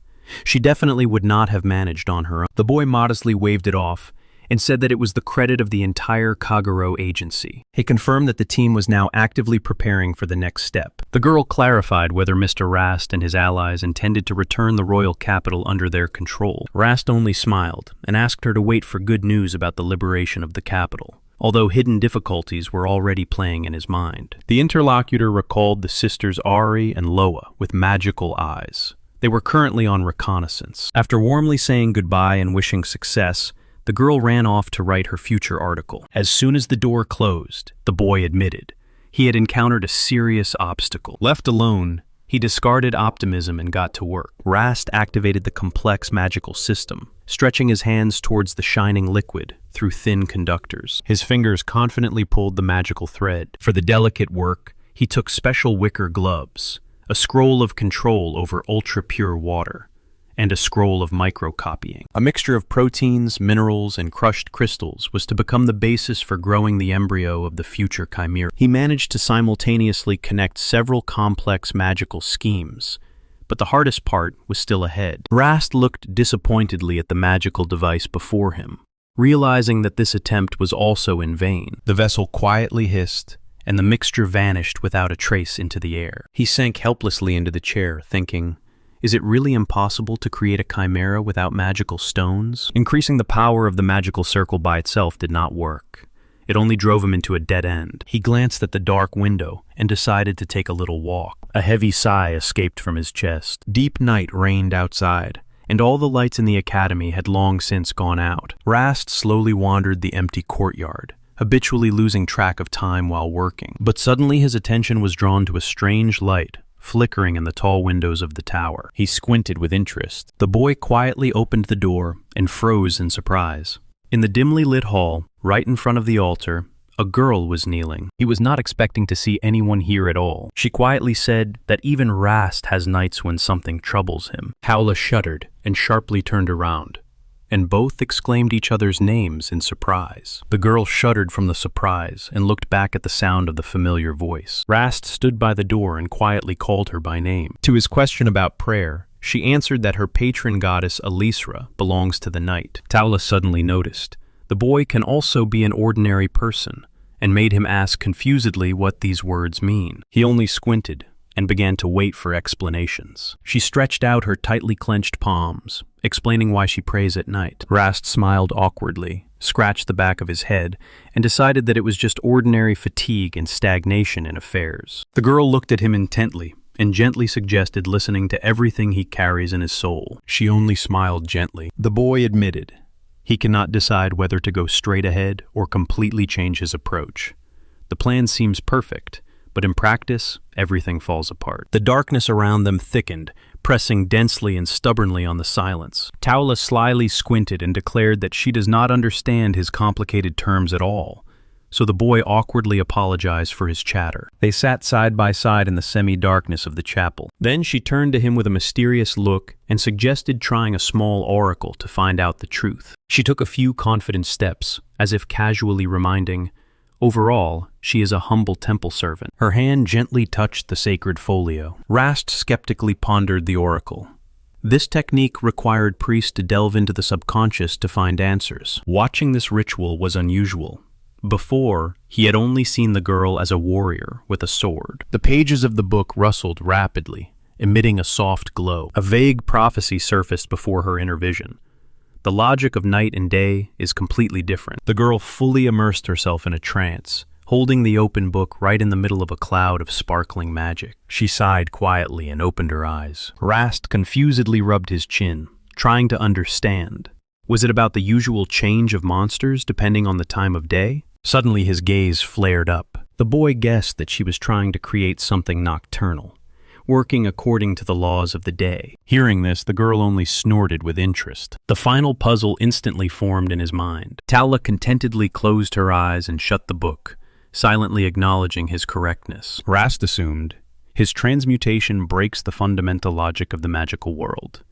She definitely would not have managed on her own. The boy modestly waved it off and said that it was the credit of the entire Kagero agency. He confirmed that the team was now actively preparing for the next step. The girl clarified whether Mr. Rast and his allies intended to return the royal capital under their control. Rast only smiled and asked her to wait for good news about the liberation of the capital, although hidden difficulties were already playing in his mind. The interlocutor recalled the sisters Ari and Loa with magical eyes. They were currently on reconnaissance. After warmly saying goodbye and wishing success, the girl ran off to write her future article. As soon as the door closed, the boy admitted he had encountered a serious obstacle. Left alone, he discarded optimism and got to work. Rast activated the complex magical system, stretching his hands towards the shining liquid through thin conductors. His fingers confidently pulled the magical thread. For the delicate work, he took special wicker gloves, a scroll of control over ultra-pure water, and a scroll of microcopying. A mixture of proteins, minerals, and crushed crystals was to become the basis for growing the embryo of the future chimera. He managed to simultaneously connect several complex magical schemes, but the hardest part was still ahead. Rast looked disappointedly at the magical device before him, realizing that this attempt was also in vain. The vessel quietly hissed, and the mixture vanished without a trace into the air. He sank helplessly into the chair, thinking, is it really impossible to create a chimera without magical stones? Increasing the power of the magical circle by itself did not work. It only drove him into a dead end. He glanced at the dark window and decided to take a little walk. A heavy sigh escaped from his chest. Deep night reigned outside, and all the lights in the academy had long since gone out. Rast slowly wandered the empty courtyard, habitually losing track of time while working. But suddenly his attention was drawn to a strange light flickering in the tall windows of the tower. He squinted with interest. The boy quietly opened the door and froze in surprise. In the dimly lit hall, right in front of the altar, a girl was kneeling. He was not expecting to see anyone here at all. She quietly said that even Rast has nights when something troubles him. Howla shuddered and sharply turned around. and both exclaimed each other's names in surprise. The girl shuddered from the surprise and looked back at the sound of the familiar voice. Rast stood by the door and quietly called her by name. To his question about prayer, she answered that her patron goddess Alisra belongs to the night. Taula suddenly noticed the boy can also be an ordinary person, and made him ask confusedly what these words mean. He only squinted and began to wait for explanations. She stretched out her tightly clenched palms, explaining why she prays at night. Rast smiled awkwardly, scratched the back of his head, and decided that it was just ordinary fatigue and stagnation in affairs. The girl looked at him intently and gently suggested listening to everything he carries in his soul. She only smiled gently. The boy admitted he cannot decide whether to go straight ahead or completely change his approach. The plan seems perfect, but in practice, everything falls apart. The darkness around them thickened, pressing densely and stubbornly on the silence. Taula slyly squinted and declared that she does not understand his complicated terms at all, so the boy awkwardly apologized for his chatter. They sat side by side in the semi-darkness of the chapel. Then she turned to him with a mysterious look and suggested trying a small oracle to find out the truth. She took a few confident steps, as if casually reminding, overall, she is a humble temple servant. Her hand gently touched the sacred folio. Rast skeptically pondered the oracle. This technique required priests to delve into the subconscious to find answers. Watching this ritual was unusual. Before, he had only seen the girl as a warrior with a sword. The pages of the book rustled rapidly, emitting a soft glow. A vague prophecy surfaced before her inner vision. The logic of night and day is completely different. The girl fully immersed herself in a trance, holding the open book right in the middle of a cloud of sparkling magic. She sighed quietly and opened her eyes. Rast confusedly rubbed his chin, trying to understand. Was it about the usual change of monsters depending on the time of day? Suddenly his gaze flared up. The boy guessed that she was trying to create something nocturnal, working according to the laws of the day. Hearing this, the girl only snorted with interest. The final puzzle instantly formed in his mind. Taula contentedly closed her eyes and shut the book, silently acknowledging his correctness. Rast assumed his transmutation breaks the fundamental logic of the magical world,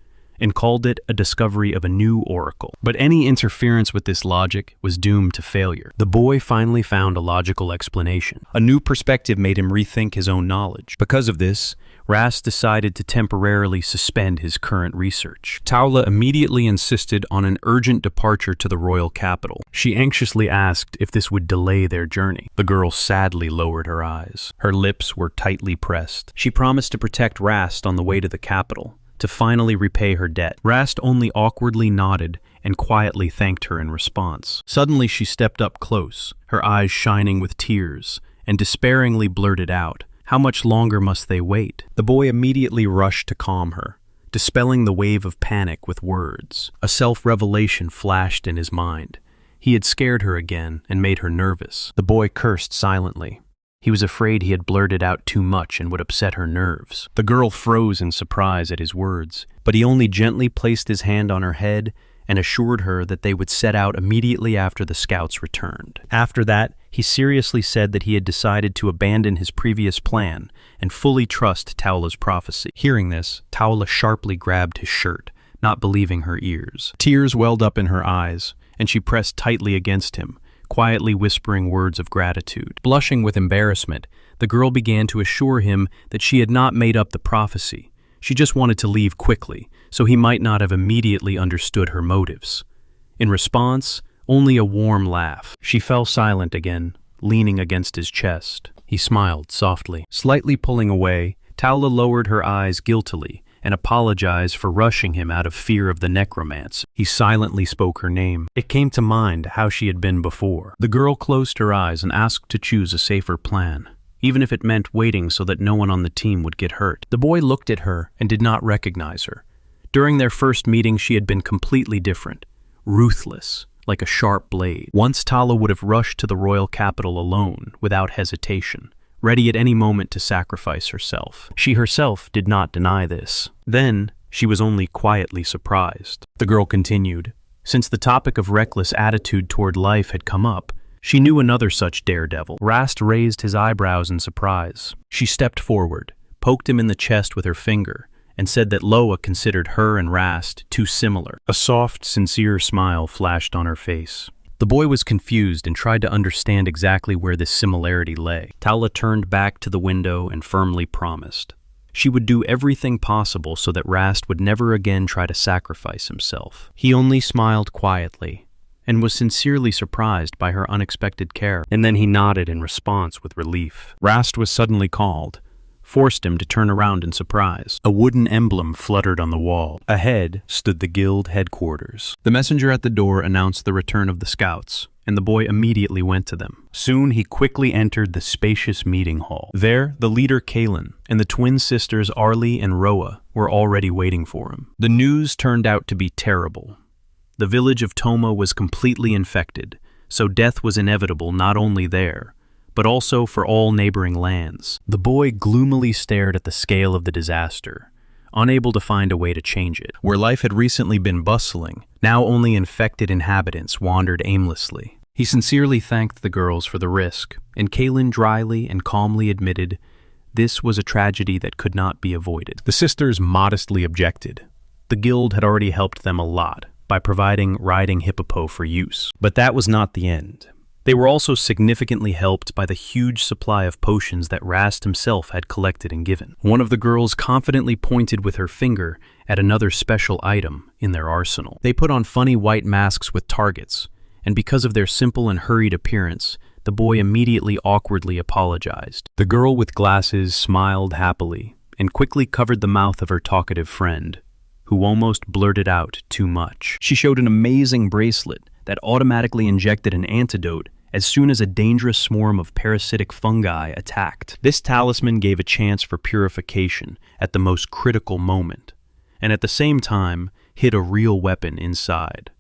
and called it a discovery of a new oracle. But any interference with this logic was doomed to failure. The boy finally found a logical explanation. A new perspective made him rethink his own knowledge. Because of this, Rast decided to temporarily suspend his current research. Taula immediately insisted on an urgent departure to the royal capital. She anxiously asked if this would delay their journey. The girl sadly lowered her eyes. Her lips were tightly pressed. She promised to protect Rast on the way to the capital, to finally repay her debt. Rast only awkwardly nodded and quietly thanked her in response. Suddenly she stepped up close, her eyes shining with tears, and despairingly blurted out, "How much longer must they wait?" The boy immediately rushed to calm her, dispelling the wave of panic with words. A self-revelation flashed in his mind. He had scared her again and made her nervous. The boy cursed silently. He was afraid he had blurted out too much and would upset her nerves. The girl froze in surprise at his words, but he only gently placed his hand on her head and assured her that they would set out immediately after the scouts returned. After that, he seriously said that he had decided to abandon his previous plan and fully trust Taula's prophecy. Hearing this, Taula sharply grabbed his shirt, not believing her ears. Tears welled up in her eyes, and she pressed tightly against him, quietly whispering words of gratitude. Blushing with embarrassment, the girl began to assure him that she had not made up the prophecy. She just wanted to leave quickly, so he might not have immediately understood her motives. In response, only a warm laugh. She fell silent again, leaning against his chest. He smiled softly. Slightly pulling away, Taula lowered her eyes guiltily and apologized for rushing him out of fear of the necromancer. He silently spoke her name. It came to mind how she had been before. The girl closed her eyes and asked to choose a safer plan, even if it meant waiting so that no one on the team would get hurt. The boy looked at her and did not recognize her. During their first meeting, she had been completely different, ruthless, like a sharp blade. Once Taula would have rushed to the royal capital alone, without hesitation, ready at any moment to sacrifice herself. She herself did not deny this. Then, she was only quietly surprised. The girl continued. Since the topic of reckless attitude toward life had come up, she knew another such daredevil. Rast raised his eyebrows in surprise. She stepped forward, poked him in the chest with her finger, and said that Loa considered her and Rast too similar. A soft, sincere smile flashed on her face. The boy was confused and tried to understand exactly where this similarity lay. Tala turned back to the window and firmly promised she would do everything possible so that Rast would never again try to sacrifice himself. He only smiled quietly and was sincerely surprised by her unexpected care, and then he nodded in response with relief. Rast was suddenly called, forced him to turn around in surprise. A wooden emblem fluttered on the wall. Ahead stood the guild headquarters. The messenger at the door announced the return of the scouts, and the boy immediately went to them. Soon he quickly entered the spacious meeting hall. There, the leader Kalen and the twin sisters Arlie and Roa were already waiting for him. The news turned out to be terrible. The village of Toma was completely infected, so death was inevitable not only there, but also for all neighboring lands. The boy gloomily stared at the scale of the disaster, unable to find a way to change it. Where life had recently been bustling, now only infected inhabitants wandered aimlessly. He sincerely thanked the girls for the risk, and Kalen dryly and calmly admitted this was a tragedy that could not be avoided. The sisters modestly objected. The guild had already helped them a lot by providing riding hippopo for use. But that was not the end. They were also significantly helped by the huge supply of potions that Rast himself had collected and given. One of the girls confidently pointed with her finger at another special item in their arsenal. They put on funny white masks with targets, and because of their simple and hurried appearance, the boy immediately awkwardly apologized. The girl with glasses smiled happily and quickly covered the mouth of her talkative friend, who almost blurted out too much. She showed an amazing bracelet that automatically injected an antidote as soon as a dangerous swarm of parasitic fungi attacked. This talisman gave a chance for purification at the most critical moment, and at the same time hid a real weapon inside.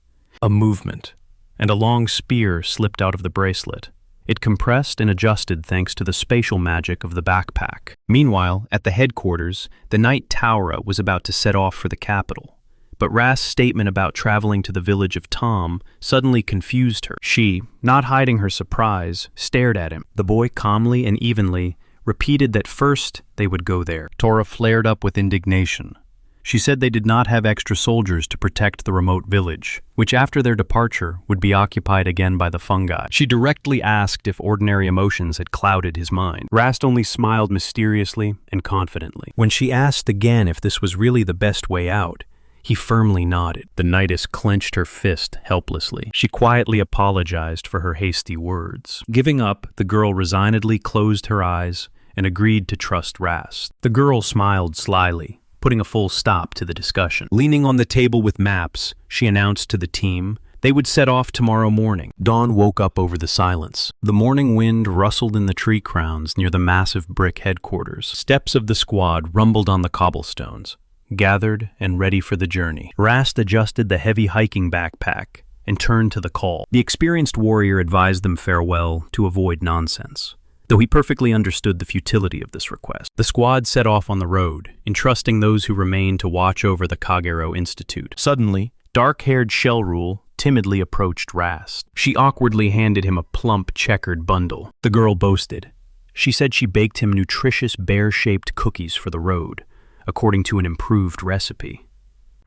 A movement, and a long spear slipped out of the bracelet. It compressed and adjusted thanks to the spatial magic of the backpack. Meanwhile, at the headquarters, the knight Taura was about to set off for the capital. But Rast's statement about traveling to the village of Tom suddenly confused her. She, not hiding her surprise, stared at him. The boy calmly and evenly repeated that first they would go there. Taura flared up with indignation. She said they did not have extra soldiers to protect the remote village, which after their departure would be occupied again by the fungi. She directly asked if ordinary emotions had clouded his mind. Rast only smiled mysteriously and confidently. When she asked again if this was really the best way out, he firmly nodded. The knightess clenched her fist helplessly. She quietly apologized for her hasty words. Giving up, the girl resignedly closed her eyes and agreed to trust Rast. The girl smiled slyly, putting a full stop to the discussion. Leaning on the table with maps, she announced to the team they would set off tomorrow morning. Dawn woke up over the silence. The morning wind rustled in the tree crowns near the massive brick headquarters. Steps of the squad rumbled on the cobblestones, gathered and ready for the journey. Rast adjusted the heavy hiking backpack and turned to the call. The experienced warrior advised them farewell to avoid nonsense, though he perfectly understood the futility of this request. The squad set off on the road, entrusting those who remained to watch over the Kagero Institute. Suddenly, dark-haired Shellrule timidly approached Rast. She awkwardly handed him a plump, checkered bundle. The girl boasted. She said she baked him nutritious, bear-shaped cookies for the road, according to an improved recipe.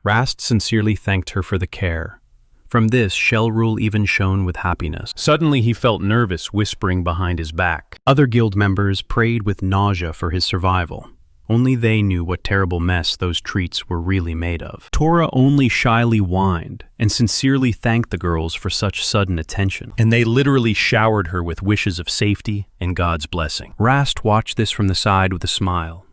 Rast sincerely thanked her for the care. From this, Shellrule even shone with happiness. Suddenly he felt nervous, whispering behind his back. Other guild members prayed with nausea for his survival. Only they knew what terrible mess those treats were really made of. Tora only shyly whined and sincerely thanked the girls for such sudden attention, and they literally showered her with wishes of safety and God's blessing. Rast watched this from the side with a smile.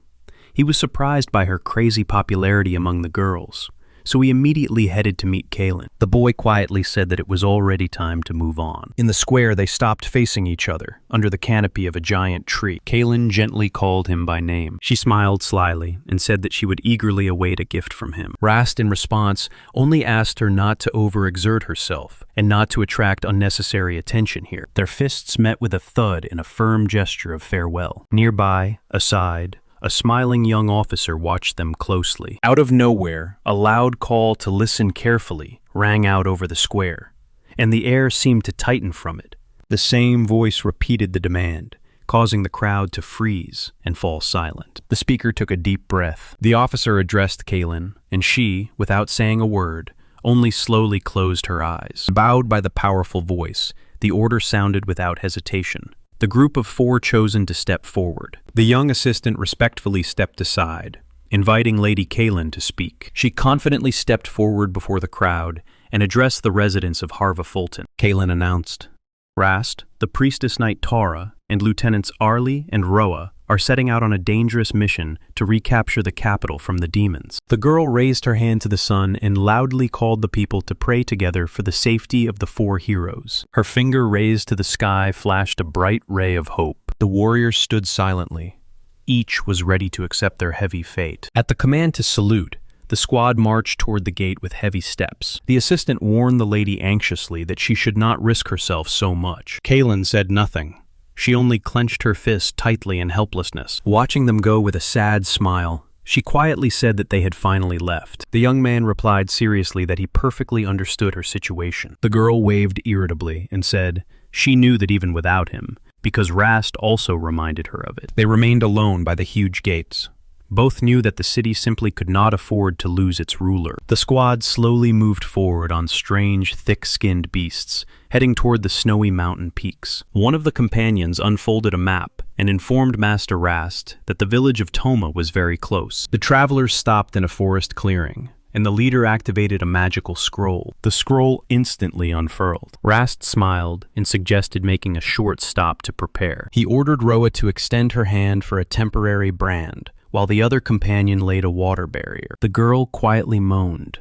He was surprised by her crazy popularity among the girls, so he immediately headed to meet Kalen. The boy quietly said that it was already time to move on. In the square, they stopped facing each other, under the canopy of a giant tree. Kalen gently called him by name. She smiled slyly and said that she would eagerly await a gift from him. Rast, in response, only asked her not to overexert herself and not to attract unnecessary attention here. Their fists met with a thud in a firm gesture of farewell. Nearby, aside, a smiling young officer watched them closely. Out of nowhere, a loud call to listen carefully rang out over the square, and the air seemed to tighten from it. The same voice repeated the demand, causing the crowd to freeze and fall silent. The speaker took a deep breath. The officer addressed Kaylin, and she, without saying a word, only slowly closed her eyes. Bowed by the powerful voice, the order sounded without hesitation. The group of 4 chosen to step forward. The young assistant respectfully stepped aside, inviting Lady Kaylin to speak. She confidently stepped forward before the crowd and addressed the residents of Harva Fulton. Kaylin announced, "Rast, the priestess knight Tara, and Lieutenants Arlie and Roa are setting out on a dangerous mission to recapture the capital from the demons." The girl raised her hand to the sun and loudly called the people to pray together for the safety of the 4 heroes. Her finger raised to the sky flashed a bright ray of hope. The warriors stood silently. Each was ready to accept their heavy fate. At the command to salute, the squad marched toward the gate with heavy steps. The assistant warned the lady anxiously that she should not risk herself so much. Kaylin said nothing. She only clenched her fist tightly in helplessness. Watching them go with a sad smile, she quietly said that they had finally left. The young man replied seriously that he perfectly understood her situation. The girl waved irritably and said she knew that even without him, because Rast also reminded her of it. They remained alone by the huge gates. Both knew that the city simply could not afford to lose its ruler. The squad slowly moved forward on strange, thick-skinned beasts, heading toward the snowy mountain peaks. One of the companions unfolded a map and informed Master Rast that the village of Toma was very close. The travelers stopped in a forest clearing, and the leader activated a magical scroll. The scroll instantly unfurled. Rast smiled and suggested making a short stop to prepare. He ordered Roa to extend her hand for a temporary brand, while the other companion laid a water barrier. The girl quietly moaned.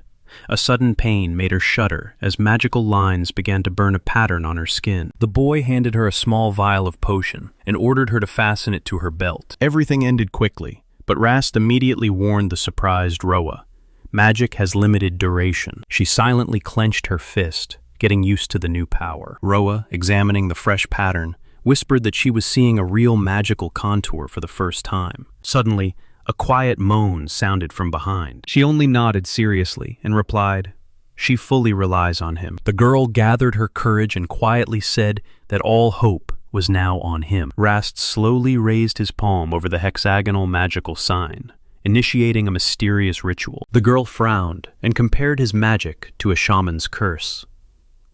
A sudden pain made her shudder as magical lines began to burn a pattern on her skin. The boy handed her a small vial of potion and ordered her to fasten it to her belt. Everything ended quickly, but Rast immediately warned the surprised Roa. Magic has limited duration. She silently clenched her fist, getting used to the new power. Roa, examining the fresh pattern, whispered that she was seeing a real magical contour for the first time. Suddenly, a quiet moan sounded from behind. She only nodded seriously and replied, "She fully relies on him." The girl gathered her courage and quietly said that all hope was now on him. Rast slowly raised his palm over the hexagonal magical sign, initiating a mysterious ritual. The girl frowned and compared his magic to a shaman's curse.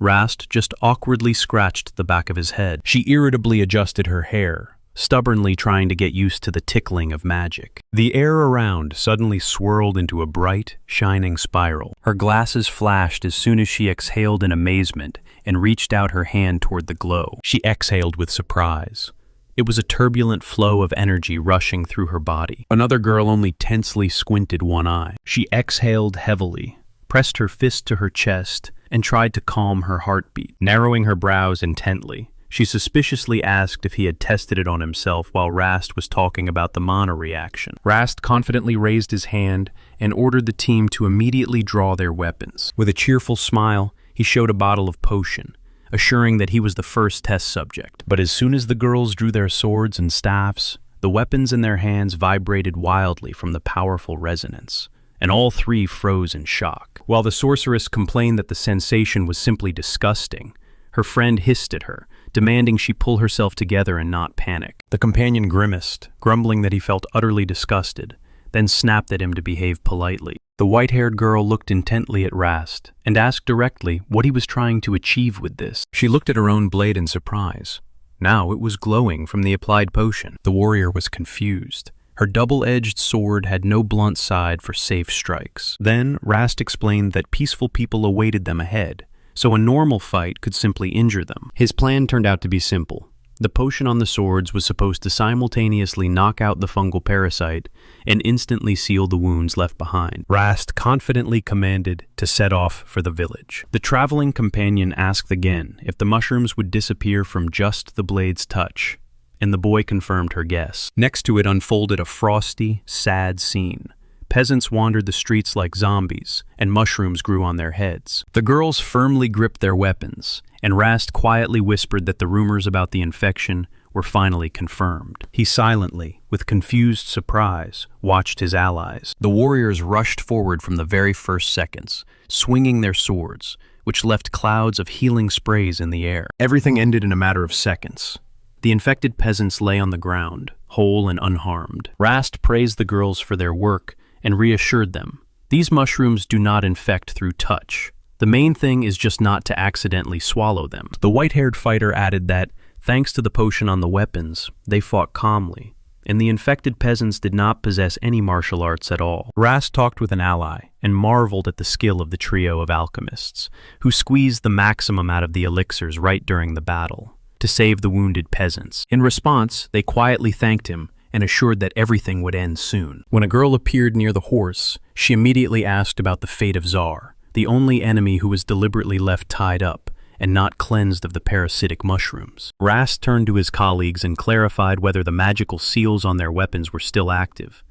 Rast just awkwardly scratched the back of his head. She irritably adjusted her hair, stubbornly trying to get used to the tickling of magic. The air around suddenly swirled into a bright, shining spiral. Her glasses flashed as soon as she exhaled in amazement and reached out her hand toward the glow. She exhaled with surprise. It was a turbulent flow of energy rushing through her body. Another girl only tensely squinted one eye. She exhaled heavily, pressed her fist to her chest, and tried to calm her heartbeat. Narrowing her brows intently, she suspiciously asked if he had tested it on himself while Rast was talking about the mana reaction. Rast confidently raised his hand and ordered the team to immediately draw their weapons. With a cheerful smile, he showed a bottle of potion, assuring that he was the first test subject. But as soon as the girls drew their swords and staffs, the weapons in their hands vibrated wildly from the powerful resonance, and all 3 froze in shock. While the sorceress complained that the sensation was simply disgusting, her friend hissed at her, demanding she pull herself together and not panic. The companion grimaced, grumbling that he felt utterly disgusted, then snapped at him to behave politely. The white-haired girl looked intently at Rast and asked directly what he was trying to achieve with this. She looked at her own blade in surprise. Now it was glowing from the applied potion. The warrior was confused. Her double-edged sword had no blunt side for safe strikes. Then Rast explained that peaceful people awaited them ahead, so a normal fight could simply injure them. His plan turned out to be simple. The potion on the swords was supposed to simultaneously knock out the fungal parasite and instantly seal the wounds left behind. Rast confidently commanded to set off for the village. The traveling companion asked again if the mushrooms would disappear from just the blade's touch, and the boy confirmed her guess. Next to it unfolded a frosty, sad scene. Peasants wandered the streets like zombies, and mushrooms grew on their heads. The girls firmly gripped their weapons, and Rast quietly whispered that the rumors about the infection were finally confirmed. He silently, with confused surprise, watched his allies. The warriors rushed forward from the very first seconds, swinging their swords, which left clouds of healing sprays in the air. Everything ended in a matter of seconds. The infected peasants lay on the ground, whole and unharmed. Rast praised the girls for their work and reassured them. These mushrooms do not infect through touch. The main thing is just not to accidentally swallow them. The white-haired fighter added that, thanks to the potion on the weapons, they fought calmly, and the infected peasants did not possess any martial arts at all. Rast talked with an ally and marveled at the skill of the trio of alchemists, who squeezed the maximum out of the elixirs right during the battle, to save the wounded peasants. In response, they quietly thanked him and assured that everything would end soon. When a girl appeared near the horse, she immediately asked about the fate of Czar, the only enemy who was deliberately left tied up and not cleansed of the parasitic mushrooms. Rast turned to his colleagues and clarified whether the magical seals on their weapons were still active.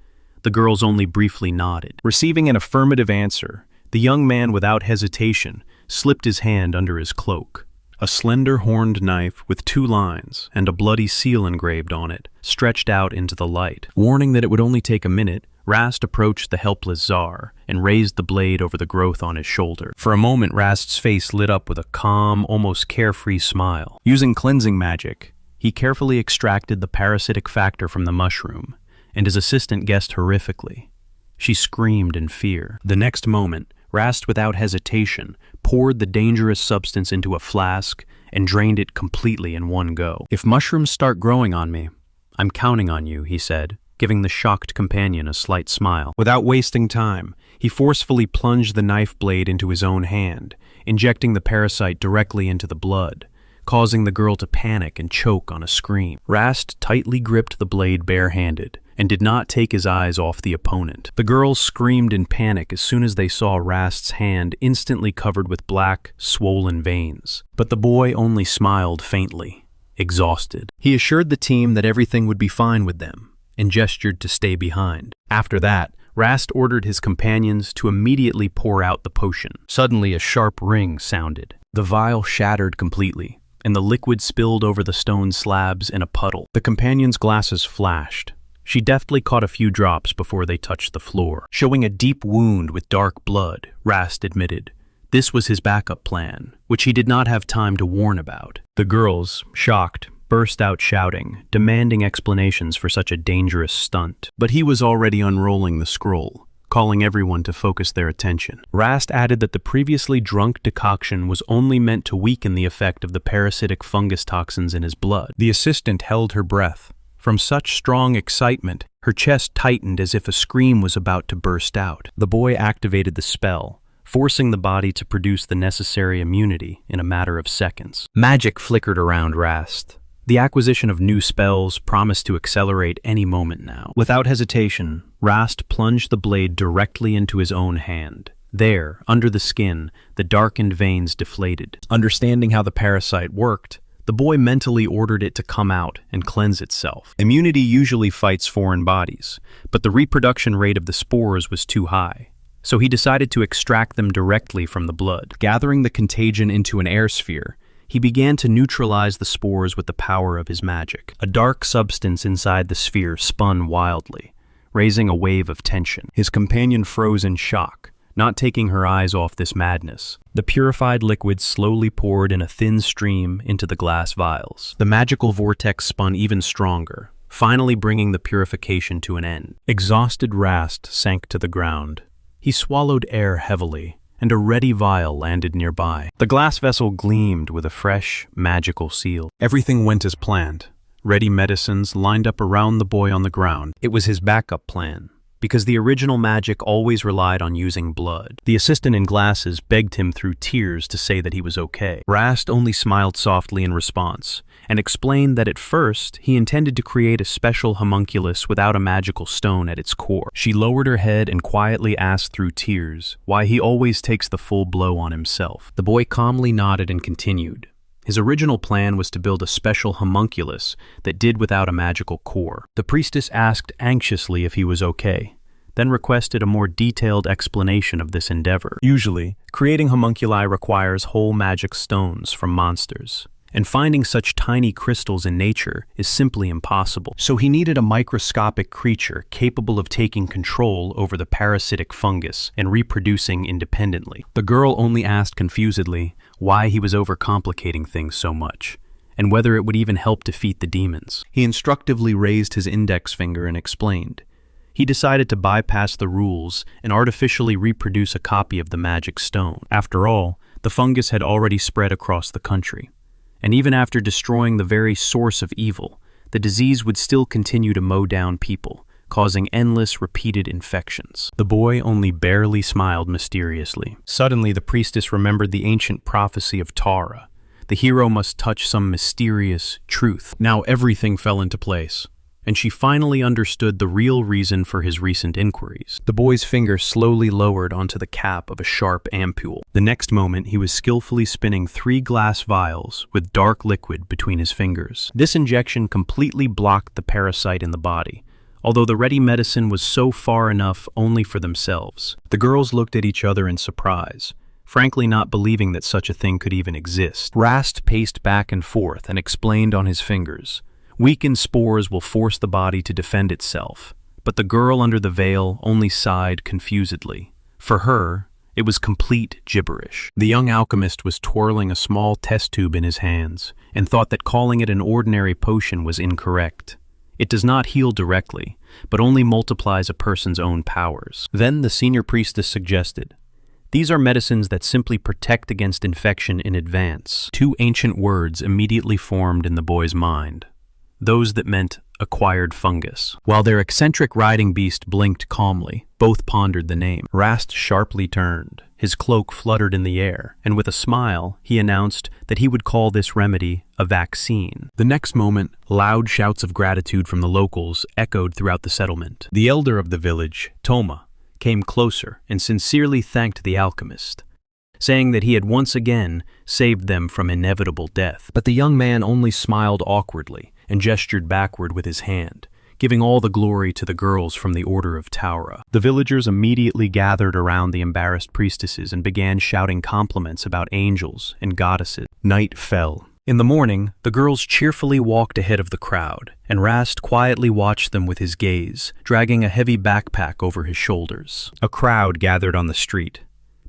The girls only briefly nodded. Receiving an affirmative answer, the young man without hesitation slipped his hand under his cloak. A slender horned knife with 2 lines and a bloody seal engraved on it stretched out into the light. Warning that it would only take a minute, Rast approached the helpless Tsar and raised the blade over the growth on his shoulder. For a moment, Rast's face lit up with a calm, almost carefree smile. Using cleansing magic, he carefully extracted the parasitic factor from the mushroom, and his assistant guessed horrifically. She screamed in fear. The next moment, Rast, without hesitation, poured the dangerous substance into a flask and drained it completely in one go. "If mushrooms start growing on me, I'm counting on you," he said, giving the shocked companion a slight smile. Without wasting time, he forcefully plunged the knife blade into his own hand, injecting the parasite directly into the blood, causing the girl to panic and choke on a scream. Rast tightly gripped the blade barehanded and did not take his eyes off the opponent. The girls screamed in panic as soon as they saw Rast's hand instantly covered with black, swollen veins. But the boy only smiled faintly, exhausted. He assured the team that everything would be fine with them, and gestured to stay behind. After that, Rast ordered his companions to immediately pour out the potion. Suddenly, a sharp ring sounded. The vial shattered completely, and the liquid spilled over the stone slabs in a puddle. The companion's glasses flashed. She deftly caught a few drops before they touched the floor. Showing a deep wound with dark blood, Rast admitted. This was his backup plan, which he did not have time to warn about. The girls, shocked, burst out shouting, demanding explanations for such a dangerous stunt. But he was already unrolling the scroll, calling everyone to focus their attention. Rast added that the previously drunk decoction was only meant to weaken the effect of the parasitic fungus toxins in his blood. The assistant held her breath. From such strong excitement, her chest tightened as if a scream was about to burst out. The boy activated the spell, forcing the body to produce the necessary immunity in a matter of seconds. Magic flickered around Rast. The acquisition of new spells promised to accelerate any moment now. Without hesitation, Rast plunged the blade directly into his own hand. There, under the skin, the darkened veins deflated. Understanding how the parasite worked, the boy mentally ordered it to come out and cleanse itself. Immunity usually fights foreign bodies, but the reproduction rate of the spores was too high, so he decided to extract them directly from the blood. Gathering the contagion into an air sphere, he began to neutralize the spores with the power of his magic. A dark substance inside the sphere spun wildly, raising a wave of tension. His companion froze in shock, not taking her eyes off this madness. The purified liquid slowly poured in a thin stream into the glass vials. The magical vortex spun even stronger, finally bringing the purification to an end. Exhausted, Rast sank to the ground. He swallowed air heavily, and a ready vial landed nearby. The glass vessel gleamed with a fresh, magical seal. Everything went as planned. Ready medicines lined up around the boy on the ground. It was his backup plan, because the original magic always relied on using blood. The assistant in glasses begged him through tears to say that he was okay. Rast only smiled softly in response, and explained that at first he intended to create a special homunculus without a magical stone at its core. She lowered her head and quietly asked through tears why he always takes the full blow on himself. The boy calmly nodded and continued. His original plan was to build a special homunculus that did without a magical core. The priestess asked anxiously if he was okay, then requested a more detailed explanation of this endeavor. Usually, creating homunculi requires whole magic stones from monsters, and finding such tiny crystals in nature is simply impossible. So he needed a microscopic creature capable of taking control over the parasitic fungus and reproducing independently. The girl only asked confusedly why he was overcomplicating things so much, and whether it would even help defeat the demons. He instructively raised his index finger and explained. He decided to bypass the rules and artificially reproduce a copy of the magic stone. After all, the fungus had already spread across the country. And even after destroying the very source of evil, the disease would still continue to mow down people, causing endless, repeated infections. The boy only barely smiled mysteriously. Suddenly, the priestess remembered the ancient prophecy of Tara. The hero must touch some mysterious truth. Now everything fell into place, and she finally understood the real reason for his recent inquiries. The boy's finger slowly lowered onto the cap of a sharp ampule. The next moment, he was skillfully spinning 3 glass vials with dark liquid between his fingers. This injection completely blocked the parasite in the body, although the ready medicine was so far enough only for themselves. The girls looked at each other in surprise, frankly not believing that such a thing could even exist. Rast paced back and forth and explained on his fingers. Weakened spores will force the body to defend itself, but the girl under the veil only sighed confusedly. For her, it was complete gibberish. The young alchemist was twirling a small test tube in his hands and thought that calling it an ordinary potion was incorrect. It does not heal directly, but only multiplies a person's own powers. Then the senior priestess suggested, "These are medicines that simply protect against infection in advance." 2 ancient words immediately formed in the boy's mind. Those that meant acquired fungus. While their eccentric riding beast blinked calmly, both pondered the name. Rast sharply turned. His cloak fluttered in the air, and with a smile, he announced that he would call this remedy a vaccine. The next moment, loud shouts of gratitude from the locals echoed throughout the settlement. The elder of the village, Toma, came closer and sincerely thanked the alchemist, saying that he had once again saved them from inevitable death. But the young man only smiled awkwardly and gestured backward with his hand, giving all the glory to the girls from the Order of Taura. The villagers immediately gathered around the embarrassed priestesses and began shouting compliments about angels and goddesses. Night fell. In the morning, the girls cheerfully walked ahead of the crowd, and Rast quietly watched them with his gaze, dragging a heavy backpack over his shoulders. A crowd gathered on the street.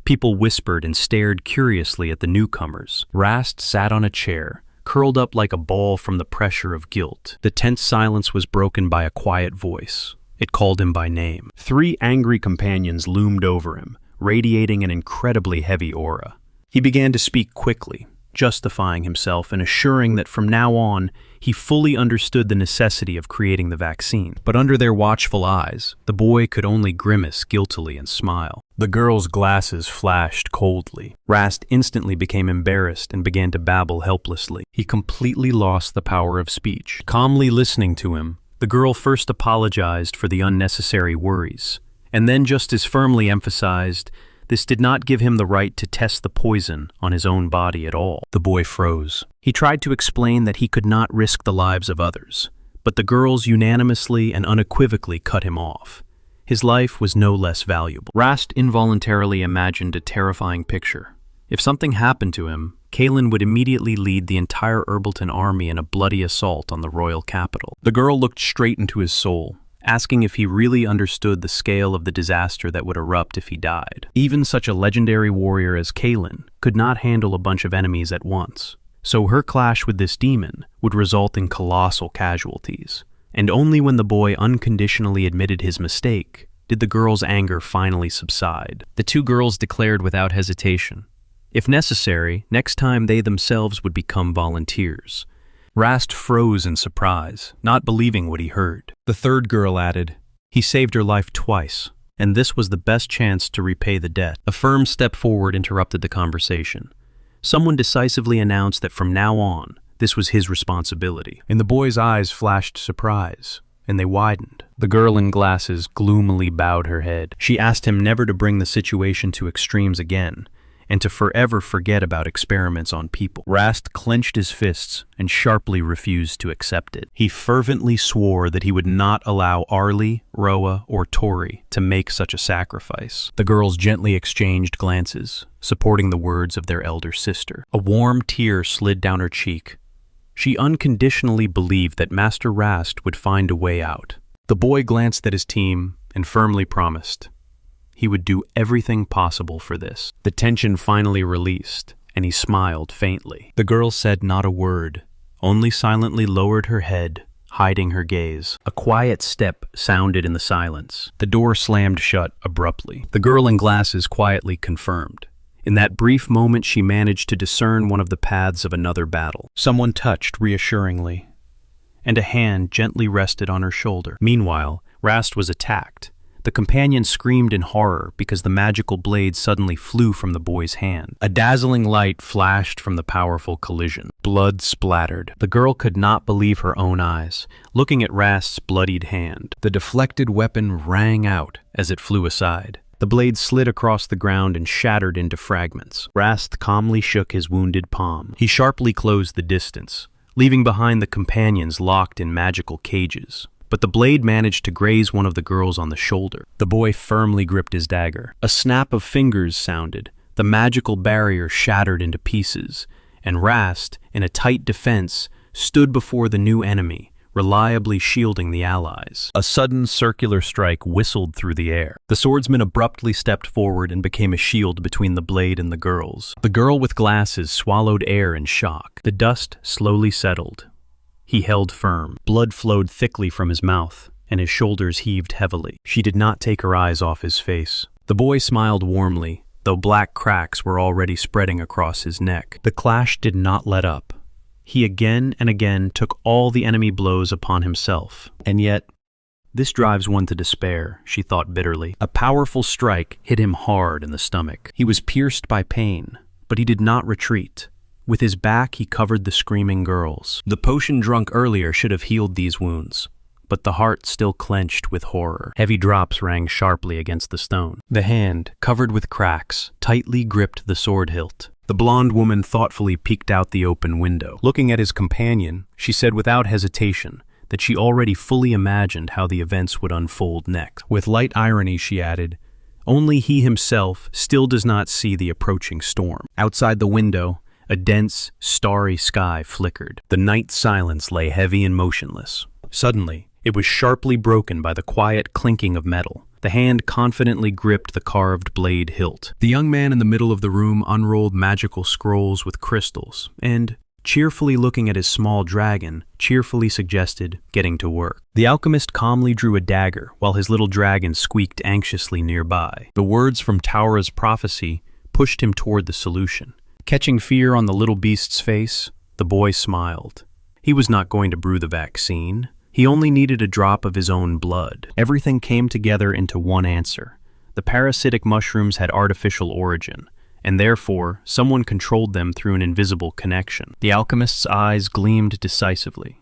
People whispered and stared curiously at the newcomers. Rast sat on a chair, curled up like a ball from the pressure of guilt. The tense silence was broken by a quiet voice. It called him by name. 3 angry companions loomed over him, radiating an incredibly heavy aura. He began to speak quickly, justifying himself and assuring that from now on, he fully understood the necessity of creating the vaccine. But under their watchful eyes, the boy could only grimace guiltily and smile. The girl's glasses flashed coldly. Rast instantly became embarrassed and began to babble helplessly. He completely lost the power of speech. Calmly listening to him, the girl first apologized for the unnecessary worries, and then just as firmly emphasized this did not give him the right to test the poison on his own body at all. The boy froze. He tried to explain that he could not risk the lives of others, but the girls unanimously and unequivocally cut him off. His life was no less valuable. Rast involuntarily imagined a terrifying picture. If something happened to him, Kalen would immediately lead the entire Herbleton army in a bloody assault on the royal capital. The girl looked straight into his soul, asking if he really understood the scale of the disaster that would erupt if he died. Even such a legendary warrior as Kalen could not handle a bunch of enemies at once, so her clash with this demon would result in colossal casualties. And only when the boy unconditionally admitted his mistake did the girl's anger finally subside. The 2 girls declared without hesitation, if necessary, next time they themselves would become volunteers. Rast froze in surprise, not believing what he heard. The 3rd girl added, "He saved her life twice, and this was the best chance to repay the debt." A firm step forward interrupted the conversation. Someone decisively announced that from now on, this was his responsibility. In the boy's eyes flashed surprise, and they widened. The girl in glasses gloomily bowed her head. She asked him never to bring the situation to extremes again, and to forever forget about experiments on people. Rast clenched his fists and sharply refused to accept it. He fervently swore that he would not allow Arlie, Roa, or Tori to make such a sacrifice. The girls gently exchanged glances, supporting the words of their elder sister. A warm tear slid down her cheek. She unconditionally believed that Master Rast would find a way out. The boy glanced at his team and firmly promised he would do everything possible for this. The tension finally released, and he smiled faintly. The girl said not a word, only silently lowered her head, hiding her gaze. A quiet step sounded in the silence. The door slammed shut abruptly. The girl in glasses quietly confirmed. In that brief moment, she managed to discern one of the paths of another battle. Someone touched reassuringly, and a hand gently rested on her shoulder. Meanwhile, Rast was attacked. The companion screamed in horror because the magical blade suddenly flew from the boy's hand. A dazzling light flashed from the powerful collision. Blood splattered. The girl could not believe her own eyes, looking at Rast's bloodied hand. The deflected weapon rang out as it flew aside. The blade slid across the ground and shattered into fragments. Rast calmly shook his wounded palm. He sharply closed the distance, leaving behind the companions locked in magical cages. But the blade managed to graze one of the girls on the shoulder. The boy firmly gripped his dagger. A snap of fingers sounded. The magical barrier shattered into pieces, and Rast, in a tight defense, stood before the new enemy, reliably shielding the allies. A sudden circular strike whistled through the air. The swordsman abruptly stepped forward and became a shield between the blade and the girls. The girl with glasses swallowed air in shock. The dust slowly settled. He held firm. Blood flowed thickly from his mouth, and his shoulders heaved heavily. She did not take her eyes off his face. The boy smiled warmly, though black cracks were already spreading across his neck. The clash did not let up. He again and again took all the enemy blows upon himself. And yet, this drives one to despair, she thought bitterly. A powerful strike hit him hard in the stomach. He was pierced by pain, but he did not retreat. With his back, he covered the screaming girls. The potion drunk earlier should have healed these wounds, but the heart still clenched with horror. Heavy drops rang sharply against the stone. The hand, covered with cracks, tightly gripped the sword hilt. The blonde woman thoughtfully peeked out the open window. Looking at his companion, she said without hesitation that she already fully imagined how the events would unfold next. With light irony, she added, "Only he himself still does not see the approaching storm." Outside the window, a dense, starry sky flickered. The night silence lay heavy and motionless. Suddenly, it was sharply broken by the quiet clinking of metal. The hand confidently gripped the carved blade hilt. The young man in the middle of the room unrolled magical scrolls with crystals, and, cheerfully looking at his small dragon, cheerfully suggested getting to work. The alchemist calmly drew a dagger, while his little dragon squeaked anxiously nearby. The words from Taura's prophecy pushed him toward the solution. Catching fear on the little beast's face, the boy smiled. He was not going to brew the vaccine. He only needed a drop of his own blood. Everything came together into one answer. The parasitic mushrooms had artificial origin, and therefore someone controlled them through an invisible connection. The alchemist's eyes gleamed decisively.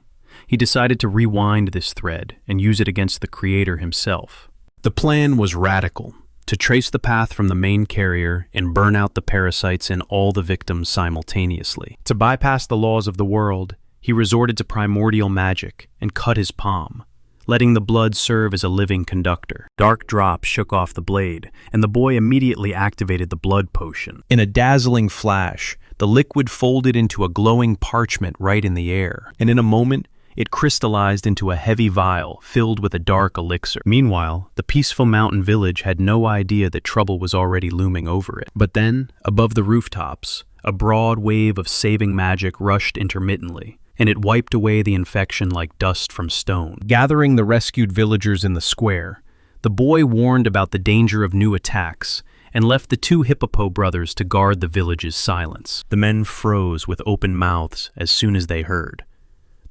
He decided to rewind this thread and use it against the creator himself. The plan was radical: to trace the path from the main carrier and burn out the parasites in all the victims simultaneously. To bypass the laws of the world, he resorted to primordial magic and cut his palm, letting the blood serve as a living conductor. Dark drops shook off the blade, and the boy immediately activated the blood potion. In a dazzling flash, the liquid folded into a glowing parchment right in the air, and in a moment, it crystallized into a heavy vial filled with a dark elixir. Meanwhile, the peaceful mountain village had no idea that trouble was already looming over it. But then, above the rooftops, a broad wave of saving magic rushed intermittently, and it wiped away the infection like dust from stone. Gathering the rescued villagers in the square, the boy warned about the danger of new attacks and left the two Hippopo brothers to guard the village's silence. The men froze with open mouths as soon as they heard.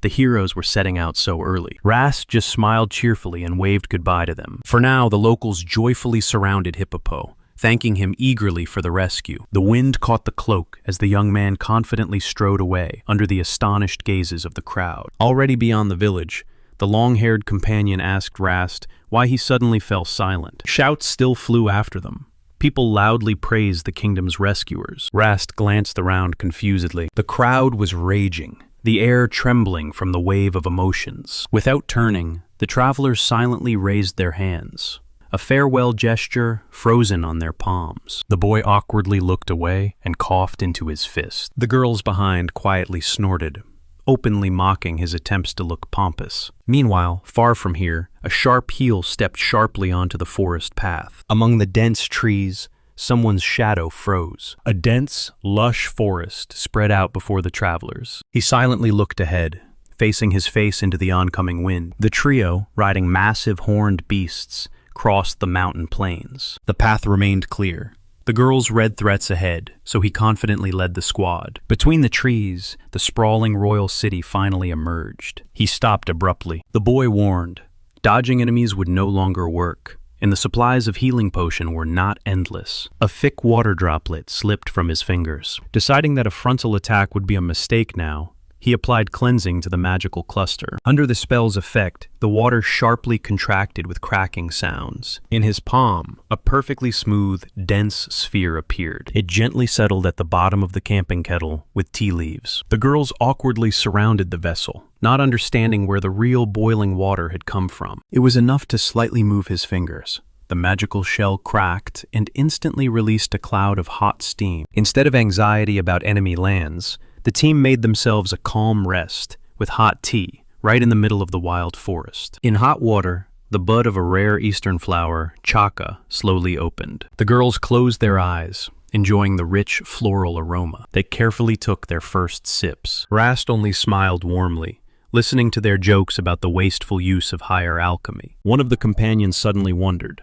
The heroes were setting out so early. Rast just smiled cheerfully and waved goodbye to them. For now, the locals joyfully surrounded Hippopo, thanking him eagerly for the rescue. The wind caught the cloak as the young man confidently strode away under the astonished gazes of the crowd. Already beyond the village, the long-haired companion asked Rast why he suddenly fell silent. Shouts still flew after them. People loudly praised the kingdom's rescuers. Rast glanced around confusedly. The crowd was raging, the air trembling from the wave of emotions. Without turning, the travelers silently raised their hands, a farewell gesture frozen on their palms. The boy awkwardly looked away and coughed into his fist. The girls behind quietly snorted, openly mocking his attempts to look pompous. Meanwhile, far from here, a sharp heel stepped sharply onto the forest path. Among the dense trees, someone's shadow froze. A dense, lush forest spread out before the travelers. He silently looked ahead, facing his face into the oncoming wind. The trio, riding massive horned beasts, crossed the mountain plains. The path remained clear. The girls read threats ahead, so he confidently led the squad. Between the trees, the sprawling royal city finally emerged. He stopped abruptly. The boy warned. Dodging enemies would no longer work, and the supplies of healing potion were not endless. A thick water droplet slipped from his fingers. Deciding that a frontal attack would be a mistake now, he applied cleansing to the magical cluster. Under the spell's effect, the water sharply contracted with cracking sounds. In his palm, a perfectly smooth, dense sphere appeared. It gently settled at the bottom of the camping kettle with tea leaves. The girls awkwardly surrounded the vessel, not understanding where the real boiling water had come from. It was enough to slightly move his fingers. The magical shell cracked and instantly released a cloud of hot steam. Instead of anxiety about enemy lands, the team made themselves a calm rest with hot tea right in the middle of the wild forest. In hot water, the bud of a rare eastern flower, chaka, slowly opened. The girls closed their eyes, enjoying the rich floral aroma. They carefully took their first sips. Rast only smiled warmly, listening to their jokes about the wasteful use of higher alchemy. One of the companions suddenly wondered,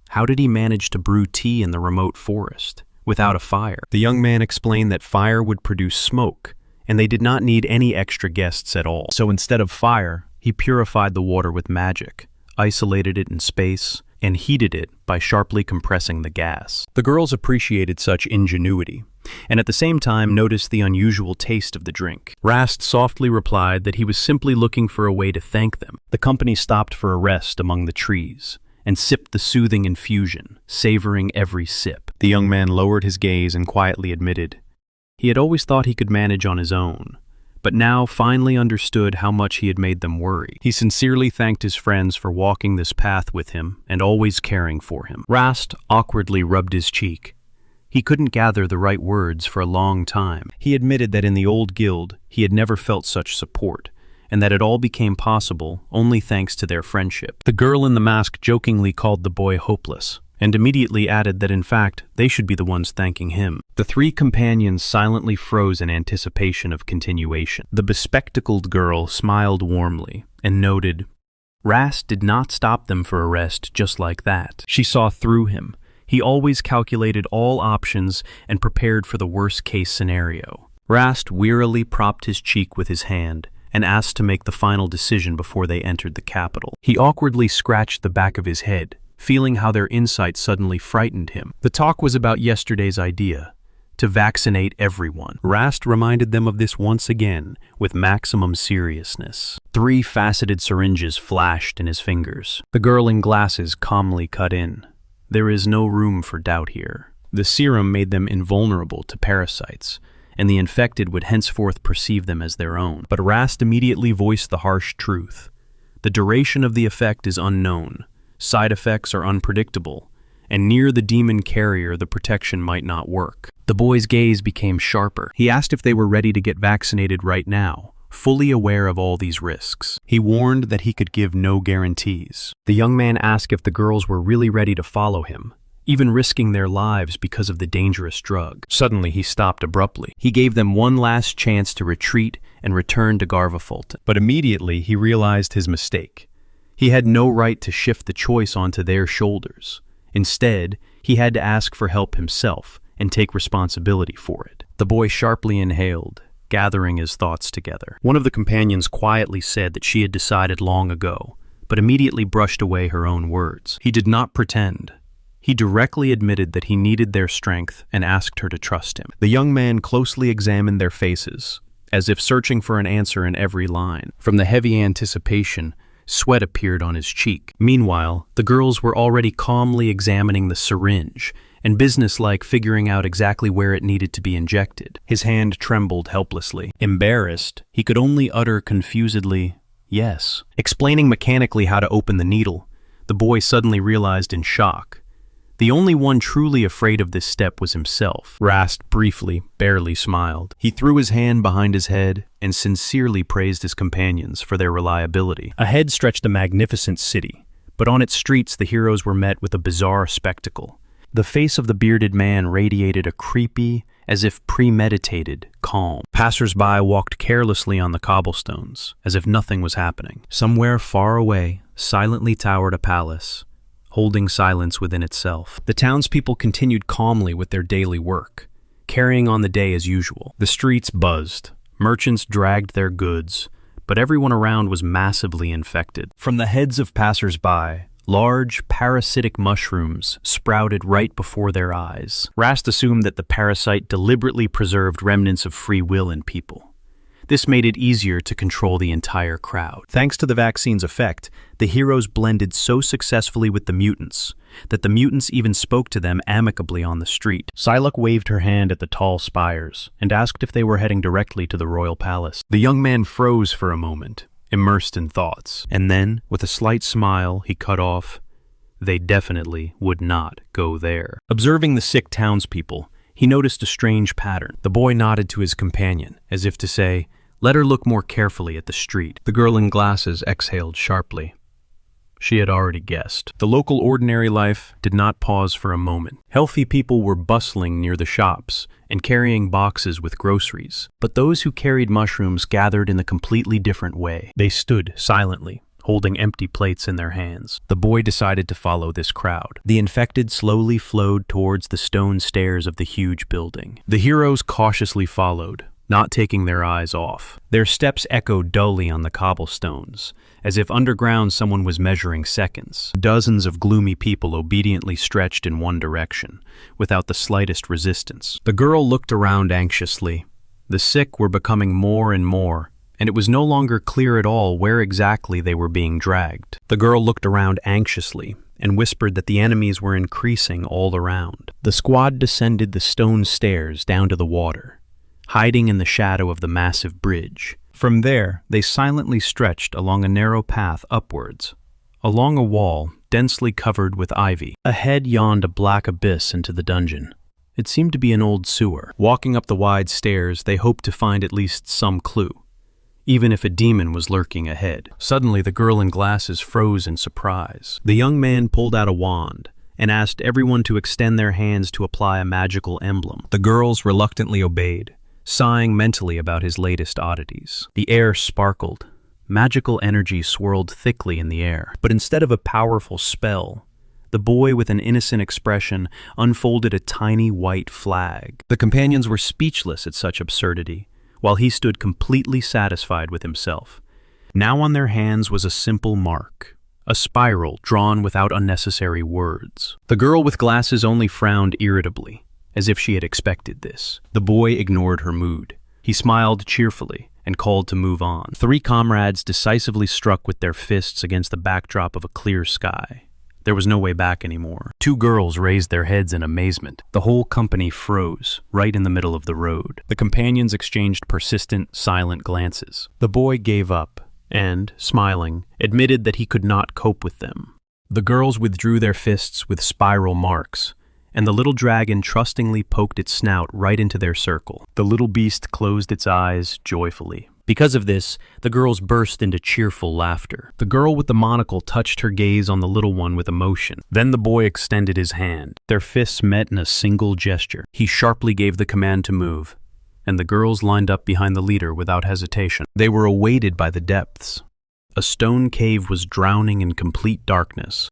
how did he manage to brew tea in the remote forest without a fire? The young man explained that fire would produce smoke, and they did not need any extra guests at all. So instead of fire, he purified the water with magic, isolated it in space, and heated it by sharply compressing the gas. The girls appreciated such ingenuity, and at the same time noticed the unusual taste of the drink. Rast softly replied that he was simply looking for a way to thank them. The company stopped for a rest among the trees, and sipped the soothing infusion, savoring every sip. The young man lowered his gaze and quietly admitted, he had always thought he could manage on his own, but now finally understood how much he had made them worry. He sincerely thanked his friends for walking this path with him and always caring for him. Rast awkwardly rubbed his cheek. He couldn't gather the right words for a long time. He admitted that in the old guild, he had never felt such support, and that it all became possible only thanks to their friendship. The girl in the mask jokingly called the boy hopeless, and immediately added that in fact, they should be the ones thanking him. The three companions silently froze in anticipation of continuation. The bespectacled girl smiled warmly and noted, Rast did not stop them for a rest just like that. She saw through him. He always calculated all options and prepared for the worst-case scenario. Rast wearily propped his cheek with his hand and asked to make the final decision before they entered the capital. He awkwardly scratched the back of his head, feeling how their insight suddenly frightened him. The talk was about yesterday's idea, to vaccinate everyone. Rast reminded them of this once again, with maximum seriousness. 3 faceted syringes flashed in his fingers. The girl in glasses calmly cut in. There is no room for doubt here. The serum made them invulnerable to parasites, and the infected would henceforth perceive them as their own. But Rast immediately voiced the harsh truth. The duration of the effect is unknown. Side effects are unpredictable, and near the demon carrier the protection might not work. The boy's gaze became sharper. He asked if they were ready to get vaccinated right now, fully aware of all these risks. He warned that he could give no guarantees. The young man asked if the girls were really ready to follow him, even risking their lives because of the dangerous drug. Suddenly he stopped abruptly. He gave them one last chance to retreat and return to Garvafulton. But immediately he realized his mistake. He had no right to shift the choice onto their shoulders. Instead, he had to ask for help himself and take responsibility for it. The boy sharply inhaled, gathering his thoughts together. One of the companions quietly said that she had decided long ago, but immediately brushed away her own words. He did not pretend. He directly admitted that he needed their strength and asked her to trust him. The young man closely examined their faces, as if searching for an answer in every line. From the heavy anticipation, sweat appeared on his cheek. Meanwhile, the girls were already calmly examining the syringe and businesslike figuring out exactly where it needed to be injected. His hand trembled helplessly. Embarrassed, he could only utter confusedly, yes. Explaining mechanically how to open the needle, the boy suddenly realized in shock. The only one truly afraid of this step was himself. Rast briefly, barely smiled. He threw his hand behind his head and sincerely praised his companions for their reliability. Ahead stretched a magnificent city, but on its streets the heroes were met with a bizarre spectacle. The face of the bearded man radiated a creepy, as if premeditated, calm. Passers-by walked carelessly on the cobblestones, as if nothing was happening. Somewhere far away, silently towered a palace, holding silence within itself. The townspeople continued calmly with their daily work, carrying on the day as usual. The streets buzzed, merchants dragged their goods, but everyone around was massively infected. From the heads of passers-by, large, parasitic mushrooms sprouted right before their eyes. Rast assumed that the parasite deliberately preserved remnants of free will in people. This made it easier to control the entire crowd. Thanks to the vaccine's effect, the heroes blended so successfully with the mutants that the mutants even spoke to them amicably on the street. Psylocke waved her hand at the tall spires and asked if they were heading directly to the royal palace. The young man froze for a moment, immersed in thoughts, and then, with a slight smile, he cut off, they definitely would not go there. Observing the sick townspeople, he noticed a strange pattern. The boy nodded to his companion, as if to say, "Let her look more carefully at the street." The girl in glasses exhaled sharply. She had already guessed. The local ordinary life did not pause for a moment. Healthy people were bustling near the shops and carrying boxes with groceries, but those who carried mushrooms gathered in a completely different way. They stood silently, holding empty plates in their hands. The boy decided to follow this crowd. The infected slowly flowed towards the stone stairs of the huge building. The heroes cautiously followed, not taking their eyes off. Their steps echoed dully on the cobblestones, as if underground someone was measuring seconds. Dozens of gloomy people obediently stretched in one direction, without the slightest resistance. The girl looked around anxiously. The sick were becoming more and more, and it was no longer clear at all where exactly they were being dragged. The girl looked around anxiously and whispered that the enemies were increasing all around. The squad descended the stone stairs down to the water, hiding in the shadow of the massive bridge. From there, they silently stretched along a narrow path upwards, along a wall densely covered with ivy. Ahead yawned a black abyss into the dungeon. It seemed to be an old sewer. Walking up the wide stairs, they hoped to find at least some clue, even if a demon was lurking ahead. Suddenly, the girl in glasses froze in surprise. The young man pulled out a wand and asked everyone to extend their hands to apply a magical emblem. The girls reluctantly obeyed, sighing mentally about his latest oddities. The air sparkled. Magical energy swirled thickly in the air. But instead of a powerful spell, the boy with an innocent expression unfolded a tiny white flag. The companions were speechless at such absurdity, while he stood completely satisfied with himself. Now on their hands was a simple mark, a spiral drawn without unnecessary words. The girl with glasses only frowned irritably, as if she had expected this. The boy ignored her mood. He smiled cheerfully and called to move on. Three comrades decisively struck with their fists against the backdrop of a clear sky. There was no way back anymore. Two girls raised their heads in amazement. The whole company froze, right in the middle of the road. The companions exchanged persistent, silent glances. The boy gave up and, smiling, admitted that he could not cope with them. The girls withdrew their fists with spiral marks, and the little dragon trustingly poked its snout right into their circle. The little beast closed its eyes joyfully. Because of this, the girls burst into cheerful laughter. The girl with the monocle touched her gaze on the little one with emotion. Then the boy extended his hand. Their fists met in a single gesture. He sharply gave the command to move, and the girls lined up behind the leader without hesitation. They were awaited by the depths. A stone cave was drowning in complete darkness.